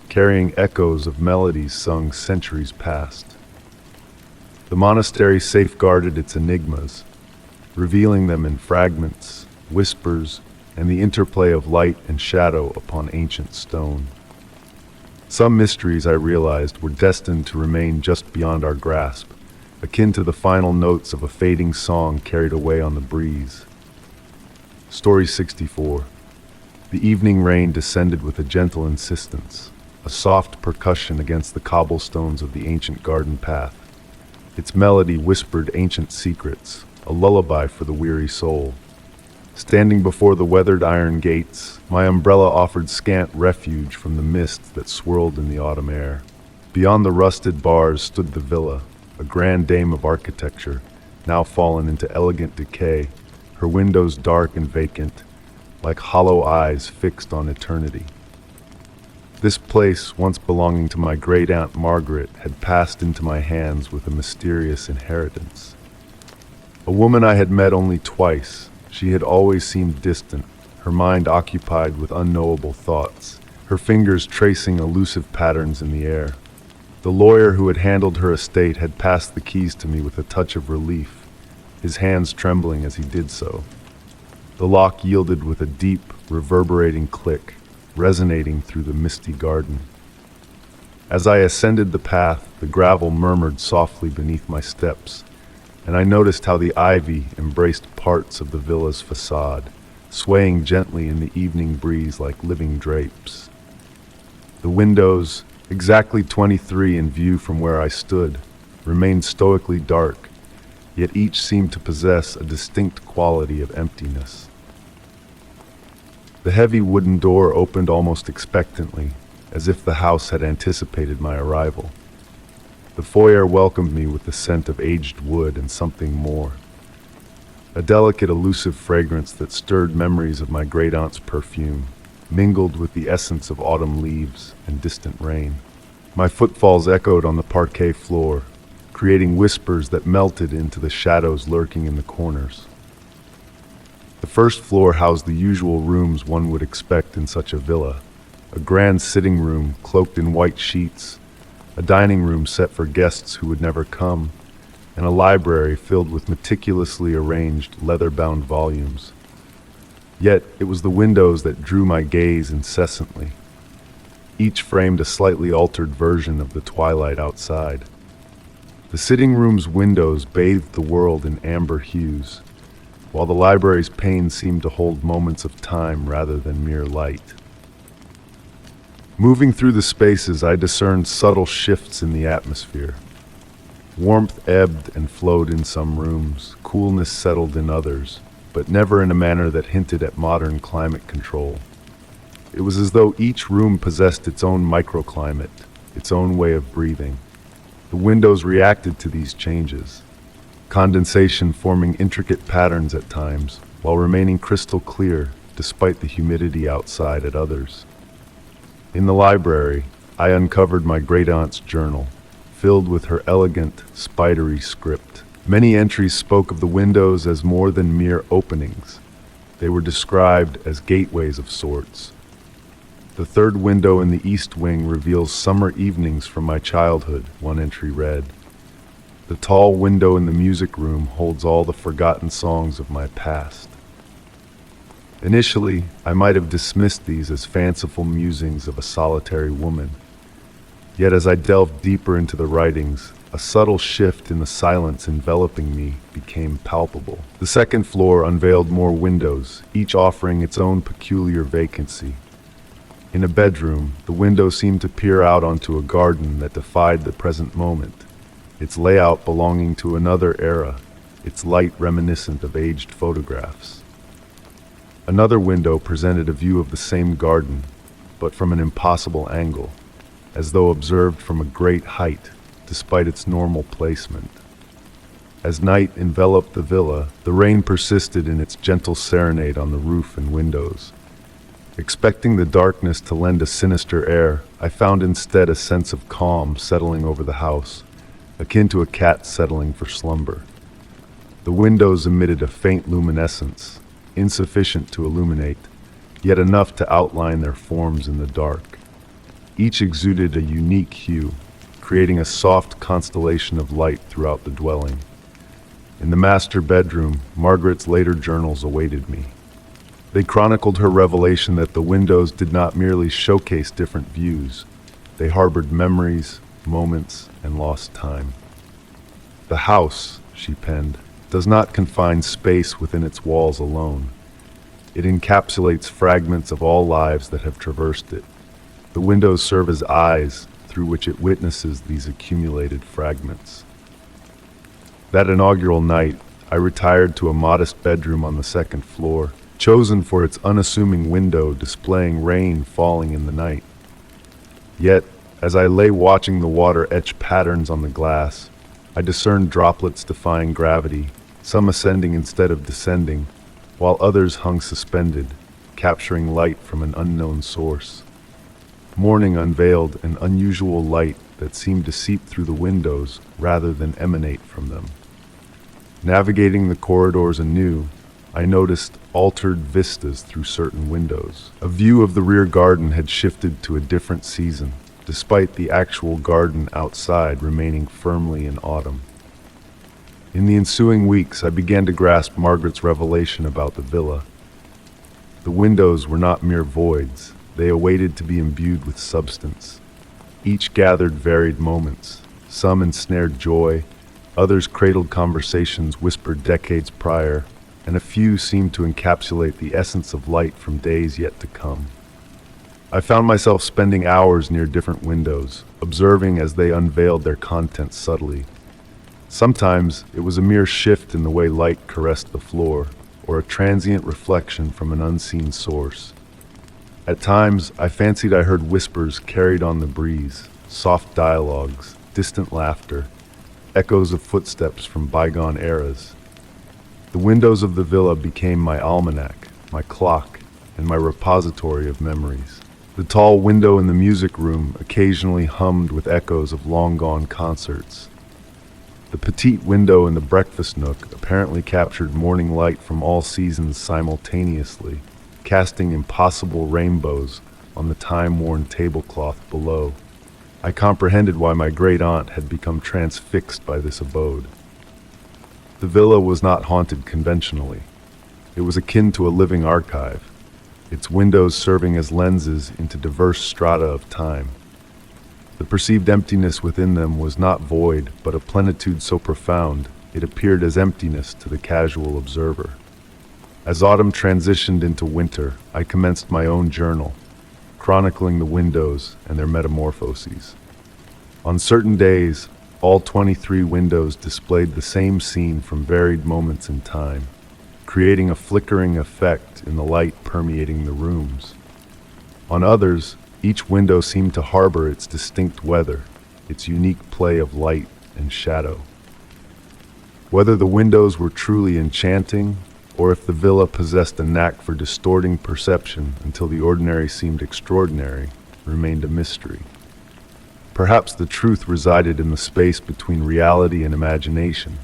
Speaker 1: carrying echoes of melodies sung centuries past. The monastery safeguarded its enigmas, revealing them in fragments, whispers, and the interplay of light and shadow upon ancient stone. Some mysteries, I realized, were destined to remain just beyond our grasp, akin to the final notes of a fading song carried away on the breeze. Story 64. The evening rain descended with a gentle insistence, a soft percussion against the cobblestones of the ancient garden path. Its melody whispered ancient secrets, a lullaby for the weary soul. Standing before the weathered iron gates, my umbrella offered scant refuge from the mist that swirled in the autumn air. Beyond the rusted bars stood the villa, a grand dame of architecture, now fallen into elegant decay, her windows dark and vacant, like hollow eyes fixed on eternity. This place, once belonging to my great-aunt Margaret, had passed into my hands with a mysterious inheritance. A woman I had met only twice, she had always seemed distant, her mind occupied with unknowable thoughts, her fingers tracing elusive patterns in the air. The lawyer who had handled her estate had passed the keys to me with a touch of relief, his hands trembling as he did so. The lock yielded with a deep, reverberating click, resonating through the misty garden. As I ascended the path, the gravel murmured softly beneath my steps, and I noticed how the ivy embraced parts of the villa's facade, swaying gently in the evening breeze like living drapes. The windows, exactly 23 in view from where I stood, remained stoically dark, yet each seemed to possess a distinct quality of emptiness. The heavy wooden door opened almost expectantly, as if the house had anticipated my arrival. The foyer welcomed me with the scent of aged wood and something more. A delicate, elusive fragrance that stirred memories of my great-aunt's perfume, mingled with the essence of autumn leaves and distant rain. My footfalls echoed on the parquet floor, creating whispers that melted into the shadows lurking in the corners. The first floor housed the usual rooms one would expect in such a villa, a grand sitting room cloaked in white sheets, a dining room set for guests who would never come, and a library filled with meticulously arranged leather-bound volumes. Yet it was the windows that drew my gaze incessantly. Each framed a slightly altered version of the twilight outside. The sitting room's windows bathed the world in amber hues, while the library's panes seemed to hold moments of time rather than mere light. Moving through the spaces, I discerned subtle shifts in the atmosphere. Warmth ebbed and flowed in some rooms, coolness settled in others, but never in a manner that hinted at modern climate control. It was as though each room possessed its own microclimate, its own way of breathing. The windows reacted to these changes, condensation forming intricate patterns at times, while remaining crystal clear despite the humidity outside at others. In the library, I uncovered my great-aunt's journal, filled with her elegant, spidery script. Many entries spoke of the windows as more than mere openings. They were described as gateways of sorts. The third window in the east wing reveals summer evenings from my childhood, one entry read. The tall window in the music room holds all the forgotten songs of my past. Initially, I might have dismissed these as fanciful musings of a solitary woman. Yet as I delved deeper into the writings, a subtle shift in the silence enveloping me became palpable. The second floor unveiled more windows, each offering its own peculiar vacancy. In a bedroom, the window seemed to peer out onto a garden that defied the present moment, its layout belonging to another era, its light reminiscent of aged photographs. Another window presented a view of the same garden, but from an impossible angle, as though observed from a great height, despite its normal placement. As night enveloped the villa, the rain persisted in its gentle serenade on the roof and windows. Expecting the darkness to lend a sinister air, I found instead a sense of calm settling over the house, akin to a cat settling for slumber. The windows emitted a faint luminescence, insufficient to illuminate, yet enough to outline their forms in the dark. Each exuded a unique hue, creating a soft constellation of light throughout the dwelling. In the master bedroom, Margaret's later journals awaited me. They chronicled her revelation that the windows did not merely showcase different views, they harbored memories, moments, and lost time. The house, she penned, does not confine space within its walls alone. It encapsulates fragments of all lives that have traversed it. The windows serve as eyes through which it witnesses these accumulated fragments. That inaugural night, I retired to a modest bedroom on the second floor, chosen for its unassuming window displaying rain falling in the night. Yet, as I lay watching the water etch patterns on the glass, I discerned droplets defying gravity, some ascending instead of descending, while others hung suspended, capturing light from an unknown source. Morning unveiled an unusual light that seemed to seep through the windows rather than emanate from them. Navigating the corridors anew, I noticed altered vistas through certain windows. A view of the rear garden had shifted to a different season, despite the actual garden outside remaining firmly in autumn. In the ensuing weeks, I began to grasp Margaret's revelation about the villa. The windows were not mere voids. They awaited to be imbued with substance. Each gathered varied moments. Some ensnared joy, others cradled conversations whispered decades prior, and a few seemed to encapsulate the essence of light from days yet to come. I found myself spending hours near different windows, observing as they unveiled their contents subtly. Sometimes it was a mere shift in the way light caressed the floor, or a transient reflection from an unseen source. At times, I fancied I heard whispers carried on the breeze, soft dialogues, distant laughter, echoes of footsteps from bygone eras. The windows of the villa became my almanac, my clock, and my repository of memories. The tall window in the music room occasionally hummed with echoes of long-gone concerts. The petite window in the breakfast nook apparently captured morning light from all seasons simultaneously, casting impossible rainbows on the time-worn tablecloth below. I comprehended why my great-aunt had become transfixed by this abode. The villa was not haunted conventionally. It was akin to a living archive, its windows serving as lenses into diverse strata of time. The perceived emptiness within them was not void, but a plenitude so profound it appeared as emptiness to the casual observer. As autumn transitioned into winter, I commenced my own journal, chronicling the windows and their metamorphoses. On certain days, all 23 windows displayed the same scene from varied moments in time, creating a flickering effect in the light permeating the rooms. On others, each window seemed to harbor its distinct weather, its unique play of light and shadow. Whether the windows were truly enchanting, or if the villa possessed a knack for distorting perception until the ordinary seemed extraordinary, remained a mystery. Perhaps the truth resided in the space between reality and imagination,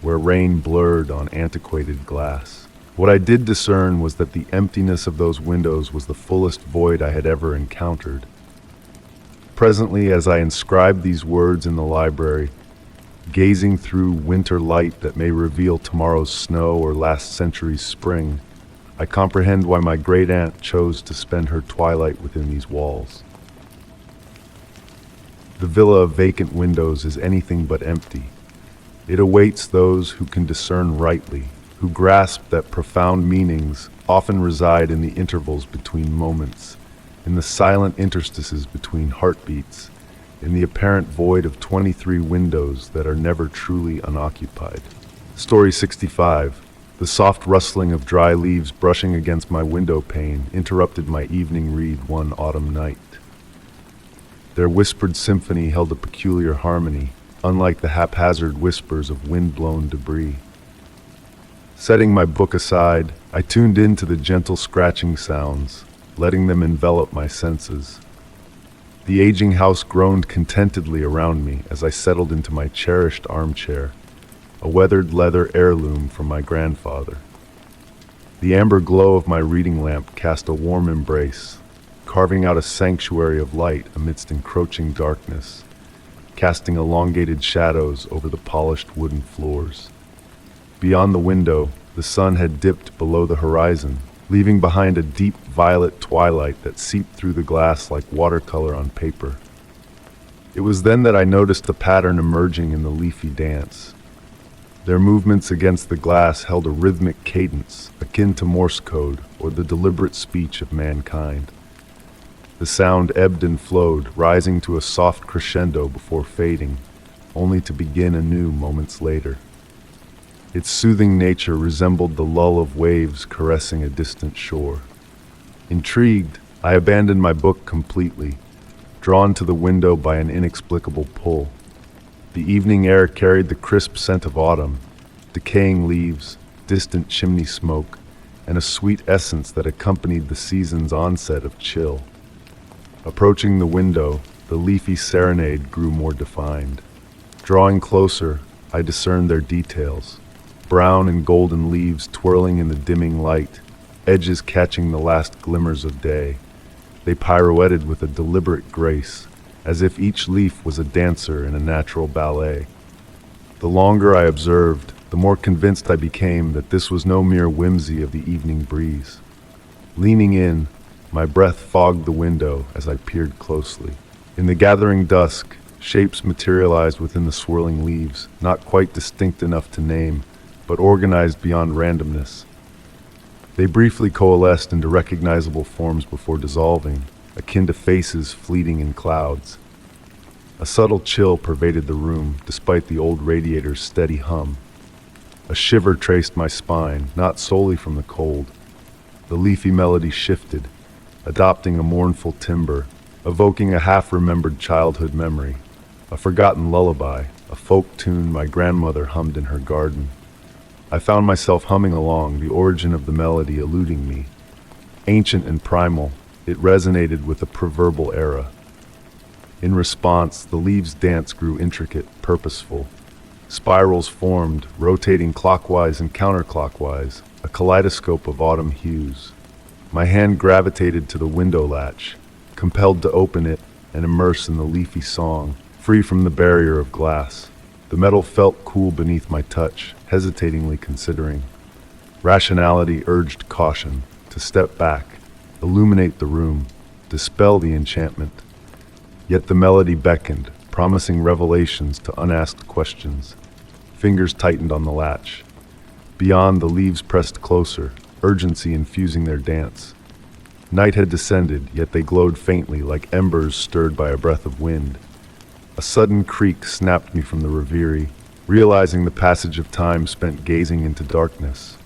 Speaker 1: where rain blurred on antiquated glass. What I did discern was that the emptiness of those windows was the fullest void I had ever encountered. Presently, as I inscribed these words in the library, gazing through winter light that may reveal tomorrow's snow or last century's spring, I comprehend why my great-aunt chose to spend her twilight within these walls. The villa of vacant windows is anything but empty. It awaits those who can discern rightly, who grasp that profound meanings often reside in the intervals between moments, in the silent interstices between heartbeats, in the apparent void of 23 windows that are never truly unoccupied. Story 65. The soft rustling of dry leaves brushing against my window pane interrupted my evening read one autumn night. Their whispered symphony held a peculiar harmony, unlike the haphazard whispers of wind-blown debris. Setting my book aside, I tuned in to the gentle scratching sounds, letting them envelop my senses. The aging house groaned contentedly around me as I settled into my cherished armchair, a weathered leather heirloom from my grandfather. The amber glow of my reading lamp cast a warm embrace, carving out a sanctuary of light amidst encroaching darkness, casting elongated shadows over the polished wooden floors. Beyond the window, the sun had dipped below the horizon, leaving behind a deep violet twilight that seeped through the glass like watercolor on paper. It was then that I noticed a pattern emerging in the leafy dance. Their movements against the glass held a rhythmic cadence akin to Morse code or the deliberate speech of mankind. The sound ebbed and flowed, rising to a soft crescendo before fading, only to begin anew moments later. Its soothing nature resembled the lull of waves caressing a distant shore. Intrigued, I abandoned my book completely, drawn to the window by an inexplicable pull. The evening air carried the crisp scent of autumn, decaying leaves, distant chimney smoke, and a sweet essence that accompanied the season's onset of chill. Approaching the window, the leafy serenade grew more defined. Drawing closer, I discerned their details. Brown and golden leaves twirling in the dimming light, edges catching the last glimmers of day. They pirouetted with a deliberate grace, as if each leaf was a dancer in a natural ballet. The longer I observed, the more convinced I became that this was no mere whimsy of the evening breeze. Leaning in, my breath fogged the window as I peered closely. In the gathering dusk, shapes materialized within the swirling leaves, not quite distinct enough to name, but organized beyond randomness. They briefly coalesced into recognizable forms before dissolving, akin to faces fleeting in clouds. A subtle chill pervaded the room, despite the old radiator's steady hum. A shiver traced my spine, not solely from the cold. The leafy melody shifted, adopting a mournful timbre, evoking a half-remembered childhood memory, a forgotten lullaby, a folk tune my grandmother hummed in her garden. I found myself humming along, the origin of the melody eluding me. Ancient and primal, it resonated with a proverbial era. In response, the leaves' dance grew intricate, purposeful. Spirals formed, rotating clockwise and counterclockwise, a kaleidoscope of autumn hues. My hand gravitated to the window latch, compelled to open it and immerse in the leafy song, free from the barrier of glass. The metal felt cool beneath my touch, hesitatingly considering. Rationality urged caution, to step back, illuminate the room, dispel the enchantment. Yet the melody beckoned, promising revelations to unasked questions. Fingers tightened on the latch. Beyond, the leaves pressed closer, urgency infusing their dance. Night had descended, yet they glowed faintly like embers stirred by a breath of wind. A sudden creak snapped me from the reverie, realizing the passage of time spent gazing into darkness.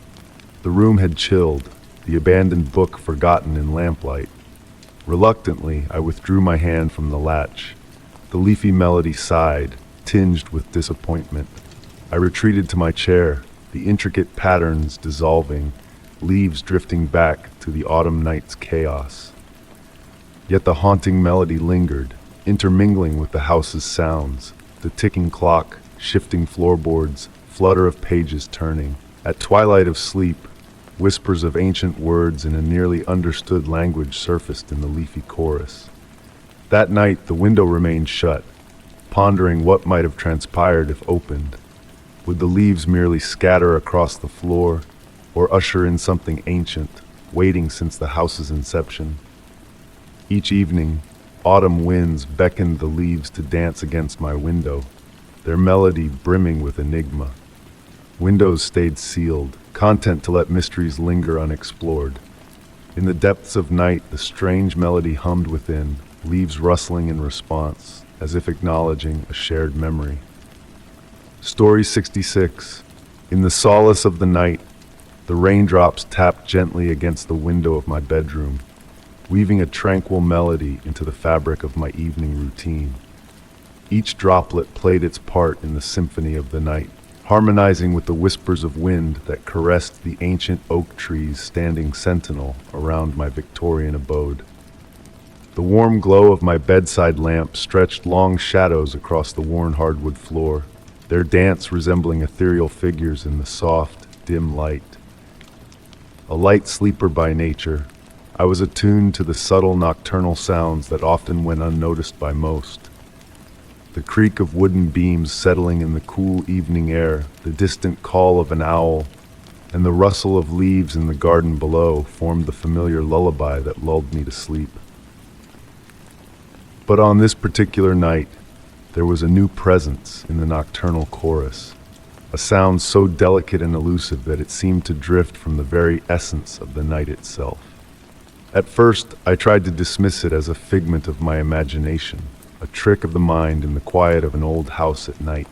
Speaker 1: The room had chilled, the abandoned book forgotten in lamplight. Reluctantly, I withdrew my hand from the latch. The leafy melody sighed, tinged with disappointment. I retreated to my chair, the intricate patterns dissolving, leaves drifting back to the autumn night's chaos. Yet the haunting melody lingered, intermingling with the house's sounds, the ticking clock, shifting floorboards, flutter of pages turning. At twilight of sleep, whispers of ancient words in a nearly understood language surfaced in the leafy chorus. That night, the window remained shut, pondering what might have transpired if opened. Would the leaves merely scatter across the floor, or usher in something ancient, waiting since the house's inception? Each evening, autumn winds beckoned the leaves to dance against my window, their melody brimming with enigma. Windows stayed sealed, content to let mysteries linger unexplored. In the depths of night, the strange melody hummed within, leaves rustling in response, as if acknowledging a shared memory. Story 66. In the solace of the night, the raindrops tapped gently against the window of my bedroom, weaving a tranquil melody into the fabric of my evening routine. Each droplet played its part in the symphony of the night, harmonizing with the whispers of wind that caressed the ancient oak trees standing sentinel around my Victorian abode. The warm glow of my bedside lamp stretched long shadows across the worn hardwood floor, their dance resembling ethereal figures in the soft, dim light. A light sleeper by nature, I was attuned to the subtle nocturnal sounds that often went unnoticed by most. The creak of wooden beams settling in the cool evening air, the distant call of an owl, and the rustle of leaves in the garden below formed the familiar lullaby that lulled me to sleep. But on this particular night, there was a new presence in the nocturnal chorus, a sound so delicate and elusive that it seemed to drift from the very essence of the night itself. At first, I tried to dismiss it as a figment of my imagination, a trick of the mind in the quiet of an old house at night.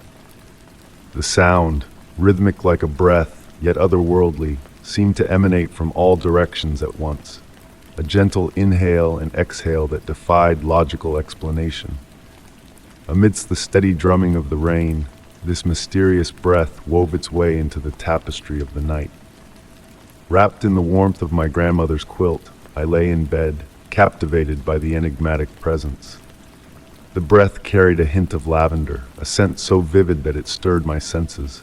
Speaker 1: The sound, rhythmic like a breath, yet otherworldly, seemed to emanate from all directions at once, a gentle inhale and exhale that defied logical explanation. Amidst the steady drumming of the rain, this mysterious breath wove its way into the tapestry of the night. Wrapped in the warmth of my grandmother's quilt, I lay in bed, captivated by the enigmatic presence. The breath carried a hint of lavender, a scent so vivid that it stirred my senses.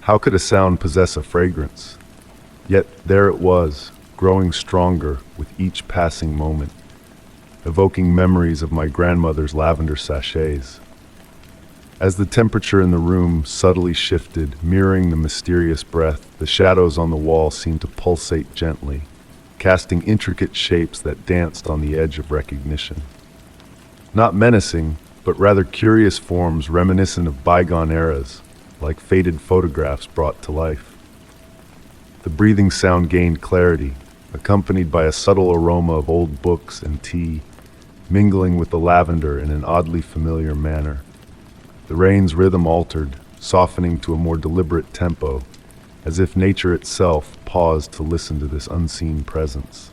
Speaker 1: How could a sound possess a fragrance? Yet there it was, growing stronger with each passing moment, evoking memories of my grandmother's lavender sachets. As the temperature in the room subtly shifted, mirroring the mysterious breath, the shadows on the wall seemed to pulsate gently, casting intricate shapes that danced on the edge of recognition. Not menacing, but rather curious forms reminiscent of bygone eras, like faded photographs brought to life. The breathing sound gained clarity, accompanied by a subtle aroma of old books and tea, mingling with the lavender in an oddly familiar manner. The rain's rhythm altered, softening to a more deliberate tempo, as if nature itself paused to listen to this unseen presence.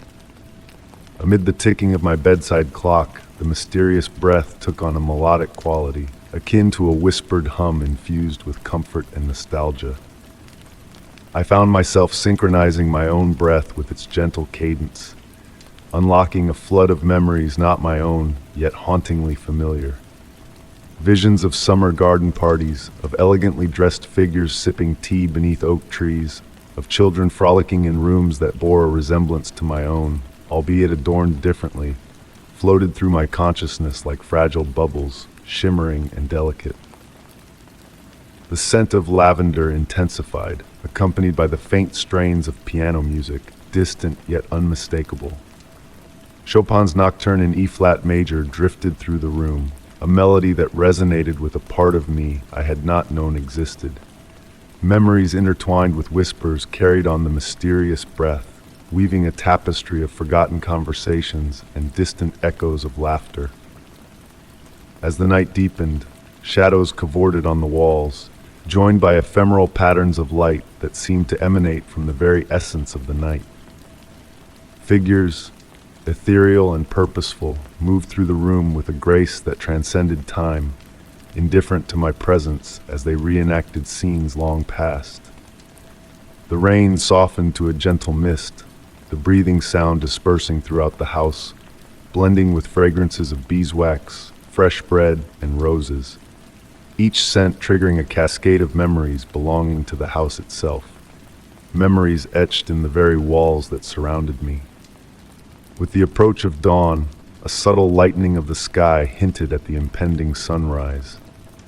Speaker 1: Amid the ticking of my bedside clock, the mysterious breath took on a melodic quality, akin to a whispered hum infused with comfort and nostalgia. I found myself synchronizing my own breath with its gentle cadence, unlocking a flood of memories not my own, yet hauntingly familiar. Visions of summer garden parties, of elegantly dressed figures sipping tea beneath oak trees, of children frolicking in rooms that bore a resemblance to my own, albeit adorned differently, floated through my consciousness like fragile bubbles, shimmering and delicate. The scent of lavender intensified, accompanied by the faint strains of piano music, distant yet unmistakable. Chopin's Nocturne in E-flat major drifted through the room, a melody that resonated with a part of me I had not known existed. Memories intertwined with whispers carried on the mysterious breath, weaving a tapestry of forgotten conversations and distant echoes of laughter. As the night deepened, shadows cavorted on the walls, joined by ephemeral patterns of light that seemed to emanate from the very essence of the night. Figures, ethereal and purposeful, moved through the room with a grace that transcended time, indifferent to my presence as they reenacted scenes long past. The rain softened to a gentle mist, the breathing sound dispersing throughout the house, blending with fragrances of beeswax, fresh bread, and roses, each scent triggering a cascade of memories belonging to the house itself, memories etched in the very walls that surrounded me. With the approach of dawn, a subtle lightening of the sky hinted at the impending sunrise.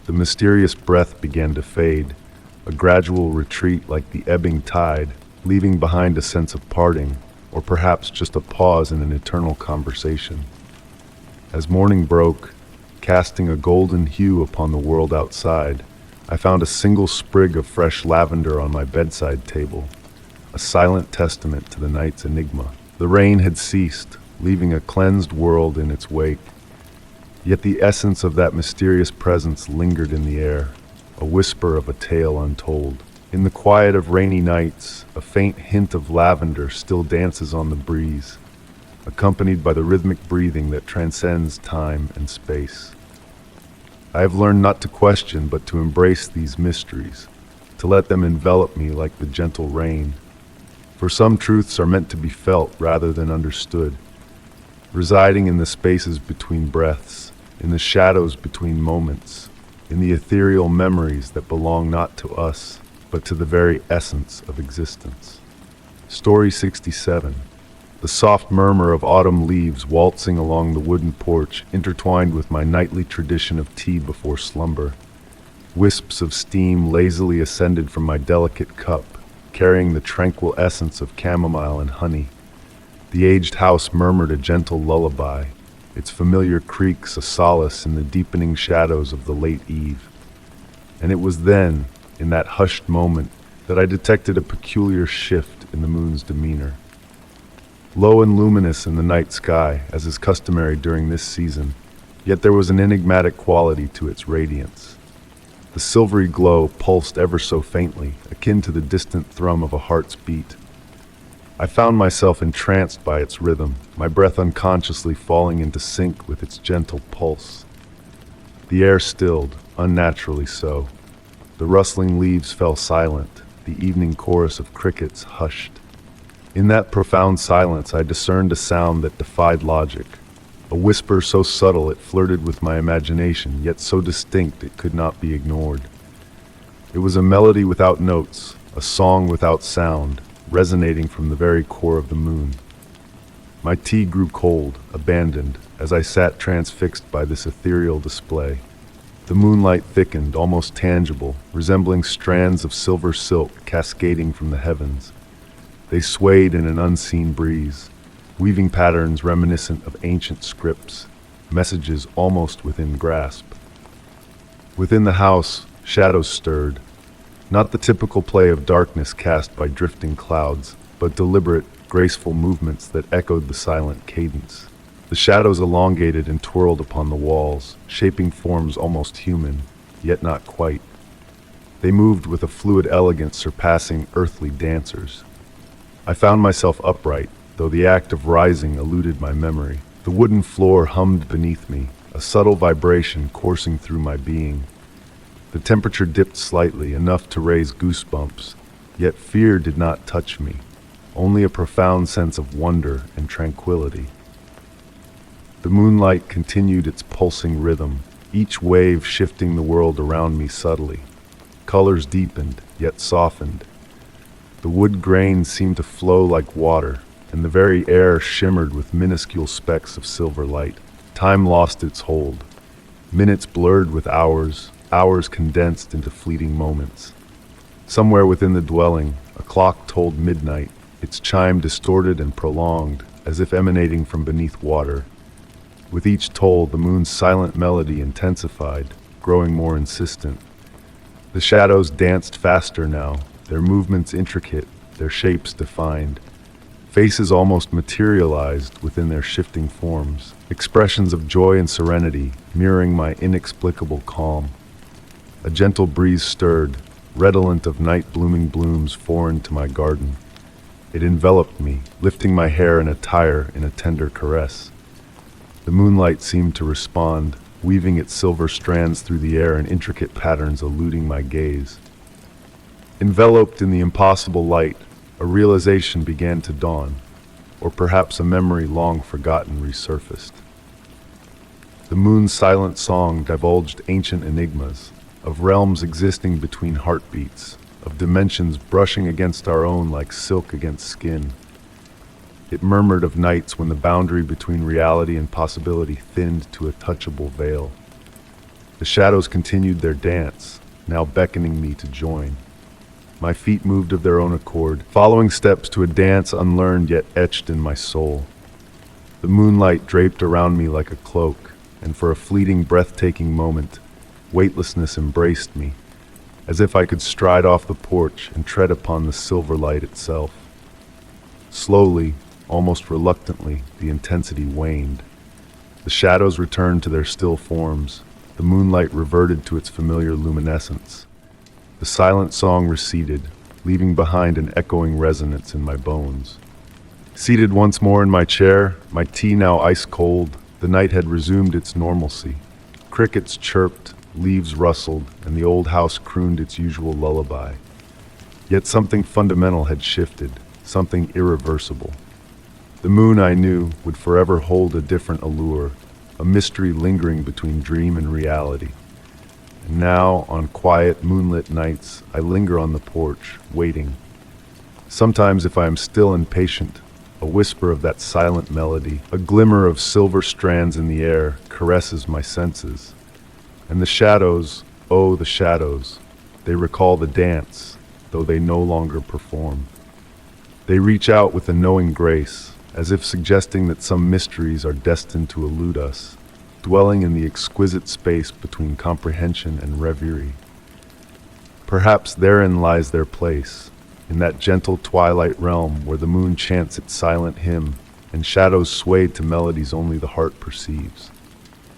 Speaker 1: The mysterious breath began to fade, a gradual retreat like the ebbing tide, leaving behind a sense of parting, or perhaps just a pause in an eternal conversation. As morning broke, casting a golden hue upon the world outside, I found a single sprig of fresh lavender on my bedside table, a silent testament to the night's enigma. The rain had ceased, leaving a cleansed world in its wake. Yet the essence of that mysterious presence lingered in the air, a whisper of a tale untold. In the quiet of rainy nights, a faint hint of lavender still dances on the breeze, accompanied by the rhythmic breathing that transcends time and space. I have learned not to question, but to embrace these mysteries, to let them envelop me like the gentle rain. For some truths are meant to be felt rather than understood, residing in the spaces between breaths, in the shadows between moments, in the ethereal memories that belong not to us, but to the very essence of existence. Story 67. The soft murmur of autumn leaves waltzing along the wooden porch intertwined with my nightly tradition of tea before slumber. Wisps of steam lazily ascended from my delicate cup, carrying the tranquil essence of chamomile and honey. The aged house murmured a gentle lullaby, its familiar creaks a solace in the deepening shadows of the late eve. And it was then, in that hushed moment, that I detected a peculiar shift in the moon's demeanor. Low and luminous in the night sky, as is customary during this season, yet there was an enigmatic quality to its radiance. The silvery glow pulsed ever so faintly, akin to the distant thrum of a heart's beat. I found myself entranced by its rhythm, my breath unconsciously falling into sync with its gentle pulse. The air stilled, unnaturally so. The rustling leaves fell silent, the evening chorus of crickets hushed. In that profound silence I discerned a sound that defied logic, a whisper so subtle it flirted with my imagination, yet so distinct it could not be ignored. It was a melody without notes, a song without sound, resonating from the very core of the moon. My tea grew cold, abandoned, as I sat transfixed by this ethereal display. The moonlight thickened, almost tangible, resembling strands of silver silk cascading from the heavens. They swayed in an unseen breeze, weaving patterns reminiscent of ancient scripts, messages almost within grasp. Within the house, shadows stirred, not the typical play of darkness cast by drifting clouds, but deliberate, graceful movements that echoed the silent cadence. The shadows elongated and twirled upon the walls, shaping forms almost human, yet not quite. They moved with a fluid elegance surpassing earthly dancers. I found myself upright, though the act of rising eluded my memory. The wooden floor hummed beneath me, a subtle vibration coursing through my being. The temperature dipped slightly, enough to raise goosebumps, yet fear did not touch me, only a profound sense of wonder and tranquility. The moonlight continued its pulsing rhythm, each wave shifting the world around me subtly. Colors deepened, yet softened. The wood grain seemed to flow like water, and the very air shimmered with minuscule specks of silver light. Time lost its hold. Minutes blurred with hours, hours condensed into fleeting moments. Somewhere within the dwelling, a clock told midnight, its chime distorted and prolonged, as if emanating from beneath water. With each toll, the moon's silent melody intensified, growing more insistent. The shadows danced faster now, their movements intricate, their shapes defined. Faces almost materialized within their shifting forms, expressions of joy and serenity mirroring my inexplicable calm. A gentle breeze stirred, redolent of night-blooming blooms foreign to my garden. It enveloped me, lifting my hair and attire in a tender caress. The moonlight seemed to respond, weaving its silver strands through the air in intricate patterns eluding my gaze. Enveloped in the impossible light, a realization began to dawn, or perhaps a memory long forgotten resurfaced. The moon's silent song divulged ancient enigmas, of realms existing between heartbeats, of dimensions brushing against our own like silk against skin. It murmured of nights when the boundary between reality and possibility thinned to a touchable veil. The shadows continued their dance, now beckoning me to join. My feet moved of their own accord, following steps to a dance unlearned yet etched in my soul. The moonlight draped around me like a cloak, and for a fleeting, breathtaking moment, weightlessness embraced me, as if I could stride off the porch and tread upon the silver light itself. Slowly, almost reluctantly, the intensity waned. The shadows returned to their still forms. The moonlight reverted to its familiar luminescence. The silent song receded, leaving behind an echoing resonance in my bones. Seated once more in my chair, my tea now ice cold, the night had resumed its normalcy. Crickets chirped, leaves rustled, and the old house crooned its usual lullaby. Yet something fundamental had shifted, something irreversible. The moon, I knew, would forever hold a different allure, a mystery lingering between dream and reality. And now, on quiet, moonlit nights, I linger on the porch, waiting. Sometimes, if I am still and patient, a whisper of that silent melody, a glimmer of silver strands in the air, caresses my senses. And the shadows, oh, the shadows, they recall the dance, though they no longer perform. They reach out with a knowing grace, as if suggesting that some mysteries are destined to elude us, dwelling in the exquisite space between comprehension and reverie. Perhaps therein lies their place, in that gentle twilight realm where the moon chants its silent hymn and shadows sway to melodies only the heart perceives.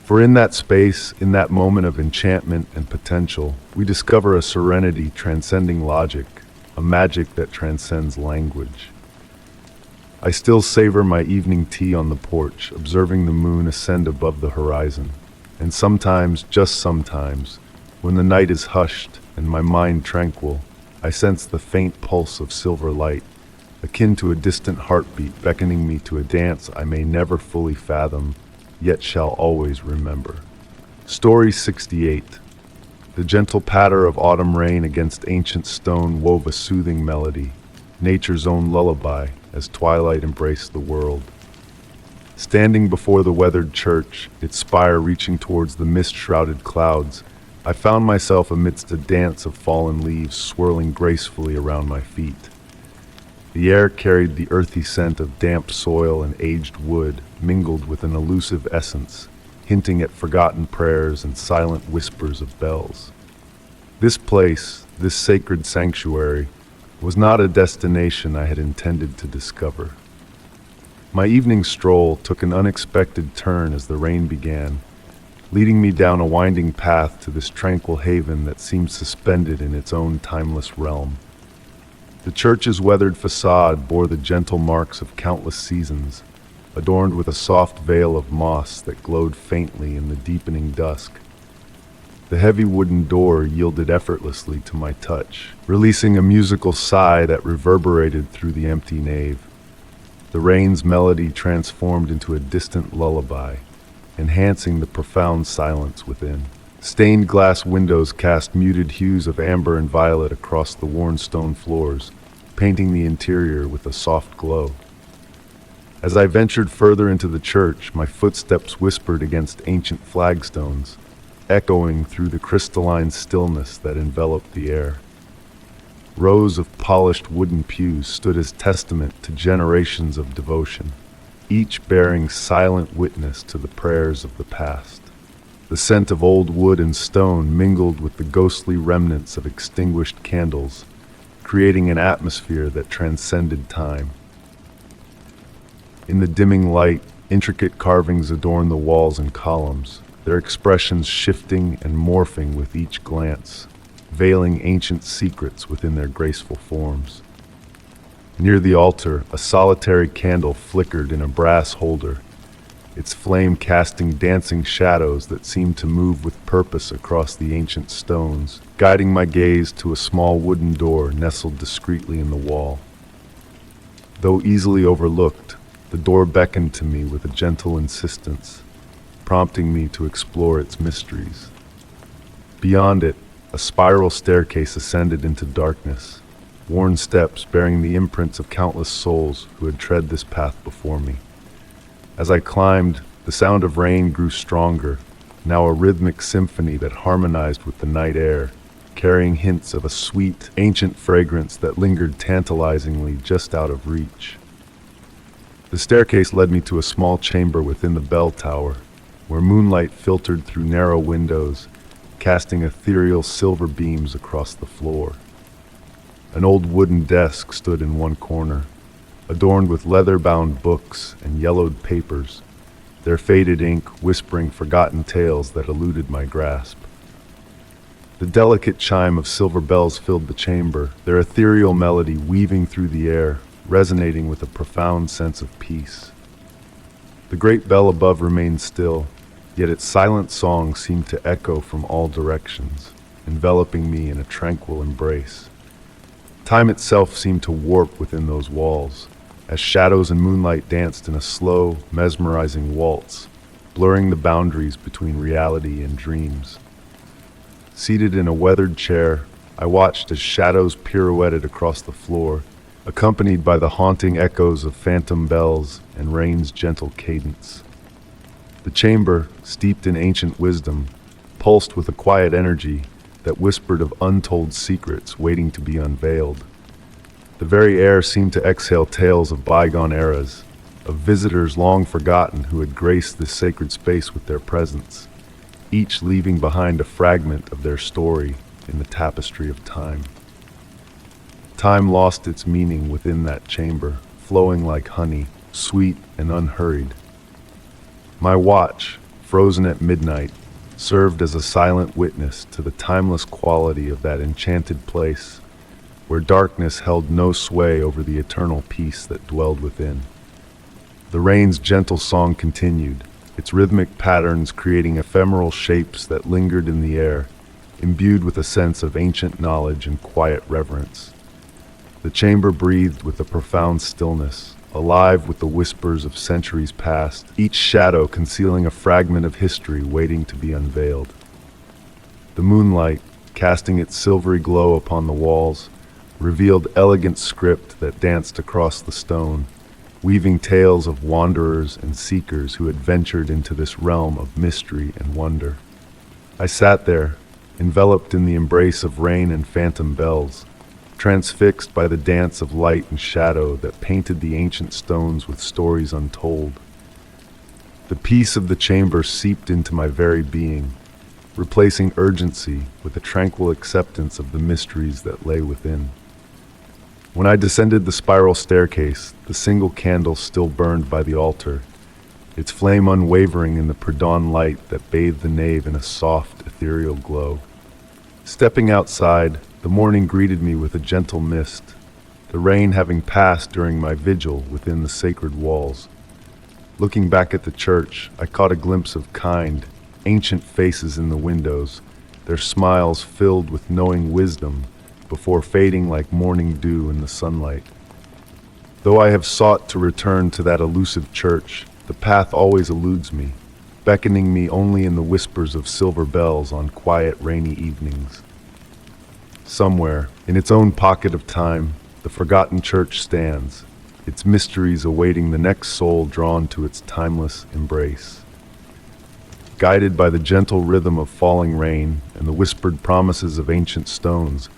Speaker 1: For in that space, in that moment of enchantment and potential, we discover a serenity transcending logic, a magic that transcends language. I still savor my evening tea on the porch, observing the moon ascend above the horizon. And sometimes, just sometimes, when the night is hushed and my mind tranquil, I sense the faint pulse of silver light, akin to a distant heartbeat beckoning me to a dance I may never fully fathom, yet shall always remember. Story 68. The gentle patter of autumn rain against ancient stone wove a soothing melody, nature's own lullaby, as twilight embraced the world. Standing before the weathered church, its spire reaching towards the mist-shrouded clouds, I found myself amidst a dance of fallen leaves swirling gracefully around my feet. The air carried the earthy scent of damp soil and aged wood, mingled with an elusive essence, hinting at forgotten prayers and silent whispers of bells. This place, this sacred sanctuary, was not a destination I had intended to discover. My evening stroll took an unexpected turn as the rain began, leading me down a winding path to this tranquil haven that seemed suspended in its own timeless realm. The church's weathered facade bore the gentle marks of countless seasons, adorned with a soft veil of moss that glowed faintly in the deepening dusk. The heavy wooden door yielded effortlessly to my touch, releasing a musical sigh that reverberated through the empty nave. The rain's melody transformed into a distant lullaby, enhancing the profound silence within. Stained glass windows cast muted hues of amber and violet across the worn stone floors, painting the interior with a soft glow. As I ventured further into the church, my footsteps whispered against ancient flagstones, echoing through the crystalline stillness that enveloped the air. Rows of polished wooden pews stood as testament to generations of devotion, each bearing silent witness to the prayers of the past. The scent of old wood and stone mingled with the ghostly remnants of extinguished candles, creating an atmosphere that transcended time. In the dimming light, intricate carvings adorned the walls and columns, their expressions shifting and morphing with each glance, veiling ancient secrets within their graceful forms. Near the altar, a solitary candle flickered in a brass holder, its flame casting dancing shadows that seemed to move with purpose across the ancient stones, guiding my gaze to a small wooden door nestled discreetly in the wall. Though easily overlooked, the door beckoned to me with a gentle insistence, prompting me to explore its mysteries. Beyond it, a spiral staircase ascended into darkness, worn steps bearing the imprints of countless souls who had tread this path before me. As I climbed, the sound of rain grew stronger, now a rhythmic symphony that harmonized with the night air, carrying hints of a sweet, ancient fragrance that lingered tantalizingly just out of reach. The staircase led me to a small chamber within the bell tower, where moonlight filtered through narrow windows, casting ethereal silver beams across the floor. An old wooden desk stood in one corner, adorned with leather-bound books and yellowed papers, their faded ink whispering forgotten tales that eluded my grasp. The delicate chime of silver bells filled the chamber, their ethereal melody weaving through the air, resonating with a profound sense of peace. The great bell above remained still, yet its silent song seemed to echo from all directions, enveloping me in a tranquil embrace. Time itself seemed to warp within those walls, as shadows and moonlight danced in a slow, mesmerizing waltz, blurring the boundaries between reality and dreams. Seated in a weathered chair, I watched as shadows pirouetted across the floor, accompanied by the haunting echoes of phantom bells and rain's gentle cadence. The chamber, steeped in ancient wisdom, pulsed with a quiet energy that whispered of untold secrets waiting to be unveiled. The very air seemed to exhale tales of bygone eras, of visitors long forgotten who had graced this sacred space with their presence, each leaving behind a fragment of their story in the tapestry of time. Time lost its meaning within that chamber, flowing like honey, sweet and unhurried. My watch, frozen at midnight, served as a silent witness to the timeless quality of that enchanted place, where darkness held no sway over the eternal peace that dwelled within. The rain's gentle song continued, its rhythmic patterns creating ephemeral shapes that lingered in the air, imbued with a sense of ancient knowledge and quiet reverence. The chamber breathed with a profound stillness, alive with the whispers of centuries past, each shadow concealing a fragment of history waiting to be unveiled. The moonlight, casting its silvery glow upon the walls, revealed elegant script that danced across the stone, weaving tales of wanderers and seekers who had ventured into this realm of mystery and wonder. I sat there, enveloped in the embrace of rain and phantom bells, transfixed by the dance of light and shadow that painted the ancient stones with stories untold. The peace of the chamber seeped into my very being, replacing urgency with a tranquil acceptance of the mysteries that lay within. When I descended the spiral staircase, the single candle still burned by the altar, its flame unwavering in the pre-dawn light that bathed the nave in a soft, ethereal glow. Stepping outside, the morning greeted me with a gentle mist, the rain having passed during my vigil within the sacred walls. Looking back at the church, I caught a glimpse of kind, ancient faces in the windows, their smiles filled with knowing wisdom, before fading like morning dew in the sunlight. Though I have sought to return to that elusive church, the path always eludes me, beckoning me only in the whispers of silver bells on quiet, rainy evenings. Somewhere, in its own pocket of time, the forgotten church stands, its mysteries awaiting the next soul drawn to its timeless embrace. Guided by the gentle rhythm of falling rain and the whispered promises of ancient stones,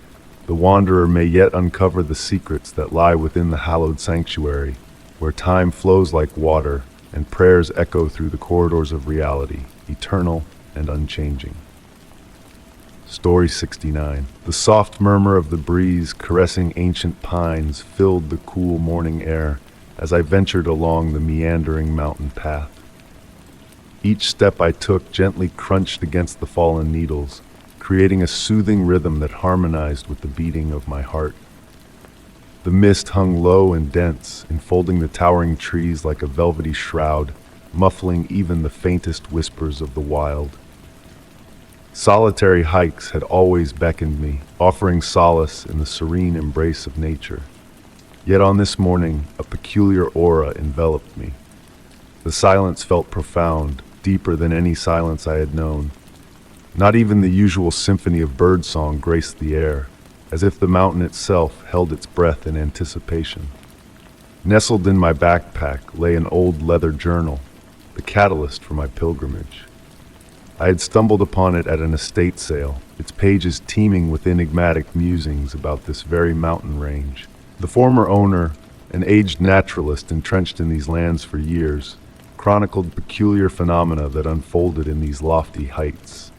Speaker 1: the wanderer may yet uncover the secrets that lie within the hallowed sanctuary, where time flows like water and prayers echo through the corridors of reality, eternal and unchanging. Story 69. The soft murmur of the breeze caressing ancient pines filled the cool morning air as I ventured along the meandering mountain path. Each step I took gently crunched against the fallen needles, creating a soothing rhythm that harmonized with the beating of my heart. The mist hung low and dense, enfolding the towering trees like a velvety shroud, muffling even the faintest whispers of the wild. Solitary hikes had always beckoned me, offering solace in the serene embrace of nature. Yet on this morning, a peculiar aura enveloped me. The silence felt profound, deeper than any silence I had known. Not even the usual symphony of birdsong graced the air, as if the mountain itself held its breath in anticipation. Nestled in my backpack lay an old leather journal, the catalyst for my pilgrimage. I had stumbled upon it at an estate sale, its pages teeming with enigmatic musings about this very mountain range. The former owner, an aged naturalist entrenched in these lands for years, chronicled peculiar phenomena that unfolded in these lofty heights.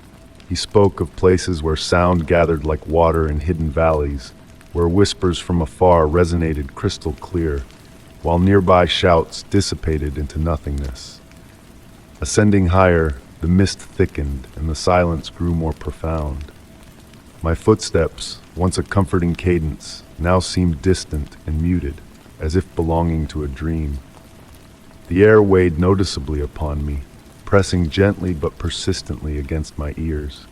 Speaker 1: He spoke of places where sound gathered like water in hidden valleys, where whispers from afar resonated crystal clear, while nearby shouts dissipated into nothingness. Ascending higher, the mist thickened and the silence grew more profound. My footsteps, once a comforting cadence, now seemed distant and muted, as if belonging to a dream. The air weighed noticeably upon me, pressing gently but persistently against my ears.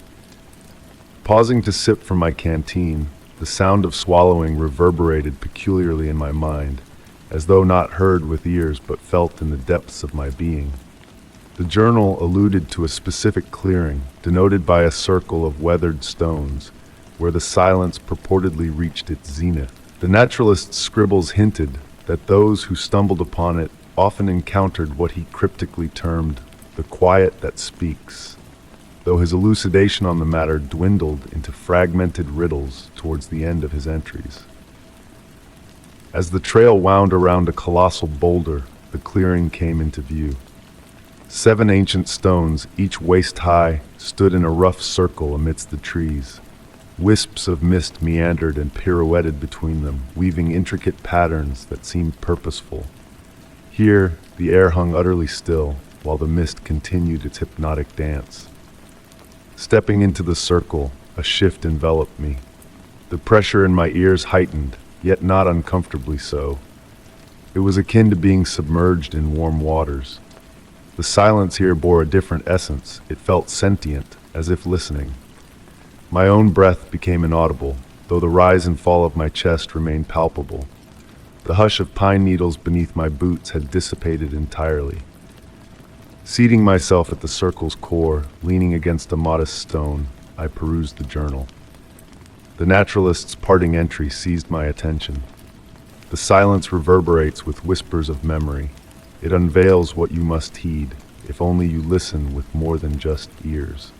Speaker 1: Pausing to sip from my canteen, the sound of swallowing reverberated peculiarly in my mind, as though not heard with ears but felt in the depths of my being. The journal alluded to a specific clearing, denoted by a circle of weathered stones, where the silence purportedly reached its zenith. The naturalist's scribbles hinted that those who stumbled upon it often encountered what he cryptically termed the quiet that speaks, though his elucidation on the matter dwindled into fragmented riddles towards the end of his entries. As the trail wound around a colossal boulder, the clearing came into view. 7 ancient stones, each waist-high, stood in a rough circle amidst the trees. Wisps of mist meandered and pirouetted between them, weaving intricate patterns that seemed purposeful. Here, the air hung utterly still, while the mist continued its hypnotic dance. Stepping into the circle, a shift enveloped me. The pressure in my ears heightened, yet not uncomfortably so. It was akin to being submerged in warm waters. The silence here bore a different essence. It felt sentient, as if listening. My own breath became inaudible, though the rise and fall of my chest remained palpable. The hush of pine needles beneath my boots had dissipated entirely. Seating myself at the circle's core, leaning against a modest stone, I perused the journal. The naturalist's parting entry seized my attention. The silence reverberates with whispers of memory. It unveils what you must heed, if only you listen with more than just ears.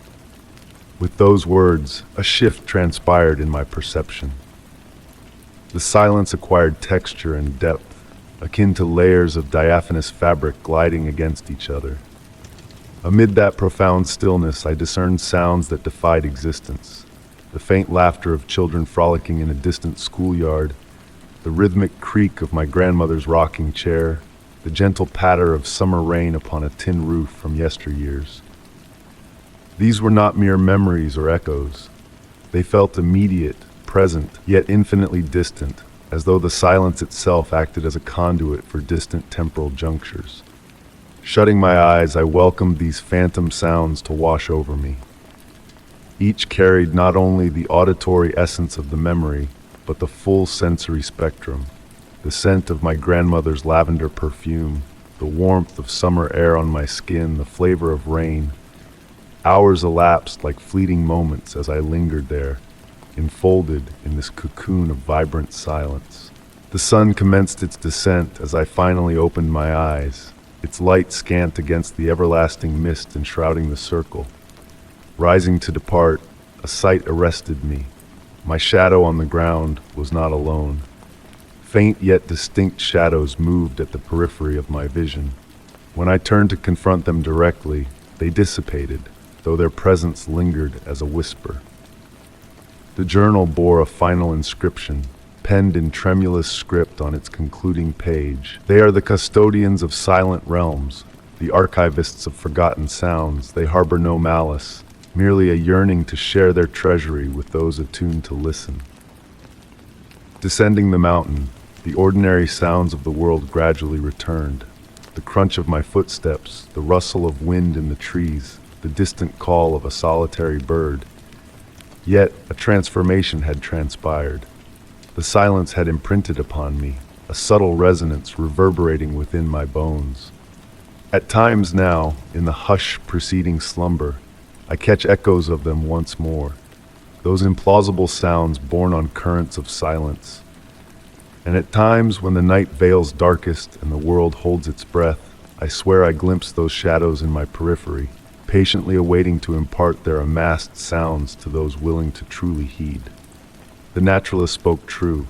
Speaker 1: With those words, a shift transpired in my perception. The silence acquired texture and depth, akin to layers of diaphanous fabric gliding against each other. Amid that profound stillness, I discerned sounds that defied existence. The faint laughter of children frolicking in a distant schoolyard, the rhythmic creak of my grandmother's rocking chair, the gentle patter of summer rain upon a tin roof from yesteryears. These were not mere memories or echoes. They felt immediate, present, yet infinitely distant, as though the silence itself acted as a conduit for distant temporal junctures. Shutting my eyes, I welcomed these phantom sounds to wash over me. Each carried not only the auditory essence of the memory, but the full sensory spectrum. The scent of my grandmother's lavender perfume, the warmth of summer air on my skin, the flavor of rain. Hours elapsed like fleeting moments as I lingered there, enfolded in this cocoon of vibrant silence. The sun commenced its descent as I finally opened my eyes, its light scant against the everlasting mist enshrouding the circle. Rising to depart, a sight arrested me. My shadow on the ground was not alone. Faint yet distinct shadows moved at the periphery of my vision. When I turned to confront them directly, they dissipated, though their presence lingered as a whisper. The journal bore a final inscription, penned in tremulous script on its concluding page. They are the custodians of silent realms, the archivists of forgotten sounds. They harbor no malice, merely a yearning to share their treasury with those attuned to listen. Descending the mountain, the ordinary sounds of the world gradually returned. The crunch of my footsteps, the rustle of wind in the trees, the distant call of a solitary bird. Yet a transformation had transpired. The silence had imprinted upon me, a subtle resonance reverberating within my bones. At times now, in the hush preceding slumber, I catch echoes of them once more, those implausible sounds borne on currents of silence. And at times when the night veils darkest and the world holds its breath, I swear I glimpse those shadows in my periphery, patiently awaiting to impart their amassed sounds to those willing to truly heed. The naturalist spoke true.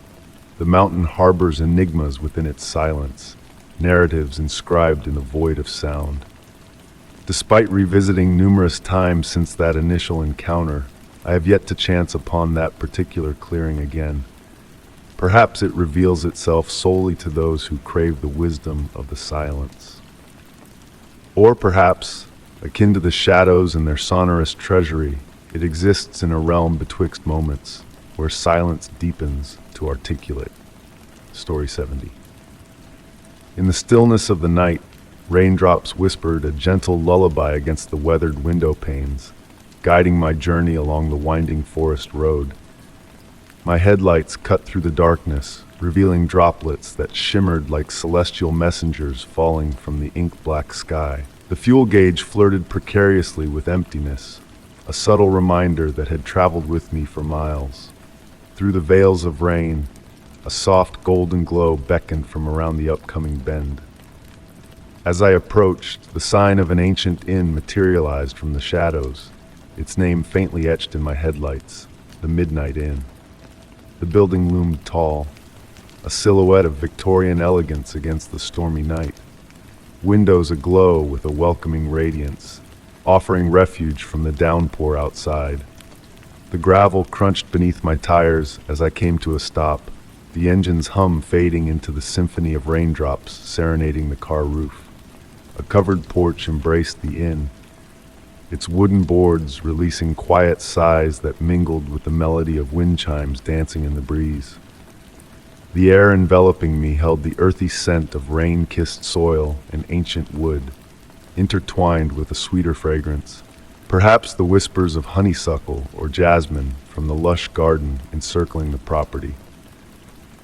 Speaker 1: The mountain harbors enigmas within its silence, narratives inscribed in the void of sound. Despite revisiting numerous times since that initial encounter, I have yet to chance upon that particular clearing again. Perhaps it reveals itself solely to those who crave the wisdom of the silence. Or perhaps, akin to the shadows and their sonorous treasury, it exists in a realm betwixt moments, where silence deepens to articulate. Story 70. In the stillness of the night, raindrops whispered a gentle lullaby against the weathered window panes, guiding my journey along the winding forest road. My headlights cut through the darkness, revealing droplets that shimmered like celestial messengers falling from the ink-black sky. The fuel gauge flirted precariously with emptiness, a subtle reminder that had traveled with me for miles. Through the veils of rain, a soft golden glow beckoned from around the upcoming bend. As I approached, the sign of an ancient inn materialized from the shadows, its name faintly etched in my headlights, the Midnight Inn. The building loomed tall, a silhouette of Victorian elegance against the stormy night. Windows aglow with a welcoming radiance, offering refuge from the downpour outside. The gravel crunched beneath my tires as I came to a stop, the engine's hum fading into the symphony of raindrops serenading the car roof. A covered porch embraced the inn, its wooden boards releasing quiet sighs that mingled with the melody of wind chimes dancing in the breeze. The air enveloping me held the earthy scent of rain-kissed soil and ancient wood, intertwined with a sweeter fragrance, perhaps the whispers of honeysuckle or jasmine from the lush garden encircling the property.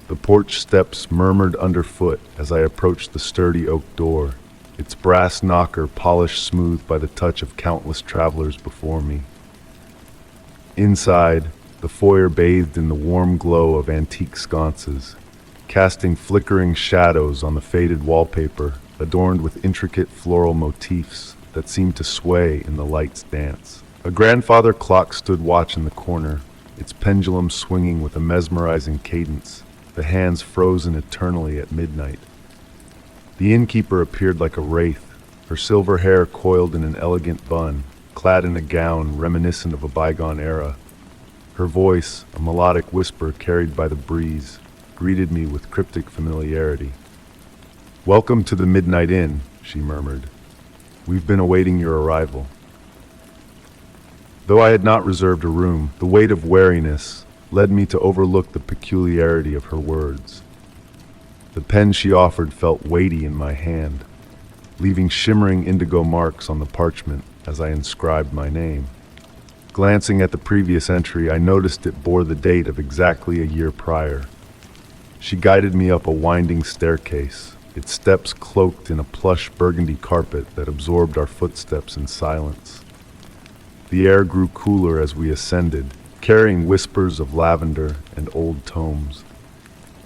Speaker 1: The porch steps murmured underfoot as I approached the sturdy oak door, its brass knocker polished smooth by the touch of countless travelers before me. Inside, the foyer bathed in the warm glow of antique sconces, casting flickering shadows on the faded wallpaper adorned with intricate floral motifs that seemed to sway in the light's dance. A grandfather clock stood watch in the corner, its pendulum swinging with a mesmerizing cadence, the hands frozen eternally at midnight. The innkeeper appeared like a wraith, her silver hair coiled in an elegant bun, clad in a gown reminiscent of a bygone era. Her voice, a melodic whisper carried by the breeze, greeted me with cryptic familiarity. "Welcome to the Midnight Inn," she murmured. "We've been awaiting your arrival." Though I had not reserved a room, the weight of wariness led me to overlook the peculiarity of her words. The pen she offered felt weighty in my hand, leaving shimmering indigo marks on the parchment as I inscribed my name. Glancing at the previous entry, I noticed it bore the date of exactly a year prior. She guided me up a winding staircase, its steps cloaked in a plush burgundy carpet that absorbed our footsteps in silence. The air grew cooler as we ascended, carrying whispers of lavender and old tomes.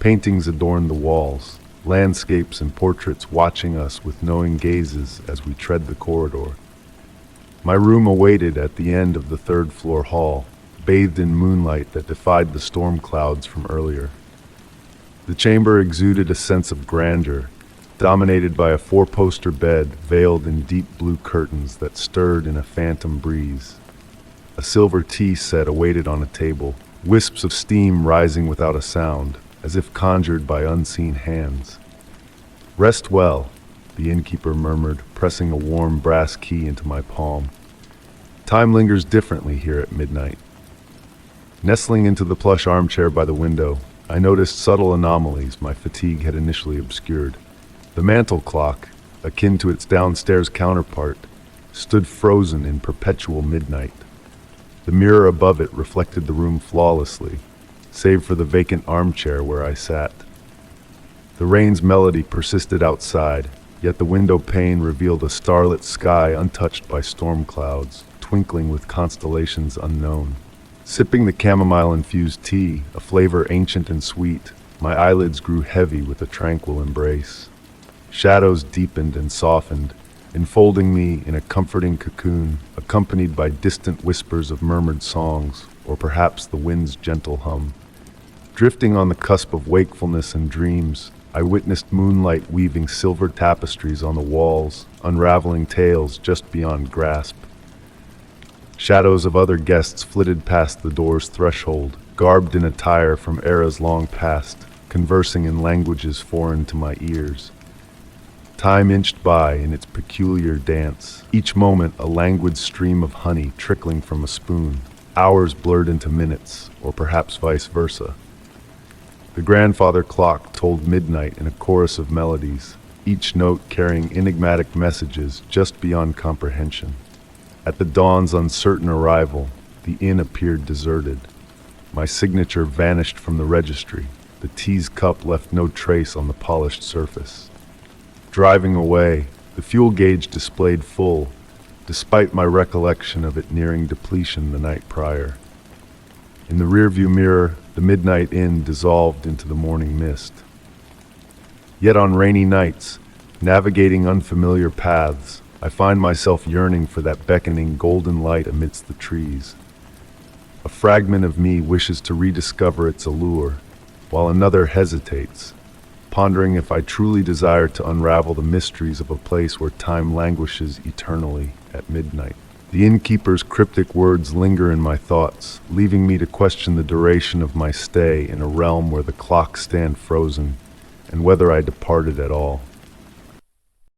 Speaker 1: Paintings adorned the walls, landscapes and portraits watching us with knowing gazes as we tread the corridor. My room awaited at the end of the third-floor hall, bathed in moonlight that defied the storm clouds from earlier. The chamber exuded a sense of grandeur, dominated by a four-poster bed veiled in deep blue curtains that stirred in a phantom breeze. A silver tea set awaited on a table, wisps of steam rising without a sound, as if conjured by unseen hands. "Rest well," the innkeeper murmured, pressing a warm brass key into my palm. "Time lingers differently here at midnight." Nestling into the plush armchair by the window, I noticed subtle anomalies my fatigue had initially obscured. The mantel clock, akin to its downstairs counterpart, stood frozen in perpetual midnight. The mirror above it reflected the room flawlessly, save for the vacant armchair where I sat. The rain's melody persisted outside, yet the window pane revealed a starlit sky untouched by storm clouds, twinkling with constellations unknown. Sipping the chamomile-infused tea, a flavor ancient and sweet, my eyelids grew heavy with a tranquil embrace. Shadows deepened and softened, enfolding me in a comforting cocoon, accompanied by distant whispers of murmured songs, or perhaps the wind's gentle hum. Drifting on the cusp of wakefulness and dreams, I witnessed moonlight weaving silver tapestries on the walls, unraveling tales just beyond grasp. Shadows of other guests flitted past the door's threshold, garbed in attire from eras long past, conversing in languages foreign to my ears. Time inched by in its peculiar dance, each moment a languid stream of honey trickling from a spoon, hours blurred into minutes, or perhaps vice versa. The grandfather clock told midnight in a chorus of melodies, each note carrying enigmatic messages just beyond comprehension. At the dawn's uncertain arrival, the inn appeared deserted. My signature vanished from the registry. The tea's cup left no trace on the polished surface. Driving away, the fuel gauge displayed full, despite my recollection of it nearing depletion the night prior. In the rearview mirror, the midnight inn dissolved into the morning mist. Yet on rainy nights, navigating unfamiliar paths, I find myself yearning for that beckoning golden light amidst the trees. A fragment of me wishes to rediscover its allure, while another hesitates, pondering if I truly desire to unravel the mysteries of a place where time languishes eternally at midnight. The innkeeper's cryptic words linger in my thoughts, leaving me to question the duration of my stay in a realm where the clocks stand frozen, and whether I departed at all.